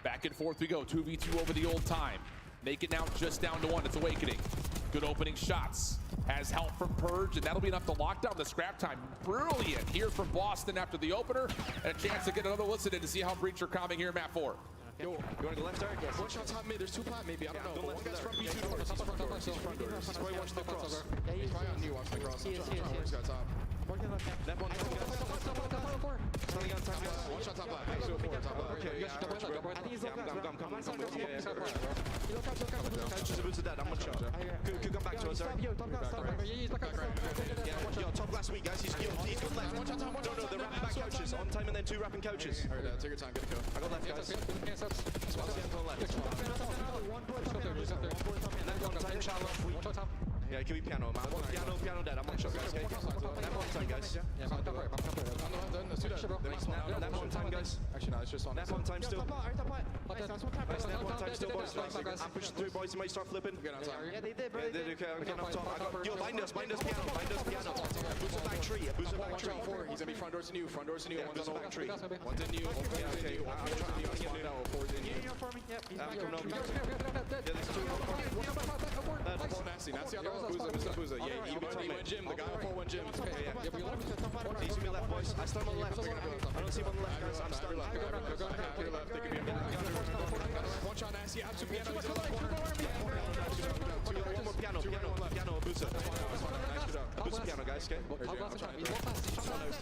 Back and forth we go, 2v2 over the old time. Make it now just down to 1, it's Awakening. Good opening shots. Has help from Purge, and that'll be enough to lock down the scrap time. Brilliant here from Boston after the opener, and a chance to get another listen in to see how Breach are coming here in map 4. Yo, you want to go left, Eric? Yes. One shot top mid, there's 2 plat maybe, I don't know. One guy's front B2 doors, he's front doors, he's front doors. He's probably watching the cross. He's probably on you watching the cross. He's got top. That one, standing on top. One shot top left. Okay, you guys should double check. I think he's low class. I'm coming with you. Couches about that, I'm one shot. Could come back to us, Eric. Yo, top last week, guys. He's good left. One shot top, one shot top. No, they're wrapping back couches. On time and then 2 wrapping couches. Alright, take your time, get a go. I got left, guys. Yeah, it can be piano, man. Piano dead. I'm one shot, guys. That one time, guys. That one time, guys. Nice, just one. Nap on time still. Nice, nap on time still, boys. Nice. I'm pushing through, boys. You might start flipping. Yeah, they did, bro. They did. Okay, I'm getting off top. Yo, bind us, piano. Boost back tree. He's gonna be front doors to new. One's on the back tree. One's in new. Okay. I'm trying to get new. Four's in new. I'm coming up. Yeah, there's two. Nasty. Boozer. Yeah, you be top man. Jim, the guy on 4-1 Jim. Yeah. He's gonna be left, boys. I start on the left. I don't see him on the left, guys. I'm starting. One shot, Nasty. I'm super piano. He's in the left corner. One more piano. Boozer. Boozer piano, guys. Still,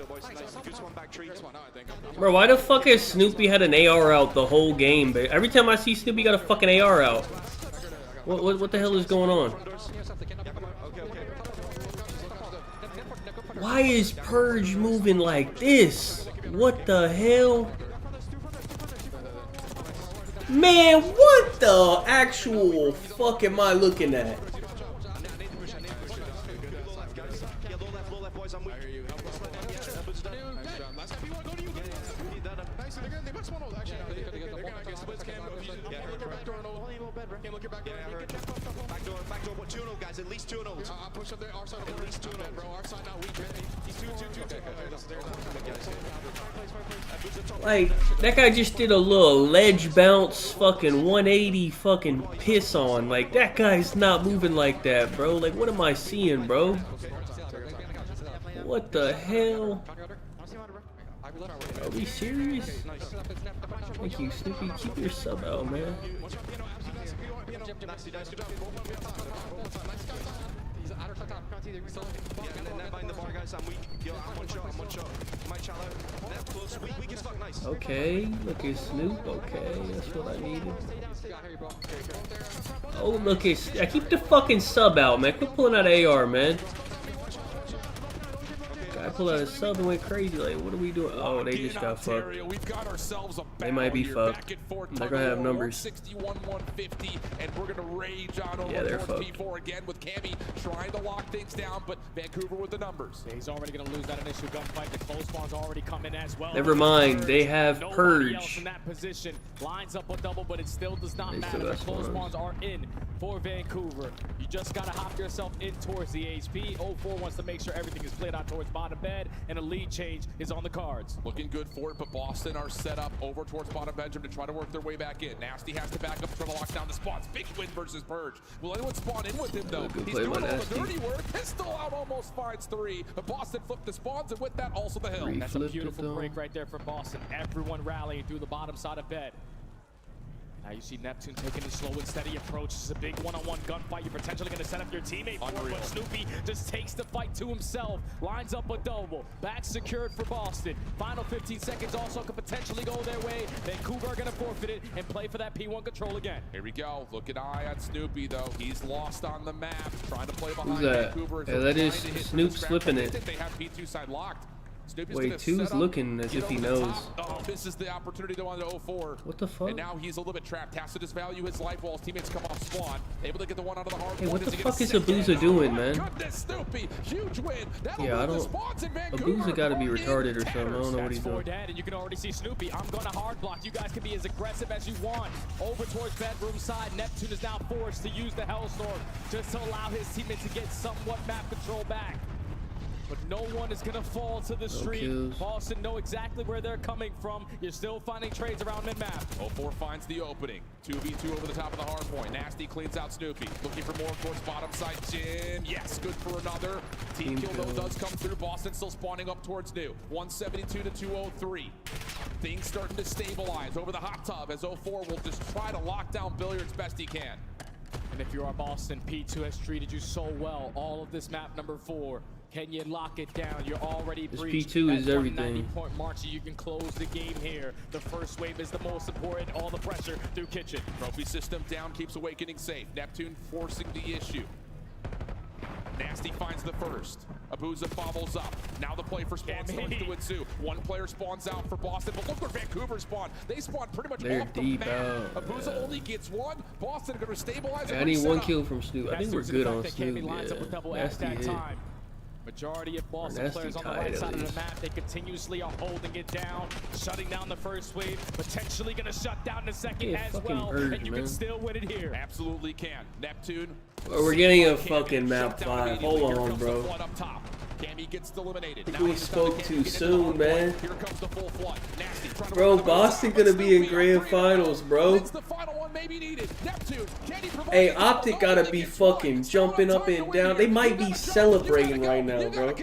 boys. Nice. Goose one back tree. Bro, why the fuck has Snoopy had an AR out the whole game? But every time I see Snoopy got a fucking AR out. What the hell is going on? Why is Purge moving like this? What the hell? Man, what the actual fuck am I looking at? Backdoor, what 2-0, guys? At least 2-0. I'll push up there, our side. At least 2-0, bro. Our side now weak. He's 2. Like, that guy just did a little ledge bounce, fucking 180 fucking piss on. Like, that guy's not moving like that, bro. Like, what am I seeing, bro? What the hell? Are we serious? Thank you, Snoopy. Keep your sub out, man. Okay, look at Snoop. Okay, that's what I needed. Oh, look at. I keep the fucking sub out, man. Quit pulling out AR, man. I pulled out a sub and went crazy. Like, what are we doing? Oh, they just got fucked. They might be fucked. They're gonna have numbers. 61, 150, and we're gonna rage on over they're towards fucked. P4 again with Cammy trying to lock things down, but Vancouver with the numbers. Yeah, he's already gonna lose that initial gunfight. The close spawn's already coming as well. Never mind. They have Nobody else Purge. in that position lines up a double, but it still does not matter. The close spawns are in for Vancouver. You just gotta hop yourself in towards the HP. 04 wants to make sure everything is played out towards bottom bed, and a lead change is on the cards. Looking good for it, but Boston are set up over towards bottom bedroom to try to work their way back in. Nasty has to back up, try to lock down the spots. Big win versus Purge. Will anyone spawn in with him, though? He's doing all the dirty work. Pistol out almost finds 3, but Boston flipped the spawns, and with that, also the hill. That's a beautiful break right there for Boston. Everyone rallying through the bottom side of bed. Now you see Neptune taking a slow and steady approach. This is a big one-on-one gunfight. You're potentially going to set up your teammate for it, but Snoopy just takes the fight to himself. Lines up a double. Back secured for Boston. Final 15 seconds also could potentially go their way. Vancouver are going to forfeit it and play for that P1 control again. Here we go. Look at eye on Snoopy, though. He's lost on the map. Trying to play behind Who's that? Vancouver. Yeah, that is Snoop's flipping it. They have P2 side locked. Snoopy's Wait, 2's looking as if he knows. Oh, this is the opportunity to on the 04. What the fuck? And now he's a little bit trapped. Has to just value his life while his teammates come off spawn. Able to get the one out of the hard. Hey, what the fuck is Abuza doing, man? Goodness, Snoopy, huge win. Yeah, I don't. Abuza got to be retarded or something. I don't know what he's doing. And you can already see Snoopy. I'm going to hard block. You guys can be as aggressive as you want. Over towards bedroom side. Neptune is now forced to use the Hellstorm just to allow his teammates to get somewhat map control back. But no one is going to fall to the street. Boston know exactly where they're coming from. You're still finding trades around mid-map. 04 finds the opening. 2v2 over the top of the hard point. Nasty cleans out Snoopy. Looking for more towards bottom side. Jin. Yes, good for another. Team kill, though, does come through. Boston still spawning up towards new. 172 to 203. Things starting to stabilize over the hot tub as 04 will just try to lock down Billiards best he can. And if you are Boston, P2 has treated you so well. All of this map number 4. Can you lock it down? You're already breached. P2 is everything. Point mark, so you can close the game here. The first wave is the most important. All the pressure through kitchen. Trophy system down, keeps awakening safe. Neptune forcing the issue. Nasty finds the first. Abuza bobbles up. Now the play for spawn starts to ensue. One player spawns out for Boston, but look where Vancouver spawned. They spawned pretty much off the map. Abuza only gets one. Boston are going to stabilize. I need one kill from Snoop. I think we're good on Snoop. Yeah, nasty hit. Majority of Boston players on the right side of the map, they continuously are holding it down, shutting down the first wave, potentially going to shut down the second as well, and you can still win it here. Absolutely can. Neptune. We're getting a fucking map 5. Hold on, bro. Cammy gets eliminated. I think we spoke too soon, man. Bro, Boston gonna be in grand finals, bro. Hey, Optic gotta be fucking jumping up and down. They might be celebrating right now, bro.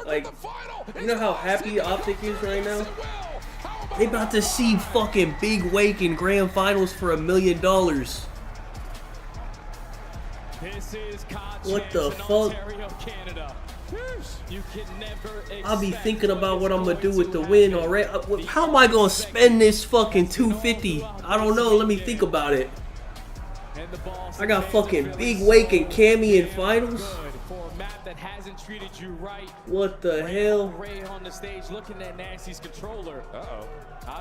Like, you know how happy Optic is right now? They about to see fucking Big Wake in grand finals for $1 million. This is Cod Champs what the in fuck? Ontario, Canada. You can never I'll be thinking about what I'm gonna do with the win already. How am I gonna spend this fucking $250? I don't know. Let me think about it. I got fucking Big Wake and Cammy in finals. For a map that hasn't treated you right. What the hell? Ray on the stage looking at Nasty's controller. I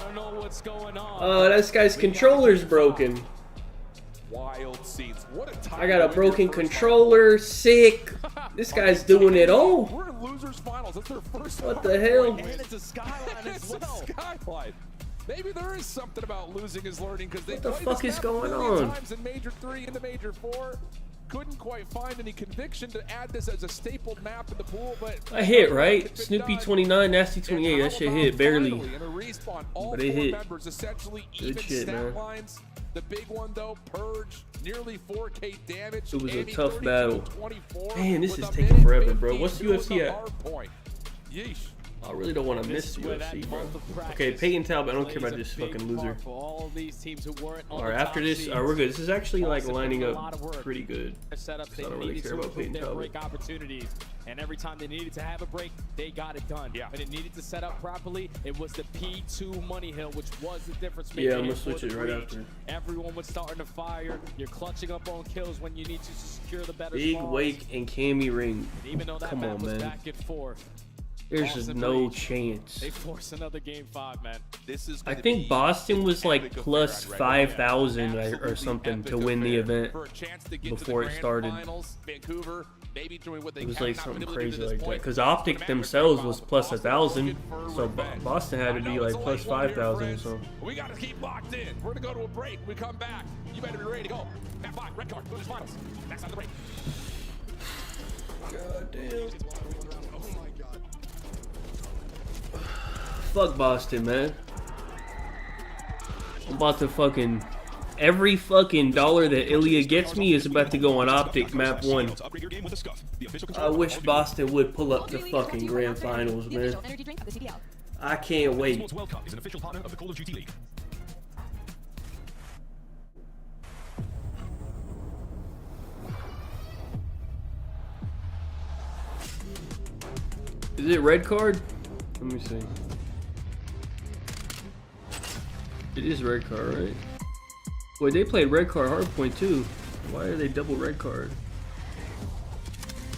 don't know what's going on. This guy's controller's broken. Wild scenes. What a time. I got a broken controller, sick. This guy's doing it all. We're in losers finals. That's their first. What the hell? And it's a skyline as well. Skyline. Maybe there is something about losing is learning because they what the fuck is going on? Times in Major 3 into Major 4. Couldn't quite find any conviction to add this as a stapled map in the pool, but I hit, right? Snoopy 29, Nasty 28. That shit hit barely. But it hit. Good shit, man. The big one though, Purge, nearly 4K damage. It was a tough battle. Man, this is taking forever, bro. What's UFC at? Yeesh. I really don't want to miss UFC, bro. Okay, Peyton Talbot. I don't care about this fucking loser. Alright, after this, we're good. This is actually like lining up pretty good. So I don't really care about Peyton Talbot. And every time they needed to have a break, they got it done. Yeah. When it needed to set up properly, it was the P2 money hill, which was the difference maker. Yeah, I'm gonna switch it right after. Everyone was starting to fire. You're clutching up on kills when you need to secure the better Big Wake and Cammy Ring. Even though that Come on, man. Back and forth. There's just no chance. They force another game 5, man. I think Boston was like plus 5,000 or something to win the event before it started. It was like something crazy like that. Because Optic themselves was plus 1,000, so Boston had to be like plus 5,000 or something. We got to keep locked in. We're gonna go to a break. We come back. You better be ready to go. Map 5, red card, losers finals. Next on the break. God damn. Fuck Boston, man. I'm about to fucking... Every fucking dollar that Ilya gets me is about to go on Optic map 1. I wish Boston would pull up to fucking grand finals, man. I can't wait. Is it red card? Let me see. It is red card, right? Wait, they played red card hardpoint too. Why are they double red card?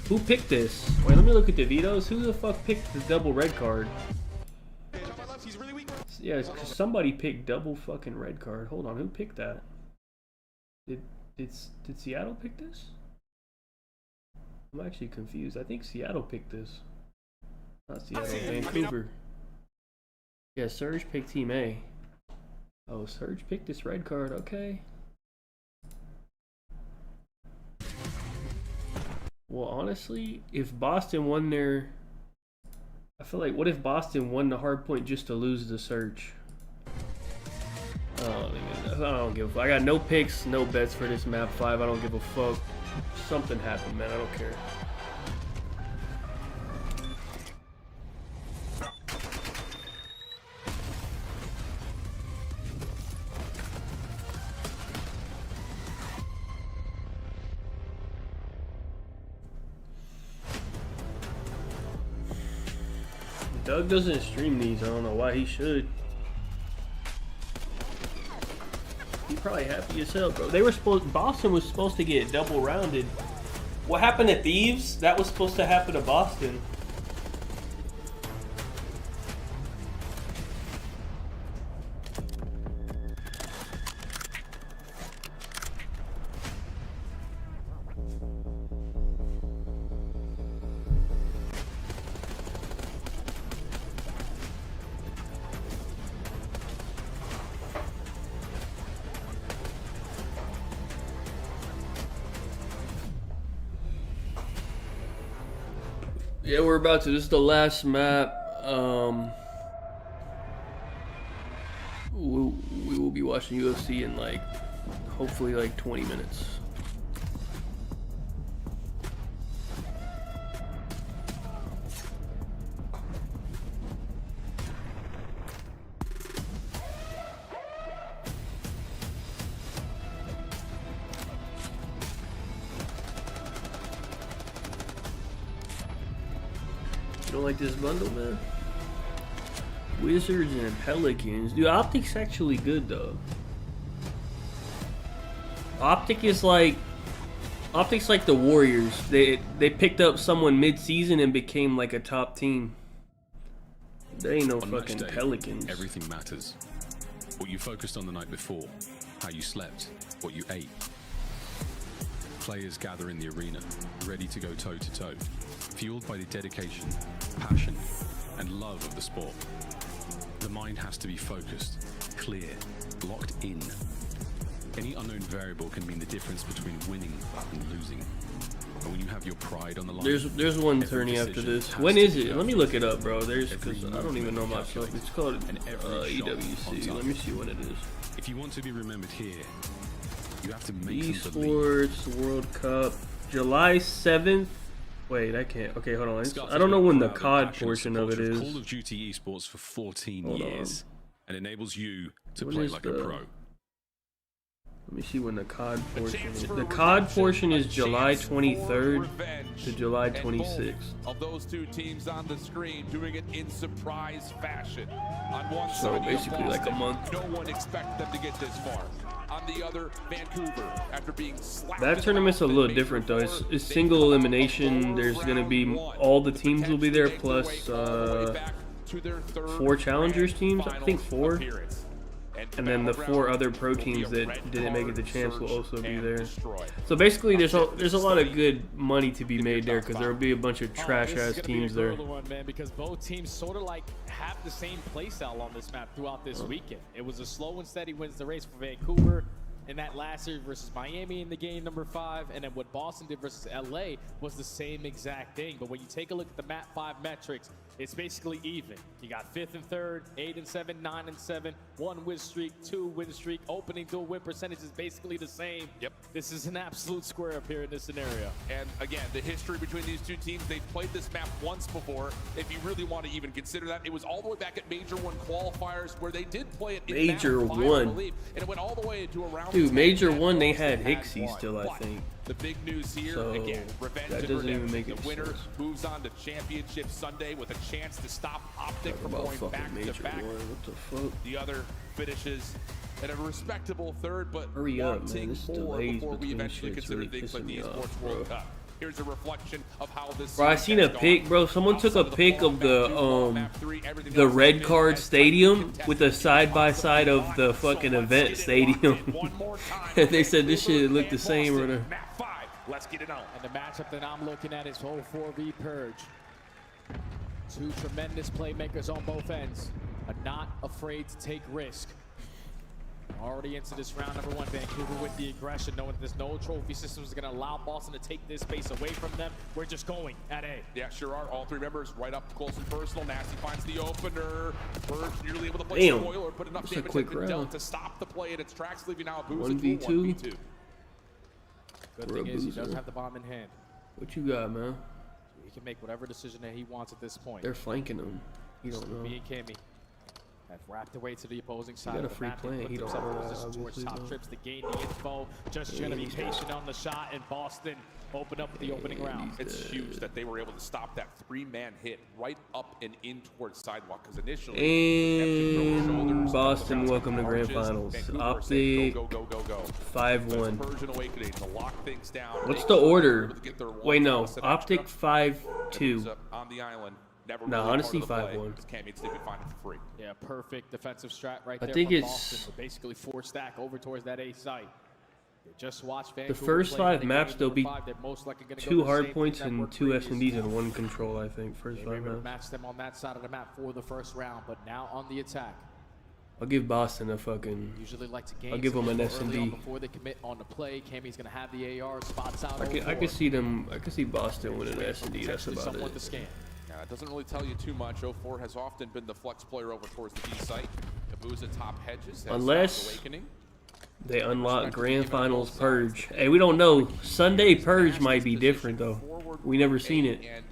Who picked this? Wait, let me look at the vetoes. Who the fuck picked the double red card? Yeah, cause somebody picked double fucking red card. Hold on, who picked that? Did Seattle pick this? I'm actually confused. I think Seattle picked this. Not Seattle, Vancouver. Yeah, Surge picked Team A. Oh, Surge picked this red card, okay. Well, honestly, if Boston won their... I feel like, what if Boston won the hardpoint just to lose the Surge? I don't give a fuck. I got no picks, no bets for this map 5. I don't give a fuck. Something happened, man. I don't care. Doug doesn't stream these. I don't know why he should. He's probably happy as hell, bro. They were supposed. Boston was supposed to get double rounded. What happened to Thieves? That was supposed to happen to Boston. Yeah, we're about to. This is the last map. We will be watching UFC in like, hopefully like 20 minutes. You don't like this bundle, man? Wizards and Pelicans. Dude, Optic's actually good, though. Optic's like the Warriors. They picked up someone mid-season and became like a top team. There ain't no fucking Pelicans. Everything matters. What you focused on the night before, how you slept, what you ate. Players gather in the arena, ready to go toe-to-toe, fueled by the dedication, passion, and love of the sport. The mind has to be focused, clear, locked in. Any unknown variable can mean the difference between winning and losing. And when you have your pride on the line, there's one tourney after this. When is it? Let me look it up, bro. Because I don't even know myself. It's called EWC. Let me see when it is. If you want to be remembered here, you have to make Esports World Cup, July 7th. Wait, I can't. Okay, hold on. I don't know when the COD portion of it is. Call of Duty Esports for 14 years and enables you to play like a pro. Let me see when the COD portion is. The COD portion is July 23rd to July 26th. Of those two teams on the screen doing it in surprise fashion. On one So side, basically like a month. no one expected them to get this far. On the other, Vancouver, after being slapped. That tournament's a little different though. It's single elimination. There's gonna be all the teams will be there plus 4 challengers teams. I think 4. And then the 4 other pro teams that didn't make it to champs will also be there. So basically, there's a lot of good money to be made there because there will be a bunch of trash ass teams there. One, man, because both teams sort of like have the same play style on this map throughout this weekend. It was a slow and steady wins the race for Vancouver in that last series versus Miami in the game number 5, and then what Boston did versus LA was the same exact thing. But when you take a look at the map 5 metrics, it's basically even. You got 5th and 3rd, 8 and 7, 9 and 7, 1 win streak, 2 win streak, opening dual win percentage is basically the same. Yep. This is an absolute square up here in this scenario. And again, the history between these two teams, they've played this map once before. If you really want to even consider that, it was all the way back at Major 1 qualifiers where they did play it in Major map 5, 1. I believe, and it went all the way into a round. Dude, Major 1 they had Hixie still, I think. The big news here, So, again, revenge that and doesn't even redemption. make any The winner sense. moves on to Championship Sunday with a chance to stop Optic from About going fucking back Major to back. 1. What the fuck? The other finishes at a respectable 3rd, but Hurry up, man. wanting This more delays before we between eventually shit's consider really things like pissing the me Esports off, World bro. Cup. Here's a reflection of how this Bro, I series seen has a gone. pic, bro. Someone took a pic of the Red Card Stadium with the side-by-side of the fucking event stadium. And they said this shit looked the same or whatever. Let's get it on. And the matchup that I'm looking at is 0-4v Purge. 2 tremendous playmakers on both ends, are not afraid to take risk. Already into this round number 1, Vancouver with the aggression, knowing there's no trophy systems going to allow Boston to take this space away from them. We're just going at A. Yeah, sure are. All 3 members right up close and personal. Nasty finds the opener. Purge nearly able to place Damn. the spoiler, but enough That's a damage quick has been round. dealt to stop the play in its tracks, leaving now a boost 1v2. 1v2. Good We're a thing is he does boozer. have the bomb in hand. What you got, man? He can make whatever decision that he wants at this point. They're flanking him. You don't know. Me and Cammy have wrapped away to the opposing side got of a the free map. play. They put He don't themselves in know that, position towards obviously, top though. trips to gain the info. Just Yeah, going to be he's patient on the shot, and Boston open up the opening round. It's huge that they were able to stop that 3-man hit right up and in towards sidewalk, because initially And Boston, welcome to Grand Finals. Optic go, go, go, go. 5-1. Persian Awakening to lock things down. What's They the were order? able to get their one Wait, no. toss and Optic extra. 5-2. Up on the island. Never No, really honestly, part of the play, 5-1. because Cam Yates did find it for free. Yeah, perfect defensive strat right I there think from it's- Boston. So basically 4 stack over towards that A site. They just watched The Vancouver first play in 5 the maps, game there'll be number 5. They're most likely gonna 2 go the hard same points thing that and worked 2 previously. SMDs and 1 control, I think. First They were 5 able to maps. match them on that side of the map for the first round, but now on the attack. I'll give Boston a fucking. Usually like to gain I'll give them an early S&D. on before they commit on the play. Cammy's gonna have the AR, spots out. I could see them. I could see Boston winning an S&D. That's about Someone it. to scan. Yeah, it doesn't really tell you too much. 04 has often been the flex player over towards the B site. Abuza top hedges. Unless Awakening. they unlock Grand Finals Purge. Hey, we don't know. Sunday Purge might be different though. We never seen it. And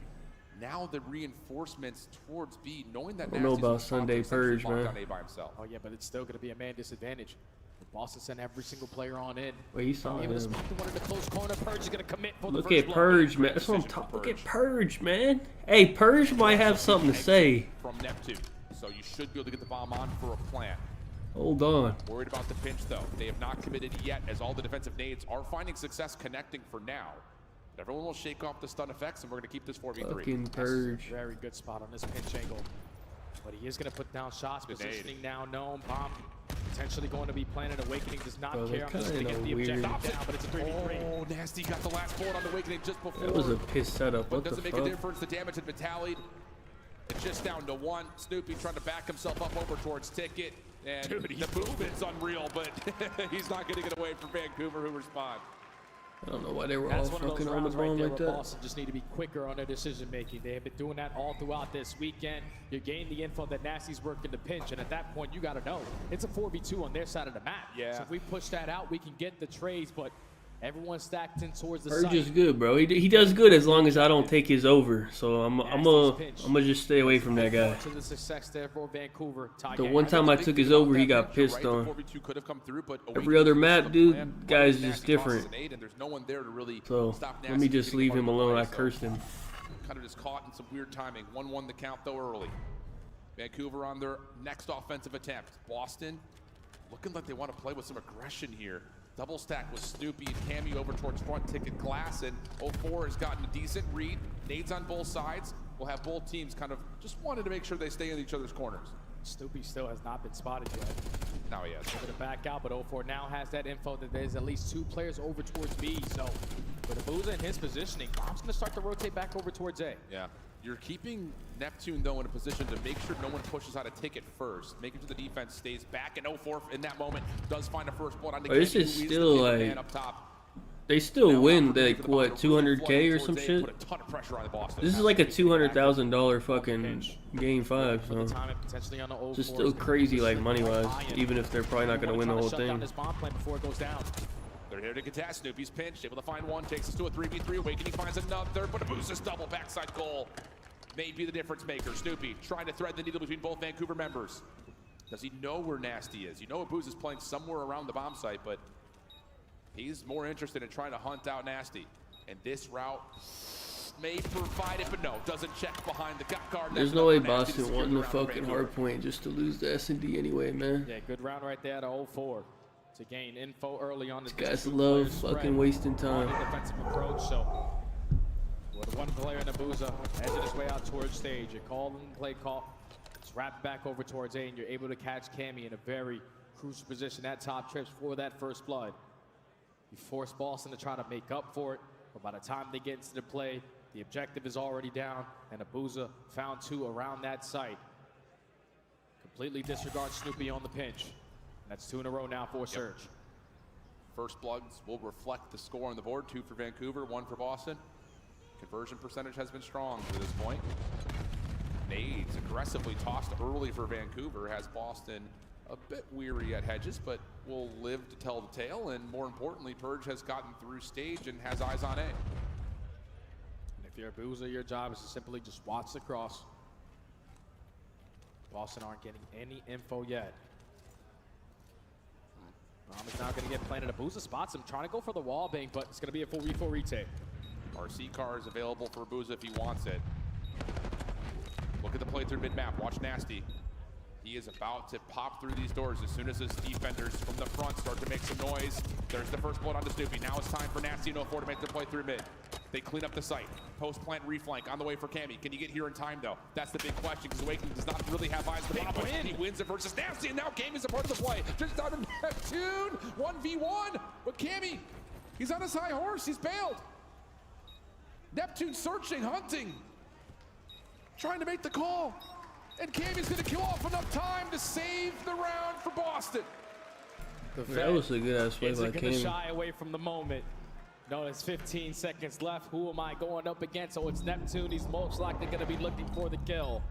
now the reinforcements towards B, knowing that I don't know Nasty's about on Sunday Purge, locked man. on A by himself. Oh yeah, but it's still gonna be a man disadvantage. Boston sent every single player on in. Wait, he saw Able to him. spot the one in the close corner. Purge is gonna commit for Look the at first blood. Purge, man. That's what I'm talking. Look at Purge, man. Hey, Purge might have something to say. From Neptune, so you should be able to get the bomb on for a plant. Hold on. Worried about the pinch though. They have not committed yet, as all the defensive nades are finding success connecting for now. But everyone will shake off the stun effects, and we're gonna keep this 4v3. Fucking Purge. Very good spot on this pinch angle. But he is gonna put down shots. Positioning now known. Bomb potentially going to be planted. Awakening does not Bro, care. I'm just gonna get the objective down, but it's a 3v3. Oh, Nasty got the last bullet on the Awakening just before. That was a piss setup. But What the doesn't make fuck? a difference. The damage had been tallied. It's just down to one. Snoopy trying to back himself up over towards Ticket. And the movement's unreal, but he's not getting it away from Vancouver, who respond. I don't know why they were That's all one of those fucking on the rounds right ball there like where that. Boston just need to be quicker on their decision making. They have been doing that all throughout this weekend. You gain the info that Nasty's working the pinch, and at that point, you got to know it's a 4v2 on their side of the map. Yeah. So if we push that out, we can get the trades, but everyone's stacked in towards the Purge site. is good, bro. He does good as long as I don't take his over. So I'm gonna just stay away from that guy. To the success there for Vancouver. The one time I took his over, he got pissed on. 4v2 could have come through, but Every other map, dude, guy's just different. And there's no one there to really So stop let Nasty me just from leave getting him one alone. I play, so cursed him. Kind of just caught in some weird timing. 1-1 the count though early. Vancouver on their next offensive attempt. Boston looking like they want to play with some aggression here. Double stack with Snoopy and Cammy over towards front Ticket Glass, and 04 has gotten a decent read. Nades on both sides. We'll have both teams kind of just wanted to make sure they stay in each other's corners. Snoopy still has not been spotted yet. Now he has. Able to back out, but 04 now has that info that there's at least 2 players over towards B. So with Abuza in his positioning, Bomb's going to start to rotate back over towards A. Yeah. You're keeping Neptune, though, in a position to make sure no one pushes out a Ticket first, making sure the defense stays back. And 04 in that moment does find a first blood on the This is still like they still win like what 200K or some shit. Put a ton of pressure on the Boston. This is like a $200,000 fucking game 5, so it's just still crazy like money wise. Even if they're probably not gonna win the whole thing. This bomb plan before it goes down. They're here to contest. Snoopy's pinched, able to find one, takes us to a 3v3. Awakening finds another, but Abuza's double backside goal may be the difference maker. Snoopy trying to thread the needle between both Vancouver members. Does he know where Nasty is? You know Abuza's playing somewhere around the bomb site, but he's more interested in trying to hunt out Nasty. And this route may provide it, but no, doesn't check behind the guard. There's no way Boston won the fucking Hardpoint just to lose the S&D anyway, man. Yeah, good round right there to 04 to gain info early on. These guys love fucking wasting time. Defensive approach, so with one player in Abuza edging his way out towards stage, you call and play call. It's wrapped back over towards A, and you're able to catch Cammy in a very crucial position at top trips for that first blood. You force Boston to try to make up for it, but by the time they get into the play, the objective is already down, and Abuza found 2 around that site. Completely disregards Snoopy on the pinch. That's 2 in a row now for Surge. First bloods will reflect the score on the board. 2 for Vancouver, 1 for Boston. Conversion percentage has been strong to this point. Nades aggressively tossed early for Vancouver has Boston a bit weary at hedges, but will live to tell the tale. And more importantly, Purge has gotten through stage and has eyes on A. And if you're Abuza, your job is to simply just watch the cross. Boston aren't getting any info yet. Bomb is now going to get planted. Abuza spots him, trying to go for the wall bang, but it's going to be a 4v4 retake. RC car is available for Abuza if he wants it. Look at the play through mid-map. Watch Nasty. He is about to pop through these doors as soon as his defenders from the front start to make some noise. There's the first blood onto Snoopy. Now it's time for Nasty and 04 to make the play through mid. They clean up the site. Post-plant reflank on the way for Cammy. Can you get here in time, though? That's the big question, because Awakening does not really have eyes to the bottom. He wins it versus Nasty, and now Cammy's a part of the play. Just down to Neptune. 1v1. But Cammy, he's on his high horse. He's bailed. Neptune searching, hunting. Trying to make the call. And Cammy's going to kill off enough time to save the round for Boston. That was a good ass play by Isn't going to Cammy. shy away from the moment. Notice 15 seconds left. Who am I going up against? Oh, it's Neptune. He's most likely going to be looking for the kill.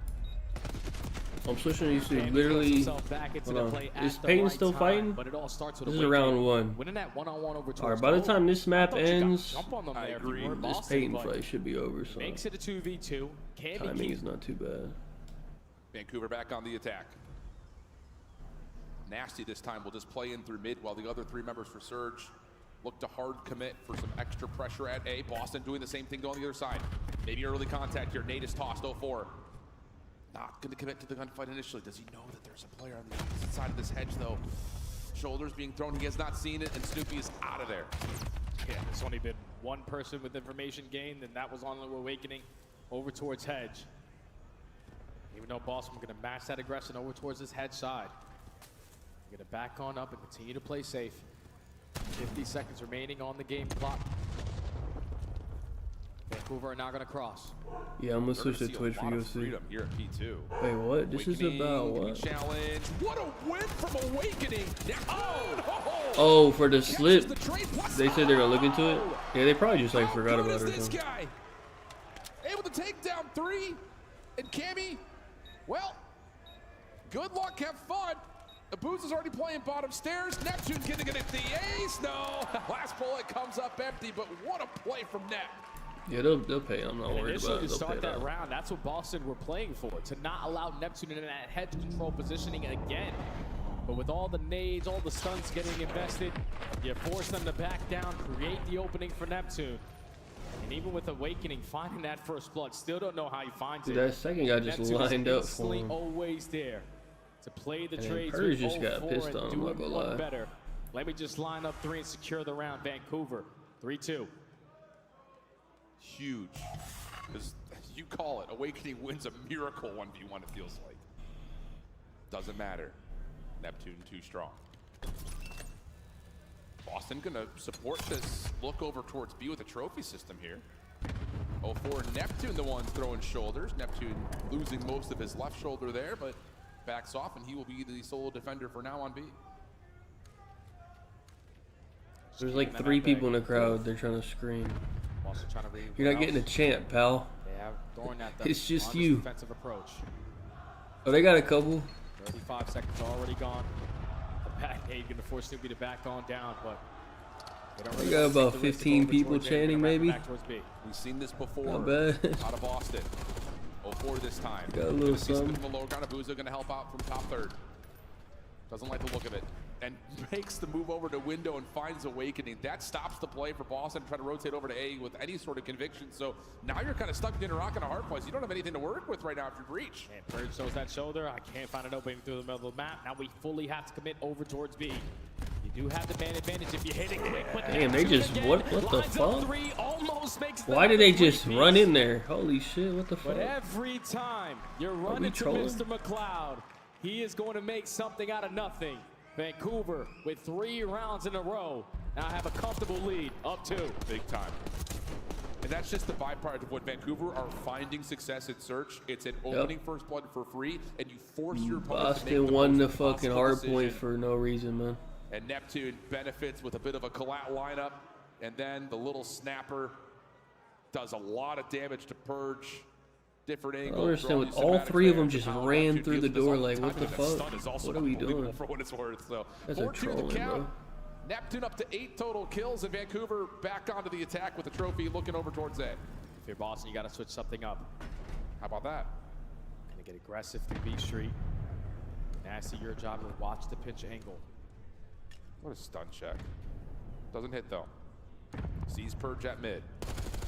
I'm switching you to literally. Hold on. Is Peyton still fighting? But it all starts with This is round 1. Winning that one-on-one over Alright, by the time this map ends, I agree. this Peyton fight should be over. So Makes it a 2v2. timing is not too bad. Vancouver back on the attack. Nasty this time will just play in through mid while the other 3 members for Surge look to hard commit for some extra pressure at A. Boston doing the same thing on the other side. Maybe early contact here. Nate is tossed 0-4. Not going to commit to the gunfight initially. Does he know that there's a player on the opposite side of this hedge though? Shoulders being thrown. He has not seen it, and Snoopy is out of there. Yeah, there's only been one person with information gained, and that was on the Awakening over towards hedge. Even though Boston was going to match that aggression over towards this hedge side. Going to back on up and continue to play safe. 50 seconds remaining on the game clock. Vancouver are now going to cross. Yeah, I'm gonna switch to Twitch for UFC. Here at P2. Wait, what? This is about what? Challenge. What a win from Awakening. Oh, for the slip. They said they're gonna look into it. Yeah, they probably just like forgot about it or something. Guy able to take down 3, and Cammy, well, good luck, have fun. Abuz is already playing bottom stairs. Neptune's getting it at the ace. No, last bullet comes up empty, but what a play from Nep. Yeah, they'll pay. I'm not worried Initially, about it. to They'll start pay that that. round, that's what Boston were playing for, to not allow Neptune in that head control positioning again. But with all the nades, all the stunts getting invested, you force them to back down, create the opening for Neptune. And even with Awakening, finding that first blood, still don't know how he finds Dude, it. that second guy just Neptune lined is up for instantly him. always there to play the And then trades Purge with just got 0-4 pissed and on him, doing not gonna one lie. better. Let me just line up 3 and secure the round. Vancouver, 3-2. Huge. Because you call it, Awakening wins a miracle 1v1, it feels like. Doesn't matter. Neptune too strong. Boston gonna support this look over towards B with a trophy system here. 0-4, Neptune the one throwing shoulders. Neptune losing most of his left shoulder there, but backs off, and he will be the solo defender for now on B. There's like 3 people in the crowd. They're trying to scream. Boston trying to read You're not getting a chant, pal. They have throwing at the It's just honest you. defensive approach. Oh, they got a couple. 35 seconds already gone. The back nade going to force Snoopy to back on down, but they don't They really got want to about take the risk to 15 go over people towards A. chanting, They're maybe. back towards B. We've seen this before. Not bad. Out of Boston. 0-4 this time. Got a little Gonna see something. from the lower ground. Abuza going to help out from top third. Doesn't like the look of it. And makes the move over to window and finds Awakening. That stops the play for Boston to try to rotate over to A with any sort of conviction. So now you're kind of stuck between a rock and a hard place. You don't have anything to work with right now after breach. And Purge shows that shoulder. I can't find an opening through the middle of the map. Now we fully have to commit over towards B. You do have the man advantage if you hit it quick. But Damn, they just what the lines up fuck? 3, almost makes the Why did they number just 3 run piece. in there? Holy shit! What the But fuck? every time you're we running to trolling? Mr. McLeod, he is going to make something out of nothing. Vancouver with 3 rounds in a row now have a comfortable lead, up 2. Big time. And that's just the byproduct of what Vancouver are finding success at search. It's an opening first blood for free, and you force your opponent to make Boston the won the most fucking possible hard decision. point for no reason, man. And Neptune benefits with a bit of a collat lineup, and then the little snapper does a lot of damage to Purge. Different I angle. don't understand. throwing With all systematic 3 of them fans. just How ran Neptune through the deals with this door. all Like, the what time, the and that stun fuck? is also What are we unbelievable doing? For what it's worth. So That's a 4-2 the trolling, count. bro. Neptune up to 8 total kills, and Vancouver back onto the attack with the trophy, looking over towards A. If you're Boston, you got to switch something up. How about that? Gonna get aggressive through B Street. Nasty, your job to watch the pitch angle. What a stun check. Doesn't hit though. Sees Purge at mid.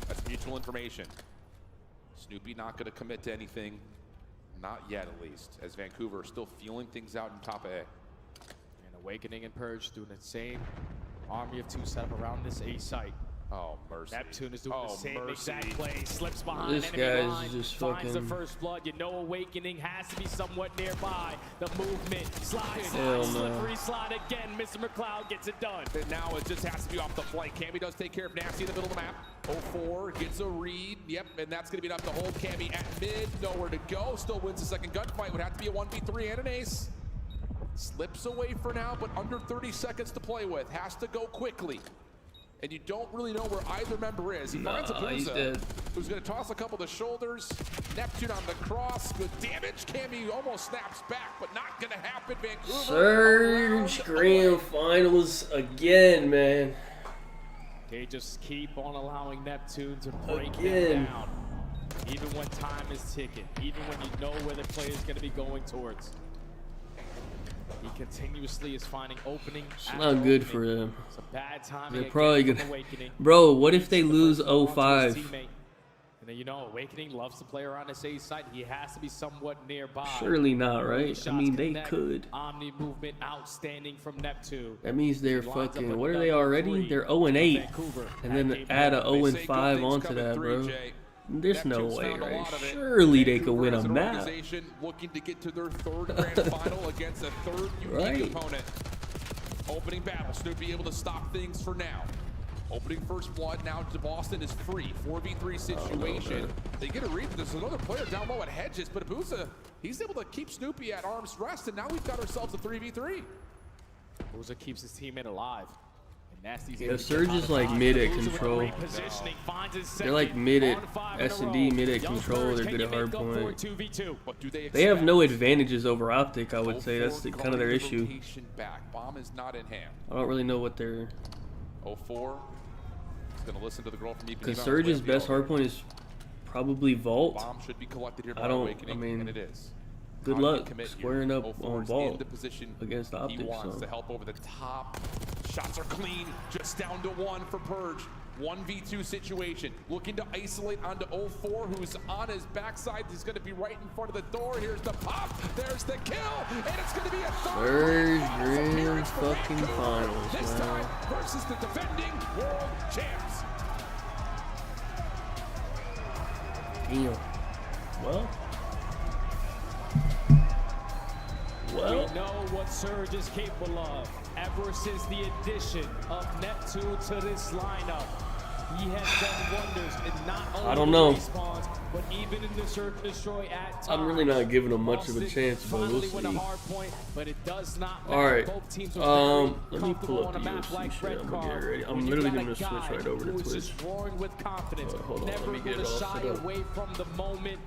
That's mutual information. Snoopy not going to commit to anything. Not yet, at least, as Vancouver is still feeling things out in top A. And Awakening and Purge doing the same army of 2 set up around this A site. Oh, mercy. Neptune is doing the same mercy. exact play. Slips behind This enemy guy's line, just finds the fucking- first blood. You know Awakening has to be somewhat nearby. The movement, slide, Hell slide, no. slippery slide again. Mr. McLeod gets it done. And now it just has to be off the flank. Cammy does take care of Nasty in the middle of the map. 04 gets a read. Yep, and that's going to be enough to hold Cammy at mid. Nowhere to go. Still wins the second gunfight. Would have to be a 1v3 and an ace. Slips away for now, but under 30 seconds to play with. Has to go quickly. And you don't really know where either member is. He finds a he's dead. who's going to toss a couple to the shoulders. Neptune on the cross. Good damage. Cammy almost snaps back, but not going to happen. Vancouver. Surge Grand Finals again, man. They just keep on allowing Neptune to break Again. them down. Even when time is ticking. Even when you know where the play is going to be going towards. He continuously is finding opening. It's not good for them. It's a bad time. They're probably gonna. Bro, what if they lose 05? And then, you know, Awakening loves to play around this A site. He has to be somewhat nearby. Surely not, right? I Shots mean, they connect. could. Omni movement outstanding from Neptune. That means they're He lines up fucking. What are they another already? three They're for 0-8, Vancouver. and then That add a game 0-5 onto coming that, through, bro. Jay. There's no Neptune's way, found a right? lot of it. Surely they could win Vancouver a as an map. organization looking to get to their third grand final against a third unique Right. opponent. Opening battle. Snoopy able to stop things for now. Opening first blood. Now to Boston is free. 4v3 situation. They get a read. There's another player down low at Hedges, but Abusa, he's able to keep Snoopy at arm's rest, and now we've got ourselves a 3v3. Booza keeps his teammate alive. And Nasty's Yeah, able to Surge get out is of like box. mid at Booza with control. repositioning, finds his They're like second mid at on 5 in a S&D, row. mid at Young control. Surge, They're can good you at make up for a hardpoint. 2v2? What do they They have expect? no advantages over Optic, I would say. That's kind of their issue. Rotation back. Bomb is not in hand. I don't really know what they're. 04. He's going to listen to the girl from Ipanema. Because Surge's best hardpoint is probably Vault. Bomb should be collected here by I don't. Awakening, I mean, and it is. good Time to luck commit here. squaring up 04 on is Vault in the position against Optic. he wants So. to help over the top. Shots are clean, just down to one for Purge. 1v2 situation, looking to isolate onto 04, who's on his backside. He's going to be right in front of the door. Here's the pop, there's the kill, and it's going to be a Surge Grand fucking Finals, this man. time versus the defending world champs. Damn. Well. We know what Surge is capable of ever since the addition of Neptune to this lineup. He has done wonders in not only I don't know. respawns, but even in the search and destroy at times. I'm really not giving them much of a Boston chance, but we'll finally see. win a hard point, but it does not matter. All right. Both teams are very Let me pull comfortable up on the a map UFC like shit. Red I'm gonna get Card, it ready. I'm when you literally got gonna a switch guy right over to who is Twitch. just roaring with confidence, Hold on, let never me get going it to all shy set up. away from the moment.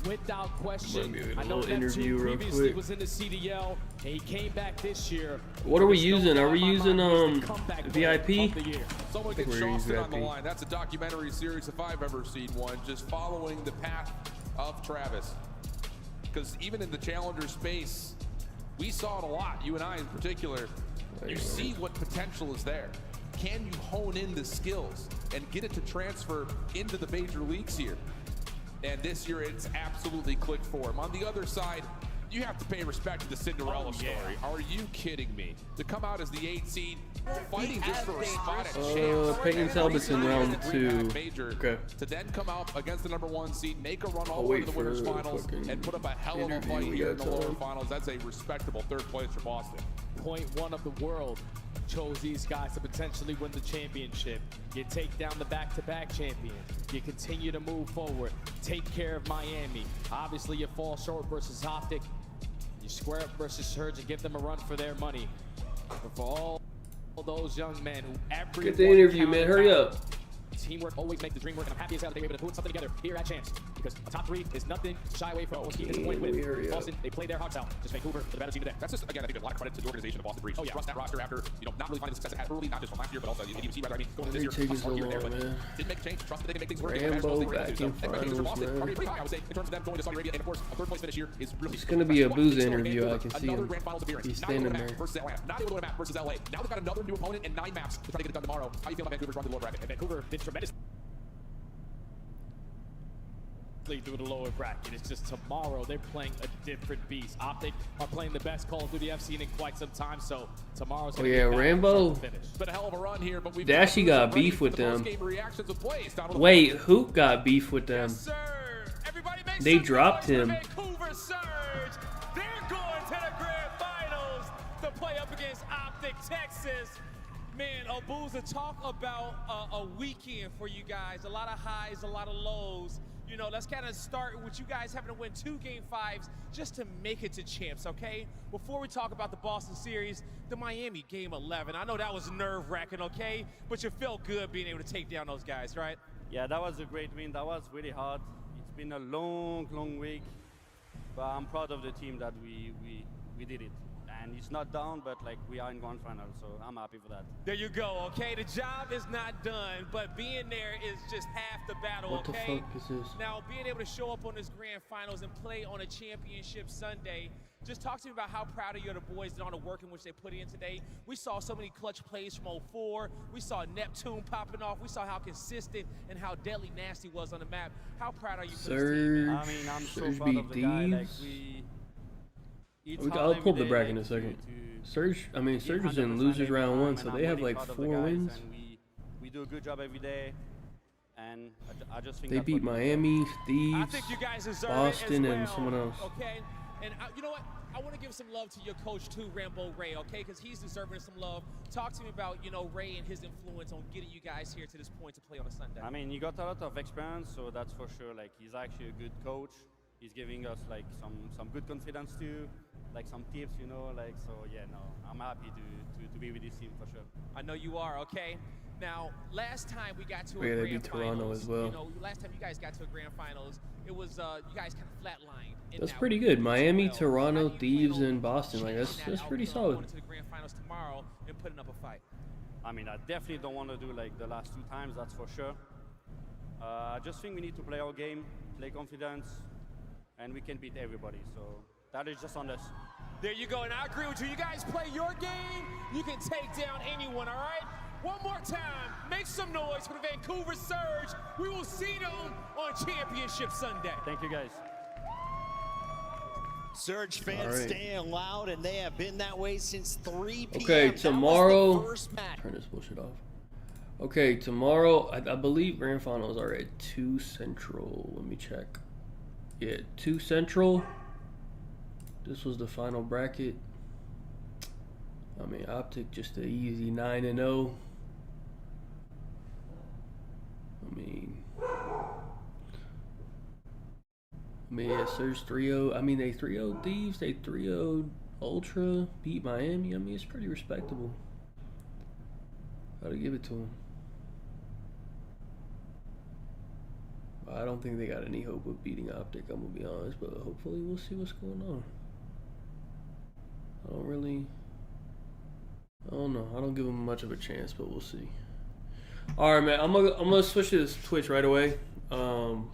Without question, Let me get a I know little Neptune interview real previously quick. was in the CDL, and he came back this year. What are we There's no using? Are we doubt in my using mind he's the comeback player VIP? of the year. Someone I think gets we're using Charleston on the VIP. line. That's a documentary series if I've ever seen one, just following the path of Travis. Because even in the challenger space, we saw it a lot, you and I in particular. You see what potential is there. Can you hone in the skills and get it to transfer into the major leagues here? And this year, it's absolutely clicked for him. On the other side, you have to pay respect to the Cinderella story. Are you kidding me? To come out as the 8th seed, fighting just for a spot at champs. Peyton Talbot's in round 2. Okay. To then come out against the #1 seed, make a run all I'll the way wait to the winners for finals, fucking and put up a hell of a interview fight we here in got the lower time. finals. That's a respectable third place for Boston. Point one of the world chose these guys to potentially win the championship. You take down the back-to-back champion. You continue to move forward. Take care of Miami. Obviously, you fall short versus Optic. You square up versus Surge and give them a run for their money. But for all those young men who everyone Get the interview, man. counted Hurry out, up. teamwork always makes the dream work, and I'm happy as hell that they were able to put something together here at Champs. Because a top 3 is nothing to shy away from. Keep disappointed with. Boston, they played their hearts out. Just Vancouver, the better team today. That's just, again, I think a lot of credit to the organization of Boston Breach. Oh, yeah. Trust that roster after, not really finding the success it had early, not just from last year, but also the ADMC, rather, going into this year, taking tough start so here and there, long, but man. didn't make a change. Trust that they can make things work. Rambo back in Expectations for finals, Boston man. are pretty high, I would say, in terms of them going to Saudi Arabia, and of course, a third place finish here is really. It's gonna be a impressive. Booza Still, interview. I Vancouver, can see another him. grand finals appearance. He's Not able to standing win a map there. versus Atlanta. Not able to win a map versus LA. Now they've got another new opponent and 9 maps to try to get it done tomorrow. How do you feel about Vancouver's run to the lower bracket? And Vancouver did tremendous. through the lower bracket. It's just tomorrow they're playing a different beast. Optic are playing the best Call of Duty I've seen in quite some time, so tomorrow's Oh gonna yeah, be Rambo. Been a hell of a run here, but we've Dashy got beef with them. Wait, who got beef with them? They dropped him. Vancouver Surge. They're going to the grand finals to play up against Optic Texas. Man, Abuza, talk about a weekend for you guys. A lot of highs, a lot of lows. You know, let's kind of start with you guys having to win 2 Game 5s just to make it to champs, okay? Before we talk about the Boston series, the Miami Game 11. I know that was nerve-wracking, okay? But you felt good being able to take down those guys, right? Yeah, that was a great win. That was really hard. It's been a long week, but I'm proud of the team that we did it. And it's not done, but like we are in grand final, so I'm happy for that. There you go, okay? The job is not done, but being there is just half the battle, What the okay? fuck is this? Now, being able to show up on this grand finals and play on a championship Sunday, just talk to me about how proud of you the boys and all the work in which they put in today. We saw so many clutch plays from 04. We saw Neptune popping off. We saw how consistent and how deadly Nasty was on the map. How proud are you for this team? I mean, I'm so proud of the guy. Like I'll pull up the bracket in a second. Surge was in losers round 1, so they have like 4 wins. We do a good job every day, and I just think They beat Miami, Thieves, I think you guys deserve Boston, it as and well, someone else. Okay, and you know what? I want to give some love to your coach too, Rambo Ray. Okay, because he's deserving of some love. Talk to me about Ray and his influence on getting you guys here to this point to play on a Sunday. I mean, he got a lot of experience, so that's for sure. Like he's actually a good coach. He's giving us like some good confidence too, like some tips, like so. Yeah, no, I'm happy to be with this team for sure. I know you are. Okay. Now, last time we got to a Yeah, they grand beat Toronto finals, as well. last time you guys got to a grand finals, it was you guys kind of flatlined. That's pretty good. Miami, Toronto, Thieves, and Boston. Like that's pretty solid. Going to the grand finals tomorrow and putting up a fight. I mean, I definitely don't want to do like the last 2 times. That's for sure. I just think we need to play our game, play confidence, and we can beat everybody. So that is just on us. There you go, and I agree with you. You guys play your game, you can take down anyone, all right? One more time, make some noise for the Vancouver Surge. We will see them on Championship Sunday. Thank you, guys. Surge fans staying loud, and they have been that way since 3 p.m. Okay, tomorrow. That was the first match. Turn this bullshit off. Okay, tomorrow, I believe grand finals are at 2 Central. Let me check. Yeah, 2 Central. This was the final bracket. I mean, Optic just an easy 9-0. I mean, yeah, Surge 3-0. I mean, they 3-0 Thieves. They 3-0 Ultra. Beat Miami. I mean, it's pretty respectable. Gotta give it to them. I don't think they got any hope of beating Optic, I'm gonna be honest, but hopefully we'll see what's going on. I don't know. I don't give them much of a chance, but we'll see. All right, man. I'm gonna switch to this Twitch right away, and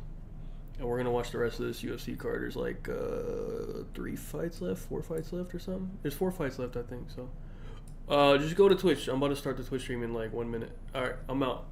we're gonna watch the rest of this UFC card. There's like 4 fights left or something. There's 4 fights left, I think. So, just go to Twitch. I'm about to start the Twitch stream in like 1 minute. All right, I'm out.